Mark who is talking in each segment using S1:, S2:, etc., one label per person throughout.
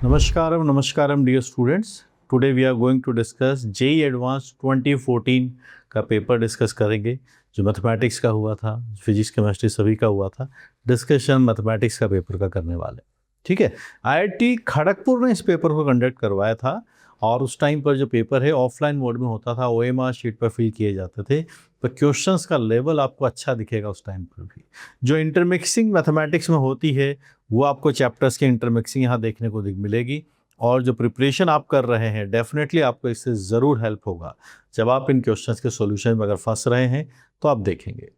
S1: Namaskaram dear students. Today we are going to discuss JEE Advanced 2014 का paper discuss करेंगे जो mathematics का हुआ था, फिजिक्स केमिस्ट्री सभी का हुआ था। डिस्कशन मैथमेटिक्स का पेपर का करने वाले, ठीक है। आईआईटी खड़गपुर ने इस पेपर को कंडक्ट करवाया था और उस टाइम पर जो पेपर है ऑफलाइन मोड में होता था, ओएमआर शीट पर फिल किए जाते थे। तो क्वेश्चंस का लेवल आपको अच्छा दिखेगा उस टाइम पर भी। जो इंटरमिक्सिंग मैथमेटिक्स में होती है वो आपको चैप्टर्स की इंटरमिक्सिंग यहाँ देखने को मिलेगी। और जो प्रिपरेशन आप कर रहे हैं डेफिनेटली आपको इससे ज़रूर हेल्प होगा। जब आप इन क्वेश्चंस के सॉल्यूशन में अगर फंस रहे हैं तो आप देखेंगे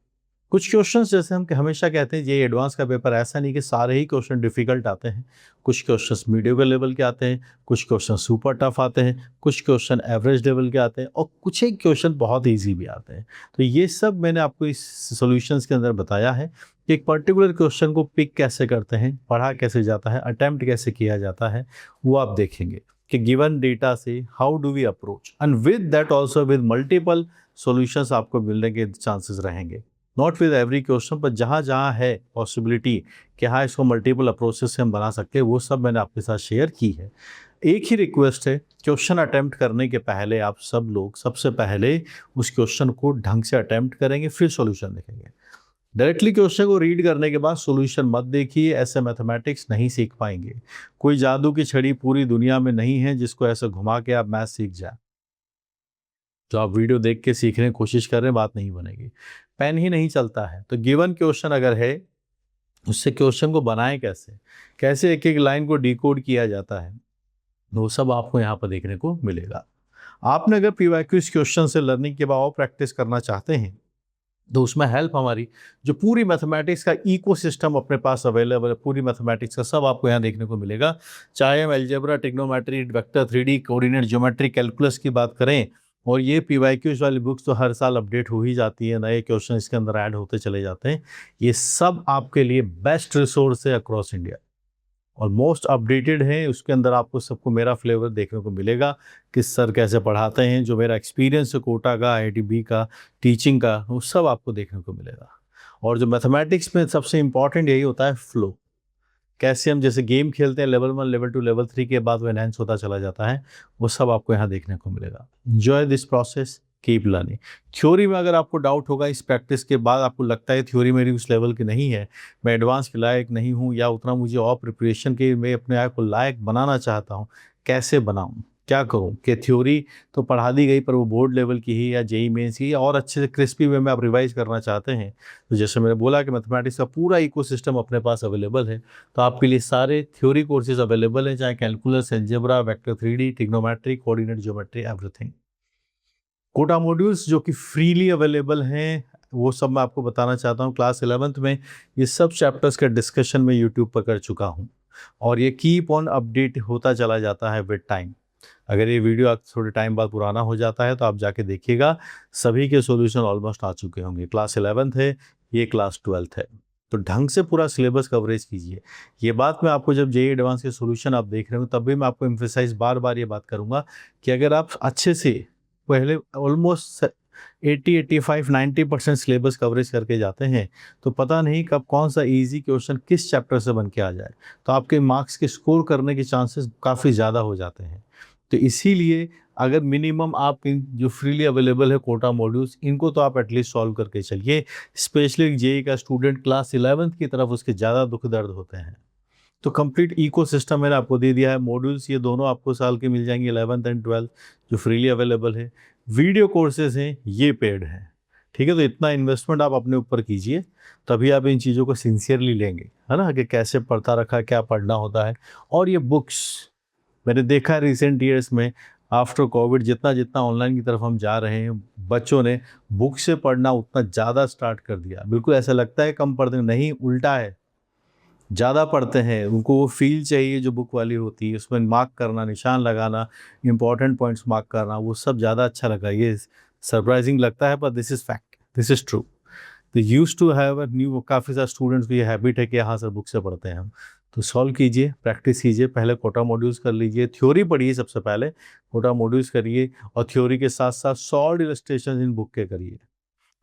S1: कुछ क्वेश्चंस, जैसे हम हमेशा कहते हैं ये एडवांस का पेपर ऐसा नहीं कि सारे ही क्वेश्चन डिफिकल्ट आते हैं। कुछ क्वेश्चंस मीडियम लेवल के आते हैं, कुछ क्वेश्चन सुपर टफ आते हैं, कुछ क्वेश्चन एवरेज लेवल के आते हैं और कुछ एक क्वेश्चन बहुत ईजी भी आते हैं। तो ये सब मैंने आपको इस सॉल्यूशंस के अंदर बताया है कि एक पर्टिकुलर क्वेश्चन को पिक कैसे करते हैं, पढ़ा कैसे जाता है, अटैम्प्ट कैसे किया जाता है, वो आप देखेंगे कि गिवन डेटा से how do we approach and with that also with multiple solutions आपको मिलने के चांसेस रहेंगे। नॉट विद एवरी क्वेश्चन, पर जहाँ जहाँ है पॉसिबिलिटी कि हाँ इसको मल्टीपल अप्रोचेस से हम बना सकते हैं, वो सब मैंने आपके साथ शेयर की है। एक ही रिक्वेस्ट है, क्वेश्चन अटैम्प्ट करने के पहले आप सब लोग सबसे पहले उस क्वेश्चन को ढंग से अटैम्प्ट करेंगे, फिर सॉल्यूशन देखेंगे। डायरेक्टली क्वेश्चन को रीड करने के बाद सॉल्यूशन मत देखिए, ऐसे मैथमेटिक्स नहीं सीख पाएंगे। कोई जादू की छड़ी पूरी दुनिया में नहीं है जिसको ऐसे घुमा के आप मैथ सीख जाए। तो आप वीडियो देख के सीखने की कोशिश कर रहे हैं, बात नहीं बनेगी। पेन ही नहीं चलता है। तो गिवन क्वेश्चन अगर है उससे क्वेश्चन को बनाएं कैसे, कैसे एक एक लाइन को डिकोड किया जाता है, वो सब आपको यहाँ पर देखने को मिलेगा। आपने अगर पीवाईक्यूज क्वेश्चन से लर्निंग के बाद और प्रैक्टिस करना चाहते हैं तो उसमें हेल्प हमारी जो पूरी मैथमेटिक्स का इकोसिस्टम अपने पास अवेलेबल है, पूरी मैथमेटिक्स का सब आपको यहाँ देखने को मिलेगा। चाहे हम algebra, trigonometry, vector 3D, coordinate geometry, calculus की बात करें, और ये पीवाईक्यूज वाली बुक्स तो हर साल अपडेट हो ही जाती है, नए क्वेश्चन इसके अंदर ऐड होते चले जाते हैं। ये सब आपके लिए बेस्ट रिसोर्स है अक्रॉस इंडिया और मोस्ट अपडेटेड है। उसके अंदर आपको सबको मेरा फ्लेवर देखने को मिलेगा कि सर कैसे पढ़ाते हैं, जो मेरा एक्सपीरियंस है कोटा का, आईआईटीबी का, टीचिंग का, वो सब आपको देखने को मिलेगा। और जो मैथमेटिक्स में सबसे इम्पॉर्टेंट यही होता है फ्लो, कैसे हम जैसे गेम खेलते हैं लेवल 1, लेवल 2, लेवल 3 के बाद वो एनहेंस होता चला जाता है, वो सब आपको यहाँ देखने को मिलेगा। Enjoy this process, keep learning. Theory में अगर आपको डाउट होगा, इस प्रैक्टिस के बाद आपको लगता है थ्योरी मेरी उस लेवल की नहीं है, मैं एडवांस के लायक नहीं हूँ, या उतना मुझे और प्रिपरेशन के मैं अपने आप को लायक बनाना चाहता हूँ, कैसे बनाऊँ, क्या करूँ, कि थ्योरी तो पढ़ा दी गई पर वो बोर्ड लेवल की ही या जेई मेंस की, और अच्छे से क्रिस्पी वे में आप रिवाइज करना चाहते हैं, तो जैसे मैंने बोला कि मैथमेटिक्स का पूरा इकोसिस्टम अपने पास अवेलेबल है। तो आपके लिए सारे थ्योरी कोर्सेज अवेलेबल हैं, चाहे calculus, algebra, vector 3D, trigonometry, coordinate geometry, everything. Kota modules जो कि फ्रीली अवेलेबल हैं, वो सब मैं आपको बताना चाहता हूँ। क्लास 11th में ये सब चैप्टर्स का डिस्कशन मैं यूट्यूब पर कर चुका हूँ और ये कीप ऑन अपडेट होता चला जाता है विद टाइम। अगर ये वीडियो थोड़े टाइम बाद पुराना हो जाता है तो आप जाके देखिएगा, सभी के सॉल्यूशन ऑलमोस्ट आ चुके होंगे। क्लास 11th है, ये क्लास 12th है, तो ढंग से पूरा सिलेबस कवरेज कीजिए। ये बात मैं आपको जब जेईई एडवांस के सॉल्यूशन आप देख रहे हो तब भी मैं आपको एम्फेसाइज बार बार ये बात करूँगा कि अगर आप अच्छे से पहले ऑलमोस्ट 80-85-90% सिलेबस कवरेज करके जाते हैं तो पता नहीं कब कौन सा इजी क्वेश्चन किस चैप्टर से बन के आ जाए, तो आपके मार्क्स के स्कोर करने के चांसेस काफ़ी ज़्यादा हो जाते हैं। तो इसीलिए अगर मिनिमम आप इन जो फ्रीली अवेलेबल है कोटा मॉड्यूल्स, इनको तो आप एटलीस्ट सॉल्व करके चलिए। स्पेशली जेईई का स्टूडेंट क्लास 11th की तरफ उसके ज़्यादा दुख दर्द होते हैं। तो कंप्लीट इकोसिस्टम मैंने आपको दे दिया है। मॉड्यूल्स ये दोनों आपको साल के मिल जाएंगे, 11th एंड 12th जो फ्रीली अवेलेबल है। वीडियो कोर्सेज हैं, ये पेड हैं, ठीक है। तो इतना इन्वेस्टमेंट आप अपने ऊपर कीजिए, तभी आप इन चीज़ों को सिंसियरली लेंगे, है ना, कि कैसे पढ़ता रखा, क्या पढ़ना होता है। और ये बुक्स मैंने देखा है रिसेंट ईयर्स में आफ्टर कोविड जितना जितना ऑनलाइन की तरफ हम जा रहे हैं, बच्चों ने बुक से पढ़ना उतना ज़्यादा स्टार्ट कर दिया। बिल्कुल ऐसा लगता है कम पढ़ते नहीं, उल्टा है, ज़्यादा पढ़ते हैं। उनको वो फील चाहिए जो बुक वाली होती है, उसमें मार्क करना, निशान लगाना, इंपॉर्टेंट पॉइंट्स मार्क करना, वो सब ज़्यादा अच्छा लगा। ये सरप्राइजिंग लगता है पर this is fact, this is true. तो use to have a new, काफ़ी सारे स्टूडेंट्स को ये हैबिट है कि हाँ सर बुक से पढ़ते हैं हम। तो सॉल्व कीजिए, प्रैक्टिस कीजिए, पहले कोटा मॉड्यूल्स कर लीजिए, थ्योरी पढ़िए सबसे पहले, कोटा मॉड्यूल्स करिए और थ्योरी के साथ साथ सॉल्व इलस्ट्रेशन इन बुक के करिए।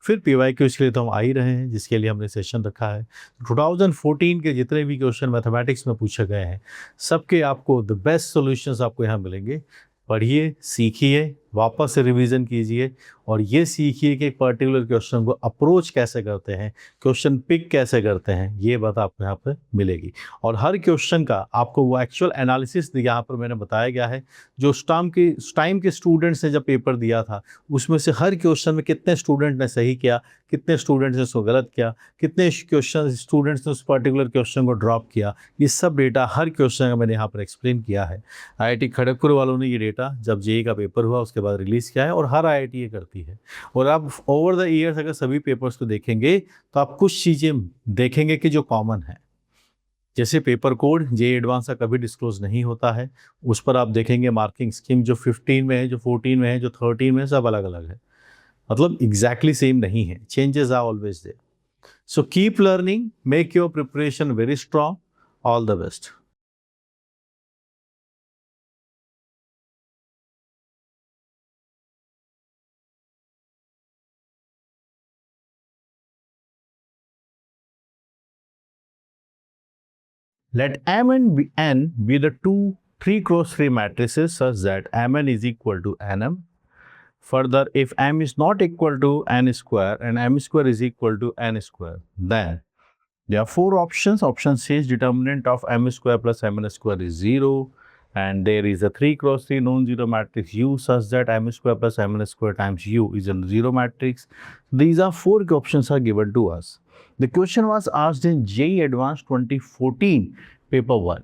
S1: फिर PYQs के लिए तो हम आ ही रहे हैं, जिसके लिए हमने सेशन रखा है। 2014 के जितने भी क्वेश्चन मैथमेटिक्स में पूछे गए हैं, सबके आपको द बेस्ट सॉल्यूशंस आपको यहाँ मिलेंगे। पढ़िए, सीखिए, वापस से रिवीजन कीजिए और ये सीखिए कि एक पर्टिकुलर क्वेश्चन को अप्रोच कैसे करते हैं, क्वेश्चन पिक कैसे करते हैं, ये बात आपको यहाँ पे मिलेगी। और हर क्वेश्चन का आपको वो एक्चुअल एनालिसिस यहाँ पर मैंने बताया गया है। जो टाइम के स्टूडेंट्स ने जब पेपर दिया था, उसमें से हर क्वेश्चन में कितने स्टूडेंट ने सही किया, कितने स्टूडेंट्स ने उसको गलत किया, कितने क्वेश्चन स्टूडेंट्स ने उस पर्टिकुलर क्वेश्चन को ड्रॉप किया, ये सब डेटा हर क्वेश्चन का मैंने यहाँ पर एक्सप्लेन किया है। IIT खड़गपुर वालों ने ये डेटा जब JEE का पेपर हुआ उसके बाद रिलीज़ किया है और हर IIT ये करती है। और आप ओवर द ईयर्स अगर सभी पेपर्स को देखेंगे तो आप कुछ चीज़ें देखेंगे कि जो कॉमन है। जैसे पेपर कोड JEE एडवांस का कभी डिस्क्लोज नहीं होता है, उस पर आप देखेंगे मार्किंग स्कीम जो 15 में है, जो 14 में है, जो 13 में है, सब अलग अलग है। मतलब एग्जैक्टली सेम नहीं है, changes are always there. So keep learning, make your preparation very strong. All the best. Let M and N be the two 3 cross 3 matrices such that Mn is equal to Nm. Further, if M is not equal to N square and M square is equal to N square, then there are 4 options. Option C is determinant of M square plus Mn square is 0. And there is a 3 cross 3 non-zero matrix U such that M square plus Mn square times U is a 0 matrix. These are 4 options are given to us. The question was asked in JEE Advanced 2014 paper 1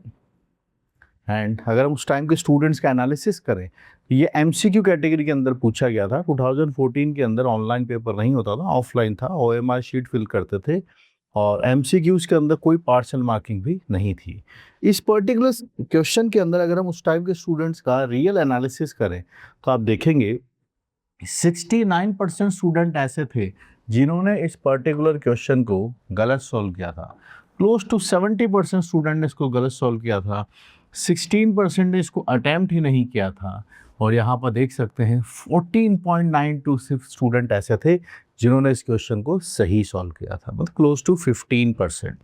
S1: and अगर हम उस time के students का analysis करें, ये MCQ category के अंदर पूछा गया था। 2014 के अंदर ऑनलाइन पेपर नहीं होता था, ऑफलाइन था, OMR शीट फिल करते थे और MCQs के अंदर कोई पार्शियल मार्किंग भी नहीं थी। इस पर्टिकुलर क्वेश्चन के अंदर अगर हम उस टाइम के स्टूडेंट्स का रियल एनालिसिस करें तो आप देखेंगे 69% स्टूडेंट ऐसे थे जिन्होंने इस पर्टिकुलर क्वेश्चन को गलत सॉल्व किया था। क्लोज टू 70% स्टूडेंट ने इसको गलत सॉल्व किया था। 16% ने इसको अटैम्प्ट ही नहीं किया था। और यहाँ पर देख सकते हैं 14.926 स्टूडेंट ऐसे थे जिन्होंने इस क्वेश्चन को सही सॉल्व किया था। मतलब क्लोज टू 15%,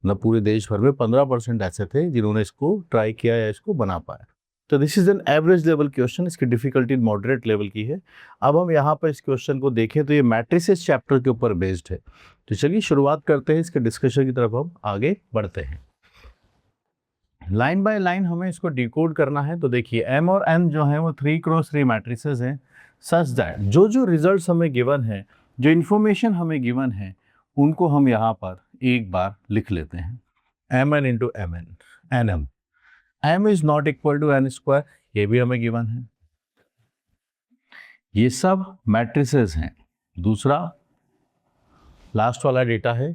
S1: मतलब पूरे देश भर में 15% ऐसे थे जिन्होंने इसको ट्राई किया या इसको बना पाया। तो this is an average level question, इसकी डिफिकल्टी मॉडरेट लेवल की है। अब हम यहाँ पर इस क्वेश्चन को देखें तो ये मैट्रिसेस चैप्टर के ऊपर बेस्ड है। तो चलिए शुरुआत करते हैं, इसके डिस्कशन की तरफ हम आगे बढ़ते हैं। लाइन बाय लाइन हमें इसको डिकोड करना है। तो देखिए M और N जो है वो 3 क्रॉस 3 मैट्रिसेस हैं सच दैट जो रिजल्ट्स हमें गिवन है, जो इन्फॉर्मेशन हमें गिवन है, उनको हम यहाँ पर एक बार लिख लेते हैं। Mn into Mn, Nm, M is not equal to N square, ये भी हमें गिवन है। ये सब मैट्रिसेस हैं। दूसरा लास्ट वाला डेटा है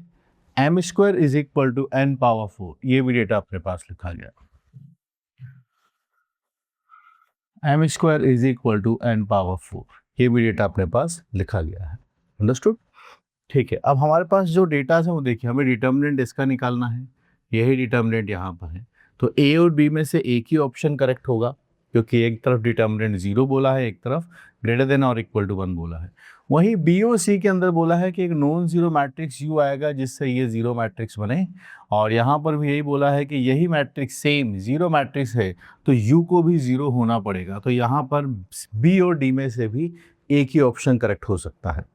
S1: M square is equal to N power 4, ये भी डेटा अपने पास लिखा गया। M square is equal to N power 4, ये भी डेटा अपने पास लिखा गया है। अंडरस्टूड? ठीक है, अब हमारे पास जो डेटा है वो देखिए, हमें डिटर्मिनेंट इसका निकालना है। यही डिटर्मिनेंट यहाँ पर है। तो A और B में से एक ही ऑप्शन करेक्ट होगा, क्योंकि एक तरफ डिटर्मिनेंट 0 बोला है, एक तरफ ग्रेटर देन और इक्वल टू 1 बोला है। वहीं B और C के अंदर बोला है कि एक नॉन जीरो मैट्रिक्स U आएगा जिससे ये जीरो मैट्रिक्स बने, और यहाँ पर भी यही बोला है कि यही मैट्रिक्स सेम जीरो मैट्रिक्स है तो U को भी 0 होना पड़ेगा। तो यहाँ पर B और D में से भी एक ही ऑप्शन करेक्ट हो सकता है।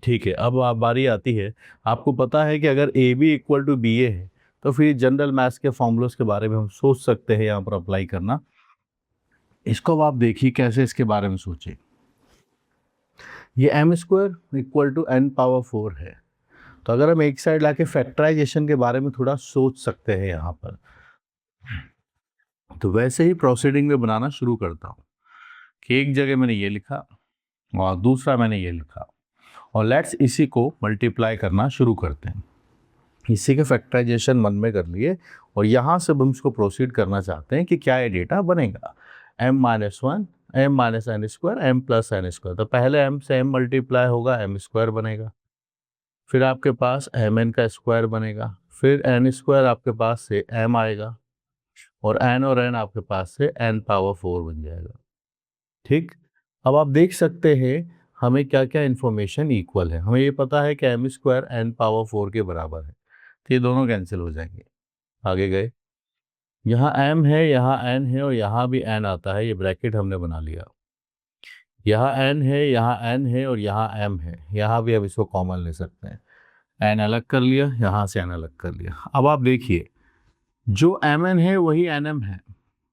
S1: ठीक है, अब बारी आती है, आपको पता है कि अगर AB इक्वल टू BA है तो फिर जनरल मैथ्स के फॉर्मूलोस के बारे में हम सोच सकते हैं यहाँ पर अप्लाई करना। इसको अब आप देखिए कैसे इसके बारे में सोचें। ये M square equal to N power 4 है, तो अगर हम एक साइड लाके फैक्टराइजेशन के बारे में थोड़ा सोच सकते हैं यहाँ पर, तो वैसे ही प्रोसीडिंग में बनाना शुरू करता हूँ कि एक जगह मैंने ये लिखा और दूसरा मैंने ये लिखा, और लेट्स इसी को मल्टीप्लाई करना शुरू करते हैं। इसी के फैक्टराइजेशन मन में कर लिए और यहाँ से हम इसको प्रोसीड करना चाहते हैं कि क्या ये डेटा बनेगा। M minus 1, M minus N square, M plus N square. तो पहले M से M मल्टीप्लाई होगा, M स्क्वायर बनेगा, फिर आपके पास Mn का स्क्वायर बनेगा, फिर N स्क्वायर आपके पास से M आएगा, और N और N आपके पास से N पावर 4 बन जाएगा। ठीक, अब आप देख सकते हैं हमें क्या क्या इन्फॉर्मेशन इक्वल है। हमें ये पता है कि एम स्क्वायर एन पावर 4 के बराबर है, तो ये दोनों कैंसिल हो जाएंगे। आगे गए, यहाँ m है, यहाँ n है और यहाँ भी n आता है, ये ब्रैकेट हमने बना लिया। यहाँ n है, यहाँ n है और यहाँ m है, यहाँ भी अब इसको कॉमन ले सकते हैं। n अलग कर लिया, यहाँ से n अलग कर लिया। अब आप देखिए, जो mn है वही nm है,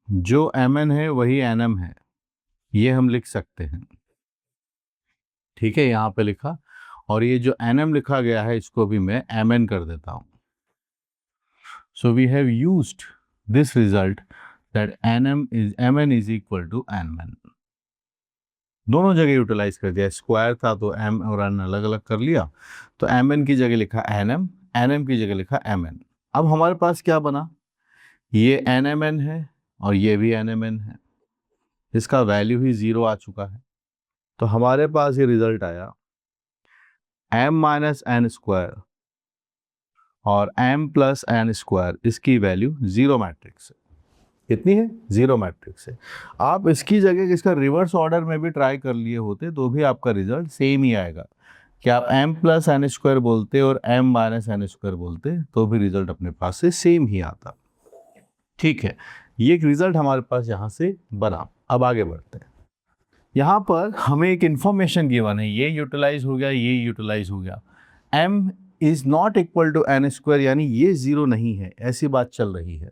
S1: जो mn है वही nm है, ये हम लिख सकते हैं। ठीक है, यहाँ पे लिखा, और ये जो nm लिखा गया है इसको भी मैं mn कर देता हूँ। So we have used this result that mn is equal to nm। दोनों जगह यूटिलाइज कर दिया, स्क्वायर था तो m और n अलग अलग कर लिया, तो mn की जगह लिखा nm, nm की जगह लिखा mn। अब हमारे पास क्या बना, ये nmn है और ये भी nmn है, इसका वैल्यू ही 0 आ चुका है। तो हमारे पास ये रिजल्ट आया m माइनस एन स्क्वायर और m प्लस एन स्क्वायर, इसकी वैल्यू 0 मैट्रिक्स है। कितनी है? 0 मैट्रिक्स है। आप इसकी जगह इसका रिवर्स ऑर्डर में भी ट्राई कर लिए होते तो भी आपका रिजल्ट सेम ही आएगा, कि आप m प्लस एन स्क्वायर बोलते और m माइनस एन स्क्वायर बोलते तो भी रिजल्ट अपने पास से सेम ही आता। ठीक है, ये एक रिजल्ट हमारे पास यहाँ से बना। अब आगे बढ़ते हैं। यहाँ पर हमें एक इंफॉर्मेशन गिवन है, ये यूटिलाइज हो गया, ये यूटिलाइज हो गया। m is not equal to N square, यानी ये 0 नहीं है, ऐसी बात चल रही है।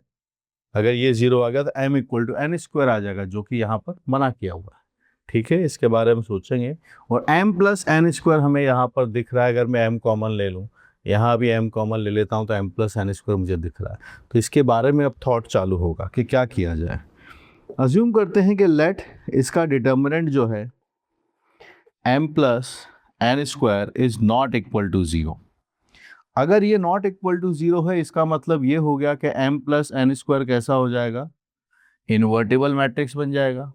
S1: अगर ये 0 आ गया तो m equal to N square आ जाएगा, जो कि यहाँ पर मना किया हुआ है। ठीक है, इसके बारे में सोचेंगे। और m प्लस एन स्क्वायर हमें यहाँ पर दिख रहा है, अगर मैं m कॉमन ले लूँ, यहाँ भी m कॉमन ले लेता हूँ तो m प्लस एन स्क्वायर मुझे दिख रहा है। तो इसके बारे में अब थॉट चालू होगा कि क्या किया जाए। अज्यूम करते हैं कि लेट इसका डिटर्मिनेंट जो है m plus N square is not equal to 0। अगर ये नॉट इक्वल टू 0 है, इसका मतलब ये हो गया कि m प्लस एन स्क्वायर कैसा हो जाएगा, इन्वर्टिबल मैट्रिक्स बन जाएगा।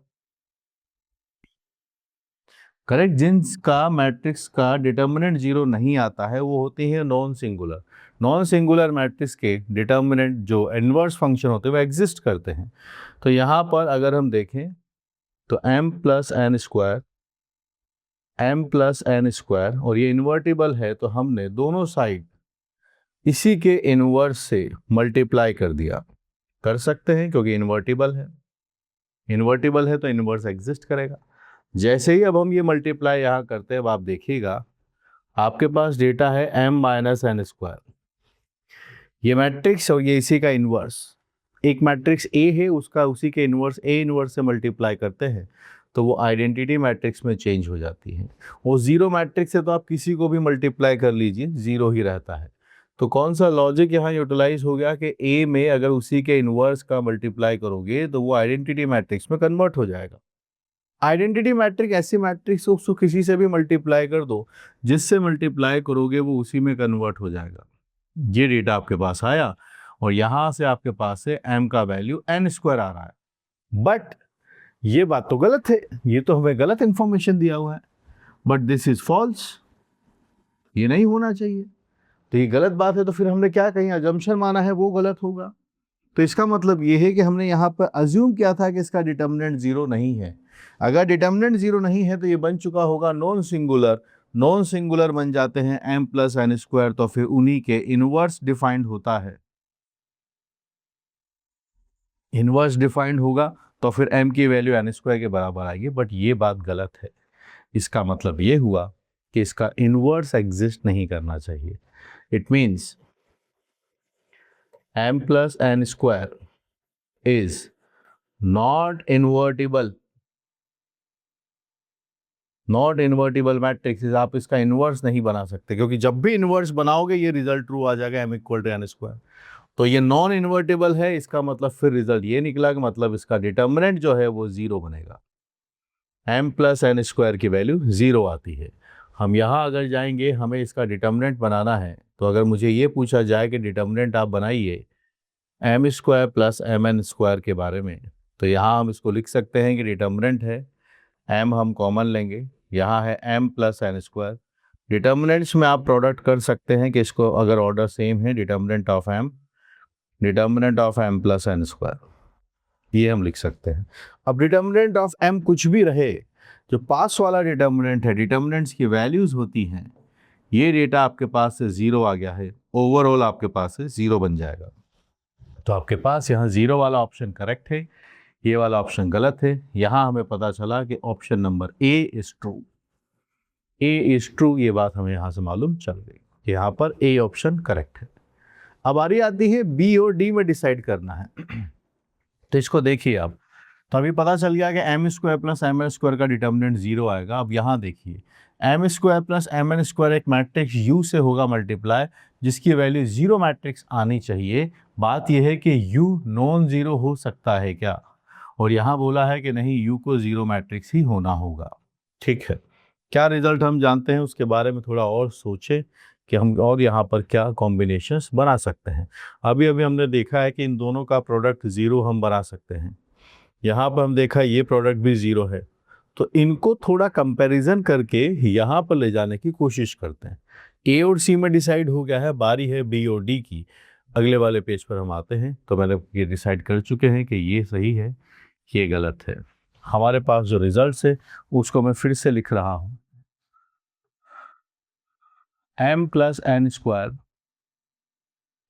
S1: करेक्ट, जिनका मैट्रिक्स का डिटर्मिनेंट 0 नहीं आता है वो होती है non singular. Non singular matrix के डिटर्मिनेंट जो इनवर्स फंक्शन होते हैं वो एग्जिस्ट करते हैं। तो यहाँ पर अगर हम देखें तो m plus N square, m plus N square, और ये इन्वर्टिबल है तो हमने दोनों साइड इसी के इनवर्स से मल्टीप्लाई कर दिया। कर सकते हैं क्योंकि इन्वर्टिबल है, इन्वर्टिबल है तो इनवर्स एग्जिस्ट करेगा। जैसे ही अब हम ये मल्टीप्लाई यहाँ करते हैं, अब आप देखिएगा आपके पास डेटा है m माइनस एन स्क्वायर, ये मैट्रिक्स और ये इसी का इनवर्स। एक मैट्रिक्स A है, उसका उसी के इनवर्स A इनवर्स से मल्टीप्लाई करते हैं तो वो आइडेंटिटी मैट्रिक्स में चेंज हो जाती है। वो 0 मैट्रिक्स है तो आप किसी को भी मल्टीप्लाई कर लीजिए 0 ही रहता है। तो कौन सा लॉजिक यहाँ यूटिलाइज हो गया कि A में अगर उसी के इनवर्स का मल्टीप्लाई करोगे तो वो आइडेंटिटी मैट्रिक्स में कन्वर्ट हो जाएगा। आइडेंटिटी मैट्रिक्स ऐसी मैट्रिक्स उसको किसी से भी मल्टीप्लाई कर दो, जिससे मल्टीप्लाई करोगे वो उसी में कन्वर्ट हो जाएगा। ये डेटा आपके पास आया और यहाँ से आपके पास से m का वैल्यू n स्क्वायर आ रहा है। बट ये बात तो गलत है, ये तो हमें गलत इंफॉर्मेशन दिया हुआ है। बट दिस इज फॉल्स, ये नहीं होना चाहिए। तो ये गलत बात है, तो फिर हमने क्या कहीं अजम्पशन माना है वो गलत होगा। तो इसका मतलब ये है कि हमने यहाँ पर अज्यूम किया था कि इसका डिटर्मिनेंट 0 नहीं है। अगर डिटर्मिनेंट 0 नहीं है तो ये बन चुका होगा नॉन सिंगुलर। नॉन सिंगुलर बन जाते हैं m प्लस एन स्क्वायर, तो फिर उन्हीं के इनवर्स डिफाइंड होता है। इनवर्स डिफाइंड होगा तो फिर m की वैल्यू एन स्क्वायर के बराबर आएगी। बट ये बात गलत है। इसका मतलब ये हुआ कि इसका इनवर्स एग्जिस्ट नहीं करना चाहिए। It means m plus N square is not invertible. Not invertible matrix, आप इसका इनवर्स नहीं बना सकते, क्योंकि जब भी इनवर्स बनाओगे ये रिजल्ट ट्रू आ जाएगा m equal to N square. तो ये नॉन इन्वर्टिबल है, इसका मतलब फिर रिजल्ट ये निकला कि मतलब इसका डिटर्मिनेंट जो है वो 0 बनेगा। m प्लस एन स्क्वायर की वैल्यू 0 आती है। हम यहाँ अगर जाएंगे, हमें इसका डिटर्मिनेंट बनाना है, तो अगर मुझे ये पूछा जाए कि डिटर्मिनेंट आप बनाइए m square plus mn square के बारे में, तो यहाँ हम इसको लिख सकते हैं कि डिटर्मिनेंट है m, हम कॉमन लेंगे, यहाँ है m plus N square. Determinants में आप प्रोडक्ट कर सकते हैं कि इसको अगर ऑर्डर सेम है, determinant of m plus N square, ये हम लिख सकते हैं। अब डिटर्मिनेंट ऑफ m कुछ भी रहे, जो पास वाला डिटर्मिनेंट है, डिटर्मिनेंट्स की वैल्यूज़ होती हैं, ये डेटा आपके पास से 0 आ गया है, ओवरऑल आपके पास से 0 बन जाएगा। तो आपके पास यहाँ 0 वाला ऑप्शन करेक्ट है, ये वाला ऑप्शन गलत है। यहाँ हमें पता चला कि option number A is true, A is true, ये बात हमें यहाँ से मालूम चल गई कि यहाँ पर ए ऑप्शन करेक्ट है। अब बारी आती है बी और डी में डिसाइड करना है। तो इसको देखिए आप, तो अभी पता चल गया कि M square plus M N square का डिटर्मिनेंट 0 आएगा। अब यहाँ देखिए, M square plus M N square एक मैट्रिक्स यू से होगा मल्टीप्लाई, जिसकी वैल्यू 0 मैट्रिक्स आनी चाहिए। बात यह है कि यू नॉन ज़ीरो हो सकता है क्या, और यहाँ बोला है कि नहीं, यू को 0 मैट्रिक्स ही होना होगा। ठीक है, क्या रिजल्ट हम जानते हैं उसके बारे में थोड़ा और सोचें कि हम और यहाँ पर क्या कॉम्बिनेशंस बना सकते हैं। अभी अभी हमने देखा है कि इन दोनों का प्रोडक्ट 0 हम बना सकते हैं। यहाँ पर हम देखा ये प्रोडक्ट भी 0 है, तो इनको थोड़ा कंपैरिजन करके यहाँ पर ले जाने की कोशिश करते हैं। ए और सी में डिसाइड हो गया है, बारी है बी और डी की। अगले वाले पेज पर हम आते हैं, तो मैंने ये डिसाइड कर चुके हैं कि ये सही है, ये गलत है। हमारे पास जो रिजल्ट है उसको मैं फिर से लिख रहा हूँ, m plus N square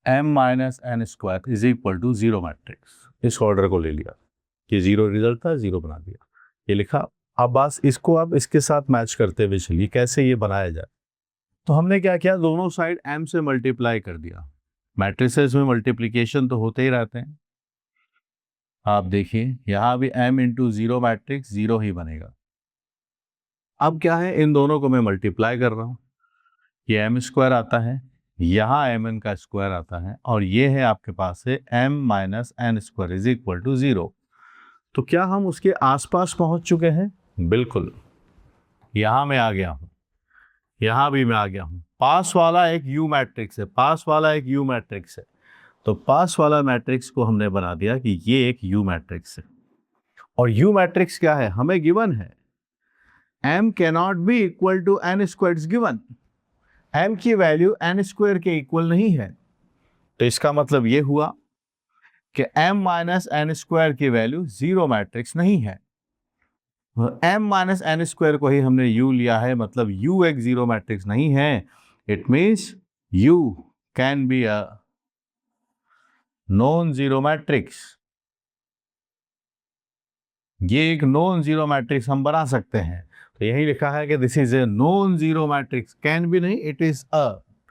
S1: m minus N square is equal to 0 matrix. इस ऑर्डर को ले लिया, ये 0 रिजल्ट था, 0 बना दिया, ये लिखा। अब बस इसको आप इसके साथ मैच करते हुए चलिए कैसे ये बनाया जाए। तो हमने क्या किया, दोनों साइड m से मल्टीप्लाई कर दिया। मैट्रिसेस में मल्टीप्लिकेशन तो होते ही रहते हैं। आप देखिए यहाँ भी m इंटू 0 मैट्रिक्स 0 ही बनेगा। अब क्या है, इन दोनों को मैं मल्टीप्लाई कर रहा हूँ, ये m स्क्वायर आता है, यहाँ mn का स्क्वायर आता है, और ये है आपके पास से m minus N square is equal to 0। तो क्या हम उसके आसपास पहुंच चुके हैं? बिल्कुल, यहाँ मैं आ गया हूँ, यहाँ भी मैं आ गया हूँ। पास वाला एक यू मैट्रिक्स है, पास वाला एक यू मैट्रिक्स है, तो पास वाला मैट्रिक्स को हमने बना दिया कि ये एक यू मैट्रिक्स है। और यू मैट्रिक्स क्या है, हमें गिवन है m cannot be equal to N square given. m की वैल्यू n स्क्वायर के इक्वल नहीं है, तो इसका मतलब ये हुआ कि m माइनस एन स्क्वायर की वैल्यू 0 मैट्रिक्स नहीं है। m माइनस एन स्क्वायर को ही हमने u लिया है, मतलब u एक 0 मैट्रिक्स नहीं है। It means u can be a non zero matrix. ये एक नॉन जीरो मैट्रिक्स हम बना सकते हैं। तो यही लिखा है कि this is a non zero matrix, can भी नहीं, इट इज अ,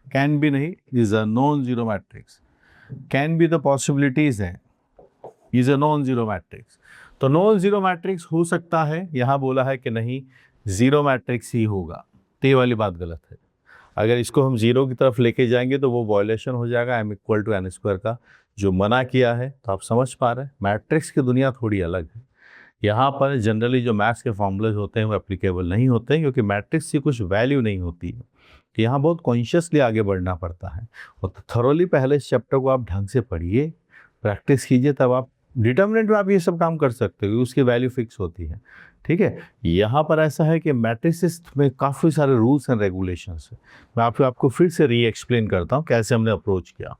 S1: कैन भी नहीं, is a non zero matrix. Can be the possibilities है, is a non zero matrix. तो नॉन जीरो मैट्रिक्स हो सकता है, यहाँ बोला है कि नहीं, जीरो मैट्रिक्स ही होगा, तो ये वाली बात गलत है। अगर इसको हम जीरो की तरफ लेके जाएंगे तो वो वॉयलेशन हो जाएगा m equal to N square का, जो मना किया है। तो आप समझ पा रहे हैं, मैट्रिक्स की दुनिया थोड़ी अलग है। यहाँ पर जनरली जो मैथ्स के फॉर्मूलेज होते हैं वो एप्लीकेबल नहीं होते हैं, क्योंकि मैट्रिक्स की कुछ वैल्यू नहीं होती है। तो यहाँ बहुत कॉन्शियसली आगे बढ़ना पड़ता है, और थरोली पहले इस चैप्टर को आप ढंग से पढ़िए, प्रैक्टिस कीजिए, तब आप डिटर्मिनेंट में आप ये सब काम कर सकते हो, उसकी वैल्यू फिक्स होती है। ठीक है, यहाँ पर ऐसा है कि मैट्रिसेस में काफ़ी सारे रूल्स एंड रेगुलेशंस है। मैं आपको फिर से री एक्सप्लेन करता हूँ कैसे हमने अप्रोच किया।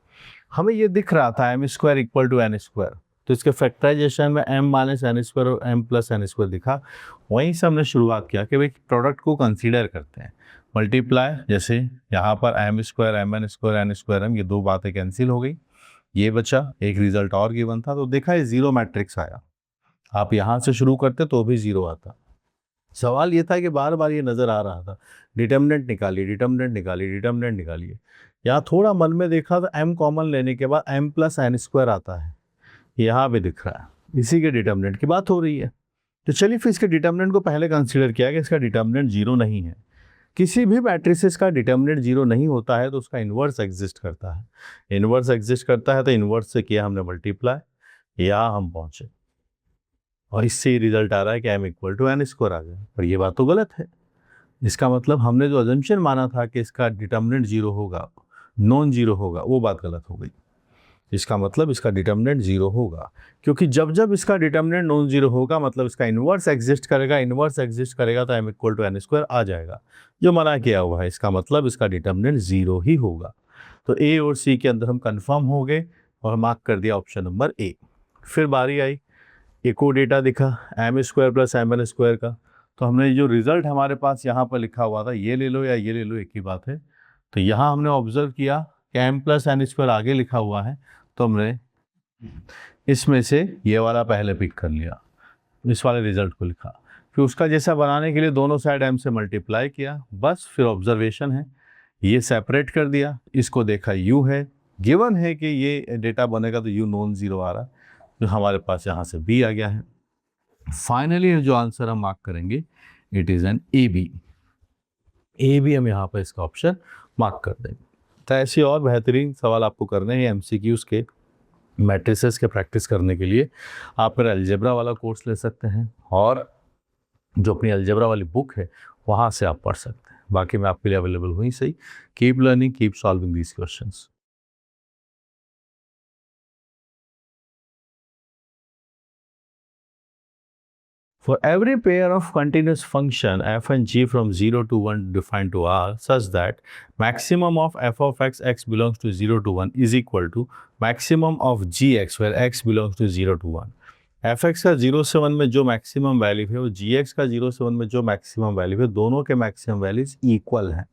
S1: हमें ये दिख रहा था m square equal to N square, तो इसके फैक्टराइजेशन में m माइनस एन स्क्वायर और m प्लस एन स्क्वायर दिखा। वहीं से हमने शुरुआत किया कि भाई प्रोडक्ट को कंसीडर करते हैं, मल्टीप्लाई, जैसे यहाँ पर m square M N square N square m, ये दो बातें कैंसिल हो गई, ये बचा, एक रिजल्ट और गिवन था, तो देखा ये 0 मैट्रिक्स आया। आप यहाँ से शुरू करते तो भी 0 आता। सवाल ये था कि बार बार ये नज़र आ रहा था, डिटर्मिनेंट निकालिए, डिटर्मिनेंट निकालिए, डिटर्मिनेंट निकालिए। यहाँ थोड़ा मन में देखा तो m कॉमन लेने के बाद m प्लस एन स्क्वायर आता है, यहाँ भी दिख रहा है, इसी के डिटर्मिनेंट की बात हो रही है। तो चलिए फिर इसके डिटर्मिनेंट को पहले कंसीडर किया कि इसका डिटर्मिनेंट 0 नहीं है। किसी भी मैट्रिसेस का डिटर्मिनेंट 0 नहीं होता है तो उसका इन्वर्स एग्जिस्ट करता है। इन्वर्स एग्जिस्ट करता है तो इन्वर्स से किया हमने मल्टीप्लाई, यहाँ हम पहुँचे, और इससे ही रिजल्ट आ रहा है कि m equal to N square आ गया। पर ये बात तो गलत है। इसका मतलब हमने जो अजम्पशन माना था कि इसका डिटर्मिनेंट 0 होगा, नॉन जीरो होगा, वो बात गलत हो गई। इसका मतलब इसका डिटर्मिनेंट 0 होगा, क्योंकि जब जब इसका डिटर्मिनेंट नॉन जीरो होगा मतलब इसका इन्वर्स एग्जिस्ट करेगा, इन्वर्स एग्जिस्ट करेगा तो m equal to N square आ जाएगा, जो मना किया हुआ है। इसका मतलब इसका डिटर्मिनेंट 0 ही होगा। तो ए और सी के अंदर हम कंफर्म हो गए और मार्क कर दिया ऑप्शन नंबर ए। फिर बारी आई, एक और डेटा दिखा m square plus M N square का, तो हमने जो रिजल्ट हमारे पास यहाँ पर लिखा हुआ था, ये ले लो या ये ले लो, एक ही बात है। तो यहाँ हमने ऑब्जर्व किया कि m प्लस एन स्क्वायर आगे लिखा हुआ है, तो हमने इसमें से ये वाला पहले पिक कर लिया, इस वाले रिजल्ट को लिखा, फिर उसका जैसा बनाने के लिए दोनों साइड m से मल्टीप्लाई किया, बस फिर ऑब्जर्वेशन है, ये सेपरेट कर दिया, इसको देखा u है, गिवन है कि ये डेटा बनेगा तो u नॉन जीरो आ रहा, तो हमारे पास यहाँ से b आ गया है। फाइनली जो आंसर हम मार्क करेंगे, it is N A B हम यहाँ पर इसका ऑप्शन मार्क कर देंगे। तो ऐसे और बेहतरीन सवाल आपको करने हैं MCQs के, मैट्रिसेस के प्रैक्टिस करने के लिए आप मेरा अलजेब्रा वाला कोर्स ले सकते हैं, और जो अपनी अलजेब्रा वाली बुक है वहाँ से आप पढ़ सकते हैं। बाकी मैं आपके लिए अवेलेबल हूँ ही सही। Keep learning, keep solving these questions. For every pair of continuous function f and g from 0 to 1 defined to R such that maximum of f of x belongs to 0 to 1 is equal to maximum of gx where x belongs to 0 to 1. fx का 0 से 1 में जो maximum value है और gx का 0 से 1 में जो मैक्सिमम वैल्यू है, दोनों के मैक्सिमम वैल्यूज इक्वल हैं।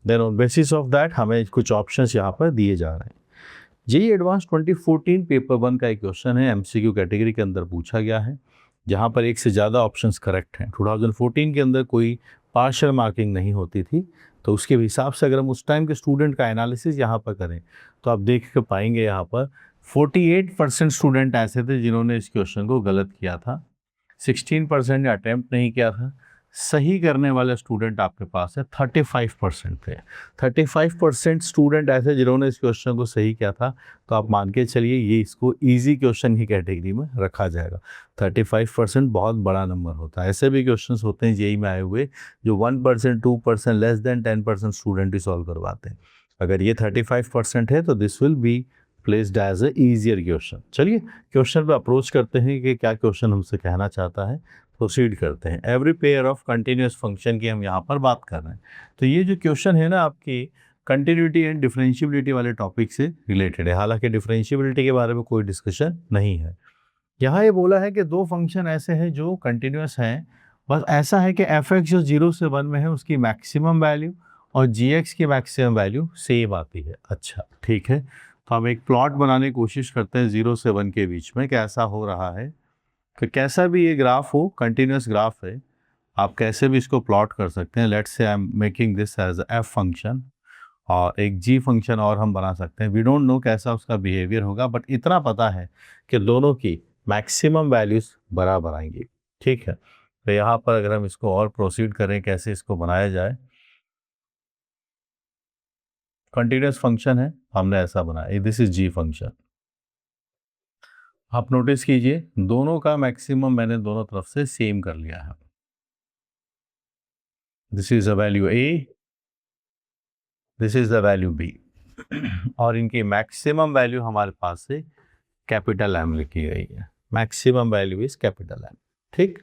S1: Then on basis of that हमें कुछ ऑप्शंस यहाँ पर दिए जा रहे हैं। जेईई एडवांस 2014 पेपर 1 का एक क्वेश्चन है, MCQ कैटेगरी के अंदर पूछा गया है, जहाँ पर एक से ज़्यादा ऑप्शंस करेक्ट हैं। 2014 के अंदर कोई पार्शियल मार्किंग नहीं होती थी, तो उसके हिसाब से अगर हम उस टाइम के स्टूडेंट का एनालिसिस यहाँ पर करें तो आप देख के पाएंगे यहाँ पर 48% स्टूडेंट ऐसे थे जिन्होंने इस क्वेश्चन को गलत किया था, 16% ने अटैम्प्ट नहीं किया था, सही करने वाले स्टूडेंट आपके पास है 35% थे। 35% स्टूडेंट ऐसे जिन्होंने इस क्वेश्चन को सही किया था, तो आप मान के चलिए ये इसको इजी क्वेश्चन की कैटेगरी में रखा जाएगा। 35% बहुत बड़ा नंबर होता है। ऐसे भी क्वेश्चंस होते हैं जेईई में आए हुए जो 1%, 2%, लेस देन 10% स्टूडेंट ही सॉल्व करवाते हैं। अगर ये 35% है तो this will be placed as a easier question. चलिए क्वेश्चन पे अप्रोच करते हैं कि क्या क्वेश्चन हमसे कहना चाहता है, प्रोसीड करते हैं। Every pair of continuous function की हम यहाँ पर बात कर रहे हैं। तो ये जो क्वेश्चन है ना आपकी कंटिन्यूटी एंड डिफरेंशियबिलिटी वाले टॉपिक से रिलेटेड है। हालांकि डिफरेंशियबिलिटी के बारे में कोई डिस्कशन नहीं है। यहाँ ये बोला है कि दो फंक्शन ऐसे हैं जो कंटिन्यूस हैं, बस ऐसा है कि एफ एक्स जो 0 से 1 में है उसकी मैक्सिमम वैल्यू और जी एक्स की मैक्सिमम वैल्यू सेम आती है। अच्छा ठीक है, तो हम एक प्लॉट बनाने की कोशिश करते हैं 0 से 1 के बीच में कैसा हो रहा है। कि कैसा भी ये ग्राफ हो, कंटिन्यूस ग्राफ है, आप कैसे भी इसको प्लॉट कर सकते हैं। Let's say I am making this as F function और एक जी फंक्शन और हम बना सकते हैं। वी डोंट नो कैसा उसका बिहेवियर होगा, बट इतना पता है कि दोनों की मैक्सिमम वैल्यूज बराबर आएंगी। ठीक है, तो यहाँ पर अगर हम इसको और प्रोसीड करें कैसे इसको बनाया जाए, कंटिन्यूस फंक्शन है, हमने ऐसा बनाया, दिस इज जी फंक्शन। आप नोटिस कीजिए दोनों का मैक्सिमम मैंने दोनों तरफ से सेम कर लिया है। This is the value A, this is the value B और इनकी मैक्सिमम वैल्यू हमारे पास से कैपिटल एम लिखी गई है। Maximum value is capital M. ठीक,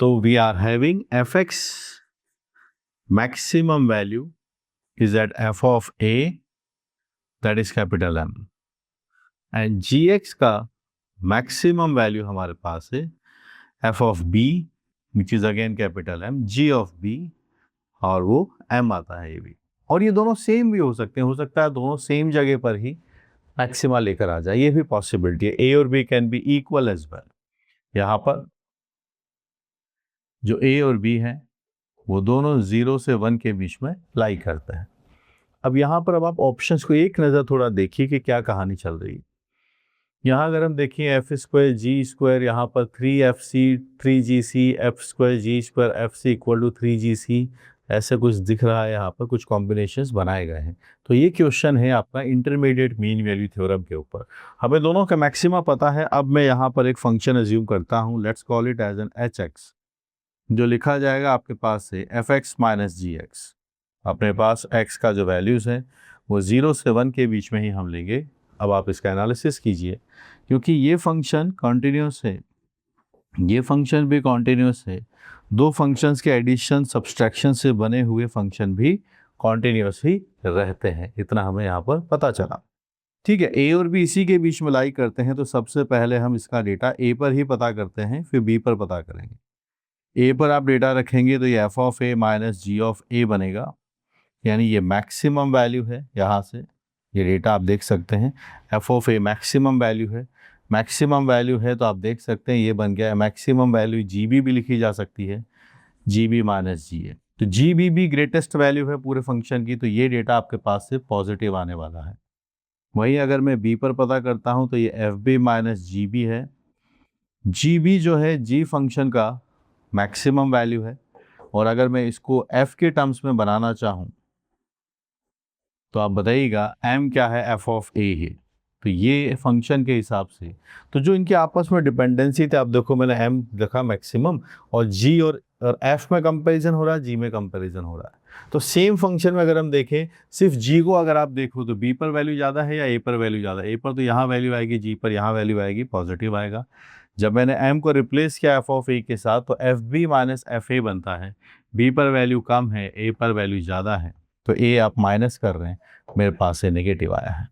S1: तो we are having F X maximum value is at f of a, that is capital M, and gx का maximum value हमारे पास है f of b which is again capital M, g of b और वो m आता है ये भी। और ये दोनों सेम भी हो सकते हैं, हो सकता है दोनों सेम जगह पर ही मैक्सिमा लेकर आ जाए, ये भी पॉसिबिलिटी है। a और b can be equal as well. यहाँ पर जो a और b है वो दोनों 0 से 1 के बीच में लाई करते हैं। अब यहाँ पर अब आप ऑप्शंस को एक नज़र थोड़ा देखिए कि क्या कहानी चल रही है। यहाँ अगर हम देखिए एफ स्क्वायर जी स्क्वायर, यहाँ पर 3fc 3gc F square G square F C equal to 3gc, ऐसे कुछ दिख रहा है। यहाँ पर कुछ कॉम्बिनेशंस बनाए गए हैं। तो ये क्वेश्चन है आपका इंटरमीडिएट मीन वैल्यू थ्योरम के ऊपर। हमें दोनों का मैक्सिमा पता है। अब मैं यहाँ पर एक फंक्शन एज्यूम करता हूँ, let's call it as an H X, जो लिखा जाएगा आपके पास से F X minus G X. अपने पास x का जो वैल्यूज़ हैं वो 0 से 1 के बीच में ही हम लेंगे। अब आप इसका एनालिसिस कीजिए, क्योंकि ये फंक्शन कॉन्टिन्यूस है, ये फंक्शन भी कॉन्टिन्यूस है, दो फंक्शंस के एडिशन सब्सट्रैक्शन से बने हुए फंक्शन भी कॉन्टिन्यूस ही रहते हैं। इतना हमें यहाँ पर पता चला। ठीक है, a और b इसी के बीच में लाई करते हैं, तो सबसे पहले हम इसका डेटा a पर ही पता करते हैं, फिर b पर पता करेंगे। ए पर आप डेटा रखेंगे तो ये F of A minus G of A बनेगा, यानी ये मैक्सिमम वैल्यू है। यहाँ से ये डेटा आप देख सकते हैं, F of A maximum value है। मैक्सिमम वैल्यू है तो आप देख सकते हैं ये बन गया है मैक्सिमम वैल्यू, जी बी भी लिखी जा सकती है, जी बी माइनस जी ए। तो जी बी भी ग्रेटेस्ट वैल्यू है पूरे फंक्शन की, तो ये डेटा आपके पास से पॉजिटिव आने वाला है। वहीं अगर मैं बी पर पता करता हूँ तो ये F B minus G B है। जी बी जो है जी फंक्शन का मैक्सिमम वैल्यू है, और अगर मैं इसको एफ के टर्म्स में बनाना चाहूँ तो आप बताइएगा एम क्या है, एफ ऑफ ए है। तो ये फंक्शन के हिसाब से तो जो इनके आपस में डिपेंडेंसी थे, आप देखो मैंने एम लिखा मैक्सिमम, और जी और एफ में कंपैरिजन हो रहा है, जी में कंपैरिजन हो रहा है। तो सेम फंक्शन में अगर हम देखें, सिर्फ जी को अगर आप देखो तो बी पर वैल्यू ज़्यादा है या ए पर वैल्यू ज़्यादा है। ए पर तो यहाँ वैल्यू आएगी, जी पर यहाँ वैल्यू आएगी, पॉजिटिव आएगा। जब मैंने एम को रिप्लेस किया एफ ऑफ ए के साथ तो F B minus F A बनता है। बी पर वैल्यू कम है, ए पर वैल्यू ज़्यादा है, तो ए आप माइनस कर रहे हैं, मेरे पास से नेगेटिव आया है।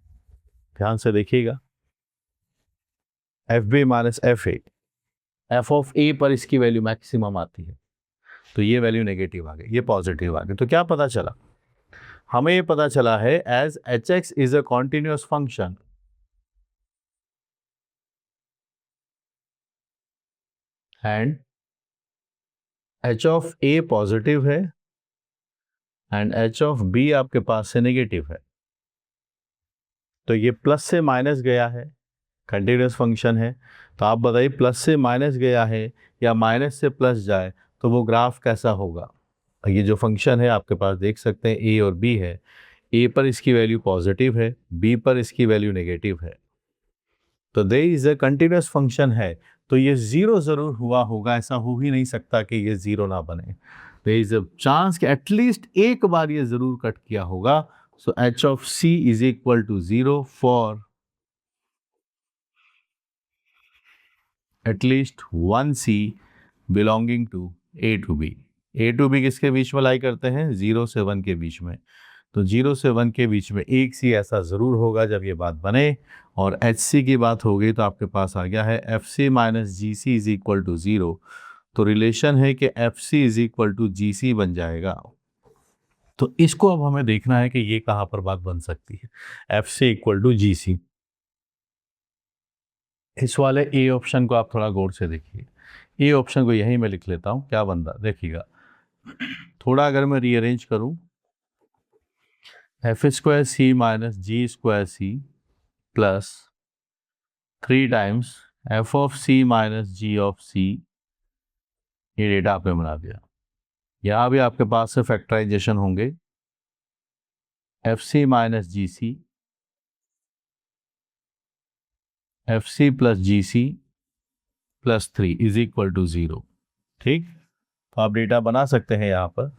S1: ध्यान से देखिएगा, F B minus F A, F of A पर इसकी वैल्यू मैक्सिमम आती है, तो ये वैल्यू नेगेटिव आ गई, ये पॉजिटिव आ गई। तो क्या पता चला हमें? ये पता चला है as h x is a continuous function and h of a positive है एंड एच ऑफ बी आपके पास से नेगेटिव है। तो ये प्लस से माइनस गया है, कंटिन्यूअस फंक्शन है, तो आप बताइए प्लस से माइनस गया है या माइनस से प्लस जाए तो वो ग्राफ कैसा होगा? ये जो फंक्शन है आपके पास देख सकते हैं ए और बी है, ए पर इसकी वैल्यू पॉजिटिव है, बी पर इसकी वैल्यू नेगेटिव है, तो there is a continuous function है, तो ये जीरो जरूर हुआ होगा। ऐसा हो ही नहीं सकता कि ये जीरो ना बने। देयर इज अ चांस कि एटलीस्ट एक बार ये जरूर कट किया होगा। So h of c is equal to zero for at least one c belonging to a to b. A to b किसके बीच में लाई करते हैं? 0 से 1 के बीच में। तो 0 से 1 के बीच में एक सी ऐसा ज़रूर होगा जब ये बात बने। और एच सी की बात हो गई तो आपके पास आ गया है F C minus ji C is equal to 0। तो रिलेशन है कि F C is equal to G C बन जाएगा। तो इसको अब हमें देखना है कि ये कहाँ पर बात बन सकती है, F C equal to G सी। इस वाले ए ऑप्शन को आप थोड़ा गौर से देखिए। ए ऑप्शन को यहीं मैं लिख लेता हूँ, क्या बन रहा देखिएगा। थोड़ा अगर मैं रीअरेंज करूँ, F square C minus G square C plus 3 times F of C minus G of C, ये डेटा आपने बना दिया। यहाँ भी आपके पास से फैक्टराइजेशन होंगे, f C minus ji c, f c plus g c plus 3 is equal to 0। ठीक, तो आप डेटा बना सकते हैं यहाँ पर।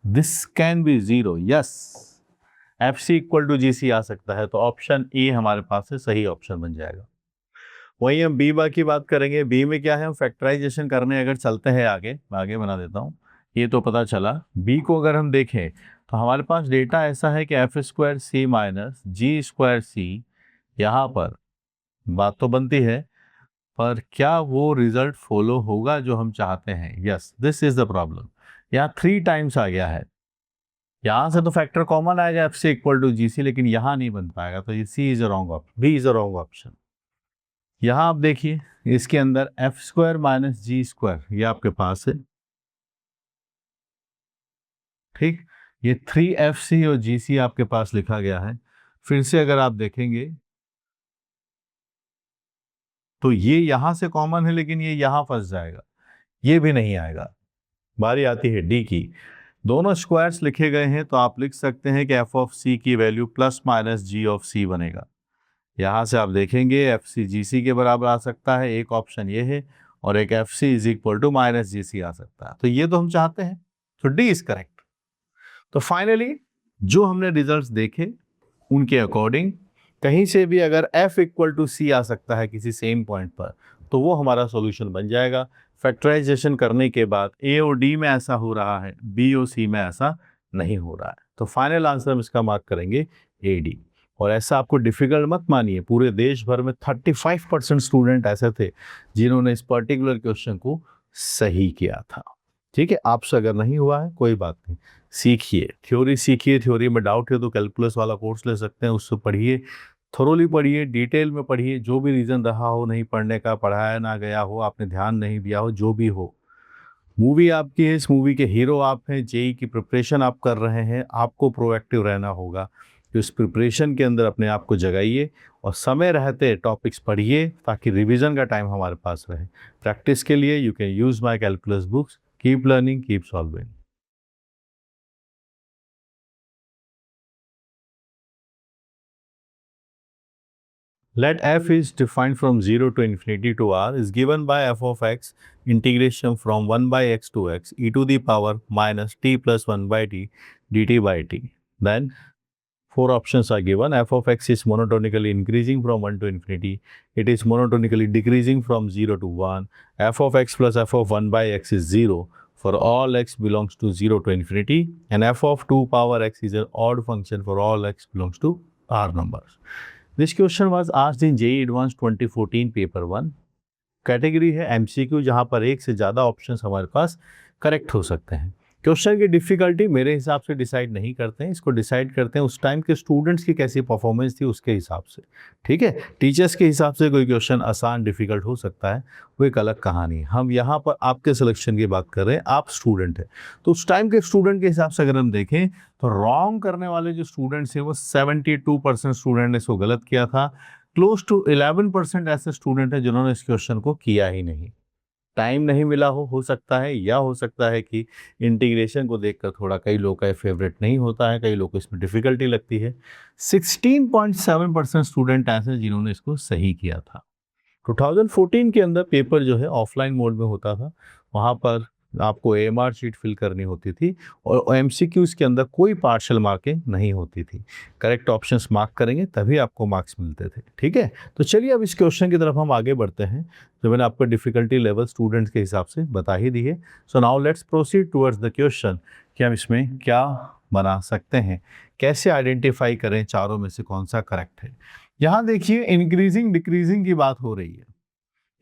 S1: This can be 0, yes, F C equal to G C आ सकता है, तो ऑप्शन ए हमारे पास से सही ऑप्शन बन जाएगा। वहीं हम बी बा की बात करेंगे। बी में क्या है, हम फैक्टराइजेशन करने अगर चलते हैं आगे, मैं आगे बना देता हूँ। ये तो पता चला, बी को अगर हम देखें तो हमारे पास डेटा ऐसा है कि F square C minus G square सी, यहाँ पर बात तो बनती है, पर क्या वो रिजल्ट फॉलो होगा जो हम चाहते हैं? Yes, this is the problem. यहाँ 3 टाइम्स आ गया है, यहाँ से तो फैक्टर कॉमन आएगा F C equal to G C, लेकिन यहाँ नहीं बन पाएगा, तो ये C is a wrong option, B is a wrong option. यहाँ आप देखिए, इसके अंदर F square minus G square ये आपके पास है, ठीक, ये 3FC और GC आपके पास लिखा गया है। फिर से अगर आप देखेंगे तो ये यहां से कॉमन है, लेकिन ये यहां फंस जाएगा, ये भी नहीं आएगा। बारी आती है डी की। दोनों स्क्वायर्स लिखे गए हैं, तो आप लिख सकते हैं कि एफ ऑफ सी की value plus minus G of C बनेगा। यहां से आप देखेंगे एफ सी जी सी के बराबर आ सकता है, एक ऑप्शन ये है, और एक F C is equal to minus ji C आ सकता है, तो ये तो हम चाहते हैं, तो डी इज करेक्ट। तो फाइनली जो हमने रिजल्ट्स देखे उनके अकॉर्डिंग कहीं से भी अगर f इक्वल टू सी आ सकता है किसी सेम पॉइंट पर, तो वो हमारा सॉल्यूशन बन जाएगा। फैक्टराइजेशन करने के बाद a और d में ऐसा हो रहा है, b और c में ऐसा नहीं हो रहा है, तो फाइनल आंसर हम इसका मार्क करेंगे AD। और ऐसा आपको डिफिकल्ट मत मानिए, पूरे देश भर में 35% स्टूडेंट ऐसे थे जिन्होंने इस पर्टिकुलर क्वेश्चन को सही किया था। ठीक है, आपसे अगर नहीं हुआ है कोई बात नहीं, सीखिए, थ्योरी सीखिए, थ्योरी में डाउट है तो कैलकुलस वाला कोर्स ले सकते हैं, उससे पढ़िए, थोरोली पढ़िए, डिटेल में पढ़िए, जो भी रीज़न रहा हो नहीं पढ़ने का, पढ़ाया ना गया हो, आपने ध्यान नहीं दिया हो, जो भी हो, मूवी आपकी है, इस मूवी के हीरो आप हैं, जेई की प्रिपरेशन आप कर रहे हैं, आपको प्रोएक्टिव रहना होगा। तो इस प्रिपरेशन के अंदर अपने आप को जगाइए और समय रहते टॉपिक्स पढ़िए ताकि रिवीजन का टाइम हमारे पास रहे। प्रैक्टिस के लिए you can use my calculus books. Keep learning, keep solving. Let f is defined from 0 to infinity to r is given by f of x integration from 1 by x to x e to the power minus t plus 1 by t dt by t. Then four options are given. F of x is monotonically increasing from 1 to infinity. It is monotonically decreasing from 0 to 1. F of x plus f of 1 by x is 0 for all x belongs to 0 to infinity. And f of 2 power x is an odd function for all x belongs to r numbers. This question was asked in JEE Advanced 2014 paper 1। Category है MCQ, जहां पर एक से ज़्यादा options हमारे पास correct हो सकते हैं। क्वेश्चन की डिफ़िकल्टी मेरे हिसाब से डिसाइड नहीं करते हैं, इसको डिसाइड करते हैं उस टाइम के स्टूडेंट्स की कैसी परफॉर्मेंस थी उसके हिसाब से। ठीक है, टीचर्स के हिसाब से कोई क्वेश्चन आसान डिफ़िकल्ट हो सकता है, वो एक अलग कहानी है। हम यहाँ पर आपके सिलेक्शन की बात कर रहे हैं, आप स्टूडेंट हैं, तो उस टाइम के स्टूडेंट के हिसाब से अगर हम देखें तो रॉन्ग करने वाले जो स्टूडेंट्स हैं वो 72% स्टूडेंट ने इसको गलत किया था। क्लोज टू 11% ऐसे स्टूडेंट हैं जिन्होंने इस क्वेश्चन को किया ही नहीं। टाइम नहीं मिला हो सकता है, या हो सकता है कि इंटीग्रेशन को देखकर थोड़ा कई लोगों का फेवरेट नहीं होता है, कई लोगों को इसमें डिफिकल्टी लगती है। 16.7% स्टूडेंट ऐसे जिन्होंने इसको सही किया था। 2014 के अंदर पेपर जो है ऑफलाइन मोड में होता था, वहाँ पर आपको एएमआर शीट फिल करनी होती थी और एमसीक्यूज़ के अंदर कोई पार्शियल मार्किंग नहीं होती थी। करेक्ट ऑप्शंस मार्क करेंगे तभी आपको मार्क्स मिलते थे। ठीक है, तो चलिए अब इस क्वेश्चन की तरफ हम आगे बढ़ते हैं, जो मैंने आपको डिफ़िकल्टी लेवल स्टूडेंट्स के हिसाब से बता ही दी है। So now let's proceed towards the question कि हम इसमें क्या बना सकते हैं, कैसे आइडेंटिफाई करें चारों में से कौन सा करेक्ट है। यहाँ देखिए इंक्रीजिंग डिक्रीजिंग की बात हो रही है।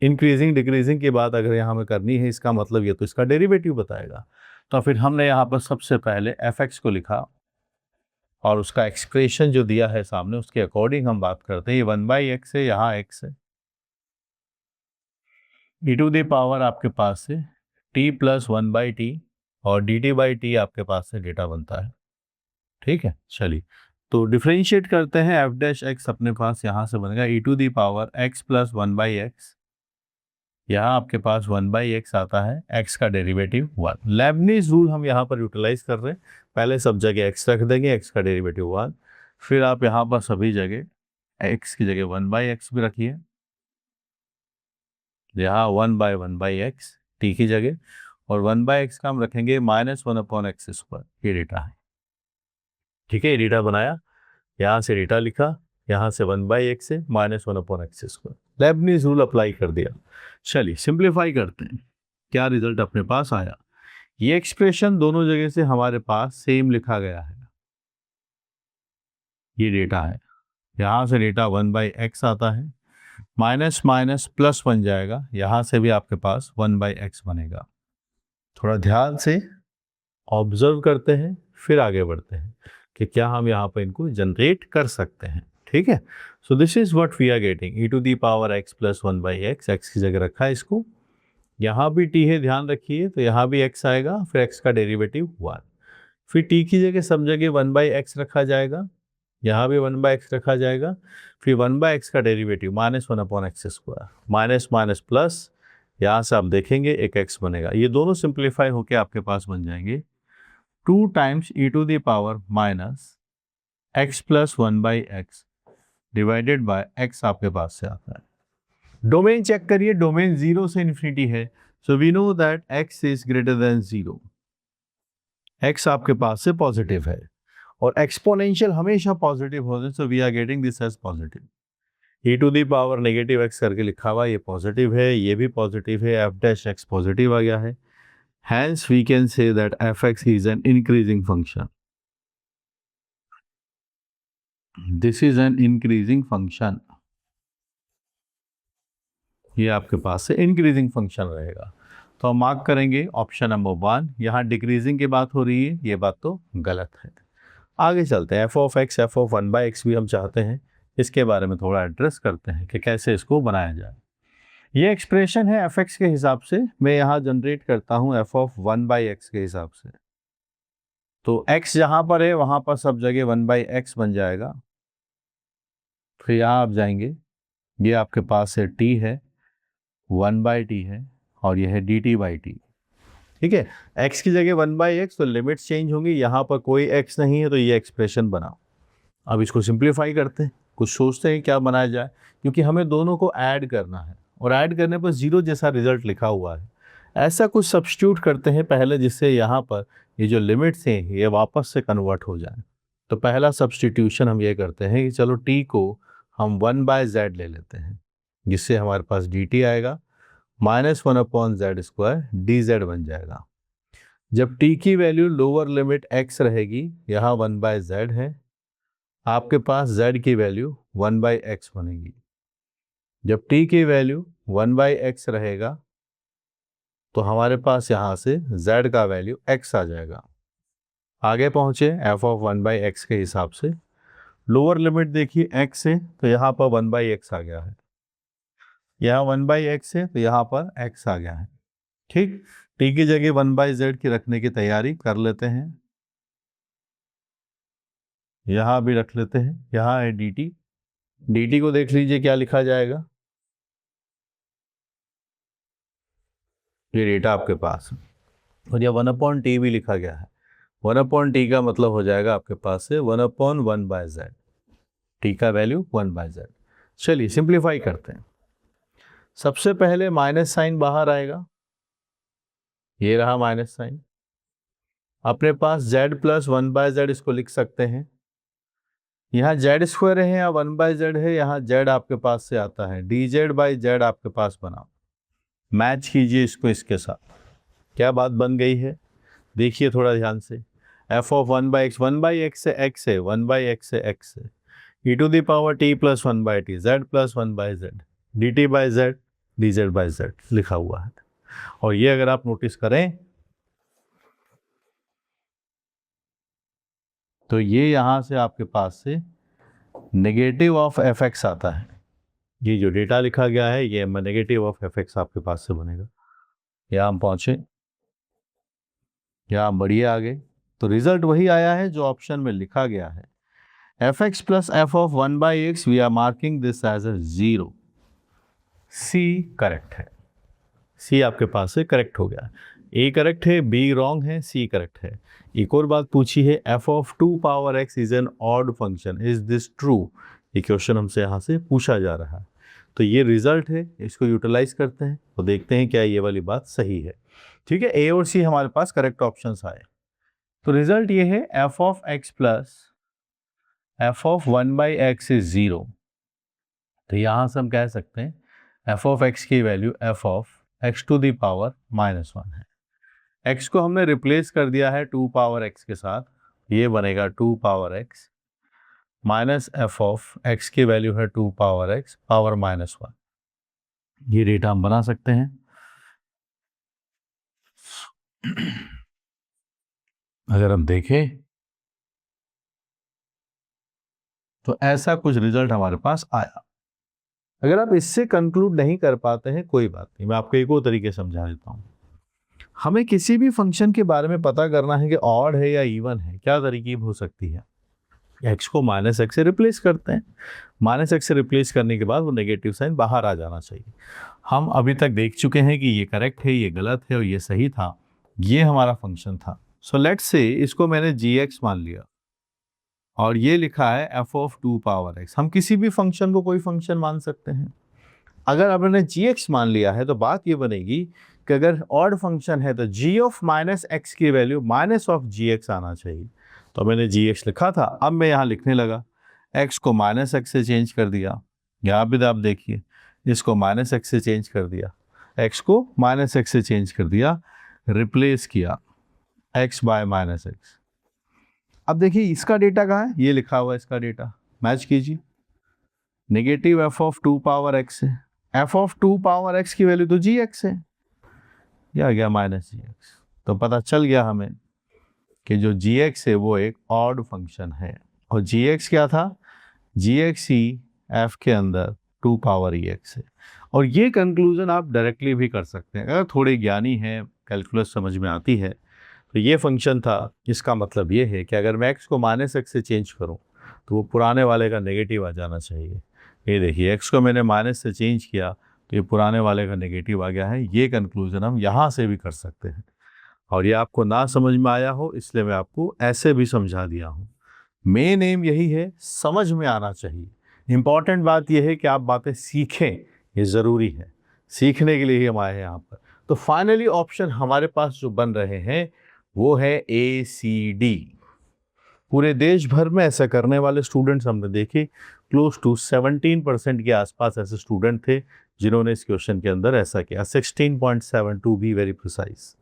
S1: इंक्रीजिंग डिक्रीजिंग की बात अगर यहाँ हमें करनी है, इसका मतलब ये तो इसका डेरिवेटिव बताएगा। तो फिर हमने यहाँ पर सबसे पहले एफ एक्स को लिखा और उसका एक्सप्रेशन जो दिया है सामने उसके अकॉर्डिंग हम बात करते हैं। ये 1/x है, यहाँ x है, e टू द पावर आपके पास है t प्लस 1/t और dt/t आपके पास से डेटा बनता है। ठीक है, चलिए तो डिफ्रेंशिएट करते हैं। एफ डैश एक्स अपने पास यहाँ से बनेगा e to the power x plus 1/x, यहाँ आपके पास 1/x आता है, x का डेरिवेटिव 1। लेबनीज रूल हम यहाँ पर यूटिलाइज कर रहे हैं, पहले सब जगह x रख देंगे, x का डेरिवेटिव 1, फिर आप यहाँ पर सभी जगह x की जगह 1/x भी रखिए, यहाँ 1/1/x t की जगह, और 1/x का हम रखेंगे -1/x²। ये डेटा है। ठीक है, ये डेटा बनाया, यहाँ से डेटा लिखा, यहाँ से 1/x से -1/x²। लेबनीज रूल अप्लाई कर दिया। चलिए सिंप्लीफाई करते हैं, क्या रिजल्ट अपने पास आया। ये एक्सप्रेशन दोनों जगह से हमारे पास सेम लिखा गया है। ये डेटा है, यहाँ से डेटा 1/x आता है, माइनस माइनस प्लस बन जाएगा, यहाँ से भी आपके पास 1/x बनेगा। थोड़ा ध्यान से ऑब्जर्व करते हैं फिर आगे बढ़ते हैं कि क्या हम यहाँ पर इनको जनरेट कर सकते हैं। ठीक है, so this is what we are getting, e to the power x plus 1/x, x की जगह रखा है इसको, यहाँ भी t है ध्यान रखिए, तो यहाँ भी x आएगा, फिर x का डेरिवेटिव 1, फिर t की जगह सब जगह 1/x रखा जाएगा, यहाँ भी 1/x रखा जाएगा, फिर 1/x का derivative -1/x², minus minus plus, यहाँ से आप देखेंगे एक x बनेगा, ये दोनों सिंप्लीफाई होके आपके पास बन जाएंगे 2 times e to the power minus x plus 1/x divided by x आपके पास से आता है। डोमेन चेक करिए, डोमेन 0 से इन्फिनिटी है, so we know that x is greater than 0, x आपके पास से पॉजिटिव है और एक्सपोनेंशियल हमेशा पॉजिटिव होते हैं, so we are getting this as positive. e to the power negative x करके लिखा हुआ, ये पॉजिटिव है, ये भी पॉजिटिव है, f डैश x पॉजिटिव आ गया है, hence we can say that fx is an increasing function, this is an increasing function, ये आपके पास से इंक्रीजिंग फंक्शन रहेगा। तो हम मार्क करेंगे ऑप्शन नंबर 1। यहाँ डिक्रीजिंग की बात हो रही है, ये बात तो गलत है। आगे चलते हैं, F of x F of 1/x भी हम चाहते हैं, इसके बारे में थोड़ा एड्रेस करते हैं कि कैसे इसको बनाया जाए। ये एक्सप्रेशन है एफ एक्स के हिसाब से, मैं यहाँ जनरेट करता हूँ एफ ऑफ 1/x के हिसाब से। तो x जहाँ पर है वहाँ पर सब जगह 1/x बन जाएगा। फिर यहाँ आप जाएंगे, ये आपके पास है t है, 1/t है, और यह है dt/t। ठीक है, x की जगह 1/x, तो लिमिट्स चेंज होंगी। यहाँ पर कोई x नहीं है तो ये एक्सप्रेशन बना। अब इसको सिंप्लीफाई करते हैं, कुछ सोचते हैं क्या बनाया जाए, क्योंकि हमें दोनों को ऐड करना है और ऐड करने पर 0 जैसा रिजल्ट लिखा हुआ है। ऐसा कुछ सब्स्टिट्यूट करते हैं पहले, जिससे यहाँ पर ये जो लिमिट्स हैं ये वापस से कन्वर्ट हो जाए। तो पहला सब्स्टिट्यूशन हम ये करते हैं कि चलो t को हम 1/z ले लेते हैं, जिससे हमारे पास dt आएगा, -1/z² dz बन जाएगा। जब t की वैल्यू लोअर लिमिट x रहेगी, यहाँ 1/z है, आपके पास z की वैल्यू 1/x बनेगी। जब t की वैल्यू 1/x रहेगा तो हमारे पास यहाँ से z का वैल्यू x आ जाएगा। आगे पहुँचे f ऑफ 1/x के हिसाब से, लोअर लिमिट देखिए x है तो यहाँ पर 1/x आ गया है, यहाँ 1/x है तो यहाँ पर x आ गया है। ठीक, t की जगह 1/z की रखने की तैयारी कर लेते हैं, यहाँ भी रख लेते हैं। यहाँ है dt को देख लीजिए क्या लिखा जाएगा, ये डेटा आपके पास है, और यह 1/t भी लिखा गया है। 1/t का मतलब हो जाएगा आपके पास से 1/1/z, t का वैल्यू 1/z। चलिए सिंप्लीफाई करते हैं। सबसे पहले माइनस साइन बाहर आएगा, ये रहा माइनस साइन। अपने पास z + 1/z इसको लिख सकते हैं। यहाँ z² है या 1/z है, यहाँ z आपके पास से आता है, dz/z आपके पास बना। मैच कीजिए इसको इसके साथ, क्या बात बन गई है देखिए थोड़ा ध्यान से। f ऑफ 1/x, 1/x से x है, 1/x से x है, e⁻t + 1/t, z + 1/z, dt/z dz/z लिखा हुआ है। और ये अगर आप नोटिस करें तो ये यहाँ से आपके पास से नेगेटिव ऑफ fx आता है। ये जो डेटा लिखा गया है ये नेगेटिव ऑफ fx आपके पास से बनेगा। यहाँ हम पहुँचे, यहाँ बढ़िए आगे, तो रिजल्ट वही आया है जो ऑप्शन में लिखा गया है। fx + f of 1/x, we are marking this as a 0। C correct है, C आपके पास से करेक्ट हो गया। A करेक्ट है, B रॉन्ग है, C करेक्ट है। एक और बात पूछी है, f of 2x is an odd function, is this true? ये क्वेश्चन हमसे यहाँ से पूछा जा रहा है। तो ये रिजल्ट है, इसको यूटिलाइज करते हैं तो देखते हैं क्या ये वाली बात सही है। ठीक है, A और C हमारे पास करेक्ट ऑप्शंस आए। तो रिजल्ट ये है f of x plus f of 1/x is 0। तो यहाँ से हम कह सकते हैं f ऑफ x की वैल्यू f ऑफ x⁻⁻1 है। x को हमने रिप्लेस कर दिया है 2x के साथ, ये बनेगा 2x minus f of x की वैल्यू है 2x पावर -1। ये डेटा हम बना सकते हैं। अगर हम देखें तो ऐसा कुछ रिजल्ट हमारे पास आया। अगर आप इससे कंक्लूड नहीं कर पाते हैं कोई बात नहीं, मैं आपको एक और तरीके समझा देता हूँ। हमें किसी भी फंक्शन के बारे में पता करना है कि ऑड है या इवन है, क्या तरकीब हो सकती है? x को -x से रिप्लेस करते हैं, -x से रिप्लेस करने के बाद वो नेगेटिव साइन बाहर आ जाना चाहिए। हम अभी तक देख चुके हैं कि ये करेक्ट है, ये गलत है और ये सही था, ये हमारा फंक्शन था। सो लेट्स से इसको मैंने gx मान लिया और ये लिखा है f ऑफ 2x। हम किसी भी फंक्शन को कोई फंक्शन मान सकते हैं। अगर आपने gx मान लिया है तो बात ये बनेगी कि अगर ऑड फंक्शन है तो g ऑफ -x की वैल्यू -gx आना चाहिए। तो मैंने gx लिखा था, अब मैं यहाँ लिखने लगा, x को -x से चेंज कर दिया, यहाँ भी आप देखिए इसको -x से चेंज कर दिया, x को -x से चेंज कर दिया, रिप्लेस किया x/-x। अब देखिए इसका डेटा कहाँ है, ये लिखा हुआ है इसका डेटा, मैच कीजिए। नेगेटिव f ऑफ 2x है, f ऑफ 2x की वैल्यू तो gx है, ये आ गया माइनस जी एक्स। तो पता चल गया हमें कि जो जी एक्स है वो एक ऑड फंक्शन है, और जी एक्स क्या था, जी एक्स ही एफ के अंदर 2 पावर ई एक्स है। और ये कंक्लूजन आप डायरेक्टली भी कर सकते हैं अगर थोड़े ज्ञानी हैं, कैलकुलस समझ में आती है। तो ये फंक्शन था, इसका मतलब ये है कि अगर मैं एक्स को माइनस एक्स से चेंज करूं तो वो पुराने वाले का नेगेटिव आ जाना चाहिए। ये देखिए, एक्स को मैंने माइनस से चेंज किया तो ये पुराने वाले का नेगेटिव आ गया है। ये कंक्लूजन हम यहाँ से भी कर सकते हैं, और ये आपको ना समझ में आया हो इसलिए मैं आपको ऐसे भी समझा दिया हूँ। मेन एम यही है, समझ में आना चाहिए। इम्पॉर्टेंट बात यह है कि आप बातें सीखें, ये ज़रूरी है, सीखने के लिए ही हम आए हैं यहाँ पर। तो फाइनली ऑप्शन हमारे पास जो बन रहे हैं वो है ए सी डी। पूरे देश भर में ऐसा करने वाले स्टूडेंट्स हमने देखे, क्लोज टू 17% के आसपास ऐसे स्टूडेंट थे जिन्होंने इस क्वेश्चन के अंदर ऐसा किया, 16.72 बी वेरी प्रिसाइज।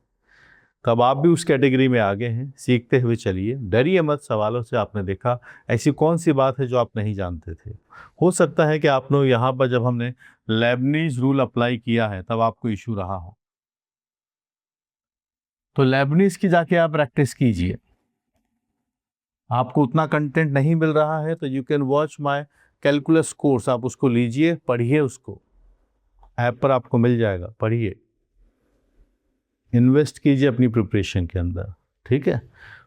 S1: तब आप भी उस कैटेगरी में आगे हैं, सीखते हुए चलिए, डरिए मत सवालों से। आपने देखा ऐसी कौन सी बात है जो आप नहीं जानते थे। हो सकता है कि आपने यहाँ पर जब हमने लेबनीज रूल अप्लाई किया है तब आपको इशू रहा हो, तो लेबनीज की जाके आप प्रैक्टिस कीजिए। आपको उतना कंटेंट नहीं मिल रहा है तो you can watch my calculus course, आप उसको लीजिए, पढ़िए, उसको ऐप पर आपको मिल जाएगा, पढ़िए, इन्वेस्ट कीजिए अपनी प्रिपरेशन के अंदर, ठीक है।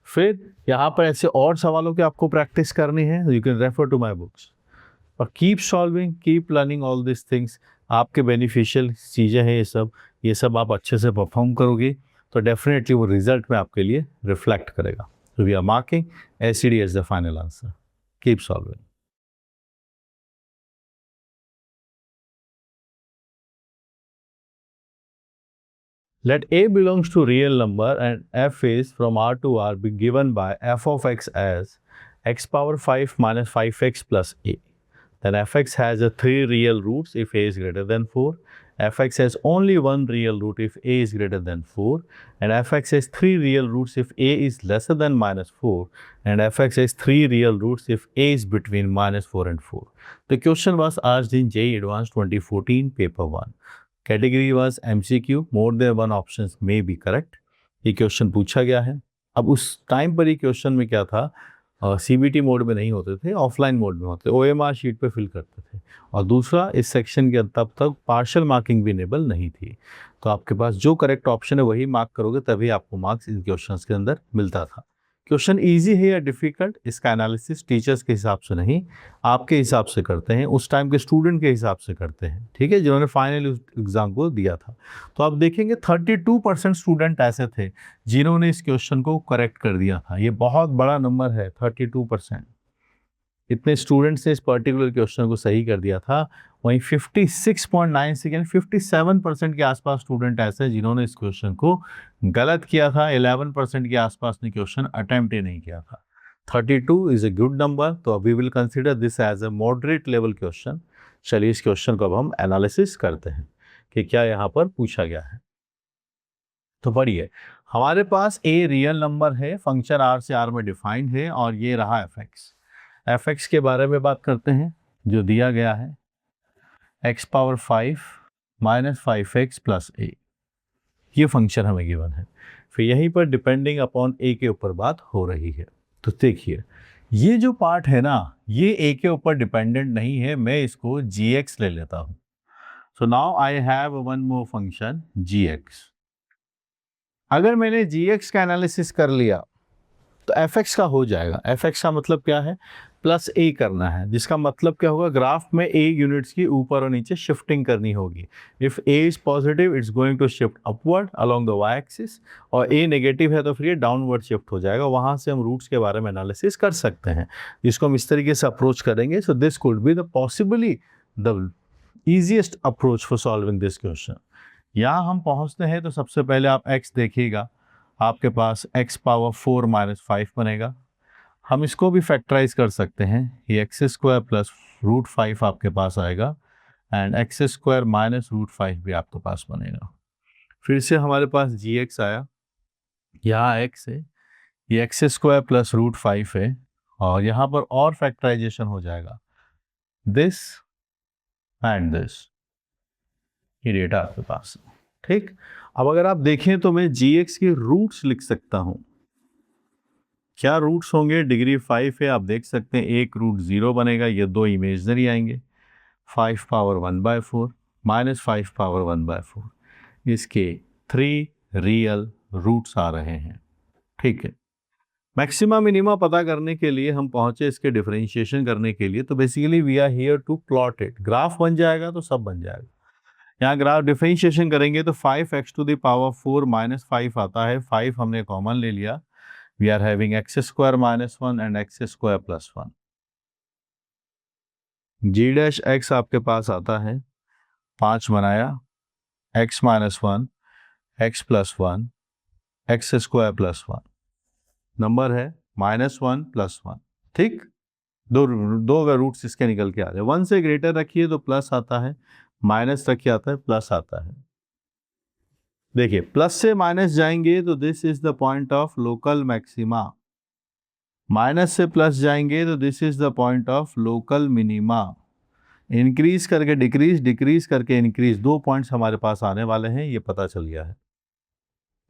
S1: फिर यहाँ पर ऐसे और सवालों की आपको प्रैक्टिस करनी है, you can refer to my books, और keep solving, keep learning all this things. आपके बेनिफिशियल चीज़ें हैं ये सब आप अच्छे से परफॉर्म करोगे तो डेफिनेटली वो रिजल्ट में आपके लिए रिफ्लेक्ट करेगा। So we are marking ACD as the final answer. Keep solving. Let A belongs to real number and f is from R to R be given by f of x as x power 5 minus 5x plus a. Then fx has a 3 real roots if a is greater than 4. Fx has only one real root if a is greater than 4, and fx has 3 real roots if a is lesser than minus 4, and fx has 3 real roots if a is between minus 4 and 4. The question was asked in JEE Advanced 2014 paper 1. Category was MCQ, more than one options may be correct. ये question पूछा गया है। अब उस time पर ये question में क्या था, CBT मोड में नहीं होते थे, ऑफलाइन मोड में होते, OMR शीट पे फिल करते थे। और दूसरा, इस सेक्शन के तब तक पार्शियल मार्किंग भी इनेबल नहीं थी, तो आपके पास जो करेक्ट ऑप्शन है वही मार्क करोगे तभी आपको मार्क्स इन क्वेश्चंस के अंदर मिलता था। क्वेश्चन इजी है या डिफ़िकल्ट, इसका एनालिसिस टीचर्स के हिसाब से नहीं, आपके हिसाब से करते हैं, उस टाइम के स्टूडेंट के हिसाब से करते हैं, ठीक है, जिन्होंने फाइनल एग्जाम को दिया था। तो आप देखेंगे 32% स्टूडेंट ऐसे थे जिन्होंने इस क्वेश्चन को करेक्ट कर दिया था। ये बहुत बड़ा नंबर है, 32%। इतने स्टूडेंट्स ने इस पर्टिकुलर क्वेश्चन को सही कर दिया था। वहीं 56.96 यानी 57% के आसपास स्टूडेंट ऐसे हैं जिन्होंने इस क्वेश्चन को गलत किया था। 11% के आसपास ने क्वेश्चन अटेम्प्ट ही नहीं किया था। 32 इज ए गुड नंबर, तो we will consider this as a moderate level question. चलिए इस क्वेश्चन को अब हम एनालिसिस करते हैं कि क्या यहाँ पर पूछा गया है। तो पढ़िए, हमारे पास ए रियल नंबर है, फंक्शन आर से आर में डिफाइंड है, और ये रहा एफ एक्स के बारे में बात करते हैं जो दिया गया है, X power 5 minus 5x plus A, ये फंक्शन हमें गिवन है। फिर यहीं पर डिपेंडिंग अपॉन ए के ऊपर बात हो रही है। तो देखिए, ये जो पार्ट है ना, ये ए के ऊपर डिपेंडेंट नहीं है, मैं इसको जी एक्स ले लेता हूँ। So now I have one more function g x. अगर मैंने जी एक्स का एनालिसिस कर लिया तो एफ एक्स का हो जाएगा। एफ एक्स का मतलब क्या है, प्लस ए करना है, जिसका मतलब क्या होगा, ग्राफ में ए यूनिट्स की ऊपर और नीचे शिफ्टिंग करनी होगी। If a is positive it's going to shift upward along the y axis, और ए नेगेटिव है तो फिर ये डाउनवर्ड शिफ्ट हो जाएगा। वहाँ से हम रूट्स के बारे में एनालिसिस कर सकते हैं, जिसको हम इस तरीके से अप्रोच करेंगे। So this could be the possibly the easiest approach for solving this question. यहाँ हम पहुँचते हैं तो सबसे पहले आप एक्स देखिएगा, आपके पास एक्स पावर 4 माइनस 5 बनेगा। हम इसको भी फैक्टराइज कर सकते हैं, ये एक्स स्क्वायर प्लस रूट 5 आपके पास आएगा, and x square minus root 5 भी आपके पास बनेगा। फिर से हमारे पास जी एक्स आया, यहाँ एक्स है, ये एक्स स्क्वायर प्लस रूट 5 है, और यहाँ पर और फैक्टराइजेशन हो जाएगा, दिस एंड दिस, ये डेटा आपके पास है, ठीक। अब अगर आप देखें तो मैं gx के रूट्स लिख सकता हूं। क्या रूट्स होंगे? डिग्री 5 है, आप देख सकते हैं एक रूट 0 बनेगा, ये दो इमेजनरी आएंगे, 5 पावर 1/4 माइनस 5 पावर 1/4, इसके 3 रियल रूट्स आ रहे हैं। ठीक है, मैक्सिमा मिनिमा पता करने के लिए हम पहुंचे इसके डिफरेंशिएशन करने के लिए, तो basically we are here to plot it. Graph बन जाएगा तो सब बन जाएगा। यहाँ ग्राफ डिफरेंशिएशन करेंगे तो 5x to the power 4 minus 5 आता है, 5 हमने कॉमन ले लिया, we are having x square minus 1 and x square plus 1। G dash x आपके पास आता है 5 बनाया, x minus 1, x plus 1, x square plus 1, number है -1 प्लस 1। ठीक, दो दो का रूट्स इसके निकल के आ जाए। 1 से ग्रेटर रखिए तो प्लस आता है, माइनस रखिए आता है प्लस आता है। देखिए प्लस से माइनस जाएंगे तो this is the point of local maxima, minus से प्लस जाएंगे तो this is the point of local minima. Increase करके डिक्रीज, डिक्रीज करके इंक्रीज, 2 पॉइंट्स हमारे पास आने वाले हैं, ये पता चल गया है।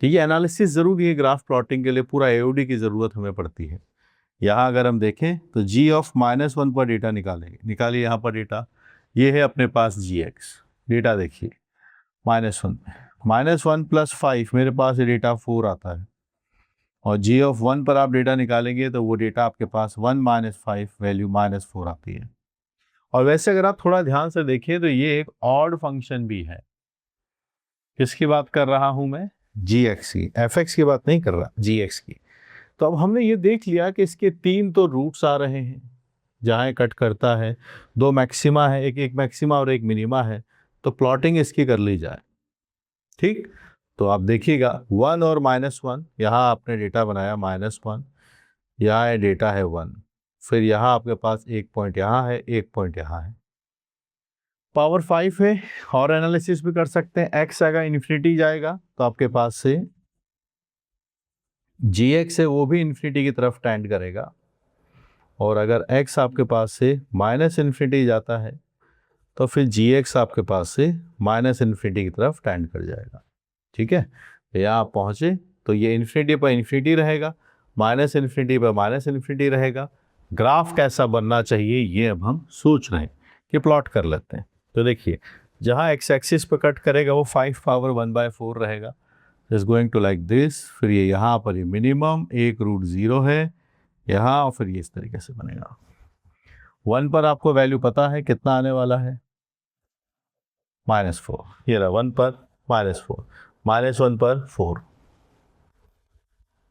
S1: ठीक है, एनालिसिस जरूरी है ग्राफ प्लॉटिंग के लिए, पूरा एओडी की जरूरत हमें पड़ती है। यहाँ अगर हम देखें तो g ऑफ -1 पर डेटा निकालेंगे, निकालिए यहाँ पर डेटा, ये है अपने पास gx, डेटा देखिए -1 में, -1 प्लस 5 मेरे पास ये डेटा 4 आता है, और g ऑफ 1 पर आप डेटा निकालेंगे तो वो डेटा आपके पास 1 माइनस 5 वैल्यू -4 आती है। और वैसे अगर आप थोड़ा ध्यान से देखिए तो ये एक ऑड फंक्शन भी है। किसकी बात कर रहा हूं मैं? gx की, fx की बात नहीं कर रहा, gx की। तो अब हमने ये देख लिया कि इसके 3 तो रूट्स आ रहे हैं जहाँ कट करता है, 2 मैक्सिमा है, एक मैक्सिमा और एक मिनिमा है, तो प्लॉटिंग इसकी कर ली जाए। ठीक, तो आप देखिएगा 1 और -1, यहाँ आपने डेटा बनाया -1, यहाँ डेटा है 1, फिर यहाँ आपके पास एक पॉइंट यहाँ है, एक पॉइंट यहाँ है, पावर 5 है। और एनालिसिस भी कर सकते हैं, x अगर इन्फिनिटी जाएगा तो आपके पास से gx है वो भी इन्फिनिटी की तरफ टेंड करेगा, और अगर x आपके पास से माइनस इन्फिनिटी जाता है तो फिर gx आपके पास से माइनस इन्फिनिटी की तरफ टेंड कर जाएगा। ठीक है, तो यहाँ आप पहुँचे तो ये इन्फिनिटी पर इन्फिनिटी रहेगा, माइनस इन्फिनिटी पर माइनस इन्फिनिटी रहेगा। ग्राफ कैसा बनना चाहिए ये अब हम सोच रहे हैं कि प्लॉट कर लेते हैं। तो देखिए जहाँ x एक्सिस पर कट करेगा वो 5 पावर 1/4 रहेगा, is going to like this. फिर ये यहाँ पर ये मिनिमम एक रूट 0 है यहाँ, और फिर ये इस तरीके से बनेगा। 1 पर आपको वैल्यू पता है कितना आने वाला है, -4, ये रहा 1 पर -4, -1 पर 4,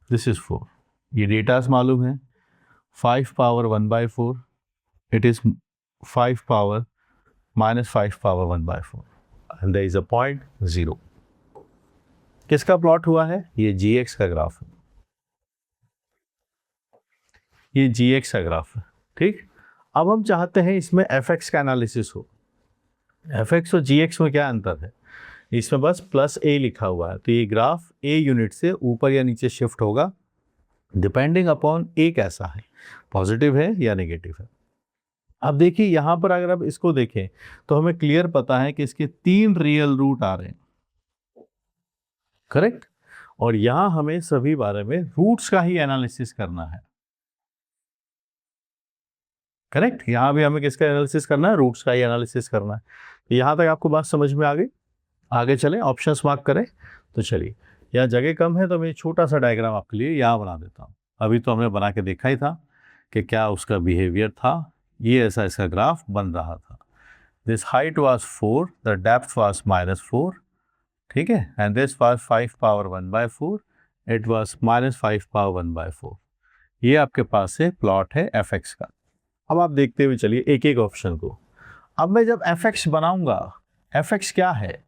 S1: दिस इज 4। ये डेटास मालूम है, 5 power 1/4, it is 5 power -5 power 1/4, and there is a point 0। किसका प्लॉट हुआ है? ये gx का ग्राफ है, ये gx का ग्राफ है। ठीक, अब हम चाहते हैं इसमें fx का एनालिसिस हो। fx और gx में क्या अंतर है? इसमें बस +a लिखा हुआ है, तो ये ग्राफ a यूनिट से ऊपर या नीचे शिफ्ट होगा डिपेंडिंग अपॉन a कैसा है, पॉजिटिव है या नेगेटिव है। अब देखिए यहाँ पर अगर आप इसको देखें तो हमें क्लियर पता है कि इसके 3 रियल रूट आ रहे हैं, करेक्ट। और यहाँ हमें सभी बारे में रूट्स का ही एनालिसिस करना है, करेक्ट। यहाँ भी हमें किसका एनालिसिस करना है? रूट्स का ही एनालिसिस करना है। तो यहाँ तक आपको बात समझ में आ गई? आगे चलें, ऑप्शंस मार्क करें। तो चलिए, यहाँ जगह कम है तो मैं छोटा सा डायग्राम आपके लिए यहाँ बना देता हूँ। अभी तो हमने बना के देखा ही था कि क्या उसका बिहेवियर था। ये ऐसा इसका ग्राफ बन रहा था। This height was 4, the depth was -4, ठीक है, and this was 5 power 1/4, it was -5 power 1/4। ये आपके पास से प्लॉट है fx का। अब आप देखते हुए चलिए एक एक ऑप्शन को। अब मैं जब fx बनाऊंगा, fx क्या है?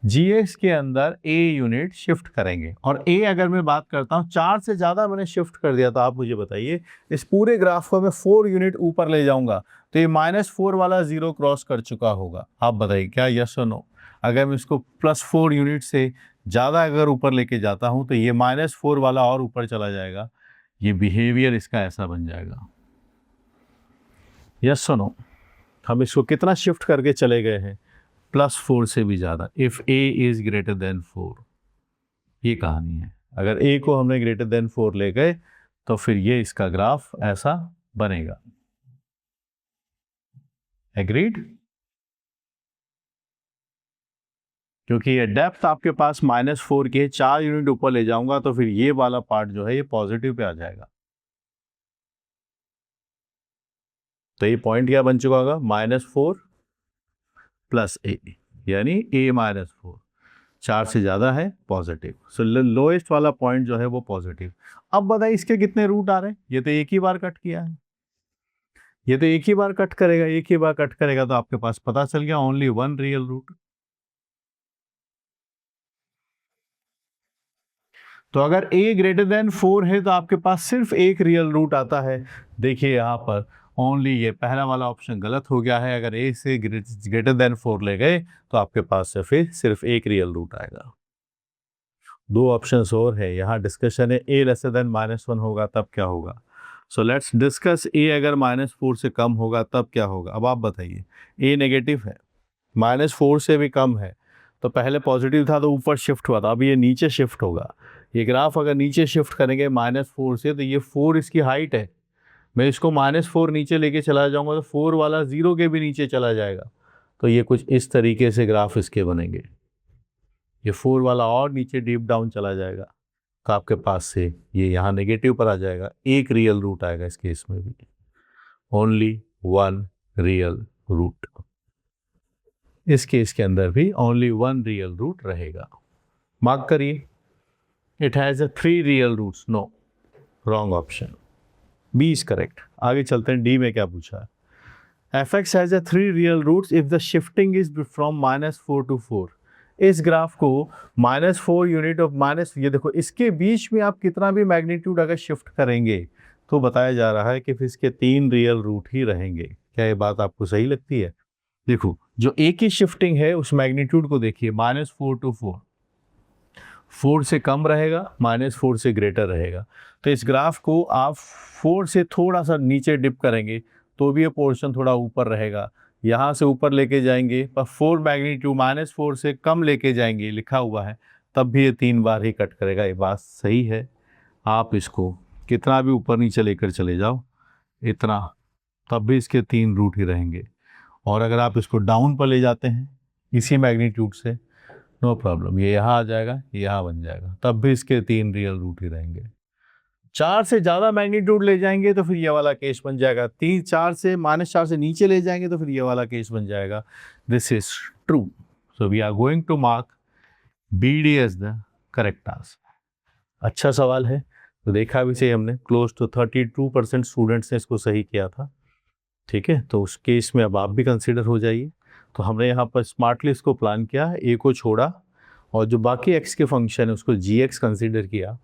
S1: gx के अंदर a यूनिट शिफ्ट करेंगे, और a अगर मैं बात करता हूँ 4 से ज़्यादा मैंने शिफ्ट कर दिया, तो आप मुझे बताइए इस पूरे ग्राफ को मैं 4 यूनिट ऊपर ले जाऊंगा तो ये -4 वाला 0 क्रॉस कर चुका होगा। आप बताइए क्या यस और नो? अगर मैं इसको +4 यूनिट से ज़्यादा अगर ऊपर लेके जाता हूँ तो ये -4 वाला और ऊपर चला जाएगा, ये बिहेवियर इसका ऐसा बन जाएगा। यस और नो? हम इसको कितना शिफ्ट करके चले गए हैं? +4 से भी ज़्यादा, if a is greater than 4। ये कहानी है। अगर a को हमने ग्रेटर देन 4 ले गए तो फिर ये इसका ग्राफ ऐसा बनेगा। एग्रीड? क्योंकि ये डेप्थ आपके पास -4 की है, 4 यूनिट ऊपर ले जाऊंगा तो फिर ये वाला पार्ट जो है ये पॉजिटिव पे आ जाएगा। तो ये पॉइंट क्या बन चुका होगा? -4 प्लस a, यानी a-4, 4 से ज़्यादा है पॉजिटिव। सो लोएस्ट वाला पॉइंट जो है वो पॉजिटिव। अब बताइए इसके कितने रूट आ रहे हैं? ये तो एक ही बार कट किया है, ये तो एक ही बार कट करेगा, एक ही बार कट करेगा तो आपके पास पता चल गया ओनली वन रियल रूट। तो अगर a ग्रेटर देन 4 है तो आपके पास सिर्फ एक रियल रूट आता है। देखिए यहाँ पर ओनली ये पहला वाला ऑप्शन गलत हो गया है। अगर a से ग्रेटर देन 4 ले गए तो आपके पास से फिर सिर्फ एक रियल रूट आएगा। दो ऑप्शंस और है, यहाँ डिस्कशन है a लेसर देन -1 होगा तब क्या होगा। सो लेट्स डिस्कस a अगर -4 से कम होगा तब क्या होगा। अब आप बताइए, a नेगेटिव है, -4 से भी कम है, तो पहले पॉजिटिव था तो ऊपर शिफ्ट हुआ था, अब ये नीचे शिफ्ट होगा। ये ग्राफ अगर नीचे शिफ्ट करेंगे -4 से तो ये 4 इसकी हाइट है, मैं इसको -4 नीचे लेके चला जाऊंगा तो 4 वाला 0 के भी नीचे चला जाएगा। तो ये कुछ इस तरीके से ग्राफ इसके बनेंगे, ये 4 वाला और नीचे डीप डाउन चला जाएगा तो आपके पास से ये यहाँ नेगेटिव पर आ जाएगा। एक रियल रूट आएगा इस केस में भी, ओनली वन रियल रूट। इस केस के अंदर भी ओनली वन रियल रूट रहेगा। मार्क करिए, it has a 3 real roots. No, wrong option, B is correct. आगे चलते हैं, डी में क्या पूछा है। F x has a 3 real roots if the shifting is from -4 to 4। इस ग्राफ को -4 यूनिट ऑफ ये देखो इसके बीच में आप कितना भी मैग्नीट्यूड अगर शिफ्ट करेंगे तो बताया जा रहा है कि फिर इसके 3 रियल रूट ही रहेंगे। क्या ये बात आपको सही लगती है? देखो जो एक ही शिफ्टिंग है उस मैग्नीट्यूड को देखिए, -4 to 4, 4 से कम रहेगा, -4 से ग्रेटर रहेगा। तो इस ग्राफ को आप 4 से थोड़ा सा नीचे डिप करेंगे तो भी ये पोर्शन थोड़ा ऊपर रहेगा, यहाँ से ऊपर लेके जाएंगे पर 4 मैग्नीट्यूड -4 से कम लेके जाएंगे लिखा हुआ है तब भी ये 3 बार ही कट करेगा। ये बात सही है। आप इसको कितना भी ऊपर नीचे लेकर चले जाओ इतना, तब भी इसके 3 रूट ही रहेंगे। और अगर आप इसको डाउन पर ले जाते हैं इसी मैग्नीट्यूड से, नो प्रॉब्लम, ये यहाँ आ जाएगा, ये यहाँ बन जाएगा, तब भी इसके 3 रियल रूट ही रहेंगे। 4 से ज़्यादा मैग्नीट्यूड ले जाएंगे तो फिर ये वाला केस बन जाएगा। 4 से -4 से नीचे ले जाएंगे तो फिर ये वाला केस बन जाएगा। This is true. So we are going to mark b d as the correct answer. अच्छा सवाल है, तो देखा भी सही हमने, क्लोज टू 32% स्टूडेंट्स ने इसको सही किया था। ठीक है, तो उस केस में अब आप भी कंसिडर हो जाइए। तो हमने यहाँ पर स्मार्टली इसको प्लान किया, ए को छोड़ा और जो बाकी एक्स के फंक्शन है उसको जी एक्स कंसिडर किया।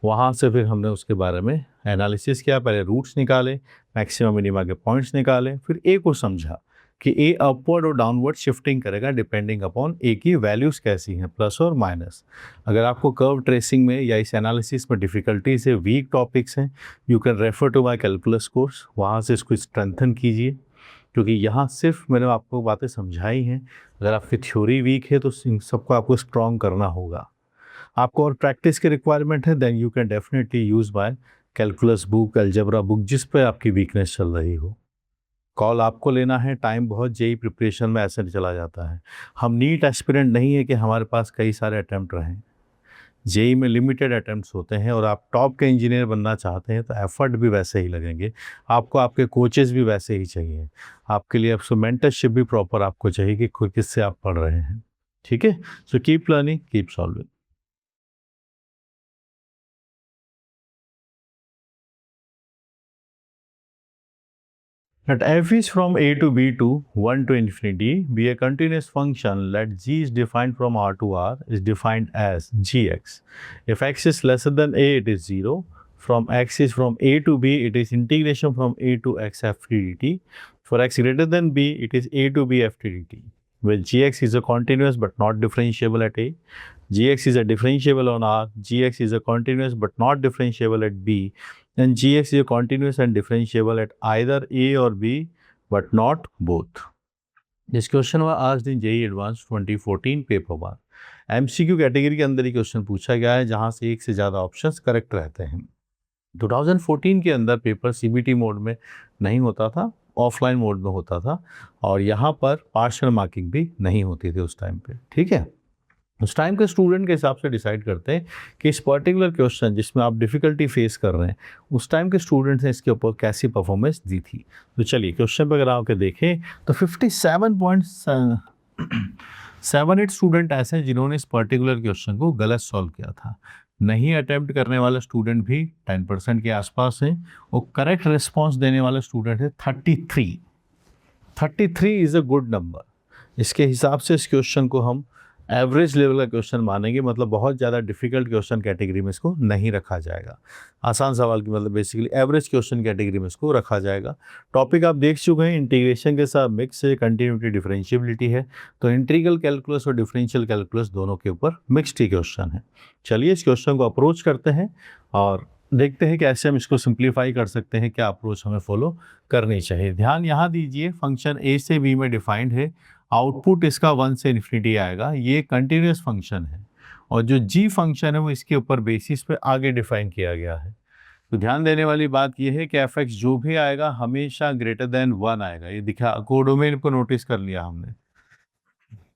S1: वहाँ से फिर हमने उसके बारे में एनालिसिस किया, पहले रूट्स निकाले, मैक्सिमम मिनिमा के पॉइंट्स निकाले, फिर ए को समझा कि ए अपवर्ड और डाउनवर्ड शिफ्टिंग करेगा डिपेंडिंग अपॉन ए की वैल्यूज़ कैसी हैं, प्लस और माइनस। अगर आपको कर्व ट्रेसिंग में या इस एनालिसिस में डिफ़िकल्टीज है, वीक टॉपिक्स हैं, you can refer to my calculus course, वहाँ से इसको स्ट्रेंथन कीजिए। क्योंकि यहाँ सिर्फ मैंने आपको बातें समझाई हैं, अगर आपकी थ्योरी वीक है तो इन सबको आपको स्ट्रॉन्ग करना होगा। आपको और प्रैक्टिस की रिक्वायरमेंट है, then you can definitely use by calculus book, algebra book, जिस पे आपकी वीकनेस चल रही हो। कॉल आपको लेना है, टाइम बहुत जेई प्रिपरेशन में ऐसे चला जाता है। हम नीट एस्पिरेंट नहीं है कि हमारे पास कई सारे अटैम्प्ट रहें, जेई में लिमिटेड अटैम्प्ट्स होते हैं और आप टॉप के इंजीनियर बनना चाहते हैं तो एफर्ट भी वैसे ही लगेंगे, आपको आपके कोचेस भी वैसे ही चाहिए, आपके लिए आपको मेंटरशिप भी प्रॉपर आपको चाहिए कि खुद किससे आप पढ़ रहे हैं। ठीक है, so keep learning, keep solving. Let f is from a to b to 1 to infinity be a continuous function. Let g is defined from r to r is defined as gx. If x is lesser than a, it is 0. From x is from a to b, it is integration from a to x f dt. For x greater than b, it is a to b f dt. Well, gx is a continuous but not differentiable at a. Gx is a differentiable on r. Gx is a continuous but not differentiable at b. And gx is a continuous and differentiable at either a or b, but not both. This question was asked in JEE Advanced 2014 paper 1. MCQ category के अंदर ही question पूछा गया है जहाँ से एक से ज़्यादा ऑप्शंस करेक्ट रहते हैं। 2014 के अंदर पेपर सीबीटी मोड में नहीं होता था, ऑफलाइन मोड में होता था, और यहाँ पर पार्शियल मार्किंग भी नहीं होती थी उस टाइम पे। ठीक है, उस टाइम के स्टूडेंट के हिसाब से डिसाइड करते हैं कि इस पर्टिकुलर क्वेश्चन जिसमें आप डिफ़िकल्टी फेस कर रहे हैं, उस टाइम के स्टूडेंट्स ने इसके ऊपर कैसी परफॉर्मेंस दी थी। तो चलिए क्वेश्चन पर अगर आकर देखें तो 57.78 स्टूडेंट ऐसे हैं जिन्होंने इस पर्टिकुलर क्वेश्चन को गलत सॉल्व किया था। नहीं अटेम्प्ट करने वाला स्टूडेंट भी 10% के आसपास है, और करेक्ट रिस्पॉन्स देने वाला स्टूडेंट है 33। 33 इज़ अ गुड नंबर। इसके हिसाब से इस क्वेश्चन को हम एवरेज लेवल का क्वेश्चन मानेंगे, मतलब बहुत ज़्यादा डिफिकल्ट क्वेश्चन कैटेगरी में इसको नहीं रखा जाएगा। आसान सवाल की मतलब बेसिकली एवरेज क्वेश्चन कैटेगरी में इसको रखा जाएगा। टॉपिक आप देख चुके हैं, इंटीग्रेशन के साथ मिक्स है, कंटिन्यूटी, डिफरेंशिएबिलिटी है। तो इंटीग्रल कैलकुलस और डिफरेंशियल कैलकुलस दोनों के ऊपर मिक्स्ड ही क्वेश्चन है। चलिए इस क्वेश्चन को अप्रोच करते हैं और देखते हैं कि ऐसे हम इसको सिंप्लीफाई कर सकते हैं, क्या अप्रोच हमें फॉलो करनी चाहिए। ध्यान यहाँ दीजिए, फंक्शन ए से बी में डिफाइंड है, आउटपुट इसका 1 से इन्फिनिटी आएगा, ये कंटिन्यूस फंक्शन है, और जो जी फंक्शन है वो इसके ऊपर बेसिस पे आगे डिफाइन किया गया है। तो ध्यान देने वाली बात ये है कि एफ एक्स जो भी आएगा हमेशा ग्रेटर देन 1 आएगा। ये दिखा, कोडोमेन को नोटिस कर लिया हमने।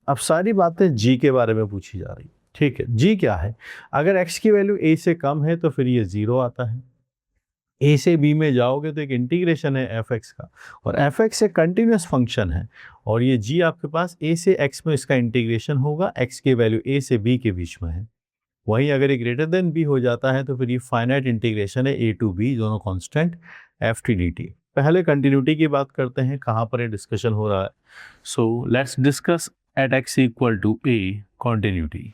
S1: अब सारी बातें जी के बारे में पूछी जा रही। ठीक है, जी क्या है? अगर एक्स की वैल्यू ए से कम है तो फिर ये 0 आता है। ए से बी में जाओगे तो एक इंटीग्रेशन है एफ एक्स का, और एफ एक्स एक कंटिन्यूस फंक्शन है, और ये जी आपके पास ए से एक्स में इसका इंटीग्रेशन होगा, एक्स की वैल्यू ए से बी के बीच में है। वहीं अगर ये ग्रेटर देन बी हो जाता है तो फिर ये फाइनाइट इंटीग्रेशन है ए टू बी, दोनों constant F t d T. पहले कंटिन्यूटी की बात करते हैं, कहाँ पर ये डिस्कशन हो रहा है। So let's discuss at x equal to a continuity.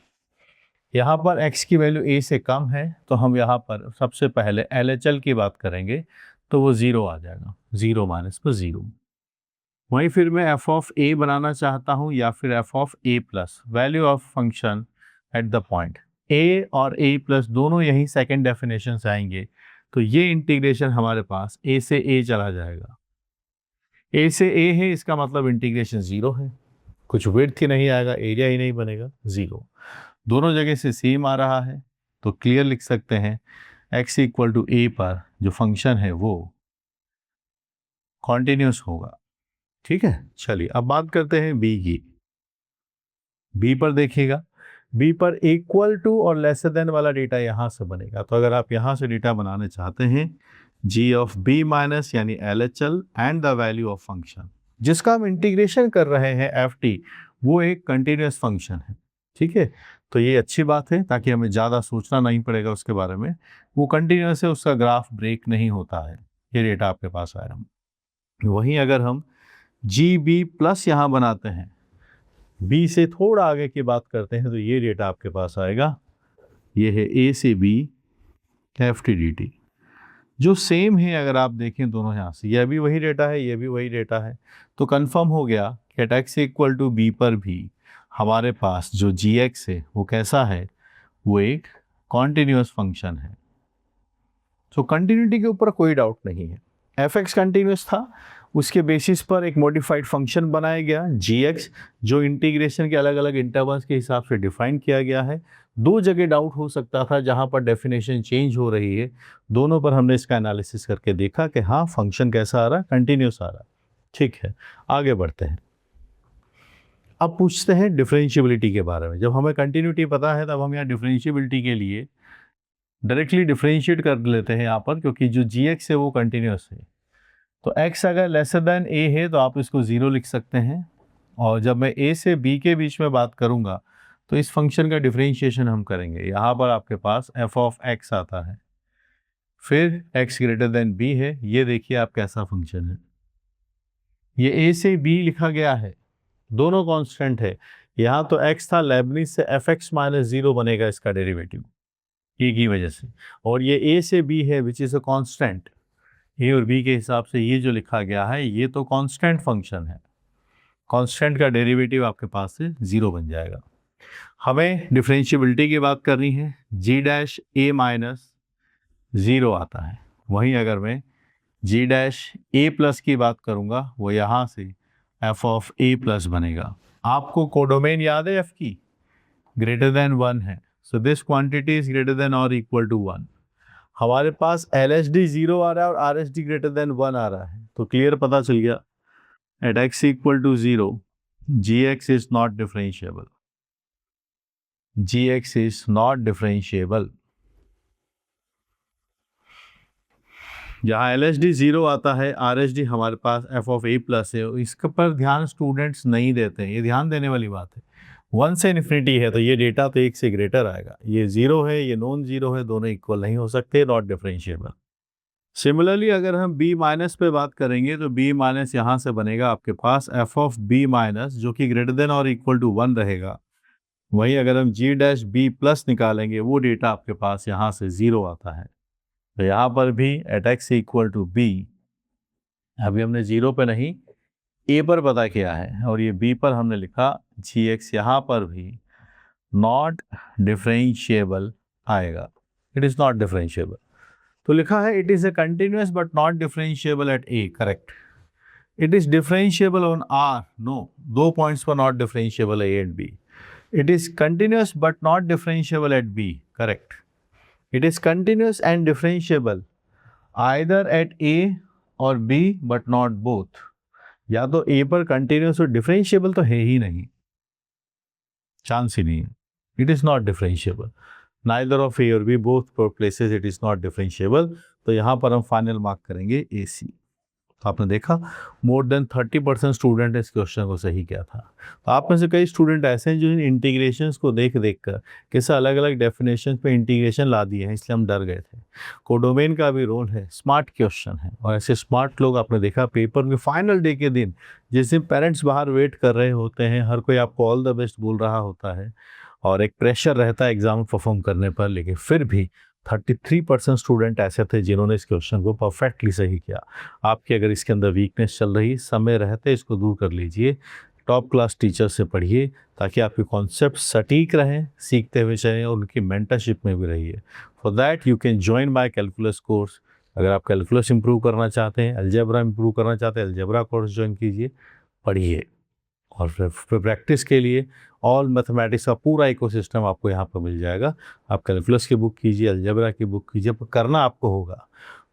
S1: यहाँ पर x की वैल्यू a से कम है, तो हम यहाँ पर सबसे पहले LHL की बात करेंगे, तो वो 0 आ जाएगा, 0 माइनस पर 0। वहीं फिर मैं f ऑफ a बनाना चाहता हूँ या फिर f of a plus, value of function at the point a और a प्लस दोनों यही सेकेंड डेफिनेशन से आएंगे, तो ये इंटीग्रेशन हमारे पास a से a चला जाएगा। a से a है, इसका मतलब इंटीग्रेशन 0 है, कुछ विड्थ ही नहीं आएगा, एरिया ही नहीं बनेगा, 0। दोनों जगह से सेम आ रहा है, तो क्लियर लिख सकते हैं x इक्वल टू ए पर जो फंक्शन है वो कॉन्टिन्यूस होगा। ठीक है, चलिए अब बात करते हैं b की। b पर देखिएगा, b पर इक्वल टू और लेसर देन वाला डेटा यहाँ से बनेगा। तो अगर आप यहाँ से डेटा बनाने चाहते हैं, g ऑफ b माइनस यानी LHL and the value of function जिसका हम इंटीग्रेशन कर रहे हैं ft, वो एक कंटिन्यूस फंक्शन है। ठीक है, तो ये अच्छी बात है, ताकि हमें ज़्यादा सोचना नहीं पड़ेगा उसके बारे में। वो कंटिन्यूस है, उसका ग्राफ ब्रेक नहीं होता है, ये डेटा आपके पास आया। वहीं अगर हम जी बी प्लस यहाँ बनाते हैं, बी से थोड़ा आगे की बात करते हैं, तो ये डेटा आपके पास आएगा, ये है ए से b f t d t, जो सेम है। अगर आप देखें दोनों यहाँ से, यह भी वही डेटा है, ये भी वही डेटा है, तो कंफर्म हो गया कि at x equal to b पर भी हमारे पास जो जी एक्स है वो कैसा है, वो एक कॉन्टिन्यूस फंक्शन है। तो कंटिन्यूटी के ऊपर कोई डाउट नहीं है। एफ एक्स कंटिन्यूस था, उसके बेसिस पर एक मॉडिफाइड फंक्शन बनाया गया जी एक्स, जो इंटीग्रेशन के अलग अलग इंटरवल्स के हिसाब से डिफाइन किया गया है। दो जगह डाउट हो सकता था जहाँ पर डेफिनेशन चेंज हो रही है, दोनों पर हमने इसका एनालिसिस करके देखा कि हाँ फंक्शन कैसा आ रहा है, कंटिन्यूस आ रहा है। ठीक है, आगे बढ़ते हैं। अब पूछते हैं डिफरेंशिएबिलिटी के बारे में। जब हमें कंटिन्यूटी पता है, तब हम यहाँ डिफरेंशिएबिलिटी के लिए डायरेक्टली डिफरेंशिएट कर लेते हैं यहाँ पर, क्योंकि जो जी एक्स है वो कंटिन्यूस है। तो x अगर लेसर देन a है तो आप इसको 0 लिख सकते हैं, और जब मैं a से b के बीच में बात करूँगा तो इस फंक्शन का डिफरेंशिएशन हम करेंगे। यहाँ पर आपके पास f ऑफ x आता है, फिर x ग्रेटर देन b है। ये देखिए आप कैसा फंक्शन है, ये a से b लिखा गया है, दोनों कांस्टेंट है। यहाँ तो x था, लेबनीज से fx माइनस 0 बनेगा इसका डेरिवेटिव a की वजह से, और ये a से b है विच इज़ अ कांस्टेंट। ए और बी के हिसाब से ये जो लिखा गया है ये तो कांस्टेंट फंक्शन है, कांस्टेंट का डेरिवेटिव आपके पास से 0 बन जाएगा। हमें डिफरेंशिएबिलिटी की बात करनी है, जी डैश ए माइनस 0 आता है। वहीं अगर मैं जी डैश ए प्लस की बात करूँगा, वो यहाँ से एफ ऑफ ए प्लस बनेगा। आपको कोडोमेन याद है एफ की? ग्रेटर देन 1 है, so this quantity is greater than और इक्वल टू 1। हमारे पास LHD 0 आ रहा है और RHD ग्रेटर देन 1 आ रहा है, तो क्लियर पता चल गया at x equal to 0 gx is not differentiable, gx is not differentiable. जहाँ LHD 0 आता है, RHD हमारे पास f ऑफ a प्लस है, इसके पर ध्यान स्टूडेंट्स नहीं देते हैं, ये ध्यान देने वाली बात है। 1 से इन्फिनिटी है तो ये डेटा तो 1 से ग्रेटर आएगा, ये 0 है, ये नॉन 0 है, दोनों इक्वल नहीं हो सकते, नॉट डिफरेंशिएबल। सिमिलरली अगर हम b माइनस पे बात करेंगे तो b माइनस यहाँ से बनेगा आपके पास f ऑफ b माइनस, जो कि ग्रेटर देन और इक्वल टू 1 रहेगा। वहीं अगर हम g डैश b प्लस निकालेंगे, वो डेटा आपके पास यहाँ से 0 आता है। तो यहाँ पर भी at x equal to b, अभी हमने 0 पे नहीं a पर पता किया है, और ये b पर हमने लिखा gx, यहाँ पर भी नॉट डिफरेंशिएबल आएगा, इट इज़ नॉट डिफरेंशिएबल। तो लिखा है it is a continuous but not differentiable at a, correct. It is differentiable on r, no, 2 points पर नॉट डिफरेंशिएबल है a and b। It is continuous but not differentiable at b, correct. It is continuous and differentiable either at A और B but not both। या तो A पर continuous और differentiable तो है ही नहीं, चांस ही नहीं है। It is not differentiable, neither of A और B, both places it is not differentiable। तो यहाँ पर हम फाइनल मार्क करेंगे AC। तो आपने देखा मोर देन 30% स्टूडेंट इस क्वेश्चन को सही किया था। तो आप में से कई स्टूडेंट ऐसे हैं जो इन इंटीग्रेशंस को देख कर कैसे अलग अलग डेफिनेशन पे इंटीग्रेशन ला दिए हैं, इसलिए हम डर गए थे। कोडोमेन का भी रोल है, स्मार्ट क्वेश्चन है, और ऐसे स्मार्ट लोग आपने देखा पेपर में फाइनल डे के दिन, जिस दिन पेरेंट्स बाहर वेट कर रहे होते हैं, हर कोई आपको ऑल द बेस्ट बोल रहा होता है और एक प्रेशर रहता है एग्जाम परफॉर्म करने पर, लेकिन फिर भी 33% स्टूडेंट ऐसे थे जिन्होंने इस क्वेश्चन को परफेक्टली सही किया। आपकी अगर इसके अंदर वीकनेस चल रही, समय रहते इसको दूर कर लीजिए, टॉप क्लास टीचर से पढ़िए ताकि आपके कॉन्सेप्ट सटीक रहें, सीखते हुए चलें और उनकी मेंटरशिप में भी रहिए। For that you can join my calculus course. अगर आप कैलकुलस इंप्रूव करना चाहते हैं, अलजेब्रा इंप्रूव करना चाहते हैं, अलजेब्रा कोर्स ज्वाइन कीजिए, पढ़िए। और फिर प्रैक्टिस के लिए ऑल मैथमेटिक्स का पूरा इकोसिस्टम आपको यहाँ पर मिल जाएगा। आप कैलकुलस की बुक कीजिए, अलजेब्रा की बुक कीजिए, पर करना आपको होगा।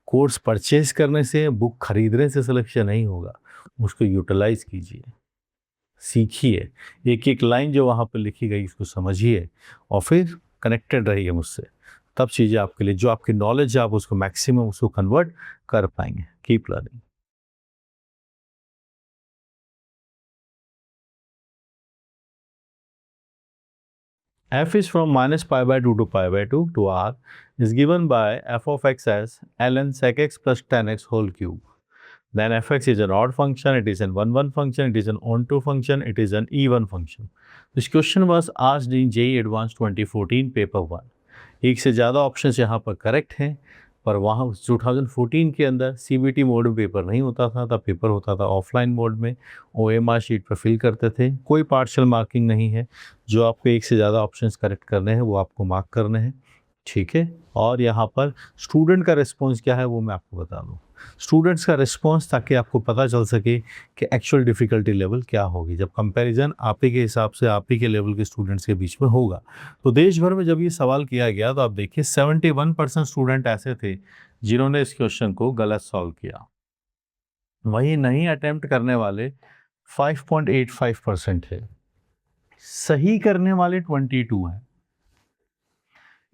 S1: कोर्स परचेज करने से, बुक खरीदने से सिलेक्शन नहीं होगा, उसको यूटिलाइज कीजिए, सीखिए, एक एक लाइन जो वहाँ पर लिखी गई उसको समझिए और फिर कनेक्टेड रहिए मुझसे। तब चीज़ें आपके लिए, जो आपकी नॉलेज है, आप उसको मैक्सिमम उसको कन्वर्ट कर पाएंगे। Keep learning. f is from minus pi by 2 to pi by 2 to r is given by f of x as ln sec x plus tan x whole cube. Then fx is an odd function, it is an 1-1 function, it is an onto function, it is an even function. This question was asked in JEE Advanced 2014 paper 1. एक से ज़्यादा options यहाँ पर correct हैं, पर वहाँ 2014 के अंदर CBT मोड में पेपर नहीं होता था, तब पेपर होता था ऑफलाइन मोड में, OMR शीट पर फिल करते थे, कोई पार्शियल मार्किंग नहीं है। जो आपको एक से ज़्यादा ऑप्शंस करेक्ट करने हैं वो आपको मार्क करने हैं, ठीक है। और यहाँ पर स्टूडेंट का रिस्पॉन्स क्या है वो मैं आपको बता दूँ, स्टूडेंट्स का रिस्पॉन्स, ताकि आपको पता चल सके कि एक्चुअल डिफ़िकल्टी लेवल क्या होगी जब कंपैरिजन आप ही के हिसाब से आप ही के लेवल के स्टूडेंट्स के बीच में होगा। तो देश भर में जब ये सवाल किया गया तो आप देखिए 71% स्टूडेंट ऐसे थे जिन्होंने इस क्वेश्चन को गलत सॉल्व किया। वहीं नहीं अटेम्प्ट करने वाले 5.85% है, सही करने वाले 22 हैं।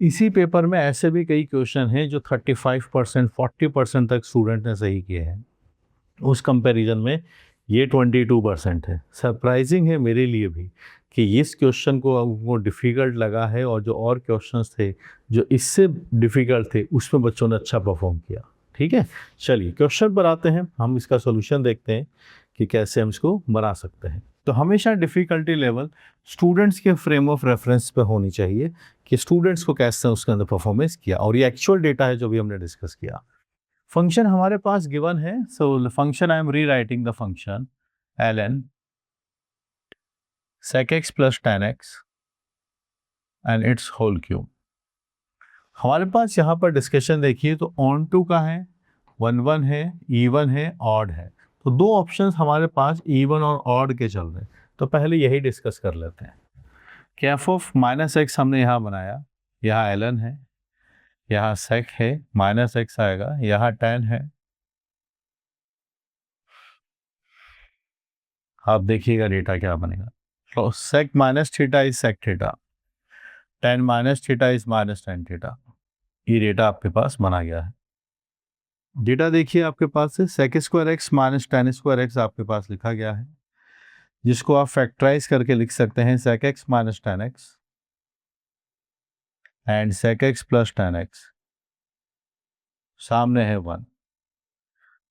S1: इसी पेपर में ऐसे भी कई क्वेश्चन हैं जो 35%, 40% तक स्टूडेंट ने सही किए हैं। उस कंपैरिजन में ये 22% है। सरप्राइजिंग है मेरे लिए भी कि इस क्वेश्चन को उनको डिफ़िकल्ट लगा है, और जो और क्वेश्चंस थे जो इससे डिफ़िकल्ट थे उसमें बच्चों ने अच्छा परफॉर्म किया। ठीक है, चलिए क्वेश्चन पर आते हैं, हम इसका सोल्यूशन देखते हैं कि कैसे हम इसको बना सकते हैं। तो हमेशा डिफ़िकल्टी लेवल स्टूडेंट्स के फ्रेम ऑफ रेफरेंस पे होनी चाहिए कि स्टूडेंट्स को कैसे उसके अंदर परफॉर्मेंस किया, और ये एक्चुअल डेटा है जो भी हमने डिस्कस किया। फंक्शन हमारे पास गिवन है, सो फंक्शन आई एम री writing the function ln sec x plus tan x and its whole cube। हमारे पास यहाँ पर डिस्कशन देखिए तो ऑन टू का है, 1-1 है, इवन है, ऑड है। तो दो ऑप्शंस हमारे पास इवन और ऑड के चल रहे हैं, तो पहले यही डिस्कस कर लेते हैं। कि एफ ऑफ माइनस एक्स हमने यहाँ बनाया, यहाँ एलन है, यहाँ सेक है, माइनस एक्स आएगा, यहाँ टेन है। आप देखिएगा डेटा क्या बनेगा। तो sec minus theta is sec theta, tan minus theta is minus tan theta. ये डेटा आपके पास बना गया है। डेटा देखिए आपके पास है sec square x minus tan square x आपके पास लिखा गया है, जिसको आप फैक्टराइज करके लिख सकते हैं sec x minus tan x and sec x plus tan x. सामने है वन,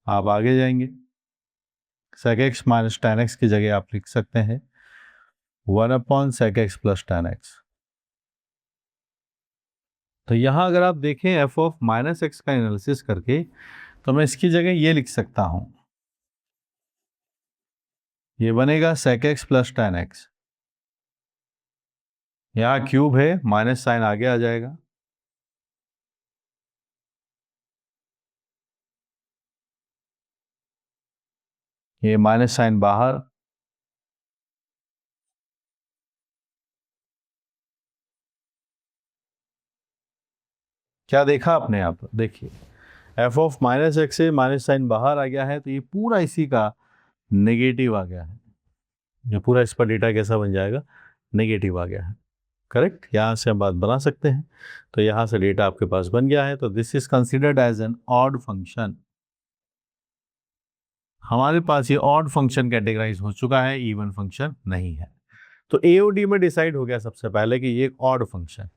S1: आप आगे जाएंगे, sec x minus tan x की जगह आप लिख सकते हैं one upon sec x plus tan x. तो यहां अगर आप देखें एफ ऑफ माइनस एक्स का एनालिसिस करके, तो मैं इसकी जगह ये लिख सकता हूं, ये बनेगा sec x plus tan x. यहाँ क्यूब है, माइनस साइन आगे आ जाएगा, ये माइनस साइन बाहर, क्या देखा आपने? आप देखिए एफ ऑफ माइनस एक्स से माइनस साइन बाहर आ गया है, तो ये पूरा इसी का नेगेटिव आ गया है। ये पूरा इस पर डेटा कैसा बन जाएगा? नेगेटिव आ गया है। करेक्ट, यहाँ से हम बात बना सकते हैं। तो यहाँ से डेटा आपके पास बन गया है, तो this is considered as an odd function. हमारे पास ये ऑड फंक्शन कैटेगराइज हो चुका है, इवन फंक्शन नहीं है। तो एओडी में डिसाइड हो गया सबसे पहले कि ये एक ऑड फंक्शन।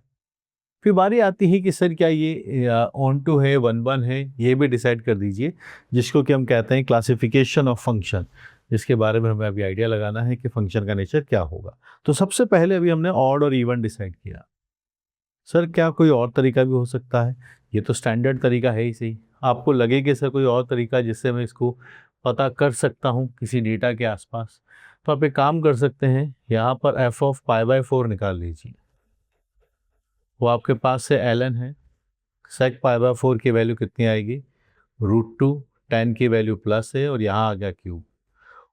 S1: फिर बारी आती है कि सर क्या ये ऑन टू है, वन वन है, ये भी डिसाइड कर दीजिए, जिसको कि हम कहते हैं क्लासिफिकेशन ऑफ फंक्शन, जिसके बारे में हमें अभी आइडिया लगाना है कि फंक्शन का नेचर क्या होगा। तो सबसे पहले अभी हमने ऑड और इवन डिसाइड किया। सर क्या कोई और तरीका भी हो सकता है? ये तो स्टैंडर्ड तरीका है ही सही। आपको लगे कि सर कोई और तरीका जिससे मैं इसको पता कर सकता हूँ किसी डेटा के आसपास, तो आप एक काम कर सकते हैं, यहाँ पर F of pi by four निकाल लीजिए। वो आपके पास से एलन है, सेक पाई बाय फोर की वैल्यू कितनी आएगी? रूट टू, टेन की वैल्यू प्लस है और यहाँ आ गया क्यूब।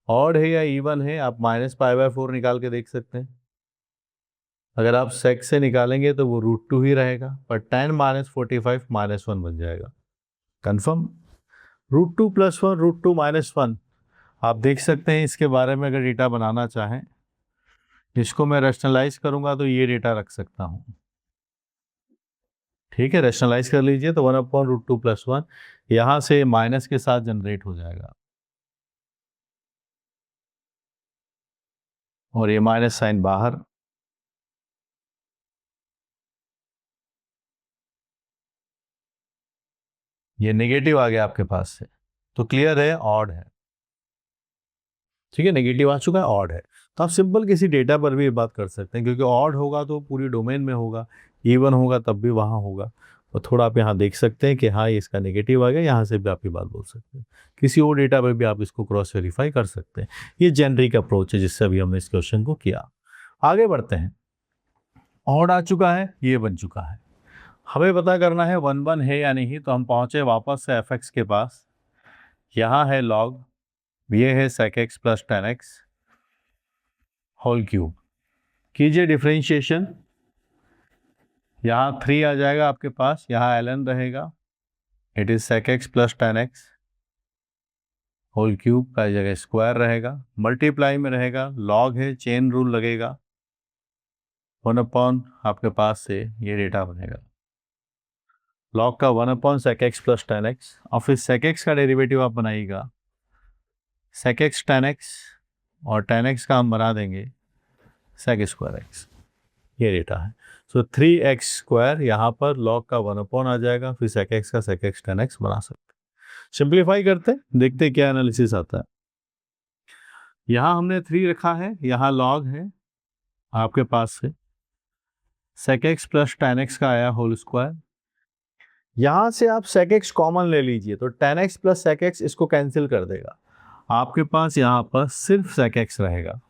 S1: ऑड है या इवन है, आप माइनस पाई बाय फोर निकाल के देख सकते हैं। अगर आप सेक से निकालेंगे तो वो रूट टू ही रहेगा, पर tan minus forty five minus one बन जाएगा। Confirm? Root two plus one, root two minus one. आप देख सकते हैं इसके बारे में अगर डेटा बनाना चाहें, इसको मैं रैशनलाइज करूंगा तो ये डेटा रख सकता हूं। ठीक है, रैशनलाइज कर लीजिए तो one upon root two plus one यहां से माइनस के साथ जनरेट हो जाएगा, और ये माइनस साइन बाहर, ये नेगेटिव आ गया आपके पास से। तो क्लियर है, ऑड है। ठीक है, नेगेटिव आ चुका है, ऑड है। तो आप सिंपल किसी डेटा पर भी ये बात कर सकते हैं, क्योंकि ऑड होगा तो पूरी डोमेन में होगा, इवन होगा तब भी वहाँ होगा। और थोड़ा आप यहाँ देख सकते हैं कि हाँ ये इसका नेगेटिव आ गया, यहाँ से भी आप ये बात बोल सकते हैं। किसी और डेटा पर भी आप इसको क्रॉस वेरीफाई कर सकते हैं। ये जेनरिक अप्रोच है जिससे अभी हमने इस क्वेश्चन को किया। आगे बढ़ते हैं। ऑड आ चुका है, ये बन चुका है, हमें पता करना है वन वन है या नहीं। तो हम पहुँचे वापस से एफ एक्स के पास, यहाँ है लॉग, ये है sec x plus tan x whole cube. कीजिए डिफरेंशिएशन, यहाँ थ्री आ जाएगा आपके पास, यहाँ एलन रहेगा, it is sec x plus tan x whole cube का जगह स्क्वायर रहेगा, मल्टीप्लाई में रहेगा, लॉग है, चेन रूल लगेगा, वन अपॉन आपके पास से ये डेटा बनेगा, लॉग का one upon sec x plus tan x, और फिर सेक एक्स का डेरिवेटिव आप बनाइएगा सेक एक्स टेन एक्स, और टेन एक्स का हम बना देंगे सेक स्क्वायर एक्स। ये डेटा है। सो थ्री एक्स स्क्वायर, यहाँ पर लॉग का वन अपॉन आ जाएगा, फिर सेक एक्स का सेक एक्स टेन एक्स बना सकते हैं। सिंप्लीफाई करते हैं, देखते हैं क्या एनालिसिस आता है। यहाँ हमने थ्री रखा है, यहाँ लॉग है आपके पास से, sec x plus tan x का आया होल स्क्वायर। यहाँ से आप सेक एक्स कॉमन ले लीजिए, तो tan x plus sec x इसको कैंसिल कर देगा, आपके पास यहाँ पर सिर्फ सेक एक्स रहेगा।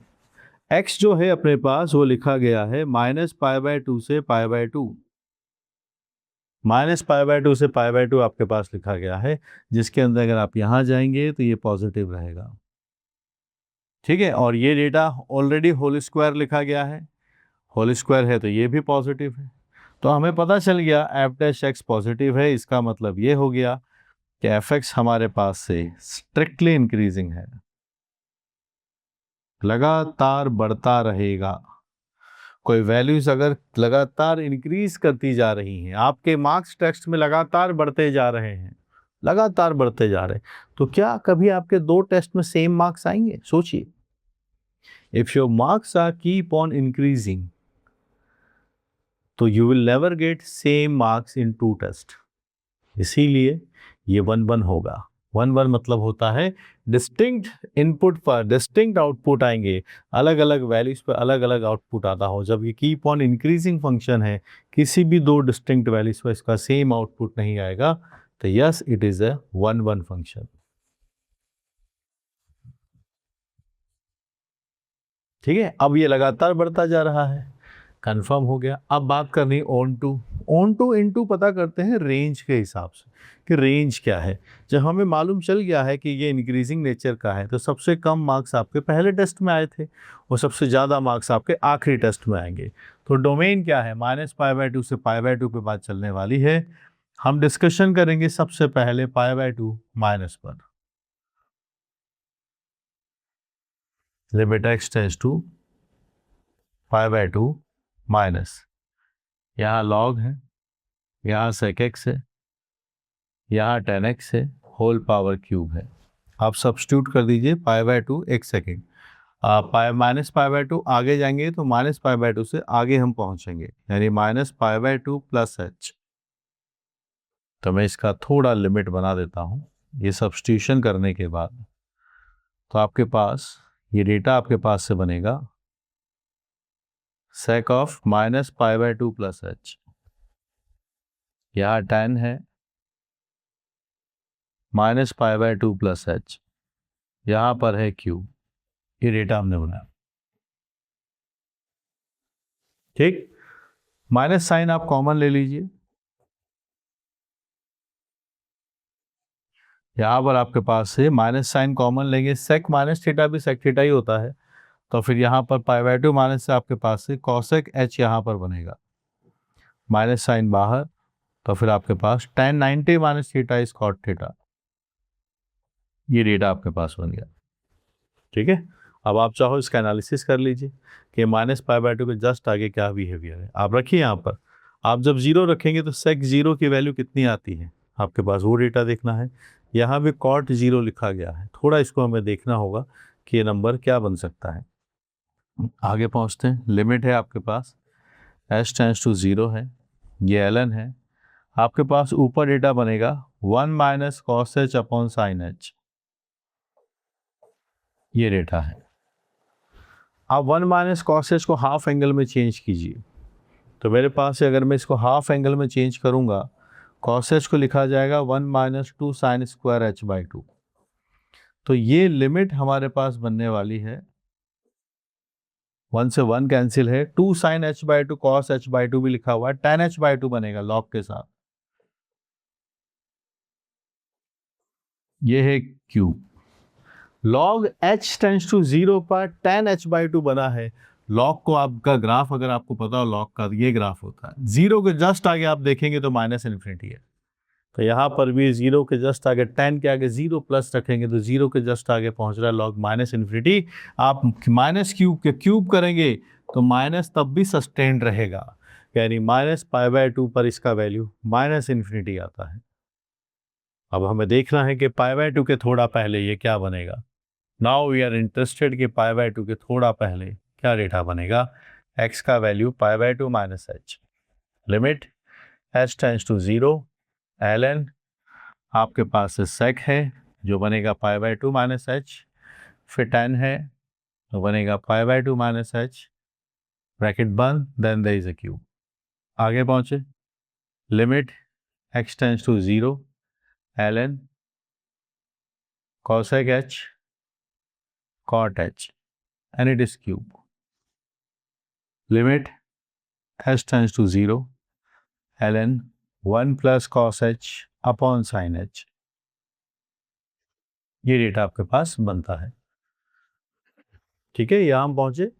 S1: एक्स जो है अपने पास वो लिखा गया है माइनस पाई बाय टू से pi by two, minus pi by two से पाई बाय टू आपके पास लिखा गया है, जिसके अंदर अगर आप यहाँ जाएंगे तो ये पॉजिटिव रहेगा। ठीक है, और ये डेटा ऑलरेडी होल स्क्वायर लिखा गया है, होल स्क्वायर है तो ये भी पॉजिटिव है। तो हमें पता चल गया एफ डैश एक्स पॉजिटिव है, इसका मतलब ये हो गया कि एफ एक्स हमारे पास से स्ट्रिक्टली इंक्रीजिंग है, लगातार बढ़ता रहेगा। कोई वैल्यूज अगर लगातार इंक्रीज करती जा रही हैं, आपके मार्क्स टेक्स्ट में लगातार बढ़ते जा रहे हैं, लगातार बढ़ते जा रहे हैं, तो क्या कभी आपके दो टेस्ट में सेम मार्क्स आएंगे? सोचिए, if your marks are keep on increasing तो you will never get same marks in two test. इसीलिए ये 1-1 होगा। 1-1 मतलब होता है डिस्टिंक्ट इनपुट पर डिस्टिंक्ट आउटपुट आएंगे, अलग अलग वैल्यूज पर अलग अलग आउटपुट आता हो। जब ये कीप ऑन इंक्रीजिंग फंक्शन है, किसी भी दो डिस्टिंक्ट वैल्यूज पर इसका सेम आउटपुट नहीं आएगा, तो yes it is a 1-1 function. ठीक है, अब ये लगातार बढ़ता जा रहा है, कंफर्म हो गया। अब बात करनी ऑन टू इनटू पता करते हैं रेंज के हिसाब से कि रेंज क्या है। जब हमें मालूम चल गया है कि ये इंक्रीजिंग नेचर का है, तो सबसे कम मार्क्स आपके पहले टेस्ट में आए थे और सबसे ज़्यादा मार्क्स आपके आखिरी टेस्ट में आएंगे। तो डोमेन क्या है? -π/2 से π/2 पे बात चलने वाली है। हम डिस्कशन करेंगे सबसे पहले π/2 माइनस पर, limit x tends to π/2 minus, यहाँ लॉग है, यहाँ sec x है, यहाँ tan x है, होल पावर क्यूब है। आप सब्स्टिट्यूट कर दीजिए π/2 एक सेकेंड, -π/2 आगे जाएंगे तो -π/2 से आगे हम पहुंचेंगे, यानी -π/2 प्लस h। तो मैं इसका थोड़ा लिमिट बना देता हूं ये सब्स्टिट्यूशन करने के बाद। तो आपके पास ये डेटा आपके पास से बनेगा sec ऑफ -π/2 प्लस h, यहाँ tan है -π/2 प्लस h, यहाँ पर है क्यूब। ये डेटा हमने बनाया। ठीक, माइनस साइन आप कॉमन ले लीजिए, यहाँ पर आपके पास से माइनस साइन कॉमन लेंगे, सेक माइनस थीटा भी सेक थीटा ही होता है, तो फिर यहाँ पर π/2 माइनस से आपके पास से कॉसेक h यहाँ पर बनेगा, माइनस साइन बाहर, तो फिर आपके पास tan 90 minus theta is cot theta. ये डेटा आपके पास बन गया। ठीक है, अब आप चाहो इसका एनालिसिस कर लीजिए कि -π/2 के जस्ट आगे क्या बिहेवियर है। आप रखिए यहाँ पर, आप जब जीरो रखेंगे तो सेक जीरो की वैल्यू कितनी आती है आपके पास, वो डेटा देखना है। यहाँ भी कॉट जीरो लिखा गया है, थोड़ा इसको हमें देखना होगा कि ये नंबर क्या बन सकता है। आगे पहुँचते हैं, लिमिट है आपके पास h टेंड्स टू 0 है, ये ln है। आपके पास ऊपर डेटा बनेगा 1 minus cos h upon sine h, ये डेटा है। आप 1 माइनस कॉस h को हाफ एंगल में चेंज कीजिए, तो मेरे पास से अगर मैं इसको हाफ एंगल में चेंज करूंगा, कॉस h को लिखा जाएगा 1 माइनस 2 साइन स्क्वायर h/2। तो ये लिमिट हमारे पास बनने वाली है, 1 से 1 कैंसिल है, 2 साइन h/2 कॉस h/2 भी लिखा हुआ है, tan h/2 बनेगा लॉग के साथ, ये है cube. Log h tends to 0 पर tan h/2 बना है। लॉग को आपका ग्राफ अगर आपको पता हो लॉग का, ये ग्राफ होता है, जीरो के जस्ट आगे आप देखेंगे तो माइनस इन्फिनिटी है। तो यहाँ पर भी जीरो के जस्ट आगे, tan के आगे जीरो प्लस रखेंगे तो जीरो के जस्ट आगे पहुँच रहा है लॉग माइनस इन्फिनिटी। आप माइनस क्यूब के क्यूब करेंगे तो माइनस तब भी सस्टेन्ड रहेगा, यानी -π/2 पर इसका वैल्यू माइनस इन्फिनिटी आता है। अब हमें देखना है कि π/2 के थोड़ा पहले ये क्या बनेगा। नाउ वी आर इंटरेस्टेड कि π/2 के थोड़ा पहले क्या डेटा बनेगा, x का value π/2 minus h, limit h tends to 0, ln आपके पास से sec है जो बनेगा π/2 माइनस h, फिर tan है तो बनेगा π/2 माइनस h, ब्रैकेट बंद, then there is a cube. आगे पहुंचे, limit x tends to 0, ln cosec h cot h, and it is cube. Limit h tends to 0, ln 1 plus cos h upon sin h। ये data आपके पास बनता है। ठीक है, यहाँ हम पहुंचे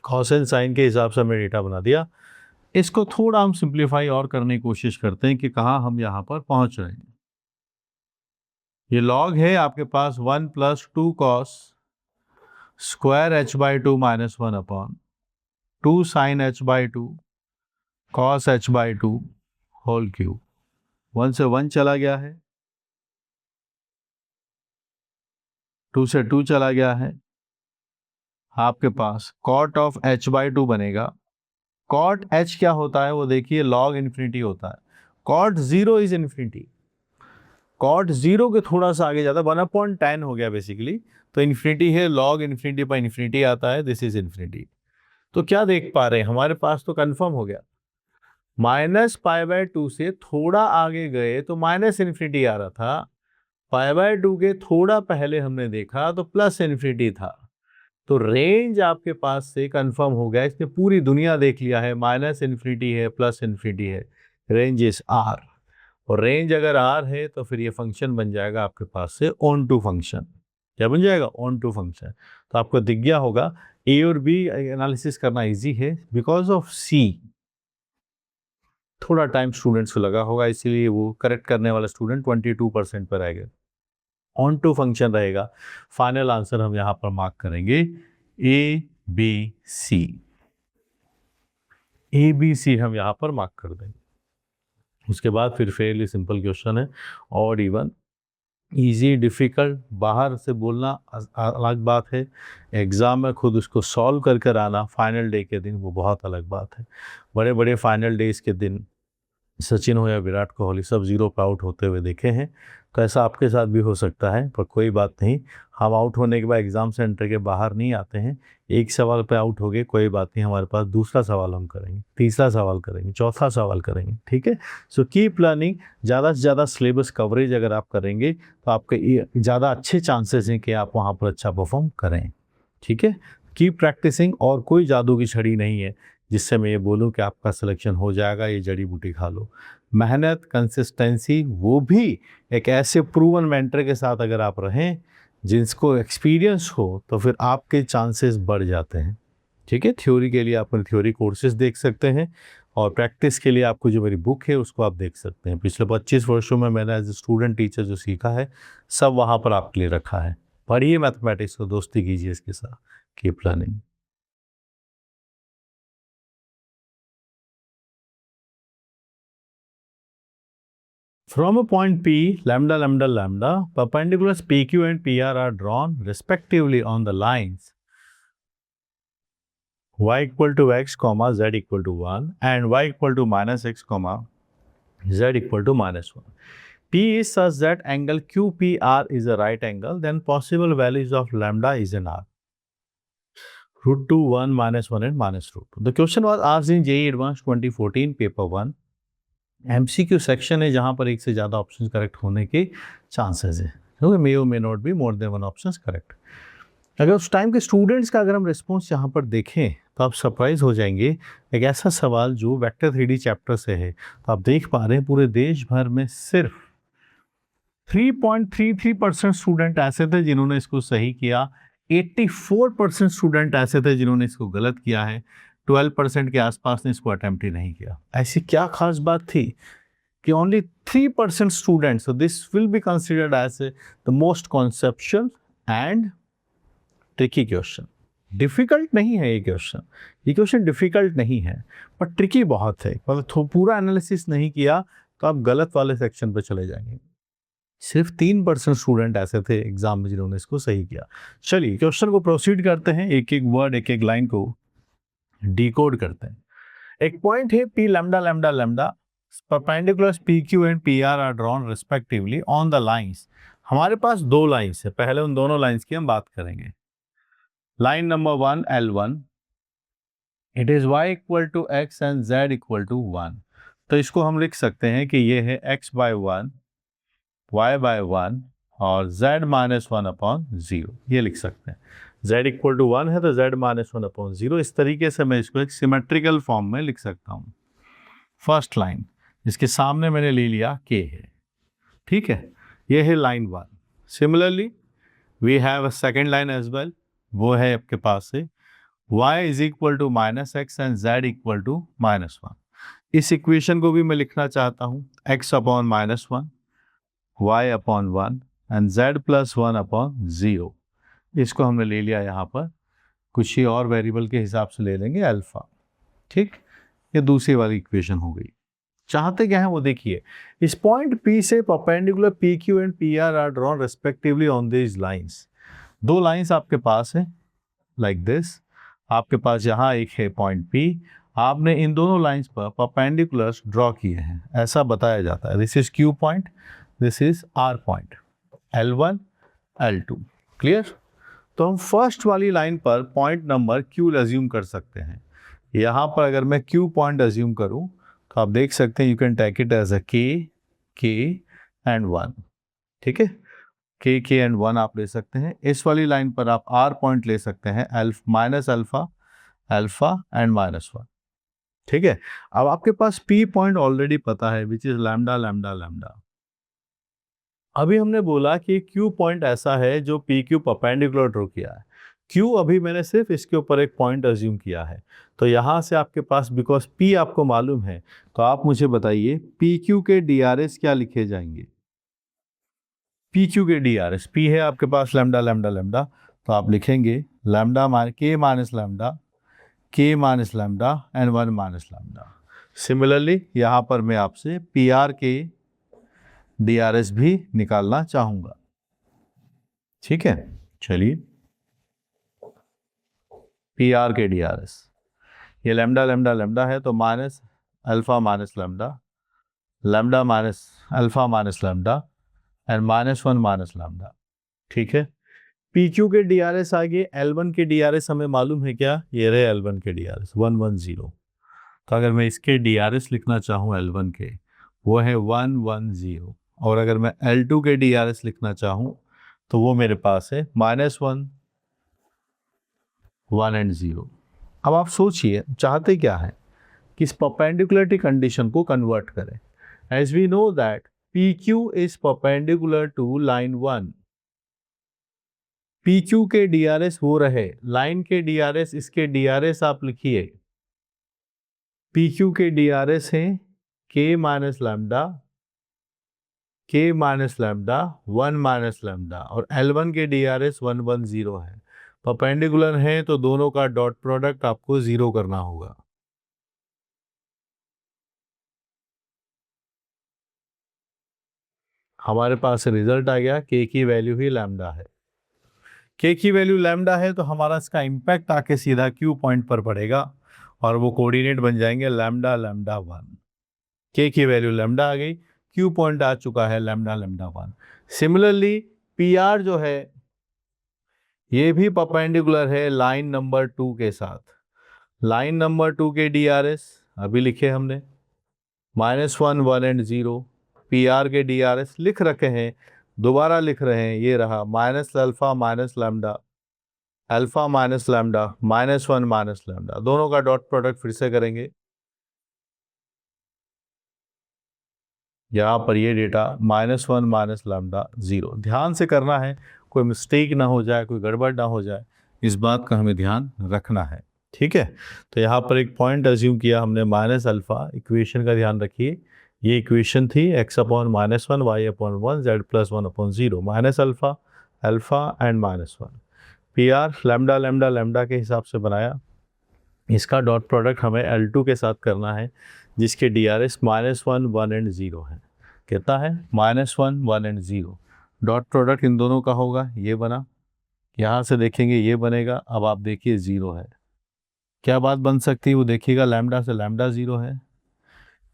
S1: कॉसेन साइन के हिसाब से हमने डेटा बना दिया। इसको थोड़ा हम सिंप्लीफाई और करने की कोशिश करते हैं कि कहाँ हम यहाँ पर पहुँच रहे हैं। ये लॉग है आपके पास 1 + 2 cos square h/2 - 1 upon 2 sin h/2 cos h/2 whole cube. 1 से 1 चला गया है, 2 से 2 चला गया है, आपके पास cot ऑफ h/2 बनेगा। cot h क्या होता है वो देखिए, log इन्फिनिटी होता है। cot 0 इज इन्फिनिटी, cot 0 के थोड़ा सा आगे जाता है, 1/10 हो गया बेसिकली, तो इन्फिनिटी है, log इन्फिनिटी पर इन्फिनिटी आता है, दिस इज इन्फिनिटी। तो क्या देख पा रहे हैं, हमारे पास तो कंफर्म हो गया, -π/2 से थोड़ा आगे गए तो माइनस इन्फिनिटी आ रहा था, π/2 के थोड़ा पहले हमने देखा तो प्लस इन्फिनिटी था। तो रेंज आपके पास से कंफर्म हो गया, इसने पूरी दुनिया देख लिया है, माइनस इन्फिनिटी है, प्लस इन्फिनिटी है, रेंज इज आर। और रेंज अगर आर है तो फिर ये फंक्शन बन जाएगा आपके पास से ऑन टू फंक्शन। क्या बन जाएगा? Onto function. तो आपको दिख गया होगा ए और बी एनालिसिस करना इजी है, बिकॉज ऑफ सी थोड़ा टाइम स्टूडेंट्स को लगा होगा, इसीलिए वो करेक्ट करने वाला स्टूडेंट 22% पर आएगा, ऑन टू फंक्शन रहेगा। फाइनल आंसर हम यहाँ पर मार्क करेंगे A B C, A B C हम यहाँ पर मार्क कर देंगे। उसके बाद फिर फेयरली सिंपल क्वेश्चन है, और इवन इजी डिफ़िकल्ट बाहर से बोलना अलग बात है, एग्ज़ाम में खुद उसको सॉल्व कर कर आना फाइनल डे के दिन वो बहुत अलग बात है। बड़े बड़े फाइनल डेज के दिन सचिन हो या विराट कोहली सब 0 पे आउट होते हुए देखे हैं, तो ऐसा आपके साथ भी हो सकता है, पर कोई बात नहीं, हम आउट होने के बाद एग्ज़ाम सेंटर के बाहर नहीं आते हैं। एक सवाल पे आउट हो गए, कोई बात नहीं, हमारे पास दूसरा सवाल हम करेंगे, तीसरा सवाल करेंगे, चौथा सवाल करेंगे, ठीक है। सो कीप लर्निंग, ज़्यादा से ज़्यादा सिलेबस कवरेज अगर आप करेंगे तो आपके ज़्यादा अच्छे चांसेस हैं कि आप वहाँ पर अच्छा परफॉर्म करें, ठीक है। कीप प्रैक्टिसिंग, और कोई जादू की छड़ी नहीं है जिससे मैं ये बोलूँ कि आपका सिलेक्शन हो जाएगा, ये जड़ी बूटी खा लो। मेहनत, कंसिस्टेंसी, वो भी एक ऐसे प्रूवन मेंटर के साथ अगर आप रहें जिसको एक्सपीरियंस हो, तो फिर आपके चांसेस बढ़ जाते हैं, ठीक है। थ्योरी के लिए आप मेरे थ्योरी कोर्सेज देख सकते हैं, और प्रैक्टिस के लिए आपको जो मेरी बुक है उसको आप देख सकते हैं। पिछले 25 वर्षों में मैंने एज ए स्टूडेंट टीचर जो सीखा है सब वहाँ पर आपके लिए रखा है। पढ़िए मैथमेटिक्स को, दोस्ती कीजिए इसके साथ, keep learning. From a point P, lambda, lambda, lambda, perpendiculars PQ and PR are drawn respectively on the lines y equal to x, comma z equal to 1 and y equal to minus x, comma z equal to minus 1. P is such that angle QPR is a right angle, then possible values of lambda is in R. √2, 1, -1 and -√2. The question was asked in JEE Advanced 2014 paper 1. MCQ section है जहाँ पर एक से ज़्यादा option correct होने के chances है, क्योंकि मे और may not be more than one option correct. अगर उस टाइम के स्टूडेंट्स का अगर हम रिस्पॉन्स यहाँ पर देखें तो आप सरप्राइज हो जाएंगे। एक ऐसा सवाल जो वेक्टर 3D चैप्टर से है, तो आप देख पा रहे हैं पूरे देश भर में सिर्फ 3.33% स्टूडेंट ऐसे थे जिन्होंने इसको सही किया, 84% स्टूडेंट ऐसे थे जिन्होंने इसको गलत किया है, 12% के आसपास ने इसको अटेम्प्ट ही नहीं किया। ऐसी क्या खास बात थी कि only 3% students, so this will be considered as the most conceptual and tricky question. Difficult नहीं है ये क्वेश्चन डिफिकल्ट नहीं है, पर ट्रिकी बहुत है। मतलब पूरा एनालिसिस नहीं किया तो आप गलत वाले सेक्शन पर चले जाएंगे। सिर्फ 3% स्टूडेंट ऐसे थे एग्जाम में जिन्होंने इसको सही किया। चलिए क्वेश्चन को प्रोसीड करते हैं, एक एक वर्ड, एक एक लाइन को डिकोड करते हैं। एक पॉइंट है P lambda lambda lambda, perpendiculars PQ and PR are drawn respectively on the lines. हमारे पास दो लाइंस है, पहले उन दोनों लाइंस की हम बात करेंगे। Line number 1 L1, it is y equal to x and z equal to 1। तो इसको हम लिख सकते हैं कि ये है x/1, y/1 और z-1/0, ये लिख सकते हैं। z इक्वल टू 1 है तो z-1/0। इस तरीके से मैं इसको एक सिमेट्रिकल फॉर्म में लिख सकता हूँ। फर्स्ट लाइन इसके सामने मैंने ले लिया k है, ठीक है, ये है line 1। Similarly we have a second line as well, वो है आपके पास से y is equal to -x and z equal to -1। इस इक्वेशन को भी मैं लिखना चाहता हूँ x upon -1, y upon 1 and z plus 1 upon 0। इसको हमने ले लिया यहाँ पर, कुछ ही और वेरिएबल के हिसाब से ले लेंगे अल्फा। ठीक, ये दूसरी वाली इक्वेशन हो गई। चाहते क्या है वो देखिए, इस पॉइंट P से perpendicular PQ and PR are drawn respectively on this lines. दो लाइंस आपके पास है लाइक दिस, आपके पास यहाँ एक है पॉइंट P, आपने इन दोनों लाइंस पर परपेंडिकुलर्स ड्रॉ किए हैं, ऐसा बताया जाता है। This is Q point, this is R point, L1 L2। Clear? तो हम फर्स्ट वाली लाइन पर पॉइंट नंबर Q अज्यूम कर सकते हैं। यहाँ पर अगर मैं Q पॉइंट अज्यूम करूँ तो आप देख सकते हैं, you can take it as a K and 1। ठीक है, K एंड 1 आप ले सकते हैं। इस वाली लाइन पर आप R पॉइंट ले सकते हैं, माइनस अल्फा एंड -1। ठीक है, अब आपके पास P पॉइंट ऑलरेडी पता है which is lambda lambda lambda. अभी हमने बोला कि Q पॉइंट ऐसा है जो PQ परपेंडिकुलर ड्रॉ किया है। Q अभी मैंने सिर्फ इसके ऊपर एक पॉइंट अज्यूम किया है, तो यहाँ से आपके पास बिकॉज P आपको मालूम है, तो आप मुझे बताइए PQ के DRS क्या लिखे जाएंगे। PQ के DRS, P है आपके पास लैम्डा लैम्डा लैम्डा, तो आप लिखेंगे lambda K minus lambda, K minus lambda and 1 minus lambda. Similarly यहाँ पर मैं आपसे PR के DRS भी निकालना चाहूंगा। ठीक है, चलिए PR के DRS, ये लैम्डा लैम्डा लैम्डा है तो minus alpha minus lambda, lambda minus alpha minus lambda and -1 minus lambda. ठीक है, PQ के DRS आगे L1 के DRS हमें मालूम है क्या, ये रहे L1 के DRS 110। तो अगर मैं इसके DRS लिखना चाहूँ L1 के, वो है 110, और अगर मैं L2 के DRS लिखना चाहूँ तो वो मेरे पास है -1, 1 एंड 0। अब आप सोचिए चाहते क्या है कि इस परपेंडिकुलरिटी कंडीशन को कन्वर्ट करें। As we know that PQ is perpendicular to line 1। PQ के DRS वो रहे, लाइन के DRS, इसके DRS आप लिखिए। PQ के DRS है K minus lambda, K minus lambda 1 minus lambda, और L1 के DRS 110 है। परपेंडिकुलर है तो दोनों का डॉट प्रोडक्ट आपको 0 करना होगा। हमारे पास रिजल्ट आ गया, K की वैल्यू ही लैम्डा है। K की वैल्यू लैम्डा है तो हमारा इसका इम्पैक्ट आके सीधा Q पॉइंट पर पड़ेगा और वो कोऑर्डिनेट बन जाएंगे लैम्डा लैम्डा 1। K की वैल्यू लैम्डा आ गई, Q पॉइंट आ चुका है लैम्डा लैम्डा 1। सिमिलरली PR जो है ये भी परपेंडिकुलर है लाइन नंबर 2 के साथ। लाइन नंबर 2 के DRS अभी लिखे हमने -1, 1 एंड 0। PR के DRS लिख रखे हैं, दोबारा लिख रहे हैं, ये रहा minus alpha minus lambda, alpha minus lambda, -1 minus lambda. दोनों का डॉट प्रोडक्ट फिर से करेंगे, यहाँ पर ये डेटा -1 माइनस लैम्डा 0। ध्यान से करना है, कोई मिस्टेक ना हो जाए, कोई गड़बड़ ना हो जाए, इस बात का हमें ध्यान रखना है। ठीक है, तो यहाँ पर एक पॉइंट अज्यूम किया हमने माइनस अल्फा। इक्वेशन का ध्यान रखिए, ये इक्वेशन थी x upon -1, y upon 1, z plus 1 upon 0, minus alpha and -1। PR lambda lambda lambda के हिसाब से बनाया, इसका डॉट प्रोडक्ट हमें L2 के साथ करना है जिसके DRS -1, 1 एंड 0 है। कितना है? -1, 1 एंड 0। डॉट प्रोडक्ट इन दोनों का होगा, ये बना, यहाँ से देखेंगे ये बनेगा। अब आप देखिए 0 है, क्या बात बन सकती है वो देखिएगा, लैम्डा से लैम्डा 0 है,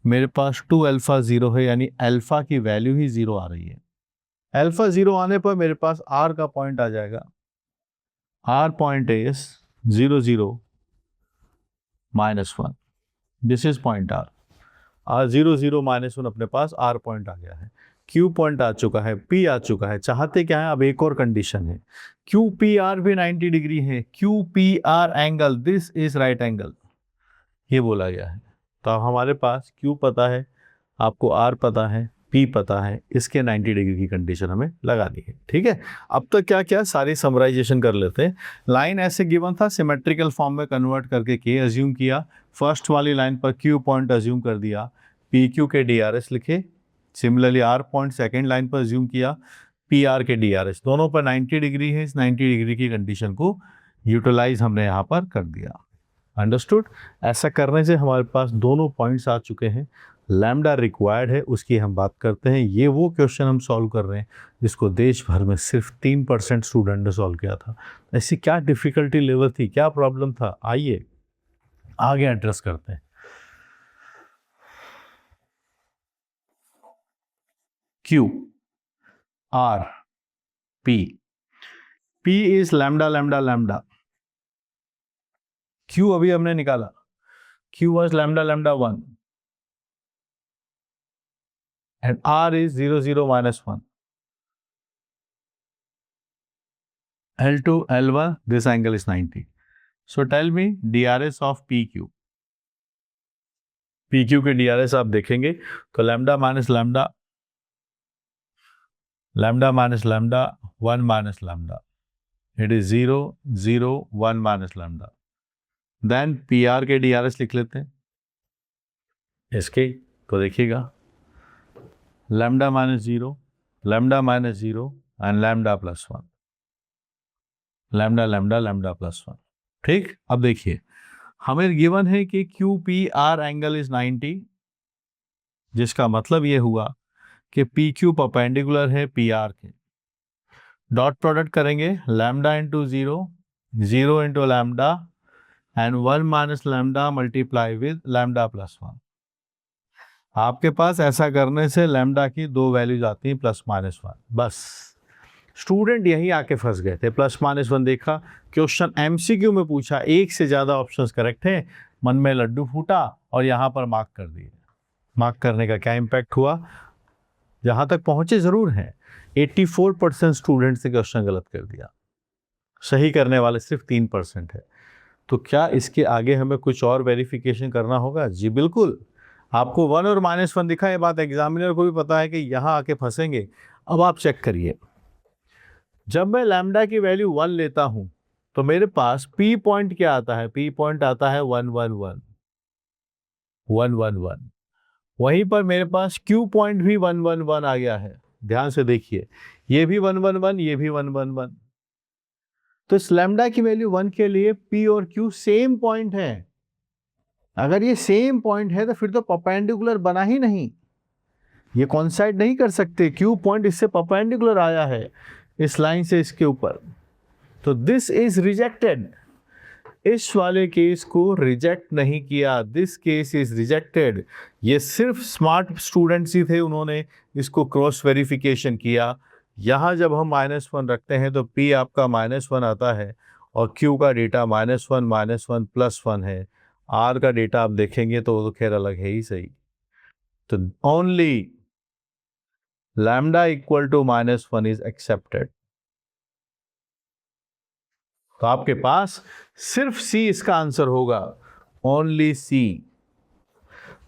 S1: मेरे पास 2 अल्फा 0 है, यानी अल्फा की वैल्यू ही 0 आ रही है। अल्फा 0 आने पर मेरे पास R का पॉइंट आ जाएगा, R point is 0 0 -1, this is point R 0 0 -1, अपने पास R पॉइंट आ गया है। Q पॉइंट आ चुका है, P आ चुका है। चाहते क्या है, अब एक और कंडीशन है, QPR भी 90 डिग्री है। QPR angle, this is right angle, ये बोला गया है। तो अब हमारे पास Q पता है, आपको R पता है, P पता है, इसके 90 डिग्री की कंडीशन हमें लगानी है। ठीक है, अब तक क्या क्या सारी समराइजेशन कर लेते हैं। लाइन ऐसे गिवन था, सिमेट्रिकल फॉर्म में कन्वर्ट करके K अज्यूम किया, फर्स्ट वाली लाइन पर Q पॉइंट अज्यूम कर दिया, PQ के DRS लिखे, similarly R point second line पर अज्यूम किया, PR के DRS, दोनों पर 90 डिग्री है, इस 90 डिग्री की कंडीशन को यूटिलाइज हमने यहाँ पर कर दिया। अंडरस्टूड? ऐसा करने से हमारे पास दोनों पॉइंट्स आ चुके हैं। लैम्डा रिक्वायर्ड है, उसकी हम बात करते हैं। ये वो क्वेश्चन हम सॉल्व कर रहे हैं जिसको देश भर में सिर्फ 3% स्टूडेंट ने सॉल्व किया था। ऐसी क्या डिफ़िकल्टी लेवल थी, क्या प्रॉब्लम था, आइए आगे एड्रेस करते हैं। Q R P, P is lambda lambda lambda, Q अभी हमने निकाला, Q was lambda lambda 1 and R is 0 0 minus 1. L2 L1, this angle is 90. So tell me DRS of PQ. PQ के DRS आप देखेंगे तो lambda minus lambda, lambda minus lambda, 1 minus lambda, it is 0 0 1 minus lambda. Then PR के DRS लिख लेते हैं इसके, तो देखिएगा lambda minus 0, lambda minus 0 and lambda plus 1, lambda lambda lambda plus 1। ठीक, अब देखिए हमें गिवन है कि QPR एंगल इज 90, जिसका मतलब ये हुआ कि PQ परपेंडिकुलर है PR के। डॉट प्रोडक्ट करेंगे, lambda into 0, 0 into lambda and 1 minus lambda multiply with lambda plus 1। आपके पास ऐसा करने से लैम्डा की दो वैल्यूज आती हैं प्लस माइनस 1। बस स्टूडेंट यहीं आके फंस गए थे, प्लस माइनस 1 देखा, क्वेश्चन MCQ में पूछा, एक से ज़्यादा ऑप्शंस करेक्ट हैं, मन में लड्डू फूटा और यहाँ पर मार्क कर दिए। मार्क करने का क्या इम्पैक्ट हुआ, जहाँ तक पहुँचे ज़रूर हैं, 84% स्टूडेंट्स ने क्वेश्चन गलत कर दिया, सही करने वाले सिर्फ 3% है। तो क्या इसके आगे हमें कुछ और वेरिफिकेशन करना होगा? जी बिल्कुल। आपको 1 और -1 दिखा, ये बात एग्जामिनर को भी पता है कि यहाँ आके फंसेंगे। अब आप चेक करिए, जब मैं लैम्डा की वैल्यू 1 लेता हूँ तो मेरे पास P पॉइंट क्या आता है? P पॉइंट आता है 1 1 1 1 1 1। वहीं पर मेरे पास Q पॉइंट भी 1 1 1 आ गया है। ध्यान से देखिए, ये भी 1 1 1, ये भी 1 1 1। तो इस लैम्डा की वैल्यू 1 के लिए P और Q सेम पॉइंट है। अगर ये सेम पॉइंट है तो फिर तो परपेंडिकुलर बना ही नहीं, ये कोइंसाइड नहीं कर सकते। Q पॉइंट इससे परपेंडिकुलर आया है, इस लाइन से इसके ऊपर, तो दिस इज रिजेक्टेड। इस वाले केस को रिजेक्ट नहीं किया, दिस केस इज रिजेक्टेड। ये सिर्फ स्मार्ट स्टूडेंट्स ही थे, उन्होंने इसको क्रॉस वेरिफिकेशन किया। यहाँ जब हम -1 रखते हैं तो P आपका -1 आता है और Q का डेटा -1 -1 +1 है। R का डेटा आप देखेंगे तो खैर अलग है ही सही। तो only lambda equal to -1 is accepted. तो आपके पास सिर्फ C इसका आंसर होगा, ओनली C।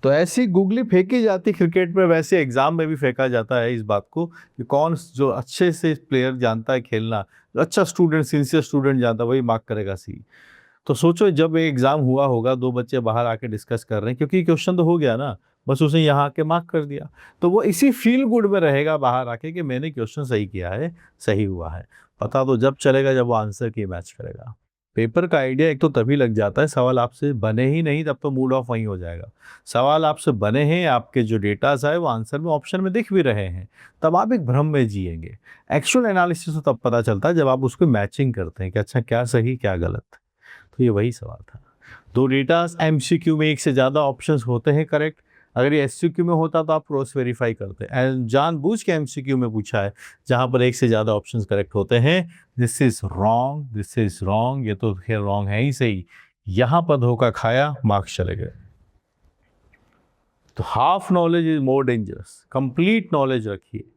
S1: तो ऐसी गुगली फेंकी जाती क्रिकेट में, वैसे एग्जाम में भी फेंका जाता है इस बात को कि कौन जो अच्छे से प्लेयर जानता है खेलना, जो अच्छा स्टूडेंट सिंसियर स्टूडेंट जानता है वही मार्क करेगा C। तो सोचो जब एक एग्जाम हुआ होगा, दो बच्चे बाहर आके डिस्कस कर रहे हैं, क्योंकि क्वेश्चन तो हो गया ना, बस उसने यहाँ आके मार्क कर दिया, तो वो इसी फील गुड में रहेगा बाहर आके कि मैंने क्वेश्चन सही किया है, सही हुआ है। पता तो जब चलेगा जब वो आंसर की मैच करेगा। पेपर का आइडिया एक तो तभी लग जाता है, सवाल आपसे बने ही नहीं तब तो मूड ऑफ वहीं हो जाएगा। सवाल आपसे बने हैं, आपके जो डेटास आए वो आंसर में ऑप्शन में दिख भी रहे हैं, तब आप एक भ्रम में जिएंगे। एक्चुअल एनालिसिस तो तब पता चलता है जब आप उसको मैचिंग करते हैं कि अच्छा क्या सही क्या गलत। तो ये वही सवाल था। दो डेटास MCQ में एक से ज़्यादा ऑप्शंस होते हैं करेक्ट, अगर ये SCQ में होता तो आप क्रॉस वेरीफाई करते हैं। जानबूझ के MCQ में पूछा है जहाँ पर एक से ज़्यादा ऑप्शंस करेक्ट होते हैं। This is wrong, this is wrong, ये तो खैर रॉन्ग है ही सही, यहाँ पर धोखा खाया, मार्क्स चले गए। तो half knowledge is more dangerous, complete knowledge रखिए।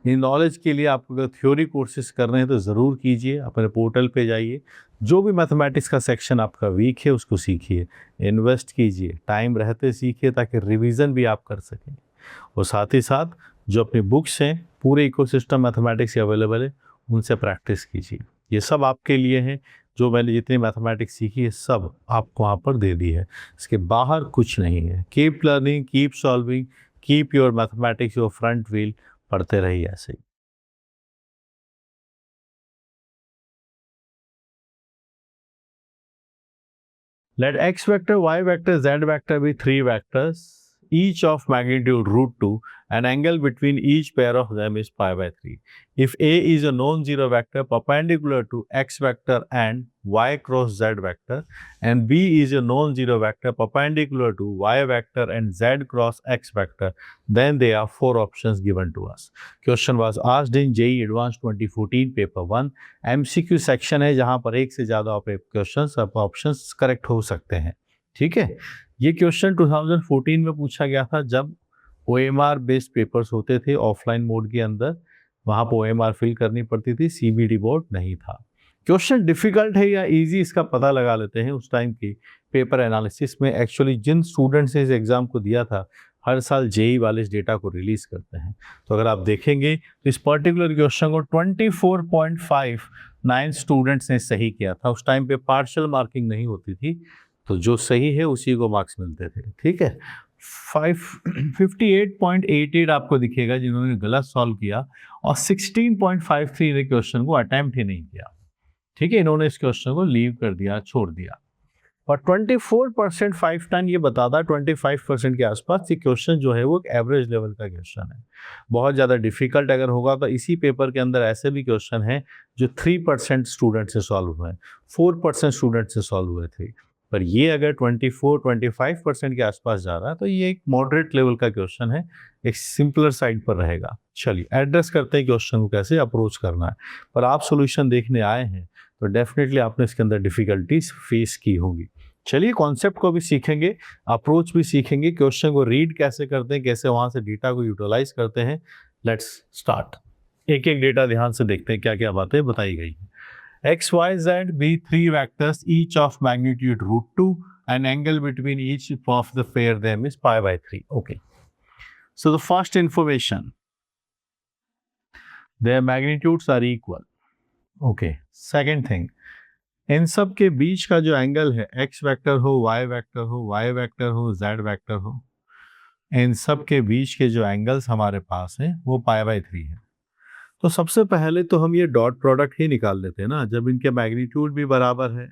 S1: इन नॉलेज के लिए आपको अगर थ्योरी कोर्सेज कर रहे हैं तो ज़रूर कीजिए, अपने पोर्टल पे जाइए, जो भी मैथमेटिक्स का सेक्शन आपका वीक है उसको सीखिए, इन्वेस्ट कीजिए, टाइम रहते सीखिए ताकि रिवीजन भी आप कर सकें। और साथ ही साथ जो अपनी बुक्स हैं, पूरे इकोसिस्टम मैथमेटिक्स के अवेलेबल है, उनसे प्रैक्टिस कीजिए। ये सब आपके लिए हैं, जो मैंने जितनी मैथमेटिक्स सीखी है सब आपको वहाँ पर दे दी है, इसके बाहर कुछ नहीं है। Keep learning, keep solving, keep your mathematics your front wheel, पढ़ते रहिए ऐसे ही। Let x vector, y vector, z vector be three vectors, each of magnitude root 2, and angle between each pair of them is pi by 3. If A is a non-zero vector perpendicular to x vector and y cross z vector, and B is a non-zero vector perpendicular to y vector and z cross x vector, then there are four options given to us. Question was asked in JEE Advanced 2014 paper 1. MCQ section है जहां पर एक से ज्यादा questions options correct हो सकते हैं। ठीक है, ये क्वेश्चन 2014 में पूछा गया था जब OMR बेस्ड पेपर्स होते थे ऑफलाइन मोड के अंदर, वहां पर OMR फिल करनी पड़ती थी, CBD बोर्ड नहीं था। क्वेश्चन डिफिकल्ट है या इजी, इसका पता लगा लेते हैं उस टाइम की पेपर एनालिसिस में। एक्चुअली जिन स्टूडेंट्स ने इस एग्जाम को दिया था, हर साल JEE वाले इस डेटा को रिलीज करते हैं। तो अगर आप देखेंगे तो इस पर्टिकुलर क्वेश्चन को 24.59 स्टूडेंट्स ने सही किया था। उस टाइम पे पार्शियल मार्किंग नहीं होती थी, तो जो सही है उसी को मार्क्स मिलते थे। ठीक है, 58.88 आपको दिखेगा जिन्होंने गलत सॉल्व किया, और 16.53 ने क्वेश्चन को अटेम्प्ट ही नहीं किया। ठीक है, इन्होंने इस क्वेश्चन को लीव कर दिया, छोड़ दिया। और 24% 510 ये बताता है 25% के आसपास ये क्वेश्चन जो है वो एक एवरेज लेवल का क्वेश्चन है। बहुत ज़्यादा डिफिकल्ट अगर होगा तो इसी पेपर के अंदर ऐसे भी क्वेश्चन हैं जो 3% स्टूडेंट से सॉल्व हुए हैं, 4% स्टूडेंट से सॉल्व हुए थे, पर ये अगर 24-25% के आसपास जा रहा है तो ये एक मॉडरेट लेवल का क्वेश्चन है, एक सिंपलर साइड पर रहेगा। चलिए एड्रेस करते हैं क्वेश्चन को कैसे अप्रोच करना है। पर आप सोल्यूशन देखने आए हैं तो डेफिनेटली आपने इसके अंदर डिफिकल्टीज फेस की होंगी। चलिए कॉन्सेप्ट को भी सीखेंगे, अप्रोच भी सीखेंगे, क्वेश्चन को रीड कैसे करते हैं, कैसे वहां से डेटा को यूटिलाइज करते हैं। Let's start. एक एक डेटा ध्यान से देखते हैं क्या क्या बातें बताई गई हैं। X, Y, Z be three vectors each of magnitude √2 and angle between each of the pair them is pi by 3. Okay. So the first information, their magnitudes are equal. Okay. Second thing, इन सब के बीच का जो angle है, x vector हो, y vector हो, y vector हो, z vector हो, इन सब के बीच के जो एंगल्स हमारे पास हैं वो पाई बाई 3 है। तो सबसे पहले तो हम ये डॉट प्रोडक्ट ही निकाल लेते हैं ना, जब इनके मैग्नीट्यूड भी बराबर है।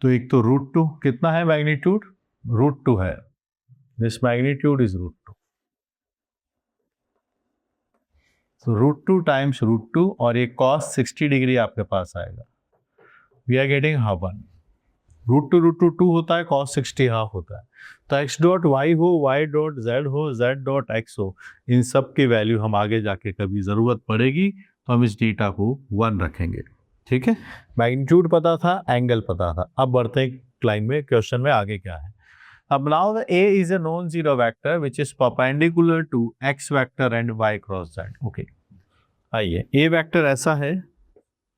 S1: तो एक तो √2 कितना है मैग्नीट्यूड, √2 है, दिस मैग्नीट्यूड इज √2, तो √2 टाइम्स √2 और ये cos 60 डिग्री आपके पास आएगा। We are getting half one, √2 2 होता है, cos 60 हाफ होता है। तो x डॉट वाई हो, y डॉट z हो, z डॉट x हो, इन सब की वैल्यू हम आगे जाके कभी ज़रूरत पड़ेगी तो हम इस डेटा को 1 रखेंगे। ठीक है, मैग्नीट्यूड पता था, एंगल पता था। अब बढ़ते हैं लाइन में, क्वेश्चन में आगे क्या है। अब now the A is a non zero vector which is perpendicular to x vector and y cross z। Okay, आइए, A वेक्टर ऐसा है,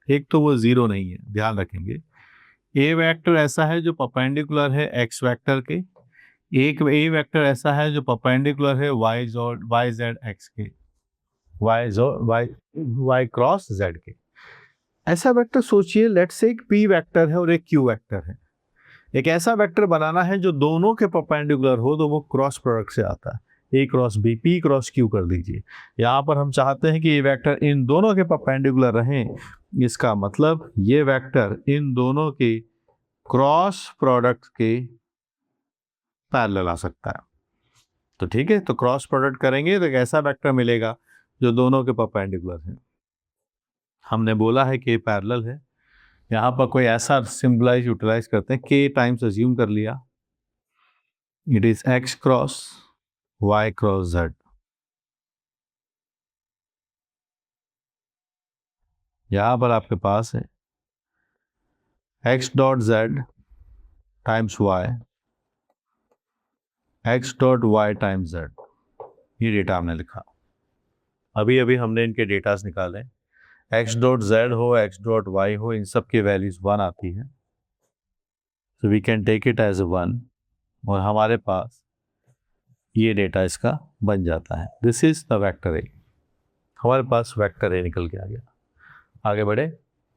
S1: एक तो वो जीरो नहीं है, ध्यान रखेंगे। ए वेक्टर ऐसा है जो परपेंडिकुलर है x वेक्टर के, एक ए वेक्टर ऐसा है जो परपेंडिकुलर है y z x के, y क्रॉस z के। ऐसा वेक्टर सोचिए, लेट्स से एक p वेक्टर है और एक q वेक्टर है। एक ऐसा वेक्टर बनाना है जो दोनों के परपेंडिकुलर हो, तो वो क्रॉस प्रोडक्ट से आता है, a cross b, p cross q कर दीजिए। यहाँ पर हम चाहते हैं कि ये वेक्टर इन दोनों के परपेंडिकुलर रहें, इसका मतलब ये वेक्टर इन दोनों के क्रॉस प्रोडक्ट के पैरेलल आ सकता है। तो ठीक है, तो क्रॉस प्रोडक्ट करेंगे तो एक ऐसा वेक्टर मिलेगा जो दोनों के परपेंडिकुलर है। हमने बोला है कि पैरेलल है, यहाँ पर कोई ऐसा सिंबलाइज यूटिलाइज करते हैं, k टाइम्स अज्यूम कर लिया, it is x cross y cross z। यहाँ पर आपके पास है x dot z times y, x dot y times z। ये डेटा हमने लिखा, अभी अभी हमने इनके डेटास निकाले। x डॉट z हो, x डॉट y हो, इन सब की वैल्यूज 1 आती है, so we can take it as a 1, और हमारे पास ये डेटा इसका बन जाता है। This is the vector A. हमारे पास वेक्टर ए निकल के आ गया। आगे बढ़े,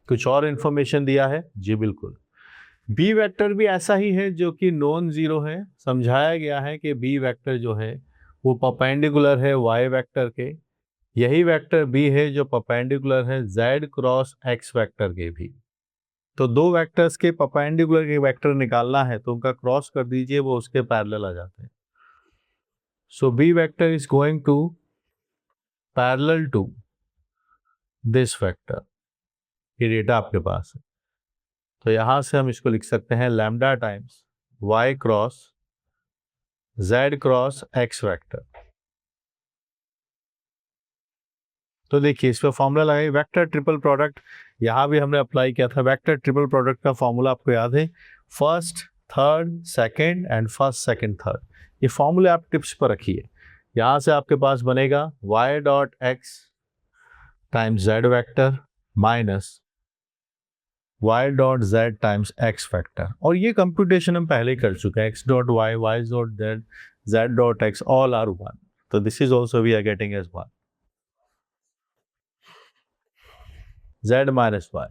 S1: कुछ और इन्फॉर्मेशन दिया है जी, बिल्कुल। बी वेक्टर भी ऐसा ही है जो कि नॉन जीरो है। समझाया गया है कि बी वेक्टर जो है वो परपेंडिकुलर है वाई वेक्टर के। यही वेक्टर बी है जो परपेंडिकुलर है जेड क्रॉस एक्स वेक्टर के भी। तो दो वेक्टर्स के परपेंडिकुलर के वेक्टर निकालना है तो उनका क्रॉस कर दीजिए, वो उसके पैरेलल आ जाते हैं। So B vector is going to parallel to this vector. ये डेटा आपके पास है, तो यहां से हम इसको लिख सकते हैं lambda times y cross z cross x vector. तो देखिए इस पर फॉर्मूला लगाइए, वेक्टर ट्रिपल प्रोडक्ट। यहाँ भी हमने अप्लाई किया था। वेक्टर ट्रिपल प्रोडक्ट का फॉर्मूला आपको याद है, first third second and first second third. ये फॉर्मूले आप टिप्स पर रखिए। यहाँ से आपके पास बनेगा y dot x times Z vector minus y dot Z times x vector. और ये कंप्यूटेशन हम पहले ही कर चुके हैं, x dot y, y dot z, z dot x all are 1। तो this is also we are getting as 1 z minus y.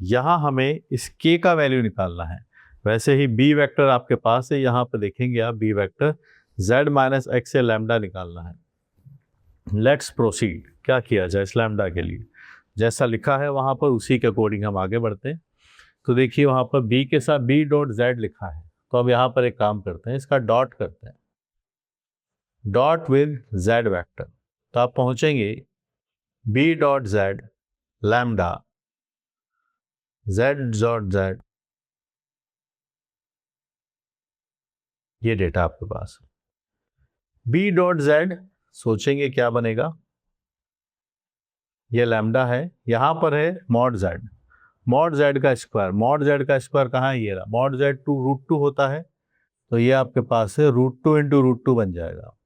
S1: यहाँ हमें इस k का वैल्यू निकालना है। वैसे ही b वेक्टर आपके पास है, यहाँ पे देखेंगे आप b vector z minus x से लैम्डा निकालना है। लेट्स प्रोसीड, क्या किया जाए इस लैम्डा के लिए। जैसा लिखा है वहाँ पर उसी के अकॉर्डिंग हम आगे बढ़ते हैं। तो देखिए वहाँ पर b के साथ b डॉट z लिखा है, तो अब यहाँ पर एक काम करते हैं, इसका डॉट करते हैं, डॉट विद z वेक्टर। तो आप पहुँचेंगे b dot z lambda z dot z। ये डेटा आपके पास है। b डॉट z सोचेंगे क्या बनेगा, ये लैम्डा है, यहाँ पर है मॉड z, मॉड z का स्क्वायर। मॉड z का स्क्वायर कहाँ है, ये रहा। मॉड z √2 होता है, तो ये आपके पास है √2 इंटू √2 बन जाएगा।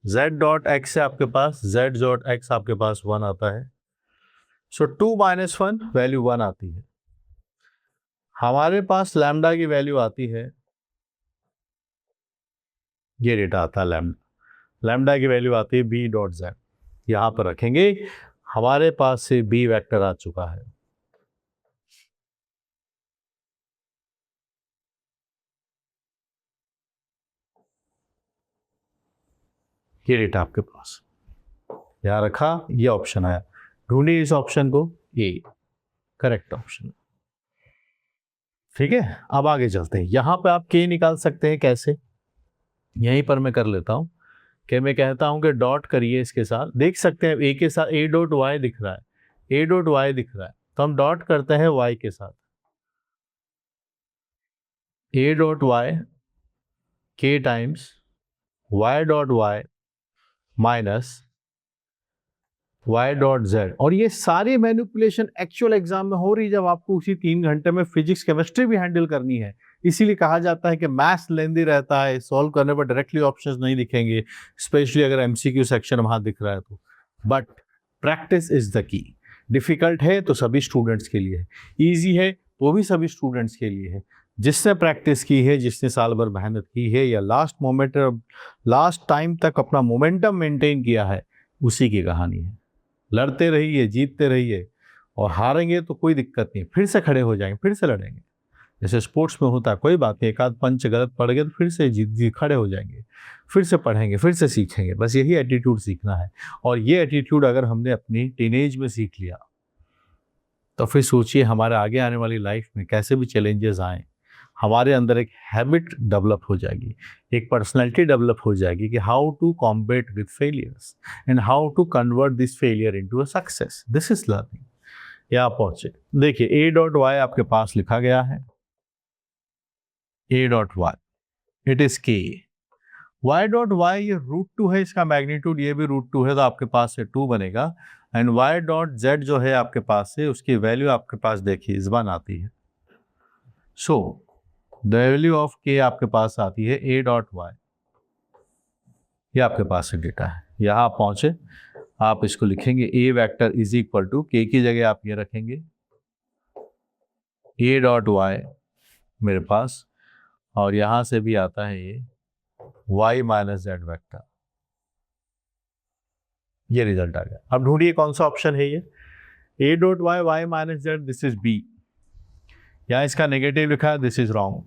S1: z डॉट x से आपके पास z डॉट x आपके पास 1 आता है। सो 2 माइनस 1 वैल्यू 1 आती है। हमारे पास लैम्डा की वैल्यू आती है, ये डेटा आता है लैम्डा। लैम्डा की वैल्यू आती है b डॉट z। यहाँ पर रखेंगे, हमारे पास से b वेक्टर आ चुका है। ये डेटा आपके पास यहाँ रखा, ये ऑप्शन आया। ढूंढिए इस ऑप्शन को, ये करेक्ट ऑप्शन। ठीक है, अब आगे चलते हैं। यहाँ पे आप k निकाल सकते हैं कैसे, यहीं पर मैं कर लेता हूँ कि मैं कहता हूँ कि डॉट करिए इसके साथ। देख सकते हैं a के साथ a डॉट y दिख रहा है, a डॉट y दिख रहा है, तो हम डॉट करते हैं y के साथ। a dot y k times y dot y minus y dot z। और ये सारी मैनिपुलेशन एक्चुअल एग्जाम में हो रही है, जब आपको उसी 3 घंटे में फिजिक्स केमिस्ट्री भी हैंडल करनी है। इसीलिए कहा जाता है कि मैथ्स लेंदी रहता है, सॉल्व करने पर डायरेक्टली ऑप्शंस नहीं दिखेंगे, स्पेशली अगर एमसीक्यू सेक्शन वहां दिख रहा है तो। But practice is the key. Difficult है तो सभी स्टूडेंट्स के लिए है, ईजी है वो भी सभी स्टूडेंट्स के लिए है। जिसने प्रैक्टिस की है, जिसने साल भर मेहनत की है, या लास्ट टाइम तक अपना मोमेंटम मेंटेन किया है, उसी की कहानी है। लड़ते रहिए, जीतते रहिए, और हारेंगे तो कोई दिक्कत नहीं, फिर से खड़े हो जाएंगे, फिर से लड़ेंगे। जैसे स्पोर्ट्स में होता है, कोई बात नहीं, एक आध पंच गलत पड़ गए तो फिर से जीत खड़े हो जाएंगे, फिर से पढ़ेंगे, फिर से सीखेंगे। बस यही एटीट्यूड सीखना है। और ये एटीट्यूड अगर हमने अपनी टीनेज में सीख लिया तो फिर सोचिए हमारे आगे आने वाली लाइफ में कैसे भी चैलेंजेस आए, हमारे अंदर एक हैबिट डेवलप हो जाएगी, एक पर्सनैलिटी डेवलप हो जाएगी कि how to combat with failures and how to convert this failure into a success. This is learning. यहाँ पहुंचे, देखिए a डॉट वाई आपके पास लिखा गया है, a dot y it is k। y dot y ये √2 है, इसका मैग्नीट्यूड ये भी √2 है, तो आपके पास से 2 बनेगा। एंड y डॉट z जो है आपके पास से, उसकी वैल्यू आपके पास देखिए इस 1 आती है। So the value of k आपके पास आती है a डॉट वाई। ये आपके पास से डेटा है। यहाँ आप पहुंचे, आप इसको लिखेंगे a vector is equal to k की जगह आप ये रखेंगे a डॉट वाई मेरे पास और यहाँ से भी आता है ये y माइनस जेड वेक्टर। ये रिजल्ट आ गया। अब ढूंढिए कौन सा ऑप्शन है ये, a dot y y minus z, this is b। यहाँ इसका नेगेटिव लिखा है, दिस इज रॉन्ग।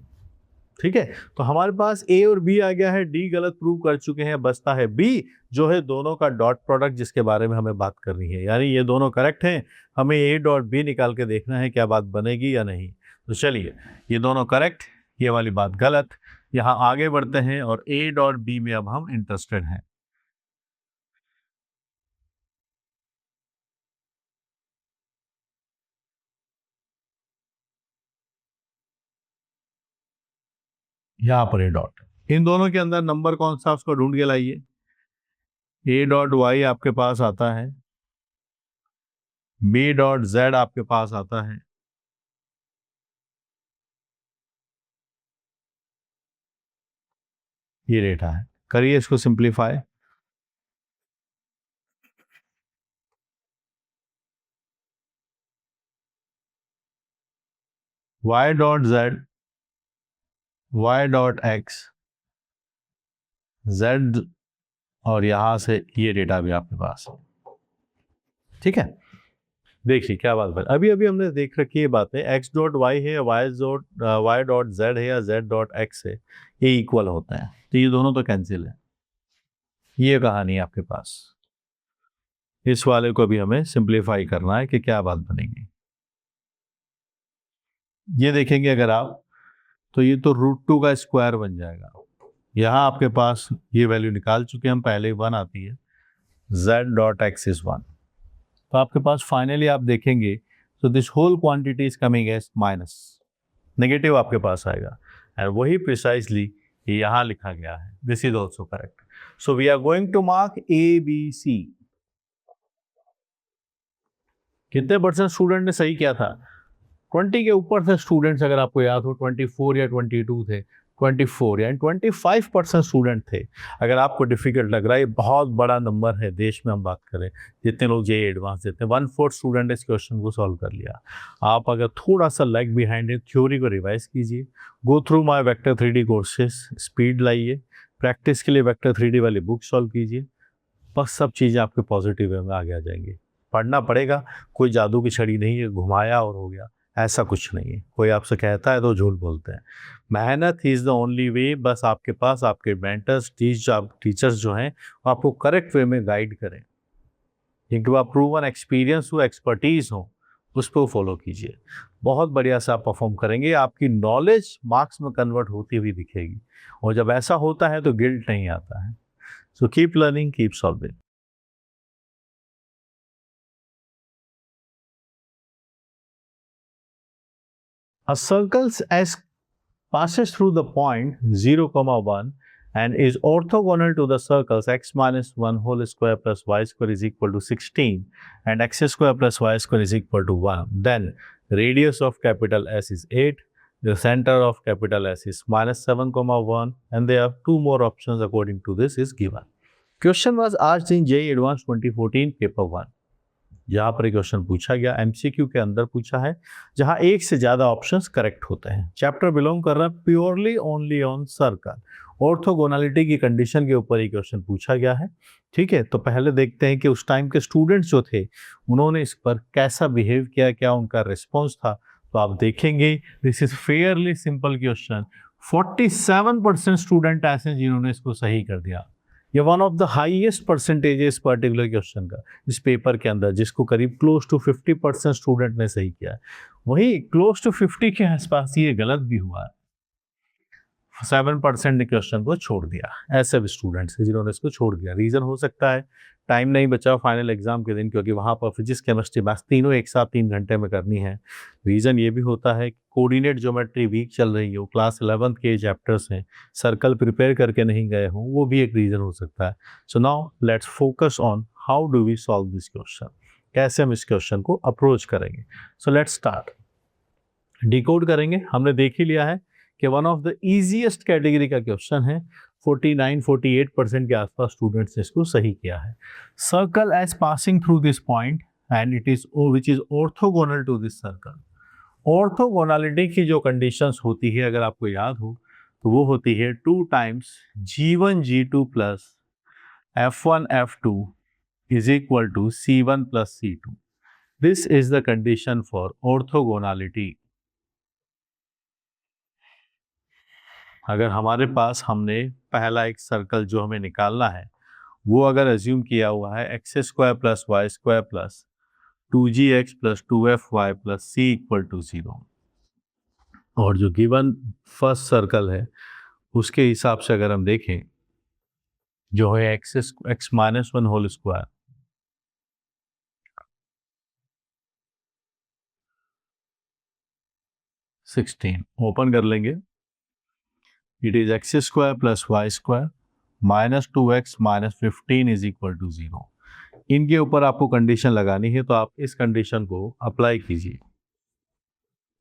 S1: ठीक है, तो हमारे पास a और b आ गया है, d गलत प्रूव कर चुके हैं, बचता है b जो है दोनों का डॉट प्रोडक्ट, जिसके बारे में हमें बात करनी है। यानी ये दोनों करेक्ट हैं, हमें a डॉट b निकाल के देखना है क्या बात बनेगी या नहीं। तो चलिए, ये दोनों करेक्ट, ये वाली बात गलत। यहाँ आगे बढ़ते हैं और a डॉट b में अब हम इंटरेस्टेड हैं। यहाँ पर a डॉट, इन दोनों के अंदर नंबर कौन सा उसको ढूंढ के लाइए। a डॉट y आपके पास आता है, b डॉट z आपके पास आता है, ये डेटा है। करिए इसको simplify. y dot z, y dot x, z, और यहां से ये डेटा भी आपके पास है। ठीक है, देखिए क्या बात है। अभी अभी हमने देख रखी है बातें, x डॉट y है, y डॉट z है या z डॉट x है, ये इक्वल होते हैं, तो ये दोनों तो कैंसिल है। ये कहानी है आपके पास। इस वाले को भी हमें सिंप्लीफाई करना है कि क्या बात बनेगी। ये देखेंगे अगर आप, तो ये तो √2 का स्क्वायर बन जाएगा। यहाँ आपके पास ये वैल्यू निकाल चुके हम पहले, 1 आती है, z डॉट x इज 1। तो आपके पास फाइनली आप देखेंगे तो this whole quantity is coming as minus, negative आपके पास आएगा। एंड वही प्रिसाइसली यहाँ लिखा गया है, this is also correct. So we are going to mark ABC। कितने परसेंट स्टूडेंट ने सही किया था? 20 के ऊपर थे स्टूडेंट्स, अगर आपको याद हो 24 या 22 थे, 24 यानी 25% स्टूडेंट थे। अगर आपको डिफिकल्ट लग रहा है, ये बहुत बड़ा नंबर है, देश में हम बात करें जितने लोग जेईई एडवांस देते हैं, 1/4 स्टूडेंट इस क्वेश्चन को सॉल्व कर लिया। आप अगर थोड़ा सा लैग बिहाइंड है, थ्योरी को रिवाइज कीजिए, go through my vector 3D courses, speed लाइए, प्रैक्टिस के लिए वेक्टर 3D वाली बुक सॉल्व कीजिए, बस सब चीज़ें आपके पॉजिटिव वे में आगे आ जाएंगी। पढ़ना पड़ेगा, कोई जादू की छड़ी नहीं है, घुमाया और हो गया, ऐसा कुछ नहीं है। कोई आपसे कहता है तो झूठ बोलते हैं। मेहनत इज़ द ओनली वे। बस आपके पास आपके मेंटर्स, टीचर्स जो हैं वो आपको करेक्ट वे में गाइड करें, जिनके पास प्रूवन एक्सपीरियंस हो, एक्सपर्टीज़ हो, उस पर फॉलो कीजिए। बहुत बढ़िया से आप परफॉर्म करेंगे, आपकी नॉलेज मार्क्स में कन्वर्ट होती हुई दिखेगी, और जब ऐसा होता है तो गिल्ट नहीं आता है। So keep learning, keep solving. A circle S passes through the point 0, 1 and is orthogonal to the circles x minus 1 whole square plus y square is equal to 16 and x square plus y square is equal to 1. Then radius of capital S is 8, the center of capital S is minus 7, 1, and there are two more options according to this is given. Question was asked in JEE Advanced 2014 paper 1. जहाँ पर question पूछा गया, MCQ के अंदर पूछा है, जहाँ एक से ज़्यादा ऑप्शंस करेक्ट होते हैं। चैप्टर बिलोंग कर रहा है purely only on circle, orthogonality की कंडीशन के ऊपर ये क्वेश्चन पूछा गया है। ठीक है, तो पहले देखते हैं कि उस टाइम के स्टूडेंट्स जो थे उन्होंने इस पर कैसा बिहेव किया, क्या उनका रिस्पॉन्स था। तो आप देखेंगे this is fairly simple question. 47% student ऐसे जिन्होंने इसको सही कर दिया। ये one of the highest percentage है इस पर्टिकुलर क्वेश्चन का इस पेपर के अंदर, जिसको करीब क्लोज टू 50% स्टूडेंट ने सही किया है। वही क्लोज टू 50 के आसपास ये गलत भी हुआ है, 7% ने क्वेश्चन को छोड़ दिया। ऐसे भी स्टूडेंट्स हैं जिन्होंने इसको छोड़ दिया। रीज़न हो सकता है टाइम नहीं बचा फाइनल एग्जाम के दिन, क्योंकि वहाँ पर फिजिक्स, केमिस्ट्री, मैथ्स तीनों एक साथ 3 घंटे में करनी है। रीज़न ये भी होता है कि कोऑर्डिनेट ज्योमेट्री वीक चल रही हो, क्लास 11th के चैप्टर्स हैं, सर्कल प्रिपेयर करके नहीं गए हों, वो भी एक रीज़न हो सकता है। So now let's focus on how do we solve this question, कैसे हम इस क्वेश्चन को अप्रोच करेंगे। सो लेट्स स्टार्ट। डिकोड करेंगे। हमने देख ही लिया है कि one of the easiest category का क्वेश्चन है, 49-48% के आसपास स्टूडेंट्स ने इसको सही किया है। Circle as passing through this point and it is which is orthogonal to this circle. Orthogonality की जो कंडीशंस होती है, अगर आपको याद हो, तो वो होती है 2 times G1 G2 plus F1 F2 is equal to C1 plus C2. This is the condition for orthogonality. अगर हमारे पास हमने पहला एक सर्कल जो हमें निकालना है वो अगर एज्यूम किया हुआ है x square plus y square plus 2gx plus 2fy plus c equal to 0, और जो गिवन फर्स्ट सर्कल है उसके हिसाब से अगर हम देखें जो है x minus one whole square 16 open कर लेंगे, it is x square plus y square minus 2x minus 15 is equal to 0। इनके ऊपर आपको कंडीशन लगानी है तो आप इस कंडीशन को अप्लाई कीजिए,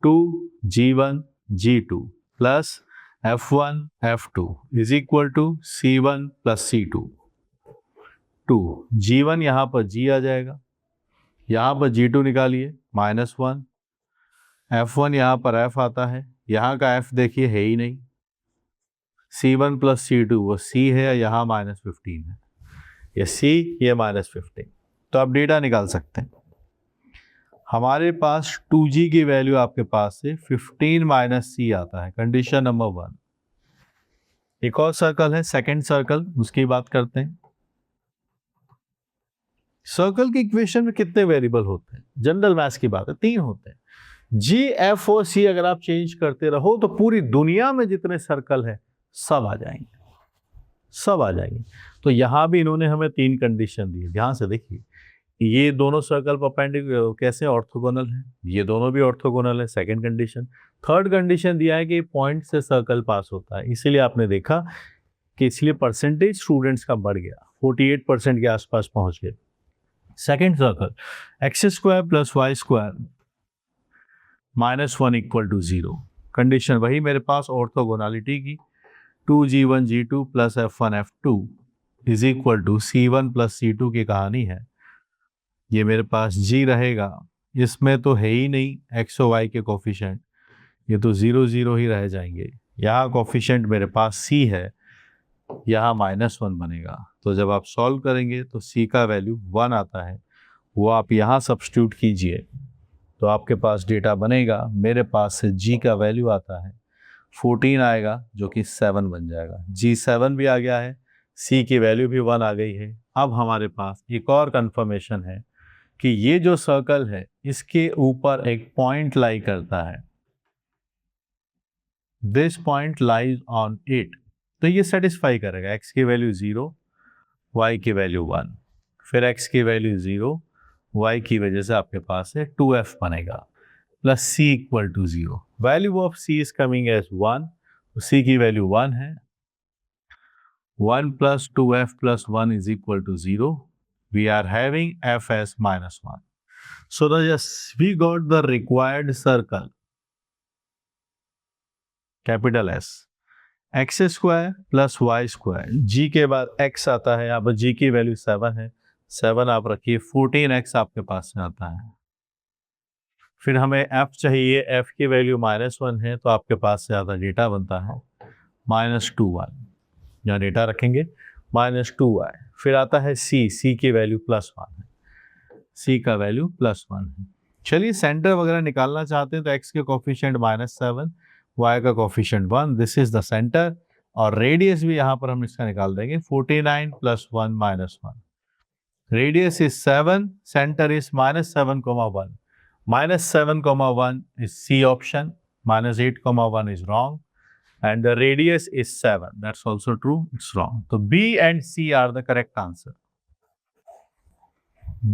S1: 2g1 g2 plus f1 f2 is equal to c1 plus c2। 2g1 यहाँ पर g आ जाएगा, यहाँ पर g2 निकालिए -1, f1 यहाँ पर f आता है, यहाँ का f देखिए है ही नहीं, c1 प्लस c2 वो c है, यहाँ -15 है, ये c ये -15। तो आप डेटा निकाल सकते हैं। हमारे पास 2g की वैल्यू आपके पास से 15 माइनस c आता है, कंडीशन नंबर 1। एक और सर्कल है सेकंड सर्कल, उसकी बात करते हैं। सर्कल की इक्वेशन में कितने वेरिएबल होते हैं? जनरल मैथ्स की बात है, 3 होते हैं। जी एफ और सी अगर आप चेंज करते रहो तो पूरी दुनिया में जितने सर्कल है सब आ जाएंगे, सब आ जाएंगे। तो यहाँ भी इन्होंने हमें 3 कंडीशन दी है, ध्यान से देखिए। ये दोनों सर्कल परपेंडिकुलर कैसे ऑर्थोगोनल है, ये दोनों भी ऑर्थोगोनल है, सेकंड कंडीशन। थर्ड कंडीशन दिया है कि पॉइंट से सर्कल पास होता है, इसीलिए आपने देखा कि इसलिए परसेंटेज स्टूडेंट्स का बढ़ गया, 48% के आसपास पहुंच गए। Second circle x square plus y square -1 equal to 0, condition वही मेरे पास ऑर्थोगोनलिटी की, 2g1 g2 plus f1 f2 is equal to c1 plus c2 की कहानी है। ये मेरे पास g रहेगा, इसमें तो है ही नहीं x और y के कोफिशिएंट, ये तो 0 0 ही रह जाएंगे। यहाँ कोफिशिएंट मेरे पास c है, यहाँ -1 बनेगा। तो जब आप सॉल्व करेंगे तो c का वैल्यू 1 आता है, वो आप यहाँ सब्स्टिट्यूट कीजिए तो आपके पास डेटा बनेगा। मेरे पास से g का वैल्यू आता है 14 आएगा, जो कि 7 बन जाएगा। g 7 भी आ गया है, c की वैल्यू भी 1 आ गई है। अब हमारे पास एक और कंफर्मेशन है कि ये जो सर्कल है इसके ऊपर एक पॉइंट लाई करता है, this point lies on it. तो ये सेटिस्फाई करेगा, x की वैल्यू 0, y की वैल्यू 1, फिर x की वैल्यू 0, y की वजह से आपके पास है 2f बनेगा, plus c equal to 0। Value of c is coming as 1, c की वैल्यू 1 है, 1 plus 2f plus 1 is equal to 0। We are having f as -1. So yes, we got the required circle, capital S, x square plus y square, g के बाद x आता है, यहाँ पर g की value 7 है, 7 आप रखिए, 14x आपके पास से आता है। फिर हमें f चाहिए, f की वैल्यू -1 है, तो आपके पास से आता डेटा बनता है -2y, यहाँ डेटा रखेंगे -2y। फिर आता है c की वैल्यू +1 है, c का वैल्यू +1 है। चलिए सेंटर वगैरह निकालना चाहते हैं तो x के कोफिशिएंट -7, y का coefficient 1, this is the centre. और रेडियस भी यहाँ पर हम इसका निकाल देंगे, 49 + 1 -1, radius is 7, centre is -7, -1 is C option, -8, 1 is wrong, and the radius is 7. That's also true, it's wrong. So B and C are the correct answer.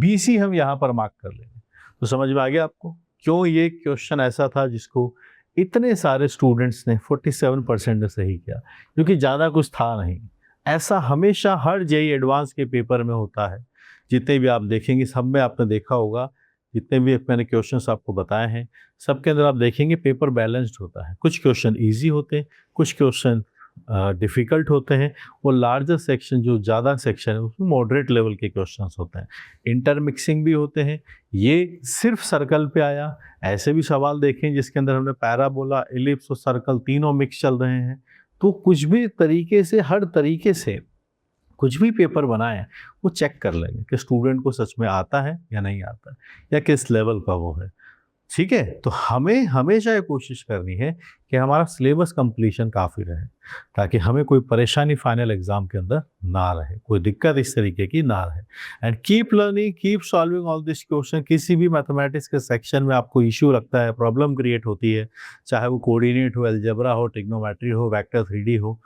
S1: BC हम यहाँ पर मार्क कर लेंगे। तो समझ में आ गया आपको क्यों ये क्वेश्चन ऐसा था जिसको इतने सारे स्टूडेंट्स ने 47% ने सही किया, क्योंकि ज़्यादा कुछ था नहीं। ऐसा हमेशा हर जेईई एडवांस के पेपर में होता है, जितने भी आप देखेंगे सब में आपने देखा होगा, जितने भी मैंने क्वेश्चंस आपको बताए हैं सबके अंदर आप देखेंगे पेपर बैलेंस्ड होता है। कुछ क्वेश्चन इजी होते हैं, कुछ क्वेश्चन डिफ़िकल्ट होते हैं, और लार्जर सेक्शन जो ज़्यादा सेक्शन है उसमें मॉडरेट लेवल के क्वेश्चंस होते हैं, इंटरमिक्सिंग भी होते हैं। ये सिर्फ सर्कल पे आया, ऐसे भी सवाल देखें जिसके अंदर हमने पैराबोला, एलिप्स और सर्कल तीनों मिक्स चल रहे हैं, तो कुछ भी तरीके से, हर तरीके से कुछ भी पेपर बनाए वो चेक कर लेंगे कि स्टूडेंट को सच में आता है या नहीं आता है, या किस लेवल का वो है। ठीक है, तो हमें हमेशा ये कोशिश करनी है कि हमारा सिलेबस कंप्लीशन काफ़ी रहे, ताकि हमें कोई परेशानी फाइनल एग्जाम के अंदर ना रहे, कोई दिक्कत इस तरीके की ना रहे। And keep learning, keep solving all this question. किसी भी मैथमेटिक्स के सेक्शन में आपको इशू लगता है, प्रॉब्लम क्रिएट होती है, चाहे वो कोऑर्डिनेट हो, अलजेब्रा हो, ट्रिग्नोमेट्री हो, वेक्टर 3D हो,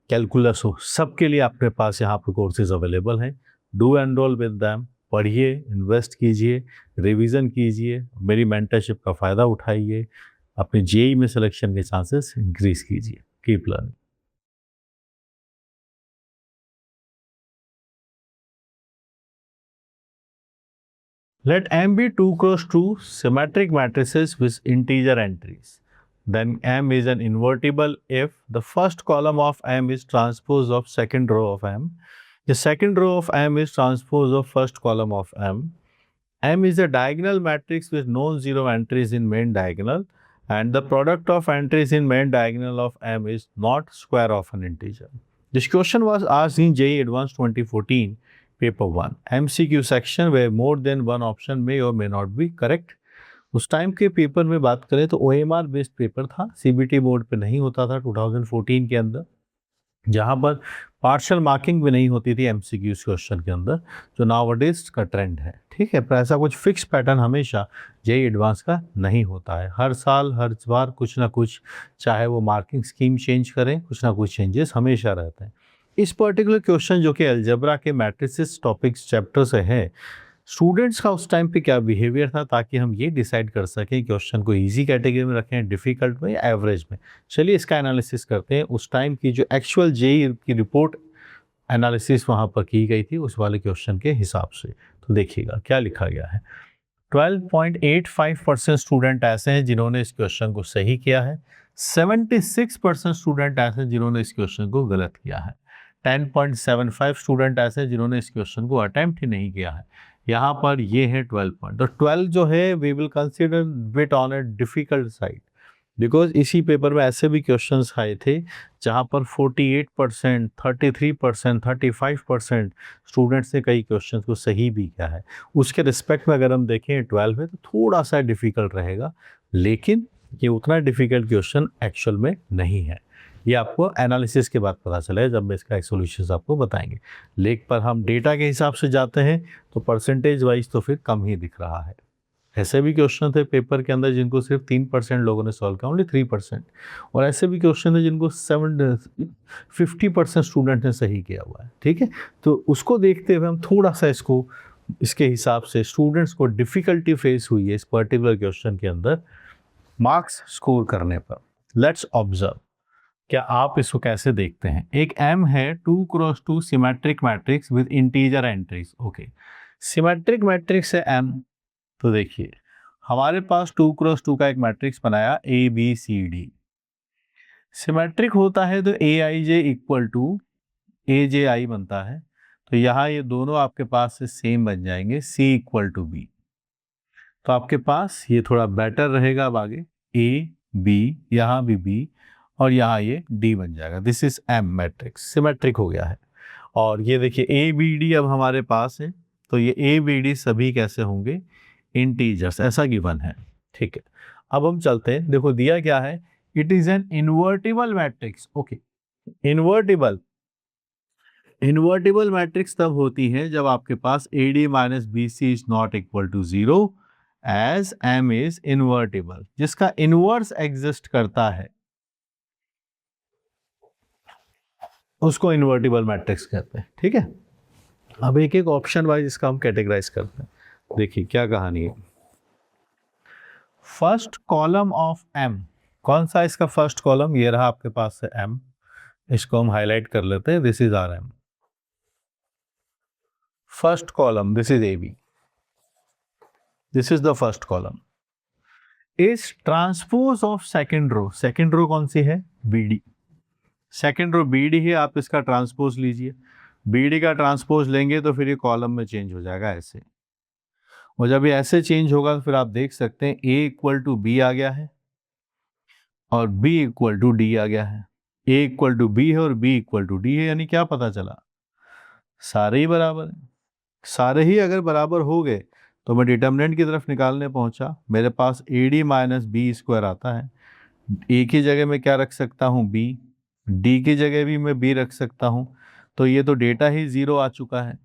S1: कैलकुलस हो, सबके लिए आपके पास यहाँ पे कोर्सेज अवेलेबल हैं। डू एनरोल विद दैम, पढ़िए, इन्वेस्ट कीजिए, रिवीजन कीजिए, मेरी मेंटरशिप का फ़ायदा उठाइए, अपने जेई में सिलेक्शन के चांसेस इंक्रीज कीजिए। Keep learning. Let M be 2 cross 2 symmetric matrices with integer entries. Then M is an invertible if the first column of M is transpose of second row of M. The second row of M is transpose of first column of M. M is a diagonal matrix with non-zero entries in main diagonal, and the product of entries in main diagonal of M is not square of an integer. This question was asked in JEE Advanced 2014 paper 1 MCQ section where more than one option may or may not be correct. उस time के paper में बात करें तो OMR based paper था, CBT board पे नहीं होता था 2014 के अंदर, जहाँ पर पार्शियल मार्किंग भी नहीं होती थी MCQ क्वेश्चन के अंदर, जो नाउअडेज का ट्रेंड है। ठीक है, पर ऐसा कुछ फिक्स पैटर्न हमेशा जेईई एडवांस का नहीं होता है। हर साल हर बार कुछ ना कुछ, चाहे वो मार्किंग स्कीम चेंज करें, कुछ ना कुछ चेंजेस हमेशा रहते हैं। इस पर्टिकुलर क्वेश्चन जो कि अलजेब्रा के मैट्रिसेस टॉपिक्स चैप्टर से है, स्टूडेंट्स का उस टाइम पे क्या बिहेवियर था, ताकि हम ये डिसाइड कर सकें क्वेश्चन को इजी कैटेगरी में रखें, डिफ़िकल्ट में या एवरेज में। चलिए इसका एनालिसिस करते हैं। उस टाइम की जो एक्चुअल जेईई की रिपोर्ट एनालिसिस वहाँ पर की गई थी उस वाले क्वेश्चन के हिसाब से, तो देखिएगा क्या लिखा गया है। 12.85% स्टूडेंट ऐसे हैं जिन्होंने इस क्वेश्चन को सही किया है, 76% स्टूडेंट ऐसे हैं जिन्होंने इस क्वेश्चन को गलत किया है, 10.75 स्टूडेंट ऐसे हैं जिन्होंने इस क्वेश्चन को अटेम्प्ट ही नहीं किया है। यहाँ पर ये है 12 पॉइंट। तो 12 जो है we will consider bit on a difficult side, because इसी पेपर में ऐसे भी क्वेश्चंस आए थे जहाँ पर 48%, 33%, 35% स्टूडेंट्स ने कई क्वेश्चंस को सही भी किया है। उसके रिस्पेक्ट में अगर हम देखें 12 में तो थोड़ा सा डिफ़िकल्ट रहेगा, लेकिन ये उतना डिफ़िकल्ट क्वेश्चन एक्चुअल में नहीं है। ये आपको एनालिसिस के बाद पता चलेगा, जब मैं इसका एक सोल्यूशन आपको बताएंगे। लेकिन पर हम डेटा के हिसाब से जाते हैं तो परसेंटेज वाइज तो फिर कम ही दिख रहा है। ऐसे भी क्वेश्चन थे पेपर के अंदर जिनको सिर्फ 3% लोगों ने सॉल्व किया, ओनली 3%, और ऐसे भी क्वेश्चन थे जिनको 50% स्टूडेंट ने सही किया हुआ है। ठीक है, तो उसको देखते हुए हम थोड़ा सा इसको, इसके हिसाब से स्टूडेंट्स को डिफ़िकल्टी फेस हुई है इस पर्टिकुलर क्वेश्चन के अंदर मार्क्स स्कोर करने पर। लेट्स ऑब्जर्व, क्या आप इसको कैसे देखते हैं। एक M है 2 cross 2 symmetric matrix with integer entries. Okay, symmetric matrix है M। तो देखिए हमारे पास 2 क्रॉस 2 का एक मैट्रिक्स बनाया ABCD। सिमेट्रिक होता है तो AIJ इक्वल टू AJI बनता है, तो यहाँ ये दोनों आपके पास से सेम बन जाएंगे, C इक्वल टू B। तो आपके पास ये थोड़ा बेटर रहेगा। अब आगे A B, यहाँ भी B, और यहाँ ये D बन जाएगा। This is M matrix, symmetric हो गया है। और ये देखिए ABD अब हमारे पास है, तो ये ABD सभी कैसे होंगे, इंटीजर्स, ऐसा गिवन है। ठीक है, अब हम चलते हैं। देखो दिया क्या है, it is an invertible matrix. Okay, invertible, invertible matrix तब होती है जब आपके पास AD minus BC is not equal to 0 as M is invertible. जिसका इनवर्स एग्जिस्ट करता है उसको इन्वर्टिबल मैट्रिक्स कहते हैं। ठीक है, अब एक एक ऑप्शन वाइज इसका हम कैटेगराइज करते हैं। देखिए क्या कहानी है। फर्स्ट कॉलम ऑफ M, कौन सा इसका फर्स्ट कॉलम, ये रहा आपके पास है M, इसको हम हाईलाइट कर लेते हैं। This is our M first column, this is AB, this is the first column, is transpose of second row. Second row कौन सी है, BD। सेकेंड रो BD है, आप इसका ट्रांसपोज लीजिए। BD का ट्रांसपोज लेंगे तो फिर ये कॉलम में चेंज हो जाएगा ऐसे, और जब ये ऐसे चेंज होगा तो फिर आप देख सकते हैं A इक्वल टू B आ गया है और B इक्वल टू D आ गया है। ए इक्वल टू बी है और बी इक्वल टू डी है, यानी क्या पता चला, सारे ही बराबर हैं। सारे ही अगर बराबर हो गए तो मैं डिटर्मिनेंट की तरफ निकालने पहुंचा, मेरे पास A D minus B square आता है। ए की जगह में क्या रख सकता हूँ, बी, डी की जगह भी मैं बी रख सकता हूँ, तो ये तो डेटा ही जीरो आ चुका है।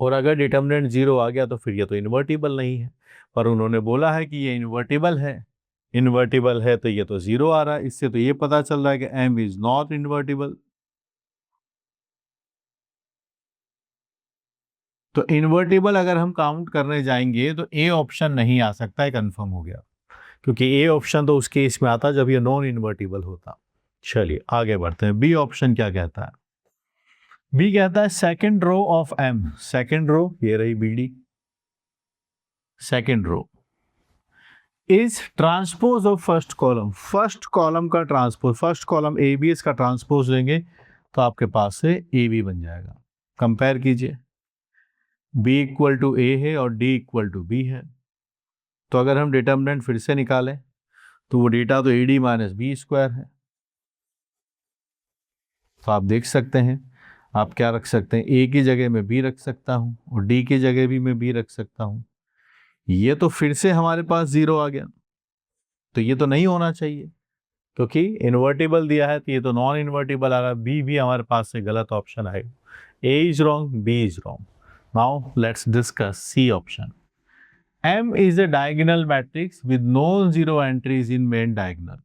S1: और अगर डिटर्मिनेंट जीरो आ गया तो फिर ये तो इन्वर्टिबल नहीं है, पर उन्होंने बोला है कि ये इन्वर्टिबल है। इन्वर्टिबल है तो ये तो जीरो आ रहा है, इससे तो ये पता चल रहा है कि एम इज नॉट इन्वर्टिबल। तो इन्वर्टिबल अगर हम काउंट करने जाएंगे तो ए ऑप्शन नहीं आ सकता है, कंफर्म हो गया, क्योंकि ए ऑप्शन तो उस केस में आता जब ये नॉन इन्वर्टिबल होता। चलिए आगे बढ़ते हैं, बी ऑप्शन क्या कहता है। बी कहता है second row of M, second row ये रही B D, second row is transpose of first column, first column का transpose, first column A B, इसका ट्रांसपोज लेंगे तो आपके पास से ए बी बन जाएगा। कंपेयर कीजिए, बी इक्वल टू ए है और डी इक्वल टू बी है, तो अगर हम डिटर्मिनेंट फिर से निकालें तो वो डेटा तो a D minus B square है। तो आप देख सकते हैं, आप क्या रख सकते हैं, ए की जगह में बी रख सकता हूं और डी की जगह भी मैं बी रख सकता हूं। ये तो फिर से हमारे पास जीरो आ गया, तो ये तो नहीं होना चाहिए, क्योंकि इन्वर्टिबल दिया है तो ये तो नॉन इन्वर्टिबल आ रहा है। बी भी हमारे पास से गलत ऑप्शन आएगा, A is wrong, B is wrong. Now let's discuss C option. M is a diagonal matrix with no zero entries in main diagonal.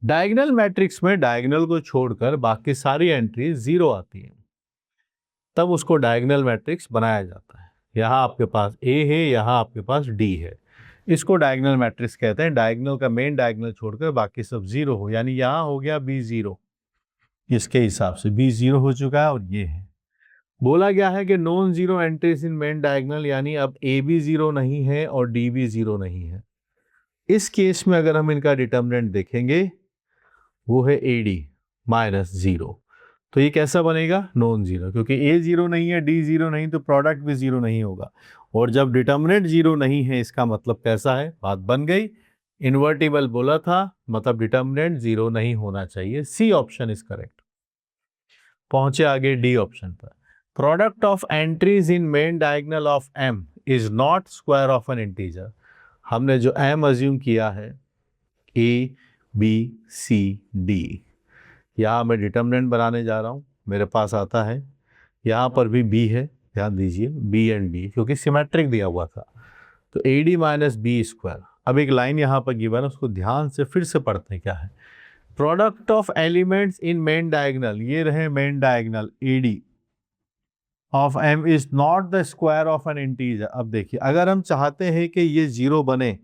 S1: Diagonal matrix में डायगोनल को छोड़कर बाकी सारी एंट्री जीरो आती है, तब उसको डायगोनल मैट्रिक्स बनाया जाता है। यहाँ आपके पास A है, यहाँ आपके पास D है, इसको डायगोनल मैट्रिक्स कहते हैं। डायगोनल का मेन डायगोनल छोड़कर बाकी सब जीरो हो, यानी यहाँ हो गया B जीरो, इसके हिसाब से B जीरो हो चुका है। और ये है, बोला गया है कि non zero entries in main diagonal, यानी अब ए भी जीरो नहीं है और डी भी जीरो नहीं है। इस केस में अगर हम इनका डिटर्मिनेंट देखेंगे वो है ए डी माइनस जीरो, तो ये कैसा बनेगा, नॉन जीरो, क्योंकि ए जीरो नहीं है, डी जीरो नहीं, तो प्रोडक्ट भी जीरो नहीं होगा। और जब डिटर्मिनेंट जीरो नहीं है, इसका मतलब कैसा है, बात बन गई। इन्वर्टिबल बोला था, मतलब डिटर्मिनेंट जीरो नहीं होना चाहिए। C option is correct. पहुंचे आगे डी ऑप्शन पर। Product of entries in main diagonal of m is not square of an integer. हमने जो एम अज्यूम किया है, ए बी सी डी, यहाँ मैं डिटर्मिनेंट बनाने जा रहा हूँ, मेरे पास आता है, यहाँ पर भी बी है, ध्यान दीजिए बी एंड डी, क्योंकि सिमेट्रिक दिया हुआ था, तो a D minus B square. अब एक लाइन यहाँ पर गिवन है, उसको ध्यान से फिर से पढ़ते हैं क्या है। Product of elements in main diagonal, ये रहे main diagonal, a d of m is not the square of an integer. अब देखिए, अगर हम चाहते हैं कि ये जीरो बने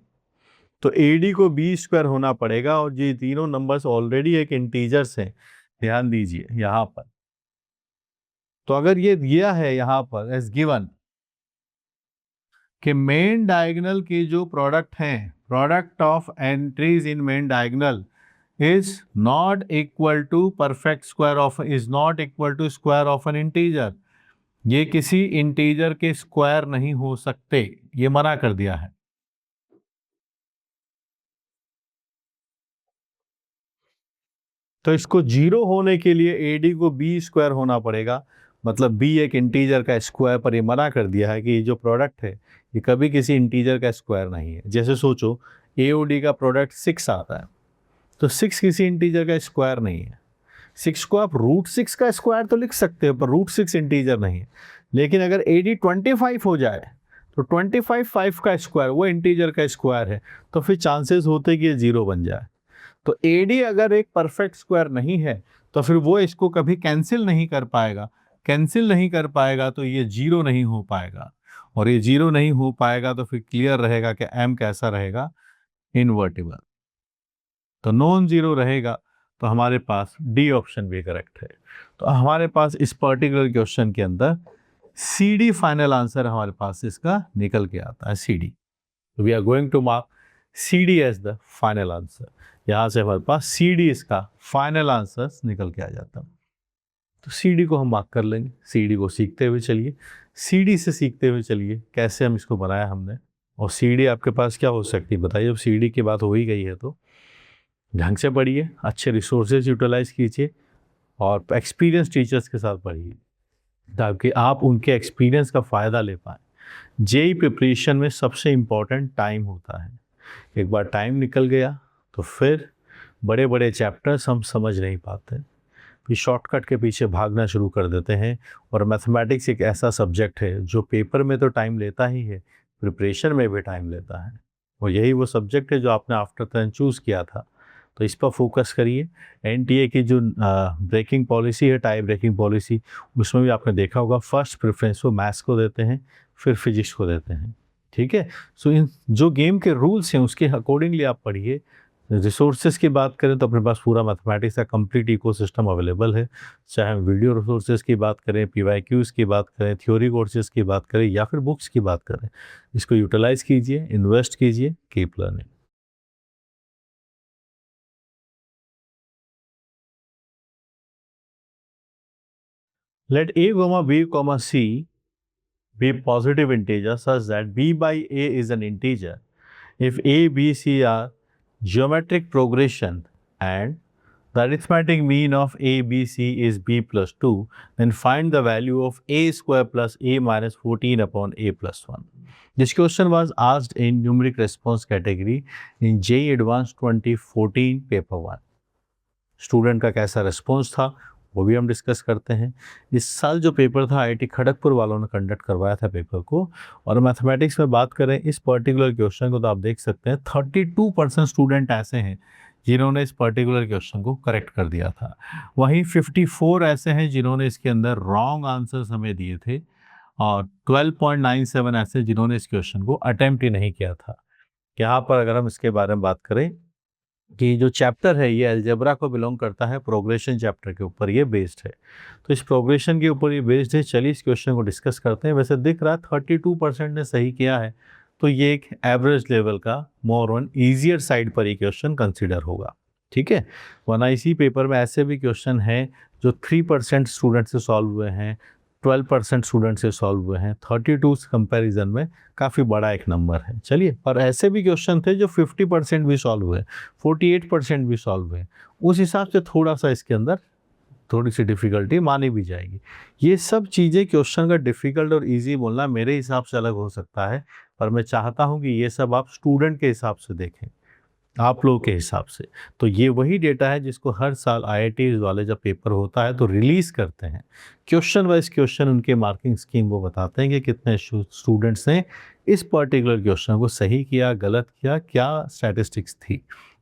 S1: तो ए डी को बी स्क्वायर होना पड़ेगा, और ये तीनों नंबर्स ऑलरेडी एक इंटीजर्स हैं, ध्यान दीजिए यहाँ पर। तो अगर ये दिया है यहाँ पर एज गिवन कि मेन डायगोनल के जो प्रोडक्ट हैं, product of entries in main diagonal is not equal to perfect square of, is not equal to square of an integer, ये किसी इंटीजर के स्क्वायर नहीं हो सकते, ये मना कर दिया है। तो इसको जीरो होने के लिए एडी को बी स्क्वायर होना पड़ेगा, मतलब बी एक इंटीजर का स्क्वायर, पर ये मना कर दिया है कि ये जो प्रोडक्ट है ये कभी किसी इंटीजर का स्क्वायर नहीं है। जैसे सोचो एओडी का प्रोडक्ट 6 आता है, तो 6 किसी इंटीजर का स्क्वायर नहीं है। 6 को आप √6 का स्क्वायर तो लिख सकते हो, पर √6 इंटीजर नहीं है। लेकिन अगर एडी 25 हो जाए तो 25 5 का स्क्वायर वो इंटीजर का स्क्वायर है, तो फिर चांसेस होते कि ये जीरो बन जाए। तो एडी अगर एक परफेक्ट स्क्वायर नहीं है तो फिर वो इसको कभी कैंसिल नहीं कर पाएगा, कैंसिल नहीं कर पाएगा तो ये जीरो नहीं हो पाएगा, और ये जीरो नहीं हो पाएगा तो फिर क्लियर रहेगा कि एम कैसा रहेगा, इन्वर्टिबल। तो नॉन जीरो रहेगा, तो हमारे पास डी ऑप्शन भी करेक्ट है। तो हमारे पास इस पर्टिकुलर क्वेश्चन के अंदर सी डी फाइनल आंसर हमारे पास इसका निकल के आता है, c d. We are going to mark c d as the final answer. यहाँ से हमारे पास सी डी इसका फाइनल आंसर निकल के आ जाता है। तो सी डी को हम मार्क कर लेंगे। सी डी को सीखते हुए चलिए, सी डी से सीखते हुए चलिए कैसे हम इसको बनाया हमने। और सी डी आपके पास क्या हो सकती है बताइए, अब सी डी की बात हो ही गई है तो ढंग से पढ़िए, अच्छे रिसोर्सेज यूटिलाइज कीजिए और एक्सपीरियंस टीचर्स के साथ पढ़िए ताकि आप उनके एक्सपीरियंस का फ़ायदा ले पाएँ। जेई प्रिपरेशन में सबसे इम्पॉर्टेंट टाइम होता है। एक बार टाइम निकल गया तो फिर बड़े बड़े चैप्टर्स हम समझ नहीं पाते, फिर शॉर्टकट के पीछे भागना शुरू कर देते हैं। और मैथमेटिक्स एक ऐसा सब्जेक्ट है जो पेपर में तो टाइम लेता ही है, प्रिपरेशन में भी टाइम लेता है। और यही वो सब्जेक्ट है जो आपने आफ्टर 10 चूज़ किया था, तो इस पर फोकस करिए। एनटीए की जो ब्रेकिंग पॉलिसी है, टाई ब्रेकिंग पॉलिसी, उसमें भी आपने देखा होगा फर्स्ट प्रेफरेंस वो मैथ्स को देते हैं, फिर फिजिक्स को देते हैं। ठीक है, सो इन जो गेम के रूल्स हैं उसके अकॉर्डिंगली आप पढ़िए। रिसोर्सेज की बात करें तो अपने पास पूरा मैथमेटिक्स का कंप्लीट इकोसिस्टम अवेलेबल है। चाहे हम वीडियो रिसोर्सेज की बात करें, पीवाईक्यूज की बात करें, थ्योरी कोर्सेज की बात करें या फिर बुक्स की बात करें, इसको यूटिलाइज कीजिए, इन्वेस्ट कीजिए, keep learning. Let a comma b comma c be positive integers such that b by a is an integer. If a, b, c are geometric progression and the arithmetic mean of a, b, c is b plus 2, then find the value of a square plus a minus 14 upon a plus 1. This question was asked in numeric response category in JEE Advanced 2014 paper 1. Student का कैसा response था वो भी हम discuss करते हैं। इस साल जो पेपर था आईआईटी खड़गपुर वालों ने कंडक्ट करवाया था पेपर को। और मैथमेटिक्स में बात करें इस पर्टिकुलर क्वेश्चन को तो आप देख सकते हैं 32% स्टूडेंट ऐसे हैं जिन्होंने इस पर्टिकुलर क्वेश्चन को करेक्ट कर दिया था। वहीं 54 ऐसे हैं जिन्होंने इसके अंदर रॉन्ग आंसर्स हमें दिए थे और 12.97 ऐसे जिन्होंने इस क्वेश्चन को अटेम्प्ट ही नहीं किया था। यहाँ पर अगर हम इसके बारे में बात करें कि जो चैप्टर है ये अलजेब्रा को बिलोंग करता है, प्रोग्रेशन चैप्टर के ऊपर ये बेस्ड है। तो इस प्रोग्रेशन के ऊपर ये बेस्ड है। चलिए इस क्वेश्चन को डिस्कस करते हैं। वैसे दिख रहा है 32% ने सही किया है, तो ये एक एवरेज लेवल का मोर ऑन ईजियर साइड पर ये क्वेश्चन कंसिडर होगा। ठीक है, वरना इसी पेपर में ऐसे भी क्वेश्चन हैं जो 3% स्टूडेंट से सॉल्व हुए हैं, 12% स्टूडेंट से सॉल्व हुए हैं। 32 कंपैरिजन में काफ़ी बड़ा एक नंबर है। चलिए, पर ऐसे भी क्वेश्चन थे जो 50% भी सॉल्व हुए, 48% भी सॉल्व हुए। उस हिसाब से थोड़ा सा इसके अंदर थोड़ी सी डिफ़िकल्टी मानी भी जाएगी। ये सब चीज़ें क्वेश्चन का डिफ़िकल्ट और इजी बोलना मेरे हिसाब से अलग हो सकता है, पर मैं चाहता हूँ कि ये सब आप स्टूडेंट के हिसाब से देखें, आप लोगों के हिसाब से। तो ये वही डेटा है जिसको हर साल आईआईटी वाले जब पेपर होता है तो रिलीज़ करते हैं। क्वेश्चन वाइज क्वेश्चन उनके मार्किंग स्कीम वो बताते हैं कि कितने स्टूडेंट्स ने इस पर्टिकुलर क्वेश्चन को सही किया, गलत किया, क्या स्टैटिस्टिक्स थी।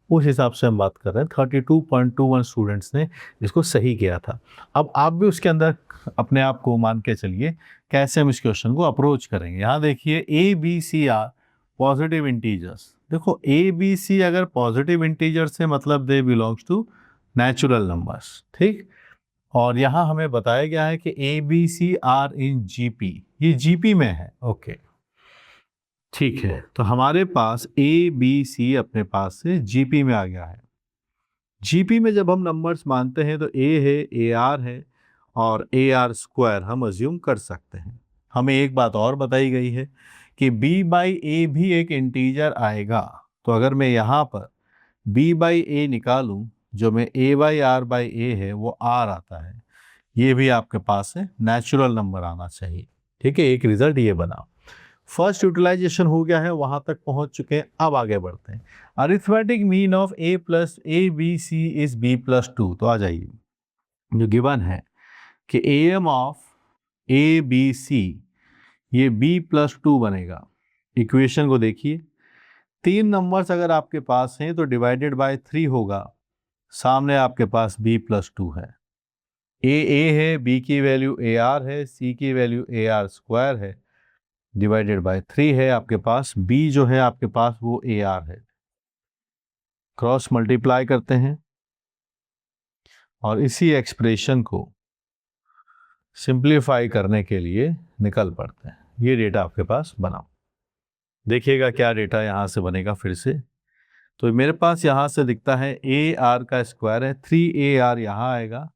S1: उस हिसाब से हम बात कर रहे हैं। 32.21 स्टूडेंट्स ने इसको सही किया था। अब आप भी उसके अंदर अपने आप को मान के चलिए कैसे हम इस क्वेश्चन को अप्रोच करेंगे। यहाँ देखिए a B C are positive integers. देखो ए बी सी अगर पॉजिटिव इंटीजर्स है मतलब they belongs to natural numbers. ठीक, और यहाँ हमें बताया गया है कि a B C are in GP, ये जीपी में है। ओके, ठीक है, तो हमारे पास ए बी सी अपने पास से जीपी में आ गया है। जीपी में जब हम नंबर्स मानते हैं तो ए है, ए आर है और ए आर स्क्वायर हम अज्यूम कर सकते हैं। हमें एक बात और बताई गई है कि b बाई ए भी एक इंटीजर आएगा। तो अगर मैं यहाँ पर b बाई ए निकालूं, जो में a बाई आर बाई ए है वो r आता है। ये भी आपके पास है, नेचुरल नंबर आना चाहिए। ठीक है, एक रिजल्ट ये बना। फर्स्ट यूटिलाइजेशन हो गया है, वहां तक पहुंच चुके हैं। अब आगे बढ़ते हैं। Arithmetic mean of a plus a B c is b plus 2। तो आ जाइए, जो गिवन है कि A M of A B C ये b प्लस 2 बनेगा। इक्वेशन को देखिए, तीन नंबर्स अगर आपके पास हैं तो डिवाइडेड बाय 3 होगा। सामने आपके पास b प्लस 2 है। ए है, b की वैल्यू ए आर है, c की वैल्यू ए आर स्क्वायर है, डिवाइडेड बाय 3 है आपके पास। b जो है आपके पास वो ए आर है। क्रॉस मल्टीप्लाई करते हैं और इसी एक्सप्रेशन को सिंप्लीफाई करने के लिए निकल पड़ते हैं। ये डेटा आपके पास बना। देखिएगा क्या डेटा यहाँ से बनेगा फिर से। तो मेरे पास यहाँ से दिखता है ए आर का स्क्वायर है, 3AR यहाँ आएगा,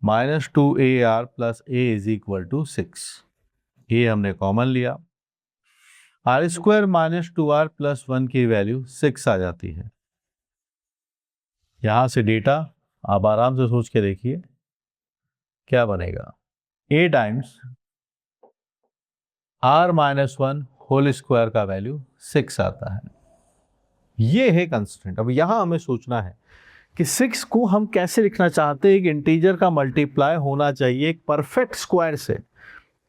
S1: -2AR plus a is equal to 6। ये हमने कॉमन लिया। आर स्क्वायर -2R प्लस 1 की वैल्यू 6 आ जाती है। यहाँ से डेटा आप आराम से सोच के देखिए क्या बनेगा, a times r-1 whole square का वैल्यू 6 आता है। ये है कंस्टेंट। अब यहाँ हमें सोचना है कि 6 को हम कैसे लिखना चाहते हैं। एक इंटीजर का मल्टीप्लाई होना चाहिए एक परफेक्ट स्क्वायर से।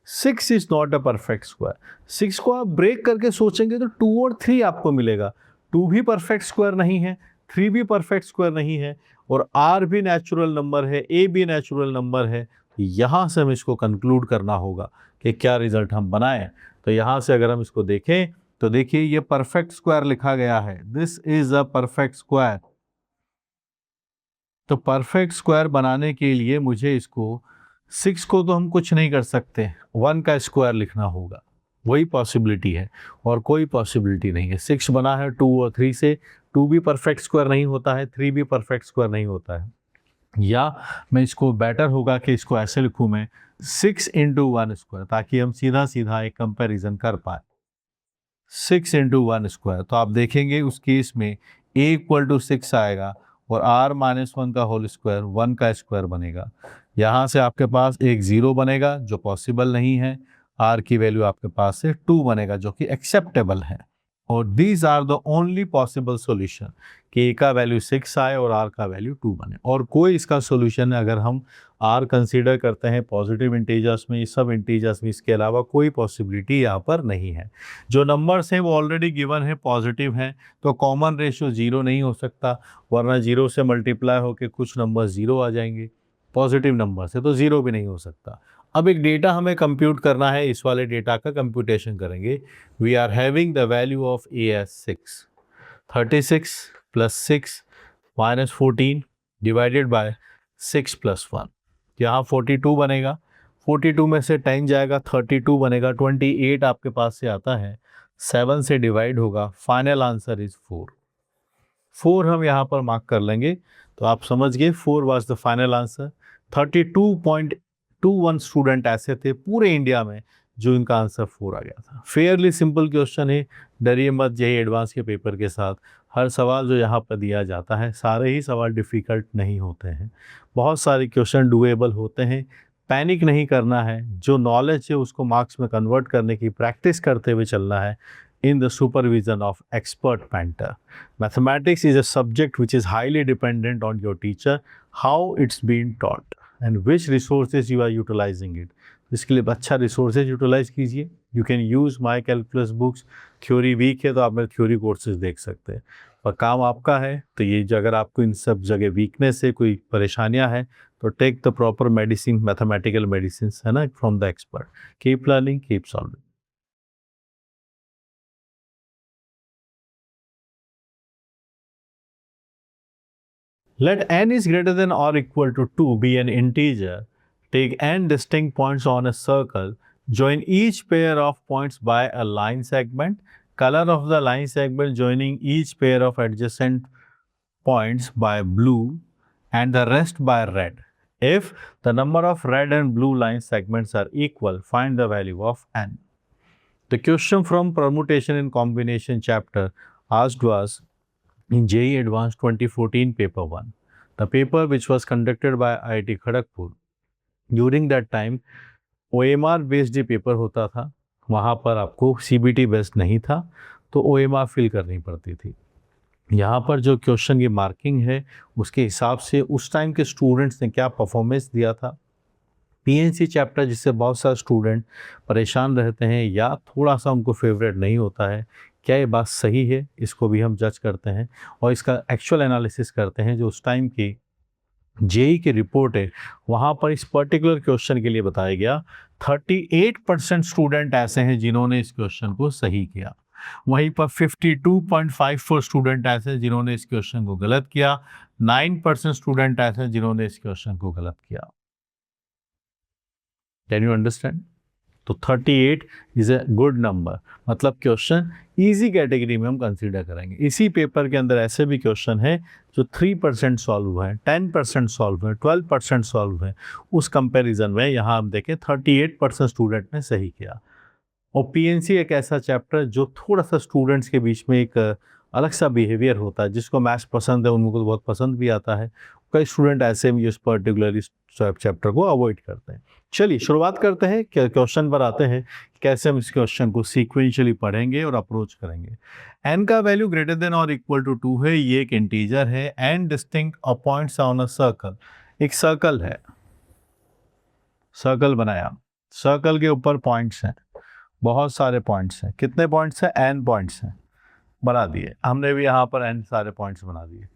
S1: 6 is not a perfect square. 6 को आप ब्रेक करके सोचेंगे तो 2 और 3 आपको मिलेगा। 2 भी परफेक्ट स्क्वायर नहीं है, 3 भी परफेक्ट स्क्वायर नहीं है, और r भी नेचुरल नंबर है, a भी नेचुरल नंबर है। यहाँ से हमें इसको कंक्लूड करना होगा कि क्या रिजल्ट हम बनाएं। तो यहाँ से अगर हम इसको देखें तो देखिए ये परफेक्ट स्क्वायर लिखा गया है, this is a perfect square. तो परफेक्ट स्क्वायर बनाने के लिए मुझे इसको 6 को तो हम कुछ नहीं कर सकते, 1 का स्क्वायर लिखना होगा, वही पॉसिबिलिटी है और कोई पॉसिबिलिटी नहीं है। 6 बना है 2 और 3 से, 2 भी परफेक्ट स्क्वायर नहीं होता है, 3 भी परफेक्ट स्क्वायर नहीं होता है। या मैं इसको बेटर होगा कि इसको ऐसे लिखूं मैं 6 इंटू 1 स्क्वायर, ताकि हम सीधा सीधा एक कंपैरिजन कर पाए। 6 इंटू 1 स्क्वायर, तो आप देखेंगे उस केस में a इक्वल टू 6 आएगा और r-1 का होल स्क्वायर 1 का स्क्वायर बनेगा। यहाँ से आपके पास एक 0 बनेगा जो पॉसिबल नहीं है, r की वैल्यू आपके पास से 2 बनेगा जो कि एक्सेप्टेबल है। और these are the only possible solution कि a का वैल्यू 6 आए और r का वैल्यू 2 बने। और कोई इसका सॉल्यूशन अगर हम r कंसीडर करते हैं पॉजिटिव इंटीजर्स में, सब इंटीजर्स में, इसके अलावा कोई पॉसिबिलिटी यहाँ पर नहीं है। जो नंबर्स हैं वो ऑलरेडी गिवन है, पॉजिटिव हैं, तो कॉमन रेशियो 0 नहीं हो सकता, वरना 0 से मल्टीप्लाई होकर कुछ नंबर 0 आ जाएंगे। पॉजिटिव नंबर से तो 0 भी नहीं हो सकता। अब एक डेटा हमें कंप्यूट करना है, इस वाले डेटा का कंप्यूटेशन करेंगे। We are having the value of a as 6, 36 plus 6 minus 14 divided by 6 plus 1, यहाँ 42 बनेगा। 42 में से 10 जाएगा, 32 बनेगा। 28 आपके पास से आता है, 7 से डिवाइड होगा, फाइनल आंसर इज 4। 4 हम यहाँ पर मार्क कर लेंगे, तो आप समझ गए 4 was the final answer. 32.21 student ऐसे थे पूरे इंडिया में जो इनका आंसर 4 आ गया था। फेयरली सिंपल क्वेश्चन है, डरिए मत जेईई एडवांस के पेपर के साथ। हर सवाल जो यहाँ पर दिया जाता है, सारे ही सवाल डिफ़िकल्ट नहीं होते हैं, बहुत सारे क्वेश्चन डुएबल होते हैं। पैनिक नहीं करना है, जो नॉलेज है उसको मार्क्स में कन्वर्ट करने की प्रैक्टिस करते हुए चलना है in the supervision of expert mentor. Mathematics is a subject which is highly dependent on your teacher, how it's being taught and which resources you are utilizing it. इसके लिए अच्छा रिसोर्सेज यूटिलाइज कीजिए। You can use my calculus books. Theory weak है तो आप मेरे theory courses देख सकते हैं, और काम आपका है तो ये जो अगर आपको इन सब जगह वीकनेस है, कोई परेशानियां हैं, तो take the proper medicine, mathematical medicine है ना, from the expert. Keep learning, keep solving. Let n is greater than or equal to 2 be an integer. Take n distinct points on a circle. Join each pair of points by a line segment. Color of the line segment joining each pair of adjacent points by blue and the rest by red. If the number of red and blue line segments are equal, find the value of n. The question from permutation and combination chapter asked was in JEE Advanced 2014 Paper 1, the paper which was conducted by IIT Kharagpur. During that time, OMR based he paper होता था, वहाँ पर आपको CBT based नहीं था, तो OMR fill करनी पड़ती थी। यहाँ पर जो क्वेश्चन की मार्किंग है उसके हिसाब से उस टाइम के स्टूडेंट्स ने क्या परफॉर्मेंस दिया था। PNC चैप्टर जिससे बहुत सारे स्टूडेंट परेशान रहते हैं या थोड़ा सा उनको फेवरेट नहीं होता है, क्या ये बात सही है, इसको भी हम जज करते हैं और इसका एक्चुअल एनालिसिस करते हैं। जो उस टाइम की जेईई की रिपोर्ट है वहाँ पर इस पर्टिकुलर क्वेश्चन के लिए बताया गया 38% स्टूडेंट ऐसे हैं जिन्होंने इस क्वेश्चन को सही किया, वहीं पर 52.54 स्टूडेंट ऐसे हैं जिन्होंने इस क्वेश्चन को गलत किया, 9% स्टूडेंट ऐसे हैं जिन्होंने इस क्वेश्चन को गलत किया। Can you understand? तो 38 इज ए गुड नंबर, मतलब क्वेश्चन इजी कैटेगरी में हम कंसीडर करेंगे। इसी पेपर के अंदर ऐसे भी क्वेश्चन है जो 3% सॉल्व हुए हैं, 10% सॉल्व हुए, 12% सॉल्व हुए। उस कंपैरिजन में यहाँ हम देखें 38% स्टूडेंट ने सही किया। और PNC एक ऐसा चैप्टर जो थोड़ा सा स्टूडेंट्स के बीच में एक अलग सा बिहेवियर होता है। जिसको मैथ्स पसंद है उनको तो बहुत पसंद भी आता है, कई स्टूडेंट ऐसे भी इस पर्टिकुलर चैप्टर को अवॉइड करते हैं। चलिए शुरुआत करते हैं, क्वेश्चन पर आते हैं कैसे हम इस क्वेश्चन को सीक्वेंशियली पढ़ेंगे और अप्रोच करेंगे। n का वैल्यू ग्रेटर देन और इक्वल टू 2 है, ये एक इंटीजर है। n distinct points on a circle, एक सर्कल है, सर्कल बनाया, सर्कल के ऊपर पॉइंट्स हैं, बहुत सारे पॉइंट्स हैं। कितने पॉइंट्स हैं? n पॉइंट्स हैं, बना दिए हमने भी यहाँ पर n सारे पॉइंट्स बना दिए।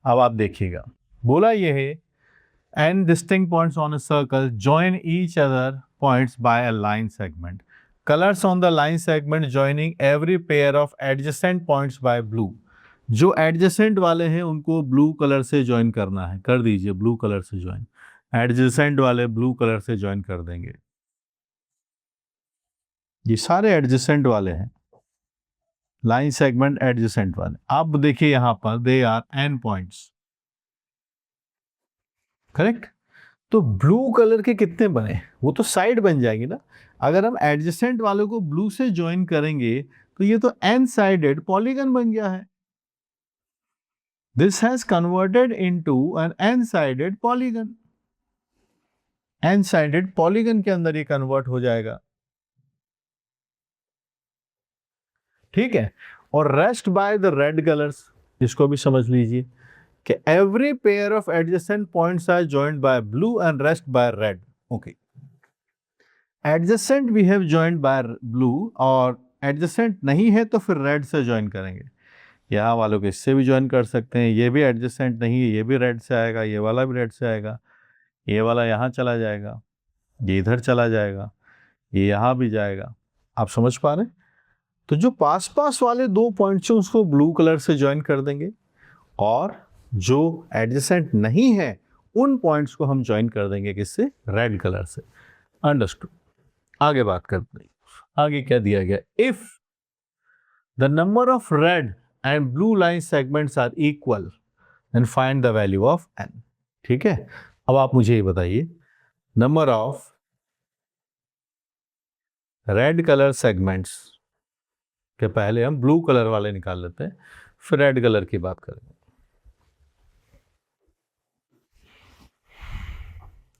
S1: अब आप देखिएगा, बोला ये है n distinct points on a circle join each other points by a line segment. Colors on the line segment joining every pair of adjacent points by blue. जो adjacent वाले हैं उनको blue कलर से ज्वाइन करना है, कर दीजिए blue colour से ज्वाइन। adjacent वाले blue कलर से ज्वाइन कर देंगे। ये सारे adjacent वाले हैं, लाइन सेगमेंट एडजेसेंट वाले। आप देखिए यहां पर they are n points, correct. तो ब्लू कलर के कितने बने? वो तो साइड बन जाएगी ना। अगर हम एडजेसेंट वालों को ब्लू से ज्वाइन करेंगे तो ये तो n साइडेड पॉलीगन बन गया है। This has converted into an n sided polygon. n sided polygon के अंदर ये कन्वर्ट हो जाएगा, ठीक है। और rest by the red colours, इसको भी समझ लीजिए कि every pair of adjacent points are joined by blue and rest by red. Okay. Adjacent we have joined by blue, और adjacent नहीं है तो फिर red से join करेंगे। यहाँ वालों को इससे भी join कर सकते हैं, ये भी adjacent नहीं है, ये भी red से आएगा, ये वाला भी red से आएगा, ये वाला यहाँ चला जाएगा, ये इधर चला जाएगा, ये यहाँ भी जाएगा। आप समझ पा रहे हैं? तो जो पास पास वाले दो पॉइंट्स हैं उसको ब्लू कलर से ज्वाइन कर देंगे, और जो एडजेसेंट नहीं है उन पॉइंट्स को हम ज्वाइन कर देंगे किससे? रेड कलर से। अंडरस्टूड। आगे बात करते हैं, आगे क्या दिया गया? If the number of red and blue line segments are equal then find the value of n। ठीक है, अब आप मुझे ये बताइए, number of red colour segments के पहले हम ब्लू कलर वाले निकाल लेते हैं, फिर रेड कलर की बात करेंगे।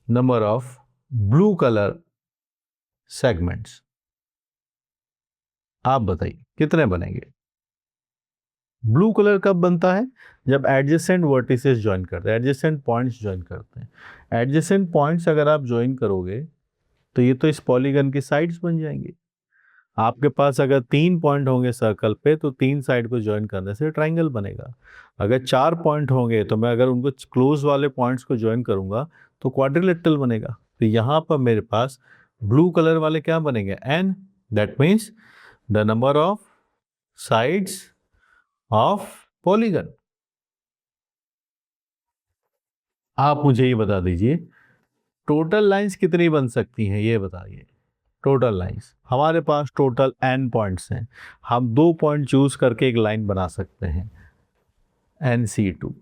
S1: Number of blue colour segments आप बताइए कितने बनेंगे? ब्लू कलर कब बनता है? जब एडजेसेंट वर्टिसेस ज्वाइन करते हैं, एडजेसेंट पॉइंट्स ज्वाइन करते हैं। एडजेसेंट पॉइंट्स अगर आप ज्वाइन करोगे तो ये तो इस पॉलीगन की साइड्स बन जाएंगे। आपके पास अगर 3 पॉइंट होंगे सर्कल पे तो 3 साइड को ज्वाइन करने से ट्राइंगल बनेगा। अगर 4 पॉइंट होंगे तो मैं अगर उनको क्लोज वाले पॉइंट्स को ज्वाइन करूंगा तो क्वाड्रिलेटरल बनेगा। तो यहाँ पर मेरे पास ब्लू कलर वाले क्या बनेंगे? n, that means the number of sides of polygon. आप मुझे ये बता दीजिए टोटल लाइंस कितनी बन सकती हैं, ये बताइए। टोटल लाइंस हमारे पास टोटल n पॉइंट्स हैं, हम 2 पॉइंट चूज करके एक लाइन बना सकते हैं NC2।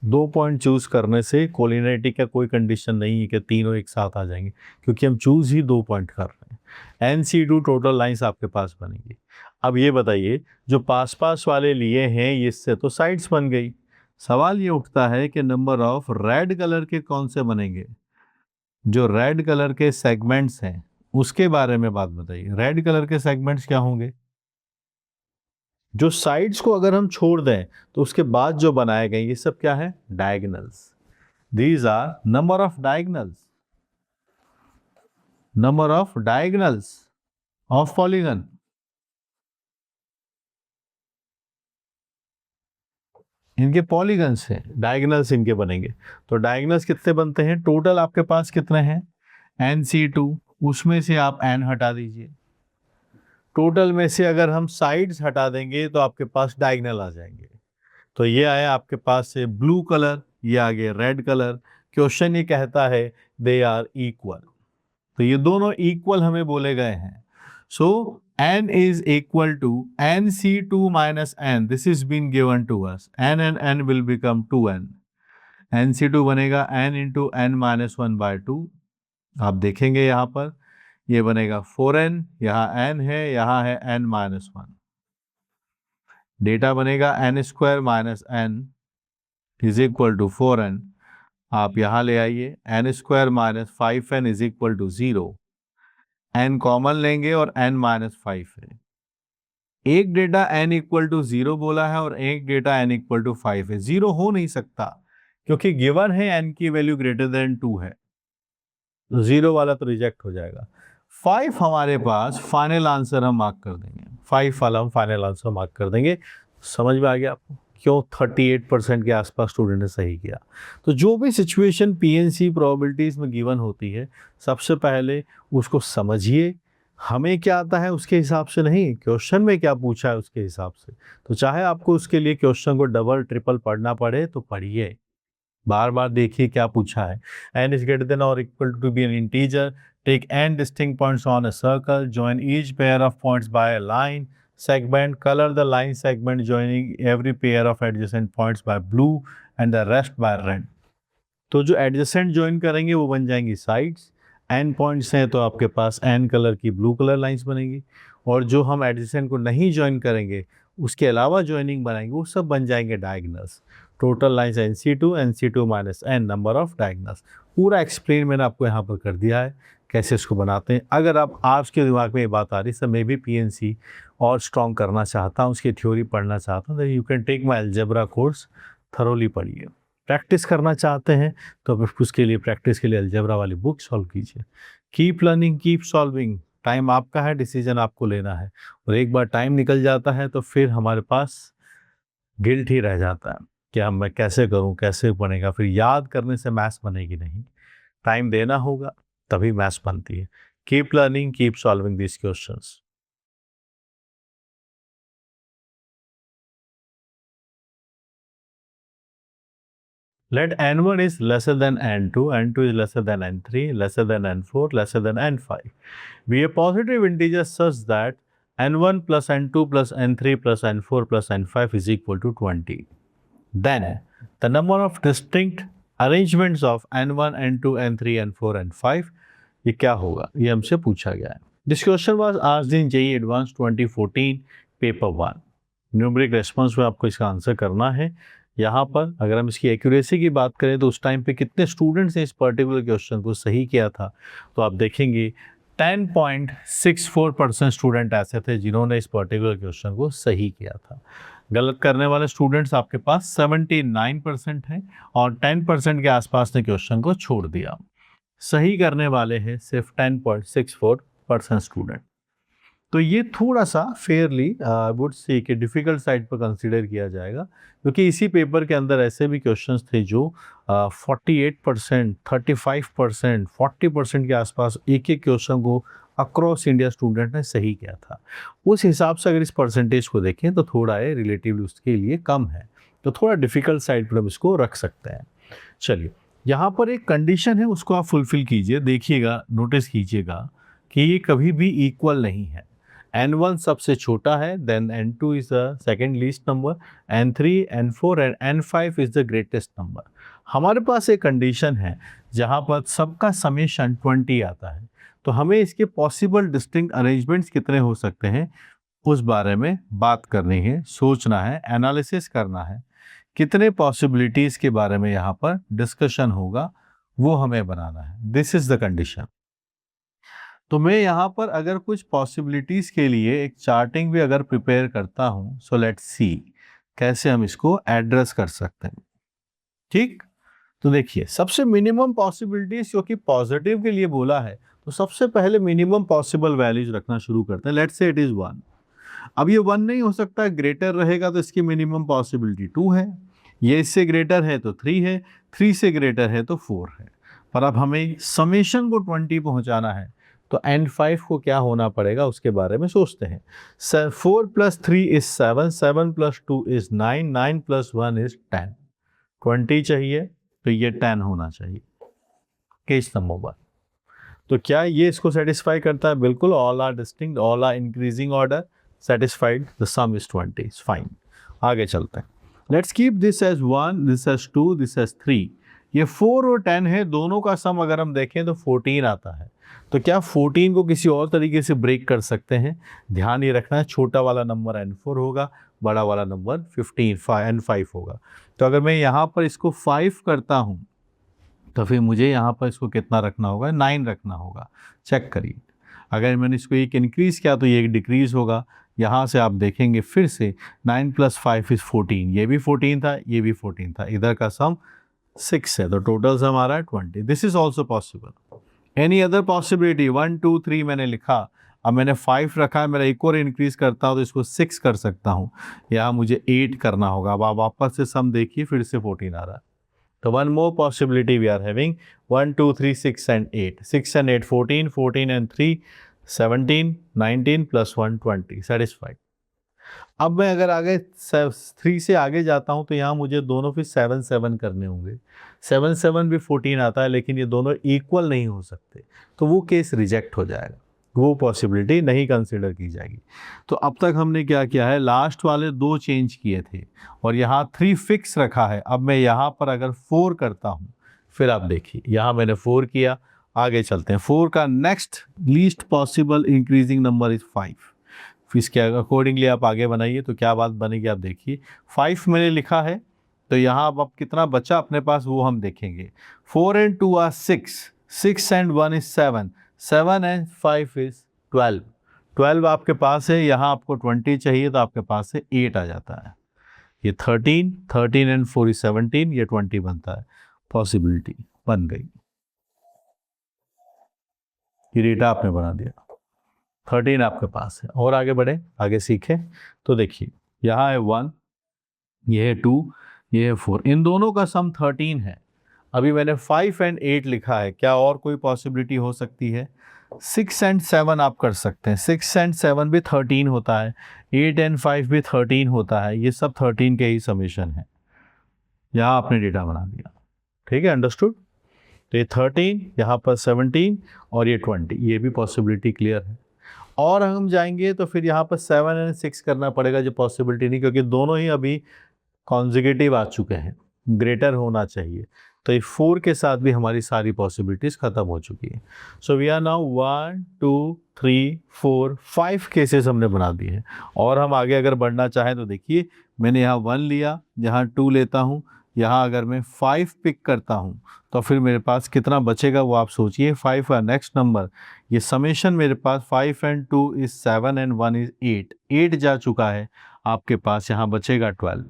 S1: 2 पॉइंट चूज करने से कोलिनियरिटी का कोई कंडीशन नहीं है कि तीनों एक साथ आ जाएंगे, क्योंकि हम चूज ही 2 पॉइंट कर रहे हैं। NC2 टोटल लाइंस आपके पास बनेंगी। अब ये बताइए जो पास पास वाले लिए हैं इससे तो साइड्स बन गई। सवाल ये उठता है कि नंबर ऑफ रेड कलर के कौन से बनेंगे? जो रेड कलर के सेगमेंट्स हैं उसके बारे में बात बताइए। रेड कलर के सेगमेंट्स क्या होंगे? जो साइड्स को अगर हम छोड़ दें तो उसके बाद जो बनाए गए ये सब क्या है? Diagonals. These are number of diagonals, number of diagonals of polygon. इनके पॉलीगन्स हैं, डायगोनल्स इनके बनेंगे। तो डायगोनल्स कितने बनते हैं? टोटल आपके पास कितने हैं? NC2, उसमें से आप n हटा दीजिए। टोटल में से अगर हम साइड्स हटा देंगे तो आपके पास डायगोनल आ जाएंगे। तो ये आया आपके पास से ब्लू कलर, ये आ गया रेड कलर। क्वेश्चन ये कहता है दे आर इक्वल, तो ये दोनों इक्वल हमें बोले गए हैं। सो n is equal to NC2 minus n. This is been given to us. n and n will become 2n. NC2 बनेगा n into n minus 1 by 2। आप देखेंगे यहाँ पर ये बनेगा 4n, यहाँ n है, यहाँ है n minus 1। डेटा बनेगा n square minus n is equal to 4n। आप यहाँ ले आइए, n square minus 5n is equal to 0। n common लेंगे और n माइनस 5 है। एक डेटा n इक्वल टू 0 बोला है और एक डेटा n इक्वल टू 5 है। 0 हो नहीं सकता क्योंकि गिवन है n की वैल्यू ग्रेटर देन 2 है, तो 0 वाला तो रिजेक्ट हो जाएगा। 5 हमारे पास फाइनल आंसर हम मार्क कर देंगे, 5 वाला हम फाइनल आंसर मार्क कर देंगे। समझ में आ गया आपको क्यों 38% के आसपास स्टूडेंट ने सही किया। तो जो भी सिचुएशन पीएनसी प्रोबेबिलिटीज में गिवन होती है, सबसे पहले उसको समझिए, हमें क्या आता है उसके हिसाब से नहीं, क्वेश्चन में क्या पूछा है उसके हिसाब से। तो चाहे आपको उसके लिए क्वेश्चन को डबल ट्रिपल पढ़ना पड़े तो पढ़िए, बार बार देखिए क्या पूछा है। n is greater than or equal to be an integer, take n distinct points on a circle, join each pair of points by a line segment, color the line segment joining every pair of adjacent points by blue and the rest by red। तो जो adjacent join करेंगे वो बन जाएंगी sides, n points हैं तो आपके पास n colour की ब्लू कलर लाइंस बनेगी, और जो हम एडजेसेंट को नहीं ज्वाइन करेंगे उसके अलावा ज्वाइनिंग बनाएंगे वो सब बन जाएंगे diagonals. Total lines NC2 minus n number of diagonals. पूरा एक्सप्लेन मैंने आपको यहाँ पर कर दिया है कैसे इसको बनाते हैं। अगर आप आपके दिमाग में ये बात आ रही है मैं भी पीएनसी और स्ट्रॉन्ग करना चाहता हूँ, उसकी थ्योरी पढ़ना चाहता हूँ, तो you can take my algebra course, thoroughly पढ़िए। प्रैक्टिस करना चाहते हैं तो उसके लिए प्रैक्टिस के लिए अलजेब्रा वाली बुक सॉल्व कीजिए। Keep learning keep solving, time आपका है, डिसीजन आपको लेना है, और एक बार टाइम निकल जाता है तो फिर हमारे पास गिल्ट ही रह जाता है कि हम मैं कैसे करूं, कैसे बनेगा, फिर याद करने से मैथ्स बनेगी नहीं, टाइम देना होगा तभी मैथ्स बनती है। Keep learning keep solving this questions. Let n1 is lesser than n2, n2 is lesser than n3, lesser than n4, lesser than n5. Be a positive integer such that n1 plus n2 plus n3 plus n4 plus n5 is equal to 20. Then the number of distinct arrangements of n1, n2, n3, n4, n5 ये क्या होगा, ये हमसे पूछा गया है। This question was asked in JEE Advanced 2014 paper 1। Numeric response में आपको इसका आंसर करना है। यहाँ पर अगर हम इसकी एक्यूरेसी की बात करें तो उस टाइम पे कितने स्टूडेंट्स ने इस पर्टिकुलर क्वेश्चन को सही किया था, तो आप देखेंगे 10.64% स्टूडेंट ऐसे थे जिन्होंने इस पर्टिकुलर क्वेश्चन को सही किया था। गलत करने वाले स्टूडेंट्स आपके पास 79% हैं और 10% के आसपास ने क्वेश्चन को छोड़ दिया। सही करने वाले हैं सिर्फ 10.64% स्टूडेंट। तो ये थोड़ा सा फेयरली वुड से कि डिफ़िकल्ट साइड पर कंसीडर किया जाएगा, क्योंकि इसी पेपर के अंदर ऐसे भी क्वेश्चंस थे जो 48%, 35%, 40% के आसपास एक एक क्वेश्चन को अक्रॉस इंडिया स्टूडेंट ने सही किया था। उस हिसाब से अगर इस परसेंटेज को देखें तो थोड़ा ये रिलेटिवली उसके लिए कम है, तो थोड़ा डिफ़िकल्ट साइड पर हम इसको रख सकते हैं। चलिए, यहाँ पर एक कंडीशन है उसको आप फुलफिल कीजिए। देखिएगा, नोटिस कीजिएगा कि ये कभी भी इक्वल नहीं है। n1 सबसे छोटा है, then n2 is the second least number, n3, n4 and n5 is the greatest number. हमारे पास एक कंडीशन है जहाँ पर सबका समेशन 20 आता है, तो हमें इसके पॉसिबल डिस्टिंक्ट अरेंजमेंट्स कितने हो सकते हैं उस बारे में बात करनी है, सोचना है, एनालिसिस करना है। कितने पॉसिबिलिटीज़ के बारे में यहाँ पर डिस्कशन होगा वो हमें बनाना है। This is the condition. तो मैं यहाँ पर अगर कुछ पॉसिबिलिटीज़ के लिए एक चार्टिंग भी अगर प्रिपेयर करता हूँ, सो लेट्स सी कैसे हम इसको एड्रेस कर सकते हैं। ठीक, तो देखिए सबसे मिनिमम पॉसिबिलिटीज़ क्योंकि पॉजिटिव के लिए बोला है तो सबसे पहले मिनिमम पॉसिबल वैल्यूज रखना शुरू करते हैं। लेट्स से इट इज़ 1। अब ये 1 नहीं हो सकता, ग्रेटर रहेगा तो इसकी मिनिमम पॉसिबिलिटी 2 है, ये इससे ग्रेटर है तो 3 है, 3 से ग्रेटर है तो 4 है। पर अब हमें समेशन को 20 पहुंचाना है तो n5 को क्या होना पड़ेगा उसके बारे में सोचते हैं। 4 + 3 इज 7, 7 + 2 इज 9, 9 + 1 इज 10। 20 चाहिए तो ये 10 होना चाहिए। Case number 1। तो क्या ये इसको सेटिस्फाई करता है? बिल्कुल। All are distinct, all are increasing order, satisfied, the sum is 20, fine. आगे चलते हैं। Let's keep this as 1, this as 2, this as 3। ये 4 और 10 है, दोनों का सम अगर हम देखें तो 14 आता है। तो क्या 14 को किसी और तरीके से ब्रेक कर सकते हैं? ध्यान ये रखना है, छोटा वाला नंबर n4 होगा, बड़ा वाला नंबर 15 एंड 5 होगा। तो अगर मैं यहाँ पर इसको 5 करता हूँ तो फिर मुझे यहाँ पर इसको कितना रखना होगा, 9 रखना होगा। चेक करिए, अगर मैंने इसको एक इंक्रीज़ किया तो ये एक डिक्रीज़ होगा। यहाँ से आप देखेंगे फिर से 9 + 5 = 14, ये भी 14 था, ये भी 14 था, इधर का सम 6 है, तो टोटल सम आ रहा है 20। This is also possible. Any other possibility, 1 2 3 मैंने लिखा, अब मैंने 5 रखा है, मेरा एक और इंक्रीज़ करता हूँ तो इसको 6 कर सकता हूँ, यहाँ मुझे 8 करना होगा। अब आप वापस से सम देखिए, फिर से 14 आ रहा है। तो one more possibility we are having, 1 2 3 6 and 8, 6 and 8 14, 14 and 3 17, 19 + 1 20, satisfied। अब मैं अगर आगे 3 से आगे जाता हूँ तो यहाँ मुझे दोनों फिर 7 7 करने होंगे। 7 7 भी 14 आता है, लेकिन ये दोनों इक्वल नहीं हो सकते, तो वो केस रिजेक्ट हो जाएगा, वो पॉसिबिलिटी नहीं कंसिडर की जाएगी। तो अब तक हमने क्या किया है, लास्ट वाले 2 चेंज किए थे और यहाँ 3 फिक्स रखा है। अब मैं यहाँ पर अगर 4 करता हूँ, फिर आप देखिए यहाँ मैंने 4 किया, आगे चलते हैं। 4 का next least possible increasing number is 5। फिर इसके अकॉर्डिंगली आप आगे बनाइए तो क्या बात बनेगी, आप देखिए। 5 मैंने लिखा है, तो यहाँ अब कितना बचा अपने पास वो हम देखेंगे। 4 and 2 are 6, 6 and 1 is 7, 7 and 5 is 12, 12 आपके पास है। यहाँ आपको 20 चाहिए तो आपके पास से 8 आ जाता है। ये 13, 13 and 4 is 17, ये 20 बनता है। पॉसिबिलिटी बन गई, ये डेटा आपने बना दिया। 13 आपके पास है। और आगे बढ़े, आगे सीखें तो देखिए, यहाँ है 1, ये है 2, ये है 4, इन दोनों का सम 13 है। अभी मैंने 5 and 8 लिखा है, क्या और कोई पॉसिबिलिटी हो सकती है? 6 and 7 आप कर सकते हैं, 6 and 7 भी 13 होता है, 8 and 5 भी 13 होता है, ये सब 13 के ही समेशन है। यहाँ आपने डेटा बना दिया, ठीक है, अंडरस्टूड। तो ये 13, यहाँ पर 17 और ये 20, ये भी पॉसिबिलिटी क्लियर है। और हम जाएंगे तो फिर यहाँ पर 7 and 6 करना पड़ेगा, जो पॉसिबिलिटी नहीं, क्योंकि दोनों ही अभी कॉन्जिक्यूटिव आ चुके हैं, ग्रेटर होना चाहिए। तो ये 4 के साथ भी हमारी सारी पॉसिबिलिटीज़ ख़त्म हो चुकी है। So we are now 1 2 3 4 5 cases हमने बना दिए हैं। और हम आगे अगर बढ़ना चाहें तो देखिए, मैंने यहाँ 1 लिया, यहाँ 2 लेता हूँ, यहाँ अगर मैं 5 पिक करता हूँ तो फिर मेरे पास कितना बचेगा वो आप सोचिए। 5 का नेक्स्ट नंबर, ये समेशन मेरे पास 5 and 2 is 7 and 1 is 8, 8 जा चुका है आपके पास, यहाँ बचेगा 12।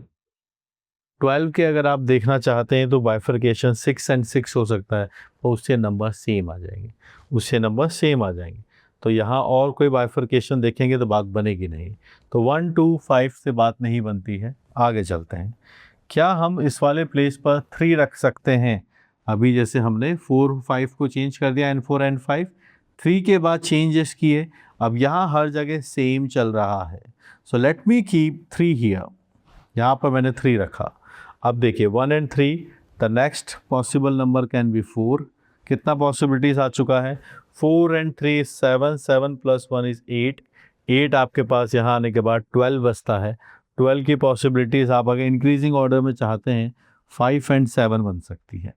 S1: 12 के अगर आप देखना चाहते हैं तो बाइफर्केशन 6 and 6 हो सकता है, तो उससे नंबर सेम आ जाएंगे, उससे नंबर सेम आ जाएंगे। तो यहाँ और कोई बाइफर्केशन देखेंगे तो बात बनेगी नहीं। तो 1 2 5 से बात नहीं बनती है। आगे चलते हैं, क्या हम इस वाले प्लेस पर 3 रख सकते हैं? अभी जैसे हमने 4 5 को चेंज कर दिया, एंड 4 and 5, 3 के बाद चेंजेस किए, अब यहाँ हर जगह सेम चल रहा है। सो लेट मी कीप 3 हियर, यहाँ पर मैंने 3 रखा। अब देखिए 1 and 3, the next possible number can be 4। कितना पॉसिबिलिटीज आ चुका है? 4 and 3 is 7, 7 + 1 is 8, 8 आपके पास यहाँ आने के बाद 12 बचता है। 12 की पॉसिबिलिटीज़ आप अगर इंक्रीजिंग ऑर्डर में चाहते हैं 5 and 7 बन सकती है।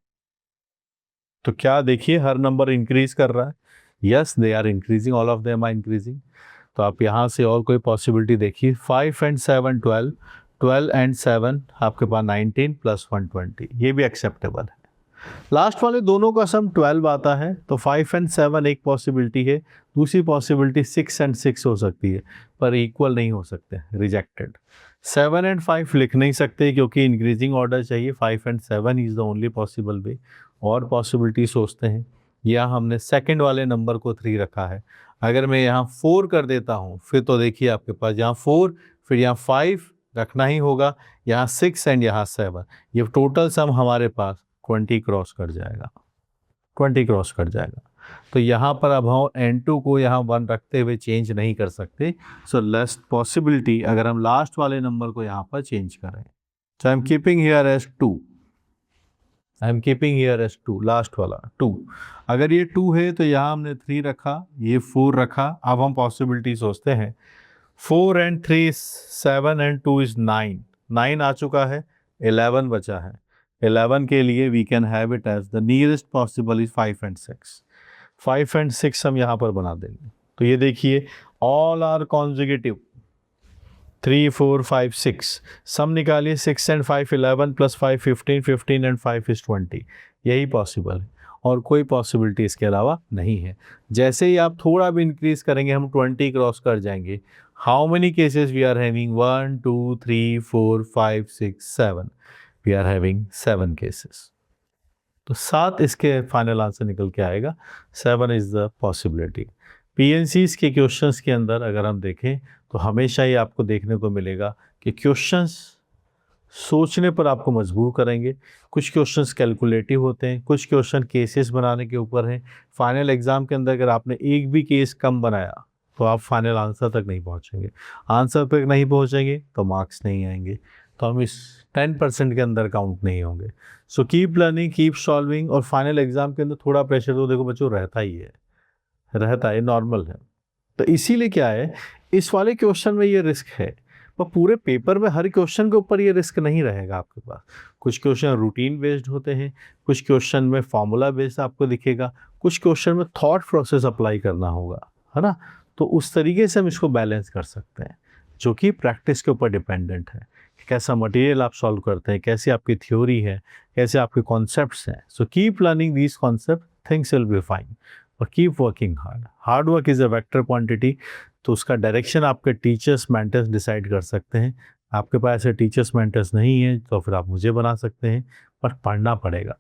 S1: तो क्या देखिए, हर नंबर इंक्रीज कर रहा है। Yes, they are increasing, all of them are increasing. तो आप यहाँ से और कोई पॉसिबिलिटी देखिए, 5 and 7 12, 12 and 7 आपके पास 19 + 1 20, ये भी एक्सेप्टेबल है। लास्ट वाले दोनों का सम 12 आता है, तो 5 and 7 एक पॉसिबिलिटी है, दूसरी पॉसिबिलिटी 6 and 6 हो सकती है, पर इक्वल नहीं हो सकते, रिजेक्टेड। 7 and 5 लिख नहीं सकते क्योंकि इंक्रीजिंग ऑर्डर चाहिए, 5 and 7 is the only possible way. और पॉसिबिलिटी सोचते हैं, या हमने सेकंड वाले नंबर को 3 रखा है, अगर मैं यहाँ 4 कर देता हूँ, फिर तो देखिए आपके पास यहाँ 4, फिर यहाँ 5 रखना ही होगा, यहाँ 6 एंड यहाँ 7, ये टोटल सम हमारे पास 20 क्रॉस कर जाएगा, 20 क्रॉस कर जाएगा। तो यहाँ पर अब हम n2 को यहाँ 1 रखते हुए चेंज नहीं कर सकते। सो लास्ट पॉसिबिलिटी, अगर हम लास्ट वाले नंबर को यहाँ पर चेंज करें, तो I am keeping here as 2, I am keeping here as 2, last वाला 2। अगर ये 2 है तो यहाँ हमने 3 रखा, ये 4 रखा। अब हम पॉसिबिलिटी सोचते हैं, 4 and 3 is 7 and 2 is 9, 9 आ चुका है, 11 बचा है। 11 के लिए we can have it as the nearest possible is 5 and 6, 5 and 6 हम यहाँ पर बना देंगे। तो ये देखिए, ऑल आर कॉन्जिक्यूटिव, 3 4 5 6, सम निकालिए 6 एंड 5 11 प्लस 5 15, 15 एंड 5 इज 20, यही पॉसिबल है और कोई पॉसिबिलिटी इसके अलावा नहीं है। जैसे ही आप थोड़ा भी इंक्रीज करेंगे हम 20 क्रॉस कर जाएंगे। How many cases we are having? 1 2 3 4 5 6 7, we are having 7 cases. तो 7 इसके फाइनल आंसर निकल के आएगा, 7 इज द पॉसिबिलिटी। पीएनसीज के क्वेश्चंस के अंदर अगर हम देखें तो हमेशा ही आपको देखने को मिलेगा कि क्वेश्चंस सोचने पर आपको मजबूर करेंगे। कुछ क्वेश्चंस कैलकुलेटिव होते हैं, कुछ क्वेश्चन केसेस बनाने के ऊपर हैं। फाइनल एग्जाम के अंदर अगर आपने एक भी केस कम बनाया तो आप फाइनल आंसर तक नहीं पहुंचेंगे। आंसर तक नहीं पहुंचेंगे तो मार्क्स नहीं आएंगे, तो हम इस 10% के अंदर काउंट नहीं होंगे। So keep learning, keep solving. और फाइनल एग्जाम के अंदर थोड़ा प्रेशर तो देखो बच्चों रहता ही है, रहता है, नॉर्मल है। तो इसीलिए क्या है, इस वाले क्वेश्चन में ये रिस्क है, पर पूरे पेपर में हर क्वेश्चन के ऊपर ये रिस्क नहीं रहेगा आपके पास। कुछ क्वेश्चन रूटीन बेस्ड होते हैं, कुछ क्वेश्चन में फॉर्मूला बेस्ड आपको दिखेगा, कुछ क्वेश्चन में थॉट प्रोसेस अप्लाई करना होगा, है ना। तो उस तरीके से हम इसको बैलेंस कर सकते हैं, जो कि प्रैक्टिस के ऊपर डिपेंडेंट है। कैसा मटेरियल आप सॉल्व करते हैं, कैसी आपकी थ्योरी है, कैसे आपके कॉन्सेप्ट्स हैं। So keep learning these concept, things will be fine. और keep working hard. Hard work is a vector quantity, तो उसका डायरेक्शन आपके टीचर्स मेंटर्स डिसाइड कर सकते हैं। आपके पास ऐसे टीचर्स मेंटर्स नहीं हैं तो फिर आप मुझे बना सकते हैं, पर पढ़ना पड़ेगा,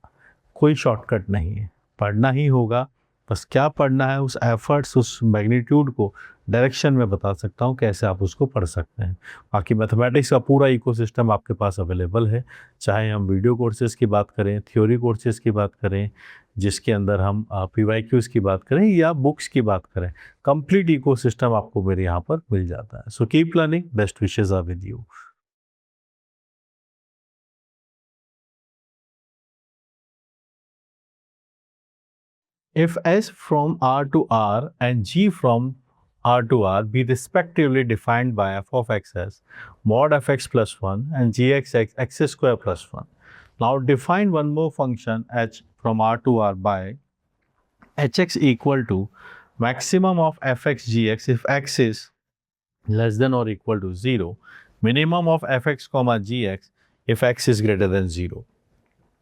S1: कोई शॉर्टकट नहीं है, पढ़ना ही होगा। बस क्या पढ़ना है, उस एफर्ट्स, उस मैग्नीट्यूड को डायरेक्शन में बता सकता हूँ कैसे आप उसको पढ़ सकते हैं। बाकी मैथमेटिक्स का पूरा इकोसिस्टम आपके पास अवेलेबल है, चाहे हम वीडियो कोर्सेज़ की बात करें, थ्योरी कोर्सेज़ की बात करें, जिसके अंदर हम PYQs की बात करें या बुक्स की बात करें, कंप्लीट इकोसिस्टम आपको मेरे यहाँ पर मिल जाता है। So keep learning, best wishes are with you. If S from R to R and G from R to R be respectively defined by f of x as mod fx plus 1 and gx x square plus 1. Now define one more function h from R to R by hx equal to maximum of fx gx if x is less than or equal to 0, minimum of fx comma gx if x is greater than 0.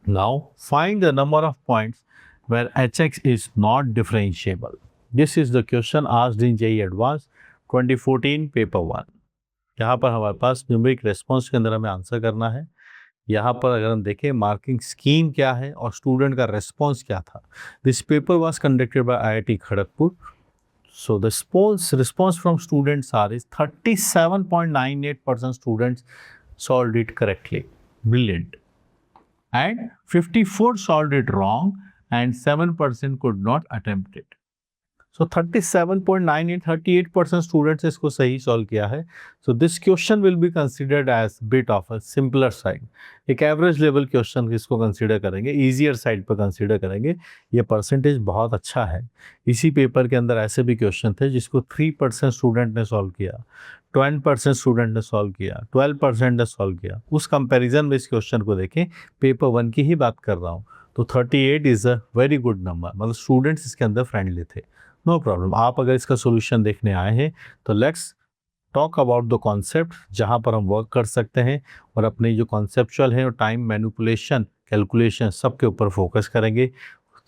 S1: Now find the number of points where hx is not differentiable. This is the question asked in JEE Advanced 2014 paper 1। यहाँ पर हमारे पास numeric response के अंदर हमें answer करना है। यहाँ पर अगर हम देखें मार्किंग स्कीम क्या है और स्टूडेंट का रेस्पॉन्स क्या था। This paper was conducted by IIT Kharagpur. So the response from students are is 37.98% students solved it correctly. Brilliant. And 54 solved it wrong and 7% could not attempt it. So 37.98, 38% students इसको सही solve किया है. So this question will be considered as bit of a simpler side. एक average level question इसको consider करेंगे, easier side पर consider करेंगे. ये परसेंटेज बहुत अच्छा है. इसी पेपर के अंदर ऐसे भी क्वेश्चन थे जिसको 3% स्टूडेंट ने सॉल्व किया, 20% स्टूडेंट ने सॉल्व किया, 12% ने सॉल्व किया. उस कंपैरिजन में इस क्वेश्चन को देखें, पेपर 1 की ही बात कर रहा हूँ, तो 38 is a very good number. मतलब स्टूडेंट्स इसके अंदर फ्रेंडली थे. No problem. आप अगर इसका सोल्यूशन देखने आए हैं तो let's talk about the concept, जहाँ पर हम वर्क कर सकते हैं और अपने जो कॉन्सेप्चुअल है और टाइम मैनिपुलेशन, कैलकुलेशन सब के ऊपर फोकस करेंगे.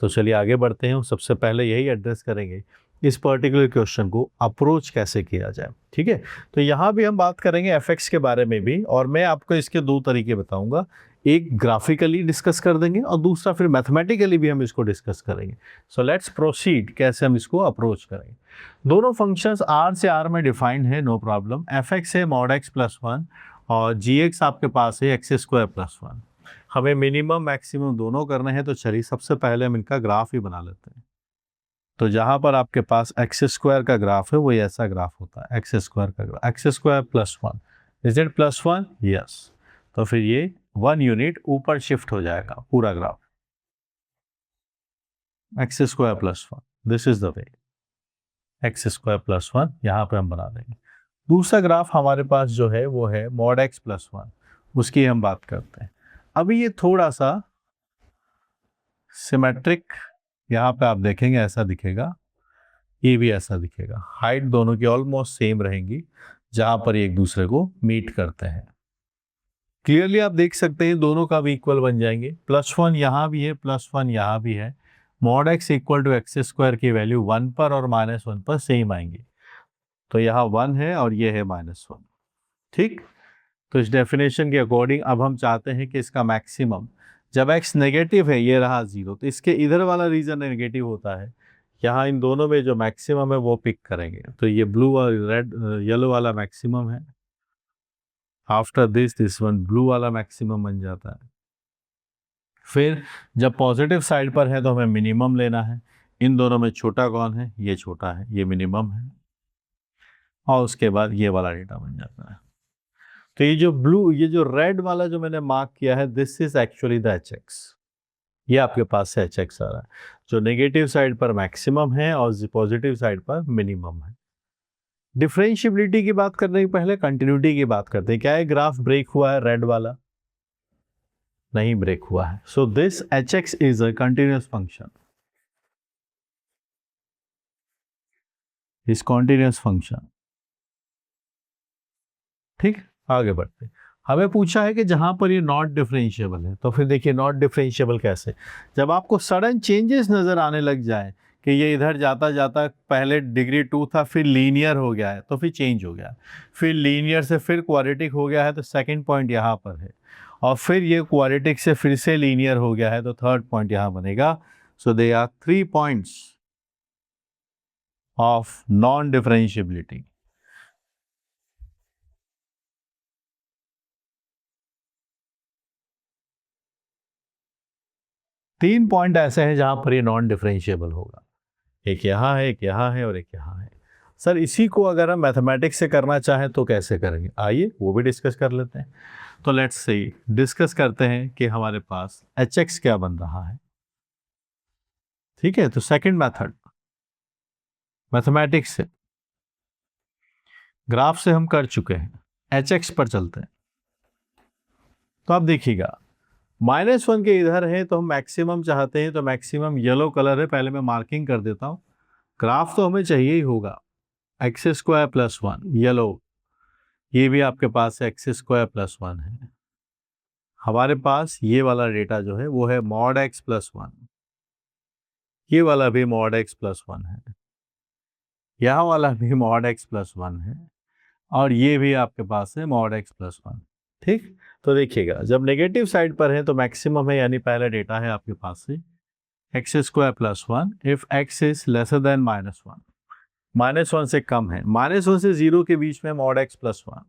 S1: तो चलिए आगे बढ़ते हैं. सबसे पहले यही एड्रेस करेंगे इस पर्टिकुलर क्वेश्चन को अप्रोच कैसे किया जाए. ठीक है, तो यहाँ भी हम बात करेंगे एफएक्स के बारे में भी, और मैं आपको इसके दो तरीके बताऊंगा. एक ग्राफिकली डिस्कस कर देंगे और दूसरा फिर मैथमेटिकली भी हम इसको डिस्कस करेंगे. सो लेट्स प्रोसीड, कैसे हम इसको अप्रोच करेंगे. दोनों फंक्शंस R से R में डिफाइंड है, नो प्रॉब्लम. fx है mod x प्लस 1 और gx आपके पास है x स्क्वायर प्लस 1. हमें मिनिमम मैक्सिमम दोनों करने हैं, तो चलिए सबसे पहले हम इनका ग्राफ ही बना लेते हैं. तो जहाँ पर आपके पास एक्स स्क्वायर का ग्राफ है वो ऐसा ग्राफ होता है, एक्स स्क्वायर का graph, x square plus 1. Is it plus 1? Yes. तो फिर ये 1 यूनिट ऊपर शिफ्ट हो जाएगा पूरा graph, x square plus 1. This is the way, x square plus 1 यहाँ पे हम बना देंगे. दूसरा ग्राफ हमारे पास जो है वो है मॉड एक्स प्लस 1, उसकी हम बात करते हैं. अभी ये थोड़ा सा सिमेट्रिक, यहाँ पे आप देखेंगे ऐसा दिखेगा, ये भी ऐसा दिखेगा. हाइट दोनों की ऑलमोस्ट सेम रहेंगी. जहां पर ये एक दूसरे को मीट करते हैं। क्लियरली आप देख सकते हैं दोनों का भी इक्वल बन जाएंगे, +1 यहाँ भी है, +1 यहाँ भी है। Mod x equal to x square की वैल्यू 1 पर और -1 पर सेम आएंगे, तो यहाँ 1 है और ये है -1। ठीक, तो इस डेफिनेशन के अकॉर्डिंग अब हम चाहते हैं कि इसका मैक्सिमम, जब x नेगेटिव है, ये रहा 0, तो इसके इधर वाला रीजन नेगेटिव होता है, यहाँ इन दोनों में जो मैक्सिमम है वो पिक करेंगे। तो ये ब्लू और रेड येलो वाला मैक्सिमम है, आफ्टर दिस वन ब्लू वाला मैक्सिमम बन जाता है। फिर जब पॉजिटिव साइड पर है तो हमें मिनिमम लेना है, इन दोनों में छोटा कौन है, ये छोटा है, ये मिनिमम है, और उसके बाद ये वाला डेटा बन जाता है। तो ये जो ब्लू, ये जो रेड वाला जो मैंने मार्क किया है, this is actually the HX। ये आपके पास से HX आ रहा है, जो नेगेटिव साइड पर मैक्सिमम है और पॉजिटिव साइड पर मिनिमम है। डिफरेंशिएबिलिटी की बात करने के पहले कंटिन्यूटी की बात करते हैं। क्या है, ग्राफ ब्रेक हुआ है, रेड वाला नहीं ब्रेक हुआ है। So this HX is a continuous function, is continuous function. ठीक, आगे बढ़ते हैं। हमें पूछा है कि जहां पर ये नॉट डिफरेंशिएबल है, तो फिर देखिए नॉट डिफरेंशिएबल कैसे, जब आपको सडन चेंजेस नजर आने लग जाए कि ये इधर जाता जाता पहले डिग्री 2 था, फिर लीनियर हो गया है, तो फिर चेंज हो गया, फिर लीनियर से फिर क्वाड्रेटिक हो गया है, तो सेकंड पॉइंट यहाँ पर है, और फिर ये क्वाड्रेटिक से फिर से लीनियर हो गया है, तो थर्ड पॉइंट यहाँ बनेगा। So they are 3 points of non differentiability. तीन पॉइंट ऐसे हैं जहां पर ये नॉन डिफरेंशिएबल होगा, एक यहाँ है, एक यहाँ है और एक यहाँ है। सर इसी को अगर हम मैथमेटिक्स से करना चाहें तो कैसे करेंगे, आइए वो भी डिस्कस कर लेते हैं। तो लेट्स से डिस्कस करते हैं कि हमारे पास HX क्या बन रहा है। ठीक है, तो सेकंड मेथड मैथमेटिक्स से, ग्राफ से हम कर चुके हैं, HX पर चलते हैं। तो आप देखिएगा -1 के इधर है, तो हम मैक्सिमम चाहते हैं, तो मैक्सिमम येलो कलर है, पहले मैं मार्किंग कर देता हूं। ग्राफ तो हमें चाहिए ही होगा, x² + 1 येलो, ये भी आपके पास x² + 1 है। हमारे पास ये वाला डेटा जो है वो है mod x + 1, ये वाला भी mod x + 1 है, यहाँ वाला भी mod x + 1 है, और ये भी आपके पास है mod x + 1। ठीक, तो देखिएगा जब नेगेटिव साइड पर है तो मैक्सिमम है, यानी पहला डेटा है आपके पास से x² + 1 if x is lesser than -1, -1 से कम है, -1 से 0 के बीच में mod x + 1,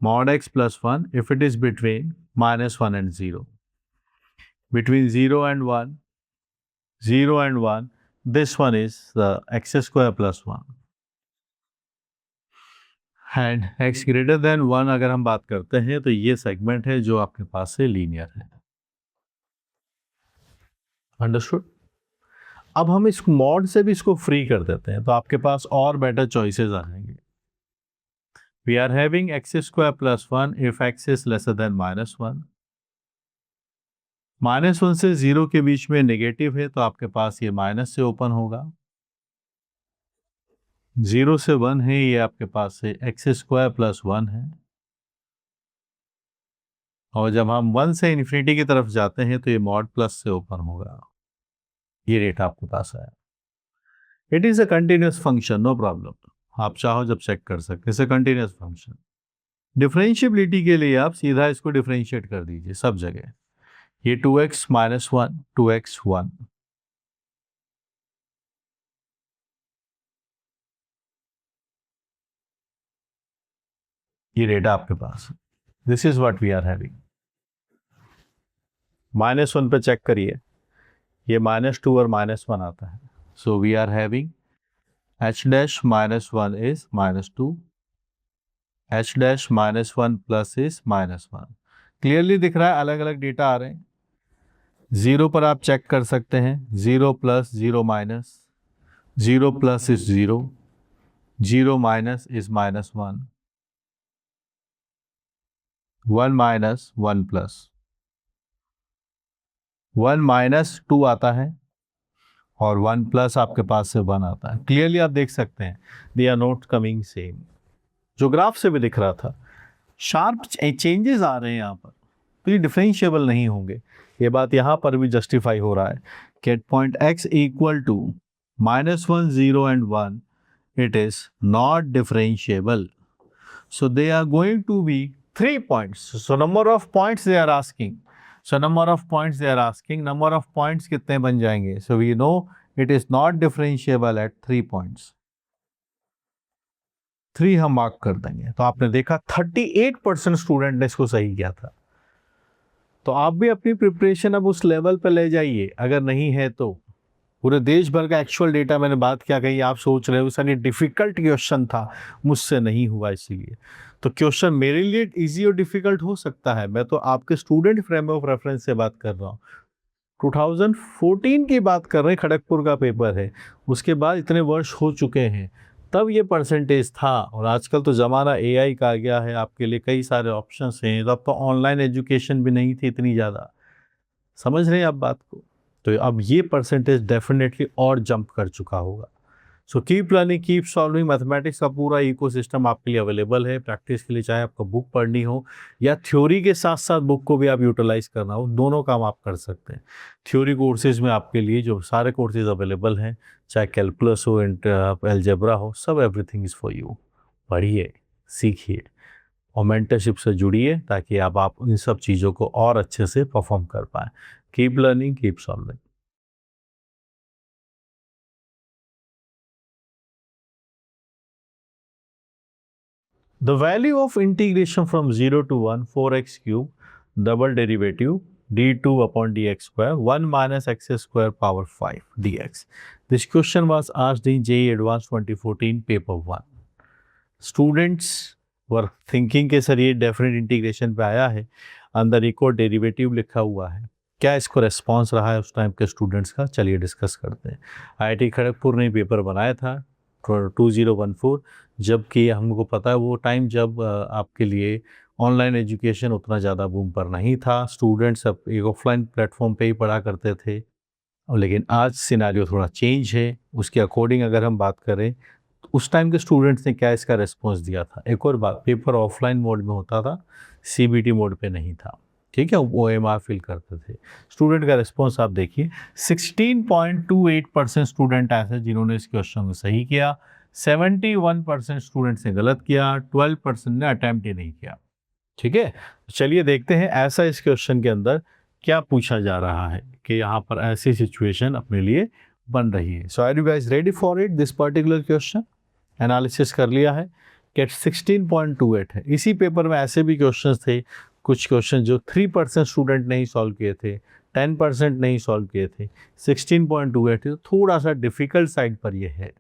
S1: mod x + 1 if it is between -1 and 0, between 0 and 1, 0 and 1, this one is the x² + 1, and x greater then 1 अगर हम बात करते हैं तो ये सेगमेंट है जो आपके पास से लीनियर है। अंडरस्टूड। अब हम इस मॉड से भी इसको फ्री कर देते हैं, तो आपके पास और बेटर चॉइसेस आ जाएंगे। We are having x² + 1 if x is lesser than -1, -1 से 0 के बीच में नेगेटिव है, तो आपके पास ये माइनस से ओपन होगा, 0 से 1 है, ये आपके पास से x² + 1 है, और जब हम 1 से इन्फिनिटी की तरफ जाते हैं तो ये मॉड प्लस से ओपन होगा, ये रेट आपके पास आया। It is a continuous function, no problem, आप चाहो जब चेक कर सकते हैं, it's a continuous function. Differentiability के लिए आप सीधा इसको डिफरेंशिएट कर दीजिए सब जगह, ये 2x - 1 2x 1, ये डेटा आपके पास है, this is what we are having. -1 पे चेक करिए, ये -2 और -1 आता है, so we are having h' -1 is -2, h' -1 plus is -1। Clearly दिख रहा है, अलग अलग डेटा आ रहे हैं। 0 पर आप चेक कर सकते हैं, 0 + 0 -, 0 plus is 0, 0 minus is -1, 1 - 1 plus, 1 - 2 आता है, और 1 प्लस आपके पास से 1 आता है। क्लियरली आप देख सकते हैं, they are not coming same. जो ग्राफ से भी दिख रहा था। शार्प चेंजेस आ रहे हैं यहाँ पर, तो ये डिफरेंशिएबल नहीं होंगे। ये बात यहाँ पर भी जस्टिफाई हो रहा है कि at point x equal to -1, 0 and 1 it is not differentiable. So they are going to be 3 points. So number of points they are asking. Number of points कितने बन जाएंगे? So we know it is not differentiable at 3 points. 3 हम mark कर देंगे। तो आपने देखा 38% student ने इसको सही किया था। तो आप भी अपनी प्रिपरेशन अब उस लेवल पर ले जाइए, अगर नहीं है तो। पूरे देश भर का एक्चुअल डेटा मैंने बात क्या कही, आप सोच रहे हो सर ये डिफिकल्ट क्वेश्चन था, मुझसे नहीं हुआ इसीलिए। तो क्वेश्चन मेरे लिए इजी और डिफिकल्ट हो सकता है, मैं तो आपके स्टूडेंट फ्रेम ऑफ रेफरेंस से बात कर रहा हूँ। 2014 की बात कर रहे हैं, खड़गपुर का पेपर है, उसके बाद इतने वर्ष हो चुके हैं, तब ये परसेंटेज था। और आजकल तो ज़माना एआई का आ गया है, आपके लिए कई सारे ऑप्शंस हैं। तब तो ऑनलाइन एजुकेशन भी नहीं थी इतनी ज़्यादा, समझ रहे हैं आप बात को। तो अब ये परसेंटेज डेफिनेटली और जंप कर चुका होगा। सो keep learning, keep solving. Mathematics का पूरा इकोसिस्टम आपके लिए अवेलेबल है प्रैक्टिस के लिए, चाहे आपको बुक पढ़नी हो या थ्योरी के साथ साथ बुक को भी आप यूटिलाइज करना हो, दोनों काम आप कर सकते हैं। थ्योरी कोर्सेज में आपके लिए जो सारे कोर्सेज अवेलेबल हैं, चाहे कैलकुलस हो, अलजेब्रा हो, सब एवरीथिंग इज़ फॉर यू। पढ़िए, सीखिए और मेंटरशिप से जुड़िए ताकि आप इन सब चीज़ों को और अच्छे से परफॉर्म कर पाएँ। Keep learning, keep solving. The value of integration from 0 to 1, 4x cube, double derivative, d2 upon dx square, 1 minus x square power 5 dx. This question was asked in JEE Advanced 2014 paper 1. Students were thinking कि sir ये definite integration पे आया है, अंदर एक और derivative लिखा हुआ है, क्या इसको रेस्पॉन्स रहा है उस टाइम के स्टूडेंट्स का, चलिए डिस्कस करते हैं। IIT खड़गपुर ने पेपर बनाया था 2014, जबकि हमको पता है वो टाइम जब आपके लिए ऑनलाइन एजुकेशन उतना ज़्यादा बूम पर नहीं था, स्टूडेंट्स अब एक ऑफलाइन प्लेटफॉर्म पे ही पढ़ा करते थे। लेकिन आज सिनारियो थोड़ा चेंज है, उसके अकॉर्डिंग अगर हम बात करें तो उस टाइम के स्टूडेंट्स ने क्या इसका रिस्पॉन्स दिया था। एक और बात, पेपर ऑफलाइन मोड में होता था, CBT मोड पे नहीं था, ठीक है, OMR फिल करते थे। स्टूडेंट का रिस्पॉन्स आप देखिए, 16.28% स्टूडेंट ऐसे जिन्होंने इस क्वेश्चन को सही किया, 71% स्टूडेंट्स ने गलत किया, 12% ने अटैम्प्ट ही नहीं किया। ठीक है, चलिए देखते हैं ऐसा इस क्वेश्चन के अंदर क्या पूछा जा रहा है कि यहाँ पर ऐसी सिचुएशन अपने लिए बन रही है। So are you guys ready for it? This particular question analysis कर लिया है कि 16.28 है। इसी पेपर में ऐसे भी क्वेश्चंस थे, कुछ क्वेश्चन जो 3% स्टूडेंट नहीं सॉल्व किए थे, 10% नहीं सॉल्व किए थे। 16.28 तो थोड़ा सा डिफ़िकल्ट साइड पर ये है।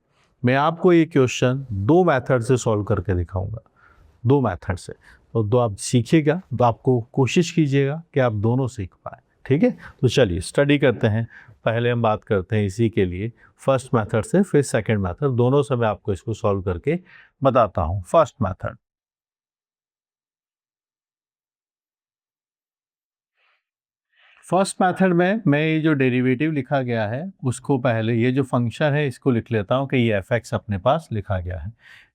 S1: मैं आपको ये क्वेश्चन 2 मेथड से सॉल्व करके दिखाऊंगा, 2 मेथड से। तो दो आप सीखिएगा, तो आपको कोशिश कीजिएगा कि आप दोनों सीख पाए, ठीक है। तो चलिए स्टडी करते हैं। पहले हम बात करते हैं इसी के लिए फर्स्ट मेथड से, फिर सेकंड मेथड, दोनों से मैं आपको इसको सॉल्व करके बताता हूँ। फर्स्ट मेथड, में मैं ये जो डेरिवेटिव लिखा गया है उसको पहले, ये जो फंक्शन है इसको लिख लेता हूँ कि ये f(x) अपने पास लिखा गया है।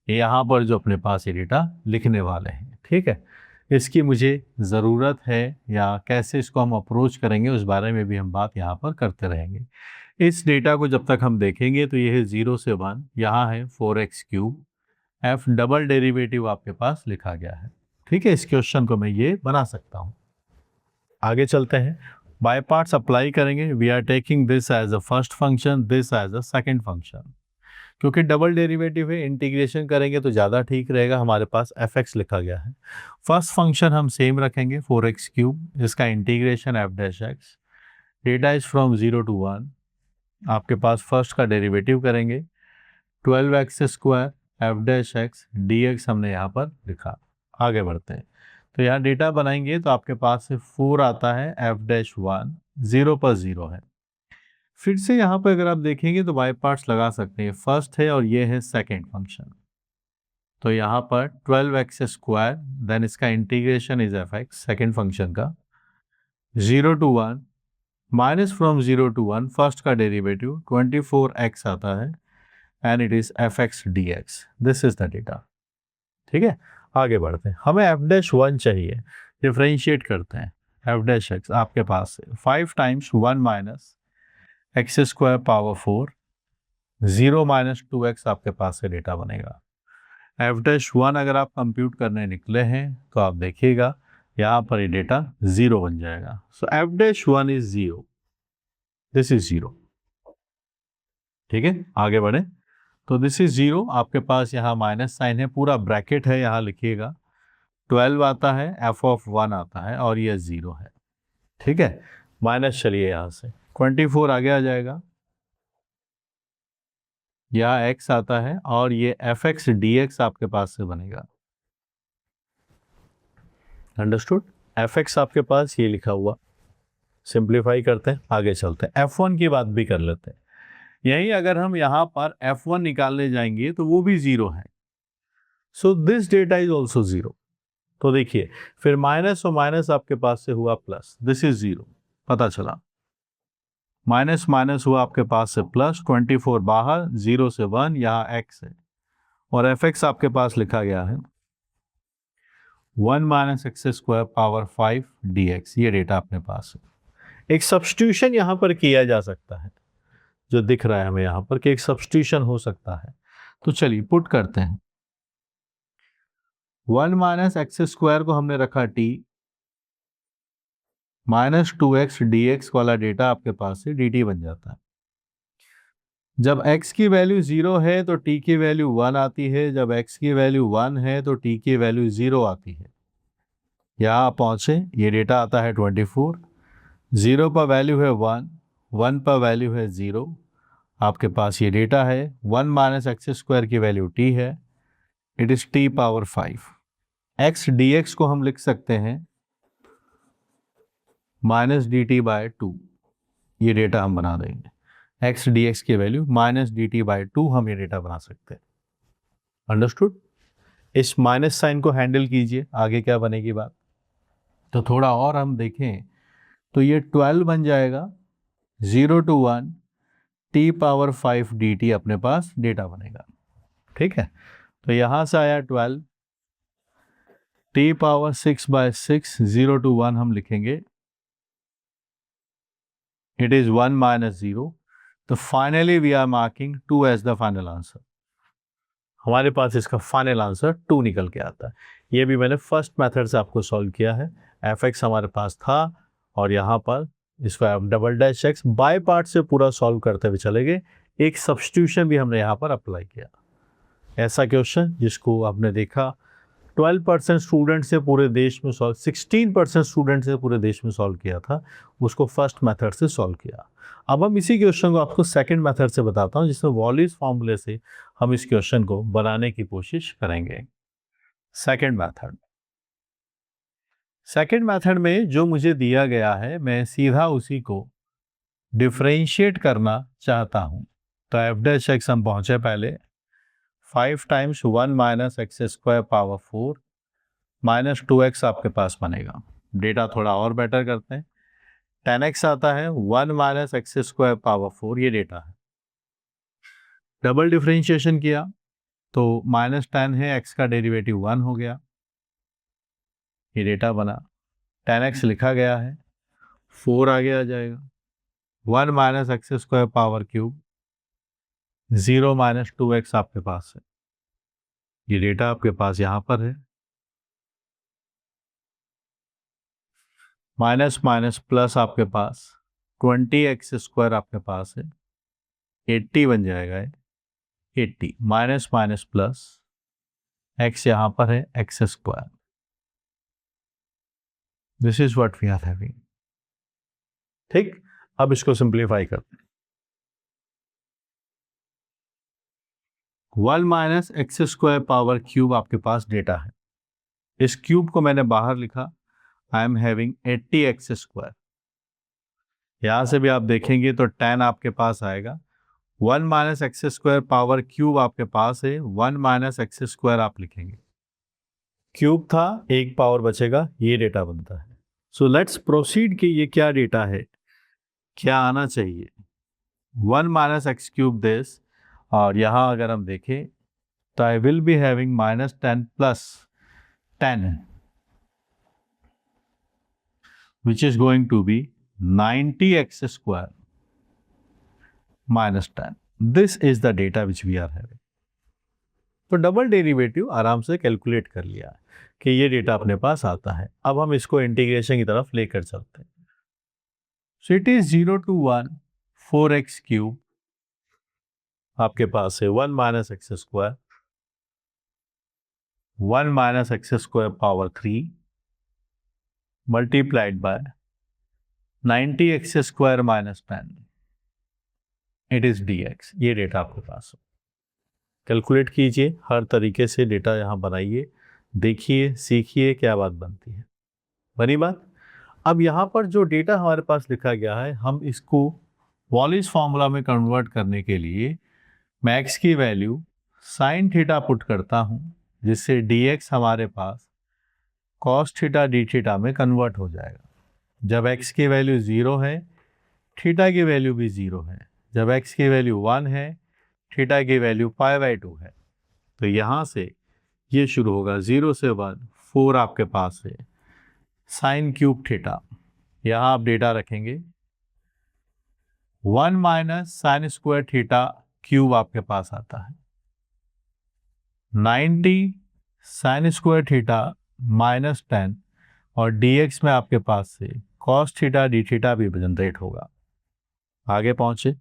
S1: ये यहाँ पर जो अपने पास ये डेटा लिखने वाले हैं, ठीक है। इसकी मुझे ज़रूरत है या कैसे इसको हम अप्रोच करेंगे उस बारे में भी हम बात यहाँ पर करते रहेंगे। इस डेटा को जब तक हम देखेंगे तो ये है 0 से 1, यहाँ है 4x cube, f double derivative आपके पास लिखा गया है, ठीक है। इस क्वेश्चन को मैं ये बना सकता हूँ। आगे चलते हैं, बाय पार्ट्स अप्लाई करेंगे। We are taking this as a first function, this as a second function. क्योंकि डबल डेरिवेटिव है, इंटीग्रेशन करेंगे तो ज़्यादा ठीक रहेगा। हमारे पास f(x) लिखा गया है। फर्स्ट फंक्शन हम सेम रखेंगे 4x क्यूब, जिसका integration f(x), data is from 0 to 1। आपके पास फर्स्ट का डेरिवेटिव करेंगे 12x स्क्वायर f(x) dx हमने यहाँ पर लिखा। आगे बढ़ते हैं, तो यहाँ डेटा बनाएंगे तो आपके पास से 4 आता है, f(1) 0 पर 0 है। फिर से यहाँ पर अगर आप देखेंगे तो बाय पार्ट्स लगा सकते हैं, फर्स्ट है और ये है सेकंड फंक्शन। तो यहाँ पर 12x स्क्वायर, देन इसका integration is f(x) second function का, 0 to 1 minus from 0 to 1 first का डेरिवेटिव 24x आता है, and it is f(x) dx। This is the data. ठीक है, आगे बढ़ते हैं। हमें एफ डैश वन चाहिए, डिफ्रेंशिएट करते हैं। एफ डैश एक्स आपके पास है 5 times 1 minus x square power 4, 0 minus 2x आपके पास से डेटा बनेगा। एफ डैश वन अगर आप कंप्यूट करने निकले हैं तो आप देखिएगा यहाँ पर ये डेटा 0 बन जाएगा। So F dash one is 0, this is 0। ठीक है, आगे बढ़े। तो दिस इज 0, आपके पास यहाँ माइनस साइन है, पूरा ब्रैकेट है, यहाँ लिखिएगा। 12 आता है, एफ ऑफ 1 आता है और ये 0 है। ठीक है, माइनस चलिए यहाँ से 24 आगे आ जाएगा, यहाँ x आता है और ये एफ एक्स डी एक्स आपके पास से बनेगा। अंडरस्टूड? एफ एक्स आपके पास ये लिखा हुआ, सिंप्लीफाई करते हैं, आगे चलते हैं। F1 की बात भी कर लेते हैं। यही अगर हम यहाँ पर F1 निकालने जाएंगे तो वो भी 0 है। So this data is also 0। तो देखिए फिर माइनस और माइनस आपके पास से हुआ प्लस, दिस इज 0, पता चला। माइनस माइनस हुआ आपके पास से प्लस, 24 बाहर, 0 से 1, यहाँ x है और एफ एक्स आपके पास लिखा गया है 1 minus x square power 5 dx। ये डेटा अपने पास है। एक सब्स्टिट्यूशन यहाँ पर किया जा सकता है, जो दिख रहा है हमें यहाँ पर कि एक सब्स्टिट्यूशन हो सकता है। तो चलिए पुट करते हैं। 1 माइनस एक्स स्क्वायर को हमने रखा t, माइनस 2x dx वाला डेटा आपके पास से dt बन जाता है। जब x की वैल्यू 0 है तो t की वैल्यू 1 आती है, जब x की वैल्यू 1 है तो t की वैल्यू 0 आती है। यहाँ पहुँचे, ये डेटा आता है 24, 0 पर वैल्यू है 1, 1 पर वैल्यू है 0, आपके पास ये डेटा है 1 माइनस एक्स स्क्वायर की वैल्यू t है, it is t power 5। x dx को हम लिख सकते हैं माइनस डी टी बाय 2, ये डेटा हम बना देंगे। x dx की value minus D T by 2 हम ये डेटा बना सकते हैं। अंडरस्टूड? इस माइनस साइन को हैंडल कीजिए, आगे क्या बनेगी बात। तो थोड़ा और हम देखें तो ये 12 बन जाएगा, 0 to 1 t पावर 5 dt अपने पास डेटा बनेगा। ठीक है, तो यहाँ से आया 12, t पावर 6 बाय 6, 0 to 1 हम लिखेंगे, it is 1 minus 0। तो finally we are marking 2 as the final answer. हमारे पास इसका फाइनल आंसर 2 निकल के आता है। ये भी मैंने फर्स्ट मेथड से आपको सॉल्व किया है। एफ एक्स हमारे पास था और यहाँ पर इसको आप double dash x by part से पूरा सॉल्व करते हुए चले गए। एक सब्स्टिट्यूशन भी हमने यहाँ पर अप्लाई किया। ऐसा क्वेश्चन जिसको आपने देखा 12% स्टूडेंट से पूरे देश में सॉल्व, 16% स्टूडेंट से पूरे देश में सॉल्व किया था, उसको फर्स्ट मेथड से सॉल्व किया। अब हम इसी क्वेश्चन को आपको सेकंड मेथड से बताता हूं, जिसमें वॉलिस फॉर्मूले से हम इस क्वेश्चन को बनाने की कोशिश करेंगे। सेकंड मेथड में जो मुझे दिया गया है, मैं सीधा उसी को डिफरेंशिएट करना चाहता हूं। तो एफ डैश एक्स हम पहुंचे पहले, 5 times 1 minus x square power 4 minus 2x आपके पास बनेगा। डेटा थोड़ा और बेटर करते हैं, 10x आता है, 1 माइनस एक्स स्क्वायर पावर 4 ये डेटा है। डबल डिफरेंशिएशन किया तो माइनस 10 है, x का डेरिवेटिव 1 हो गया, ये डेटा बना। 10x लिखा गया है, 4 आगे आ जाएगा, 1 minus x square power cube, 0 minus 2x आपके पास है, ये डेटा आपके पास यहाँ पर है। माइनस माइनस प्लस आपके पास 20x स्क्वायर आपके पास है, 80 बन जाएगा, 80 माइनस माइनस प्लस x यहाँ पर है x square. This is what we are having. ठीक, अब इसको सिंप्लीफाई करते हैं। 1 minus x square power cube आपके पास डेटा है। इस क्यूब को मैंने बाहर लिखा, I am having 80x square. यहां से भी आप देखेंगे तो 10 आपके पास आएगा। 1 minus x square power cube आपके पास है, 1 माइनस एक्स स्क्वायर आप लिखेंगे, क्यूब था, एक पावर बचेगा, ये डेटा बनता है। सो लेट्स प्रोसीड कि ये क्या डेटा है, क्या आना चाहिए। 1 माइनस एक्स क्यूब दिस, और यहाँ अगर हम देखें तो I will be having -10 plus 10 which is going to be 90x square minus 10. This is the data which we are having. तो डबल डेरिवेटिव आराम से कैलकुलेट कर लिया कि ये डेटा अपने पास आता है। अब हम इसको इंटीग्रेशन की तरफ लेकर चलते हैं। So it is 0 to 1 4x cube आपके पास है 1 minus x square 1 minus x square power 3 multiplied by 90x square minus 10 it is dx। ये डेटा आपके पास हो, कैलकुलेट कीजिए, हर तरीके से डेटा यहाँ बनाइए, देखिए, सीखिए क्या बात बनती है। बनी बात। अब यहाँ पर जो डेटा हमारे पास लिखा गया है, हम इसको वॉलिस फॉर्मूला में कन्वर्ट करने के लिए मैं x की वैल्यू साइन थीटा पुट करता हूँ, जिससे dx हमारे पास कॉस थीटा डी थीटा में कन्वर्ट हो जाएगा। जब x की वैल्यू 0 है, थीटा की वैल्यू भी 0 है। जब x की वैल्यू 1 है, थीटा की वैल्यू π/2 है। तो यहाँ से ये शुरू होगा 0 से 1 4 आपके पास है साइन क्यूब थीटा। यहाँ आप डेटा रखेंगे 1 minus sign square theta cube आपके पास आता है 90 साइन स्क्वायर थीटा माइनस 10 और dx में आपके पास से कॉस थीटा डी थीटा भी जनरेट होगा। आगे पहुंचे,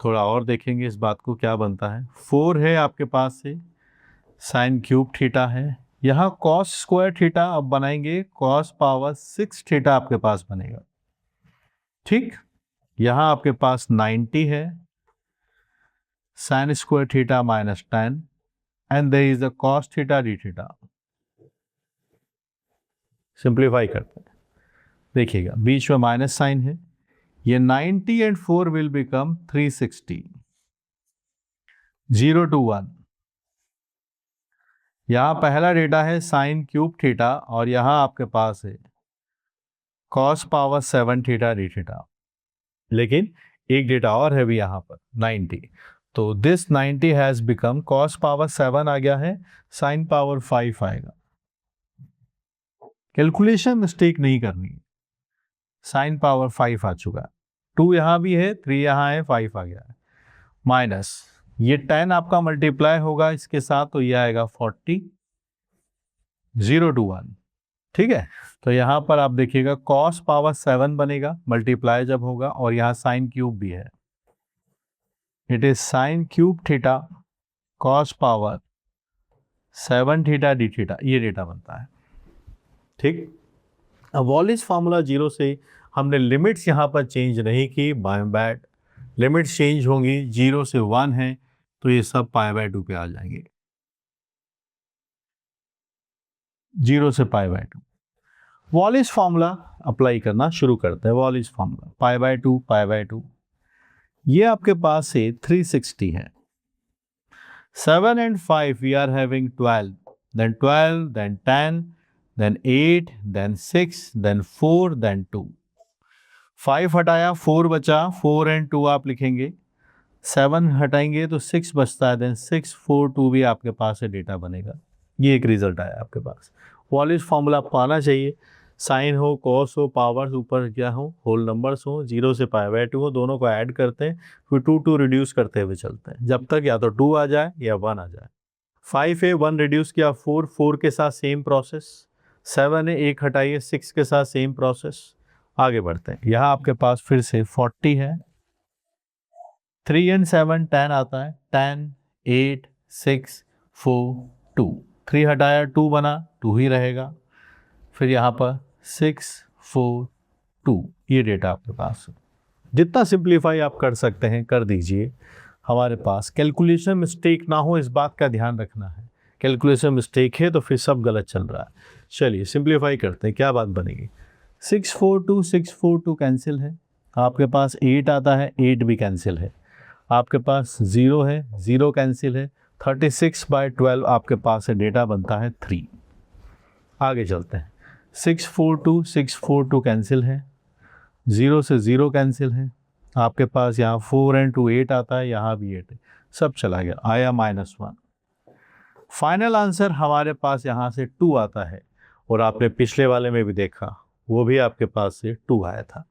S1: थोड़ा और देखेंगे इस बात को क्या बनता है। 4 है आपके पास से साइन क्यूब थीटा है, यहाँ कॉस स्क्वायर थीटा अब बनाएंगे कॉस पावर 6 थीटा आपके पास बनेगा। ठीक, यहाँ आपके पास 90 है sine square theta minus 10 and there is a cos theta D theta. Simplify करते हैं, देखिएगा बीच में माइनस साइन है, ये 90 एंड 4 विल बिकम 360। 0 to 1, यहाँ पहला डेटा है साइन क्यूब थीटा और यहाँ आपके पास है cos power 7 theta D theta. लेकिन एक डेटा और है भी यहाँ पर 90, तो this 90 has become cos power 7 आ गया है, साइन पावर 5 आएगा। कैलकुलेशन मिस्टेक नहीं करनी है, साइन पावर 5 आ चुका है, 2 यहाँ भी है, 3 यहाँ है, 5 आ गया है, माइनस ये 10 आपका मल्टीप्लाई होगा इसके साथ, तो ये आएगा 40। 0 to 1, ठीक है। तो यहाँ पर आप देखिएगा कॉस पावर 7 बनेगा मल्टीप्लाई जब होगा, और यहाँ साइन क्यूब भी है, it is sine cube theta cos power 7 theta D theta, ये डेटा बनता है। ठीक, अब वॉलिस फार्मूला 0 से हमने लिमिट्स यहाँ पर चेंज नहीं की, बाय बैड लिमिट्स चेंज होंगी, 0 से 1 है तो ये सब π/2 पे आ जाएंगे, 0 से π/2। वॉलिस फार्मूला अप्लाई करना शुरू करते हैं। वॉलिस फार्मूला π/2 ये आपके पास से 360 है। 7 and 5 we are having 12, then 12, then 10, then 8, then 6, then 4, then 2। 5 हटाया 4 बचा, 4 and 2 आप लिखेंगे, 7 हटाएंगे तो 6 बचता है, देन 6 4 2 भी आपके पास है डेटा बनेगा। ये एक रिजल्ट आया आपके पास। वॉलिस फार्मूला आपको आना चाहिए, साइन हो, कॉस हो, पावर्स ऊपर क्या हो, होल नंबर्स हो, 0 से π/2 हो, दोनों को ऐड करते हैं, फिर 2 रिड्यूस करते हुए चलते हैं, जब तक या तो 2 आ जाए या 1 आ जाए। 5 है, 1 रिड्यूस किया, 4 के साथ सेम प्रोसेस, 7 है, 1 हटाइए, 6 के साथ सेम प्रोसेस। आगे बढ़ते हैं, यहाँ आपके पास फिर से 40 है, 3 and 7 10 आता है, 10 8 6 4 2, 3 हटाया 2 बना, 2 ही रहेगा, फिर यहाँ पर 6 4 2, ये डेटा आपके पास है। जितना सिंप्लीफाई आप कर सकते हैं कर दीजिए, हमारे पास कैलकुलेशन मिस्टेक ना हो, इस बात का ध्यान रखना है। कैलकुलेशन मिस्टेक है तो फिर सब गलत चल रहा है। चलिए सिंप्लीफाई करते हैं, क्या बात बनेगी। 6 4 2 कैंसिल है, आपके पास 8 आता है, 8 भी कैंसिल है, आपके पास 0 है, 0 कैंसिल है, 36/12 आपके पास है, डेटा बनता है 3। आगे चलते हैं, 6 4 2 कैंसिल है, 0 से 0 कैंसिल है, आपके पास यहाँ 4 and 2 8 आता है, यहाँ भी 8 है, सब चला गया, आया -1। फाइनल आंसर हमारे पास यहाँ से 2 आता है, और आपने पिछले वाले में भी देखा वो भी आपके पास से 2 आया था।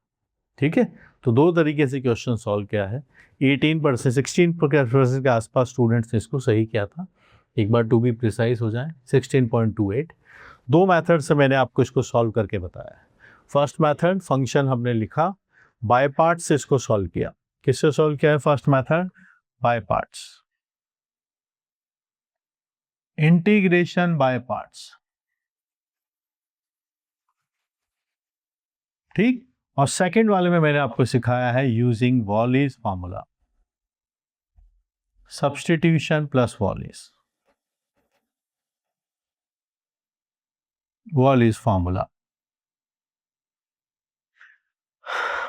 S1: ठीक है, तो 2 तरीके से क्वेश्चन सॉल्व किया है। 18% 16% के आसपास स्टूडेंट्स ने इसको सही किया था। एक बार टू बी प्रिसाइज हो जाए 16.28। 2 मेथड से मैंने आपको इसको सॉल्व करके बताया है। फर्स्ट मेथड, फंक्शन हमने लिखा, बाय पार्ट्स से इसको सॉल्व किया। किससे सॉल्व किया है first method? By parts, integration by parts. ठीक, और सेकंड वाले में मैंने आपको सिखाया है using Wallis formula, substitution plus Wallis formula.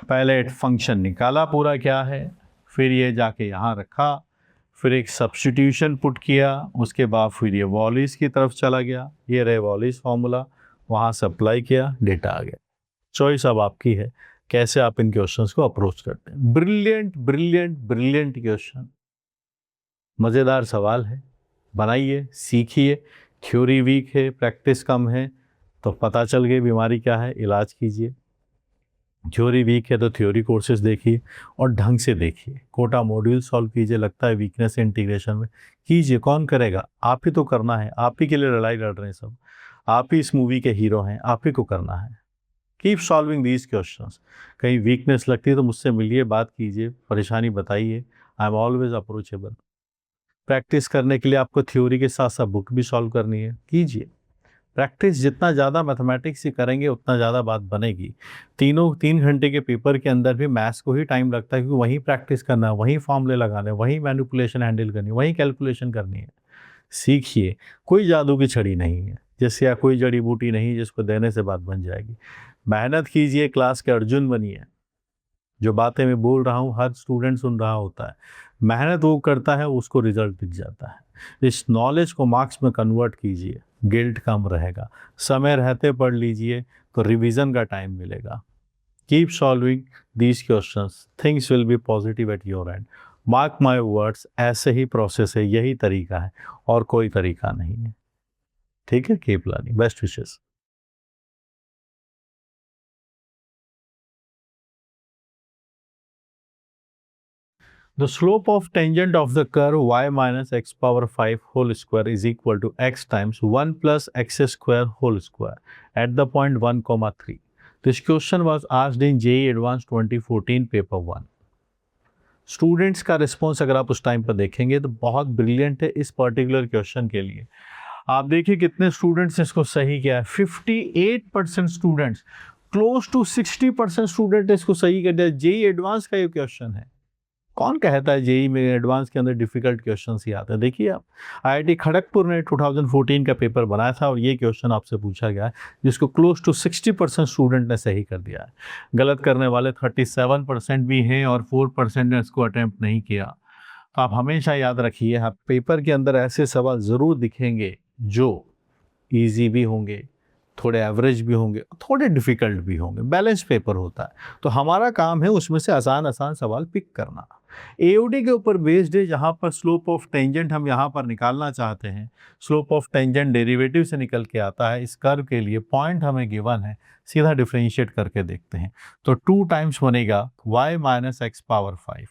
S1: पहले फंक्शन निकाला पूरा क्या है, फिर ये जाके यहाँ रखा, फिर एक सब्स्टिट्यूशन पुट किया, उसके बाद फिर ये वॉलीज की तरफ चला गया, ये रहे वॉलीज फॉर्मूला, वहाँ से अप्लाई किया, डेटा आ गया। चॉइस अब आपकी है कैसे आप इन क्वेश्चंस को अप्रोच करते हैं। ब्रिलियंट ब्रिलियंट ब्रिलियंट क्वेश्चन, मज़ेदार सवाल है, बनाइए, सीखिए। थ्योरी वीक है, प्रैक्टिस कम है, तो पता चल गई बीमारी क्या है, इलाज कीजिए। थ्योरी वीक है तो थ्योरी कोर्सेज देखिए और ढंग से देखिए, कोटा मॉड्यूल सॉल्व कीजिए। लगता है वीकनेस इंटीग्रेशन में, कीजिए। कौन करेगा? आप ही तो करना है, आप ही के लिए लड़ाई लड़ रहे हैं सब, आप ही इस मूवी के हीरो हैं, आप ही को करना है। Keep solving these questions. कहीं वीकनेस लगती है तो मुझसे मिलिए, बात कीजिए, परेशानी बताइए। I am always approachable. Practice करने के लिए आपको थ्योरी के साथ साथ बुक भी सॉल्व करनी है, कीजिए। प्रैक्टिस जितना ज़्यादा मैथमेटिक्स से करेंगे उतना ज़्यादा बात बनेगी। 3 घंटे के पेपर के अंदर भी मैथ्स को ही टाइम लगता है, क्योंकि वहीं प्रैक्टिस करना है, वहीं फॉर्मूले लगाने, वहीं मैनिपुलेशन हैंडल करनी है, वहीं कैलकुलेशन करनी है। सीखिए, कोई जादू की छड़ी नहीं है जिससे, या कोई जड़ी बूटी नहीं जिसको देने से बात बन जाएगी। मेहनत कीजिए, क्लास के अर्जुन बनिए। जो बातें मैं बोल रहा हूँ हर स्टूडेंट सुन रहा होता है, मेहनत वो करता है उसको रिजल्ट दिख जाता है। इस नॉलेज को मार्क्स में कन्वर्ट कीजिए, गिल्ट कम रहेगा। समय रहते पढ़ लीजिए तो रिवीजन का टाइम मिलेगा। Keep solving these questions, things will B positive at your and. Mark my words, ऐसे ही प्रोसेस है, यही तरीका है और कोई तरीका नहीं है। ठीक है, keep learning, best wishes. The slope of tangent of the curve y minus x power 5 whole square is equal to x times 1 plus x square whole square at the point 1, 3. This question was asked in JEE Advanced 2014 paper 1. Students का response अगर आप उस time पर देखेंगे तो बहुत brilliant है इस पर्टिकुलर क्वेश्चन के लिए। आप देखिए कितने स्टूडेंट्स ने इसको सही किया है। 58% स्टूडेंट्स, क्लोज टू 60% स्टूडेंट ने इसको सही कर दिया। जेई एडवांस का ये क्वेश्चन है। कौन कहता है जेई में एडवांस के अंदर डिफिकल्ट क्वेश्चंस ही आते हैं? देखिए आप, आईआईटी खड़गपुर ने 2014 का पेपर बनाया था और ये क्वेश्चन आपसे पूछा गया है, जिसको क्लोज टू 60% स्टूडेंट ने सही कर दिया है। गलत करने वाले 37% भी हैं और 4% ने इसको अटैम्प्ट नहीं किया। तो आप हमेशा याद रखिए, आप पेपर के अंदर ऐसे सवाल ज़रूर दिखेंगे जो ईजी भी होंगे, थोड़े एवरेज भी होंगे, थोड़े डिफ़िकल्ट भी होंगे। बैलेंस पेपर होता है, तो हमारा काम है उसमें से आसान आसान सवाल पिक करना। एओडी के ऊपर बेस्ड है, जहाँ पर स्लोप ऑफ टेंजेंट हम यहाँ पर निकालना चाहते हैं। स्लोप ऑफ टेंजेंट डेरिवेटिव से निकल के आता है। इस कर्व के लिए पॉइंट हमें गिवन है, सीधा डिफ्रेंशिएट करके देखते हैं। तो 2 टाइम्स बनेगा y माइनस एक्स पावर 5,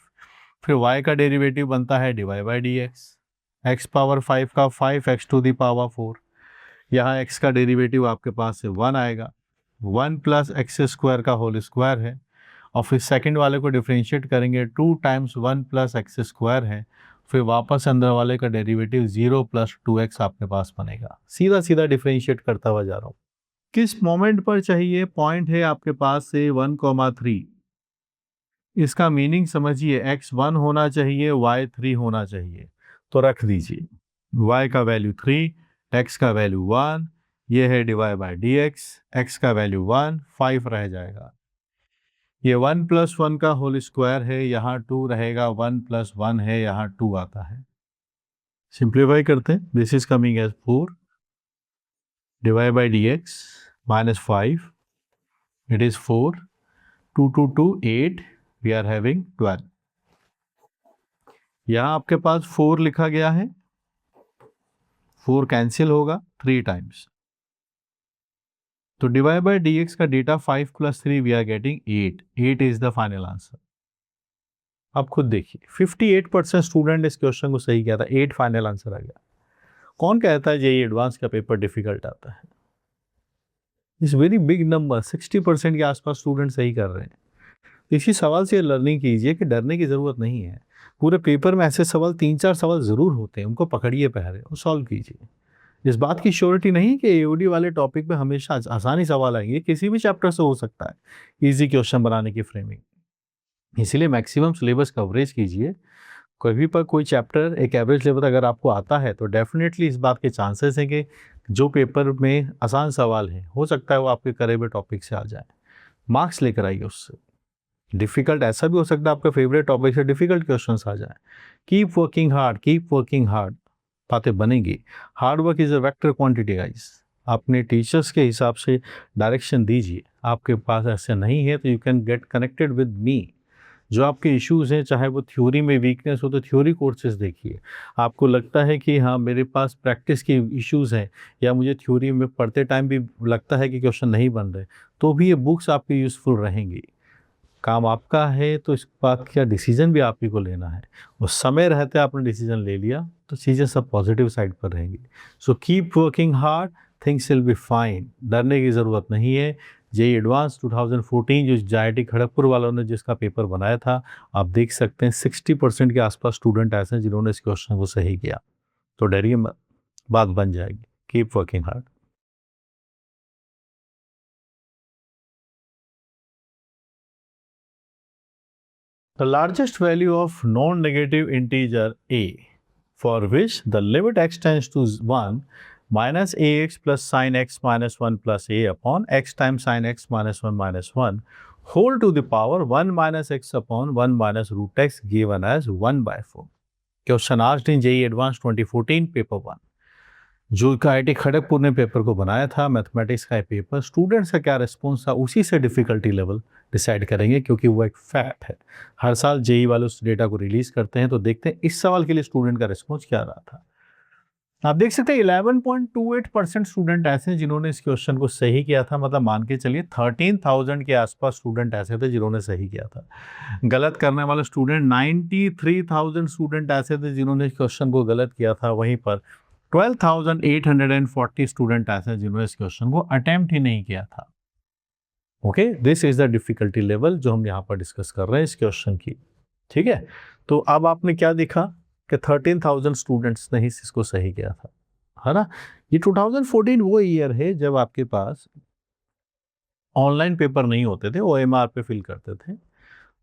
S1: फिर y का डेरिवेटिव बनता है dy by D x power 5 का 5x टू द पावर 4। यहाँ x का डेरिवेटिव आपके पास से 1 आएगा, 1 प्लस एक्स स्क्वायर का होल स्क्वायर है, और फिर सेकंड वाले को डिफ्रेंशिएट करेंगे, 2 टाइम्स 1 प्लस एक्स स्क्वायर है, फिर वापस अंदर वाले का डेरिवेटिव 0 प्लस 2x आपके पास बनेगा। सीधा सीधा डिफ्रेंशिएट करता हुआ जा रहा हूँ। किस मोमेंट पर चाहिए? पॉइंट है आपके पास से 1,3। इसका मीनिंग समझिए, x1 होना चाहिए, y3 होना चाहिए। तो रख दीजिए, y का वैल्यू 3, x का वैल्यू 1, ये है डिवाइड बाई डी एक्स का वैल्यू 1, 5 रह जाएगा। ये 1 प्लस 1 का होल स्क्वायर है, यहाँ 2 रहेगा, 1 प्लस 1 है, यहाँ 2 आता है। सिंप्लीफाई करते हैं, this is coming as 4 divide by D X minus 5, it is 4, 2 2 2 8, we are having 12। यहाँ आपके पास 4 लिखा गया है, 4 कैंसिल होगा 3 टाइम्स, तो डिवाइड बाय dx का data 5 + 3 we are getting 8 is the final answer. आप खुद देखिए 58% स्टूडेंट इस क्वेश्चन को सही किया था, 8 फाइनल आंसर आ गया। कौन कहता है जेईई एडवांस का पेपर डिफिकल्ट आता है? इस वेरी बिग नंबर 60% के आसपास स्टूडेंट सही कर रहे हैं। इसी सवाल से लर्निंग कीजिए कि डरने की ज़रूरत नहीं है। पूरे पेपर में ऐसे सवाल 3-4 सवाल ज़रूर होते हैं, उनको पकड़िए पहले और सॉल्व कीजिए। इस बात की श्योरिटी नहीं कि एओडी वाले टॉपिक पे हमेशा आसानी सवाल आएंगे, किसी भी चैप्टर से हो सकता है इजी क्वेश्चन बनाने की फ्रेमिंग। इसीलिए मैक्सिमम सिलेबस कवरेज कीजिए। कभी पर कोई चैप्टर एक एवरेज लेवल अगर आपको आता है तो डेफिनेटली इस बात के चांसेस हैं कि जो पेपर में आसान सवाल है हो सकता है वो आपके करे हुए टॉपिक से आ जाए। मार्क्स लेकर आइए उससे। डिफिकल्ट ऐसा भी हो सकता है आपका फेवरेट टॉपिक से डिफिकल्ट क्वेश्चंस आ जाए। कीप वर्किंग हार्ड, बातें बनेंगी। Hard work is a vector quantity guys. अपने टीचर्स के हिसाब से डायरेक्शन दीजिए। आपके पास ऐसे नहीं है तो you can get connected with me. जो आपके इश्यूज़ हैं, चाहे वो थ्योरी में वीकनेस हो तो थ्योरी कोर्सेज देखिए। आपको लगता है कि हाँ मेरे पास प्रैक्टिस के इश्यूज़ हैं या मुझे थ्योरी में पढ़ते टाइम भी लगता है कि क्वेश्चन नहीं बन रहे, तो भी ये बुक्स आपकी यूज़फुल रहेंगी। काम आपका है तो इस बात का डिसीजन भी आप ही को लेना है। उस समय रहते आपने डिसीजन ले लिया तो चीज़ें सब पॉजिटिव साइड पर रहेंगी। So keep working hard, things will be fine. डरने की ज़रूरत नहीं है। जेईई एडवांस 2014 जो जाईआईटी खड़गपुर वालों ने जिसका पेपर बनाया था, आप देख सकते हैं 60% के आसपास स्टूडेंट ऐसे हैं जिन्होंने इस क्वेश्चन को सही किया। तो डरिए मत, बात बन जाएगी। Keep working hard. The largest value of non-negative integer a, for which the limit x tends to 1 minus ax plus sin x minus 1 plus a upon x times sin x minus 1 minus 1 whole to the power 1 minus x upon 1 minus root x given as 1/4. Question asked in JEE Advanced 2014 paper 1. जो IIT Kharagpur ने paper को बनाया था, mathematics का paper, students का क्या response था उसी से डिफ़िकल्टी लेवल डिसाइड करेंगे, क्योंकि वो एक फैक्ट है। हर साल जेईई वाले उस डेटा को रिलीज़ करते हैं, तो देखते हैं इस सवाल के लिए स्टूडेंट का रिस्पॉन्स क्या रहा था। आप देख सकते हैं 11.28% स्टूडेंट ऐसे हैं जिन्होंने इस क्वेश्चन को सही किया था। मतलब मान के चलिए 13,000 के आसपास स्टूडेंट ऐसे थे जिन्होंने सही किया था। गलत करने वाले स्टूडेंट 93,000 स्टूडेंट ऐसे थे जिन्होंने इस क्वेश्चन को गलत किया था। वहीं पर 12,840 स्टूडेंट ऐसे हैं जिन्होंने इस क्वेश्चन को अटेम्प्ट ही नहीं किया था। Okay, this is the difficulty level जो हम यहाँ पर डिस्कस कर रहे हैं इस क्वेश्चन की। ठीक है, तो अब आपने क्या देखा कि 13,000 स्टूडेंट्स ने ही इसको सही किया था, है ना। ये 2014 वो ईयर है जब आपके पास ऑनलाइन पेपर नहीं होते थे, ओएमआर पे फिल करते थे।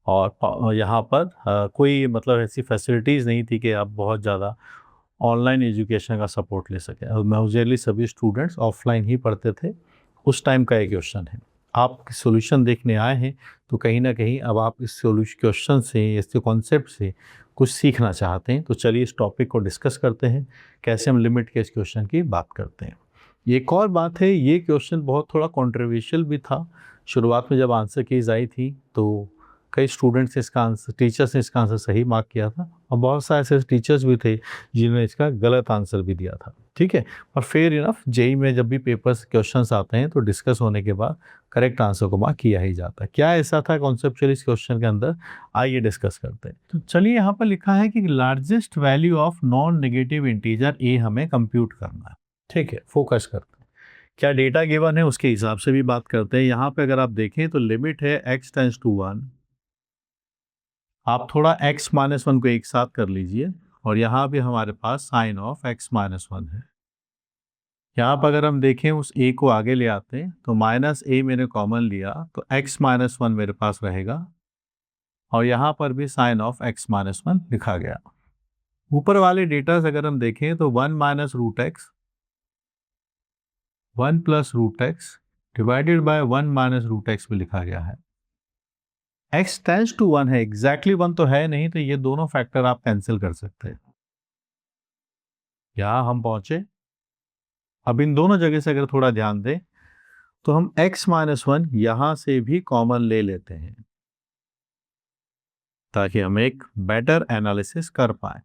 S1: और यहाँ पर कोई मतलब ऐसी फैसिलिटीज़ नहीं थी कि आप बहुत ज़्यादा ऑनलाइन एजुकेशन का सपोर्ट ले सकें। मेजरली सभी स्टूडेंट्स ऑफलाइन ही पढ़ते थे। उस टाइम का ये क्वेश्चन है। आप सॉल्यूशन देखने आए हैं तो कहीं ना कहीं अब आप इस क्वेश्चन से, इसके कॉन्सेप्ट से कुछ सीखना चाहते हैं। तो चलिए इस टॉपिक को डिस्कस करते हैं, कैसे हम लिमिट के इस क्वेश्चन की बात करते हैं। एक और बात है, ये क्वेश्चन बहुत थोड़ा कॉन्ट्रोवर्शियल भी था। शुरुआत में जब आंसर कीज आई थी तो कई स्टूडेंट्स ने इसका आंसर, टीचर्स ने इसका आंसर सही मार्क किया था, और बहुत सारे ऐसे टीचर्स भी थे जिन्होंने इसका गलत आंसर भी दिया था। ठीक है, और फेयर इनफ जेईई में जब भी पेपर्स क्वेश्चंस आते हैं तो डिस्कस होने के बाद करेक्ट आंसर को मार्क किया ही जाता है। क्या ऐसा था कॉन्सेप्चुअल इस क्वेश्चन के अंदर, आइए डिस्कस करते हैं। तो चलिए, यहाँ पर लिखा है कि largest value of non negative integer A हमें कंप्यूट करना है। ठीक है, फोकस करते हैं। क्या डेटा गिवन है उसके हिसाब से भी बात करते हैं। यहाँ पे अगर आप देखें तो लिमिट है x टेंस टू 1। आप थोड़ा x माइनस 1 को एक साथ कर लीजिए, और यहाँ भी हमारे पास साइन ऑफ x माइनस 1 है। यहाँ पर अगर हम देखें उस a को आगे ले आते हैं तो माइनस a मैंने कॉमन लिया तो x माइनस 1 मेरे पास रहेगा, और यहाँ पर भी साइन ऑफ x माइनस 1 लिखा गया। ऊपर वाले डेटा अगर हम देखें तो 1 minus root X, 1 plus root X divided by 1 minus root X भी लिखा गया है। x टेंस टू 1 है, एग्जैक्टली 1 तो है नहीं, तो ये दोनों फैक्टर आप कैंसिल कर सकते हैं। यहाँ हम पहुंचे। अब इन दोनों जगह से अगर थोड़ा ध्यान दें तो हम x माइनस 1 यहां से भी कॉमन ले लेते हैं ताकि हम एक बेटर एनालिसिस कर पाए।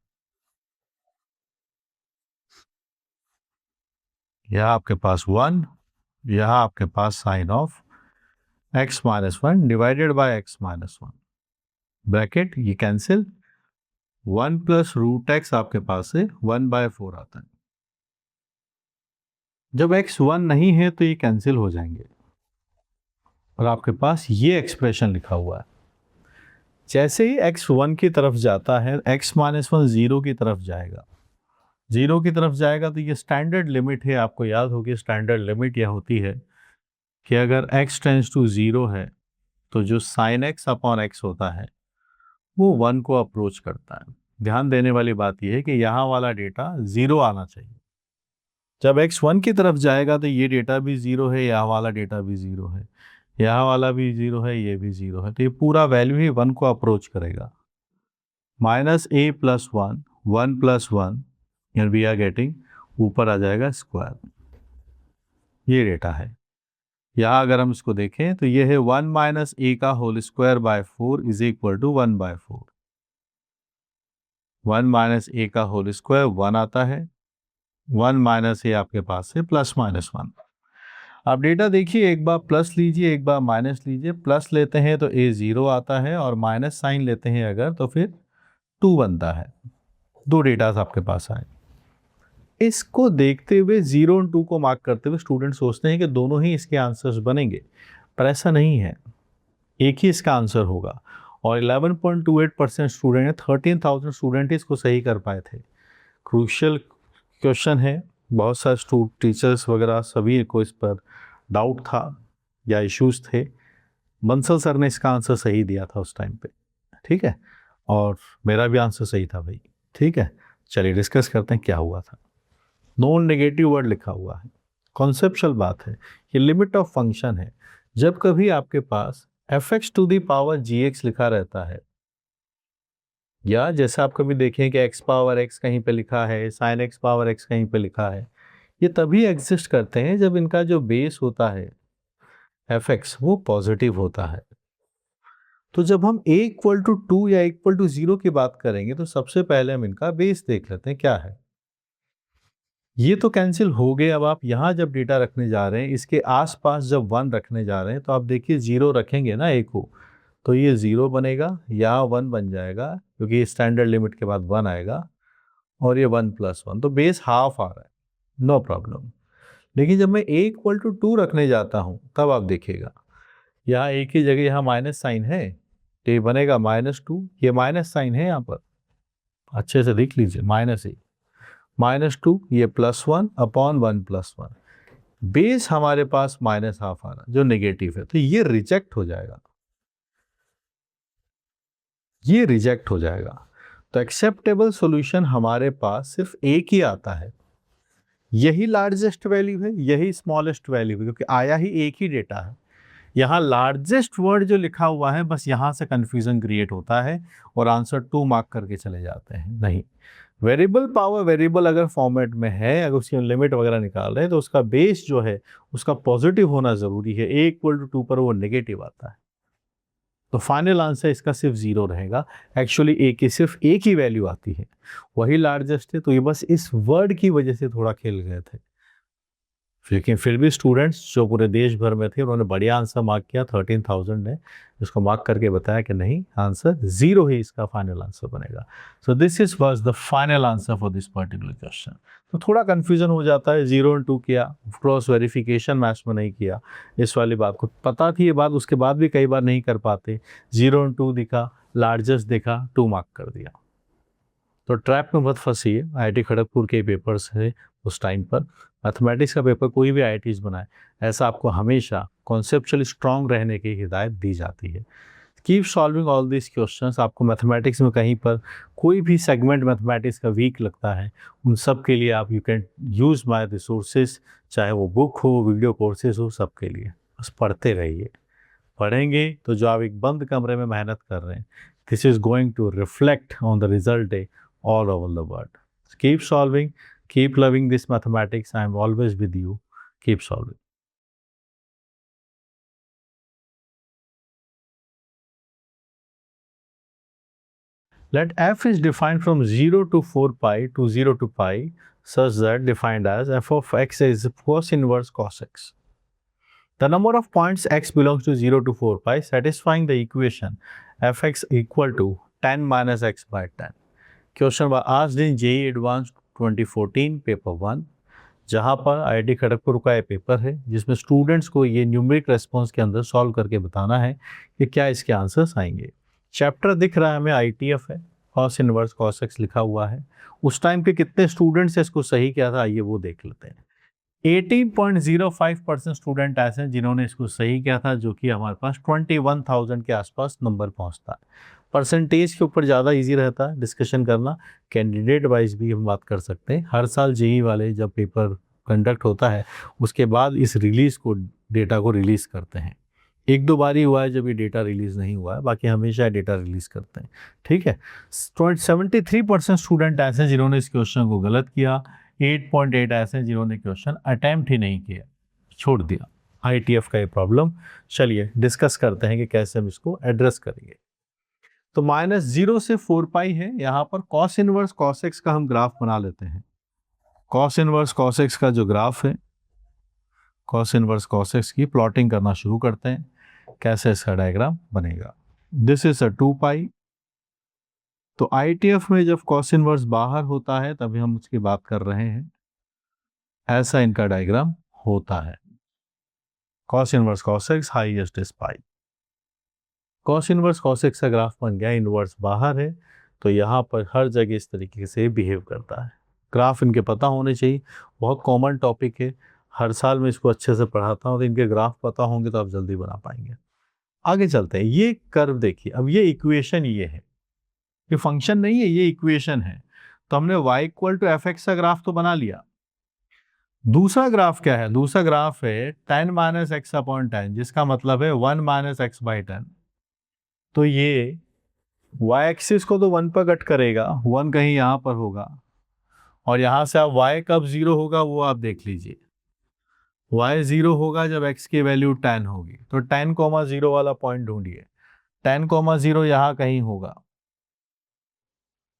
S1: यहाँ आपके पास 1, यहाँ आपके पास sine of x minus 1 divided by x minus 1, bracket ये कैंसिल, 1 प्लस रूट एक्स आपके पास से 1/4 आता है। जब x 1 नहीं है तो ये कैंसिल हो जाएंगे और आपके पास ये एक्सप्रेशन लिखा हुआ है। जैसे ही x 1 की तरफ जाता है, x माइनस 1 0 की तरफ जाएगा, 0 की तरफ जाएगा तो ये स्टैंडर्ड लिमिट है। आपको याद होगी स्टैंडर्ड लिमिट यह होती है कि अगर x टेंड्स टू 0 है तो जो साइन x अपॉन x होता है वो 1 को अप्रोच करता है। ध्यान देने वाली बात यह है कि यहाँ वाला डेटा 0 आना चाहिए। जब x 1 की तरफ जाएगा तो ये डेटा भी 0 है, यहाँ वाला डेटा भी 0 है, यहाँ वाला भी 0 है, ये भी 0 है, तो ये पूरा वैल्यू ही 1 को अप्रोच करेगा। Minus a plus 1, 1 plus 1 and we are getting, ऊपर आ जाएगा स्क्वायर। ये डेटा है। यहाँ अगर हम इसको देखें तो ये है 1 माइनस a का whole square by 4 is equal to 1/4। 1 minus a का होल स्क्वायर 1 आता है, 1 माइनस a आपके पास है प्लस माइनस 1। आप डेटा देखिए, एक बार प्लस लीजिए एक बार माइनस लीजिए। प्लस लेते हैं तो a 0 आता है और माइनस साइन लेते हैं अगर तो फिर 2 बनता है। दो डेटास आपके पास आए। इसको देखते हुए 0 और 2 को मार्क करते हुए स्टूडेंट सोचते हैं कि दोनों ही इसके आंसर्स बनेंगे, पर ऐसा नहीं है, एक ही इसका आंसर होगा। और 11.28% स्टूडेंट है, 13,000 स्टूडेंट इसको सही कर पाए थे। क्रूशियल क्वेश्चन है, बहुत सारे टीचर्स वगैरह सभी को इस पर डाउट था या इश्यूज थे। बंसल सर ने इसका आंसर सही दिया था उस टाइम पे, ठीक है, और मेरा भी आंसर सही था भाई, ठीक है। चलिए डिस्कस करते हैं क्या हुआ था। नॉन नेगेटिव वर्ड लिखा हुआ है, कॉन्सेप्चुअल बात है, ये लिमिट ऑफ फंक्शन है। जब कभी आपके पास fx to the power gx लिखा रहता है, या जैसे आप कभी देखें कि x पावर x कहीं पे लिखा है, sin x पावर x कहीं पे लिखा है, ये तभी एग्जिस्ट करते हैं जब इनका जो बेस होता है fx वो पॉजिटिव होता है। तो जब हम a इक्वल टू 2 या इक्वल टू 0 की बात करेंगे तो सबसे पहले हम इनका बेस देख लेते हैं क्या है। ये तो कैंसिल हो गए। अब आप यहाँ जब डेटा रखने जा रहे हैं, इसके आसपास जब 1 रखने जा रहे हैं तो आप देखिए 0 रखेंगे ना a को, तो ये 0 बनेगा, यहाँ 1 बन जाएगा क्योंकि स्टैंडर्ड लिमिट के बाद 1 आएगा, और ये 1 प्लस 1, तो बेस हाफ आ रहा है, नो प्रॉब्लम। लेकिन जब मैं a इक्वल टू 2 रखने जाता हूँ तब आप देखिएगा यहाँ a की जगह यहाँ माइनस साइन है, तो ये बनेगा -2, ये माइनस साइन है यहाँ पर, अच्छे से देख लीजिए, -2, ये +1 अपॉन 1 प्लस 1, बेस हमारे पास -1/2 आ रहा है जो नेगेटिव है, तो ये रिजेक्ट हो जाएगा, ये रिजेक्ट हो जाएगा। तो एक्सेप्टेबल सॉल्यूशन हमारे पास सिर्फ एक ही आता है, यही लार्जेस्ट वैल्यू है, यही स्मॉलेस्ट वैल्यू है, क्योंकि आया ही एक ही डेटा है। यहाँ लार्जेस्ट वर्ड जो लिखा हुआ है बस यहाँ से कंफ्यूजन क्रिएट होता है और आंसर 2 मार्क करके चले जाते हैं। नहीं, वेरिएबल पावर वेरिएबल अगर फॉर्मेट में है, अगर उसकी लिमिट वगैरह निकाल रहे हैं तो उसका बेस जो है उसका पॉजिटिव होना ज़रूरी है। a इक्वल टू 2 पर वो नेगेटिव आता है, तो फाइनल आंसर इसका सिर्फ 0 रहेगा। एक्चुअली a की सिर्फ एक ही वैल्यू आती है, वही लार्जेस्ट है, तो ये बस इस वर्ड की वजह से थोड़ा खेल गए थे। लेकिन फिर भी स्टूडेंट्स जो पूरे देश भर में थे उन्होंने बढ़िया आंसर मार्क किया, 13,000 ने इसको मार्क करके बताया कि नहीं, आंसर 0 ही इसका फाइनल आंसर बनेगा। सो this is was the final answer for this particular question. तो थोड़ा कन्फ्यूजन हो जाता है, 0 और 2 किया, क्रॉस वेरिफिकेशन मैथ्स में नहीं किया, इस वाली बात को पता थी, ये बात उसके बाद भी कई बार नहीं कर पाते। 0 और 2 दिखा, लार्जेस्ट दिखा, 2 मार्क कर दिया। तो ट्रैप में मत फंसिए। आईआईटी खड़गपुर के पेपर्स है उस टाइम पर, मैथमेटिक्स का पेपर कोई भी आईआईटीज बनाए, ऐसा आपको हमेशा कॉन्सेप्चुअली स्ट्रांग रहने की हिदायत दी जाती है। Keep solving all this questions. आपको मैथमेटिक्स में कहीं पर कोई भी सेगमेंट मैथमेटिक्स का वीक लगता है, उन सब के लिए आप you can use my resources, चाहे वो बुक हो, वीडियो कोर्सेज हो, सब के लिए बस पढ़ते रहिए। पढ़ेंगे तो जो आप एक बंद कमरे में मेहनत कर रहे हैं, this is going to reflect on the result day all over the world. Keep solving, keep loving this mathematics. I am always with you. Keep solving. Let f is defined from 0 to 4 pi to 0 to pi such that defined as f of x is cos inverse cos x. The number of points x belongs to 0 to 4 pi satisfying the equation fx equal to tan minus x by tan. Question was asked in JEE Advanced 2014 paper 1, जहाँ पर IIT Kharagpur का ये paper है जिसमें students को ये numeric response के अंदर सॉल्व करके बताना है कि क्या इसके आंसर्स आएंगे। चैप्टर दिख रहा है हमें ITF है, cos इनवर्स cos x लिखा हुआ है। उस टाइम के कितने स्टूडेंट्स इसको सही किया था आइए वो देख लेते हैं। 18.05% स्टूडेंट ऐसे हैं जिन्होंने इसको सही किया था, जो कि हमारे पास 21,000 के आसपास नंबर पहुंचता है। परसेंटेज के ऊपर ज़्यादा इजी रहता है डिस्कशन करना, कैंडिडेट वाइज भी हम बात कर सकते हैं। हर साल जेई वाले जब पेपर कंडक्ट होता है उसके बाद इस रिलीज़ को डेटा को रिलीज़ करते हैं। एक दो बार ही हुआ है जब ये डेटा रिलीज़ नहीं हुआ है, बाकी हमेशा डेटा रिलीज़ करते हैं। ठीक है, 73% स्टूडेंट ऐसे हैं जिन्होंने इस क्वेश्चन को गलत किया, 8.8 ऐसे हैं जिन्होंने क्वेश्चन अटैम्प्ट ही नहीं किया, छोड़ दिया। ITF का ये प्रॉब्लम, चलिए डिस्कस करते हैं कि कैसे हम इसको एड्रेस करेंगे। तो -0 से 4 पाई है, यहाँ पर cos इनवर्स cos x का हम ग्राफ बना लेते हैं। cos इनवर्स cos x का जो ग्राफ है, cos इनवर्स cos x की प्लॉटिंग करना शुरू करते हैं। कैसे इसका डायग्राम बनेगा? दिस इज अ 2 पाई। तो ITF में जब cos इनवर्स बाहर होता है तभी हम उसकी बात कर रहे हैं, ऐसा इनका डायग्राम होता है। cos inverse cos x highest is pi. cos inverse cos x का ग्राफ बन गया, इनवर्स बाहर है तो यहाँ पर हर जगह इस तरीके से बिहेव करता है। ग्राफ इनके पता होने चाहिए, बहुत कॉमन टॉपिक है, हर साल मैं इसको अच्छे से पढ़ाता हूँ, तो इनके ग्राफ पता होंगे तो आप जल्दी बना पाएंगे। आगे चलते हैं, ये कर्व देखिए, अब ये इक्वेशन ये है, ये फंक्शन नहीं है, ये इक्वेशन है। तो हमने y equal to F X का ग्राफ तो बना लिया। दूसरा ग्राफ क्या है? दूसरा ग्राफ है tan minus X upon tan, जिसका मतलब है 1 माइनस एक्स बाई tan। तो ये y एक्सिस को तो 1 पर कट करेगा, 1 कहीं यहाँ पर होगा, और यहाँ से आप y कब 0 होगा वो आप देख लीजिए। y 0 होगा जब x की वैल्यू tan होगी। तो tan कोमा 0 वाला पॉइंट ढूंढिए। tan कोमा 0 यहाँ कहीं होगा,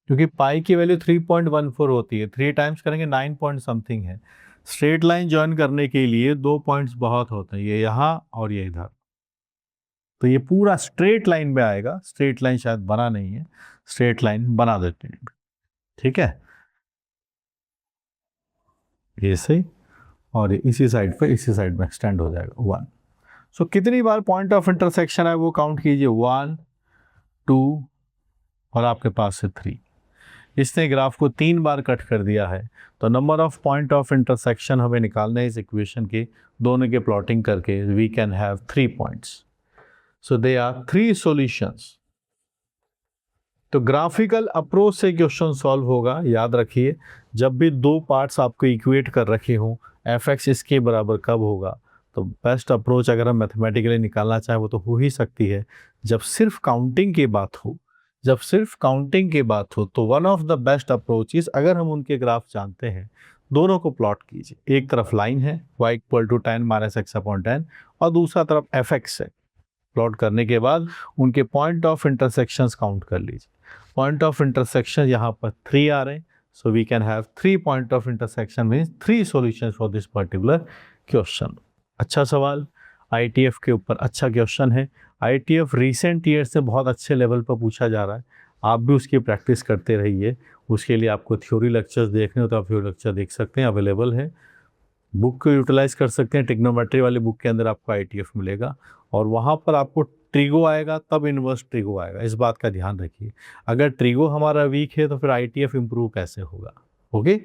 S1: क्योंकि पाई की वैल्यू 3.14 होती है, 3 टाइम्स करेंगे 9 पॉइंट समथिंग है। स्ट्रेट लाइन ज्वाइन करने के लिए 2 पॉइंट्स बहुत होते हैं, ये यहाँ और ये इधर। तो ये पूरा स्ट्रेट लाइन में आएगा, स्ट्रेट लाइन शायद बना नहीं है, स्ट्रेट लाइन बना देते हैं। ठीक है, ये सही, और इसी साइड पे इसी साइड में एक्सटेंड हो जाएगा 1। सो कितनी बार पॉइंट ऑफ इंटरसेक्शन है वो काउंट कीजिए, 1 2 और आपके पास से 3। इसने ग्राफ को 3 बार कट कर दिया है। तो number of point of intersection हमें निकालना है इस इक्वेशन के, दोनों के प्लॉटिंग करके we can have 3 points. So they are 3 solutions. तो ग्राफिकल अप्रोच से क्वेश्चन सॉल्व होगा। याद रखिए, जब भी 2 पार्ट्स आपको इक्वेट कर रखे हों, एफ एक्स इसके बराबर कब होगा, तो बेस्ट अप्रोच अगर हम मैथमेटिकली निकालना चाहें वो तो हो ही सकती है जब सिर्फ काउंटिंग की बात हो। जब सिर्फ काउंटिंग की बात हो तो one of the best approaches, अगर हम उनके ग्राफ जानते हैं, दोनों को प्लॉट कीजिए। एक तरफ लाइन है y equal to tan minus X upon tan, और दूसरा तरफ एफ एक्स है। प्लॉट करने के बाद उनके पॉइंट ऑफ इंटरसेक्शंस काउंट कर लीजिए। पॉइंट ऑफ इंटरसेक्शन यहाँ पर 3 आ रहे हैं, so we can have 3 point of intersection means 3 solutions for this particular question. अच्छा सवाल, ITF के ऊपर अच्छा क्वेश्चन है। ITF रिसेंट ईयर से बहुत अच्छे लेवल पर पूछा जा रहा है, आप भी उसकी प्रैक्टिस करते रहिए। उसके लिए आपको थ्योरी लेक्चर्स देखने हो तो आप थ्योरी लेक्चर देख सकते हैं, अवेलेबल है। बुक को यूटिलाइज कर सकते हैं, ट्रिग्नोमेट्री वाली बुक के अंदर आपको ITF मिलेगा, और वहाँ पर आपको ट्रिगो आएगा तब इन्वर्स ट्रिगो आएगा, इस बात का ध्यान रखिए। अगर ट्रिगो हमारा वीक है तो फिर ITF इम्प्रूव कैसे होगा? ओके,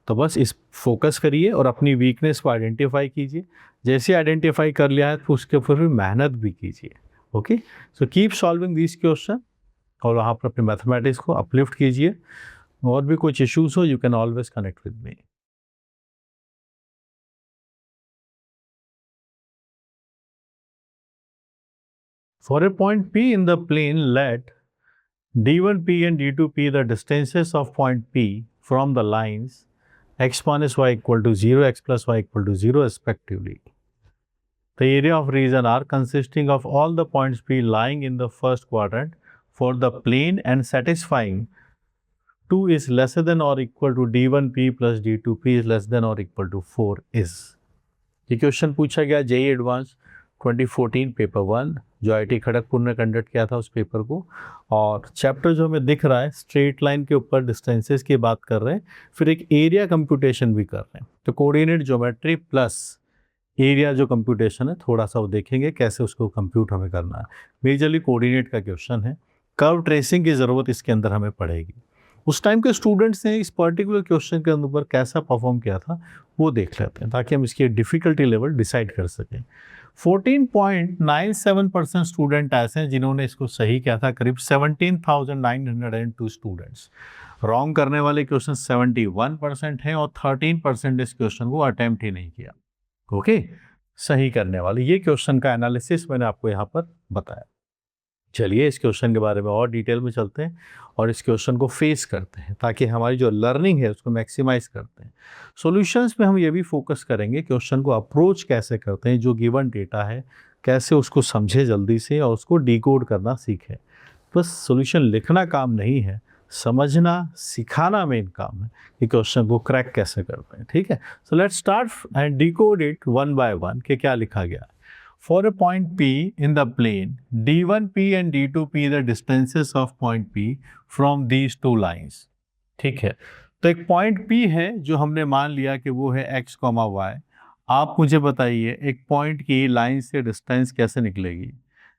S1: तो बस इस फोकस करिए और अपनी वीकनेस को आइडेंटिफाई कीजिए। जैसे आइडेंटिफाई कर लिया है तो उसके ऊपर भी मेहनत भी कीजिए। Okay, so keep solving this question, और वहाँ पर अपने मैथमेटिक्स को अपलिफ्ट कीजिए। और भी कुछ इश्यूज हो, you can always connect with me. For a point P in the plane, let D1P and D2P the distances of point P from the lines x minus y equal to 0, x plus y equal to 0 respectively. The area of region R consisting of all the points P lying in the first quadrant for the plane and satisfying 2 is lesser than or equal to D1P plus D2P is less than or equal to 4 is। ये question पूछा गया JEE advance 2014 paper 1 जो IIT Kharagpur ने conduct किया था उस paper को। और चैप्टर जो हमें दिख रहा है स्ट्रेट लाइन के ऊपर डिस्टेंसेस की बात कर रहे हैं, फिर एक एरिया कंप्यूटेशन भी कर रहे हैं। तो कोऑर्डिनेट ज्योमेट्री प्लस एरिया जो कंप्यूटेशन है थोड़ा सा वो देखेंगे कैसे उसको कंप्यूट हमें करना है। मेजरली कोऑर्डिनेट का क्वेश्चन है। कर्व ट्रेसिंग की ज़रूरत इसके अंदर हमें पड़ेगी। उस टाइम के स्टूडेंट्स ने इस पर्टिकुलर क्वेश्चन के अंदर कैसा परफॉर्म किया था वो देख लेते हैं ताकि हम इसकी डिफ़िकल्टी लेवल डिसाइड कर सकें। 14.97% स्टूडेंट ऐसे हैं जिन्होंने इसको सही किया था, करीब 17,902 स्टूडेंट्स। रॉन्ग करने वाले क्वेश्चन 71% हैं और 13% इस क्वेश्चन को अटेम्प्ट ही नहीं किया। ओके, सही करने वाले ये क्वेश्चन का एनालिसिस मैंने आपको यहाँ पर बताया। चलिए इस क्वेश्चन के बारे में और डिटेल में चलते हैं और इस क्वेश्चन को फेस करते हैं ताकि हमारी जो लर्निंग है उसको मैक्सिमाइज करते हैं। सॉल्यूशंस में हम ये भी फोकस करेंगे क्वेश्चन को अप्रोच कैसे करते हैं, जो गिवन डेटा है कैसे उसको समझे जल्दी से और उसको डिकोड करना सीखें। बस सॉल्यूशन लिखना काम नहीं है, समझना सिखाना मेन काम है कि क्वेश्चन को क्रैक कैसे करते हैं। ठीक है, so let's start and decode it one by one कि क्या लिखा गया है। For a point P in the plane, D1P and D2P the distances of point P from these two lines। ठीक है, तो एक पॉइंट P है जो हमने मान लिया कि वो है x, y। आप मुझे बताइए एक पॉइंट की लाइन से डिस्टेंस कैसे निकलेगी?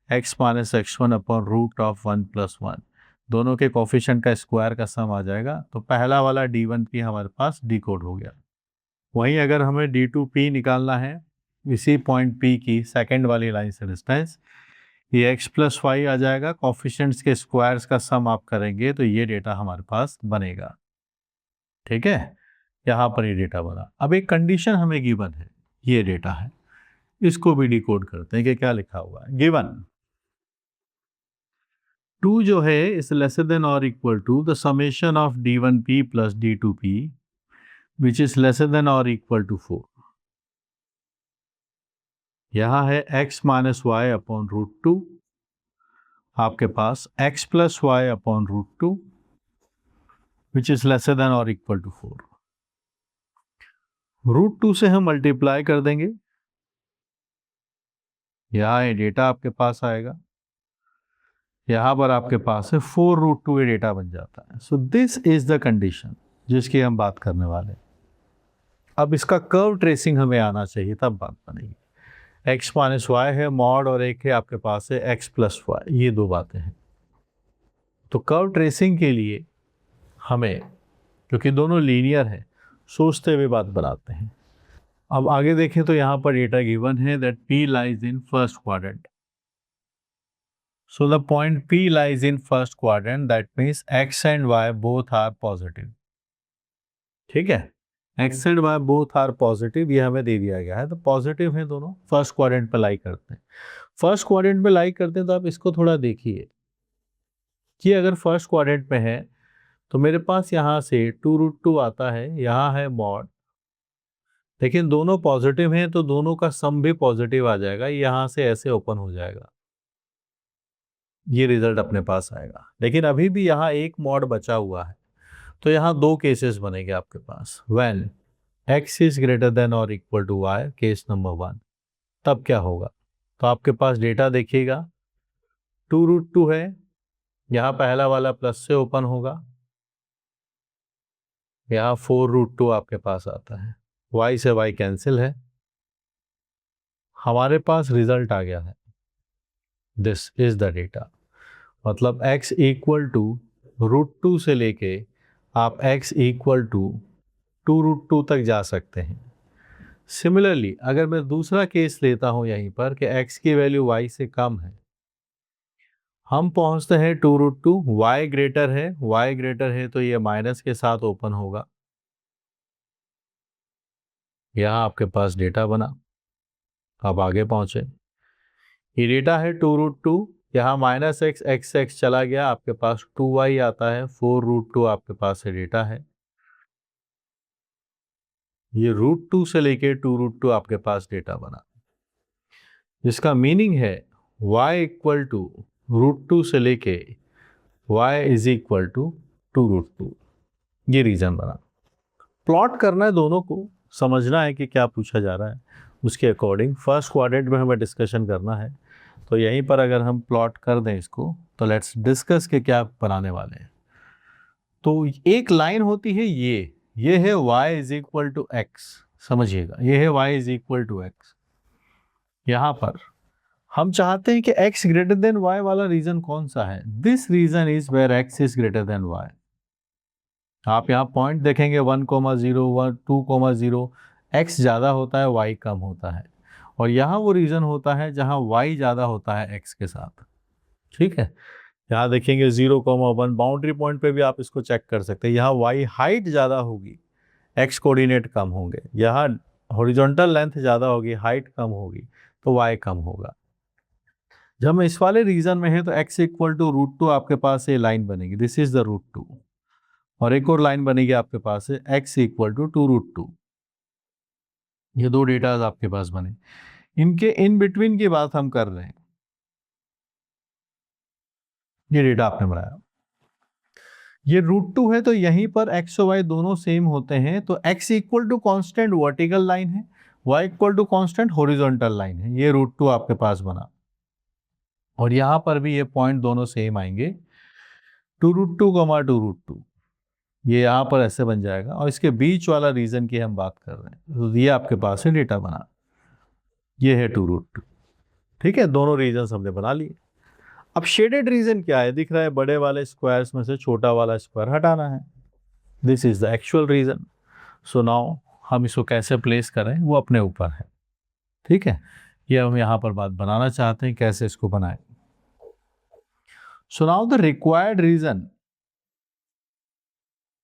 S1: x minus x1 upon root of 1 plus 1, दोनों के कोफिशिएंट का स्क्वायर का सम आ जाएगा। तो पहला वाला D1P हमारे पास डिकोड हो गया। वहीं अगर हमें D2P निकालना है इसी पॉइंट P की सेकंड वाली लाइन से डिस्टेंस, ये x प्लस वाई आ जाएगा। कोफिशिएंट्स के स्क्वायर्स का सम आप करेंगे तो ये डेटा हमारे पास बनेगा। ठीक है, यहाँ पर ये डेटा बना। अब एक कंडीशन हमें गिवन है, ये डेटा है, इसको भी डिकोड करते हैं कि क्या लिखा हुआ है। गिवन 2 जो है इज लेसर देन और equal to the summation of D1P plus D2P which is lesser than और इक्वल टू 4। यहाँ है x minus Y upon root 2, आपके पास x plus Y upon root 2 which is lesser than और equal to 4। Root 2 से हम multiply कर देंगे, यहाँ ये डेटा आपके पास आएगा, यहाँ पर आपके पास है 4 रूट 2, ये डेटा बन जाता है। So this is the condition जिसकी हम बात करने वाले हैं। अब इसका कर्व ट्रेसिंग हमें आना चाहिए तब बात बनेगी। x माइनस वाई है मॉड और एक है आपके पास है x प्लस वाई, ये दो बातें हैं। तो कर्व ट्रेसिंग के लिए हमें, क्योंकि दोनों लीनियर है, सोचते हुए बात बनाते हैं। अब आगे देखें तो यहाँ पर डेटा गिवन है that P lies in first quadrant. So the point P lies in first quadrant, that means x and y both are positive. ठीक है, X and Y both are positive, ये हमें दे दिया गया है। तो पॉजिटिव है दोनों, फर्स्ट क्वाड्रेंट पे लाई करते हैं। फर्स्ट क्वाड्रेंट पे लाई करते हैं तो आप इसको थोड़ा देखिए कि अगर फर्स्ट क्वाड्रेंट पे है तो मेरे पास यहाँ से 2 रूट 2 आता है, यहाँ है मॉड, लेकिन दोनों पॉजिटिव हैं तो दोनों का सम भी पॉजिटिव आ जाएगा, यहाँ से ऐसे ओपन हो जाएगा, ये रिजल्ट अपने पास आएगा। लेकिन अभी भी यहाँ एक मॉड बचा हुआ है, तो यहाँ दो केसेस बनेंगे आपके पास। When x is greater than और equal to y, case number 1, तब क्या होगा? तो आपके पास डेटा देखिएगा 2 रूट 2 है, यहाँ पहला वाला प्लस से ओपन होगा, यहाँ 4 रूट 2 आपके पास आता है, y से y कैंसिल है, हमारे पास रिजल्ट आ गया है। दिस इज द डेटा, मतलब x इक्वल टू रूट 2 से लेके आप x इक्वल टू 2 रूट 2 तक जा सकते हैं। सिमिलरली अगर मैं दूसरा केस लेता हूं यहीं पर कि x की वैल्यू y से कम है, हम पहुंचते हैं 2 रूट 2, y ग्रेटर है तो ये माइनस के साथ ओपन होगा, यहाँ आपके पास डेटा बना। अब आगे पहुंचे, ये डेटा है 2 रूट 2, यहाँ माइनस x चला गया, आपके पास 2y आता है, 4 रूट 2 आपके पास है डेटा है। ये रूट 2 से लेके 2 रूट 2 आपके पास डेटा बना, जिसका मीनिंग है y इक्वल टू रूट 2 से लेके y is equal to 2 root 2। ये रीजन बना। प्लॉट करना है, दोनों को समझना है कि क्या पूछा जा रहा है, उसके अकॉर्डिंग फर्स्ट क्वाड्रेंट में हमें डिस्कशन करना है। तो यहीं पर अगर हम प्लॉट कर दें इसको, तो लेट्स डिस्कस के क्या बनाने वाले हैं। तो एक लाइन होती है, ये है y is equal to X, समझिएगा, ये है y is equal to X. यहां पर हम चाहते हैं कि x ग्रेटर देन y वाला रीजन कौन सा है? This region is where x is greater than y। आप यहाँ पॉइंट देखेंगे 1,0, 2,0, x ज़्यादा होता है, y कम होता है, और यहाँ वो रीजन होता है जहाँ y ज़्यादा होता है x के साथ। ठीक है, यहाँ देखेंगे 0,1 बाउंड्री पॉइंट पे भी आप इसको चेक कर सकते हैं। यहाँ y हाइट ज़्यादा होगी, x कोऑर्डिनेट कम होंगे। यहाँ हॉरिजॉन्टल लेंथ ज़्यादा होगी, हाइट कम होगी, तो y कम होगा। जब हम इस वाले रीजन में है तो x इक्वल टू √2 आपके पास ये लाइन बनेगी, दिस इज द √2, और एक और लाइन बनेगी आपके पास है x इक्वल टू 2√2। ये दो डेटाज आपके पास बने, इनके इन बिटवीन की बात हम कर रहे हैं। ये डेटा आपने बनाया, ये √2 है, तो यहीं पर x और y दोनों सेम होते हैं, तो x equal to constant vertical line है, y equal to constant horizontal line है। ये √2 आपके पास बना, और यहां पर भी ये पॉइंट दोनों सेम आएंगे, 2√2, 2√2। ये यहाँ पर ऐसे बन जाएगा, और इसके बीच वाला रीजन की हम बात कर रहे हैं, तो ये आपके पास है डेटा बना, ये है 2√2। ठीक है, दोनों रीजन हमने बना लिए। अब शेडेड रीजन क्या है? दिख रहा है बड़े वाले स्क्वायर्स में से छोटा वाला स्क्वायर हटाना है, this is the actual region. So now हम इसको कैसे प्लेस करें वो अपने ऊपर है। ठीक है, ये हम यहाँ पर बात बनाना चाहते हैं, कैसे इसको बनाएं। So now the required region,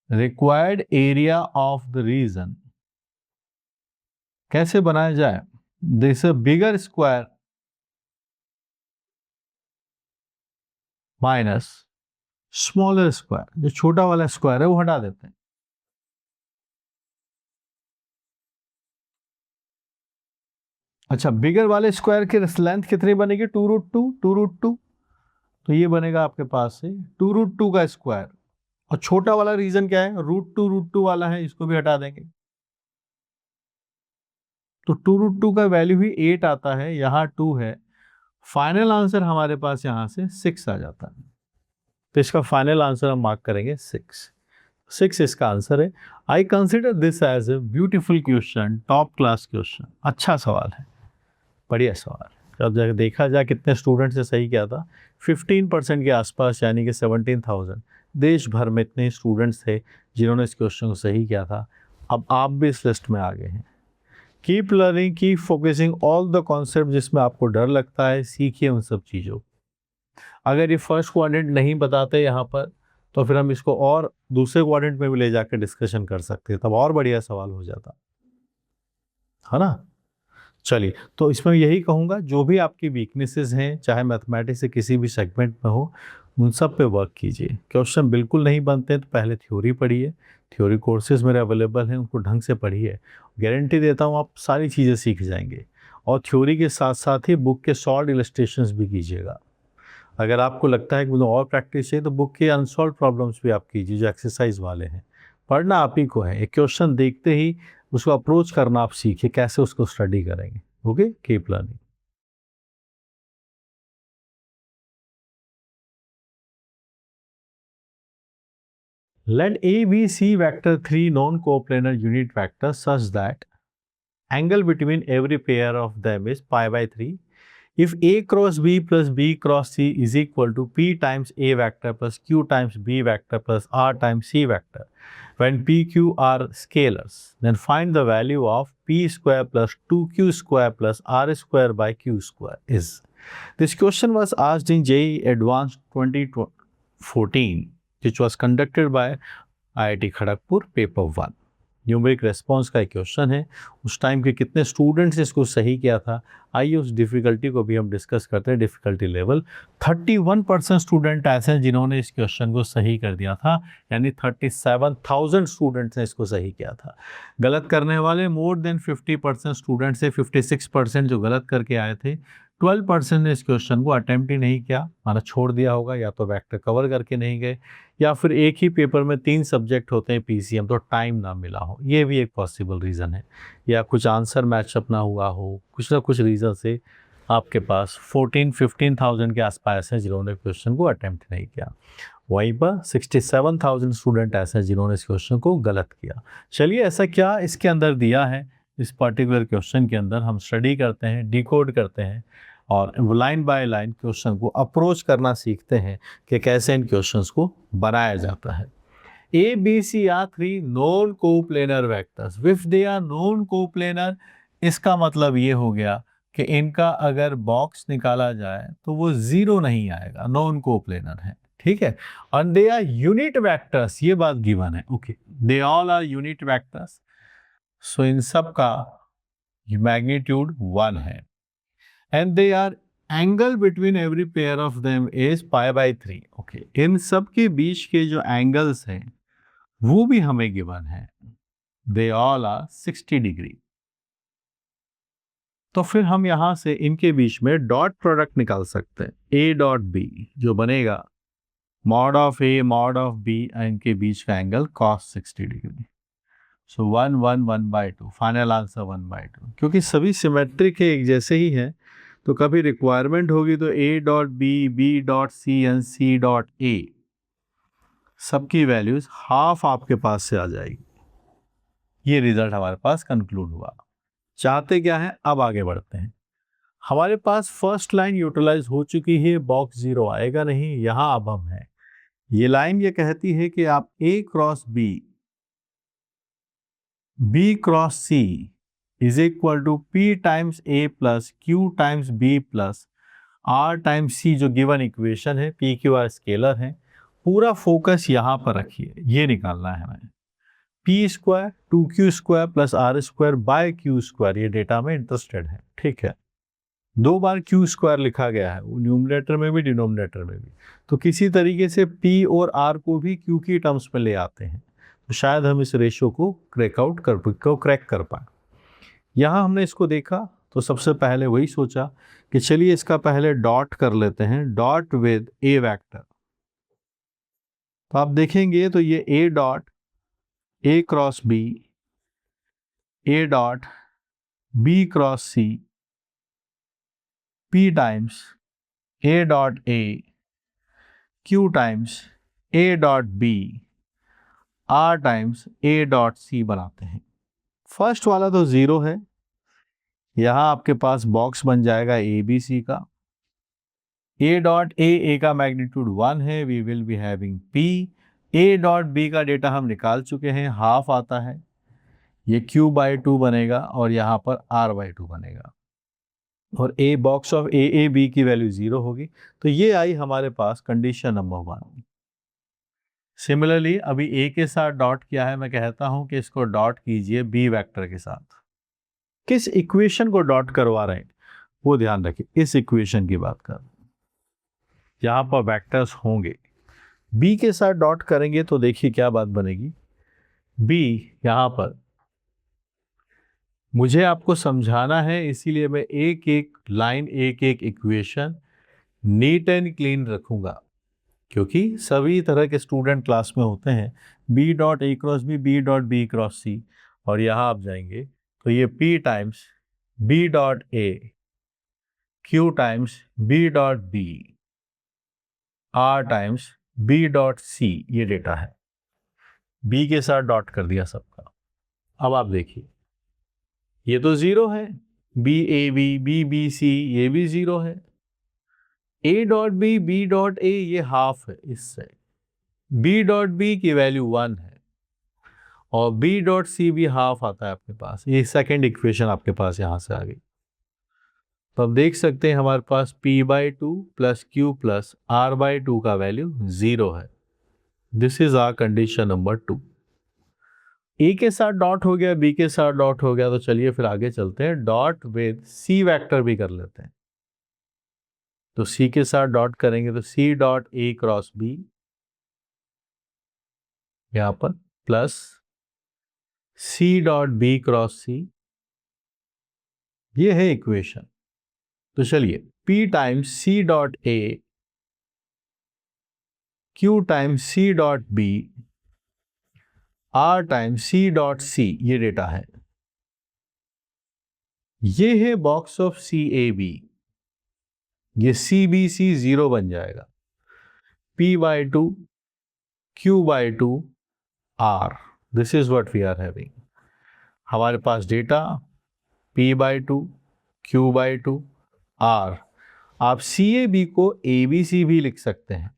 S1: required area of the region कैसे बनाया जाए? This bigger square minus smaller square, जो छोटा वाला स्क्वायर है वो हटा देते हैं। अच्छा, बिगर वाले स्क्वायर की लेंथ कितनी बनेगी? 2√2, तो ये बनेगा आपके पास से 2√2 का स्क्वायर, और छोटा वाला रीजन क्या है? √2 वाला है, इसको भी हटा देंगे, तो 2√2 का वैल्यू ही 8 आता है, यहाँ 2 है। फाइनल आंसर हमारे पास यहाँ से 6 आ जाता है, तो इसका फाइनल आंसर हम मार्क करेंगे 6 इसका आंसर है। I consider this as a beautiful question, top class question, अच्छा सवाल है, बढ़िया सवाल है। अब जाकर देखा जाए कितने स्टूडेंट्स ने सही किया था, 15% के आसपास, यानी कि 17,000। देश भर में इतने स्टूडेंट्स थे जिन्होंने इस क्वेश्चन को सही किया था। अब आप भी इस लिस्ट में आ गए हैं। Keep learning, keep focusing all the concept जिसमें आपको डर लगता है, सीखिए उन सब चीज़ों। अगर ये फर्स्ट क्वाड्रेंट नहीं बताते यहाँ पर, तो फिर हम इसको और दूसरे क्वाड्रेंट में भी ले जाकर डिस्कशन कर सकते हैं, तब और बढ़िया सवाल हो जाता है ना। चलिए, तो इसमें यही कहूँगा, जो भी आपकी वीकनेसेस हैं, चाहे मैथमेटिक्स से किसी भी सेगमेंट में हो, उन सब पे वर्क कीजिए। क्वेश्चन बिल्कुल नहीं बनते तो पहले थ्योरी पढ़िए, थ्योरी कोर्सेज मेरे अवेलेबल हैं, उनको ढंग से पढ़िए, गारंटी देता हूँ आप सारी चीज़ें सीख जाएंगे। और थ्योरी के साथ साथ ही बुक के सॉल्व इलस्ट्रेशंस भी कीजिएगा। अगर आपको लगता है कि मुझे और प्रैक्टिस चाहिए, तो बुक के अनसॉल्व प्रॉब्लम्स भी आप कीजिए, जो एक्सरसाइज वाले हैं। पढ़ना आप ही को है, एक क्वेश्चन देखते ही उसको अप्रोच करना आप सीखिए, कैसे उसको स्टडी करेंगे। Okay, keep learning. Let A, B, C vector 3 non-coplanar unit vectors such that angle between every pair of them is pi/3. If A cross B plus B cross C is equal to P times A vector plus Q times B vector plus R times C vector, when P, Q are scalars, then find the value of P square plus 2Q square plus R square by Q square is. This question was asked in JEE Advanced 2014, which was conducted by IIT Kharagpur, paper 1. Numeric response का एक question है, उस time के कितने students ने इसको सही किया था। आइए उस डिफ़िकल्टी को भी हम डिस्कस करते हैं। डिफ़िकल्टी लेवल 31% स्टूडेंट ऐसे हैं जिन्होंने इस क्वेश्चन को सही कर दिया था, यानी 37,000 स्टूडेंट्स ने इसको सही किया था। गलत करने वाले मोर देन 50% स्टूडेंट्स से 56% जो गलत करके आए थे, 12% ने इस क्वेश्चन को अटेम्प्ट ही नहीं किया, माना छोड़ दिया होगा, या तो वेक्टर कवर करके नहीं गए, या फिर एक ही पेपर में 3 सब्जेक्ट होते हैं पीसीएम, तो टाइम ना मिला हो, ये भी एक पॉसिबल रीज़न है। या कुछ आंसर मैचअप ना हुआ हो, कुछ ना कुछ रीज़न से आपके पास 14-15,000 के आसपास हैं जिन्होंने क्वेश्चन को अटेम्प्ट नहीं किया। वहीं पर 67,000 स्टूडेंट ऐसे हैं जिन्होंने इस क्वेश्चन को गलत किया। चलिए, ऐसा क्या इसके अंदर दिया है, इस पर्टिकुलर क्वेश्चन के अंदर हम स्टडी करते हैं, डिकोड करते हैं और लाइन बाय लाइन क्वेश्चन को अप्रोच करना सीखते हैं कि कैसे इन क्वेश्चंस को बनाया जाता है। A B C are 3 non coplanar vectors, if they are non coplanar, इसका मतलब ये हो गया कि इनका अगर बॉक्स निकाला जाए तो वो जीरो नहीं आएगा, नॉन कोप्लेनर है, ठीक है। और दे आर यूनिट वेक्टर्स, ये बात गिवन है, okay, they all are unit vectors, so इन सब का मैग्नीट्यूड 1 है। And they are angle between every pair of them is π/3, okay. इन सब के बीच के जो एंगल्स हैं वो भी हमें गिवन है, दे ऑल आर 60 डिग्री। तो फिर हम यहां से इनके बीच में डॉट प्रोडक्ट निकाल सकते हैं, ए डॉट बी, जो बनेगा mod of A mod of B, इनके बीच का एंगल cos 60 डिग्री। सो 1 1 1/2, फाइनल आंसर 1/2। क्योंकि सभी सिमेट्रिक है, एक जैसे ही हैं, तो कभी रिक्वायरमेंट होगी तो A dot B, B dot C and C dot A, सबकी वैल्यूज हाफ आपके पास से आ जाएगी। ये रिजल्ट हमारे पास कंक्लूड हुआ। चाहते क्या है, अब आगे बढ़ते हैं। हमारे पास फर्स्ट लाइन यूटिलाइज हो चुकी है, बॉक्स जीरो आएगा नहीं, यहां अब हम हैं। ये लाइन ये कहती है कि आप A cross B, B cross C is equal to P times A plus Q times B plus R times C, जो गिवन इक्वेशन है, पी क्यू आर स्केलर है। पूरा फोकस यहां पर रखिए, ये निकालना है हमें। P square 2q square plus R square by Q square, ये डेटा में इंटरेस्टेड है, ठीक है। 2 बार क्यू स्क्वायर लिखा गया है, न्यूमरेटर में भी डिनोमिनेटर में भी, तो किसी तरीके से पी और आर को भी क्यू की टर्म्स में ले आते हैं, तो शायद हम इस रेशियो को क्रैक कर पाए। यहाँ हमने इसको देखा तो सबसे पहले वही सोचा कि चलिए इसका पहले डॉट कर लेते हैं, डॉट विद ए वेक्टर। तो आप देखेंगे तो ये A dot A cross B, A dot B cross C, P times A dot A, Q times A dot B, R times A dot C बनाते हैं। फर्स्ट वाला तो जीरो है, यहां आपके पास बॉक्स बन जाएगा ए बी सी का। ए डॉट ए का मैग्नीट्यूड 1 है, we will be having P. A dot B का डेटा हम निकाल चुके हैं, हाफ आता है, ये q/2 बनेगा और यहाँ पर r/2 बनेगा, और A box of A B की वैल्यू 0 होगी। तो ये आई हमारे पास कंडीशन नंबर 1। सिमिलरली अभी ए के साथ डॉट किया है, मैं कहता हूं कि इसको डॉट कीजिए बी वेक्टर के साथ। किस इक्वेशन को डॉट करवा रहे हैं वो ध्यान रखिए, इस इक्वेशन की बात कर, यहां पर वेक्टर्स होंगे, बी के साथ डॉट करेंगे तो देखिए क्या बात बनेगी। बी यहां पर मुझे आपको समझाना है, इसीलिए मैं एक एक लाइन, एक एक इक्वेशन नीट एंड क्लीन रखूंगा, क्योंकि सभी तरह के स्टूडेंट क्लास में होते हैं। B dot A cross B, B dot B cross C, और यहाँ आप जाएंगे तो ये P times B dot A, Q times B dot B, R times B dot C, ये डेटा है। बी के साथ डॉट कर दिया सबका। अब आप देखिए ये तो जीरो है, B A B, B B सी, ये भी जीरो है। A dot B, B dot A, ये हाफ है इससे। बी डॉट बी की वैल्यू 1 है, और बी डॉट सी भी हाफ आता है आपके पास। ये सेकेंड इक्वेशन आपके पास यहां से आ गई। तो अब देख सकते हैं हमारे पास p/2 plus Q plus r/2 का वैल्यू 0 है। This is our condition number 2। A के साथ डॉट हो गया, बी के साथ डॉट हो गया, तो चलिए फिर आगे चलते हैं, डॉट विद सी वेक्टर भी कर लेते हैं। तो सी के साथ डॉट करेंगे तो C dot A cross B, यहां पर plus C dot B cross C, ये है इक्वेशन। तो चलिए, P times C dot A, Q times C dot B, R times C dot C, ये डेटा है। ये है बॉक्स ऑफ CAB, ये CBC 0 बन जाएगा। P/2, Q/2, R, this is what we are having. हमारे पास डेटा P/2, Q/2, R। आप CAB को ABC भी लिख सकते हैं,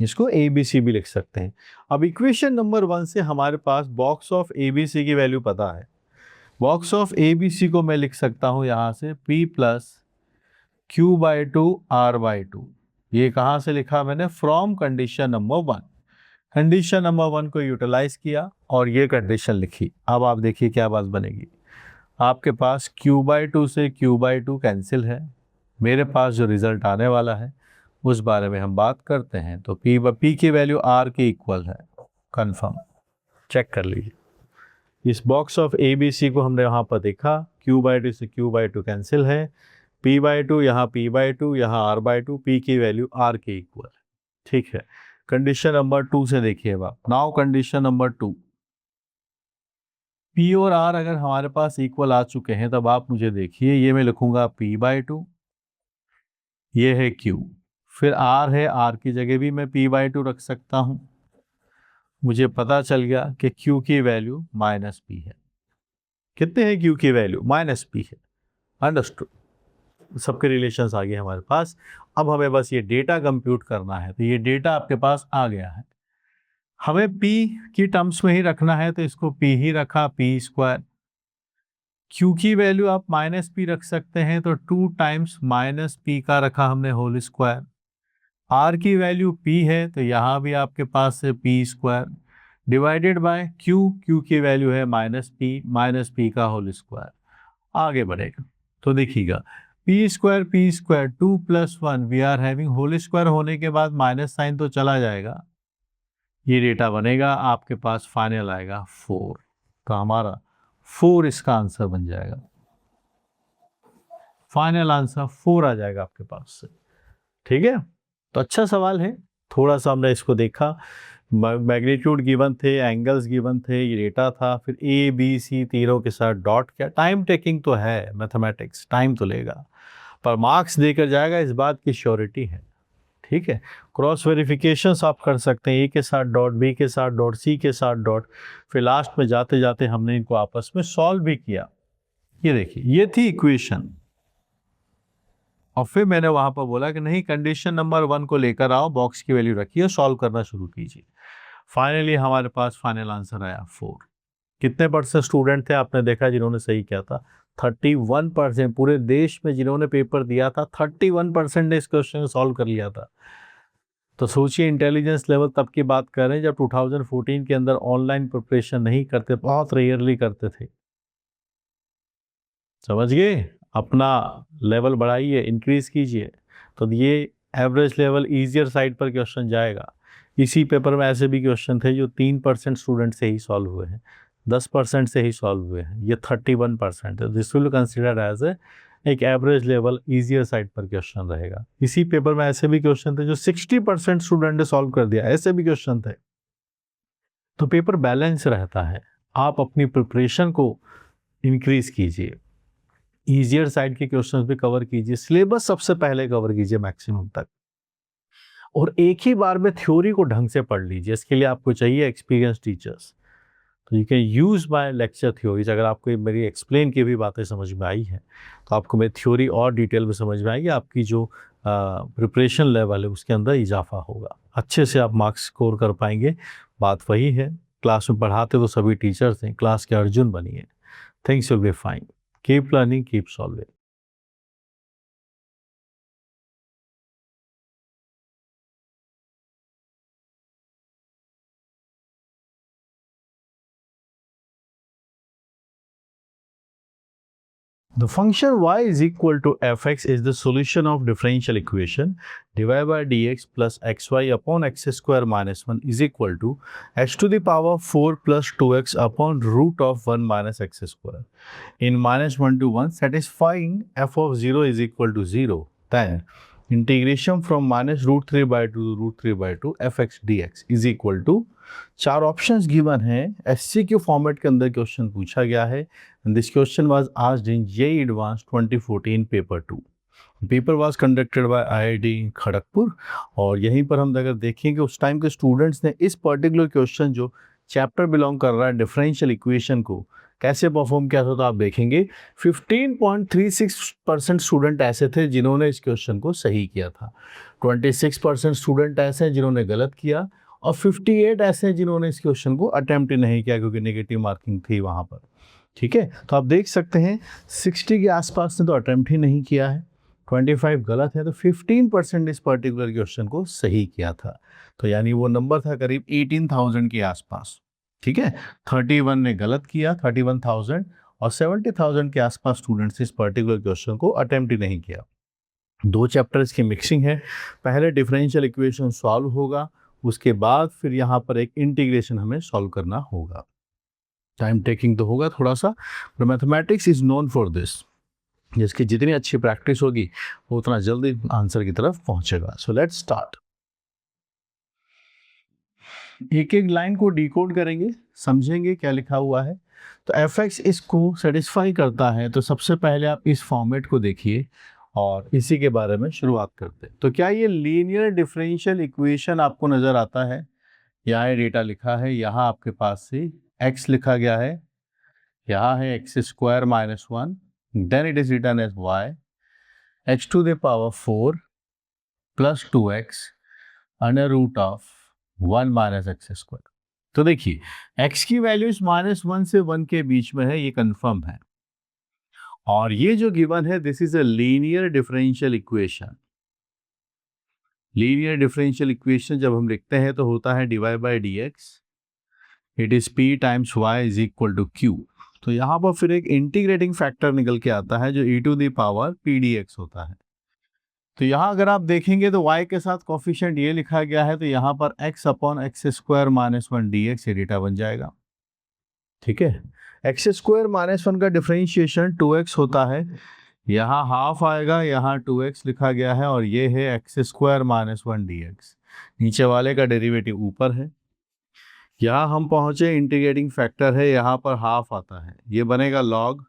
S1: इसको ABC भी लिख सकते हैं। अब इक्वेशन नंबर 1 से हमारे पास बॉक्स ऑफ ABC की वैल्यू पता है। बॉक्स ऑफ ABC को मैं लिख सकता हूं यहां से P प्लस Q/2 R/2। ये कहां से लिखा मैंने? From condition number 1। Condition number 1 को यूटिलाइज किया और ये कंडीशन लिखी। अब आप देखिए क्या बात बनेगी। आपके पास Q/2 से Q/2 कैंसिल है। मेरे पास जो रिजल्ट आने वाला है उस बारे में हम बात करते हैं। तो P की वैल्यू R के इक्वल है, कंफर्म। चेक कर लीजिए। इस बॉक्स ऑफ ABC को हमने यहाँ पर देखा, Q/2 से Q/2 कैंसिल है, P/2 यहाँ P/2 यहाँ R/2, P की वैल्यू R के इक्वल है। ठीक है, कंडीशन नंबर 2 से देखिए आप। नाउ कंडीशन नंबर 2, P और R अगर हमारे पास इक्वल आ चुके हैं तब आप मुझे देखिए, ये मैं लिखूंगा P/2, ये है Q, फिर R है, R की जगह भी मैं P/2 रख सकता हूं। मुझे पता चल गया कि Q की वैल्यू -P है। कितने हैं Q की वैल्यू? -P है। अंडरस्टूड, सबके रिलेशंस आ गए हमारे पास। अब हमें बस ये डेटा कंप्यूट करना है। तो ये डेटा आपके पास आ गया है। हमें P की टर्म्स में ही रखना है, तो इसको P ही रखा, P²। Q की वैल्यू आप -P रख सकते हैं, तो 2 टाइम्स -P का रखा हमने होल स्क्वायर। R की वैल्यू P है, तो यहाँ भी आपके पास है P² divided by Q। Q की वैल्यू है -P का होल स्क्वायर। आगे बढ़ेगा तो देखिएगा, P², 2 + 1, we are having whole square होने के बाद माइनस साइन तो चला जाएगा। ये डेटा बनेगा, आपके पास फाइनल आएगा 4। तो हमारा 4 इसका आंसर बन जाएगा। फाइनल आंसर 4 आ जाएगा आपके पास से। ठीक है, तो अच्छा सवाल है। थोड़ा सा हमने इसको देखा, मैग्नीट्यूड गिवन थे, एंगल्स गिवन थे, ये डेटा था, फिर ABC तीनों के साथ डॉट किया। टाइम टेकिंग तो है, मैथमेटिक्स टाइम तो लेगा, पर मार्क्स देकर जाएगा, इस बात की श्योरिटी है। ठीक है, क्रॉस वेरिफिकेशंस आप कर सकते हैं, A के साथ डॉट, B के साथ डॉट, C के साथ डॉट, फिर लास्ट में जाते जाते हमने इनको आपस में सॉल्व भी किया। ये देखिए, ये थी इक्वेशन, और फिर मैंने वहां पर बोला कि नहीं, कंडीशन नंबर 1 को लेकर आओ, बॉक्स की वैल्यू रखिए, सॉल्व करना शुरू कीजिए। फाइनली हमारे पास फाइनल आंसर आया 4। कितने परसेंट स्टूडेंट थे आपने देखा जिन्होंने सही किया था? 31%। पूरे देश में जिन्होंने पेपर दिया था 31% ने इस क्वेश्चन को सॉल्व कर लिया था। तो सोचिए, इंटेलिजेंस लेवल तब की बात कर रहे हैं जब 2014 के अंदर ऑनलाइन प्रिपरेशन नहीं करते, बहुत रेयरली करते थे। समझ गए? अपना लेवल बढ़ाइए, इंक्रीज कीजिए, तो ये एवरेज लेवल ईजियर साइड पर क्वेश्चन जाएगा। इसी पेपर में ऐसे भी क्वेश्चन थे जो 3% स्टूडेंट से ही सॉल्व हुए हैं, 10% से ही सॉल्व हुए हैं, ये 31% है। दिस विल कंसिडर एज एक एवरेज लेवल ईजियर साइड पर क्वेश्चन रहेगा। इसी पेपर में ऐसे भी क्वेश्चन थे जो 60% स्टूडेंट ने सॉल्व कर दिया, ऐसे भी क्वेश्चन थे। तो पेपर बैलेंस रहता है, आप अपनी प्रिपरेशन को इंक्रीज कीजिए, ईजियर साइड के क्वेश्चंस भी कवर कीजिए, सिलेबस सबसे पहले कवर कीजिए मैक्सिमम तक, और एक ही बार में थ्योरी को ढंग से पढ़ लीजिए। इसके लिए आपको चाहिए एक्सपीरियंस टीचर्स, तो you can use my lecture theories. अगर आपको मेरी एक्सप्लेन की भी बातें समझ में आई हैं तो आपको मेरी थ्योरी और डिटेल में समझ में आएगी, आपकी जो प्रिपरेशन लेवल है उसके अंदर इजाफा होगा, अच्छे से आप मार्क्स स्कोर कर पाएंगे। बात वही है, क्लास में पढ़ाते तो सभी टीचर्स हैं, क्लास के अर्जुन बनिए। Things will be fine. Keep learning, keep solving. The function y is equal to fx is the solution of differential equation dy by dx plus xy upon x square minus 1 is equal to h to the power 4 plus 2x upon root of 1 minus x square. In minus 1 to 1, satisfying f of 0 is equal to 0. Then integration from minus root 3 by 2 to root 3 by 2 fx dx is equal to, चार options given हैं, SCQ format के अंदर question पूछा गया है and this question was asked in JEE advance 2014 paper 2. Paper was conducted by IIT Kharagpur और यहीं पर हम अगर देखें कि उस टाइम के स्टूडेंट्स ने इस पर्टिकुलर क्वेश्चन जो चैप्टर बिलोंग कर रहा है डिफरेंशियल इक्वेशन को कैसे परफॉर्म किया था, तो आप देखेंगे 15.36% स्टूडेंट ऐसे थे जिन्होंने इस क्वेश्चन को सही किया था, 26% स्टूडेंट ऐसे हैं जिन्होंने गलत किया और 58 ऐसे हैं जिन्होंने इस क्वेश्चन को अटेम्प्ट नहीं किया क्योंकि नेगेटिव मार्किंग थी वहाँ पर. ठीक है, तो आप देख सकते हैं 60 के आसपास ने तो अटेम्प्ट ही नहीं किया है, 25 गलत है, तो 15% इस पर्टिकुलर क्वेश्चन को सही किया था. तो यानी वो नंबर था करीब 18,000 के आसपास. ठीक है, 31 ने गलत किया, 31,000 और 70,000 के आसपास स्टूडेंट्स इस पर्टिकुलर क्वेश्चन को अटेम्प्ट ही नहीं किया. दो चैप्टर्स की मिक्सिंग है, पहले डिफरेंशियल इक्वेशन सॉल्व होगा, उसके बाद फिर यहाँ पर एक इंटीग्रेशन हमें सॉल्व करना होगा. टाइम टेकिंग तो होगा थोड़ा सा, पर mathematics is known for this. जिसकी जितनी अच्छी प्रैक्टिस होगी वो उतना जल्दी आंसर की तरफ पहुंचेगा. सो लेट्स स्टार्ट. एक एक लाइन को डिकोड करेंगे, समझेंगे क्या लिखा हुआ है. तो fx इसको सेटिस्फाई करता है, तो सबसे पहले आप इस फॉर्मेट को देखिए और इसी के बारे में शुरुआत करते हैं. तो क्या ये लीनियर डिफरेंशियल इक्वेशन आपको नज़र आता है? यहाँ डेटा लिखा है, यहाँ आपके पास से x लिखा गया है, यहाँ है x square minus 1, then it is written as y h to the power 4 plus 2x under root of 1 minus x square. तो देखिए x की वैल्यूज -1 से 1 के बीच में है, ये कंफर्म है. और ये जो गिवन है this is a linear differential equation. Linear differential equation जब हम लिखते हैं तो होता है dy by D X, it is p times y is equal to q. तो यहाँ पर फिर एक इंटीग्रेटिंग फैक्टर निकल के आता है जो e to the power p dx होता है. तो यहाँ अगर आप देखेंगे तो y के साथ कोफिशिएंट ये लिखा गया है, तो यहाँ पर x upon x square minus 1 dx ये डेटा बन जाएगा. ठीक है, एक्स स्क्वायर माइनस 1 का डिफरेंशिएशन 2x होता है, यहाँ हाफ आएगा, यहाँ 2x लिखा गया है और ये है एक्स स्क्वायर माइनस 1 dx. नीचे वाले का डेरिवेटिव ऊपर है. यहाँ हम पहुँचे इंटीग्रेटिंग फैक्टर है, यहाँ पर हाफ आता है, ये बनेगा लॉग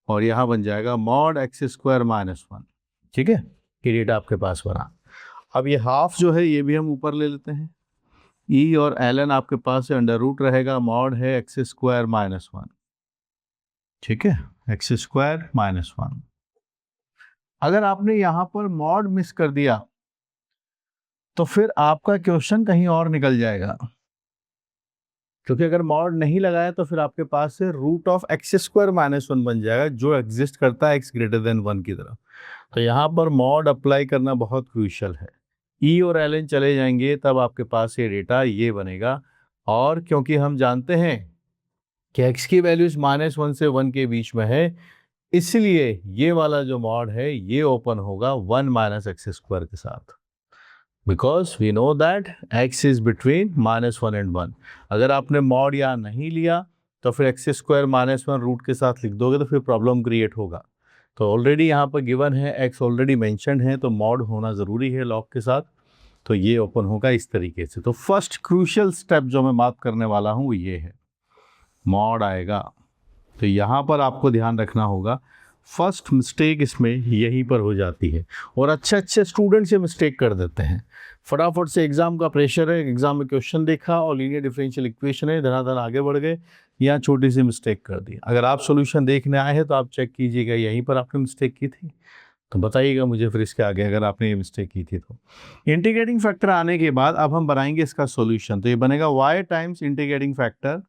S1: और यहाँ बन जाएगा मॉड एक्स स्क्वायर माइनस 1. ठीक है, ये डेटा आपके पास बना. अब ये हाफ जो है ये भी हम ऊपर ले लेते हैं, ई और ln आपके पास से अंडर रूट रहेगा, मॉड है एक्स स्क्वायर माइनस 1. ठीक है, एक्स स्क्वायर माइनस 1. अगर आपने यहाँ पर मॉड मिस कर दिया तो फिर आपका क्वेश्चन कहीं और निकल जाएगा, क्योंकि अगर मॉड नहीं लगाया तो फिर आपके पास से root of X square minus 1 बन जाएगा जो एग्जिस्ट करता है एक्स ग्रेटर देन 1 की तरफ. तो यहाँ पर मॉड अप्लाई करना बहुत क्रूशियल है. ई और ln चले जाएंगे तब आपके पास ये डेटा ये बनेगा. और क्योंकि हम जानते हैं कि x की वैल्यूज -1 से 1 के बीच में है, इसलिए ये वाला जो मॉड है ये ओपन होगा 1 माइनस एक्स स्क्वायर के साथ, because we know that x is between -1 and 1. अगर आपने मॉड यहाँ नहीं लिया तो फिर एक्स स्क्वायर माइनस 1 रूट के साथ लिख दोगे तो फिर प्रॉब्लम क्रिएट होगा. तो ऑलरेडी यहाँ पर गिवन है, x ऑलरेडी मेंशन्ड है, तो मॉड होना ज़रूरी है लॉग के साथ, तो ये ओपन होगा इस तरीके से. तो फर्स्ट क्रूशियल स्टेप जो मैं बात करने वाला हूँ वो ये है, मॉड आएगा. तो यहाँ पर आपको ध्यान रखना होगा, फर्स्ट मिस्टेक इसमें यहीं पर हो जाती है और अच्छे अच्छे स्टूडेंट्स ये मिस्टेक कर देते हैं. फटाफट से एग्ज़ाम का प्रेशर है, एग्ज़ाम में क्वेश्चन देखा और लीनियर डिफरेंशियल इक्वेशन है, धनाधन आगे बढ़ गए, यहाँ छोटी सी मिस्टेक कर दी. अगर आप सॉल्यूशन देखने आए हैं तो आप चेक कीजिएगा यहीं पर आपने मिस्टेक की थी, तो बताइएगा मुझे फिर इसके आगे अगर आपने ये मिस्टेक की थी. तो इंटीग्रेटिंग फैक्टर आने के बाद अब हम बनाएंगे इसका सॉल्यूशन. तो ये बनेगा y times integrating factor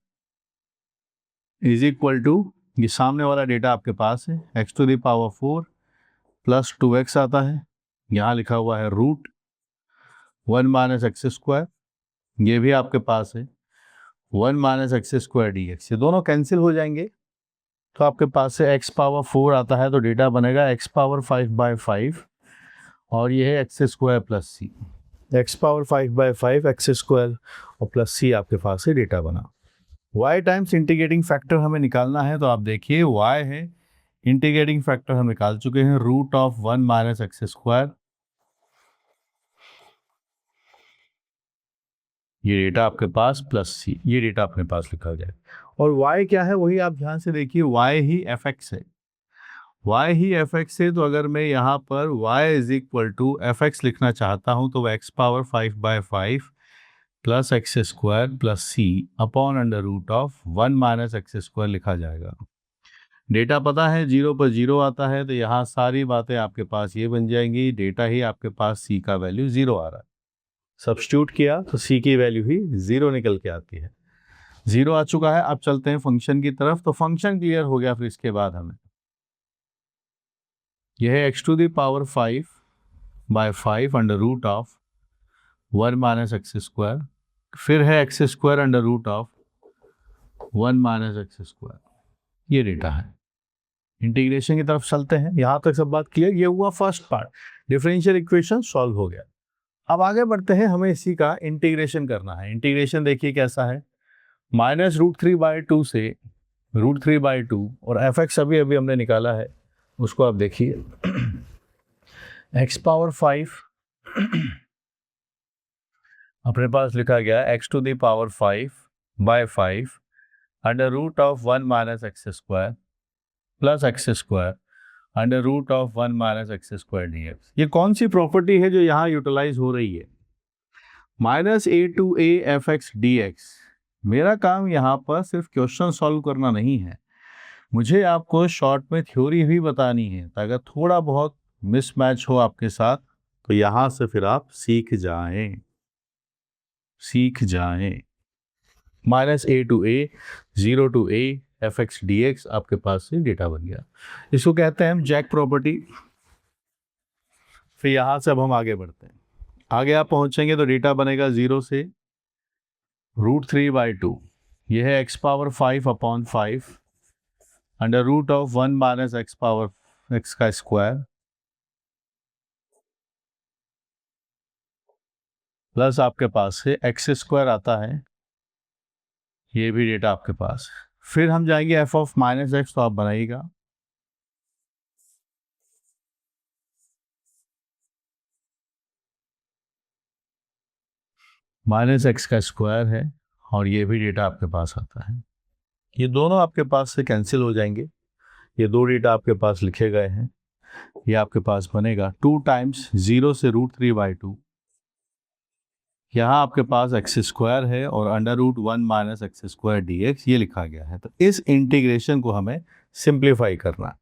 S1: is equal to, ये सामने वाला डेटा आपके पास है, x to the power 4 plus 2x आता है, यहाँ लिखा हुआ है रूट 1 माइनस एक्स स्क्वायर, ये भी आपके पास है 1 माइनस एक्स स्क्वायर dx. ये दोनों कैंसिल हो जाएंगे तो आपके पास से एक्स पावर 4 आता है, तो डेटा बनेगा एक्स पावर 5/5 और ये है एक्स स्क्वायर प्लस सी। एक्स पावर 5/5 एक्स स्क्वायर और प्लस सी आपके पास से डेटा बना। y टाइम्स इंटीग्रेटिंग फैक्टर हमें निकालना है, तो आप देखिए y है, इंटीग्रेटिंग फैक्टर हम निकाल चुके हैं, root of 1 minus x square. ये डेटा आपके पास प्लस सी, ये डेटा अपने पास लिखा गया है। और y क्या है वही आप ध्यान से देखिए, y ही एफ एक्स है, y ही एफ एक्स है। तो अगर मैं यहाँ पर y is equal to F X लिखना चाहता हूँ तो X power 5/5 plus X square plus C upon under root of 1 minus x square लिखा जाएगा। डेटा पता है 0 पर 0 आता है, तो यहाँ सारी बातें आपके पास ये बन जाएंगी, डेटा ही आपके पास सी का वैल्यू 0 आ रहा है। सब्स्टिट्यूट किया तो सी की वैल्यू ही 0 निकल के आती है। 0 आ चुका है, अब चलते हैं फंक्शन की तरफ। तो फंक्शन क्लियर हो गया, फिर इसके बाद हमें यह है X to the power 5/5 under root of 1 minus x square, फिर है x square under root of 1 minus x square. ये डेटा है। इंटीग्रेशन की तरफ चलते हैं। यहाँ तक सब बात क्लियर। ये हुआ first part, differential equation solve हो गया। अब आगे बढ़ते हैं, हमें इसी का इंटीग्रेशन करना है। इंटीग्रेशन देखिए कैसा है, -√3/2 से √3/2 और एफ एक्स अभी अभी हमने निकाला है, उसको आप देखिए एक्स पावर 5 अपने पास लिखा गया X to the power 5/5 under root of 1 minus x square plus X square under root of 1 minus x square dx। ये कौन सी प्रॉपर्टी है जो यहाँ यूटिलाइज हो रही है? -a/a F x dx। मेरा काम यहाँ पर सिर्फ क्वेश्चन सॉल्व करना नहीं है, मुझे आपको शॉर्ट में थ्योरी भी बतानी है, तो अगर थोड़ा बहुत मिसमैच हो आपके साथ तो यहाँ से फिर आप सीख जाएं। -a/a 0 to a F x dx आपके पास से डेटा बन गया। इसको कहते हैं हम जैक प्रॉपर्टी। फिर यहाँ से अब हम आगे बढ़ते हैं। आगे आप पहुँचेंगे तो डेटा बनेगा 0 से √3/2। यह है X power 5/5 under root of 1 minus X power X का स्क्वायर प्लस आपके पास से एक्स स्क्वायर आता है, ये भी डेटा आपके पास। फिर हम जाएंगे एफ ऑफ माइनस एक्स, तो आप बनाइएगा माइनस एक्स का स्क्वायर है और ये भी डेटा आपके पास आता है। ये दोनों आपके पास से कैंसिल हो जाएंगे, ये दो डेटा आपके पास लिखे गए हैं। ये आपके पास बनेगा 2 टाइम्स 0 से √3/2। यहाँ आपके पास एक्स स्क्वायर है और under root 1 minus x square dx ये लिखा गया है। तो इस इंटीग्रेशन को हमें सिंप्लीफाई करना है।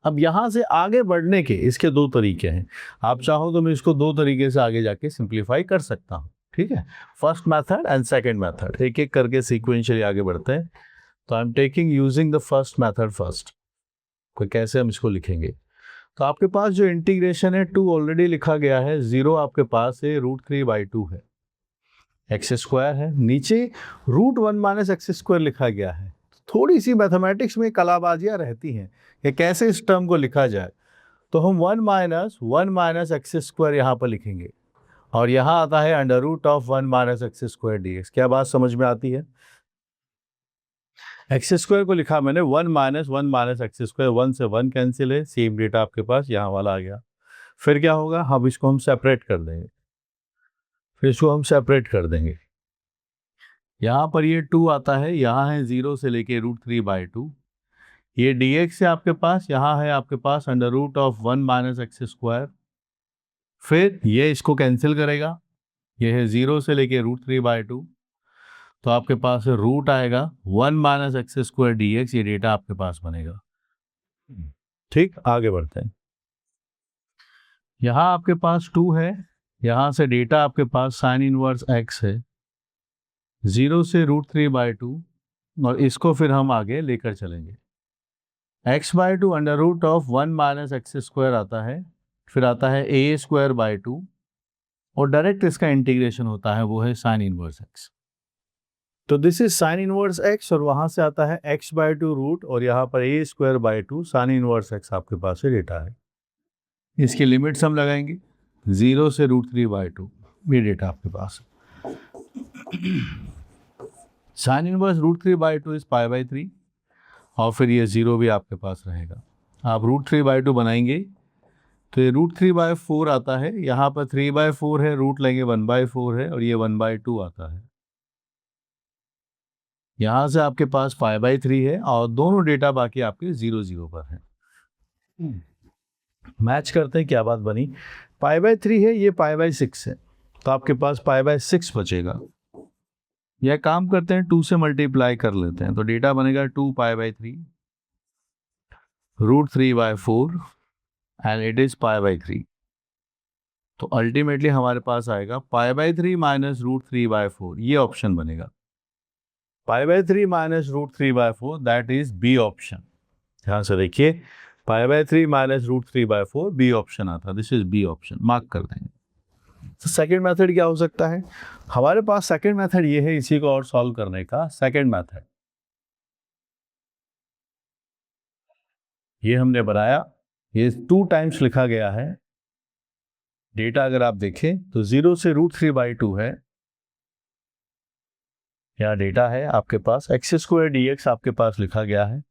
S1: अब यहाँ से आगे बढ़ने के इसके दो तरीके हैं। आप चाहो तो मैं इसको दो तरीके से आगे जाके सिंप्लीफाई कर सकता हूँ, ठीक है। First method and second method, एक एक करके सीक्वेंशियली आगे बढ़ते हैं। तो I am taking using the first method first. तो कैसे हम इसको लिखेंगे? तो आपके पास जो इंटीग्रेशन है 2 ऑलरेडी लिखा गया है, 0 आपके पास है, √3/2 है, एक्स स्क्वायर है, नीचे √1 माइनस एक्स स्क्वायर लिखा गया है। थोड़ी सी मैथमेटिक्स में कलाबाजियाँ रहती हैं कि कैसे इस टर्म को लिखा जाए। तो हम 1 माइनस एक्स स्क्वायर यहाँ पर लिखेंगे और यहाँ आता है under root of 1 minus x square dx। क्या बात समझ में आती है? एक्स स्क्वायर को लिखा मैंने 1 माइनस एक्स स्क्वायर, 1 से 1 कैंसिल है, सेम डेटा आपके पास यहाँ वाला आ गया। फिर क्या होगा, हम इसको हम सेपरेट कर देंगे, यहाँ पर ये 2 आता है, यहाँ है 0 से लेके √3/2। ये dx है आपके पास, यहाँ है आपके पास under root of 1 minus x square. फिर ये इसको कैंसिल करेगा, ये है 0 से लेके √3/2, तो आपके पास रूट आएगा 1 माइनस एक्स स्क्वायर dx। ये डेटा आपके पास बनेगा। ठीक, आगे बढ़ते हैं। यहाँ आपके पास 2 है, यहाँ से डेटा आपके पास साइन इनवर्स x है, 0 से √3/2, और इसको फिर हम आगे लेकर चलेंगे। x/2 under root of 1 minus x square आता है, फिर आता है a²/2 और डायरेक्ट इसका इंटीग्रेशन होता है, वो है साइन इनवर्स x। तो this is sine inverse x और वहाँ से आता है x/2 रूट और यहाँ पर a²/2 साइन इनवर्स एक्स आपके पास ये डेटा है। इसकी लिमिट्स हम लगाएंगे 0 से √3/2 ये डेटा आपके पास है। साइन इनवर्स √3/2 इज π/3 और फिर ये 0 भी आपके पास रहेगा। आप √3/2 बनाएंगे तो ये √3/4 आता है, यहाँ पर 3/4 है, रूट लेंगे 1/4 है और ये 1/2 आता है। यहाँ से आपके पास π/3 है और दोनों डेटा बाकी आपके 0 पर है। मैच करते हैं, क्या बात बनी। π/3 है, ये π/6 है, तो आपके पास π/6 बचेगा। यह काम करते हैं 2 से मल्टीप्लाई कर लेते हैं तो डेटा बनेगा 2π/3 √3/4 एंड इट इज π/3। तो अल्टीमेटली हमारे पास आएगा π/3 माइनस √3/4, ये ऑप्शन बनेगा। π/3 minus √3/4 that is B option. ध्यान से देखिए, π/3 माइनस √3/4 बी ऑप्शन आता, this is B option, mark कर देंगे। तो सेकेंड मेथड क्या हो सकता है हमारे पास? सेकेंड मेथड ये है, इसी को और सॉल्व करने का सेकेंड मेथड ये हमने बनाया, ये 2 टाइम्स लिखा गया है। डेटा अगर आप देखें तो 0 से √3/2 है, यहाँ डेटा है आपके पास, x² dx आपके पास लिखा गया है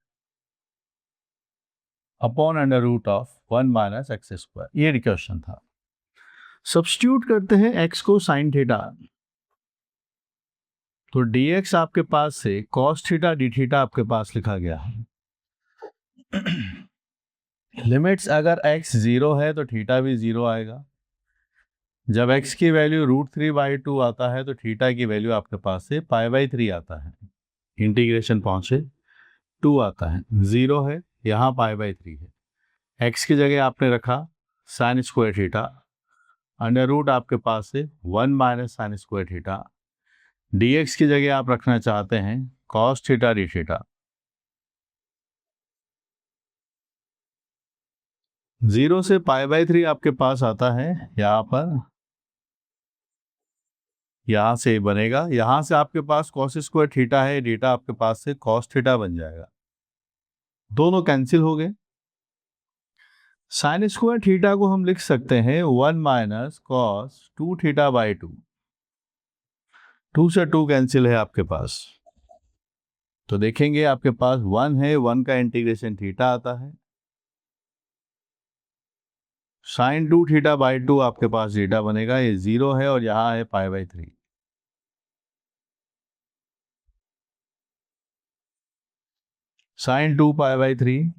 S1: अपॉन √1 माइनस x², ये क्वेश्चन था। सब्स्टिट्यूट करते हैं x को साइन थीटा, तो dx आपके पास से cos थीटा d थीटा आपके पास लिखा गया है। लिमिट्स अगर x 0 है तो थीटा भी 0 आएगा। जब x की वैल्यू √3/2 आता है तो थीटा की वैल्यू आपके पास से π/3 आता है। इंटीग्रेशन पहुंचे 2 आता है, 0 है, यहाँ π/3 है। x की जगह आपने रखा sin² थीटा, √ आपके पास से 1 माइनस sin² थीटा, dx की जगह आप रखना चाहते हैं cos थीटा d थीटा। 0 से π/3 आपके पास आता है, यहाँ पर यहाँ से बनेगा, यहाँ से आपके पास cos² थीटा है, डेटा आपके पास से cos थीटा बन जाएगा, दोनों कैंसिल हो गए। sin² थीटा को हम लिख सकते हैं 1 माइनस cos 2 थीटा/2, 2 से 2 कैंसिल है आपके पास, तो देखेंगे आपके पास 1 है, 1 का इंटीग्रेशन थीटा आता है, sin 2 थीटा/2 आपके पास डेटा बनेगा, ये 0 है और यहाँ है π/3। sin 2 π/3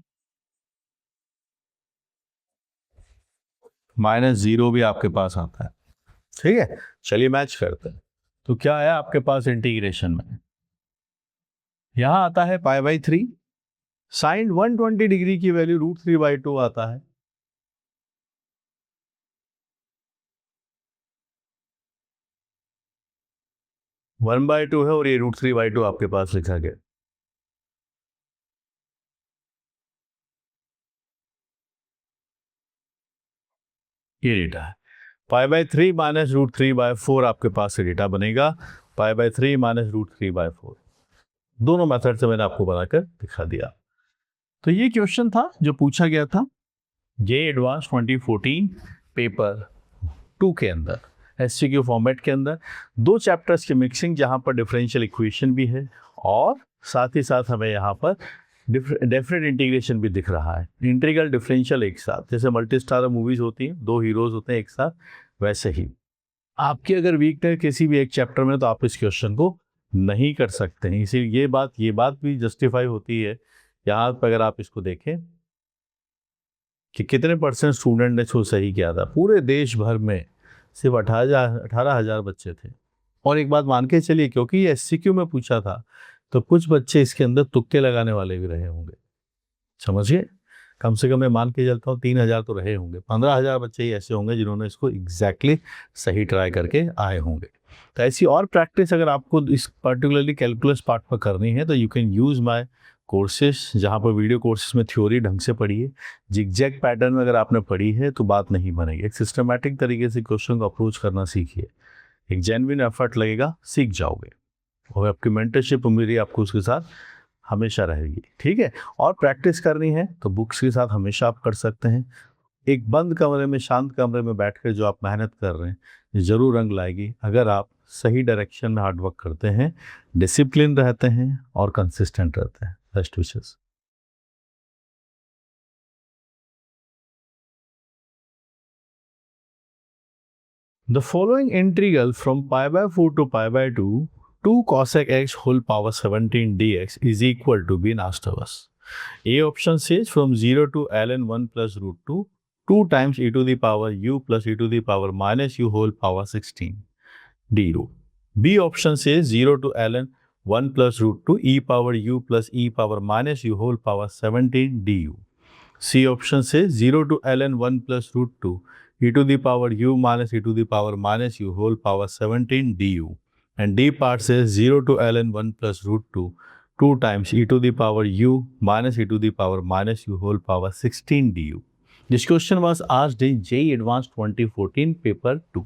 S1: माइनस 0 भी आपके पास आता है। ठीक है, चलिए मैच करते हैं। तो क्या आया आपके पास इंटीग्रेशन में, यहां आता है π/3, साइन 120 डिग्री की वैल्यू √3/2 आता है, √1/2 है और ये √3/2 आपके पास लिखा गया। ये डेटा है π/3 माइनस √3/4 आपके पास से डेटा बनेगा, π/3 माइनस √3/4। दोनों मेथड से मैंने आपको बनाकर दिखा दिया। तो ये क्वेश्चन था जो पूछा गया था JEE एडवांस 2014 पेपर 2 के अंदर, SCQ फॉर्मेट के अंदर, 2 चैप्टर्स की मिक्सिंग, जहाँ पर डिफरेंशियल इक्वेशन भी है और साथ ही साथ हमें यहाँ पर डेफिनेट इंटीग्रेशन भी दिख रहा है। इंटीग्रल डिफरेंशियल एक साथ, जैसे मल्टी स्टारर मूवीज होती हैं, 2 हीरोज होते हैं एक साथ, वैसे ही आपकी अगर वीकनेस किसी भी एक चैप्टर में तो आप इस क्वेश्चन को नहीं कर सकते हैं। इसीलिए ये बात भी जस्टिफाई होती है यहाँ पर, अगर आप इसको देखें कि कितने % स्टूडेंट ने इसको सही किया था। पूरे देश भर में सिर्फ 18,000 बच्चे थे। और एक बात मान के चलिए, क्योंकि ये SCQ में पूछा था तो कुछ बच्चे इसके अंदर तुक्के लगाने वाले भी रहे होंगे, समझिए। कम से कम मैं मान के चलता हूँ 3,000 तो रहे होंगे, 15,000 बच्चे ही ऐसे होंगे जिन्होंने इसको एग्जैक्टली सही ट्राई करके आए होंगे। तो ऐसी और प्रैक्टिस अगर आपको इस पर्टिकुलरली कैलकुलस पार्ट पर करनी है तो you can use my courses, जहाँ पर वीडियो कोर्सेज में थ्योरी ढंग से पढ़िए। जिगजैग पैटर्न में अगर आपने पढ़ी है तो बात नहीं बनेगी। एक सिस्टमैटिक तरीके से क्वेश्चन को अप्रोच करना सीखिए, एक जेन्युइन एफर्ट लगेगा, सीख जाओगे। और आपकी मेंटरशिप मेरी आपको उसके साथ हमेशा रहेगी, ठीक है। और प्रैक्टिस करनी है तो बुक्स के साथ हमेशा आप कर सकते हैं। एक बंद कमरे में, शांत कमरे में बैठकर जो आप मेहनत कर रहे हैं, ये ज़रूर रंग लाएगी अगर आप सही डायरेक्शन में हार्ड वर्क करते हैं, डिसिप्लिन रहते हैं और कंसिस्टेंट रहते हैं। Best wishes. The following integral from pi by 4 to pi by 2 cosec x whole power 17 dx is equal to be asked of us. A option says from 0 to ln 1 plus root 2, 2 times e to the power u plus e to the power minus u whole power 16 du. B option says 0 to ln 1 plus root 2 e power u plus e power minus u whole power 17 du. C option says 0 to ln 1 plus root 2 e to the power u minus e to the power minus u whole power 17 du. And D part says 0 to ln 1 plus root 2 2 times e to the power u minus e to the power minus u whole power 16 du. This question was asked in JEE Advanced 2014 paper 2.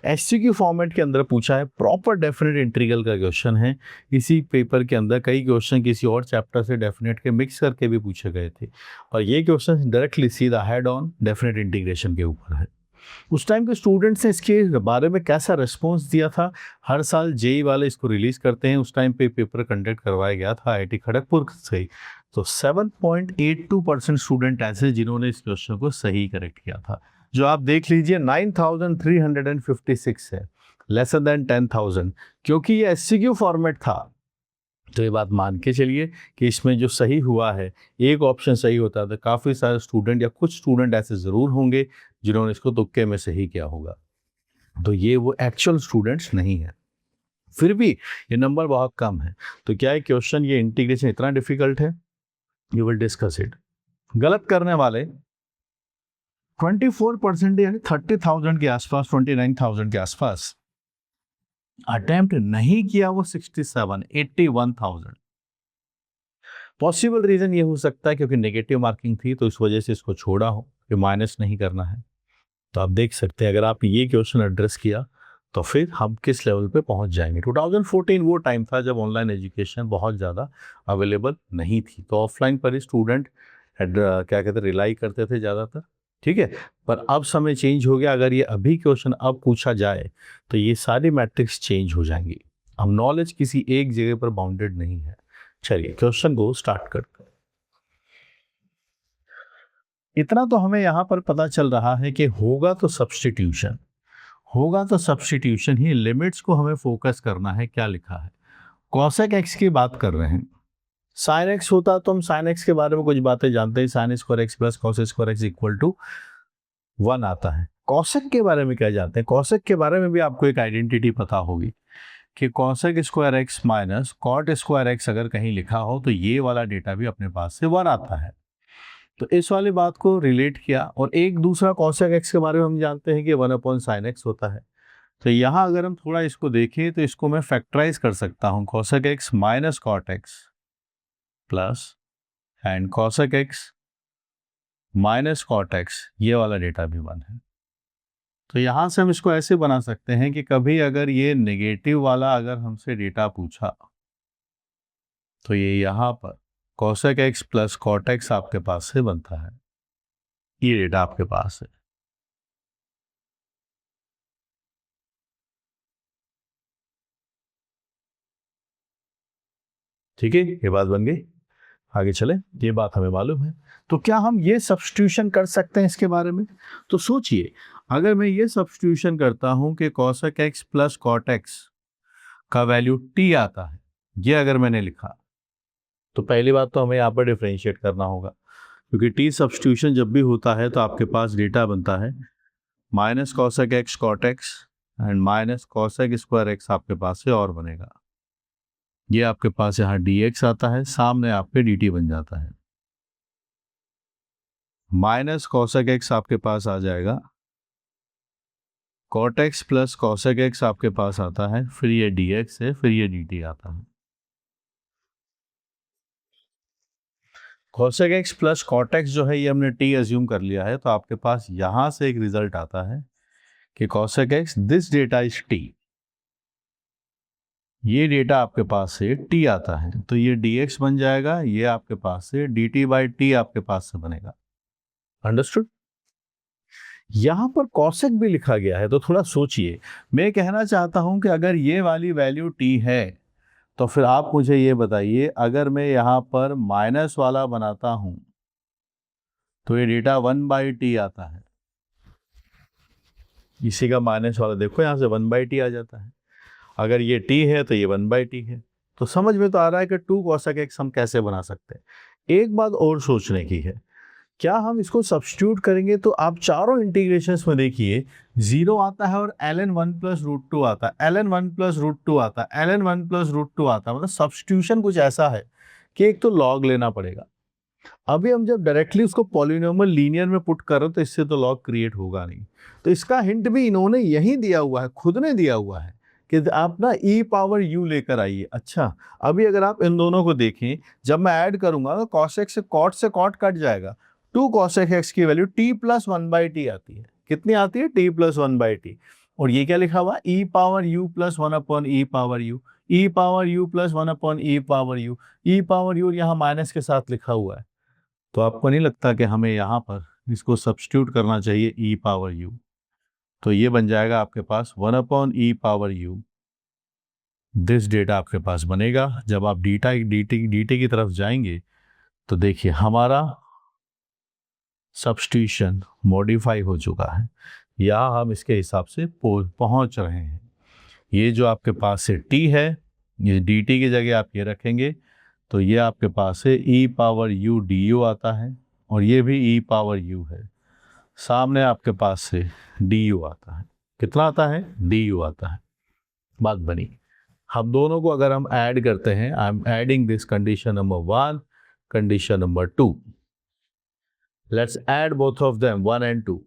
S1: SCQ format के अंदर पूछा है, proper definite integral का question है। इसी paper के अंदर कई क्वेश्चन किसी और चैप्टर से डेफिनेट के मिक्स करके भी पूछे गए थे, और ये क्वेश्चन डायरेक्टली सीधा हेड ऑन डेफिनेट इंटीग्रेशन के ऊपर है। उस टाइम के स्टूडेंट्स ने इसके बारे में कैसा रिस्पॉन्स दिया था? हर साल जेई वाले इसको रिलीज करते हैं, उस टाइम पे पेपर कंडक्ट करवाया गया था आईआईटी खड़गपुर से। तो 7.82% स्टूडेंट ऐसे जिन्होंने इस क्वेश्चन को सही करेक्ट किया था। जो आप देख लीजिए 9356 है, लेसर देन 10,000। क्योंकि ये एससीक्यू फॉर्मेट था तो ये बात मान के चलिए कि इसमें जो सही हुआ है, एक ऑप्शन सही होता था, काफ़ी सारे स्टूडेंट या कुछ स्टूडेंट ऐसे ज़रूर होंगे जिन्होंने इसको तुक्के में सही किया होगा। तो ये वो एक्चुअल स्टूडेंट्स नहीं है, फिर भी ये नंबर बहुत कम है। तो क्या है क्वेश्चन, ये इंटीग्रेशन इतना डिफिकल्ट है? You will discuss it. गलत करने वाले 24% यानी 30,000 के आसपास, 29,000 के आसपास। अटेम्प्ट नहीं किया वो 67, 81,000। पॉसिबल रीजन ये हो सकता है क्योंकि नेगेटिव मार्किंग थी तो इस वजह से इसको छोड़ा हो कि माइनस नहीं करना है। तो आप देख सकते हैं अगर आप ये क्वेश्चन एड्रेस किया तो फिर हम किस लेवल पे पहुंच जाएंगे। 2014 वो टाइम था जब ऑनलाइन एजुकेशन बहुत ज़्यादा अवेलेबल नहीं थी, तो ऑफलाइन पर ही स्टूडेंट क्या कहते हैं रिलाई करते थे ज़्यादातर, ठीक है। पर अब समय चेंज हो गया। अगर ये अभी क्वेश्चन अब पूछा जाए तो ये सारी मैट्रिक्स चेंज हो जाएंगी। अब नॉलेज किसी एक जगह पर बाउंडेड नहीं है। चलिए क्वेश्चन को स्टार्ट करते हैं। इतना तो हमें यहाँ पर पता चल रहा है कि होगा तो सब्स्टिट्यूशन, होगा तो सब्स्टिट्यूशन ही। लिमिट्स को हमें फोकस करना है। क्या लिखा है? कॉसेक एक्स की बात कर रहे हैं। साइन एक्स होता तो हम साइन एक्स के बारे में कुछ बातें जानते हैं। Sine square X plus cos square X equal to 1 आता है। कॉसेक के बारे में क्या जानते हैं? कॉसेक के बारे में भी आपको एक आइडेंटिटी पता होगी कि cosec square x minus cot square X अगर कहीं लिखा हो तो ये वाला डेटा भी अपने पास से 1 आता है। तो इस वाली बात को रिलेट किया। और एक दूसरा कॉसेक एक्स के बारे में हम जानते हैं कि 1/sin x होता है। तो यहाँ अगर हम थोड़ा इसको देखें तो इसको मैं फैक्टराइज कर सकता हूँ। Cosec X minus cot X plus and cosec X minus cot X, ये वाला डेटा भी 1 है। तो यहाँ से हम इसको ऐसे बना सकते हैं कि कभी अगर ये नेगेटिव वाला अगर हमसे डेटा पूछा तो ये यहाँ पर cosec X plus cot X आपके पास से बनता है। ये डेटा आपके पास है। ठीक है, ये बात बन गई। आगे चले, ये बात हमें मालूम है। तो क्या हम ये सब्स्टिट्यूशन कर सकते हैं इसके बारे में? तो सोचिए, अगर मैं ये सब्स्टिट्यूशन करता हूं कि cosec X plus cot X का वैल्यू t आता है, ये अगर मैंने लिखा तो पहली बात तो हमें यहाँ पर डिफ्रेंशिएट करना होगा, क्योंकि t सब्स्टिट्यूशन जब भी होता है तो आपके पास डेटा बनता है minus cosec X cot X and minus cosec square x आपके पास से और बनेगा। ये आपके पास यहाँ dx आता है, सामने आपके dt बन जाता है। माइनस कॉसेक एक्स आपके पास आ जाएगा, cot X plus cosec X आपके पास आता है, फिर ये dx है, फिर ये dt आता है। Cosec X plus cot X जो है ये हमने t अज्यूम कर लिया है, तो आपके पास यहां से एक रिजल्ट आता है कि cosec x this data is t। ये डेटा आपके पास से t आता है तो ये dx बन जाएगा, ये आपके पास से dt बाई टी आपके पास से बनेगा। अंडरस्टूड? यहां पर कॉसेक भी लिखा गया है तो थोड़ा सोचिए। मैं कहना चाहता हूं कि अगर ये वाली वैल्यू t है तो फिर आप मुझे ये बताइए, अगर मैं यहां पर माइनस वाला बनाता हूं तो ये डेटा 1/t आता है। इसी का माइनस वाला देखो, यहां से 1/t आ जाता है। अगर ये t है तो ये 1/t है। तो समझ में तो आ रहा है कि 2 cosec x हम कैसे बना सकते हैं। एक बात और सोचने की है, क्या हम इसको सब्स्टिट्यूट करेंगे तो आप चारों इंटीग्रेशंस में देखिए 0 आता है और ln 1 प्लस रूट टू आता है, ln 1 प्लस रूट टू आता है, ln 1 प्लस रूट टू आता है। मतलब सब्स्टिट्यूशन कुछ ऐसा है कि एक तो लॉग लेना पड़ेगा। अभी हम जब डायरेक्टली उसको पॉलिनोमियल लीनियर में पुट कर रहे हो तो इससे तो लॉग क्रिएट होगा नहीं। तो इसका हिंट भी इन्होंने यही दिया हुआ है, खुद ने दिया हुआ है कि आप ना e पावर u लेकर आइए। अच्छा, अभी अगर आप इन दोनों को देखें, जब मैं ऐड करूंगा तो cos x से cot कट जाएगा। 2 cos x की वैल्यू t प्लस 1/t आती है। कितनी आती है? t plus 1/t। और ये क्या लिखा हुआ? e power u plus 1 upon e power u, e power u plus 1 upon e power u, e power u यहाँ माइनस के साथ लिखा हुआ है। तो आपको नहीं लगता कि हमें यहाँ पर इसको सब्स्टिट्यूट करना चाहिए e पावर u? तो ये बन जाएगा आपके पास 1 upon e power u। This data आपके पास बनेगा। जब आप dt की तरफ जाएंगे तो देखिए हमारा सब्स्टिट्यूशन मॉडिफाई हो चुका है, या हम इसके हिसाब से पहुंच रहे हैं। ये जो आपके पास से t है, ये dt की जगह आप ये रखेंगे तो ये आपके पास है e पावर u du आता है, और ये भी e पावर u है। सामने आपके पास से du आता है। कितना आता है? du आता है। बात बनी। हम दोनों को अगर हम ऐड करते हैं, I am adding this condition number 1, condition number 2। Let's add both of them 1 and 2।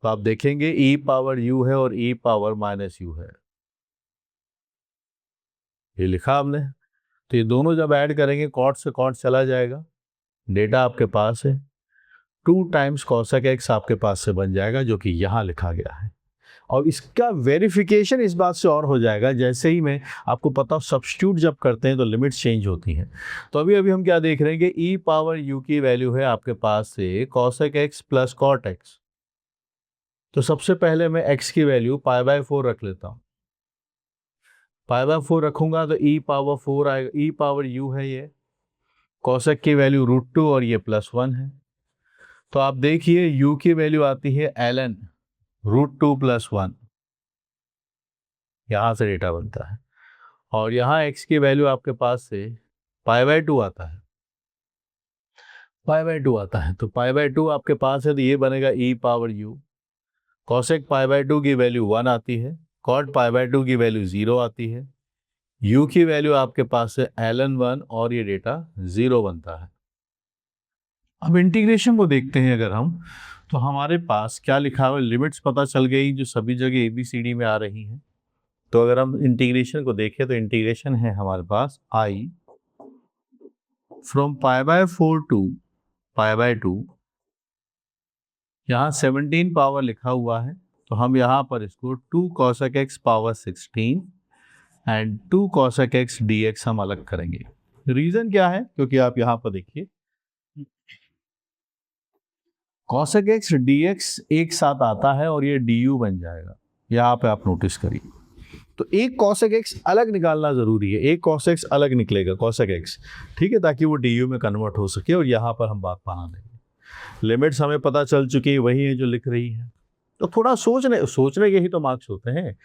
S1: तो आप देखेंगे e पावर u है और e पावर माइनस u है, ये लिखा हमने। तो ये दोनों जब ऐड करेंगे कॉट से कॉट चला जाएगा। डेटा आपके पास है 2 टाइम्स cosec x आपके पास से बन जाएगा, जो कि यहाँ लिखा गया है। और इसका वेरिफिकेशन इस बात से और हो जाएगा, जैसे ही मैं आपको पता हो सब्स्टिट्यूट जब करते हैं तो लिमिट्स चेंज होती हैं। तो अभी हम क्या देख रहे हैं कि e पावर u की वैल्यू है आपके पास से cosec x plus cot x। तो सबसे पहले मैं x की वैल्यू π/4 रख लेता हूँ। π/4 रखूंगा तो e पावर 4 आएगा, e पावर u है ये, cosec की वैल्यू √2 और ये +1 है। तो आप देखिए u की वैल्यू आती है ln √2 + 1, यहाँ से डेटा बनता है। और यहाँ x की वैल्यू आपके पास से π/2 आता है, π/2 आता है। तो π/2 आपके पास है तो ये बनेगा e पावर u। cosec π/2 की वैल्यू 1 आती है, cot π/2 की वैल्यू 0 आती है, u की वैल्यू आपके पास है ln 1 और ये डेटा 0 बनता है। अब इंटीग्रेशन को देखते हैं अगर हम, तो हमारे पास क्या लिखा हुआ है, लिमिट्स पता चल गई जो सभी जगह ABCD में आ रही हैं। तो अगर हम इंटीग्रेशन को देखें तो इंटीग्रेशन है हमारे पास i फ्रॉम π/4 टू π/2। यहाँ 17 पावर लिखा हुआ है तो हम यहाँ पर इसको 2 cosec x power 16 and 2 cosec x dx हम अलग करेंगे। रीजन क्या है? क्योंकि आप यहाँ पर देखिए cosec x dx एक साथ आता है और ये du बन जाएगा। यहाँ पे आप नोटिस करिए, तो एक cosec x अलग निकालना जरूरी है, एक cos x अलग निकलेगा cosec x, ठीक है, ताकि वो du में कन्वर्ट हो सके। और यहाँ पर हम बात बना देंगे। लिमिट्स हमें पता चल चुकी है, वही है जो लिख रही है। तो थोड़ा सोचने के ही तो मार्क्स होते हैं।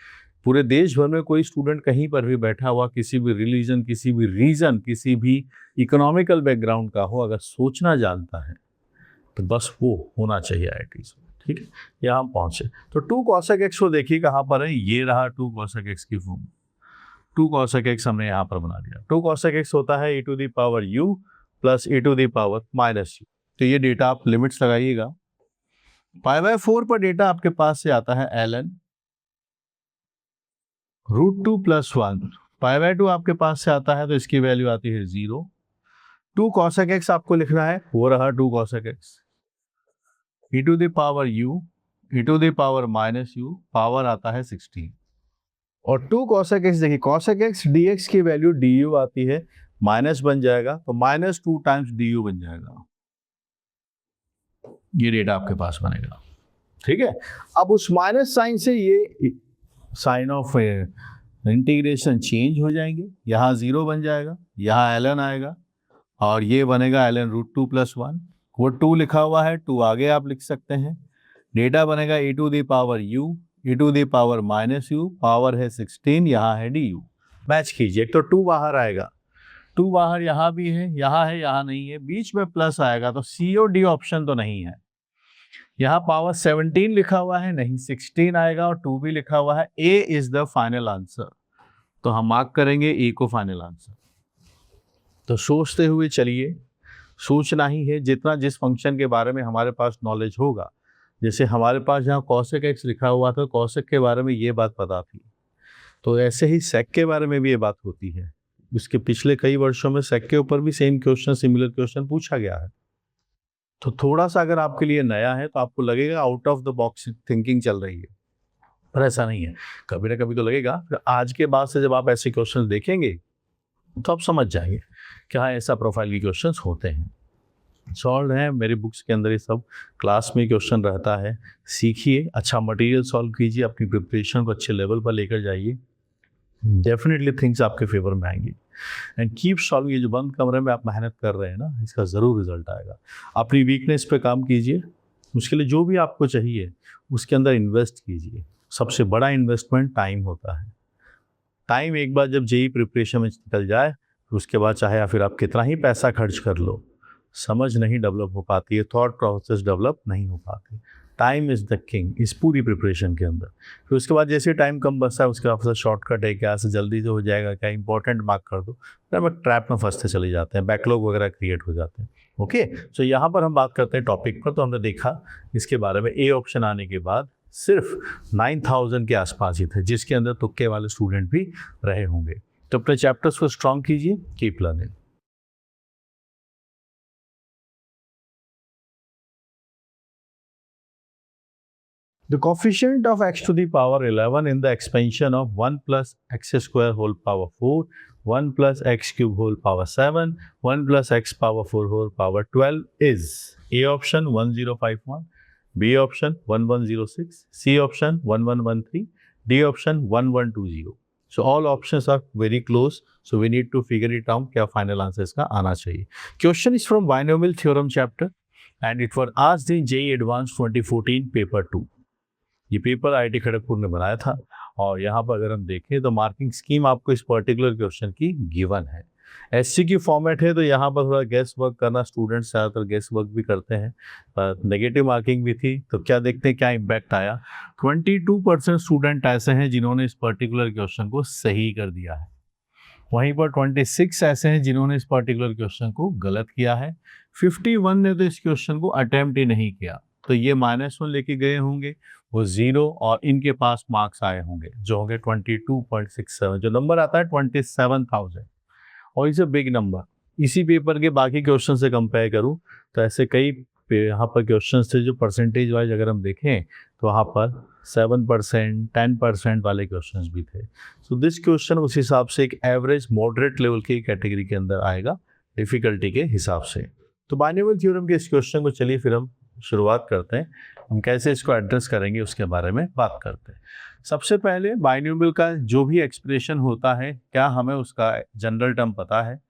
S1: पूरे देश भर में कोई स्टूडेंट कहीं पर भी बैठा हुआ, किसी भी रिलीजन, किसी भी रीजन, किसी भी इकोनॉमिकल बैकग्राउंड का हो, अगर सोचना जानता है तो बस वो होना चाहिए IITs में, ठीक है। यहाँ हम पहुंचे तो 2 cosec x को देखिए कहाँ पर है, ये रहा 2 cosec x की फॉर्म। 2 cosec x हमने यहाँ पर बना दिया। 2 cosec x होता है e to the power u plus e to the power minus u। तो ये डेटा आप लिमिट्स लगाइएगा। π/4 पर डेटा आपके पास से आता है ln √2 + 1। π/2 आपके पास से आता है तो इसकी वैल्यू आती है 0। 2 cosec x आपको लिखना है, वो रहा 2 cosec x e to the power u, e to the power minus u, power आता है 16। और 2 cosec x, देखिए cosec x dx की वैल्यू du आती है, माइनस बन जाएगा तो -2 टाइम्स du बन जाएगा, ये रेट आपके पास बनेगा। ठीक है, अब उस माइनस साइन से ये साइन ऑफ इंटीग्रेशन चेंज हो जाएंगे, यहाँ 0 बन जाएगा, यहाँ ln आएगा और ये बनेगा ln√2 + 1। वो 2 लिखा हुआ है, 2 आगे आप लिख सकते हैं। डेटा बनेगा e to the power u, e to the power -u, power है 16, यहाँ है du। मैच कीजिए, एक तो 2 बाहर आएगा, 2 बाहर यहाँ भी है, यहाँ नहीं है, बीच में प्लस आएगा तो C और D ऑप्शन तो नहीं है। यहाँ पावर 17 लिखा हुआ है, नहीं 16 आएगा, और 2 भी लिखा हुआ है। A is the final answer, तो हम मार्क करेंगे A को फाइनल आंसर। तो सोचते हुए चलिए, सोचना ही है, जितना जिस फंक्शन के बारे में हमारे पास नॉलेज होगा। जैसे हमारे पास जहाँ cosec x लिखा हुआ था, cosec के बारे में ये बात पता थी, तो ऐसे ही sec के बारे में भी ये बात होती है। इसके पिछले कई वर्षों में sec के ऊपर भी सेम क्वेश्चन, सिमिलर क्वेश्चन पूछा गया है। तो थोड़ा सा अगर आपके लिए नया है तो आपको लगेगा out of the box thinking चल रही है, पर ऐसा नहीं है, कभी ना कभी तो लगेगा। फिर आज के बाद से जब आप ऐसे क्वेश्चन देखेंगे तो आप समझ जाएंगे कि हाँ, ऐसा प्रोफाइल के क्वेश्चंस होते हैं, सॉल्व है। मेरी बुक्स के अंदर ये सब क्लास में क्वेश्चन रहता है, सीखिए, अच्छा मटेरियल सॉल्व कीजिए, अपनी प्रिपरेशन को अच्छे लेवल पर लेकर जाइए, डेफिनेटली थिंग्स आपके फेवर में आएंगी। एंड कीप सॉल्विंग, ये जो बंद कमरे में आप मेहनत कर रहे हैं ना, इसका ज़रूर रिजल्ट आएगा। अपनी वीकनेस पे काम कीजिए, उसके लिए जो भी आपको चाहिए उसके अंदर इन्वेस्ट कीजिए। सबसे बड़ा इन्वेस्टमेंट टाइम होता है। टाइम एक बार जब जेई प्रिपरेशन में निकल जाए तो उसके बाद चाहे या फिर आप कितना ही पैसा खर्च कर लो, समझ नहीं डेवलप हो पाती है, थॉट प्रोसेस डेवलप नहीं हो पाती। टाइम इज़ द किंग इस पूरी प्रिपरेशन के अंदर। फिर उसके बाद जैसे टाइम कम बचता है उसके बाद शॉर्टकट है, क्या से जल्दी से हो जाएगा, क्या इंपॉर्टेंट मार्क कर दो, फिर हम ट्रैप में फंसते चले जाते हैं, बैकलॉग वगैरह क्रिएट हो जाते हैं। ओके, सो यहाँ पर हम बात करते हैं टॉपिक पर। तो हमने देखा इसके बारे में, ए ऑप्शन आने के बाद सिर्फ 9000 के आसपास ही थे, जिसके अंदर तुक्के वाले स्टूडेंट भी रहे होंगे। तो अपने चैप्टर्स को स्ट्रॉन्ग कीजिए, keep learning. The coefficient of x to the power 11 in the expansion of 1 plus x square whole power 4, 1 plus x cube whole power 7, 1 plus x power 4 whole power 12 is A option 1051, B option 1106, C option 1113, D option 1120. So all options are very close. So we need to figure it out क्या final answer इसका आना चाहिए. Question is from binomial theorem chapter and it was asked in JEE Advanced 2014 paper 2. ये paper IIT Kharagpur ने बनाया था, और यहाँ पर अगर हम देखें तो मार्किंग स्कीम आपको इस पर्टिकुलर क्वेश्चन की गिवन है। एससी की फॉर्मेट है, तो यहाँ पर थोड़ा गेस वर्क करना, स्टूडेंट्स ज़्यादातर गेस वर्क भी करते हैं, पर नेगेटिव मार्किंग भी थी। तो क्या देखते हैं क्या इम्पैक्ट आया। 22% स्टूडेंट ऐसे हैं जिन्होंने इस पर्टिकुलर क्वेश्चन को सही कर दिया है, वहीं पर 26 ऐसे हैं जिन्होंने इस पर्टिकुलर क्वेश्चन को गलत किया है, 51 ने तो इस क्वेश्चन को अटेम्प्ट ही नहीं किया। तो ये -1 लेके गए होंगे, वो 0, और इनके पास मार्क्स आए होंगे जो होंगे 22.67, जो नंबर आता है 27,000, और इसे बिग नंबर। इसी पेपर के बाकी क्वेश्चन से कंपेयर करूं तो ऐसे कई यहाँ पर क्वेश्चन थे जो परसेंटेज वाइज अगर हम देखें तो वहाँ पर 7%, 10% वाले क्वेश्चंस भी थे। सो दिस क्वेश्चन उस हिसाब से एक एवरेज मॉडरेट लेवल की कैटेगरी के अंदर आएगा डिफिकल्टी के हिसाब से। तो बाइनोमियल थ्योरम के इस क्वेश्चन को चलिए फिर हम शुरुआत करते हैं, हम कैसे इसको एड्रेस करेंगे उसके बारे में बात करते हैं। सबसे पहले बाइनोमियल का जो भी एक्सप्रेशन होता है, क्या हमें उसका जनरल टर्म पता है?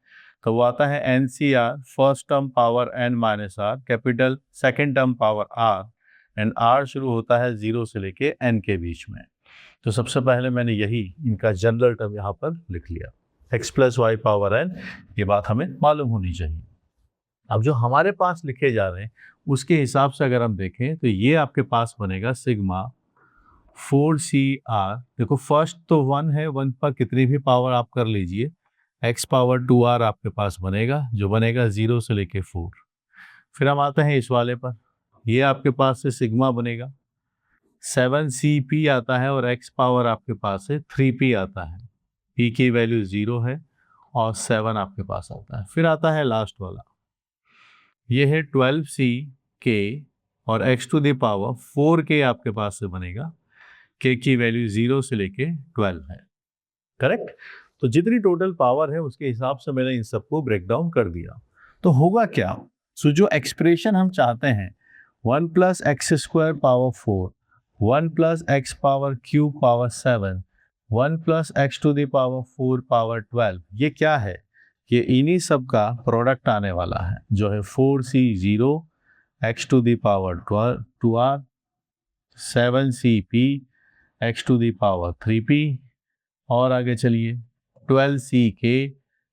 S1: तो वो आता है NCR, first term power n minus R, capital second term power r, and r शुरू होता है 0 से लेके n के बीच में। तो सबसे पहले मैंने यही इनका जनरल टर्म यहाँ पर लिख लिया, x plus Y power n, ये बात हमें मालूम होनी चाहिए। अब जो हमारे पास लिखे जा रहे हैं उसके हिसाब से अगर हम देखें तो ये आपके पास बनेगा सिग्मा 4CR। देखो फर्स्ट तो 1 है, 1 पर कितनी भी पावर आप कर लीजिए, x पावर 2r आपके पास बनेगा, जो बनेगा 0 से लेके 4। फिर हम आते हैं इस वाले पर, ये आपके पास से सिग्मा बनेगा 7CP आता है, और x पावर आपके पास से 3p आता है, p की वैल्यू 0 है और 7 आपके पास आता है। फिर आता है लास्ट वाला, ये है 12CK और x to the power 4k आपके पास से बनेगा, के की वैल्यू 0 से लेके 12 है, करेक्ट। तो जितनी टोटल पावर है उसके हिसाब से मैंने इन सबको ब्रेक डाउन कर दिया। तो होगा क्या, सो जो एक्सप्रेशन हम चाहते हैं 1 plus X square power 4, 1 plus X power cube power 7, 1 plus X to the power 4 power 12, ये क्या है, ये इन्हीं सब का प्रोडक्ट आने वाला है जो है 4c0 X to the power 2r, 7cp X to the power 3p, और आगे चलिए 12ck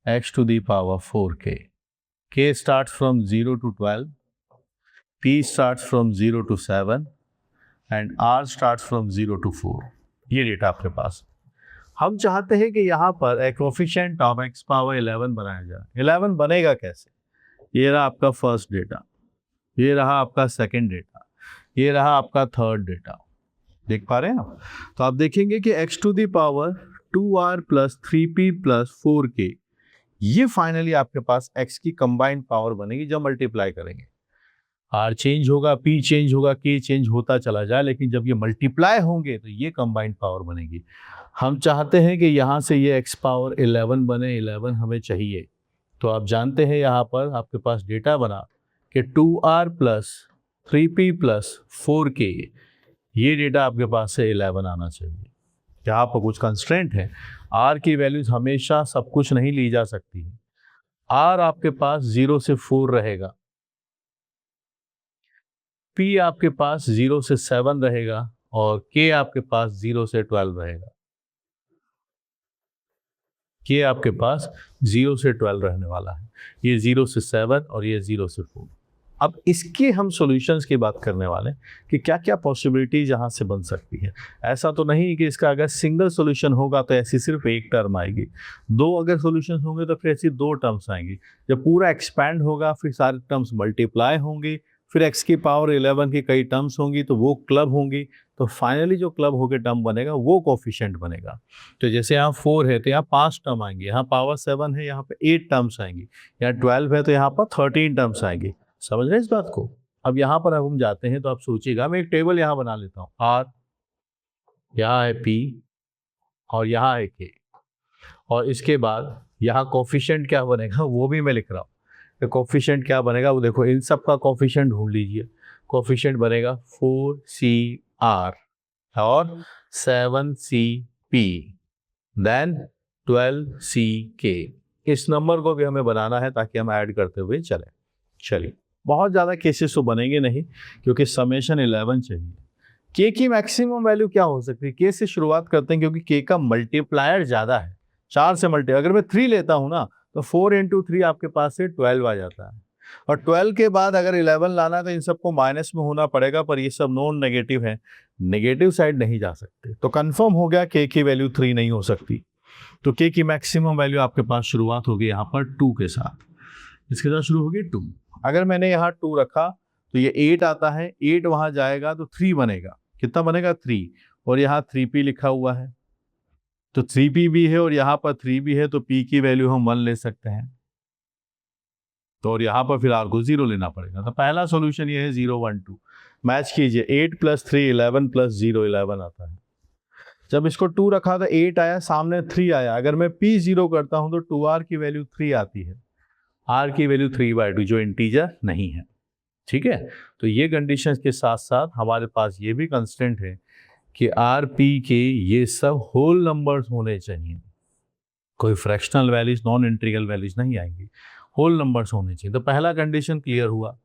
S1: X to the power 4k। k starts from 0 to 12, p starts from 0 to 7 and r starts from 0 to 4। ये data आपके पास। हम चाहते हैं कि यहाँ पर एक कोफिशिएंट ऑफ x पावर 11 बनाया जाए। 11 बनेगा कैसे, ये रहा आपका फर्स्ट डेटा, ये रहा आपका सेकंड डेटा, ये रहा आपका थर्ड डेटा, देख पा रहे हैं आप। तो आप देखेंगे कि x to the power 2r plus 3p plus 4k, ये फाइनली आपके पास x की कंबाइंड पावर बनेगी जब मल्टीप्लाई करेंगे। r चेंज होगा, p चेंज होगा, k चेंज होता चला जाए, लेकिन जब ये मल्टीप्लाई होंगे तो ये कंबाइंड पावर बनेगी। हम चाहते हैं कि यहाँ से ये x पावर 11 बने, 11 हमें चाहिए। तो आप जानते हैं यहाँ पर आपके पास डेटा बना कि 2r plus 3p plus 4k, ये डेटा आपके पास से 11 आना चाहिए। यहाँ पर कुछ कंस्ट्रेंट है, r की वैल्यूज हमेशा सब कुछ नहीं ली जा सकती है। r आपके पास 0 से 4 रहेगा, p आपके पास 0 से 7 रहेगा और k आपके पास 0 से 12 रहेगा। k आपके पास 0 से 12 रहने वाला है, ये 0 से 7 और ये 0 से 4। अब इसके हम सॉल्यूशंस की बात करने वाले हैं कि क्या क्या पॉसिबिलिटीज यहाँ से बन सकती है। ऐसा तो नहीं कि इसका अगर सिंगल सॉल्यूशन होगा तो ऐसी सिर्फ एक टर्म आएगी, दो अगर सॉल्यूशन होंगे तो फिर ऐसी दो टर्म्स आएंगी। जब पूरा एक्सपैंड होगा फिर सारे टर्म्स मल्टीप्लाई होंगी, फिर x की पावर 11 की कई टर्म्स होंगी तो वो क्लब होंगी, तो फाइनली जो क्लब होकर टर्म बनेगा वो कोफिशिएंट बनेगा। तो जैसे यहाँ 4 है तो यहाँ 5 टर्म आएंगे, यहाँ पावर 7 है यहाँ पे 8 टर्म्स आएंगी, यहाँ 12 है तो यहाँ पर 13 टर्म्स आएंगी। समझ रहे हैं इस बात को। अब यहाँ पर हम जाते हैं तो आप सोचिएगा, मैं एक टेबल यहाँ बना लेता हूँ, r, यहाँ है p और यहाँ है k, और इसके बाद यहाँ कोफिशिएंट क्या बनेगा वो भी मैं लिख रहा हूँ। तो कोफिशिएंट क्या बनेगा वो देखो, इन सब का कोफिशिएंट ढूंढ लीजिए। कोफिशिएंट बनेगा 4cr और 7cp देन 12ck। इस नंबर को भी हमें बनाना है ताकि हम ऐड करते हुए चलें। चलिए, बहुत ज़्यादा केसेस तो बनेंगे नहीं क्योंकि समेशन 11 चाहिए। k की मैक्सिमम वैल्यू क्या हो सकती है, k से शुरुआत करते हैं क्योंकि k का मल्टीप्लायर ज़्यादा है, 4 से मल्टीप्लाई। अगर मैं 3 लेता हूँ ना तो 4 × 3 आपके पास से 12 आ जाता है, और 12 के बाद अगर 11 लाना है तो इन सबको माइनस में होना पड़ेगा, पर ये सब नॉन नेगेटिव है, नेगेटिव साइड नहीं जा सकते। तो कंफर्म हो गया k की वैल्यू 3 नहीं हो सकती। तो k की मैक्सिमम वैल्यू आपके पास शुरुआत होगी यहाँ पर 2 के साथ, इसके साथ शुरू होगी 2। अगर मैंने यहाँ 2 रखा तो ये 8 आता है, 8 वहाँ जाएगा तो 3 बनेगा, कितना बनेगा 3, और यहाँ 3p लिखा हुआ है तो 3p भी है और यहाँ पर 3 भी है, तो p की वैल्यू हम 1 ले सकते हैं। तो और यहाँ पर फिर r को 0 लेना पड़ेगा। तो पहला सॉल्यूशन ये है 0 1 2। मैच कीजिए, 8 + 3 11 + 0 11 आता है। जब इसको 2 रखा तो 8 आया, सामने 3 आया। अगर मैं p 0 करता हूँ तो 2r की वैल्यू 3 आती है, r की वैल्यू 3/2 जो इंटीजर नहीं है। ठीक है, तो ये कंडीशंस के साथ साथ हमारे पास ये भी कंस्टेंट है कि r p के ये सब होल नंबर्स होने चाहिए, कोई fractional values non integral values नहीं आएंगी, होल नंबर्स होने चाहिए। तो पहला कंडीशन क्लियर हुआ।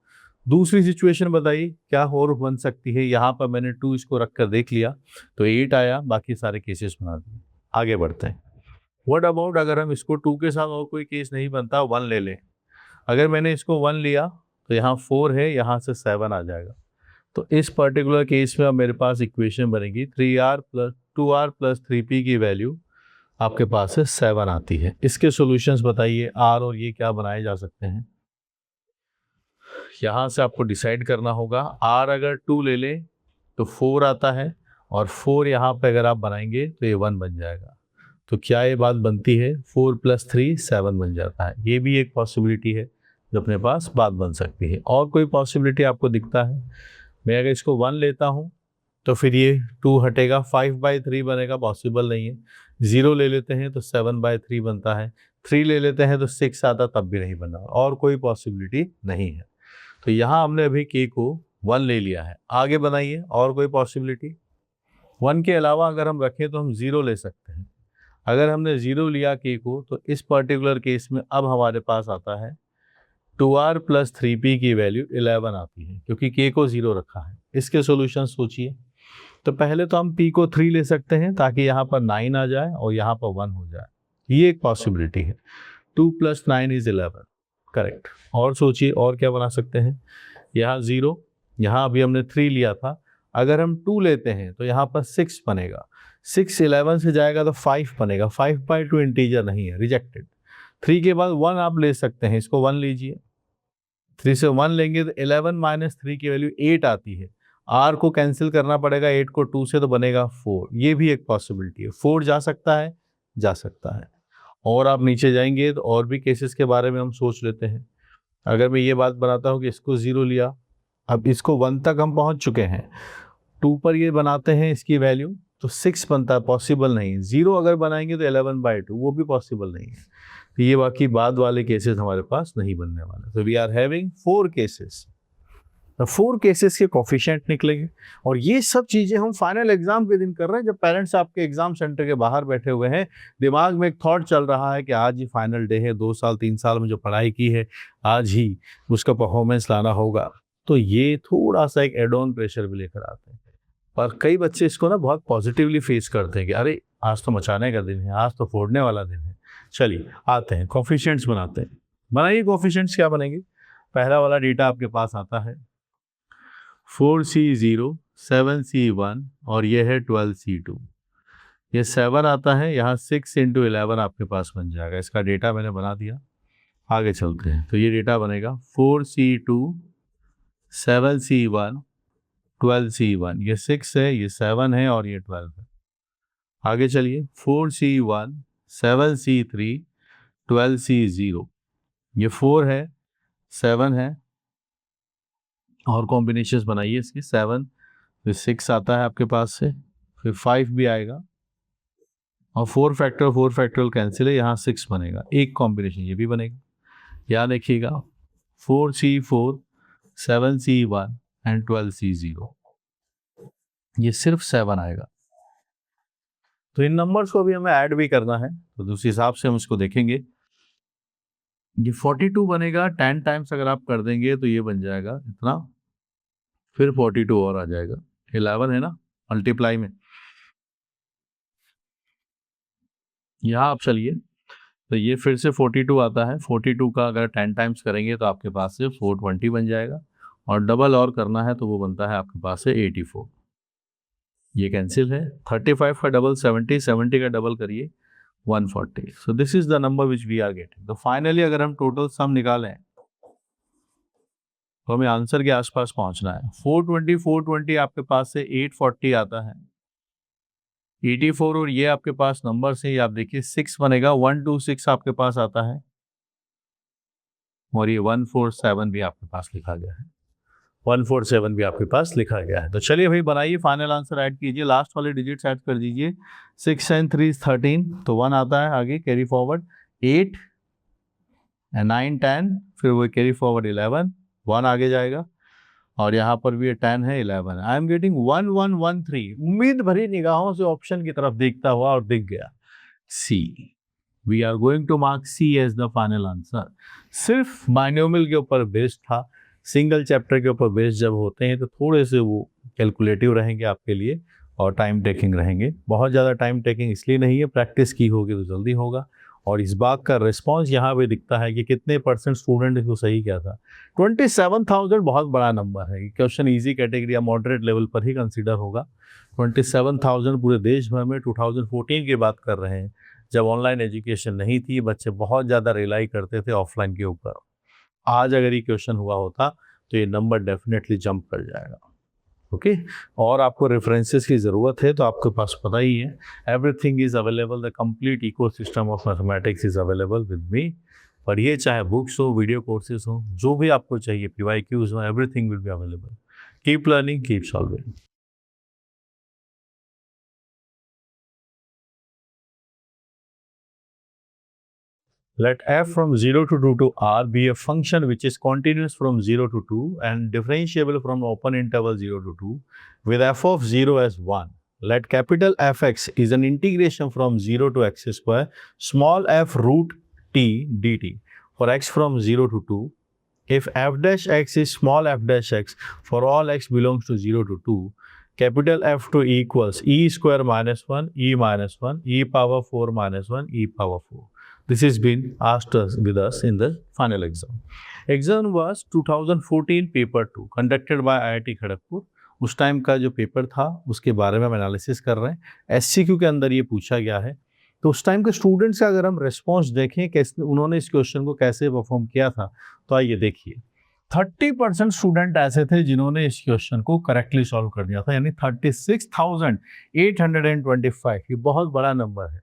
S1: दूसरी सिचुएशन बताइए क्या और बन सकती है। यहाँ पर मैंने 2 इसको रख कर देख लिया तो 8 आया, बाकी सारे केसेस बना दिए। आगे बढ़ते हैं। व्हाट अबाउट अगर हम इसको 2 के साथ और कोई केस नहीं बनता, 1 ले लें। अगर मैंने इसको 1 लिया तो यहाँ 4 है, यहाँ से 7 आ जाएगा। तो इस पर्टिकुलर केस में अब मेरे पास इक्वेशन बनेगी 2r + 3p की वैल्यू आपके पास से 7 आती है। इसके सॉल्यूशंस बताइए, r और ये क्या बनाए जा सकते हैं। यहाँ से आपको डिसाइड करना होगा। r अगर 2 ले ले तो 4 आता है, और 4 यहाँ पे अगर आप बनाएंगे तो ये 1 बन जाएगा। तो क्या ये बात बनती है, 4 + 3 7 बन जाता है। ये भी एक पॉसिबिलिटी है जो अपने पास बात बन सकती है। और कोई पॉसिबिलिटी आपको दिखता है। मैं अगर इसको 1 लेता हूँ तो फिर ये 2 हटेगा, 5/3 बनेगा, पॉसिबल नहीं है। 0 ले लेते हैं तो 7/3 बनता है, 3 ले लेते हैं तो 6 आता, तब भी नहीं बना, और कोई पॉसिबिलिटी नहीं है। तो यहाँ हमने अभी k को 1 ले लिया है, आगे बनाइए और कोई पॉसिबिलिटी। 1 के अलावा अगर हम रखें तो हम 0 ले सकते हैं। अगर हमने 0 लिया k को, तो इस पर्टिकुलर केस में अब हमारे पास आता है 2r + 3p की वैल्यू 11 आती है, क्योंकि k को 0 रखा है। इसके सॉल्यूशन सोचिए। तो पहले तो हम p को 3 ले सकते हैं ताकि यहाँ पर 9 आ जाए और यहाँ पर 1 हो जाए, ये एक पॉसिबिलिटी है। 2 + 9 = 11, करेक्ट। और सोचिए और क्या बना सकते हैं। यहाँ 0, यहाँ अभी हमने 3 लिया था, अगर हम 2 लेते हैं तो यहाँ पर 6 बनेगा, 6 11 से जाएगा तो 5 बनेगा, 5/2 इंटीजर नहीं है, रिजेक्टेड। 3 के बाद 1 आप ले सकते हैं, इसको 1 लीजिए, 3 से 1 लेंगे तो 11 - 3 की वैल्यू 8 आती है। r को कैंसिल करना पड़ेगा, 8 को 2 से तो बनेगा 4, ये भी एक पॉसिबिलिटी है। 4 जा सकता है, जा सकता है। और आप नीचे जाएंगे तो और भी केसेस के बारे में हम सोच लेते हैं। अगर मैं ये बात बनाता हूँ कि इसको 0 लिया, अब इसको 1 तक हम पहुँच चुके हैं, 2 पर ये बनाते हैं इसकी वैल्यू तो 6 बनता है, पॉसिबल नहीं है। 0 अगर बनाएंगे तो 11/2, वो भी पॉसिबल नहीं है। तो ये बाकी बाद वाले केसेस हमारे पास नहीं बनने वाले। तो we are having 4 cases. 4 cases के कोफिशिएंट निकलेंगे, और ये सब चीज़ें हम फाइनल एग्जाम के दिन कर रहे हैं, जब पेरेंट्स आपके एग्जाम सेंटर के बाहर बैठे हुए हैं, दिमाग में एक थॉट चल रहा है कि आज ही फाइनल डे है, 2 साल 3 साल में जो पढ़ाई की है आज ही उसका परफॉर्मेंस लाना होगा। तो ये थोड़ा सा एक एड ऑन प्रेशर भी लेकर आते हैं। पर कई बच्चे इसको ना बहुत पॉजिटिवली फेस करते हैं कि अरे आज तो मचाने का दिन है, आज तो फोड़ने वाला दिन है। चलिए आते हैं, कोफिशिएंट्स बनाते हैं। बनाइए कोफिशिएंट्स, क्या बनेंगे। पहला वाला डेटा आपके पास आता है 4C0, 7C1 और ये है 12C2। ये 7 आता है, यहाँ 6 × 11 आपके पास बन जाएगा। इसका डेटा मैंने बना दिया, आगे चलते हैं। तो ये डेटा बनेगा 4C2, 7C1, 12C1। ये 6 है, ये 7 है और ये 12 है। आगे चलिए, 4C1, 7C3, 12C0। ये 4 है, 7 है, और कॉम्बिनेशंस बनाइए इसकी। 7, फिर 6 आता है आपके पास से, फिर 5 भी आएगा, और 4 फैक्टोरियल कैंसिल है, यहाँ 6 बनेगा। एक कॉम्बिनेशन ये भी बनेगा। यहाँ देखिएगा 4C4, 7C1 एंड 12C0। ये सिर्फ 7 आएगा। तो इन नंबर्स को भी हमें ऐड भी करना है, तो उस हिसाब से हम इसको देखेंगे। ये 42 बनेगा, 10 टाइम्स अगर आप कर देंगे तो ये बन जाएगा इतना, फिर 42 और आ जाएगा। 11 है ना मल्टीप्लाई में। यहाँ आप चलिए, तो ये फिर से 42 आता है। 42 का अगर 10 टाइम्स करेंगे तो आपके पास से 420 बन जाएगा, और डबल और करना है तो वो बनता है आपके पास से 84। ये कैंसिल है। 35 का डबल 70, 70 का डबल करिए 140। So this is the number which we are getting. तो फाइनली अगर हम टोटल सम निकालें तो हमें आंसर के आसपास पहुंचना है। 420 आपके पास से 840 आता है, 84, और ये आपके पास नंबर से आप देखिए 6 बनेगा, 126 आपके पास आता है, और ये 147 भी आपके पास लिखा गया है। 147 भी आपके पास लिखा गया है। तो चलिए भाई बनाइए, फाइनल आंसर ऐड कीजिए, लास्ट वाले डिजिट्स ऐड कर दीजिए। 6 and 3 is 13, तो 1 आता है, आगे कैरी फॉरवर्ड 8 and 9 10, फिर वो कैरी फॉरवर्ड 11, 1 आगे जाएगा, और यहाँ पर भी 10 है, 11 है। I am getting 1113। उम्मीद भरी निगाहों से ऑप्शन की तरफ देखता हुआ, और दिख गया C. We are going to mark C as the final answer. सिर्फ बाइनोमियल के ऊपर बेस्ड था, सिंगल चैप्टर के ऊपर बेस्ड जब होते हैं तो थोड़े से वो कैलकुलेटिव रहेंगे आपके लिए, और टाइम टेकिंग रहेंगे। बहुत ज़्यादा टाइम टेकिंग इसलिए नहीं है, प्रैक्टिस की होगी तो जल्दी होगा। और इस बात का रिस्पांस यहाँ पे दिखता है कि कितने % स्टूडेंट इसको सही किया था। 27,000 बहुत बड़ा नंबर है। क्वेश्चन इजी कैटेगरी या मॉडरेट लेवल पर ही कंसिडर होगा। 27,000 पूरे देश भर में 2014 की बात कर रहे हैं, जब ऑनलाइन एजुकेशन नहीं थी, बच्चे बहुत ज़्यादा रिलाई करते थे ऑफलाइन के ऊपर। आज अगर ये क्वेश्चन हुआ होता तो ये नंबर डेफिनेटली जंप कर जाएगा। ओके, और आपको रेफरेंसेस की ज़रूरत है तो आपके पास पता ही है, everything is available, the complete ecosystem of mathematics is available with me. पढ़िए, चाहे बुक्स हो, वीडियो कोर्सेज हो, जो भी आपको चाहिए, PYQs हो, everything will be available. Keep learning, keep solving. Let f from 0 to 2 to r be a function which is continuous from 0 to 2 and differentiable from open interval 0 to 2 with f of 0 as 1. Let capital Fx is an integration from 0 to x square small f root t dt for x from 0 to 2. If f dash x is small f dash x for all x belongs to 0 to 2, capital F2 equals e square minus 1, e minus 1, e power 4 minus 1, e power 4. This has been asked with us in the final exam. Exam was 2014 paper 2 conducted by IIT Kharagpur. उस time का जो paper था उसके बारे में हम analysis कर रहे हैं. SCQ के अंदर ये पूछा गया है. तो उस टाइम के स्टूडेंट्स का अगर हम रिस्पॉन्स देखें कैसे उन्होंने इस क्वेश्चन को कैसे परफॉर्म किया था, तो आइए देखिए. 30% स्टूडेंट ऐसे थे जिन्होंने इस क्वेश्चन को करेक्टली सॉल्व कर दिया था, यानी 36,825. ये बहुत बड़ा नंबर है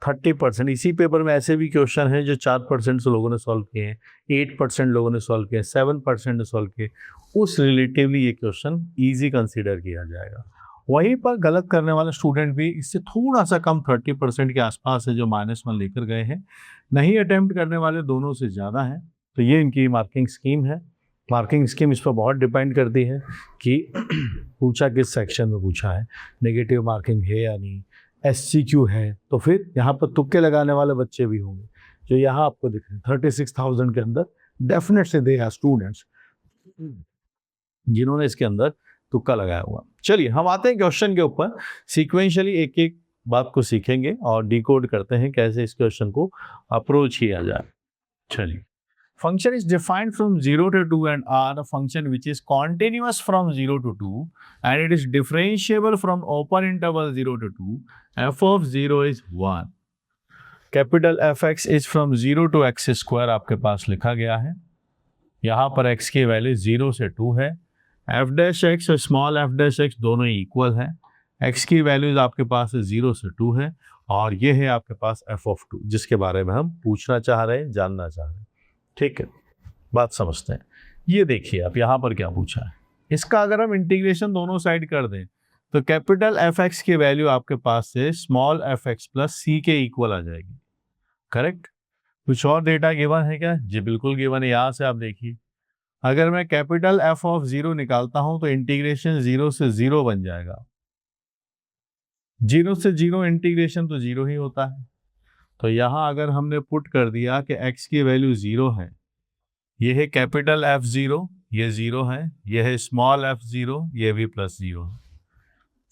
S1: 30%. इसी पेपर में ऐसे भी क्वेश्चन हैं जो 4% से लोगों ने सॉल्व किए हैं, 8% लोगों ने सॉल्व किए, 7% ने सॉल्व किए. उस रिलेटिवली ये क्वेश्चन ईजी कंसीडर किया जाएगा. वहीं पर गलत करने वाले स्टूडेंट भी इससे थोड़ा सा कम 30% के आसपास है जो -1 लेकर गए हैं. नहीं अटेम्प्ट करने वाले दोनों से ज़्यादा हैं. तो ये इनकी मार्किंग स्कीम है. मार्किंग स्कीम इस पर बहुत डिपेंड करती है कि पूछा किस सेक्शन में पूछा है, नेगेटिव मार्किंग है या नहीं, SCQ है, तो फिर यहाँ पर तुक्के लगाने वाले बच्चे भी होंगे जो यहाँ आपको दिख रहे हैं. 36,000 के अंदर डेफिनेट से दे आर स्टूडेंट्स जिन्होंने इसके अंदर तुक्का लगाया हुआ. चलिए हम आते हैं क्वेश्चन के ऊपर. सीक्वेंशियली एक एक बात को सीखेंगे और डिकोड करते हैं कैसे इस क्वेश्चन को अप्रोच किया जाए. चलिए. Function is defined from 0 to 2 and R, a function which is continuous from 0 to 2 and it is differentiable from open interval 0 to 2. F of 0 is 1. Capital Fx is from 0 to x square आपके पास लिखा गया है. यहाँ पर x की value 0 से 2 है. f dash x और स्मॉल f dash x दोनों इक्वल हैं. x की वैल्यूज आपके पास 0 से 2 है और ये है आपके पास f of 2 जिसके बारे में हम पूछना चाह रहे हैं, जानना चाह रहे हैं. ठीक है, बात समझते हैं. ये देखिए आप यहाँ पर क्या पूछा है. इसका अगर हम इंटीग्रेशन दोनों साइड कर दें तो कैपिटल Fx की वैल्यू आपके पास से स्मॉल fx प्लस c के इक्वल आ जाएगी. करेक्ट. कुछ और डेटा गिवन है क्या? जी बिल्कुल गिवन है. यहाँ से आप देखिए, अगर मैं कैपिटल f ऑफ 0 निकालता हूं तो इंटीग्रेशन 0 से 0 बन जाएगा. 0 से 0 इंटीग्रेशन तो 0 ही होता है. तो यहाँ अगर हमने पुट कर दिया कि x की वैल्यू 0 है, ये है कैपिटल F0, ये 0 है, ये है स्मॉल f0, ये भी प्लस 0 है.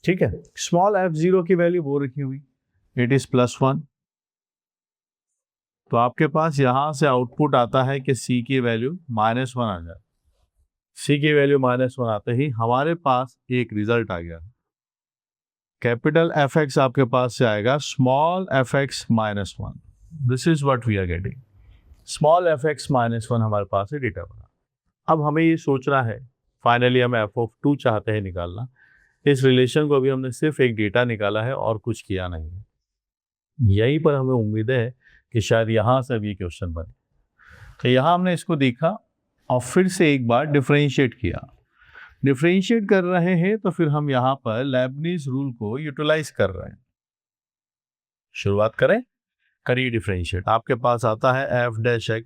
S1: ठीक है. स्मॉल f0 की वैल्यू वो रखी हुई, इट इज +1. तो आपके पास यहाँ से आउटपुट आता है कि c की वैल्यू -1 आ जाए. c की वैल्यू -1 आते ही हमारे पास एक रिजल्ट आ गया. कैपिटल Fx आपके पास से आएगा small fx -1. This is what we are getting. Small fx -1 हमारे पास है डेटा बना. अब हमें ये सोचना है, फाइनली हम f of 2 चाहते हैं निकालना. इस रिलेशन को अभी हमने सिर्फ एक डेटा निकाला है और कुछ किया नहीं है. यहीं पर हमें उम्मीद है कि शायद यहाँ से अब ये क्वेश्चन बने. तो यहाँ हमने इसको देखा और फिर से एक बार डिफरेंशिएट किया. डिफरेंशिएट कर रहे हैं तो फिर हम यहाँ पर लेबनीज रूल को यूटिलाइज कर रहे हैं. शुरुआत करें, करिए डिफरेंशिएट. आपके पास आता है f dash x,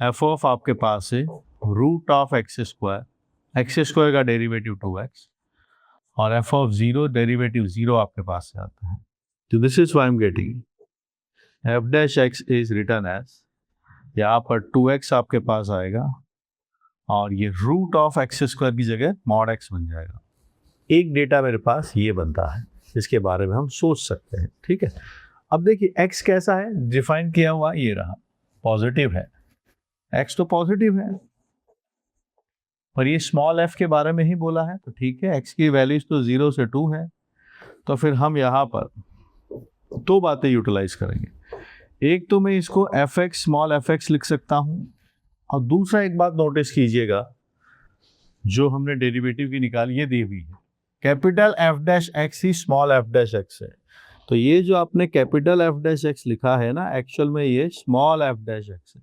S1: f of आपके पास है रूट ऑफ x स्क्वायर का डेरिवेटिव 2x और f ऑफ 0 डेरिवेटिव 0 आपके पास से आता है. तो this is why I am getting f dash x is written as, यहाँ पर 2x आपके पास आएगा और ये रूट ऑफ x स्क्वायर की जगह मॉड x बन जाएगा. एक डेटा मेरे पास ये बनता है, इसके बारे में हम सोच सकते हैं. ठीक है. अब देखिए x कैसा है, डिफाइन किया हुआ ये रहा, पॉजिटिव है. x तो पॉजिटिव है पर ये स्मॉल f के बारे में ही बोला है, तो ठीक है. x की वैल्यूज तो 0 से 2 है. तो फिर हम यहाँ पर दो बातें यूटिलाइज करेंगे. एक तो मैं इसको fx स्मॉल fx लिख सकता हूँ और दूसरा एक बात नोटिस कीजिएगा, जो हमने डेरिवेटिव की निकाली ये दी हुई है कैपिटल f डैश x ही स्मॉल f डैश x है. तो ये जो आपने कैपिटल f डैश x लिखा है ना, एक्चुअल में ये स्मॉल f डैश x है.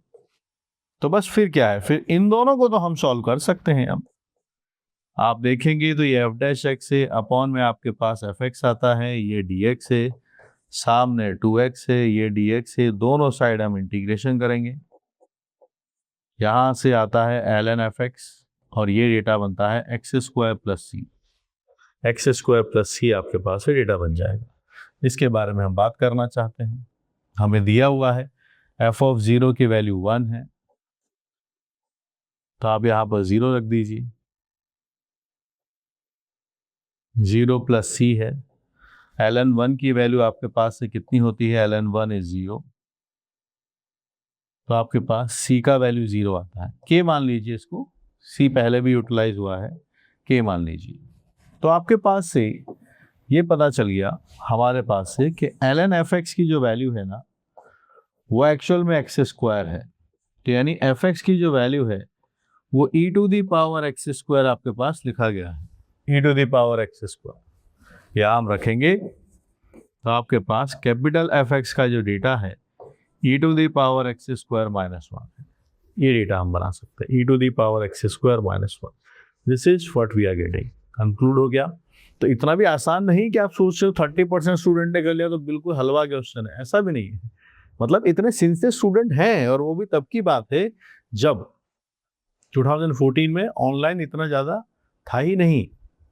S1: तो बस फिर क्या है, फिर इन दोनों को तो हम सॉल्व कर सकते हैं. अब आप देखेंगे तो ये f डैश x है, अपॉन में आपके पास fx आता है, ये dx है. सामने 2x है, ये dx है, दोनों साइड हम इंटीग्रेशन करेंगे। यहाँ से आता है ln fx और ये डेटा बनता है एक्स स्क्वायर प्लस सी। एक्स स्क्वायर प्लस सी आपके पास ये डेटा बन जाएगा। इसके बारे में हम बात करना चाहते हैं। हमें दिया हुआ है f ऑफ 0 की वैल्यू 1 है, तो आप यहाँ पर 0 रख दीजिए। 0 प्लस सी है। ln 1 की वैल्यू आपके पास से कितनी होती है? ln 1 इज 0, तो आपके पास c का वैल्यू 0 आता है। k मान लीजिए इसको, c पहले भी यूटिलाइज हुआ है, k मान लीजिए। तो आपके पास से ये पता चल गया हमारे पास से कि ln fx की जो वैल्यू है ना, वो एक्चुअल में एक्स स्क्वायर है। तो यानी fx की जो वैल्यू है वो e to the power x square आपके पास लिखा गया है, e to the power x square. या हम रखेंगे तो आपके पास कैपिटल fx का जो डेटा है e to the power x square minus 1 है। ये डेटा हम बना सकते हैं, e to the power x square minus 1। This is what we are getting. Conclude हो गया। तो इतना भी आसान नहीं कि आप सोच रहे हो 30% स्टूडेंट ने कर लिया तो बिल्कुल हलवा क्वेश्चन है, ऐसा भी नहीं है। मतलब इतने सिंसियर स्टूडेंट हैं, और वो भी तब की बात है जब 2014 में ऑनलाइन इतना ज़्यादा था ही नहीं,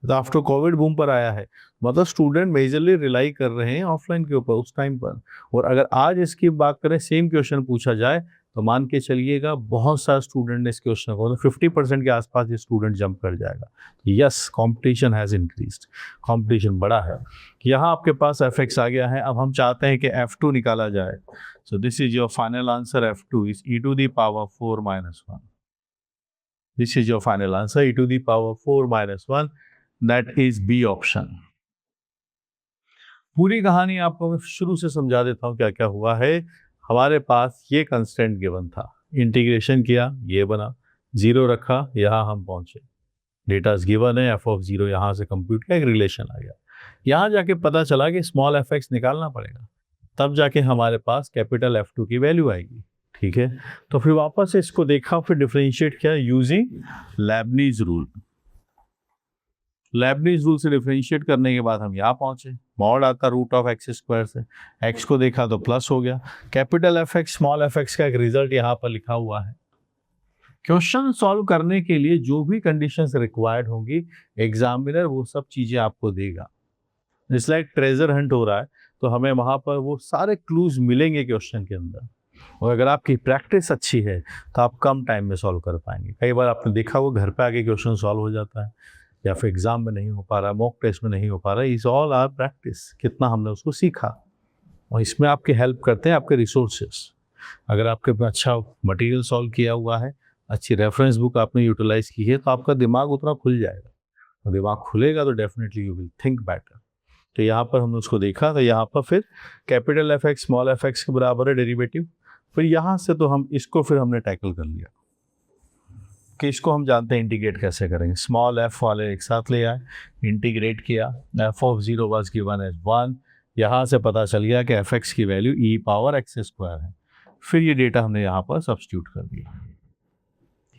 S1: तो आफ्टर कोविड बूम पर आया है। मतलब स्टूडेंट मेजरली रिलाई कर रहे हैं ऑफलाइन के ऊपर उस टाइम पर। और अगर आज इसकी बात करें, सेम क्वेश्चन पूछा जाए, तो मान के चलिएगा बहुत सारे स्टूडेंट ने इस क्वेश्चन को, तो 50% के आसपास ये स्टूडेंट जंप कर जाएगा। Yes, competition has increased, competition बड़ा है। यहाँ आपके पास f(x) आ गया है। अब हम चाहते हैं कि f2 निकाला जाए। So this is your final answer, f2 is e to the power 4 minus 1। This is your final answer, e to the power 4 minus 1, that is B option. पूरी कहानी आपको मैं शुरू से समझा देता हूँ क्या क्या हुआ है। हमारे पास ये कंस्टेंट गिवन था, इंटीग्रेशन किया, ये बना, 0 रखा, यहाँ हम पहुंचे। डेटा गिवन है, f ऑफ 0 यहाँ से कंप्यूट किया, एक रिलेशन आ गया। यहाँ जाके पता चला कि स्मॉल fx निकालना पड़ेगा, तब जाके हमारे पास कैपिटल F2 की वैल्यू आएगी। ठीक है, तो फिर वापस से इसको देखा, फिर डिफरेंशिएट किया using Lebanese rule. Lebanese rule से डिफरेंशिएट करने के बाद हम यहाँ पहुंचे। मॉड आता रूट ऑफ एक्स स्क्वायर से, एक्स को देखा तो प्लस हो गया। कैपिटल fx स्मॉल fx का एक रिजल्ट यहाँ पर लिखा हुआ है। क्वेश्चन सॉल्व करने के लिए जो भी कंडीशंस रिक्वायर्ड होंगी, एग्जामिनर वो सब चीजें आपको देगा। जिस लाइक ट्रेजर हंट हो रहा है, तो हमें वहां पर वो सारे क्लूज मिलेंगे क्वेश्चन के अंदर। और अगर आपकी प्रैक्टिस अच्छी है तो आप कम टाइम में सॉल्व कर पाएंगे। कई बार आपने देखा वो घर पे आके क्वेश्चन सॉल्व हो जाता है, या फिर एग्जाम में नहीं हो पा रहा, मॉक टेस्ट में नहीं हो पा रहा। इज ऑल आर प्रैक्टिस, कितना हमने उसको सीखा। और इसमें आपकी हेल्प करते हैं आपके रिसोर्सेस। अगर आपके पास अच्छा मटेरियल सॉल्व किया हुआ है, अच्छी रेफरेंस बुक आपने यूटिलाइज की है, तो आपका दिमाग उतना खुल जाएगा। और दिमाग खुलेगा तो definitely you will think better. तो यहाँ पर हमने उसको देखा, तो यहाँ पर फिर कैपिटल fx स्मॉल fx के बराबर है डेरिवेटिव। फिर यहाँ से तो हम इसको फिर हमने टैकल कर लिया कि इसको हम जानते हैं इंटीग्रेट कैसे करेंगे। स्मॉल f वाले एक साथ ले आए, इंटीग्रेट किया, f of 0 was given as 1। यहाँ से पता चल गया कि fx की वैल्यू e पावर एक्स स्क्वायर है। फिर ये डेटा हमने यहाँ पर सब्स्टिट्यूट कर दिया।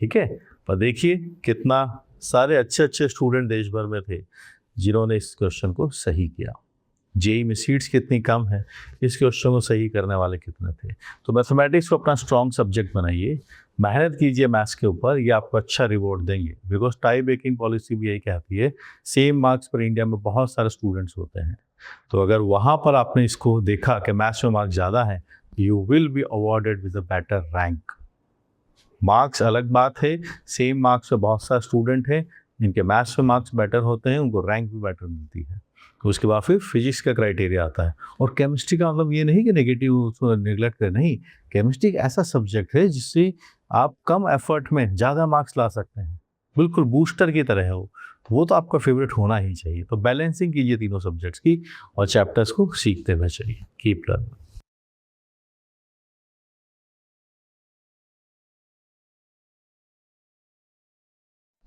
S1: ठीक है, पर देखिए कितना सारे अच्छे अच्छे स्टूडेंट देश भर में थे जिन्होंने इस क्वेश्चन को सही किया। जेई में सीट्स कितनी कम है, इस क्वेश्चन को सही करने वाले कितने थे। तो मैथमेटिक्स को अपना स्ट्रॉन्ग सब्जेक्ट बनाइए, मेहनत कीजिए मैथ्स के ऊपर, ये आपको अच्छा रिवॉर्ड देंगे। बिकॉज टाई ब्रेकिंग पॉलिसी भी यही कहती है, सेम मार्क्स पर इंडिया में बहुत सारे स्टूडेंट्स होते हैं। तो अगर वहाँ पर आपने इसको देखा कि मैथ्स में मार्क्स ज़्यादा हैं, you will be awarded with a better rank. Marks अलग बात है, सेम मार्क्स पे बहुत सारे स्टूडेंट हैं जिनके मैथ्स में मार्क्स बेटर होते हैं, उनको रैंक भी बेटर मिलती है। तो उसके बाद फिर फिजिक्स का क्राइटेरिया आता है। और केमिस्ट्री का मतलब ये नहीं कि नेगेटिव उसको निगलेक्ट करें, नहीं। केमिस्ट्री एक ऐसा सब्जेक्ट है जिससे आप कम एफर्ट में ज़्यादा मार्क्स ला सकते हैं, बिल्कुल बूस्टर की तरह हो। वो तो आपका फेवरेट होना ही चाहिए। तो बैलेंसिंग कीजिए तीनों सब्जेक्ट्स की और चैप्टर्स को सीखते हुए चलिए। Keep learning.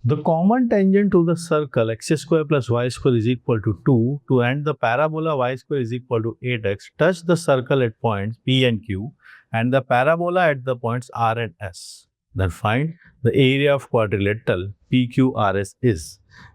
S1: The common tangent to the circle x square plus y square is equal to 2 and the parabola y square is equal to 8x touch the circle at points P and Q and the parabola at the points R and S. Then find the area of quadrilateral PQRS is.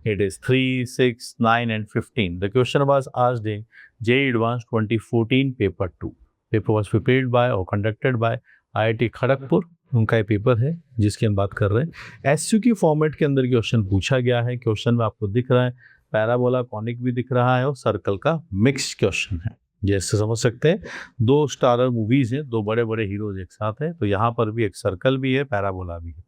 S1: It is 3, 6, 9 and 15. The question was asked in JEE Advanced 2014 paper 2 paper was prepared by और conducted by IIT Kharagpur. उनका ये paper है जिसकी हम बात कर रहे हैं। एसयू की फॉर्मेट के अंदर क्वेश्चन पूछा गया है। क्वेश्चन में आपको दिख रहा है पैराबोला, कॉनिक भी दिख रहा है और सर्कल का मिक्स क्वेश्चन है। जैसे समझ सकते हैं 2 स्टारर मूवीज हैं, 2 बड़े बड़े हीरोज एक साथ हैं, तो यहाँ पर भी एक सर्कल भी है, पैराबोला भी है।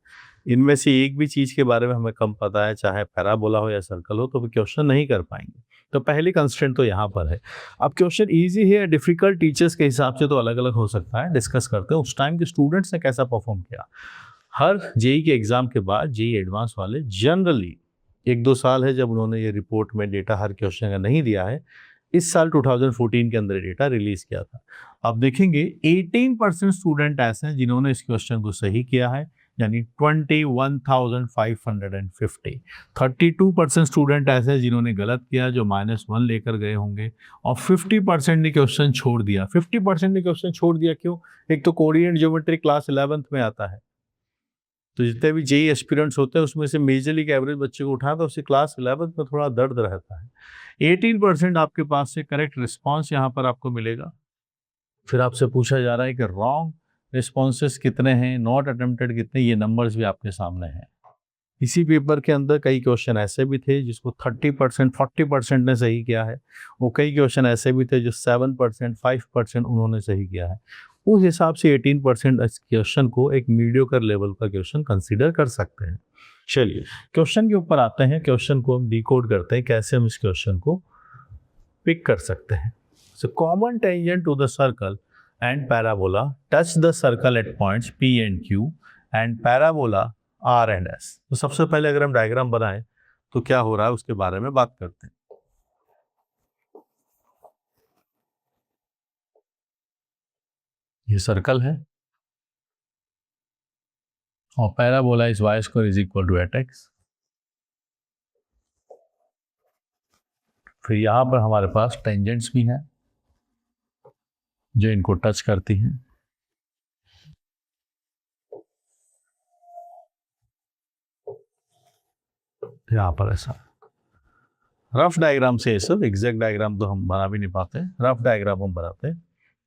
S1: इनमें से एक भी चीज़ के बारे में हमें कम पता है, चाहे पैराबोला हो या सर्कल हो, तो भी क्वेश्चन नहीं कर पाएंगे। तो पहली कंस्ट्रेंट तो यहाँ पर है। अब क्वेश्चन इजी है या डिफिकल्ट, टीचर्स के हिसाब से तो अलग अलग हो सकता है। डिस्कस करते हैं उस टाइम के स्टूडेंट्स ने कैसा परफॉर्म किया। हर जेई के एग्जाम के बाद जेई एडवांस वाले जनरली 1-2 साल है जब उन्होंने ये रिपोर्ट में डेटा हर क्वेश्चन का नहीं दिया है। इस साल 2014 के अंदर डेटा रिलीज किया था। अब देखेंगे 18% स्टूडेंट ऐसे हैं जिन्होंने इस क्वेश्चन को सही किया है, यानी 21,550। 32% स्टूडेंट ऐसे हैं जिन्होंने गलत किया, जो -1 लेकर गए होंगे, और 50% ने क्वेश्चन छोड़ दिया। 50% ने क्वेश्चन छोड़ दिया क्यों? एक तो कोऑर्डिनेट ज्योमेट्री क्लास 11th में आता है, तो जितने भी जेई एस्पिरेंट्स होते हैं उसमें से मेजरली के एवरेज बच्चे को उठाया तो उससे क्लास 11th में थोड़ा दर्द रहता है। 18% आपके पास से करेक्ट रिस्पॉन्स यहाँ पर आपको मिलेगा। फिर आपसे पूछा जा रहा है कि रॉन्ग रिस्पॉन्सेस कितने हैं, नॉट अटेम्प्टेड कितने, ये नंबर्स भी आपके सामने हैं। इसी पेपर के अंदर कई क्वेश्चन ऐसे भी थे जिसको 30%, 40% ने सही किया है, वो कई क्वेश्चन ऐसे भी थे जो 7%, 5% उन्होंने सही किया है। उस हिसाब से 18% इस क्वेश्चन को एक मीडियोकर लेवल का क्वेश्चन कंसीडर कर सकते हैं। चलिए क्वेश्चन के ऊपर आते हैं। क्वेश्चन को हम डिकोड करते हैं, कैसे हम इस क्वेश्चन को पिक कर सकते हैं। So common tangent to the circle and parabola touch the circle at points P and Q and parabola R and S। तो सबसे पहले अगर हम डायग्राम बनाएं तो क्या हो रहा है उसके बारे में बात करते हैं। ये सर्कल है और parabola is y square is equal to 8x। फिर यहां पर हमारे पास टेंजेंट्स भी हैं जो इनको टच करती हैं। यहां पर ऐसा रफ डायग्राम से, सब एग्जैक्ट डायग्राम तो हम बना भी नहीं पाते, रफ डायग्राम हम बनाते हैं।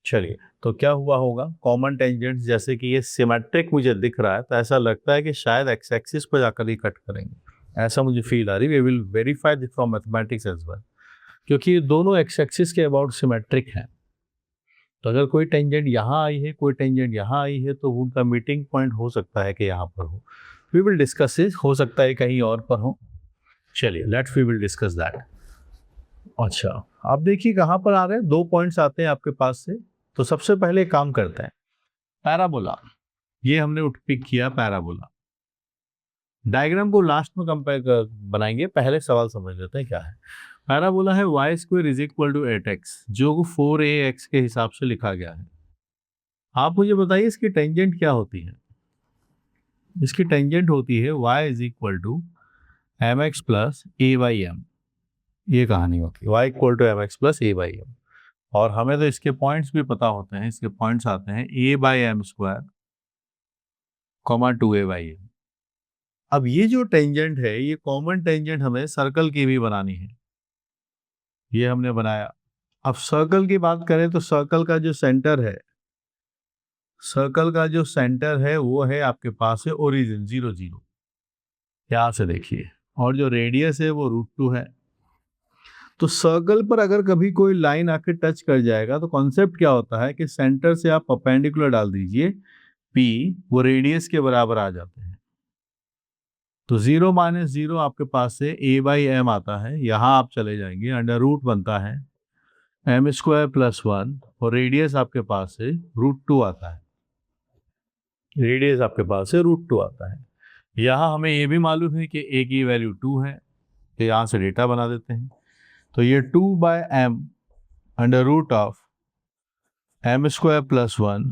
S1: चलिए तो क्या हुआ होगा, कॉमन टेंजेंट्स जैसे कि ये सिमेट्रिक मुझे दिख रहा है, तो ऐसा लगता है कि शायद एक्स एक्सिस पर जाकर ही कट करेंगे, ऐसा मुझे फील आ रही है। We will verify this from mathematics as well, क्योंकि ये दोनों एक्स एक्सिस के अबाउट सिमेट्रिक हैं। तो अगर कोई टेंजेंट यहाँ आई है, कोई टेंजेंट यहाँ आई है, तो उनका मीटिंग पॉइंट हो सकता है कि यहाँ पर हो। वी विल डिस्कस इट, हो सकता है कहीं और पर हो। चलिए let's we will discuss that. अच्छा आप देखिए कहाँ पर आ रहे हैं, 2 पॉइंट्स आते हैं आपके पास से। तो सबसे पहले काम करते हैं पैराबोला, ये हमने पिक किया पैराबोला। डायग्राम को लास्ट में कंपेयर कर बनाएंगे, पहले सवाल समझ लेते हैं क्या है। पैराबोला है y square is equal to 8x, जो 4ax के हिसाब से लिखा गया है। आप मुझे बताइए इसकी टेंजेंट क्या होती है। इसकी टेंजेंट होती है y is equal to mx plus a/m। ये कहानी होती है y equal to mx plus a/m। और हमें तो इसके पॉइंट्स भी पता होते हैं। इसके पॉइंट्स आते हैं a/m स्क्वायर, 2a/m। अब ये जो टेंजेंट है, ये कॉमन टेंजेंट हमें सर्कल की भी बनानी है, ये हमने बनाया। अब सर्कल की बात करें तो सर्कल का जो सेंटर है, सर्कल का जो सेंटर है वो है आपके पास है ओरिजिन 0 0, यहां से देखिए, और जो रेडियस है वो √2 है। तो सर्कल पर अगर कभी कोई लाइन आके टच कर जाएगा तो कॉन्सेप्ट क्या होता है कि सेंटर से आप परपेंडिकुलर डाल दीजिए P, वो रेडियस के बराबर आ जाते हैं। तो 0 - 0 आपके पास से a/m आता है, यहां आप चले जाएंगे, अंडर रूट बनता है m स्क्वायर प्लस 1, और रेडियस आपके पास से √2 आता है। रेडियस आपके पास से √2 आता है। यहाँ हमें ये भी मालूम है कि a की वैल्यू 2 है, तो यहाँ से डेटा बना देते हैं। तो ये 2/m under root of m square plus 1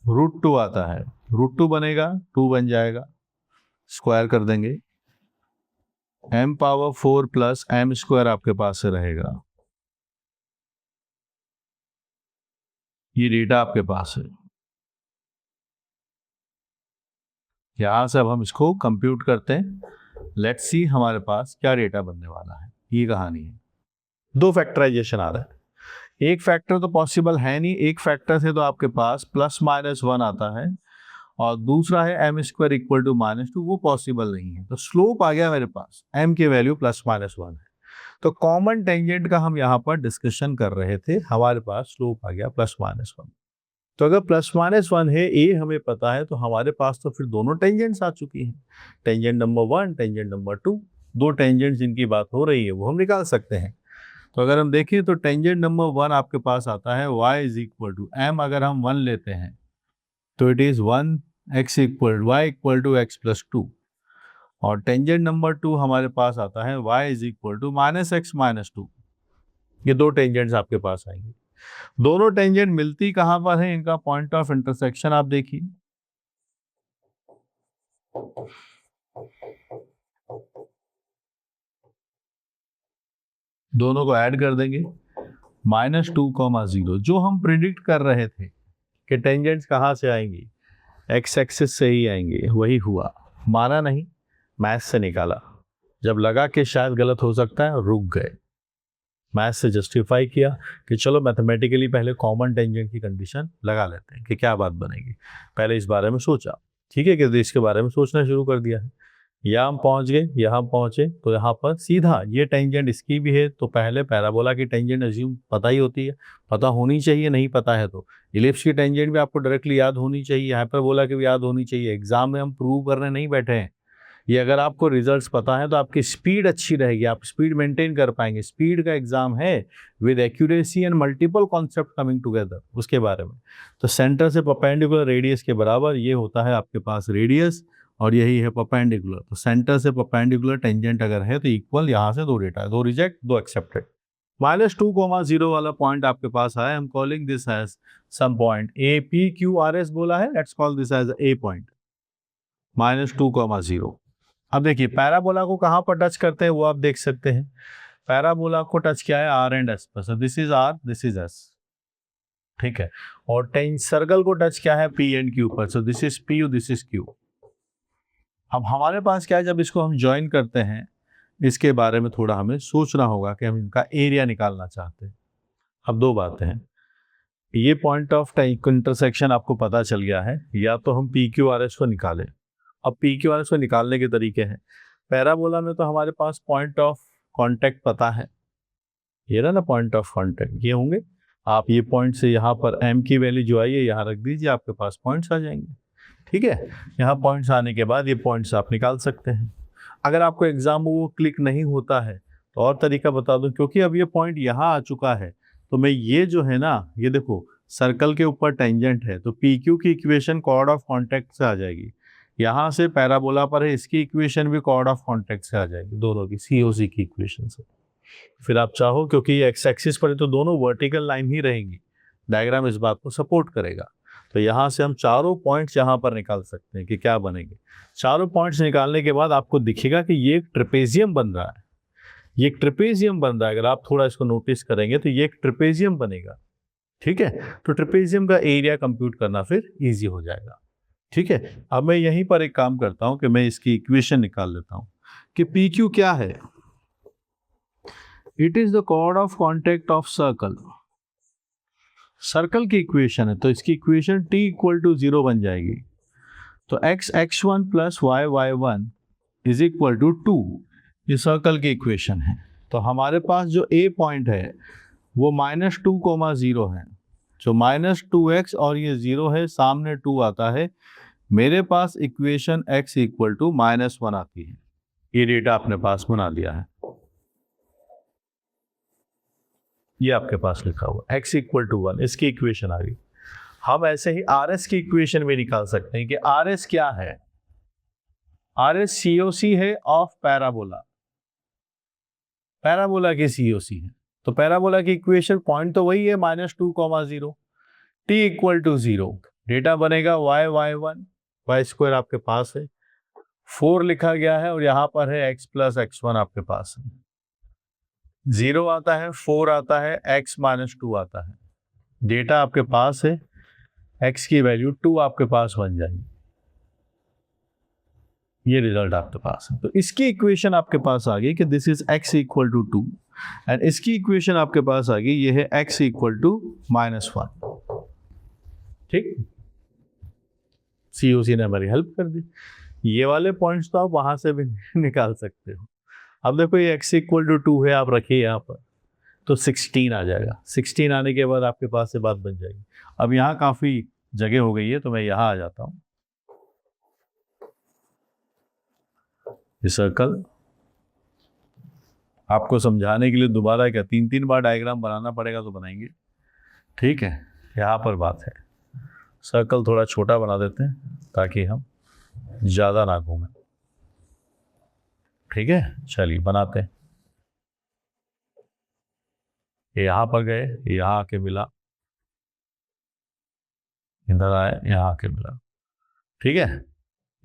S1: √2 आता है। √2 बनेगा, 2 बन जाएगा, स्क्वायर कर देंगे, m power 4 plus m square आपके पास से रहेगा। ये डेटा आपके पास है। यहां से अब हम इसको कंप्यूट करते हैं। लेट्स सी हमारे पास क्या डेटा बनने वाला है। ये कहानी है, 2 फैक्टराइजेशन आ रहा है। एक फैक्टर तो पॉसिबल है नहीं, एक फैक्टर से तो आपके पास ±1 आता है, और दूसरा है m² इक्वल टू -2, वो पॉसिबल नहीं है। तो स्लोप आ गया मेरे पास, m की वैल्यू +-1 है। तो कॉमन टेंजेंट का हम यहाँ पर डिस्कशन कर रहे थे, हमारे पास स्लोप आ गया +-1। तो अगर +-1 है, a हमें पता है, तो हमारे पास तो फिर दोनों टेंजेंट्स आ चुकी हैं, टेंजेंट नंबर 1, टेंजेंट नंबर 2। दो टेंजेंट जिनकी बात हो रही है वो हम निकाल सकते हैं। तो अगर हम देखें तो टेंजेंट नंबर 1 आपके पास आता है y इक्वल टू m, अगर हम 1 लेते हैं तो it is 1 x equal y equal to x + 2, और टेंजेंट नंबर 2 हमारे पास आता है y इक्वल टू -x - 2। ये दो टेंजेंट्स आपके पास आएंगे। दोनों टेंजेंट मिलती कहाँ पर है, इनका पॉइंट ऑफ इंटरसेक्शन आप देखिए। दोनों को ऐड कर देंगे, -2, 0। जो हम प्रिडिक्ट कर रहे थे कि टेंजेंट्स कहाँ से आएंगी, एक्स एक्सिस से ही आएंगे, वही हुआ। माना नहीं, मैथ से निकाला। जब लगा कि शायद गलत हो सकता है, रुक गए, मैथ से जस्टिफाई किया कि चलो मैथमेटिकली पहले कॉमन टेंजेंट की कंडीशन लगा लेते हैं कि क्या बात बनेगी। पहले इस बारे में सोचा, ठीक है, कि इसके बारे में सोचना शुरू कर दिया है। यहाँ हम पहुँच गए, यहाँ पहुँचे तो यहाँ पर सीधा ये टेंजेंट इसकी भी है, तो पहले पैराबोला की टेंजेंट अज्यूम पता ही होती है, पता होनी चाहिए, नहीं पता है तो इलिप्स की टेंजेंट भी आपको डायरेक्टली याद होनी चाहिए, हाइपरबोला की भी याद होनी चाहिए। एग्जाम में हम प्रूव करने नहीं बैठे हैं, ये अगर आपको रिजल्ट्स पता है तो आपकी स्पीड अच्छी रहेगी, आप स्पीड मेंटेन कर पाएंगे। स्पीड का एग्जाम है with accuracy and multiple concept coming together, उसके बारे में। तो सेंटर से परपेंडिकुलर रेडियस के बराबर ये होता है आपके पास रेडियस, और यही है परपेंडिकुलर। तो सेंटर से परपेंडिकुलर टेंजेंट अगर है तो इक्वल, यहाँ से दो डेटा है, दो रिजेक्ट दो एक्सेप्टेड। -2, 0 वाला पॉइंट आपके पास है, I am calling this as some point A P Q R S बोला है, let's call this as A point, -2, 0। अब देखिए पैराबोला को कहाँ पर टच करते हैं वो आप देख सकते हैं। पैराबोला को टच किया है आर एंड एस पर, this is R, this is S, ठीक है। और सर्कल को टच किया है पी एंड क्यू पर, सो this is P, this is Q. अब हमारे पास क्या है, जब इसको हम ज्वाइन करते हैं, इसके बारे में थोड़ा हमें सोचना होगा कि हम इनका एरिया निकालना चाहते हैं। अब दो बातें हैं, ये पॉइंट ऑफ इंटरसेक्शन आपको पता चल गया है, या तो हम पी क्यू आर एस को निकालें। अब पी क्यू आर एस को निकालने के तरीके हैं, पैराबोला में तो हमारे पास पॉइंट ऑफ कांटेक्ट पता है, ये ना पॉइंट ऑफ कांटेक्ट ये होंगे। आप ये पॉइंट से यहाँ पर m की वैल्यू जो आई है यहाँ रख दीजिए, आपके पास पॉइंट्स आ जाएंगे, ठीक है। यहाँ पॉइंट्स आने के बाद ये पॉइंट्स आप निकाल सकते हैं। अगर आपको एग्जाम में वो क्लिक नहीं होता है तो और तरीका बता दूं, क्योंकि अब ये पॉइंट यहाँ आ चुका है, तो मैं ये जो है ना, ये देखो सर्कल के ऊपर टेंजेंट है, तो पी क्यू की इक्वेशन कॉर्ड ऑफ कॉन्टेक्ट से आ जाएगी। यहाँ से पैराबोला पर है, इसकी इक्वेशन भी कॉर्ड ऑफ कॉन्टेक्ट से आ जाएगी, दोनों की COC की इक्वेशन से। फिर आप चाहो, क्योंकि ये एक्स एक्सिस पर है तो दोनों वर्टिकल लाइन ही रहेंगी, डायग्राम इस बात को सपोर्ट करेगा। तो यहाँ से हम चारों पॉइंट्स यहाँ पर निकाल सकते हैं कि क्या बनेंगे। चारों पॉइंट्स निकालने के बाद आपको दिखेगा कि ये एक ट्रेपेजियम बन रहा है, ये एक ट्रेपेजियम बन रहा है। अगर आप थोड़ा इसको नोटिस करेंगे तो ये एक ट्रेपेजियम बनेगा, ठीक है। तो ट्रेपेजियम का एरिया कंप्यूट करना फिर इजी हो जाएगा, ठीक है। अब मैं यहीं पर एक काम करता हूं कि मैं इसकी इक्वेशन निकाल लेता हूं कि पी क्यू क्या है। It is the chord of contact of circle, circle की इक्वेशन है, तो इसकी इक्वेशन t = 0 बन जाएगी। तो x(x1) + y(y1) = 2, ये सर्कल की इक्वेशन है। तो हमारे पास जो a पॉइंट है वो -2, 0 है, जो -2x और ये 0 है, सामने 2 आता है, मेरे पास इक्वेशन x = -1 आती है। ये डेटा अपने पास बना लिया है, ये आपके पास लिखा हुआ x = 1, इसकी इक्वेशन आ गई। हम ऐसे ही RS की इक्वेशन भी निकाल सकते हैं कि RS क्या है। RS COC है ऑफ पैराबोला, पैराबोला की COC है। तो पैराबोला की इक्वेशन पॉइंट तो वही है, -2, 0, t = 0, डेटा बनेगा y(y1), y² आपके पास है, 4 लिखा गया है, और यहाँ पर है x + x1 आपके पास है। 0 आता है, 4 आता है, x - 2 आता है, डेटा आपके पास है, x की वैल्यू 2 आपके पास बन जाएगी, ये रिजल्ट आपके पास है। तो इसकी इक्वेशन आपके पास आ गई कि दिस इज x = 2, एंड इसकी इक्वेशन आपके पास आ गई, ये है x इक्वल टू -1। ठीक, COC ने हमारी हेल्प कर दी। ये वाले पॉइंट्स तो आप वहां से भी निकाल सकते हो। अब देखो ये x इक्वल टू 2 है, आप रखिए यहाँ पर, तो 16 आ जाएगा। 16 आने के बाद आपके पास से बात बन जाएगी। अब यहाँ काफ़ी जगह हो गई है, तो मैं यहाँ आ जाता हूँ। ये सर्कल आपको समझाने के लिए दोबारा क्या 3-3 बार डायग्राम बनाना पड़ेगा, तो बनाएंगे। ठीक है, यहाँ पर बात है, सर्कल थोड़ा छोटा बना देते हैं ताकि हम ज़्यादा ना घूमें। ठीक है, चलिए बनाते हैं। ये यहाँ पर गए, यहाँ आके मिला, इधर आए, यहाँ आके मिला। ठीक है,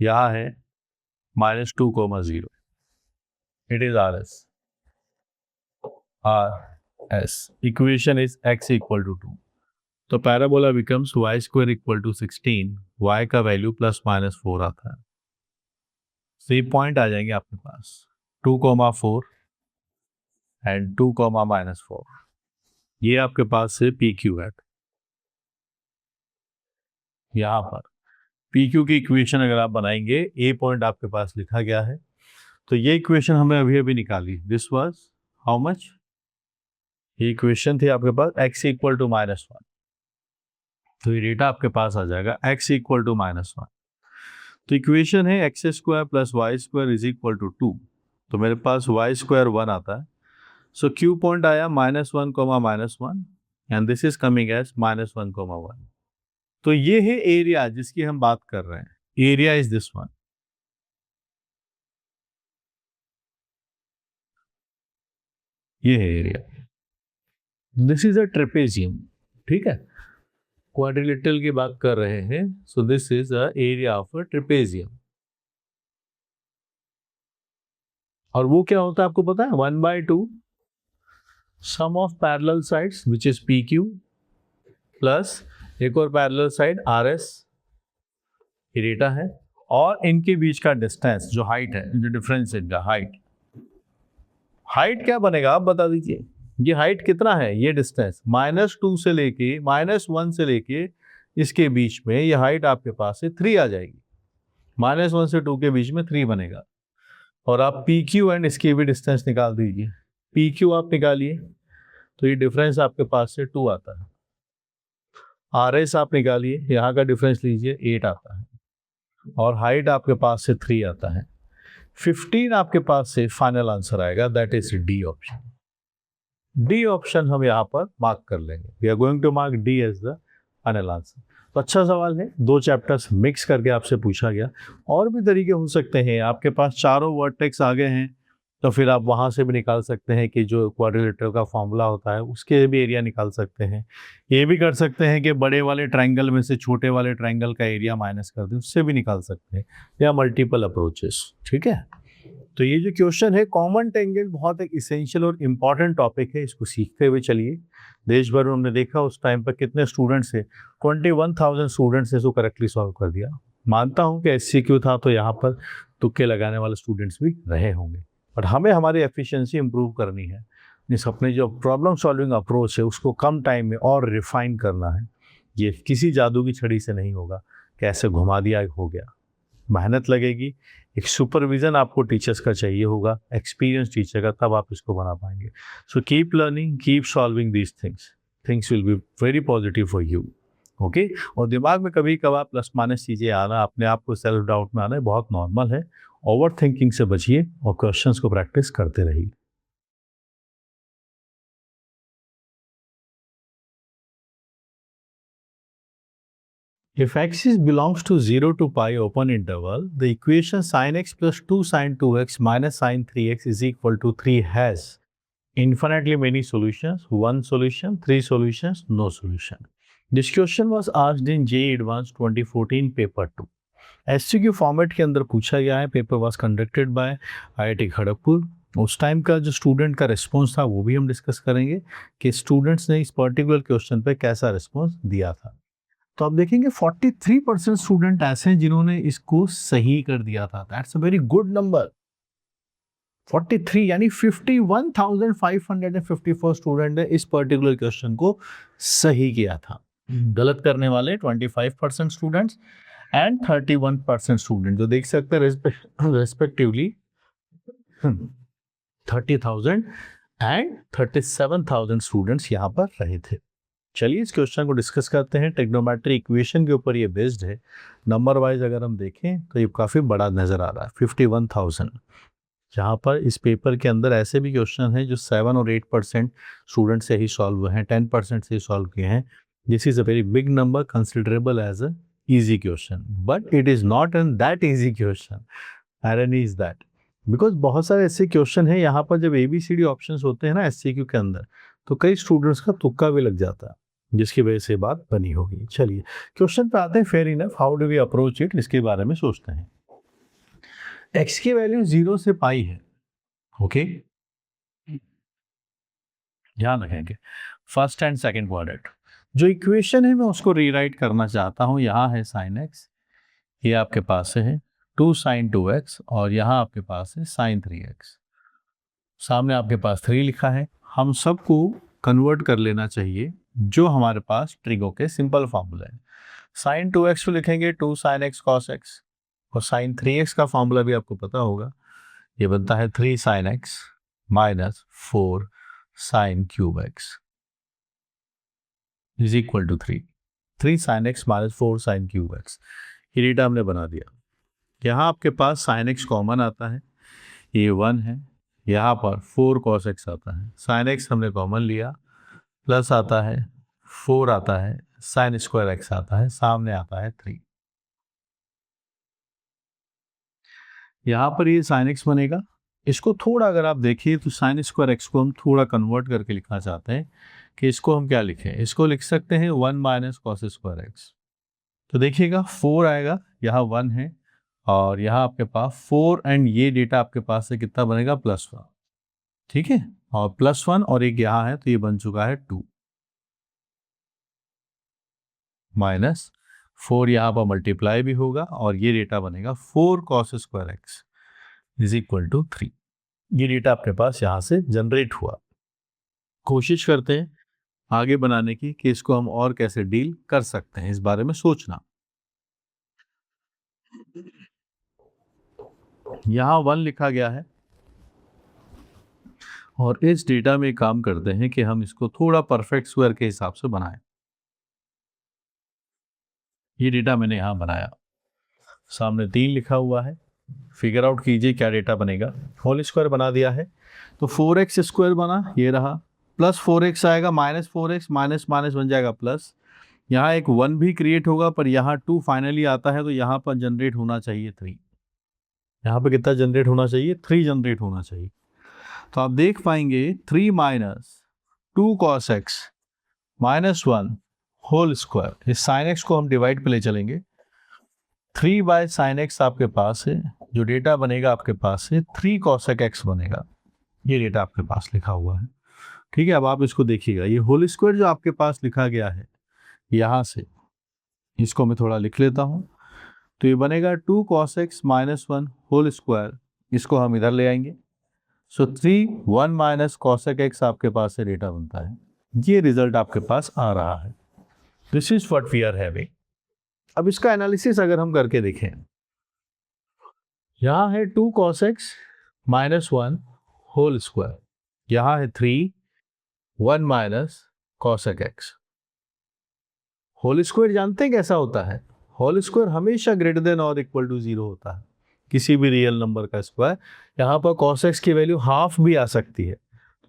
S1: यहाँ है -2,0, it is RS। Equation is x equal to 2, तो parabola becomes y² equal to 16, y का वैल्यू +-4 आता है। तो ये पॉइंट आ जाएंगे आपके पास 2,4 एंड 2,-4। ये आपके पास है PQ है। यहाँ पर PQ की इक्वेशन अगर आप बनाएंगे, ए पॉइंट आपके पास लिखा गया है, तो ये इक्वेशन हमें अभी अभी निकाली। दिस वाज हाउ मच, ये इक्वेशन थी आपके पास x इक्वल टू -1, तो ये डेटा आपके पास आ जाएगा x इक्वल टू -1। तो इक्वेशन है x² + y² is equal to 2, तो मेरे पास y² 1 आता है। सो Q पॉइंट आया -1, and this is coming as -1, तो ये है एरिया जिसकी हम बात कर रहे हैं। Area is this one. ये है area, this is a trapezium. ठीक है, क्वाड्रिलेटरल की बात कर रहे हैं, so this is a area of a trapezium. और वो क्या होता है आपको पता है, 1/2 sum of parallel sides which is PQ plus एक और पैरेलल साइड RS, ये डेटा है, और इनके बीच का डिस्टेंस जो हाइट है, जो डिफरेंस इनका हाइट क्या बनेगा आप बता दीजिए। ये हाइट कितना है, ये डिस्टेंस -2 से लेके -1 से लेके इसके बीच में ये हाइट आपके पास से 3 आ जाएगी। -1 से 2 के बीच में 3 बनेगा। और आप PQ एंड इसकी भी डिस्टेंस निकाल दीजिए। PQ आप निकालिए, तो ये डिफरेंस आपके पास से 2 आता है। RS आप निकालिए, यहाँ का डिफरेंस लीजिए 8 आता है, और हाइट आपके पास से 3 आता है। 15 आपके पास से फाइनल आंसर आएगा, that is D option. D option हम यहाँ पर मार्क कर लेंगे। We are going to mark D as the final answer. तो अच्छा सवाल है, 2 चैप्टर्स मिक्स करके आपसे पूछा गया। और भी तरीके हो सकते हैं, आपके पास चारों वर्टेक्स आ गए हैं, तो फिर आप वहाँ से भी निकाल सकते हैं कि जो क्वाड्रिलेटरल का फॉर्मूला होता है उसके भी एरिया निकाल सकते हैं। ये भी कर सकते हैं कि बड़े वाले ट्रायंगल में से छोटे वाले ट्रायंगल का एरिया माइनस कर दें, उससे भी निकाल सकते हैं, या मल्टीपल अप्रोचेस। ठीक है, तो ये जो क्वेश्चन है कॉमन टेंजेंट बहुत एक इसेंशियल और इम्पॉर्टेंट टॉपिक है, इसको सीखते हुए चलिए। देश भर में हमने देखा उस टाइम पर कितने स्टूडेंट्स थे, 21,000 स्टूडेंट्स ने इसको करेक्टली सॉल्व कर दिया। मानता हूँ कि SCQ था, तो यहाँ पर तुक्के लगाने वाले स्टूडेंट्स भी रहे होंगे, बट हमें हमारी एफिशिएंसी इंप्रूव करनी है। इस अपने जो प्रॉब्लम सॉल्विंग अप्रोच है उसको कम टाइम में और रिफाइन करना है। ये किसी जादू की छड़ी से नहीं होगा, कैसे घुमा दिया हो गया। मेहनत लगेगी, एक सुपरविजन आपको टीचर्स का चाहिए होगा, एक्सपीरियंस टीचर का, तब आप इसको बना पाएंगे। सो keep learning, keep solving these things will be very positive for you. Okay, और दिमाग में कभी कभार प्लस माइनस चीज़ें आना, अपने आप को सेल्फ डाउट में आना बहुत नॉर्मल है। ओवर थिंकिंग से बचिए और क्वेश्चंस को प्रैक्टिस करते रहिए। If x is belongs to 0 to pi open interval, the equation sin x plus 2 sin 2x minus sin 3x is equal to 3 has infinitely many solutions, 1 solution, 3 solutions, no solution. This question was asked in JEE Advanced 2014 paper 2. SCQ format के अंदर पूछा गया है। Paper was conducted by IIT Kharagpur. उस time का जो student का response था वो भी हम डिस्कस करेंगे कि स्टूडेंट्स ने इस पर्टिकुलर क्वेश्चन पे कैसा रिस्पॉन्स दिया था। तो आप देखेंगे 43% स्टूडेंट ऐसे हैं जिन्होंने इसको सही कर दिया था। That's a very good number. 43 यानी 51,554 स्टूडेंट ने इस पर्टिकुलर क्वेश्चन को सही किया था। गलत करने वाले 25% स्टूडेंट्स एंड 31% स्टूडेंट, जो देख सकते हैं रेस्पेक्टिवली 30,000 एंड 37,000 स्टूडेंट्स यहाँ पर रहे थे। चलिए इस क्वेश्चन को डिस्कस करते हैं। ट्रिग्नोमेट्री इक्वेशन के ऊपर ये बेस्ड है। नंबर वाइज अगर हम देखें तो ये काफ़ी बड़ा नज़र आ रहा है, 51,000। जहाँ पर इस पेपर के अंदर ऐसे भी क्वेश्चन हैं जो 7 और 8% स्टूडेंट से ही सॉल्व हुए हैं, 10% से ही सॉल्व किए हैं। This is a very big number, considerable as a easy question, but it is not an that easy question. Irony is that because बहुत सारे ऐसे क्वेश्चन हैं यहाँ पर, जब ABCD ऑप्शंस होते हैं ना SCQ के अंदर, तो कई स्टूडेंट्स का तुक्का भी लग जाता है, जिसकी वजह से बात बनी होगी। चलिए क्वेश्चन पे आते हैं। Fair enough, how do we approach it, इसके बारे में सोचते हैं। x की वैल्यू 0 से पाई है, ओके, ध्यान रखेंगे फर्स्ट एंड सेकेंड क्वाड्रेंट। जो इक्वेशन है मैं उसको रीराइट करना चाहता हूँ। यहाँ है sin x, ये आपके पास है 2 sin 2x, और यहाँ आपके पास है sin 3x। सामने आपके पास 3 लिखा है। हम सबको कन्वर्ट कर लेना चाहिए जो हमारे पास ट्रिगो के सिंपल फार्मूला है। sin 2x को लिखेंगे 2 sin x cos x, और sin 3x का फार्मूला भी आपको पता होगा, ये बनता है 3 sin x minus 4 sin cube x is equal to 3 sin x minus 4 sin cube x। ये डेटा हमने बना दिया। यहाँ आपके पास sin x कॉमन आता है, ये 1 है, यहाँ पर 4 cos x आता है, sin x हमने कॉमन लिया, प्लस आता है 4 आता है, sin स्क्वायर x आता है, सामने आता है 3। यहाँ पर ये sin x बनेगा। इसको थोड़ा अगर आप देखिए तो sin स्क्वायर x को हम थोड़ा कन्वर्ट करके लिखना चाहते हैं कि इसको हम क्या लिखें, इसको लिख सकते हैं 1 माइनस कॉस स्क्वायर x। तो देखिएगा 4 आएगा, यहाँ 1 है, और यहाँ आपके पास 4 एंड ये डेटा आपके पास से कितना बनेगा, +1, ठीक है, और +1 और एक यहाँ है तो ये बन चुका है 2 माइनस 4, यहाँ पर मल्टीप्लाई भी होगा और ये डेटा बनेगा 4 cos square x is equal to 3। ये डेटा आपके पास यहाँ से जनरेट हुआ। कोशिश करते हैं आगे बनाने की कि इसको हम और कैसे डील कर सकते हैं, इस बारे में सोचना। यहाँ 1 लिखा गया है, और इस डेटा में काम करते हैं कि हम इसको थोड़ा परफेक्ट स्क्वायर के हिसाब से बनाएं। ये डेटा मैंने यहाँ बनाया, सामने 3 लिखा हुआ है, फिगर आउट कीजिए क्या डेटा बनेगा। होल स्क्वायर बना दिया है तो 4x स्क्वायर बना, ये रहा, प्लस 4x आएगा, माइनस 4x, माइनस माइनस बन जाएगा प्लस, यहाँ एक 1 भी क्रिएट होगा, पर यहाँ 2 फाइनली आता है तो यहाँ पर जनरेट होना चाहिए 3। यहाँ पर कितना जनरेट होना चाहिए, 3 जनरेट होना चाहिए। तो आप देख पाएंगे 3 minus 2 cos x minus 1 whole square, इस साइन एक्स को हम डिवाइड पे ले चलेंगे, 3 बाय साइन एक्स आपके पास है, जो डेटा बनेगा आपके पास है 3 cosec x बनेगा। ये डेटा आपके पास लिखा हुआ है, ठीक है। अब आप इसको देखिएगा, ये होल स्क्वायर जो आपके पास लिखा गया है, यहाँ से इसको मैं थोड़ा लिख लेता हूँ, तो ये बनेगा 2 cos x minus 1 whole square, इसको हम इधर ले आएंगे, सो 3 1 माइनस cosec x आपके पास से डेटा बनता है। ये रिजल्ट आपके पास आ रहा है। This is what we are having. अब इसका एनालिसिस अगर हम करके देखें, यहाँ है 2 cos x minus 1 whole square, यहाँ है 3 1 minus cosec x। Whole square जानते हैं कैसा होता है, होल स्क्वायर हमेशा ग्रेटर देन और इक्वल टू 0 होता है, किसी भी रियल नंबर का स्क्वायर। यहाँ पर cos x की वैल्यू हाफ भी आ सकती है,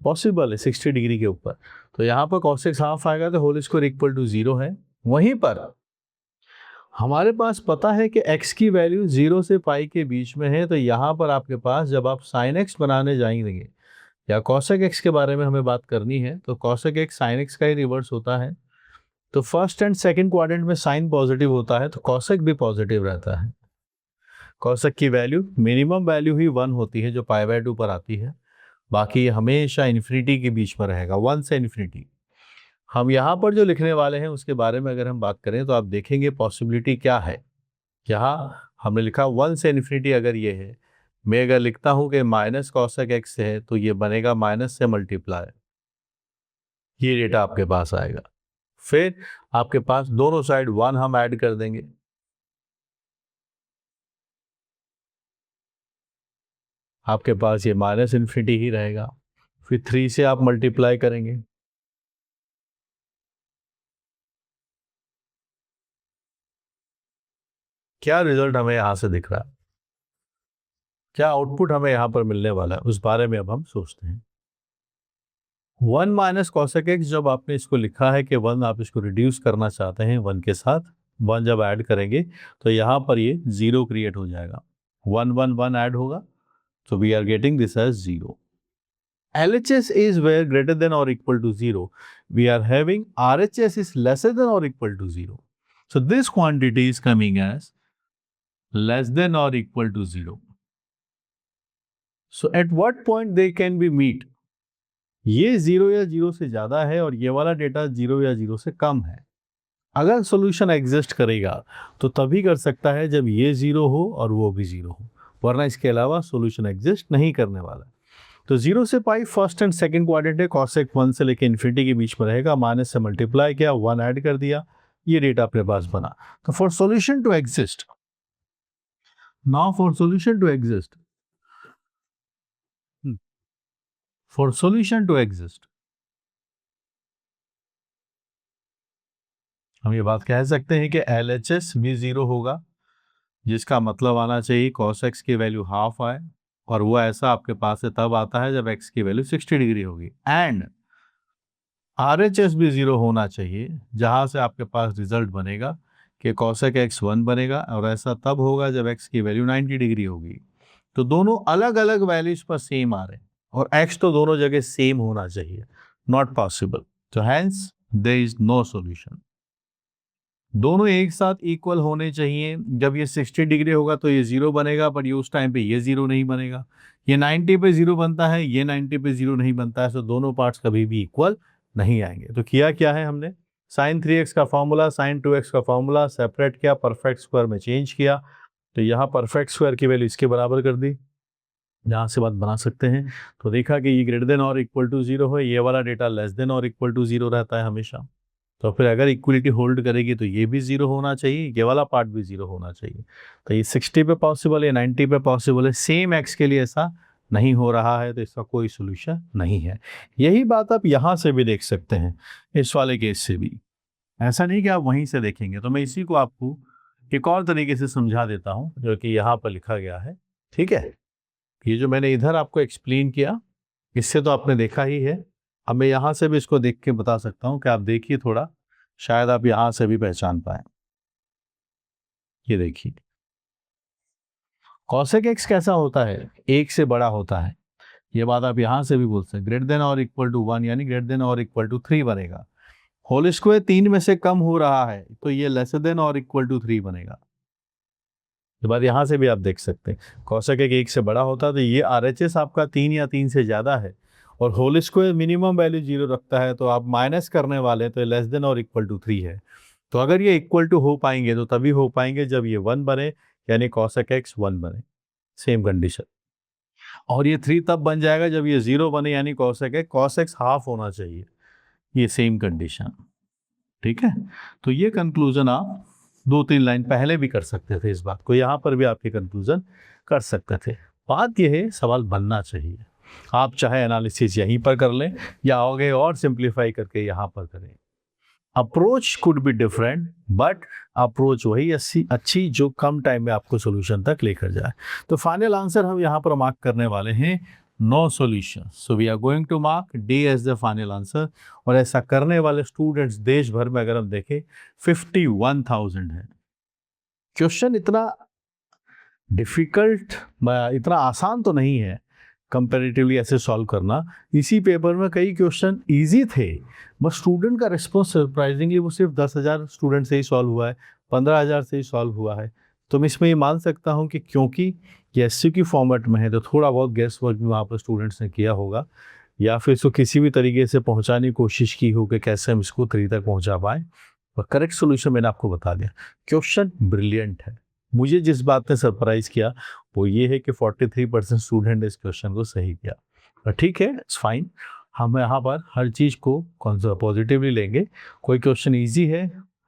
S1: पॉसिबल है 60 डिग्री के ऊपर, तो यहाँ पर cos x हाफ आएगा तो होल स्क्वायर इक्वल टू 0 है। वहीं पर हमारे पास पता है कि x की वैल्यू 0 से पाई के बीच में है, तो यहाँ पर आपके पास जब आप sin x बनाने जाएंगे या cosec x के बारे में हमें बात करनी है, तो cosec x sin x का ही रिवर्स होता है, तो फर्स्ट एंड सेकंड क्वाड्रेंट में साइन पॉजिटिव होता है तो cosec भी पॉजिटिव रहता है। cosec की वैल्यू मिनिमम वैल्यू ही 1 होती है जो π/2 पर आती है, बाकी हमेशा इन्फिनिटी के बीच में रहेगा, 1 से इन्फिनिटी। हम यहाँ पर जो लिखने वाले हैं उसके बारे में अगर हम बात करें तो आप देखेंगे पॉसिबिलिटी क्या है। यहाँ हमने लिखा 1 से इन्फिनिटी अगर ये है, मैं अगर लिखता हूं कि माइनस कॉसेक एक्स है तो ये बनेगा माइनस से मल्टीप्लाई, ये डेटा आपके पास आएगा। फिर आपके पास दोनों साइड 1 हम ऐड कर देंगे, आपके पास ये माइनस इन्फिनिटी ही रहेगा। फिर 3 से आप मल्टीप्लाई करेंगे, क्या रिजल्ट हमें यहां से दिख रहा है, क्या आउटपुट हमें यहां पर मिलने वाला है, उस बारे में अब हम सोचते हैं। 1 माइनस कॉसेक एक्स, जब आपने इसको लिखा है कि 1 आप इसको रिड्यूस करना चाहते हैं 1 के साथ, 1 जब ऐड करेंगे तो यहाँ पर ये 0 क्रिएट हो जाएगा, 1 1 1 ऐड होगा, so we are getting this as 0. LHS is where greater than or equal to 0. We are having RHS is lesser than or equal to 0. So this quantity is coming as less than or equal to 0. So at what point they can be meet? ये 0 या 0 से ज़्यादा है और ये वाला data 0 या 0 से कम है। अगर सॉल्यूशन एग्जिस्ट करेगा तो तभी कर सकता है जब ये 0 हो और वो भी 0 हो, वरना इसके अलावा सॉल्यूशन एग्जिस्ट नहीं करने वाला। तो 0 से पाई फर्स्ट एंड सेकंड क्वाड्रेंट है, कॉसेक 1 से लेकर इन्फिनिटी के बीच में रहेगा, माइनस से मल्टीप्लाई किया, 1 ऐड कर दिया, ये डेटा अपने पास बना। तो for solution to exist, now for solution to exist, for solution to exist हम ये बात कह सकते हैं कि LHS भी 0 होगा, जिसका मतलब आना चाहिए cos x की वैल्यू हाफ आए, और वो ऐसा आपके पास से तब आता है जब x की वैल्यू 60 डिग्री होगी। एंड RHS भी 0 होना चाहिए, जहां से आपके पास रिजल्ट बनेगा कि cosec x 1 बनेगा, और ऐसा तब होगा जब x की वैल्यू 90 डिग्री होगी। तो दोनों अलग अलग वैल्यूज पर सेम आ रहे हैं, और x तो दोनों जगह सेम होना चाहिए, नॉट पॉसिबल। तो hence there is no solution. दोनों एक साथ इक्वल होने चाहिए, जब ये 60 डिग्री होगा तो ये 0 बनेगा, पर ये उस टाइम पे ये 0 नहीं बनेगा। ये 90 पे 0 बनता है, ये 90 पे 0 नहीं बनता है, तो दोनों पार्ट्स कभी भी इक्वल नहीं आएंगे। तो किया क्या है हमने, sin 3x का फॉर्मूला sin 2x का फॉर्मूला सेपरेट किया, परफेक्ट स्क्वायर में चेंज किया, तो यहाँ परफेक्ट स्क्वायर की वैल्यू इसके बराबर कर दी, जहाँ से बात बना सकते हैं। तो देखा कि ये ग्रेटर देन और इक्वल टू 0 है, ये वाला डेटा लेस देन और इक्वल टू 0 रहता है हमेशा। तो फिर अगर इक्वलिटी होल्ड करेगी तो ये भी 0 होना चाहिए, ये वाला पार्ट भी 0 होना चाहिए। तो ये 60 पे पॉसिबल है, 90 पे पॉसिबल है, सेम एक्स के लिए ऐसा नहीं हो रहा है, तो इसका कोई सोल्यूशन नहीं है। यही बात आप यहाँ से भी देख सकते हैं, इस वाले केस से भी। ऐसा नहीं कि आप वहीं से देखेंगे, तो मैं इसी को आपको एक और तरीके से समझा देता हूँ, जो कि यहाँ पर लिखा गया है। ठीक है, ये जो मैंने इधर आपको एक्सप्लेन किया, इससे तो आपने देखा ही है। अब मैं यहाँ से भी इसको देख के बता सकता हूँ कि आप देखिए थोड़ा, शायद आप यहाँ से भी पहचान पाए। ये देखिए cosec x कैसा होता है, 1 से बड़ा होता है, ये बात आप यहाँ से भी बोल सकते हैं। ग्रेटर देन और इक्वल टू 1 यानी ग्रेटर देन और इक्वल टू 3 बनेगा। होल स्क्वायर 3 में से कम हो रहा है, तो ये लेसर देन और इक्वल टू 3 बनेगा। ये बात यहाँ से भी आप देख सकते हैं, cosec x 1 से बड़ा होता है, तो ये RHS आपका 3 या 3 से ज़्यादा है, और होल स्क्वायर मिनिमम वैल्यू 0 रखता है, तो आप माइनस करने वाले तो लेस देन और इक्वल टू 3 है। तो अगर ये इक्वल टू हो पाएंगे तो तभी हो पाएंगे जब ये 1 बने, यानी cosec x 1 बने, सेम कंडीशन। और ये 3 तब बन जाएगा जब ये 0 बने, यानी cos x हाफ होना चाहिए, ये सेम कंडीशन। ठीक है, तो ये कंक्लूजन आप 2-3 लाइन पहले भी कर सकते थे, इस बात को यहाँ पर भी आपके कंक्लूजन कर सकते थे। बात यह है, सवाल बनना चाहिए। आप चाहे एनालिसिस यहीं पर कर लें या आगे और सिंप्लीफाई करके यहाँ पर करें, approach could be different, but approach वही अच्छी जो कम टाइम में आपको सोल्यूशन तक लेकर जाए। तो फाइनल आंसर हम यहाँ पर मार्क करने वाले हैं no solution. So we are going to mark D as the final answer, और ऐसा करने वाले स्टूडेंट्स देश भर में अगर हम देखें 51,000 है। क्वेश्चन इतना डिफिकल्ट, इतना आसान तो नहीं है कंपैरेटिवली ऐसे सॉल्व करना। इसी पेपर में कई क्वेश्चन इजी थे, बस स्टूडेंट का रिस्पॉन्स सरप्राइजिंगली वो सिर्फ 10,000 स्टूडेंट से ही सॉल्व हुआ है, 15,000 से ही सॉल्व हुआ है। तो मैं इसमें ये मान सकता हूँ कि क्योंकि ये एससी की फॉर्मेट में है, तो थोड़ा बहुत गेस वर्क भी वहाँ पर स्टूडेंट्स ने किया होगा, या फिर इसको किसी भी तरीके से पहुँचाने की कोशिश की हो कि कैसे हम इसको 3 तक पहुँचा पाएँ। और करेक्ट सोल्यूशन मैंने आपको बता दिया। क्वेश्चन ब्रिलियंट है, मुझे जिस बात ने सरप्राइज किया वो ये है कि 43% स्टूडेंट इस क्वेश्चन को सही किया। ठीक है, इट्स फाइन। हम यहाँ पर हर चीज़ को पॉजिटिवली लेंगे। कोई क्वेश्चन इजी है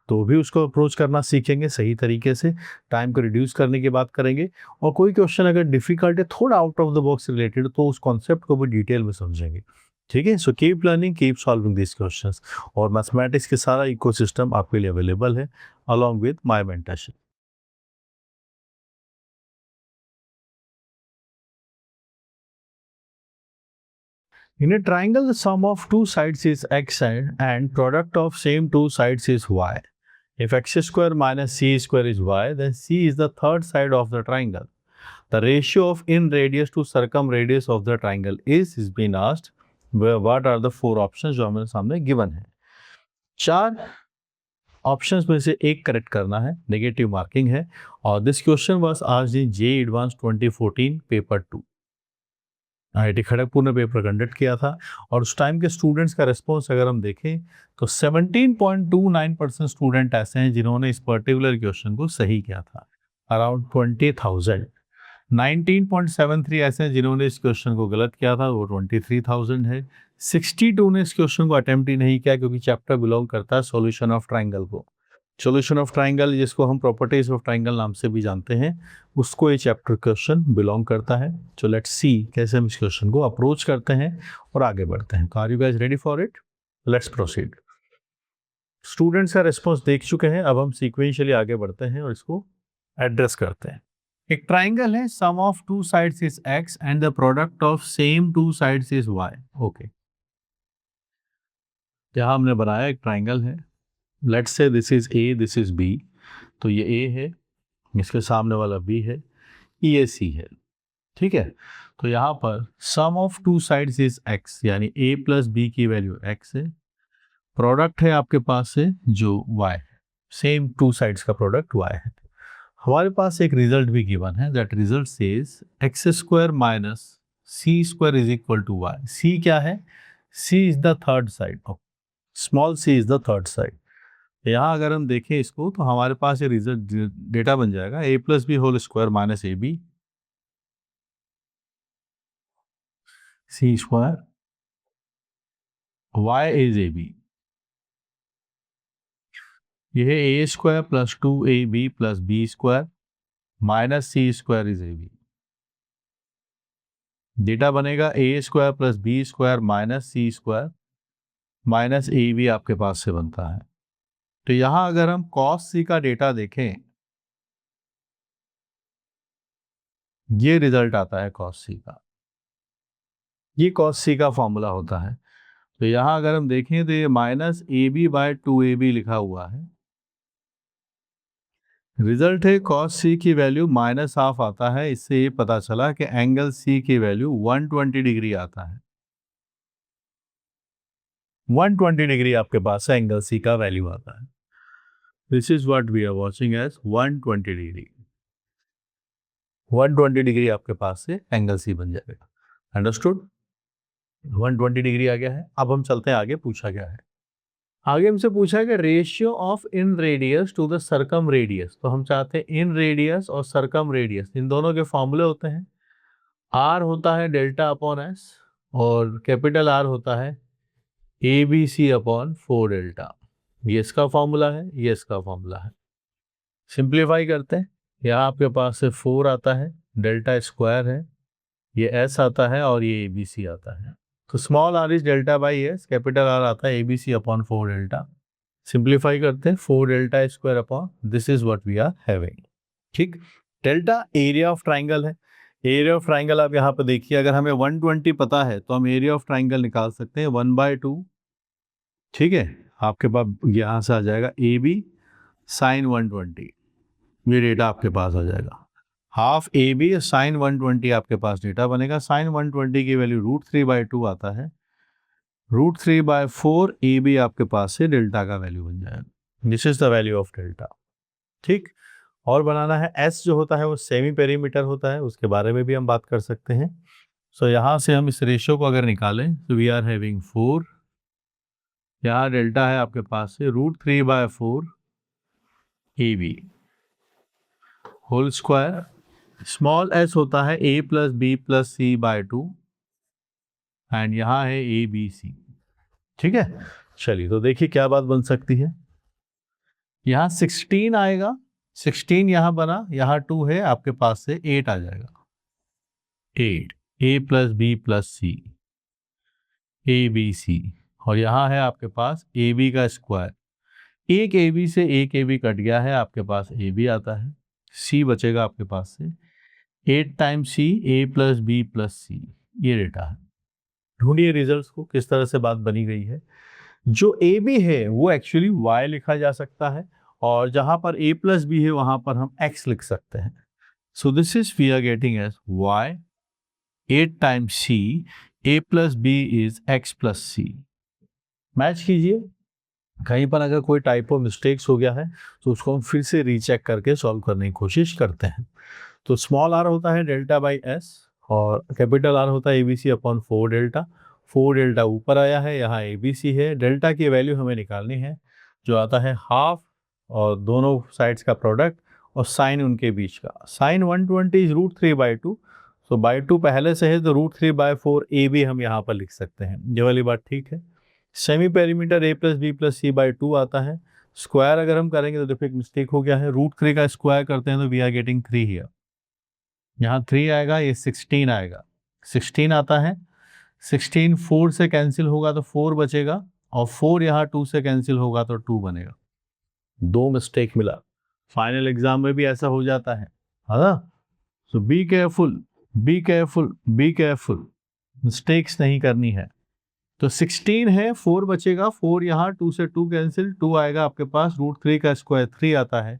S1: तो भी उसको अप्रोच करना सीखेंगे सही तरीके से, टाइम को रिड्यूस करने की बात करेंगे। और कोई क्वेश्चन अगर डिफिकल्ट है, थोड़ा out of the box related, तो उस कॉन्सेप्ट को भी डिटेल में समझेंगे। ठीक है, so keep learning, keep solving this questions. और मैथमेटिक्स के सारा इकोसिस्टम आपके लिए अवेलेबल है along with my mentorship. In a triangle, the sum of two sides is x and product of same two sides is y. If x square minus c square is y, then c is the third side of the triangle. The ratio of in radius to circumradius of the triangle is been asked. What are the four options जो हमारे सामने given है? चार options में से एक correct करना है, नेगेटिव मार्किंग है। और this question was asked in JEE advance 2014 paper 2। IIT Kharagpur ने पेपर कंडक्ट किया था और उस टाइम के स्टूडेंट्स का रिस्पॉन्स अगर हम देखें तो 17.29% स्टूडेंट ऐसे हैं जिन्होंने इस पर्टिकुलर क्वेश्चन को सही किया था, अराउंड 20,000। 19.73 ऐसे हैं जिन्होंने इस क्वेश्चन को गलत किया था, वो 23,000 है। 62 ने इस क्वेश्चन को अटेम्प्ट ही नहीं किया क्योंकि चैप्टर बिलोंग करता है सॉल्यूशन ऑफ ट्राइंगल को। सॉल्यूशन ऑफ ट्राइंगल, जिसको हम प्रॉपर्टीज ऑफ ट्राइंगल नाम से भी जानते हैं, उसको ये चैप्टर क्वेश्चन बिलोंग करता है। सो लेट्स सी कैसे हम इस क्वेश्चन को अप्रोच करते हैं और आगे बढ़ते हैं। Are you guys ready for it? Let's proceed. Students का रिस्पॉन्स देख चुके हैं, अब हम सीक्वेंशियली आगे बढ़ते हैं और इसको एड्रेस करते हैं। एक ट्राइंगल है, sum of two sides is x and the product of same two sides is y. Okay, यहां हमने बनाया एक ट्राइंगल है। Let's say this is A, this is B. तो ये ए है, इसके सामने वाला बी है, ये सी है। ठीक है, तो यहाँ पर sum of two sides is x, यानी ए प्लस बी की वैल्यू एक्स है। प्रोडक्ट है आपके पास से जो वाई है, सेम टू साइड्स का प्रोडक्ट वाई है। हमारे पास एक रिजल्ट भी गिवन है, that result says x square minus C square is equal to y. C क्या है? C is the third side, small C is the third side. यहाँ अगर हम देखें इसको तो हमारे पास ये रिजल्ट डेटा बन जाएगा A plus B whole square minus A B C square, y is A B. यह है A square plus 2ab plus B square minus C square is A B. Data बनेगा A square plus B square minus C square minus A B आपके पास से बनता है। तो यहां अगर हम कॉस सी का डेटा देखें, ये रिजल्ट आता है कॉस सी का, ये कॉस सी का फॉर्मूला होता है। तो यहां अगर हम देखें तो ये minus A B bye 2ab लिखा हुआ है। रिजल्ट है कॉस सी की वैल्यू माइनस हाफ आता है। इससे ये पता चला कि एंगल सी की वैल्यू 120 डिग्री आता है। 120 डिग्री आपके पास एंगल सी का वैल्यू आता है। This is what we are watching as 120 degree. 120 degree आपके पास से एंगल सी बन जाएगा। अंडरस्टूड? 120 डिग्री आ गया है। अब हम चलते हैं आगे, पूछा गया है, आगे हमसे पूछा है कि ratio of inradius to the circumradius. तो हम चाहते हैं इन रेडियस और सरकम रेडियस, इन दोनों के फॉर्मूले होते हैं। आर होता है डेल्टा अपॉन एस और कैपिटल आर होता है A B C upon 4 delta. ये इसका फॉर्मूला है, ये इसका फॉर्मूला है। सिंप्लीफाई करते हैं, यहाँ आपके पास से 4 आता है, डेल्टा स्क्वायर है, ये एस आता है और ये ए बी सी आता है। तो small R is delta by S, capital R आता है A B C upon 4 delta. Simplify करते हैं, 4 delta square upon this is what we are having. ठीक, डेल्टा एरिया ऑफ ट्राइंगल है। एरिया ऑफ ट्राइंगल आप यहाँ पे देखिए, अगर हमें 120 पता है तो हम एरिया ऑफ ट्राइंगल निकाल सकते हैं 1/2। ठीक है, आपके पास यहाँ से आ जाएगा ए बी साइन 120, ये डेटा आपके पास आ जाएगा। हाफ ए बी साइन 120 आपके पास डेटा बनेगा। साइन 120 की वैल्यू √3/2 आता है। √3/4 ए बी आपके पास से डेल्टा का वैल्यू बन जाएगा। This is the value of delta. ठीक, और बनाना है एस जो होता है वो सेमी पेरीमीटर होता है, उसके बारे में भी हम बात कर सकते हैं। सो यहाँ से हम इस रेशियो को अगर निकालें तो वी आर हैविंग 4, यहाँ डेल्टा है आपके पास से √3/4 A B whole square, small S होता है a plus B plus C by 2 and यहाँ है ए बी सी। ठीक है, चलिए तो देखिए क्या बात बन सकती है। यहाँ 16 आएगा, 16 यहाँ बना, यहाँ 2 है, आपके पास से 8 आ जाएगा। 8 a plus B plus C A B C, और यहाँ है आपके पास ए बी का स्क्वायर। एक ए बी से एक ए बी कट गया है, आपके पास ए बी आता है, सी बचेगा आपके पास से 8 times C A plus B plus सी, ये डेटा है। ढूंढिए रिजल्ट्स को, किस तरह से बात बनी गई है। जो ए बी है वो एक्चुअली वाई लिखा जा सकता है, और जहां पर ए प्लस बी है वहां पर हम एक्स लिख सकते हैं। So this is we are getting as Y 8 times C A plus B is X plus C. Match कीजिए, कहीं पर अगर कोई टाइपो मिस्टेक्स हो गया है तो उसको हम फिर से रीचेक करके सॉल्व करने की कोशिश करते हैं। तो स्मॉल आर होता है डेल्टा बाई एस, और कैपिटल आर होता है A B C upon 4 delta. 4 delta ऊपर आया है, यहाँ ए बी सी है, डेल्टा की वैल्यू हमें निकालनी है जो आता है हाफ और दोनों साइड्स का प्रोडक्ट और साइन उनके बीच का। साइन 120 इज √3/2, सो बाई 2 पहले से है तो √3/4 ए बी हम यहाँ पर लिख सकते हैं। ये वाली बात ठीक है। Semi perimeter A plus B plus C by 2 आता है। स्क्वायर अगर हम करेंगे तो देखो एक मिस्टेक हो गया है, √3 का स्क्वायर करते हैं तो वी आर गेटिंग 3 हियर। यहाँ 3 आएगा, ये 16 आएगा, 16 आता है। 16 4 से कैंसिल होगा तो 4 बचेगा, और 4 यहाँ 2 से कैंसिल होगा तो 2 बनेगा। 2 मिस्टेक मिला। फाइनल एग्जाम में भी ऐसा हो जाता है ना। So be careful, be careful, be careful, mistakes नहीं करनी है। तो 16 है, 4 बचेगा, 4 यहाँ 2 से 2 कैंसिल, 2 आएगा आपके पास, √3 का स्क्वायर 3 आता है।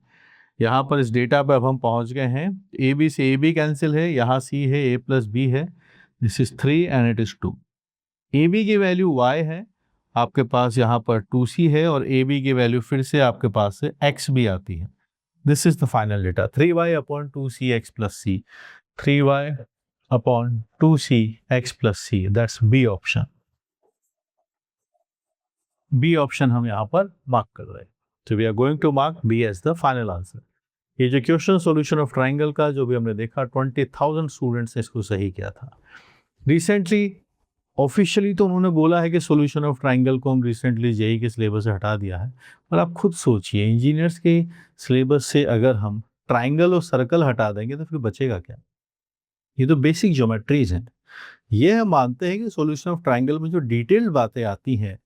S1: यहाँ पर इस डेटा पे अब हम पहुँच गए हैं। ए बी से ए बी कैंसिल है, यहाँ सी है, ए प्लस बी है, this is 3 and it is 2। A B की वैल्यू y है, आपके पास यहाँ पर 2c है, और ए बी की वैल्यू फिर से आपके पास से x भी आती है। This is the final data 3y upon 2c x plus C, 3y upon 2c x plus C, that's B option. B option हम यहाँ पर मार्क कर रहे हैं। तो we are going to mark B as the final answer. ये जो question solution of triangle का जो भी हमने देखा, 20,000 स्टूडेंट्स ने इसको सही किया था। रिसेंटली ऑफिशियली तो उन्होंने बोला है कि सॉल्यूशन ऑफ ट्राइंगल को हम रिसेंटली जेईई के सिलेबस से हटा दिया है, पर आप खुद सोचिए इंजीनियर्स के सिलेबस से अगर हम ट्राइंगल और सर्कल हटा देंगे तो फिर बचेगा क्या। ये तो बेसिक ज्योमेट्रीज हैं। ये हम मानते हैं कि सॉल्यूशन ऑफ ट्राइंगल में जो डिटेल्ड बातें आती हैं,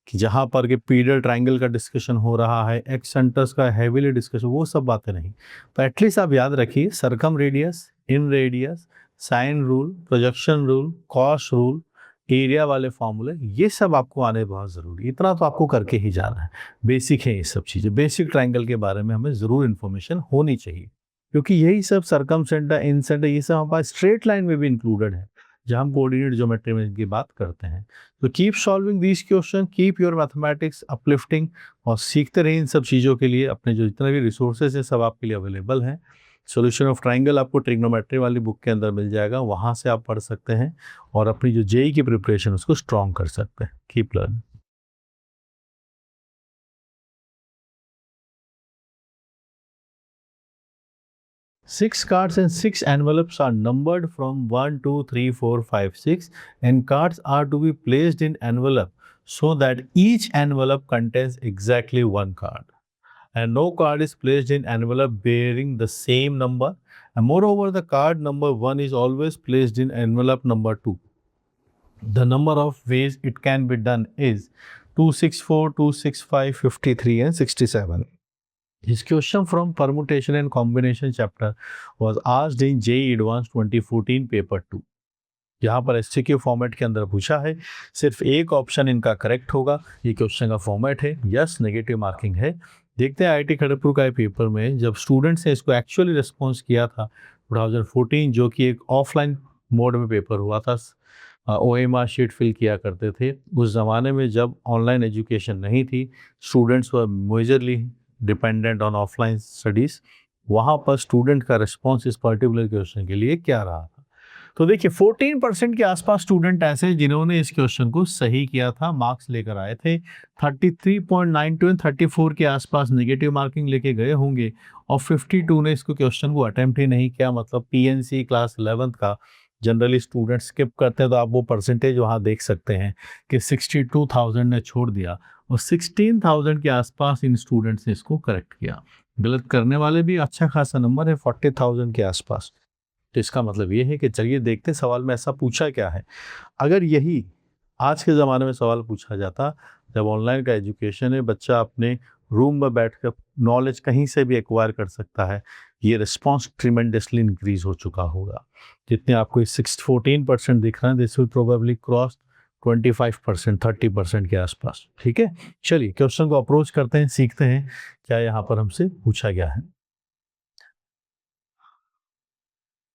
S1: कि जहाँ पर के पीरियड ट्राइंगल का डिस्कशन हो रहा है, एक्सेंटर्स का हैवीली डिस्कशन, वो सब बातें नहीं। तो एटलीस्ट आप याद रखिए circumradius, inradius, sine rule, projection rule, cos rule, area वाले फॉर्मूले, ये सब आपको आने बहुत ज़रूरी। इतना तो आपको करके ही जाना है, बेसिक है ये सब चीज़ें। बेसिक ट्राइंगल के बारे में हमें ज़रूर इन्फॉर्मेशन होनी चाहिए, क्योंकि यही सब सर्कम सेंटर, इन सेंटर, ये सब हमारे स्ट्रेट लाइन में भी इंक्लूडेड है जहाँ हम कोऑर्डिनेट ज्योमेट्री में इनकी बात करते हैं। तो keep solving these question, keep your mathematics uplifting, और सीखते रहिए इन सब चीज़ों के लिए। अपने जो जितने भी रिसोर्सेज हैं सब आपके लिए अवेलेबल हैं। सॉल्यूशन ऑफ ट्राइंगल आपको ट्रिग्नोमेट्री वाली बुक के अंदर मिल जाएगा, वहाँ से आप पढ़ सकते हैं और अपनी जो जेईई की प्रिपरेशन उसको स्ट्रॉन्ग कर सकते हैं। Keep learning. Six cards and 6 envelopes are numbered from 1, 2, 3, 4, 5, 6, and cards are to be placed in envelope so that each envelope contains exactly one card. And no card is placed in envelope bearing the same number. And moreover, the card number 1 is always placed in envelope number 2. The number of ways it can be done is 264, 265, 53, and 67. His question from permutation and combination chapter was asked in JEE Advanced 2014 paper 2। यहाँ पर SCQ format के अंदर पूछा है, सिर्फ एक option इनका correct होगा। ये क्वेश्चन का फॉर्मेट है, यस नेगेटिव मार्किंग है। देखते हैं आईआईटी खड़गपुर का पेपर में जब स्टूडेंट्स ने इसको एक्चुअली रिस्पॉन्स किया था 2014, जो कि एक ऑफलाइन मोड में पेपर हुआ था, OMR शीट फिल किया करते थे। उस ज़माने में जब ऑनलाइन एजुकेशन नहीं थी, students were majorly dependent on offline studies. वहाँ पर स्टूडेंट का रिस्पॉन्स इस पर्टिकुलर क्वेश्चन के लिए क्या रहा था। तो देखिए 14% के आसपास स्टूडेंट ऐसे हैं जिन्होंने इस क्वेश्चन को सही किया था, मार्क्स लेकर आए थे। 33.92 एंड 34 के आसपास नेगेटिव मार्किंग लेके गए होंगे और 52 ने इसको क्वेश्चन को अटेम्प्ट ही नहीं किया। मतलब पीएनसी क्लास 11th का जनरली स्टूडेंट स्किप करते हैं, तो आप वो परसेंटेज वहाँ देख सकते हैं कि 62,000 ने छोड़ दिया और 16,000 के आसपास इन स्टूडेंट्स ने इसको करेक्ट किया। गलत करने वाले भी अच्छा खासा नंबर है 40,000 के आसपास। तो इसका मतलब ये है कि चलिए देखते हैं सवाल में ऐसा पूछा क्या है। अगर यही आज के ज़माने में सवाल पूछा जाता, जब ऑनलाइन का एजुकेशन है, बच्चा अपने रूम में बैठकर नॉलेज कहीं से भी एक्वायर कर सकता है, ये रिस्पॉन्स ट्रिमेंडसली इंक्रीज हो चुका होगा। जितने आपको 14% दिख रहा है, दिस विल प्रोबेबली क्रॉस 25%, 30% के आसपास। ठीक है, चलिए क्वेश्चन को अप्रोच करते हैं, सीखते हैं क्या यहाँ पर हमसे पूछा गया है।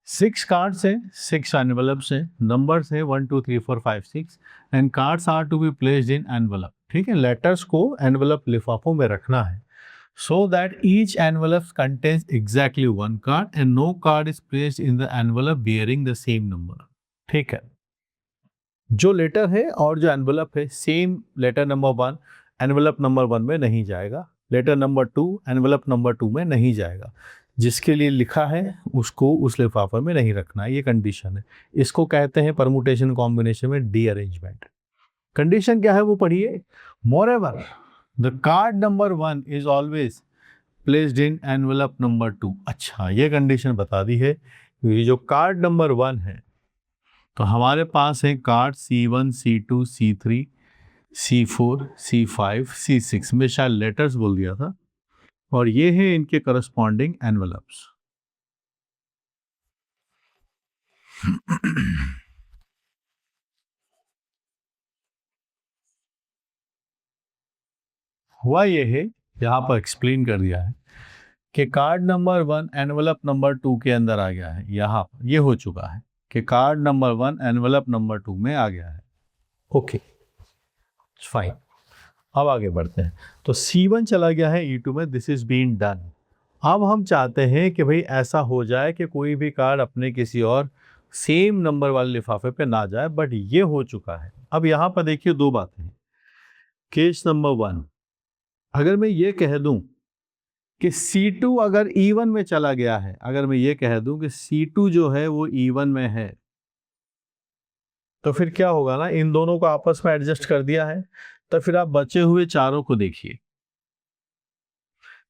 S1: 6 कार्ड्स है, 6 एनवेलप्स है, नंबर्स है 1 2 3 4 5 6 and cards are to be placed in envelope. ठीक है, लेटर्स को एनवेलप लिफाफों में रखना है so that each envelope contains exactly one card and no card is placed in the envelope bearing the same number। ठीक है, जो लेटर है और जो एनवेलप है, same letter number 1 envelope number 1 में नहीं जाएगा, लेटर नंबर 2 एनवेलप नंबर 2 में नहीं जाएगा। जिसके लिए लिखा है उसको उस लिफाफे में नहीं रखना है, ये कंडीशन है। इसको कहते हैं परमुटेशन कॉम्बिनेशन में डी अरेंजमेंट। कंडीशन क्या है वो पढ़िए। Moreover the card number 1 is always placed in envelope number 2। अच्छा, ये कंडीशन बता दी है। ये जो कार्ड नंबर 1 है, तो हमारे पास है card C1 C2 C3 C4 C5 C6 में शायद लेटर्स बोल दिया था, और ये है इनके करस्पॉन्डिंग एनवेलप्स। हुआ ये है, यहाँ पर एक्सप्लेन कर दिया है कि कार्ड नंबर 1 एनवेलप नंबर 2 के अंदर आ गया है। यहाँ ये हो चुका है कि कार्ड नंबर 1 एनवेलप नंबर 2 में आ गया है। ओके फाइन, अब आगे बढ़ते हैं। तो C1 चला गया है E2 में, दिस इज बीन डन। अब हम चाहते हैं कि भाई ऐसा हो जाए कि कोई भी कार्ड अपने किसी और सेम नंबर वाले लिफाफे पे ना जाए, बट ये हो चुका है। अब यहाँ पर देखिए दो बातें हैं। केस नंबर 1, अगर मैं ये कह दूं कि C2 अगर E1 में चला गया है, अगर मैं ये कह दूं कि C2 जो है वो E1 में है, तो फिर क्या होगा ना, इन दोनों को आपस में एडजस्ट कर दिया है, तो फिर आप बचे हुए चारों को देखिए।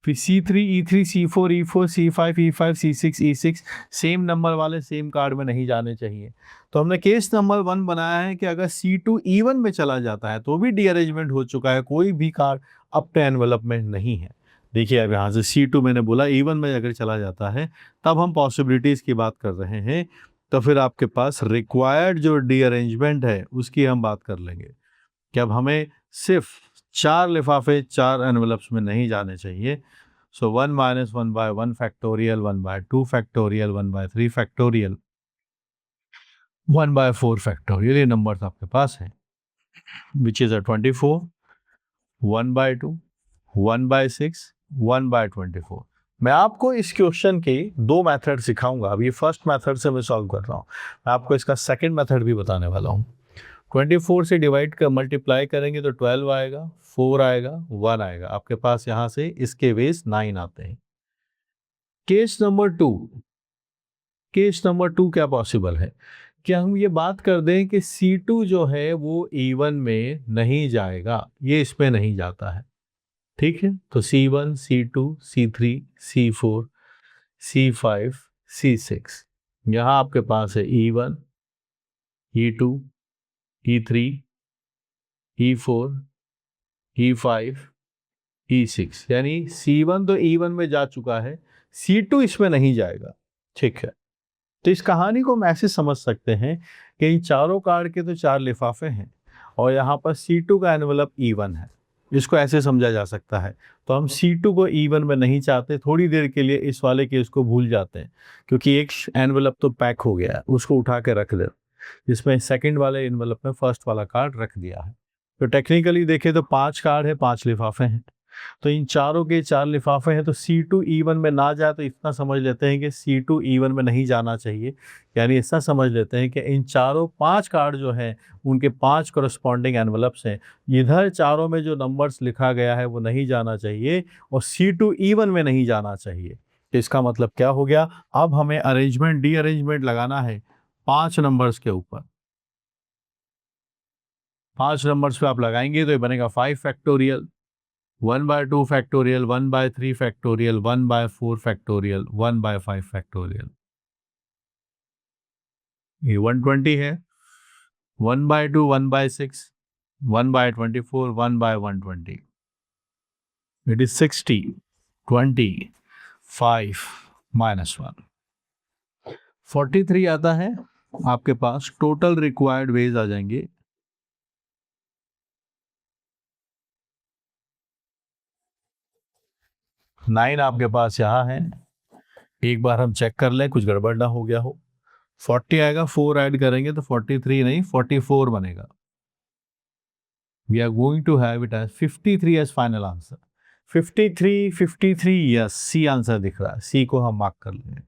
S1: फिर C3 E3 C4 E4 C5 E5 C6 E6 same number वाले सेम कार्ड में नहीं जाने चाहिए। तो हमने केस नंबर 1 बनाया है कि अगर C2 E1 में चला जाता है तो भी डी अरेंजमेंट हो चुका है, कोई भी कार्ड अपने एनवेलप में नहीं है। देखिए अब यहाँ से C2 मैंने बोला E1 में अगर चला जाता है, तब हम पॉसिबिलिटीज़ की बात कर रहे हैं। तो फिर आपके पास रिक्वायर्ड जो डी अरेंजमेंट है उसकी हम बात कर लेंगे कि अब हमें सिर्फ 4 लिफाफे 4 एनवेलप्स में नहीं जाने चाहिए। सो 1 - 1/1 फैक्टोरियल, 1/2 फैक्टोरियल, 1/3 फैक्टोरियल, 1/4 फैक्टोरियल, ये नंबर्स आपके पास हैं, विच इज़ 24, 1/2, 1/6, 1/24। मैं आपको इस क्वेश्चन के 2 मेथड सिखाऊंगा। अभी फर्स्ट मेथड से मैं सॉल्व कर रहा हूँ, मैं आपको इसका सेकंड मेथड भी बताने वाला हूँ। 24 से डिवाइड कर मल्टीप्लाई करेंगे तो 12 आएगा, 4 आएगा, 1 आएगा। आपके पास यहाँ से इसके वेज 9 आते हैं। केस नंबर 2, केस नंबर 2 क्या पॉसिबल है कि हम ये बात कर दें कि C2 जो है वो E1 में नहीं जाएगा, ये इसमें नहीं जाता है। ठीक है, तो C1 C2 C3 C4 C5 C6, यहाँ आपके पास है E1 E2 E3 E4 E5 E6, यानी C1 तो E1 में जा चुका है, C2 इसमें नहीं जाएगा। ठीक है, तो इस कहानी को हम ऐसे समझ सकते हैं कि इन चारों कार्ड के तो 4 लिफाफे हैं और यहाँ पर C2 का एनवेलप E1 है। इसको ऐसे समझा जा सकता है। तो हम C2 को E1 में नहीं चाहते, थोड़ी देर के लिए इस वाले केस को भूल जाते हैं, क्योंकि एक एनवेलप तो पैक हो गया है, उसको उठा के रख दे, जिसमें सेकंड वाले एनवेलप में फर्स्ट वाला कार्ड रख दिया है। तो टेक्निकली देखें तो 5 कार्ड है, 5 लिफाफे हैं। तो इन चारों के चार लिफाफे हैं, तो C2E1 में ना जाए तो इतना समझ लेते हैं कि C2E1 में नहीं जाना चाहिए। यानी इतना समझ लेते हैं कि इन चारों 5 कार्ड जो हैं उनके 5 करस्पॉन्डिंग एनवलप्स हैं, इधर चारों में जो नंबर्स लिखा गया है वो नहीं जाना चाहिए और C2E1 में नहीं जाना चाहिए। तो इसका मतलब क्या हो गया, अब हमें अरेंजमेंट डी अरेंजमेंट लगाना है 5 नंबर्स के ऊपर। 5 नंबर्स पे आप लगाएंगे तो ये बनेगा 5 factorial, 1/2 factorial, 1/3 factorial, 1/4 factorial, 1/5 factorial. ये 120 है, 1/2, 1/6, 1/24, 1/120। It is 60, 20, 5 -1। 43 आता है आपके पास। टोटल रिक्वायर्ड वेज आ जाएंगे 9 आपके पास यहाँ है। एक बार हम चेक कर लें कुछ गड़बड़ ना हो गया हो। 40 आएगा, 4 ऐड करेंगे तो 43 नहीं 44 बनेगा। We are going to have it as 53 as final answer. 53 yes, C answer दिख रहा है, सी को हम मार्क कर लेंगे।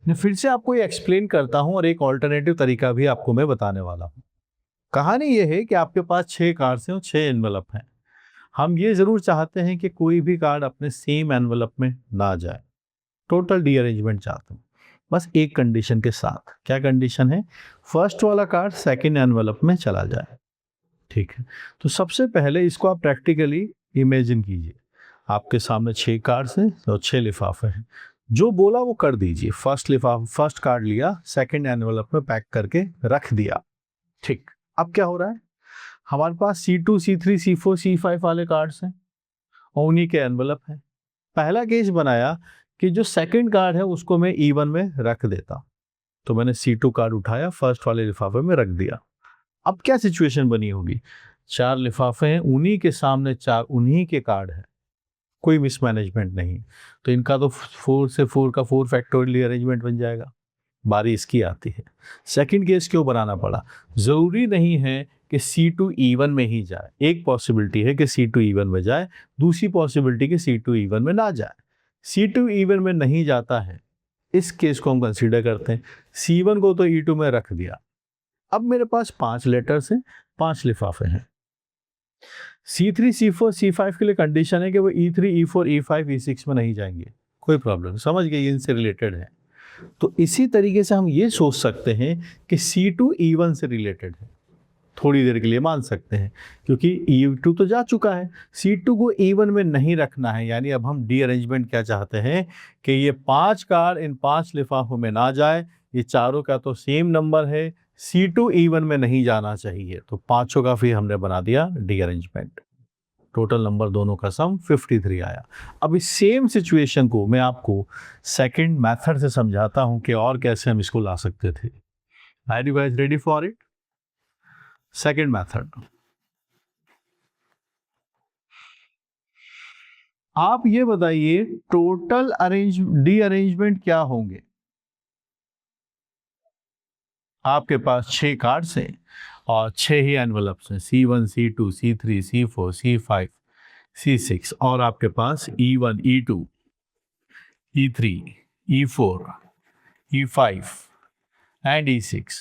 S1: मैं फिर से आपको ये एक्सप्लेन करता हूं और एक ऑल्टरनेटिव तरीका भी आपको मैं बताने वाला हूं। कहानी ये है कि आपके पास 6 कार्ड्स हैं और 6 एनवलप हैं। हम ये जरूर चाहते हैं कि कोई भी कार्ड अपने सेम एनवलप में ना जाए, टोटल डी अरेंजमेंट चाहते हैं, बस एक कंडीशन के साथ। क्या कंडीशन है, फर्स्ट वाला कार्ड सेकंड एनवलप में चला जाए। ठीक है, तो सबसे पहले इसको आप प्रैक्टिकली इमेजिन कीजिए। आपके सामने 6 कार्ड्स हैं और 6 लिफाफे हैं। जो बोला वो कर दीजिए। फर्स्ट कार्ड लिया, सेकंड एनवलप में पैक करके रख दिया। ठीक, अब क्या हो रहा है, हमारे पास C2, C3, C4, C5 वाले कार्ड्स हैं और उन्हीं के एनवलप हैं। पहला केस बनाया कि जो सेकंड कार्ड है उसको मैं E1 में रख देता, तो मैंने C2 कार्ड उठाया, फर्स्ट वाले लिफाफे में रख दिया। अब क्या सिचुएशन बनी होगी, 4 लिफाफे हैं, उन्हीं के सामने 4 उन्हीं के कार्ड हैं, कोई मिसमैनेजमेंट नहीं, तो इनका तो 4 से 4 का 4 फैक्टोरियल अरेंजमेंट बन जाएगा। बारी इसकी आती है, सेकंड केस क्यों बनाना पड़ा, जरूरी नहीं है कि C2E1 में ही जाए। एक पॉसिबिलिटी है कि C2E1 में जाए, दूसरी पॉसिबिलिटी कि C2E1 में ना जाए। C2E1 में नहीं जाता है, इस केस को हम कंसीडर करते हैं। C1 को तो E2 में रख दिया। अब मेरे पास 5 लेटर्स हैं, 5 लिफाफे हैं। C3, C4, C5 के लिए कंडीशन है कि वो E3, E4, E5, E6 में नहीं जाएंगे। कोई प्रॉब्लम, समझ गए, इनसे रिलेटेड है। तो इसी तरीके से हम ये सोच सकते हैं कि C2 E1 से रिलेटेड है, थोड़ी देर के लिए मान सकते हैं, क्योंकि E2 तो जा चुका है, C2 को E1 में नहीं रखना है। यानी अब हम डी अरेंजमेंट क्या चाहते हैं कि ये 5 कार्ड इन 5 लिफाफों में ना जाए, ये चारों का तो सेम नंबर है, C2 E1 में नहीं जाना चाहिए, तो पांचों का फिर हमने बना दिया डी अरेंजमेंट। टोटल नंबर दोनों का सम 53 आया। अब इस सेम सिचुएशन को मैं आपको सेकंड मेथड से समझाता हूं कि और कैसे हम इसको ला सकते थे। Are you guys ready for it? Second method, आप ये बताइए टोटल डी अरेंजमेंट क्या होंगे। आपके पास 6 कार्ड्स हैं और 6 ही एनवलप्स हैं, C1, C2, C3, C4, C5, C6, और आपके पास E1, E2, E3, E4, E5 and E6,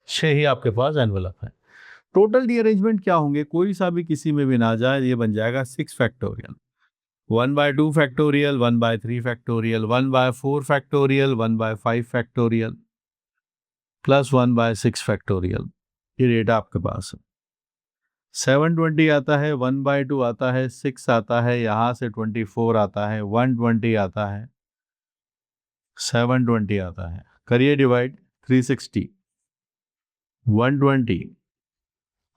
S1: 6 ही आपके पास एनवलप है। टोटल डी अरेंजमेंट क्या होंगे, कोई सा भी किसी में भी ना जाए, ये बन जाएगा 6 factorial, 1/2 factorial, 1/3 factorial, 1/4 factorial, 1/5 factorial, plus 1/6 factorial. ये डेटा आपके पास है। 720 आता है, 1/2 आता है, 6 आता है, यहाँ से 24 आता है, 120 आता है, 720 आता है। करिए डिवाइड, 360, 120।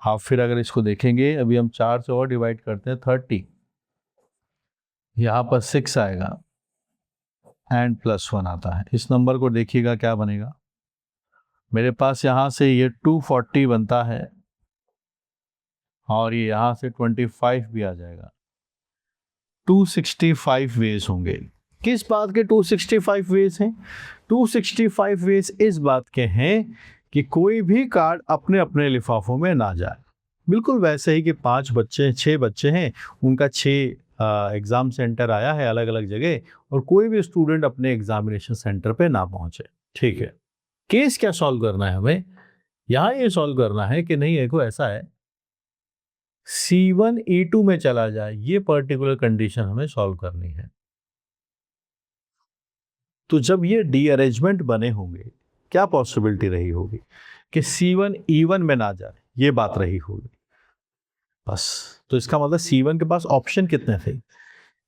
S1: आप फिर अगर इसको देखेंगे, अभी हम 4 से और डिवाइड करते हैं, 30, यहाँ पर 6 आएगा एंड +1 आता है। इस नंबर को देखिएगा क्या बनेगा, मेरे पास यहाँ से ये 240 बनता है और ये यहाँ से 25 भी आ जाएगा। 265 वेज होंगे। किस बात के 265 वेज हैं? 265 वेज इस बात के हैं कि कोई भी कार्ड अपने अपने लिफाफों में ना जाए। बिल्कुल वैसे ही कि 5 बच्चे 6 बच्चे हैं, उनका 6 एग्ज़ाम सेंटर आया है अलग अलग जगह, और कोई भी स्टूडेंट अपने एग्जामिनेशन सेंटर पे ना पहुंचे। ठीक है, केस क्या सॉल्व करना है हमें? यहाँ ये सॉल्व करना है कि नहीं, देखो ऐसा है, C1 E2 में चला जाए, ये पर्टिकुलर कंडीशन हमें सॉल्व करनी है। तो जब ये रीअरेंजमेंट बने होंगे, क्या पॉसिबिलिटी रही होगी कि C1 E1 में ना जाए, ये बात रही होगी बस। तो इसका मतलब C1 के पास ऑप्शन कितने थे?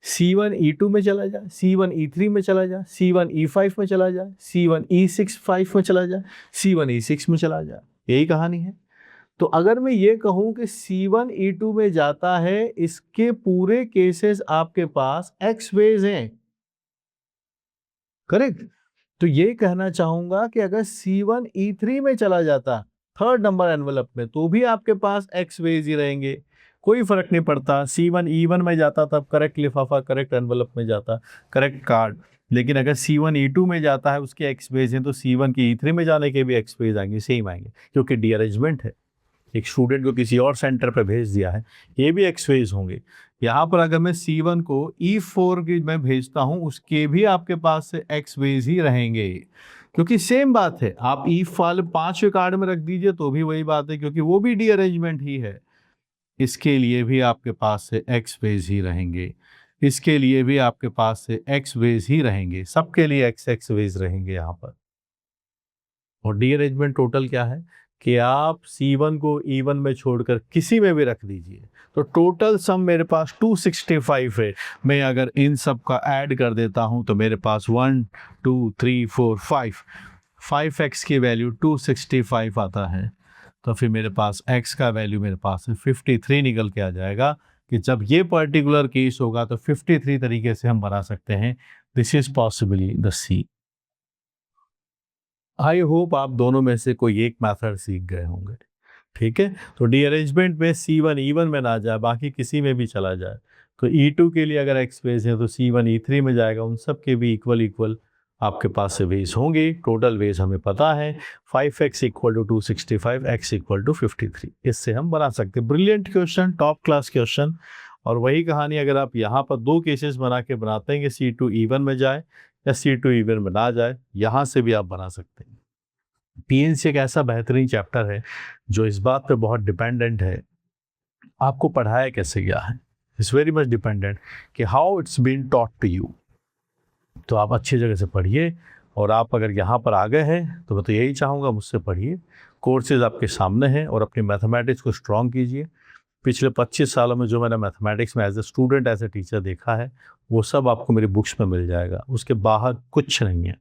S1: C1 E2 में चला जाए, C1 E3 में चला जाए, C1 E5 में चला जाए, C1 E6 5 में चला जाए, C1 E6 में चला जाए, यही कहानी है। तो अगर मैं ये कहूं कि C1 E2 में जाता है, इसके पूरे केसेस आपके पास X वेज हैं, करेक्ट? तो ये कहना चाहूंगा कि अगर C1 E3 में चला जाता, थर्ड नंबर एनवेलप में, तो भी आपके पास X वेज ही रहेंगे, कोई फर्क नहीं पड़ता। C1 E1 में जाता तब करेक्ट लिफाफा, करेक्ट एनवेलप में जाता, करेक्ट कार्ड। लेकिन अगर C1 E2 में जाता है, उसके X वेज हैं, तो C1 की E3 में जाने के भी X वेज आएंगे, सेम आएंगे, क्योंकि डीअरेंजमेंट है, एक स्टूडेंट को किसी और सेंटर पर भेज दिया है, ये भी एक्स वेज होंगे। यहाँ पर अगर मैं C1 को E4 की मैं भेजता हूँ, उसके भी आपके पास से एक्स वेज ही रहेंगे, क्योंकि सेम बात है। आप ईफ वाले 5वें कार्ड में रख दीजिए तो भी वही बात है, क्योंकि वो भी रीअरेंजमेंट ही है। इसके लिए भी आपके पास से एक्स वेज ही रहेंगे, इसके लिए भी आपके पास से एक्स वेज ही रहेंगे, सबके लिए एक्स एक्स वेज रहेंगे यहाँ पर। और रीअरेंजमेंट टोटल क्या है कि आप C1 को E1 में छोड़कर किसी में भी रख दीजिए, तो टोटल सम मेरे पास 265 है। मैं अगर इन सब का ऐड कर देता हूं तो मेरे पास 1 2 3 4 5x की वैल्यू 265 आता है। तो फिर मेरे पास x का वैल्यू मेरे पास 53 निकल के आ जाएगा। कि जब ये पर्टिकुलर केस होगा तो 53 तरीके से हम बना सकते हैं। This is possibly the C। I hope आप दोनों में से कोई एक मेथड सीख गए होंगे। ठीक है, तो रीअरेंजमेंट में C1 E1 में ना जाए, बाकी किसी में भी चला जाए। तो E2 के लिए अगर एक्स वेज है तो C1 E3 में जाएगा, उन सब के भी इक्वल इक्वल आपके पास से वेज होंगे। टोटल वेज हमें पता है 5x equal to 265, x equal to 53। इससे हम बना सकते हैं। Brilliant question, top class question. और वही कहानी अगर आप यहाँ पर 2 केसेस बना के बनाते हैं कि C2 E1 में जाए या C2 E1 में ना जाए, यहाँ से भी आप बना सकते हैं। पीएनसी एक ऐसा बेहतरीन चैप्टर है जो इस बात पे बहुत डिपेंडेंट है आपको पढ़ाया कैसे गया है। इट्स वेरी मच डिपेंडेंट कि how it's been taught to you. तो आप अच्छी जगह से पढ़िए, और आप अगर यहाँ पर आ गए हैं तो मैं तो यही चाहूँगा, मुझसे पढ़िए, कोर्सेज आपके सामने हैं, और अपनी मैथमेटिक्स को स्ट्रॉन्ग कीजिए। पिछले 25 सालों में जो मैंने मैथमेटिक्स में as a student as a teacher देखा है, वो सब आपको मेरी बुक्स में मिल जाएगा। उसके बाहर कुछ नहीं है।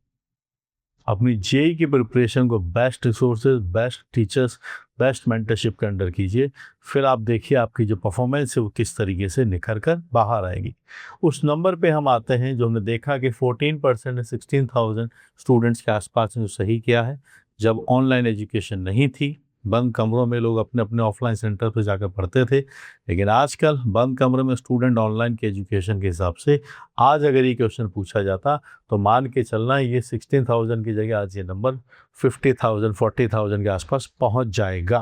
S1: अपनी जेई की प्रिपरेशन को best resources, best teachers, best mentorship के अंडर कीजिए। फिर आप देखिए आपकी जो परफॉर्मेंस है वो किस तरीके से निखर कर बाहर आएगी। उस नंबर पे हम आते हैं जो हमने देखा कि 14% ने 16,000 स्टूडेंट्स के आसपास ने जो सही किया है। जब ऑनलाइन एजुकेशन नहीं थी, बंद कमरों में लोग अपने अपने ऑफलाइन सेंटर पर जाकर पढ़ते थे, लेकिन आजकल बंद कमरे में स्टूडेंट ऑनलाइन के एजुकेशन के हिसाब से आज अगर ये क्वेश्चन पूछा जाता तो मान के चलना ये 16,000 की जगह आज ये नंबर 50,000 40,000 के आसपास पहुंच जाएगा,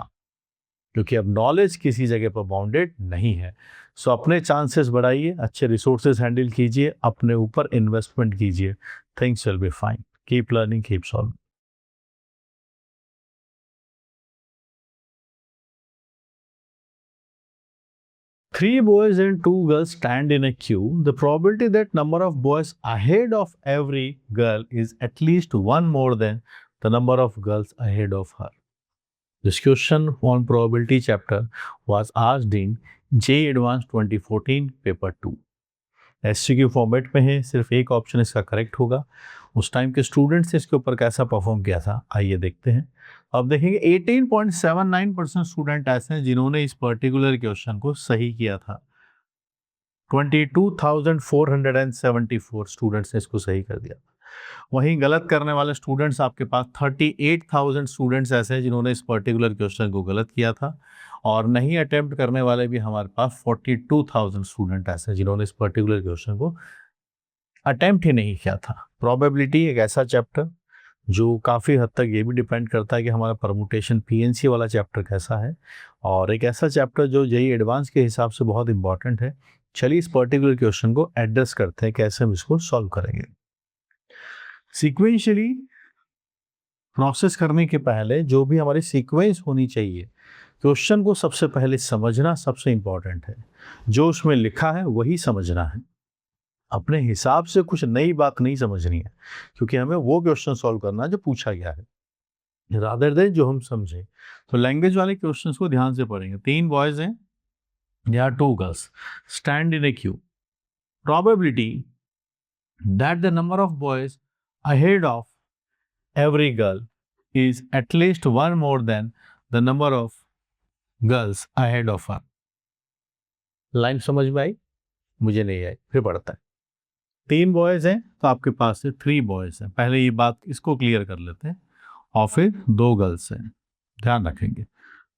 S1: क्योंकि अब नॉलेज किसी जगह पर बाउंडेड नहीं है। सो अपने चांसेस बढ़ाइए, अच्छे रिसोर्सेज हैंडल कीजिए, अपने ऊपर इन्वेस्टमेंट कीजिए। Things will be fine. Keep learning, keep solving. Three boys and two girls stand in a queue. The probability that number of boys ahead of every girl is at least one more than the number of girls ahead of her. This question on probability chapter was asked in JEE Advanced 2014 paper 2। SCQ format में है, सिर्फ एक option इसका correct होगा। उस time के students ने इसके ऊपर कैसा परफॉर्म किया था, आइए देखते हैं। अब देखेंगे 18.79% स्टूडेंट ऐसे हैं जिन्होंने इस पर्टिकुलर क्वेश्चन को सही किया था। 22,474 स्टूडेंट्स ने इसको सही कर दिया। वहीं गलत करने वाले स्टूडेंट्स आपके पास 38,000 स्टूडेंट्स ऐसे हैं जिन्होंने इस पर्टिकुलर क्वेश्चन को गलत किया था। और नहीं अटेम्प्ट करने वाले भी हमारे पास 42,000 स्टूडेंट ऐसे हैं जिन्होंने इस पर्टिकुलर क्वेश्चन को अटेम्प्ट ही नहीं किया था। प्रोबेबिलिटी एक ऐसा चैप्टर जो काफ़ी हद तक ये भी डिपेंड करता है कि हमारा परमुटेशन पीएनसी वाला चैप्टर कैसा है, और एक ऐसा चैप्टर जो जेईई एडवांस के हिसाब से बहुत इंपॉर्टेंट है। चलिए इस पर्टिकुलर क्वेश्चन को एड्रेस करते हैं, कैसे हम इसको सॉल्व करेंगे। सीक्वेंशियली प्रोसेस करने के पहले जो भी हमारी सीक्वेंस होनी चाहिए, क्वेश्चन को सबसे पहले समझना सबसे इंपॉर्टेंट है। जो उसमें लिखा है वही समझना है, अपने हिसाब से कुछ नई बात नहीं समझनी है, क्योंकि हमें वो क्वेश्चन सॉल्व करना है जो पूछा गया है, रादर देन जो हम समझे। तो लैंग्वेज वाले क्वेश्चंस को ध्यान से पढ़ेंगे। 3 बॉयज हैं या 2 girls stand in A Q, probability that the number of boys ahead of every girl is at least one more than the number of girls ahead of her। Line समझ में आई? मुझे नहीं आई, फिर पढ़ता है। 3 बॉयज हैं तो आपके पास से 3 बॉयज हैं, पहले ये बात इसको क्लियर कर लेते हैं, और फिर 2 गर्ल्स हैं, ध्यान रखेंगे।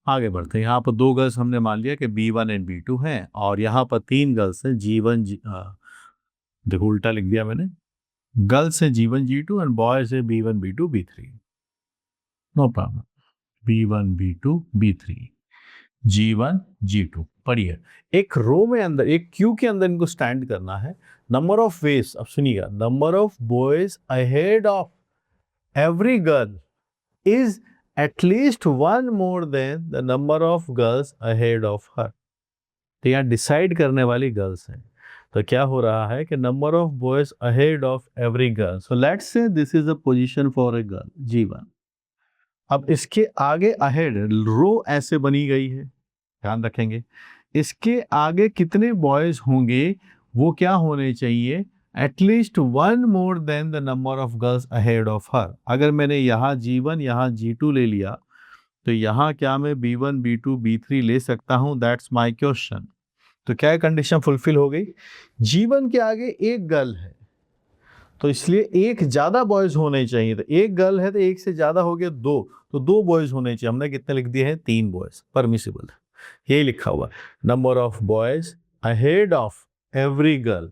S1: आगे बढ़ते हैं। यहाँ पर 2 गर्ल्स हमने मान लिया कि B1 एंड B2 हैं, और यहाँ पर 3 गर्ल्स हैं G1 देखो उल्टा लिख दिया मैंने, गर्ल्स हैं G1 G2 एंड बॉयज है B1 B2 B3। No problem. B1 B2 B3 G1 G2 पढ़िए। एक रो में अंदर, एक क्यू के अंदर इनको स्टैंड करना है। नंबर ऑफ वेज, अब सुनिएगा, number of boys ahead of every girl is at least one more than the number of girls ahead of हर। तो यहाँ डिसाइड करने वाली गर्ल्स हैं। तो क्या हो रहा है कि number of boys ahead of every girl, so let's say this is a position for a girl G1। अब इसके आगे अहेड रो ऐसे बनी गई है, ध्यान रखेंगे। इसके आगे कितने बॉयज होंगे, वो क्या होने चाहिए, at least one more than the number of girls ahead of हर। अगर मैंने यहाँ G1 यहाँ G2 ले लिया, तो यहाँ क्या मैं B1 B2 B3 ले सकता हूँ? That's my question. तो क्या कंडीशन फुलफिल हो गई? G1 के आगे एक गर्ल है, तो इसलिए एक ज्यादा बॉयज होने चाहिए। तो एक गर्ल है तो एक से ज्यादा हो गया 2, तो 2 बॉयज होने चाहिए। हमने कितने लिख दिए हैं? 3 बॉयज, परमिसिबल है, यही लिखा हुआ। Number of boys ahead of every girl,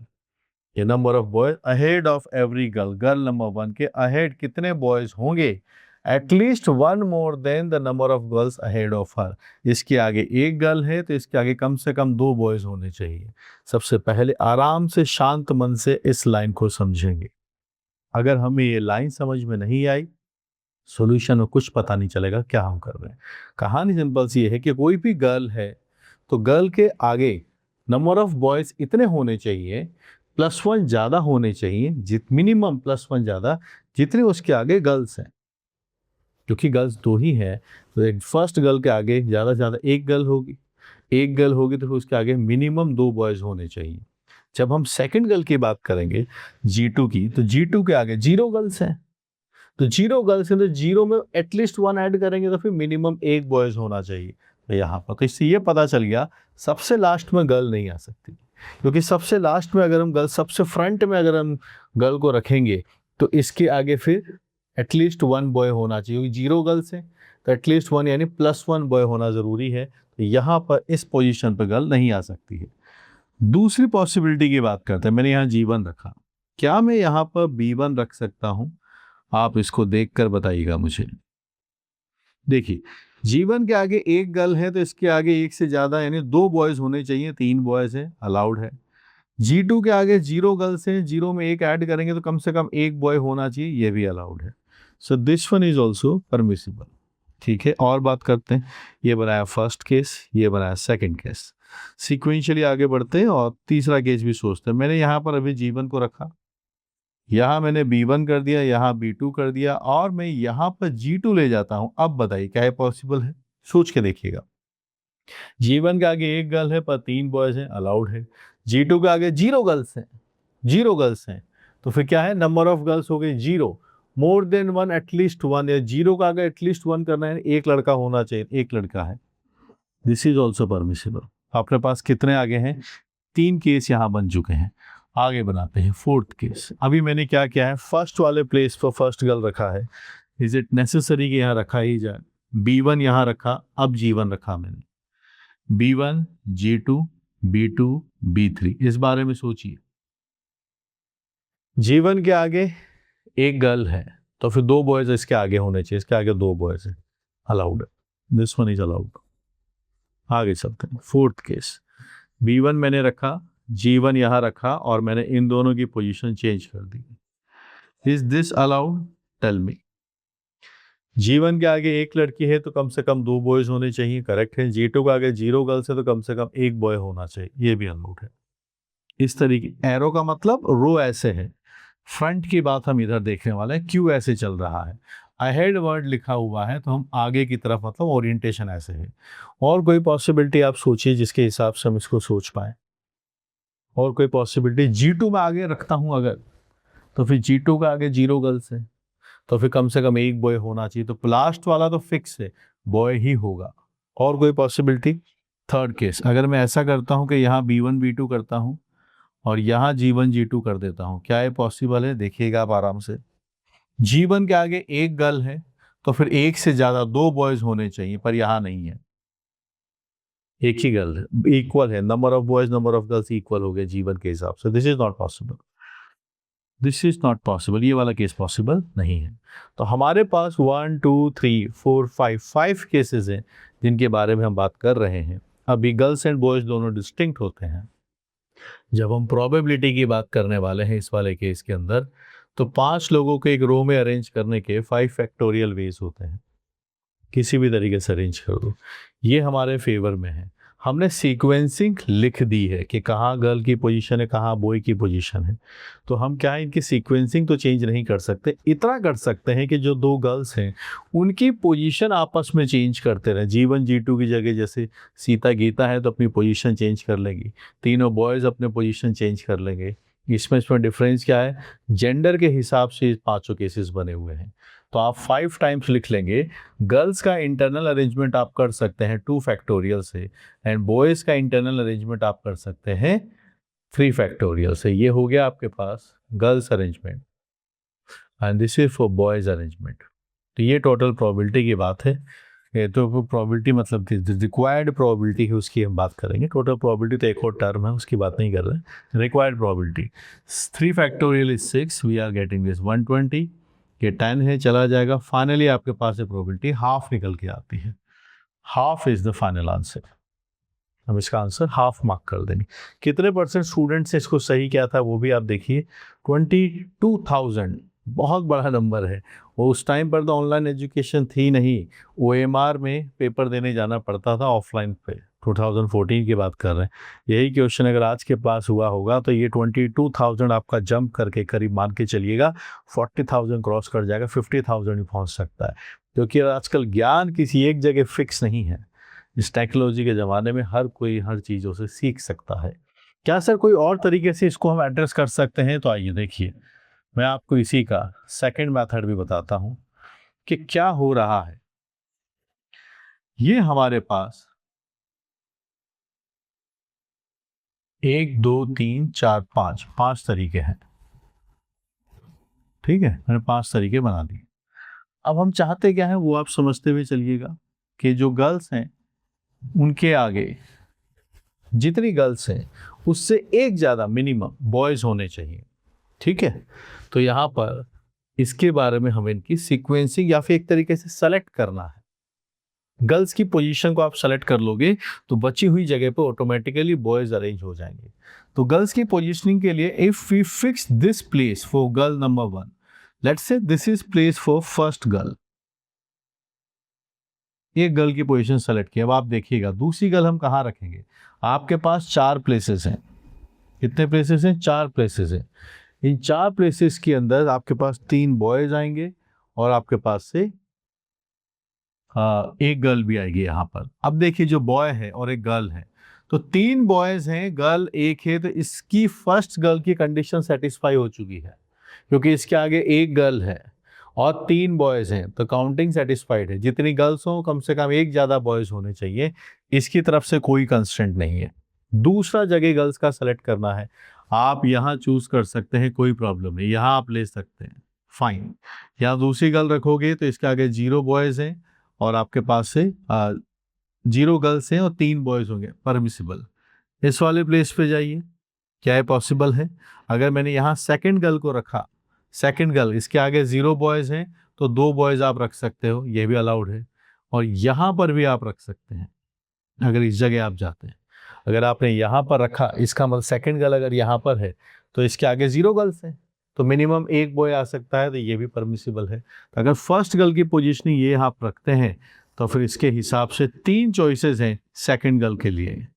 S1: ये number of boys ahead of every girl, girl number 1 के अहेड कितने बॉयज होंगे? At least one more than the number of girls ahead of her. इसके आगे एक गर्ल है तो इसके आगे कम से कम 2 बॉयज होने चाहिए। सबसे पहले आराम से शांत मन से इस लाइन को समझेंगे। अगर हमें ये लाइन समझ में नहीं आई, सॉल्यूशन में कुछ पता नहीं चलेगा क्या हम कर रहे हैं। कहानी सिंपल सी है कि कोई भी गर्ल है तो गर्ल के आगे नंबर ऑफ बॉयज इतने होने चाहिए, +1 ज़्यादा होने चाहिए, मिनिमम +1 ज़्यादा, जितने उसके आगे गर्ल्स हैं। क्योंकि गर्ल्स 2 ही हैं, तो एक फर्स्ट गर्ल के आगे ज़्यादा से ज़्यादा एक गर्ल होगी, एक गर्ल होगी तो फिर उसके आगे मिनिमम 2 बॉयज होने चाहिए। जब हम सेकंड गर्ल की बात करेंगे G2 की, तो G2 के आगे 0 गर्ल्स हैं, तो 0 गर्ल्स हैं तो 0 में एटलीस्ट 1 ऐड करेंगे तो फिर मिनिमम 1 बॉयज होना चाहिए। तो यहाँ पर तो इससे ये पता चल गया सबसे लास्ट में गर्ल नहीं आ सकती, क्योंकि सबसे लास्ट में अगर हम गर्ल, सबसे फ्रंट में अगर हम गर्ल को रखेंगे तो इसके आगे फिर एटलीस्ट 1 बॉय होना चाहिए, क्योंकि 0 गर्ल्स हैं तो एटलीस्ट 1 यानी +1 बॉय होना ज़रूरी है। तो यहाँ पर इस पोजिशन पर गर्ल नहीं आ सकती है। दूसरी पॉसिबिलिटी की बात करते हैं। मैंने यहाँ G1 रखा, क्या मैं यहाँ पर B1 रख सकता हूँ? आप इसको देखकर बताइएगा मुझे। देखिए, G1 के आगे एक गर्ल है तो इसके आगे एक से ज़्यादा यानी 2 बॉयज़ होने चाहिए, 3 बॉयज़ हैं, अलाउड है। G2 के आगे 0 गर्ल्स हैं, 0 में 1 ऐड करेंगे तो कम से कम 1 बॉय होना चाहिए, ये भी अलाउड है। So this one is also permissible. ठीक है, और बात करते हैं। ये बनाया फर्स्ट केस, ये बनाया सेकंड केस। सीक्वेंशियली आगे बढ़ते हैं और तीसरा केस भी सोचते हैं। मैंने यहाँ पर अभी G1 को रखा, यहाँ मैंने B1 कर दिया, यहाँ B2 कर दिया, और मैं यहाँ पर G2 ले जाता हूँ। अब बताइए क्या है पॉसिबल है? सोच के देखिएगा। G1 के आगे एक गर्ल है पर 3 बॉयज हैं, अलाउड है। G2 के आगे 0 गर्ल्स हैं, 0 गर्ल्स हैं, तो फिर क्या है? नंबर ऑफ गर्ल्स हो गई 0, मोर देन 1 एटलीस्ट 1, या 0 का आगे एटलीस्ट 1 करना है, एक लड़का होना चाहिए, एक लड़का है। This is also permissible. आपके पास कितने आगे हैं? 3 केस यहाँ बन चुके हैं। आगे बनाते हैं फोर्थ केस। अभी मैंने क्या किया है, फर्स्ट वाले प्लेस पर फर्स्ट गर्ल रखा है। इज इट नेसेसरी कि यहाँ रखा ही जाए? B1 यहाँ रखा, अब G1 रखा मैंने। B1 G2 B2 B3, इस बारे में सोचिए। G1 के आगे एक गर्ल है, तो फिर 2 बॉयज इसके आगे होने चाहिए, इसके आगे 2 बॉयज है, अलाउड है, दिस वन इज अलाउड। आगे चलते हैं, फोर्थ केस, B1 मैंने रखा, G1 यहाँ रखा और मैंने इन दोनों की पोजीशन चेंज कर दी। Is this allowed? Tell me. G1 के आगे एक लड़की है तो कम से कम 2 बॉयज होने चाहिए, करेक्ट है। G2 के आगे 0 गर्ल्स है तो कम से कम 1 बॉय होना चाहिए, ये भी अलाउड है। इस तरीके, एरो का मतलब रो ऐसे है, फ्रंट की बात हम इधर देखने वाले हैं, क्यों ऐसे चल रहा है। अहेड वर्ड लिखा हुआ है तो हम आगे की तरफ, मतलब ओरिएंटेशन ऐसे है। और कोई पॉसिबिलिटी आप सोचिए जिसके हिसाब से हम इसको सोच पाए। और कोई पॉसिबिलिटी, G2 में आगे रखता हूं अगर, तो फिर G2 का आगे 0 गर्ल्स है तो फिर कम से कम 1 बॉय होना चाहिए, तो लास्ट वाला तो फिक्स है, बॉय ही होगा। और कोई पॉसिबिलिटी? थर्ड केस, अगर मैं ऐसा करता हूं कि यहाँ B1 B2 करता हूं और यहाँ G1 G2 कर देता हूं, क्या ये पॉसिबल है? देखिएगा आप आराम से। G1 के आगे एक गर्ल है तो फिर एक से ज्यादा 2 बॉयज होने चाहिए, पर यहाँ नहीं है, एक ही गर्ल है, इक्वल है, number of boys number of girls equal हो गए G1 के हिसाब से। This is not possible, this is not possible, ये वाला केस पॉसिबल नहीं है। तो हमारे पास 1 2 3 4 5 केसेस हैं जिनके बारे में हम बात कर रहे हैं। अभी गर्ल्स एंड बॉयज दोनों डिस्टिंक्ट होते हैं। जब हम प्रोबेबिलिटी की बात करने वाले हैं इस वाले केस के अंदर, तो 5 लोगों को एक रो में अरेंज करने के 5 फैक्टोरियल वेज होते हैं, किसी भी तरीके से अरेंज कर दो, ये हमारे फेवर में है। हमने सीक्वेंसिंग लिख दी है कि कहाँ गर्ल की पोजीशन है, कहाँ बॉय की पोजीशन है, तो हम क्या है, इनकी सीक्वेंसिंग तो चेंज नहीं कर सकते। इतना कर सकते हैं कि जो 2 गर्ल्स हैं उनकी पोजीशन आपस में चेंज करते रहें। G1 G2 की जगह जैसे सीता गीता है तो अपनी पोजीशन चेंज कर लेंगी, तीनों बॉयज़ अपने पोजीशन चेंज कर लेंगे। इसमें डिफरेंस क्या है? जेंडर के हिसाब से 5 केसेस बने हुए हैं। तो आप 5 टाइम्स लिख लेंगे। गर्ल्स का इंटरनल अरेंजमेंट आप कर सकते हैं 2 फैक्टोरियल से, एंड बॉयज़ का इंटरनल अरेंजमेंट आप कर सकते हैं 3 फैक्टोरियल से। ये हो गया आपके पास girls arrangement, and this is for boys arrangement. तो ये टोटल प्रोबेबिलिटी की बात है। ये तो प्रोबेबिलिटी मतलब रिक्वायर्ड प्रोबेबिलिटी है, उसकी हम बात करेंगे। टोटल प्रोबेबिलिटी तो एक और टर्म है, उसकी बात नहीं कर रहे हैं। Required probability 3 factorial is 6, we are getting this 120, ये 10 है, चला जाएगा। फाइनली आपके पास ये प्रोबेबिलिटी हाफ निकल के आती है। Half is the final answer, हम इसका आंसर हाफ मार्क कर देंगे। कितने परसेंट स्टूडेंट्स ने इसको सही किया था वो भी आप देखिए, 22,000, बहुत बड़ा नंबर है। वो उस टाइम पर तो ऑनलाइन एजुकेशन थी नहीं, OMR में पेपर देने जाना पड़ता था ऑफलाइन पे। 2014 की बात कर रहे हैं। यही क्वेश्चन अगर आज के पास हुआ होगा तो ये 22,000 आपका जंप करके करीब मान के चलिएगा 40,000 क्रॉस कर जाएगा, 50,000 भी पहुंच सकता है। क्योंकि आजकल ज्ञान किसी एक जगह फिक्स नहीं है। इस टेक्नोलॉजी के ज़माने में हर कोई हर चीज़ों से सीख सकता है। क्या सर कोई और तरीके से इसको हम एड्रेस कर सकते हैं? तो आइए देखिए, मैं आपको इसी का सेकंड मेथड भी बताता हूं कि क्या हो रहा है। ये हमारे पास 1 2 3 4 5 तरीके हैं, ठीक है, मैंने 5 तरीके बना दिए। अब हम चाहते क्या है वो आप समझते हुए चलिएगा कि जो गर्ल्स हैं उनके आगे जितनी गर्ल्स हैं उससे एक ज़्यादा मिनिमम बॉयज़ होने चाहिए, ठीक है। तो यहाँ पर इसके बारे में हमें इनकी सीक्वेंसिंग या फिर एक तरीके से सेलेक्ट करना है। गर्ल्स की पोजीशन को आप सेलेक्ट कर लोगे तो बची हुई जगह पर ऑटोमेटिकली बॉयज अरेंज हो जाएंगे। तो गर्ल्स की पोजीशनिंग के लिए if we fix this place for girl number 1, let's say this is place for first girl, एक गर्ल की पोजीशन सेलेक्ट की। अब आप देखिएगा दूसरी गर्ल हम कहाँ रखेंगे। आपके पास 4 प्लेसेस हैं। कितने प्लेसेस हैं? 4 प्लेसेस हैं। इन 4 प्लेसेस के अंदर आपके पास 3 बॉयज आएंगे और आपके पास से एक गर्ल भी आएगी यहाँ पर। अब देखिए जो बॉय है और एक गर्ल है, तो 3 बॉयज हैं, गर्ल एक है, तो इसकी फर्स्ट गर्ल की कंडीशन सेटिस्फाई हो चुकी है क्योंकि इसके आगे एक गर्ल है और 3 बॉयज हैं, तो काउंटिंग सेटिस्फाइड है। जितनी गर्ल्स हो कम से कम एक ज़्यादा बॉयज होने चाहिए, इसकी तरफ से कोई कंस्ट्रेंट नहीं है। दूसरा जगह गर्ल्स का सेलेक्ट करना है, आप यहाँ चूज कर सकते हैं, कोई प्रॉब्लम नहीं, यहाँ आप ले सकते हैं, फाइन। यहाँ दूसरी गर्ल रखोगे तो इसके आगे 0 बॉयज हैं और आपके पास से 0 गर्ल्स हैं और 3 बॉयज होंगे, परमिसिबल। इस वाले प्लेस पे जाइए, क्या है पॉसिबल है? अगर मैंने यहाँ सेकंड गर्ल को रखा, सेकंड गर्ल, इसके आगे 0 बॉयज़ हैं तो 2 बॉयज़ आप रख सकते हो, ये भी अलाउड है। और यहाँ पर भी आप रख सकते हैं अगर इस जगह आप जाते हैं। अगर आपने यहाँ पर रखा, इसका मतलब सेकंड गर्ल अगर यहाँ पर है तो इसके आगे 0 गर्ल्स हैं तो मिनिमम 1 बॉय आ सकता है, तो ये भी परमिसिबल है। तो अगर फर्स्ट गर्ल की पोजीशनिंग ये आप रखते हैं तो फिर इसके हिसाब से 3 चॉइसेस हैं सेकंड गर्ल के लिए।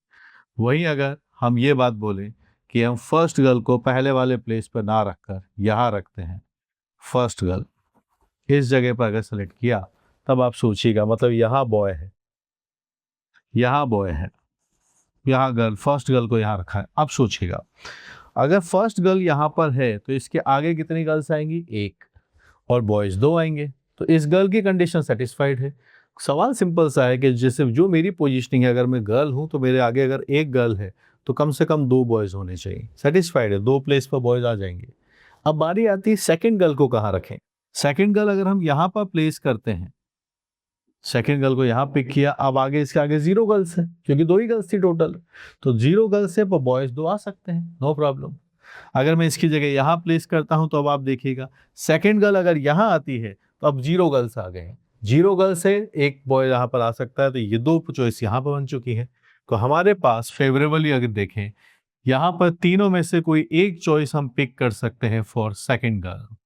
S1: वहीं अगर हम ये बात बोलें कि हम फर्स्ट गर्ल को पहले वाले प्लेस पर ना रखकर यहाँ रखते हैं, फर्स्ट गर्ल इस जगह पर अगर सेलेक्ट किया, तब आप सोचिएगा, मतलब यहाँ बॉय है, यहाँ बॉय है, यहाँ गर्ल, फर्स्ट गर्ल को यहाँ रखा है। अब सोचिएगा, अगर फर्स्ट गर्ल यहाँ पर है तो इसके आगे कितनी गर्ल्स आएंगी? 1, और बॉयज़ 2 आएंगे, तो इस गर्ल की कंडीशन सेटिस्फाइड है। सवाल सिंपल सा है कि जैसे जो मेरी पोजीशनिंग है, अगर मैं गर्ल हूँ तो मेरे आगे अगर 1 गर्ल है तो कम से कम 2 बॉयज़ होने चाहिए। सेटिस्फाइड है, 2 प्लेस पर बॉयज़ आ जाएंगे। अब बारी आती है सेकंड गर्ल को कहाँ रखें। सेकंड गर्ल अगर हम यहाँ पर प्लेस करते हैं, सेकंड गर्ल को यहाँ पिक किया, अब आगे इसके आगे 0 गर्ल्स है क्योंकि 2 ही गर्ल्स थी टोटल, तो 0 गर्ल्स है पर बॉयज़ 2 आ सकते हैं, नो प्रॉब्लम। अगर मैं इसकी जगह यहाँ प्लेस करता हूँ तो अब आप देखिएगा, सेकंड गर्ल अगर यहाँ आती है तो अब 0 गर्ल्स आ गए हैं, 0 गर्ल्स है, 1 बॉय यहाँ पर आ सकता है, तो ये 2 चॉइस यहाँ पर बन चुकी है। तो हमारे पास फेवरेबली अगर देखें, यहाँ पर तीनों में से कोई एक चॉइस हम पिक कर सकते हैं फॉर सेकंड गर्ल,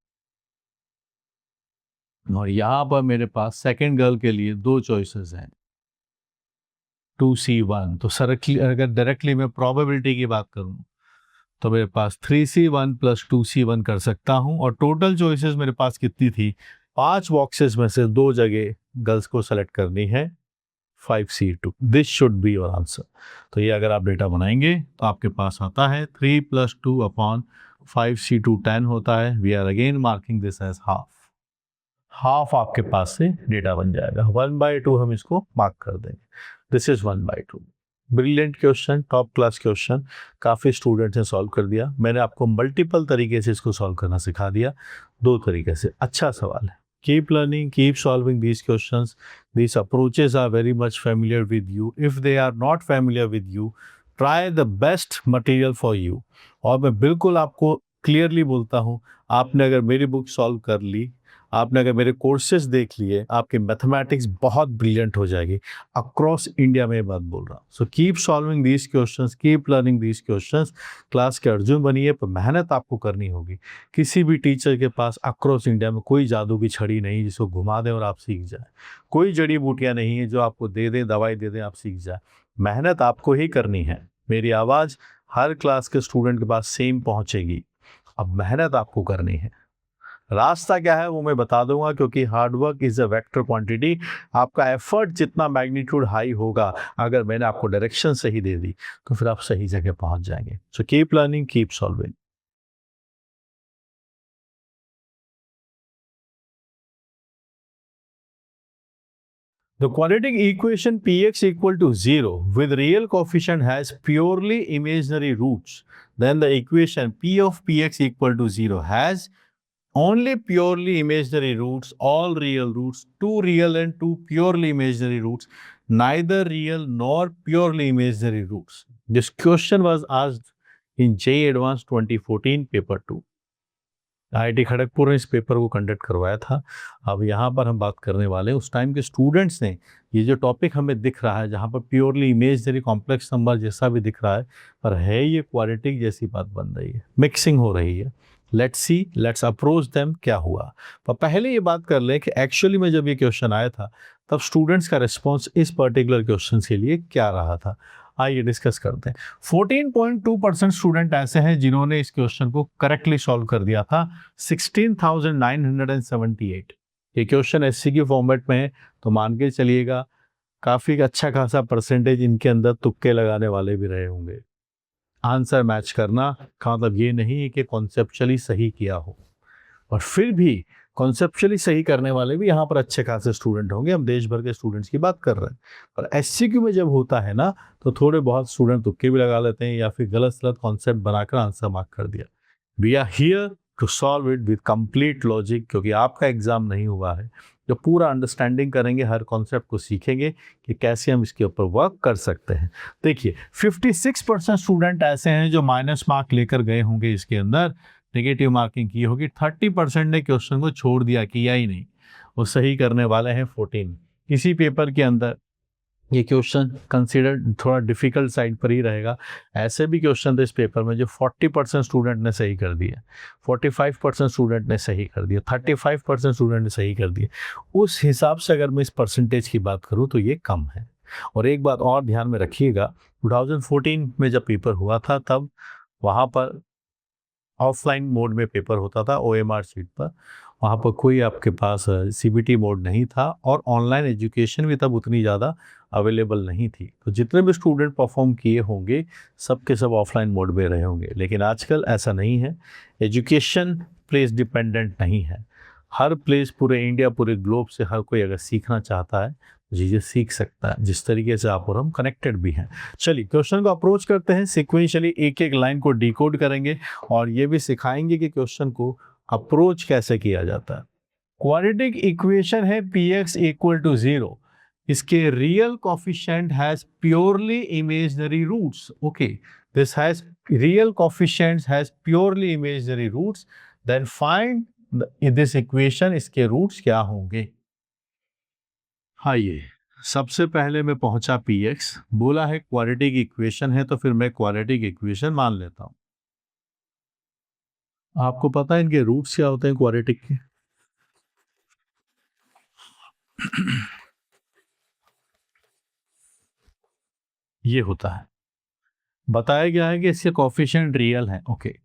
S1: और यहाँ पर मेरे पास सेकंड गर्ल के लिए 2 चॉइसेस हैं, 2C1। तो सर अगर डायरेक्टली मैं प्रोबेबिलिटी की बात करूँ तो मेरे पास 3C1 + 2C1 कर सकता हूँ, और टोटल चॉइसेस मेरे पास कितनी थी? 5 बॉक्सेस में से 2 जगह गर्ल्स को सेलेक्ट करनी है, 5C2। This should be your answer. तो ये अगर आप डेटा बनाएंगे तो आपके पास आता है 3 + 2/5C2 10 होता है। We are again marking this as half आपके पास से डेटा बन जाएगा। 1/2 हम इसको मार्क कर देंगे। This is 1/2। Brilliant question, top class question, काफ़ी स्टूडेंट्स ने सॉल्व कर दिया। मैंने आपको मल्टीपल तरीके से इसको सॉल्व करना सिखा दिया, 2 तरीके से। अच्छा सवाल है। Keep learning, keep solving these questions. These approaches are very much familiar with you. If they are not familiar with you, try the best material for you. और मैं बिल्कुल आपको क्लियरली बोलता हूँ, आपने अगर मेरी बुक सॉल्व कर ली, आपने अगर मेरे कोर्सेज देख लिए, आपकी मैथमेटिक्स बहुत ब्रिलियंट हो जाएगी। अक्रॉस इंडिया में बात बोल रहा हूँ। So keep solving these questions, keep learning these questions. Class के अर्जुन बनिए, पर मेहनत आपको करनी होगी। किसी भी टीचर के पास अक्रॉस इंडिया में कोई जादू की छड़ी नहीं जिसको घुमा दें और आप सीख जाए। कोई जड़ी बूटियाँ नहीं है जो आपको दे दें, दवाई दे दें, आप सीख जाए। मेहनत आपको ही करनी है। मेरी आवाज़ हर क्लास के स्टूडेंट के पास सेम पहुँचेगी। अब मेहनत आपको करनी है। रास्ता क्या है वो मैं बता दूंगा, क्योंकि hard work is a vector quantity. आपका एफर्ट जितना मैग्नीट्यूड हाई होगा, अगर मैंने आपको डायरेक्शन सही दे दी तो फिर आप सही जगह पहुंच जाएंगे। सो keep learning, keep solving. The quadratic equation px = 0 with real coefficient has purely imaginary roots. Then the equation p of px = 0 has only purely imaginary roots, all real roots, 2 real and 2 purely imaginary roots, neither real nor purely imaginary roots. This question was asked in JEE Advanced 2014 paper 2। IIT Kharagpur ने इस paper को conduct करवाया था। अब यहाँ पर हम बात करने वाले हैं, उस टाइम के स्टूडेंट्स ने ये जो टॉपिक हमें दिख रहा है, जहाँ पर प्योरली इमेजनरी कॉम्प्लेक्स नंबर जैसा भी दिख रहा है, पर है ये क्वाड्रेटिक जैसी बात बन रही है, मिक्सिंग हो रही है। Let's see, let's approach them, क्या हुआ। पर पहले ये बात कर लें कि एक्चुअली में जब ये क्वेश्चन आया था तब स्टूडेंट्स का रिस्पॉन्स इस पर्टिकुलर क्वेश्चन के लिए क्या रहा था। आइए डिस्कस करते हैं। 14.2% स्टूडेंट ऐसे हैं जिन्होंने इस क्वेश्चन को करेक्टली सॉल्व कर दिया था। 16,978। ये क्वेश्चन एससीक्यू फॉर्मेट में है, तो मान के चलिएगा काफ़ी अच्छा खासा परसेंटेज इनके अंदर तुक्के लगाने वाले भी रहे होंगे। आंसर मैच करना का मतलब ये नहीं है कि कॉन्सेप्चुअली सही किया हो, और फिर भी कॉन्सेप्चुअली सही करने वाले भी यहाँ पर अच्छे खासे स्टूडेंट होंगे। हम देश भर के स्टूडेंट्स की बात कर रहे हैं, पर एससीक्यू में जब होता है ना, तो थोड़े बहुत स्टूडेंट तुक्के भी लगा लेते हैं या फिर गलत गलत कॉन्सेप्ट बनाकर आंसर मार्क कर दिया। We are here to solve it with complete logic, क्योंकि आपका एग्जाम नहीं हुआ है। जो पूरा अंडरस्टैंडिंग करेंगे, हर कॉन्सेप्ट को सीखेंगे कि कैसे हम इसके ऊपर वर्क कर सकते हैं। देखिए 56% स्टूडेंट ऐसे हैं जो माइनस मार्क लेकर गए होंगे इसके अंदर। नेगेटिव मार्किंग की होगी। 30% ने क्वेश्चन को छोड़ दिया, किया ही नहीं, वो सही करने वाले हैं 14। किसी पेपर के अंदर ये क्वेश्चन कंसीडर थोड़ा डिफिकल्ट साइड पर ही रहेगा। ऐसे भी क्वेश्चन थे इस पेपर में जो 40% स्टूडेंट ने सही कर दिए, 45% स्टूडेंट ने सही कर दिया, 35% स्टूडेंट ने सही कर दिए। उस हिसाब से अगर मैं इस परसेंटेज की बात करूँ तो ये कम है। और एक बात और ध्यान में रखिएगा, 2014 में जब पेपर हुआ था तब वहाँ पर ऑफलाइन मोड में पेपर होता था OMR शीट पर, वहाँ पर कोई आपके पास CBT मोड नहीं था और ऑनलाइन एजुकेशन भी तब उतनी ज़्यादा अवेलेबल नहीं थी। तो जितने भी स्टूडेंट परफॉर्म किए होंगे सब के सब ऑफलाइन मोड में रहे होंगे। लेकिन आजकल ऐसा नहीं है, एजुकेशन प्लेस डिपेंडेंट नहीं है। हर प्लेस, पूरे इंडिया, पूरे ग्लोब से हर कोई अगर सीखना चाहता है चीज़ें सीख सकता है, जिस तरीके से आप और हम कनेक्टेड भी हैं। चलिए क्वेश्चन को अप्रोच करते हैं, सिक्वेंशियली एक एक लाइन को डिकोड करेंगे और ये भी सिखाएंगे कि क्वेश्चन को अप्रोच कैसे किया जाता है। क्वाड्रेटिक इक्वेशन है px इक्वल टू 0, इसके real coefficient has purely imaginary roots. Okay, this has real coefficients has purely imaginary roots, then find this equation, इसके रूट्स क्या होंगे। हाँ, ये सबसे पहले मैं पहुंचा px, बोला है क्वाड्रेटिक इक्वेशन है तो फिर मैं क्वाड्रेटिक इक्वेशन मान लेता हूं। आपको पता है इनके रूट्स क्या होते हैं क्वाड्रेटिक के? ये होता है, बताया गया है कि इसके कोफिशिएंट रियल हैं। Okay,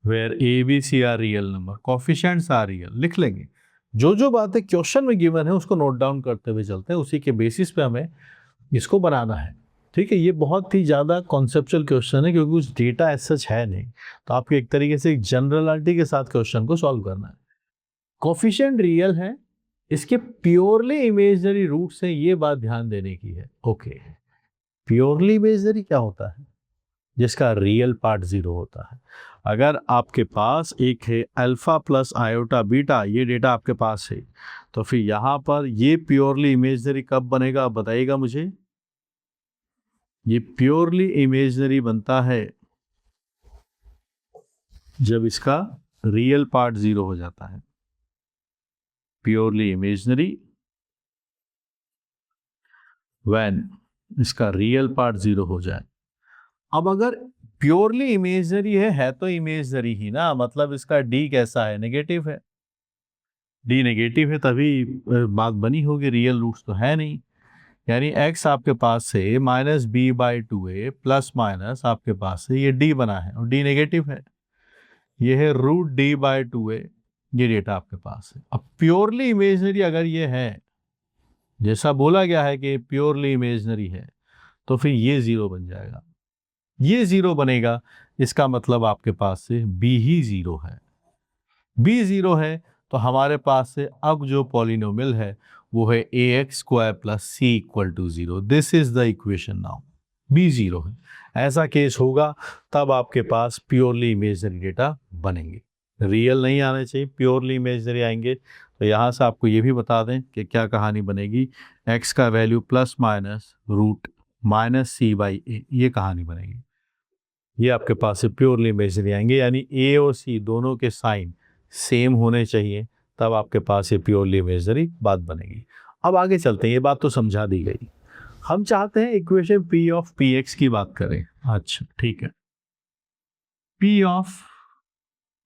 S1: where A B C are real number, coefficients are real, लिख लेंगे। जो जो बातें क्वेश्चन में गिवन है उसको नोट डाउन करते हुए चलते हैं, उसी के बेसिस पे हमें इसको बनाना है। ठीक है, ये बहुत ही ज़्यादा कॉन्सेप्चुअल क्वेश्चन है क्योंकि कुछ डेटा एज सच है नहीं, तो आपको एक तरीके से एक जनरलिटी के साथ क्वेश्चन को सॉल्व करना है। कोफिशिएंट रियल है, इसके प्योरली इमेजिनरी रूट्स हैं, ये बात ध्यान देने की है। ओके, प्योरली इमेजिनरी क्या होता है? जिसका रियल पार्ट 0 होता है। अगर आपके पास एक है अल्फा प्लस आयोटा बीटा, ये डेटा आपके पास है, तो फिर यहाँ पर ये प्योरली इमेजिनरी कब बनेगा, आप बताइएगा मुझे। ये प्योरली इमेजिनरी बनता है जब इसका रियल पार्ट 0 हो जाता है। प्योरली इमेजिनरी व्हेन इसका रियल पार्ट 0 हो जाए। अब अगर प्योरली इमेजिनरी है तो इमेजिनरी ही ना, मतलब इसका डी कैसा है, नेगेटिव है। डी नेगेटिव है तभी बात बनी होगी, रियल रूट्स तो है नहीं। यानी x आपके पास से -b/2a प्लस माइनस आपके पास से ये d बना है और d नेगेटिव है, ये है √d/2a, ये डेटा आपके पास है। अब प्योरली इमेजिनरी अगर ये है, जैसा बोला गया है कि प्योरली इमेजिनरी है, तो फिर ये 0 बन जाएगा। ये 0 बनेगा, इसका मतलब आपके पास से b ही 0 है। b 0 है तो हमारे पास से अब जो पॉलिनोमियल है वो है ax² + c = 0। This is the equation now, b 0 है। ऐसा केस होगा तब आपके पास प्योरली इमेजिनरी डेटा बनेंगे। रियल नहीं आने चाहिए, प्योरली इमेजिनरी आएंगे। तो यहाँ से आपको ये भी बता दें कि क्या कहानी बनेगी, x का value plus minus root -c/a, ये कहानी बनेगी। ये आपके पास से प्योरली इमेजिनरी आएंगे, यानी a और c दोनों के साइन सेम होने चाहिए, तब आपके पास ये प्योरली इमेजिनरी बात बनेगी। अब आगे चलते हैं, ये बात तो समझा दी गई। हम चाहते हैं इक्वेशन p ऑफ px की बात करें। अच्छा ठीक है, p ऑफ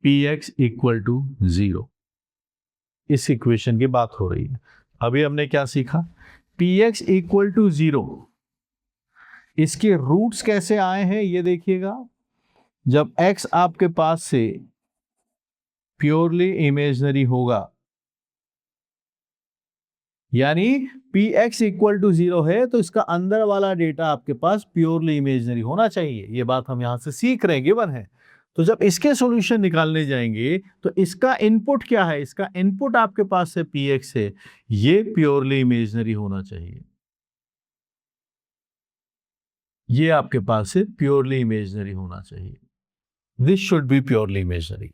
S1: px = 0, इस इक्वेशन की बात हो रही है। अभी हमने क्या सीखा, px = 0, इसके रूट्स कैसे आए हैं ये देखिएगा। जब x आपके पास से प्योरली इमेजिनरी होगा, यानी px = 0 है, तो इसका अंदर वाला डेटा आपके पास प्योरली इमेजिनरी होना चाहिए। ये बात हम यहां से सीख रहे हैं, गिवन है। तो जब इसके सॉल्यूशन निकालने जाएंगे तो इसका इनपुट क्या है, इसका इनपुट आपके पास से px है, ये प्योरली इमेजिनरी होना चाहिए। ये आपके पास से प्योरली इमेजिनरी होना चाहिए। This should be purely imaginary.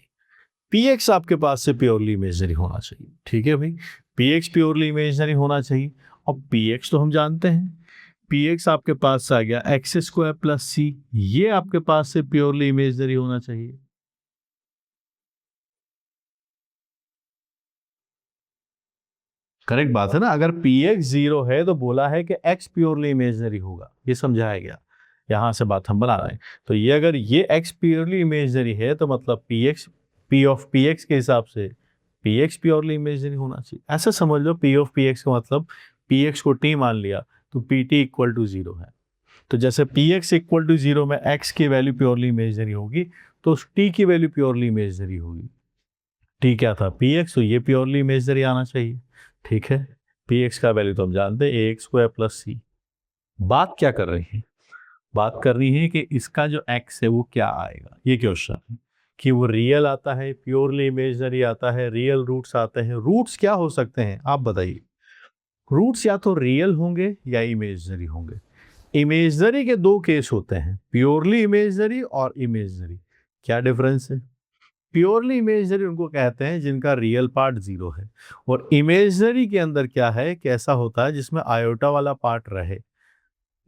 S1: px आपके पास से प्योरली इमेजिनरी होना चाहिए। ठीक है भाई, px प्योरली इमेजिनरी होना चाहिए। और px तो हम जानते हैं, पी एक्स आपके पास से आ गया एक्स स्क्वायर प्लस सी, ये आपके पास से प्योरली इमेजनरी होना चाहिए। करेक्ट बात है ना। अगर पी एक्स जीरो है तो बोला है कि एक्स प्योरली इमेजनरी होगा, ये समझाया गया, यहां से बात हम बना रहे हैं। तो ये अगर ये एक्स प्योरली इमेजनरी है तो मतलब P x, P of P x के हिसाब से पी एक्स प्योरली इमेजनरी होना चाहिए। ऐसा समझ लो, पी ऑफ पी एक्स का मतलब पी एक्स को टी मान लिया तो P T equal to zero है। तो जैसे P X equal to zero में एक्स की वैल्यू प्योरली इमेजनरी होगी तो टी की वैल्यू प्योरली इमेजनरी होगी। टी क्या था, पी एक्स, तो ये प्योरली इमेजनरी आना चाहिए। ठीक है, पी एक्स का वैल्यू तो हम जानते हैं ए एक्स स्क्वायर प्लस सी। बात क्या कर रही है, बात कर रही है कि इसका जो एक्स है वो क्या आएगा, ये क्वेश्चन है कि वो रियल आता है, प्योरली इमेजनरी आता है, रियल रूट्स आते हैं। रूट्स क्या हो सकते हैं आप बताइए। रूट्स या तो रियल होंगे या इमेजनरी होंगे। इमेजनरी के दो केस होते हैं, प्योरली इमेजनरी और इमेजनरी। क्या डिफरेंस है? प्योरली इमेजनरी उनको कहते हैं जिनका रियल पार्ट जीरो है, और इमेजनरी के अंदर क्या है, कैसा होता है जिसमें आयोटा वाला पार्ट रहे।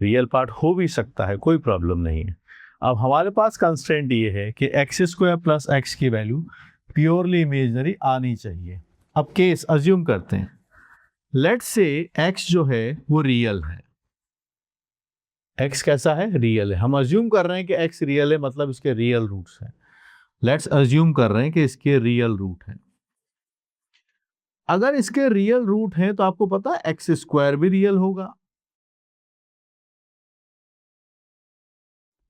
S1: रियल पार्ट हो भी सकता है, कोई प्रॉब्लम नहीं है। अब हमारे पास कंस्ट्रेंट ये है कि एक्स स्क्वायर प्लस एक्स की वैल्यू प्योरली इमेजनरी आनी चाहिए। अब केस अज्यूम करते हैं, लेट्स से एक्स जो है वो रियल है। एक्स कैसा है, रियल है। हम अज्यूम कर रहे हैं कि एक्स रियल है, मतलब इसके रियल रूट्स हैं। लेट्स अज्यूम कर रहे हैं कि इसके रियल रूट हैं। अगर इसके रियल रूट हैं तो आपको पता है एक्स स्क्वायर भी रियल होगा।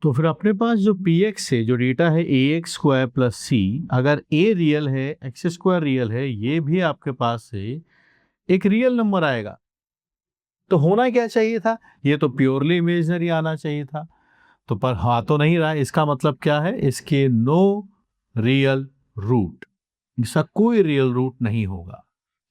S1: तो फिर अपने पास जो पी एक्स है, जो डेटा है ए एक्स स्क्वायर प्लस सी, अगर ए रियल है, एक्स स्क्वायर रियल है, ये भी आपके पास से एक रियल नंबर आएगा। तो होना क्या चाहिए था, ये तो प्योरली इमेजनरी आना चाहिए था। तो पर हाँ तो नहीं रहा, इसका मतलब क्या है, इसके नो रियल रूट, इसका कोई रियल रूट नहीं होगा।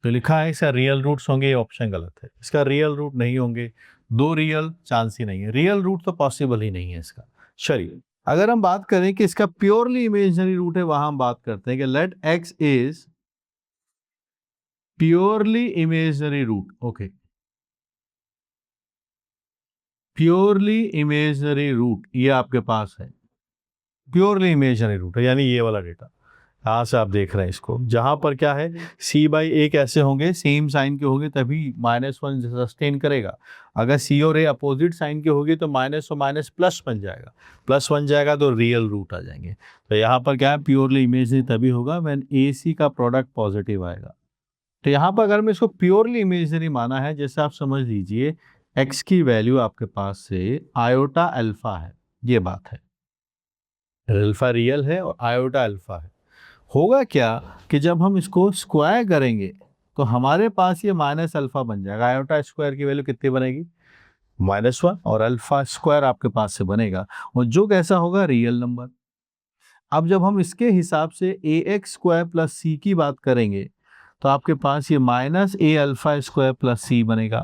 S1: तो लिखा है इसका रियल रूट्स होंगे, ये ऑप्शन गलत है। इसका रियल रूट नहीं होंगे, दो रियल चांस ही नहीं है, रियल रूट तो पॉसिबल ही नहीं है इसका। चलिए, अगर हम बात करें कि इसका प्योरली इमेजिनरी रूट है, वहां हम बात करते हैं कि let X is purely imaginary root. Okay, purely imaginary root ये आपके पास है, प्योरली इमेजिनरी रूट है, यानी ये वाला डेटा। यहाँ से आप देख रहे हैं इसको, जहां पर क्या है सी बाई ए कैसे होंगे, सेम साइन के होंगे तभी -1 सस्टेन करेगा। अगर सी और ए अपोजिट साइन के होगी तो माइनस और माइनस प्लस बन जाएगा, प्लस बन जाएगा तो रियल रूट आ जाएंगे। तो यहाँ पर क्या है, प्योरली इमेजनरी तभी होगा व्हेन ए सी का प्रोडक्ट पॉजिटिव आएगा। तो यहाँ पर अगर मैं इसको प्योरली इमेजनरी माना है, जैसे आप समझ लीजिए एक्स की वैल्यू आपके पास से आयोटा अल्फा है, ये बात है, अल्फा रियल है और आयोटा अल्फा है। होगा क्या कि जब हम इसको स्क्वायर करेंगे तो हमारे पास ये माइनस अल्फा बन जाएगा। आयोटा स्क्वायर की वैल्यू कितनी बनेगी, -1, और अल्फा स्क्वायर आपके पास से बनेगा, और जो कैसा होगा, रियल नंबर। अब जब हम इसके हिसाब से A X square plus C की बात करेंगे तो आपके पास ये minus A alpha square plus C बनेगा।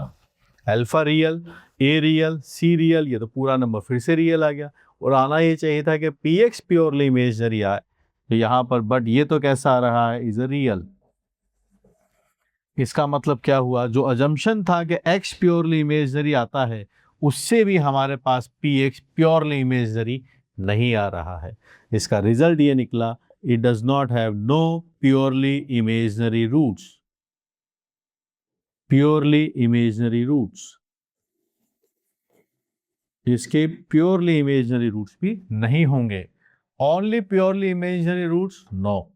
S1: Alpha real, A real, C real, ये तो पूरा नंबर फिर से रियल आ गया। और आना ये चाहिए था कि पी एक्स प्योरली इमेजनरी आए, तो यहाँ पर बट ये तो कैसा आ रहा है, इज अ रियल। इसका मतलब क्या हुआ, जो अजम्पशन था कि एक्स प्योरली इमेजनरी आता है, उससे भी हमारे पास पी एक्स प्योरली इमेजनरी नहीं आ रहा है। इसका रिजल्ट ये निकला, it does not have no purely imaginary roots, purely imaginary roots, इसके प्योरली इमेजनरी रूट्स भी नहीं होंगे। Only purely imaginary roots, no.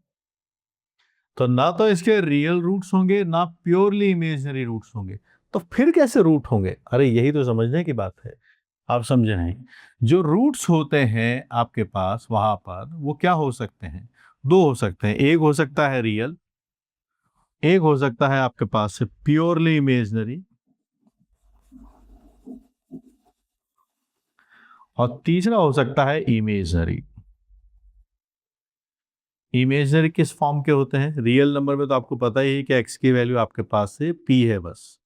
S1: तो ना तो इसके रियल रूट्स होंगे ना प्योरली इमेजनरी रूट्स होंगे, तो फिर कैसे रूट होंगे? अरे यही तो समझने की बात है, आप समझे नहीं। जो रूट्स होते हैं आपके पास वहां पर, वो क्या हो सकते हैं, दो हो सकते हैं। एक हो सकता है रियल, एक हो सकता है आपके पास से प्योरली इमेजनरी, और तीसरा हो सकता है इमेजनरी। इमेजनरी किस फॉर्म के होते हैं, रियल नंबर में तो आपको पता ही है कि एक्स की वैल्यू आपके पास से पी है बस।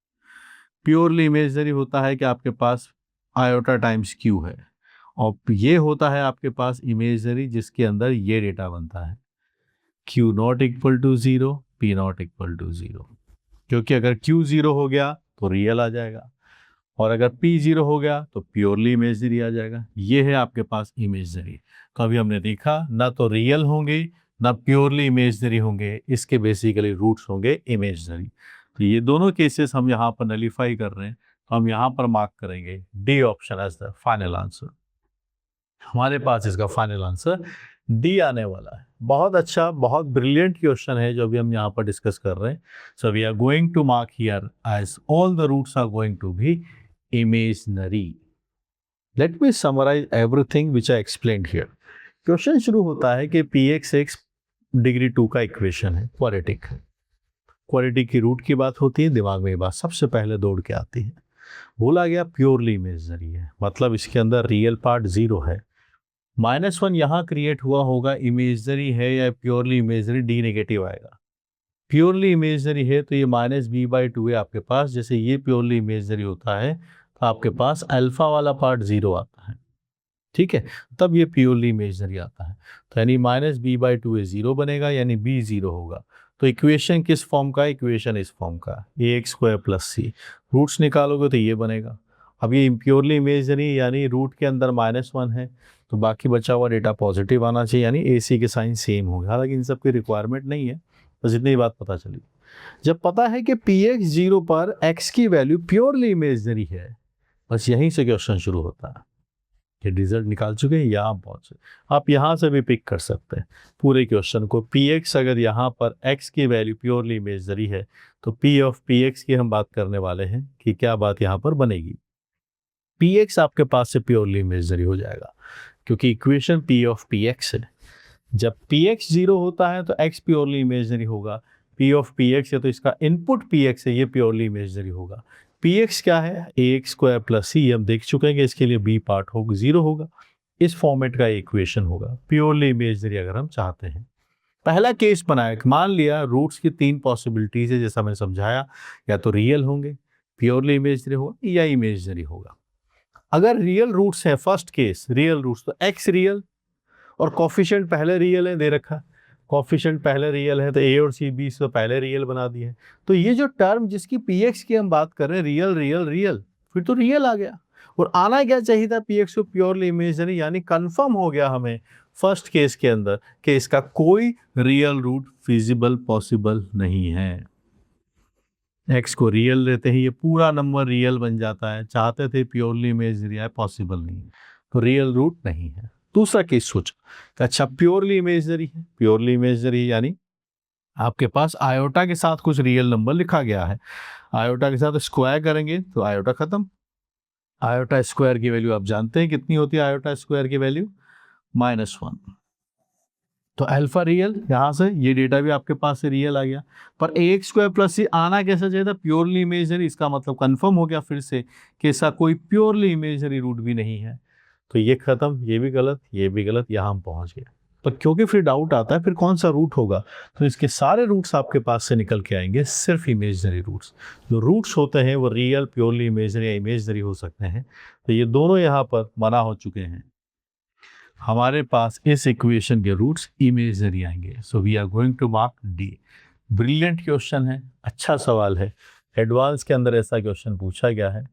S1: प्योरली इमेजनरी होता है कि आपके पास आयोटा टाइम्स क्यू है, और ये होता है आपके पास इमेजनरी जिसके अंदर ये डेटा बनता है, Q not equal to zero, P not equal to zero. क्योंकि अगर क्यू जीरो हो गया तो रियल आ जाएगा, और अगर P 0 हो गया तो प्योरली इमेजनरी आ जाएगा। ये है आपके पास इमेजनरी। कभी हमने देखा ना तो रियल होंगे ना प्योरली इमेजनरी होंगे, इसके बेसिकली रूट्स होंगे इमेजनरी। तो ये दोनों केसेस हम यहाँ पर नलीफाई कर रहे हैं, तो हम यहाँ पर मार्क करेंगे D option as the final answer. हमारे पास इसका फाइनल आंसर डी आने वाला है। बहुत अच्छा, बहुत ब्रिलियंट क्वेश्चन है जो अभी हम यहाँ पर डिस्कस कर रहे हैं। So we are going to mark here as all the roots are going to be imaginary. Let me summarize everything which I explained here. Question शुरू होता है कि px एक डिग्री 2 का इक्वेशन है, क्वाड्रेटिक है। क्वाड्रेटिक की रूट की बात होती है, दिमाग में ये बात सबसे पहले दौड़ के आती है। बोला गया प्योरली इमेजनरी है, मतलब इसके अंदर रियल पार्ट 0 है। -1 यहाँ क्रिएट हुआ होगा, इमेजनरी है या प्योरली इमेजनरी, डी नेगेटिव आएगा। प्योरली इमेजनरी है तो ये -b/2 है आपके पास। जैसे ये प्योरली इमेजनरी होता है तो आपके पास अल्फा वाला पार्ट 0 आता है, ठीक है, तब ये प्योरली इमेजनरी आता है। तो यानी -b/2 0 बनेगा, यानी b 0 होगा। तो इक्वेशन किस फॉर्म का है? इक्वेशन इस फॉर्म का, ax² + c। रूट्स निकालोगे तो ये बनेगा। अब ये प्योरली इमेजनरी यानी रूट के अंदर -1 है, तो बाकी बचा हुआ डेटा पॉजिटिव आना चाहिए, यानी AC के साइन सेम होगा। हालांकि इन सब की रिक्वायरमेंट नहीं है, बस इतनी बात पता चली। जब पता है कि px 0 पर x की वैल्यू प्योरली इमेजनरी है, बस यहीं से क्वेश्चन शुरू होता है। ये रिजल्ट निकाल चुके हैं, यहाँ पहुँचे। आप यहाँ से भी पिक कर सकते हैं पूरे क्वेश्चन को। px अगर यहाँ पर x की वैल्यू प्योरली इमेजनरी है तो p ऑफ px की हम बात करने वाले हैं कि क्या बात यहाँ पर बनेगी। px आपके पास से प्योरली इमेजनरी हो जाएगा क्योंकि इक्वेशन p ऑफ px है। जब px 0 होता है तो x प्योरली इमेजनरी होगा। p ऑफ px है तो इसका इनपुट px है, ये प्योरली इमेजनरी होगा। px क्या है? ax² + c। हम देख चुके हैं कि इसके लिए b पार्ट होगा 0 होगा। इस फॉर्मेट का इक्वेशन होगा प्योरली इमेजनरी अगर हम चाहते हैं। पहला केस बनाया, मान लिया रूट्स की 3 पॉसिबिलिटीज है, जैसा मैंने समझाया, या तो रियल होंगे, प्योरली इमेजनरी होगा या इमेजनरी होगा। अगर रियल रूट्स है, फर्स्ट केस रियल रूट्स, तो x रियल और कोफिशिएंट पहले रियल है, दे रखा कोफिशिएंट पहले रियल है तो a और c b से पहले रियल बना दिए। तो ये जो टर्म जिसकी px की हम बात कर रहे हैं, रियल रियल रियल, फिर तो रियल आ गया। और आना क्या चाहिए था? px को प्योरली इमेजनरी, यानी कंफर्म हो गया हमें फर्स्ट केस के अंदर कि इसका कोई रियल रूट फिजिबल पॉसिबल नहीं है। x को रियल लेते ही ये पूरा नंबर रियल बन जाता है। चाहते थे प्योरली इमेजनरी है, पॉसिबल नहीं, तो रियल रूट नहीं है। दूसरा केस सोचा, अच्छा प्योरली इमेजनरी है, प्योरली इमेजनरी यानी आपके पास आयोटा के साथ कुछ रियल नंबर लिखा गया है। आयोटा के साथ स्क्वायर करेंगे तो आयोटा खत्म। आयोटा स्क्वायर की वैल्यू आप जानते हैं कितनी होती है, आयोटा स्क्वायर की वैल्यू -1। तो अल्फा रियल, यहाँ से ये डेटा भी आपके पास से रियल आ गया। पर ax² + c आना कैसा चाहिए था? Purely imaginary. इसका मतलब कंफर्म हो गया फिर से कि ऐसा कोई प्योरली इमेजनरी रूट भी नहीं है। तो ये खत्म, ये भी गलत, ये भी गलत, यहाँ हम पहुँच गए। पर क्योंकि फिर डाउट आता है फिर कौन सा रूट होगा, तो इसके सारे रूट्स आपके पास से निकल के आएंगे, सिर्फ इमेजनरी रूट्स। जो रूट्स होते हैं वो रियल, प्योरली इमेजनरी या इमेजनरी हो सकते हैं। तो ये दोनों यहाँ पर मना हो चुके हैं। हमारे पास इस इक्वेशन के रूट्स इमेजनरी आएंगे। So we are going to mark D. Brilliant question है, अच्छा सवाल है। एडवांस के अंदर ऐसा क्वेश्चन पूछा गया है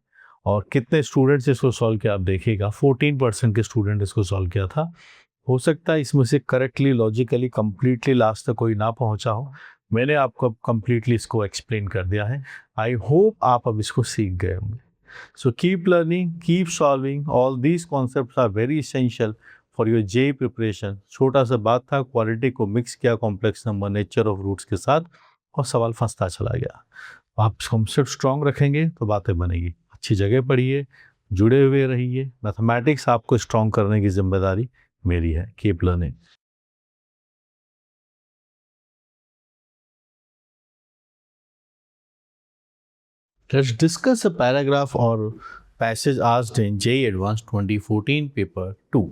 S1: और कितने स्टूडेंट्स इसको सॉल्व किया आप देखिएगा। 14% के स्टूडेंट इसको सॉल्व किया था। हो सकता है इसमें से करेक्टली, लॉजिकली, कंप्लीटली लास्ट तक कोई ना पहुंचा हो। मैंने आपको कंप्लीटली इसको एक्सप्लेन कर दिया है। आई होप आप अब इसको सीख गए होंगे। So keep learning, keep solving, all these concepts are very essential for your JEE preparation. छोटा सा बात था, क्वालिटी को मिक्स किया complex number, nature of roots के साथ, और सवाल फंसता चला गया। आप कॉन्सेप्ट स्ट्रॉन्ग रखेंगे तो बातें बनेगी। अच्छी जगह पढ़िए, जुड़े हुए रहिए। मैथमेटिक्स आपको स्ट्रॉन्ग करने की जिम्मेदारी मेरी है। Keep learning. Let's discuss a paragraph or passage asked in JEE Advanced 2014 paper 2.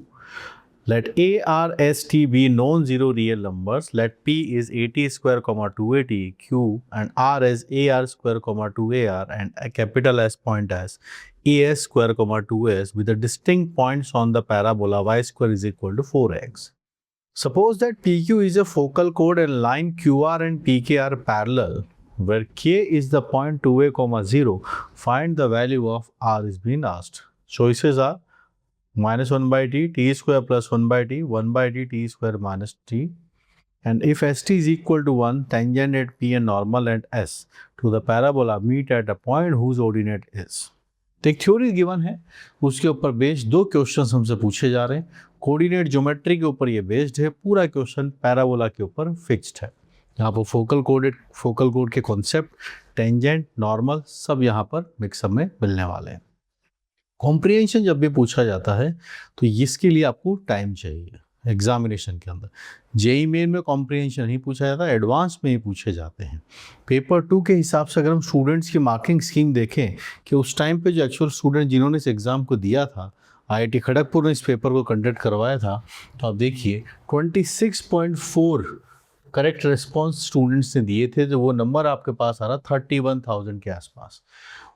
S1: Let A, R, S, T be non-zero real numbers. Let P is 80², 280, Q and R as AR², 2AR and a capital S point as AS², 2S with the distinct points on the parabola y² is equal to 4x. Suppose that PQ is a focal chord and line QR and PK are parallel. where k is the point 2a, 0, find the value of r is being asked. Choices are minus 1 by t, t square plus 1 by t, 1 by t, t square minus t. And if st is equal to 1, tangent at p and normal at s to the parabola meet at a point whose ordinate is. तो एक theory given है, उसके ऊपर based दो questions हमसे पूछे जा रहे हैं. कोऑर्डिनेट ज्योमेट्री के ऊपर ये बेस्ड है, पूरा क्वेश्चन पैराबोला के ऊपर फिक्स्ड है. यहाँ पर फोकल कोड के कॉन्सेप्ट, टेंजेंट, नॉर्मल सब यहाँ पर मिक्सअप में मिलने वाले हैं. कॉम्प्रिहेंशन जब भी पूछा जाता है तो इसके लिए आपको टाइम चाहिए. एग्जामिनेशन के अंदर जेई मेन में कॉम्प्रिहेंशन नहीं पूछा जाता, एडवांस में ही पूछे जाते हैं. पेपर 2 के हिसाब से अगर हम स्टूडेंट्स की मार्किंग स्कीम देखें कि उस टाइम पे जो एक्चुअल स्टूडेंट जिन्होंने इस एग्ज़ाम को दिया था, आईआईटी खड़गपुर ने इस पेपर को कंडक्ट करवाया था, तो आप देखिए 26.4 करेक्ट रिस्पॉन्स स्टूडेंट्स ने दिए थे, तो वो नंबर आपके पास आ रहा 31,000 के आसपास.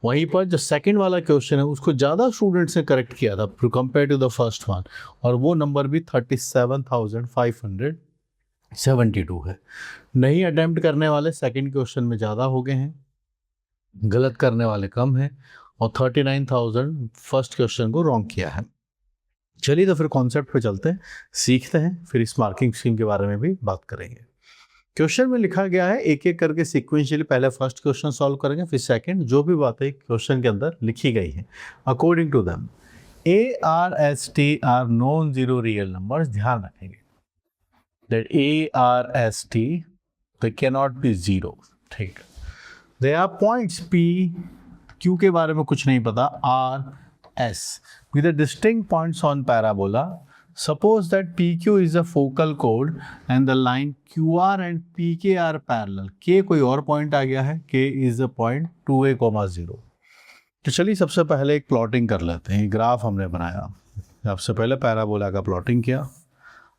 S1: वहीं पर जो सेकंड वाला क्वेश्चन है उसको ज़्यादा स्टूडेंट्स ने करेक्ट किया था compare to the first one, और वो नंबर भी 37,572 है. नहीं अटैम्प्ट करने वाले सेकंड क्वेश्चन में ज़्यादा हो गए हैं, गलत करने वाले कम हैं, और 39,000 फर्स्ट क्वेश्चन को रॉन्ग किया है. चलिए तो फिर कॉन्सेप्ट पे चलते हैं, सीखते हैं, फिर इस मार्किंग स्कीम के बारे में भी बात करेंगे. क्वेश्चन में लिखा गया है एक एक करके सीक्वेंशियली पहले फर्स्ट क्वेश्चन सॉल्व करेंगे, फिर सेकंड. जो भी बातें क्वेश्चन के अंदर लिखी गई है according to them A R S T are non zero real numbers. ध्यान रखेंगे that A R S T they can not be zero. ठीक, they are points P Q के बारे में कुछ नहीं पता, R S with the distinct points on parabola. Suppose that PQ is a focal chord and the line QR and PK are parallel. K कोई और point आ गया है, K is a point 2a, 0. तो चलिए सबसे पहले एक प्लॉटिंग कर लेते हैं. ग्राफ हमने बनाया, सबसे पहले पैराबोला का प्लॉटिंग किया.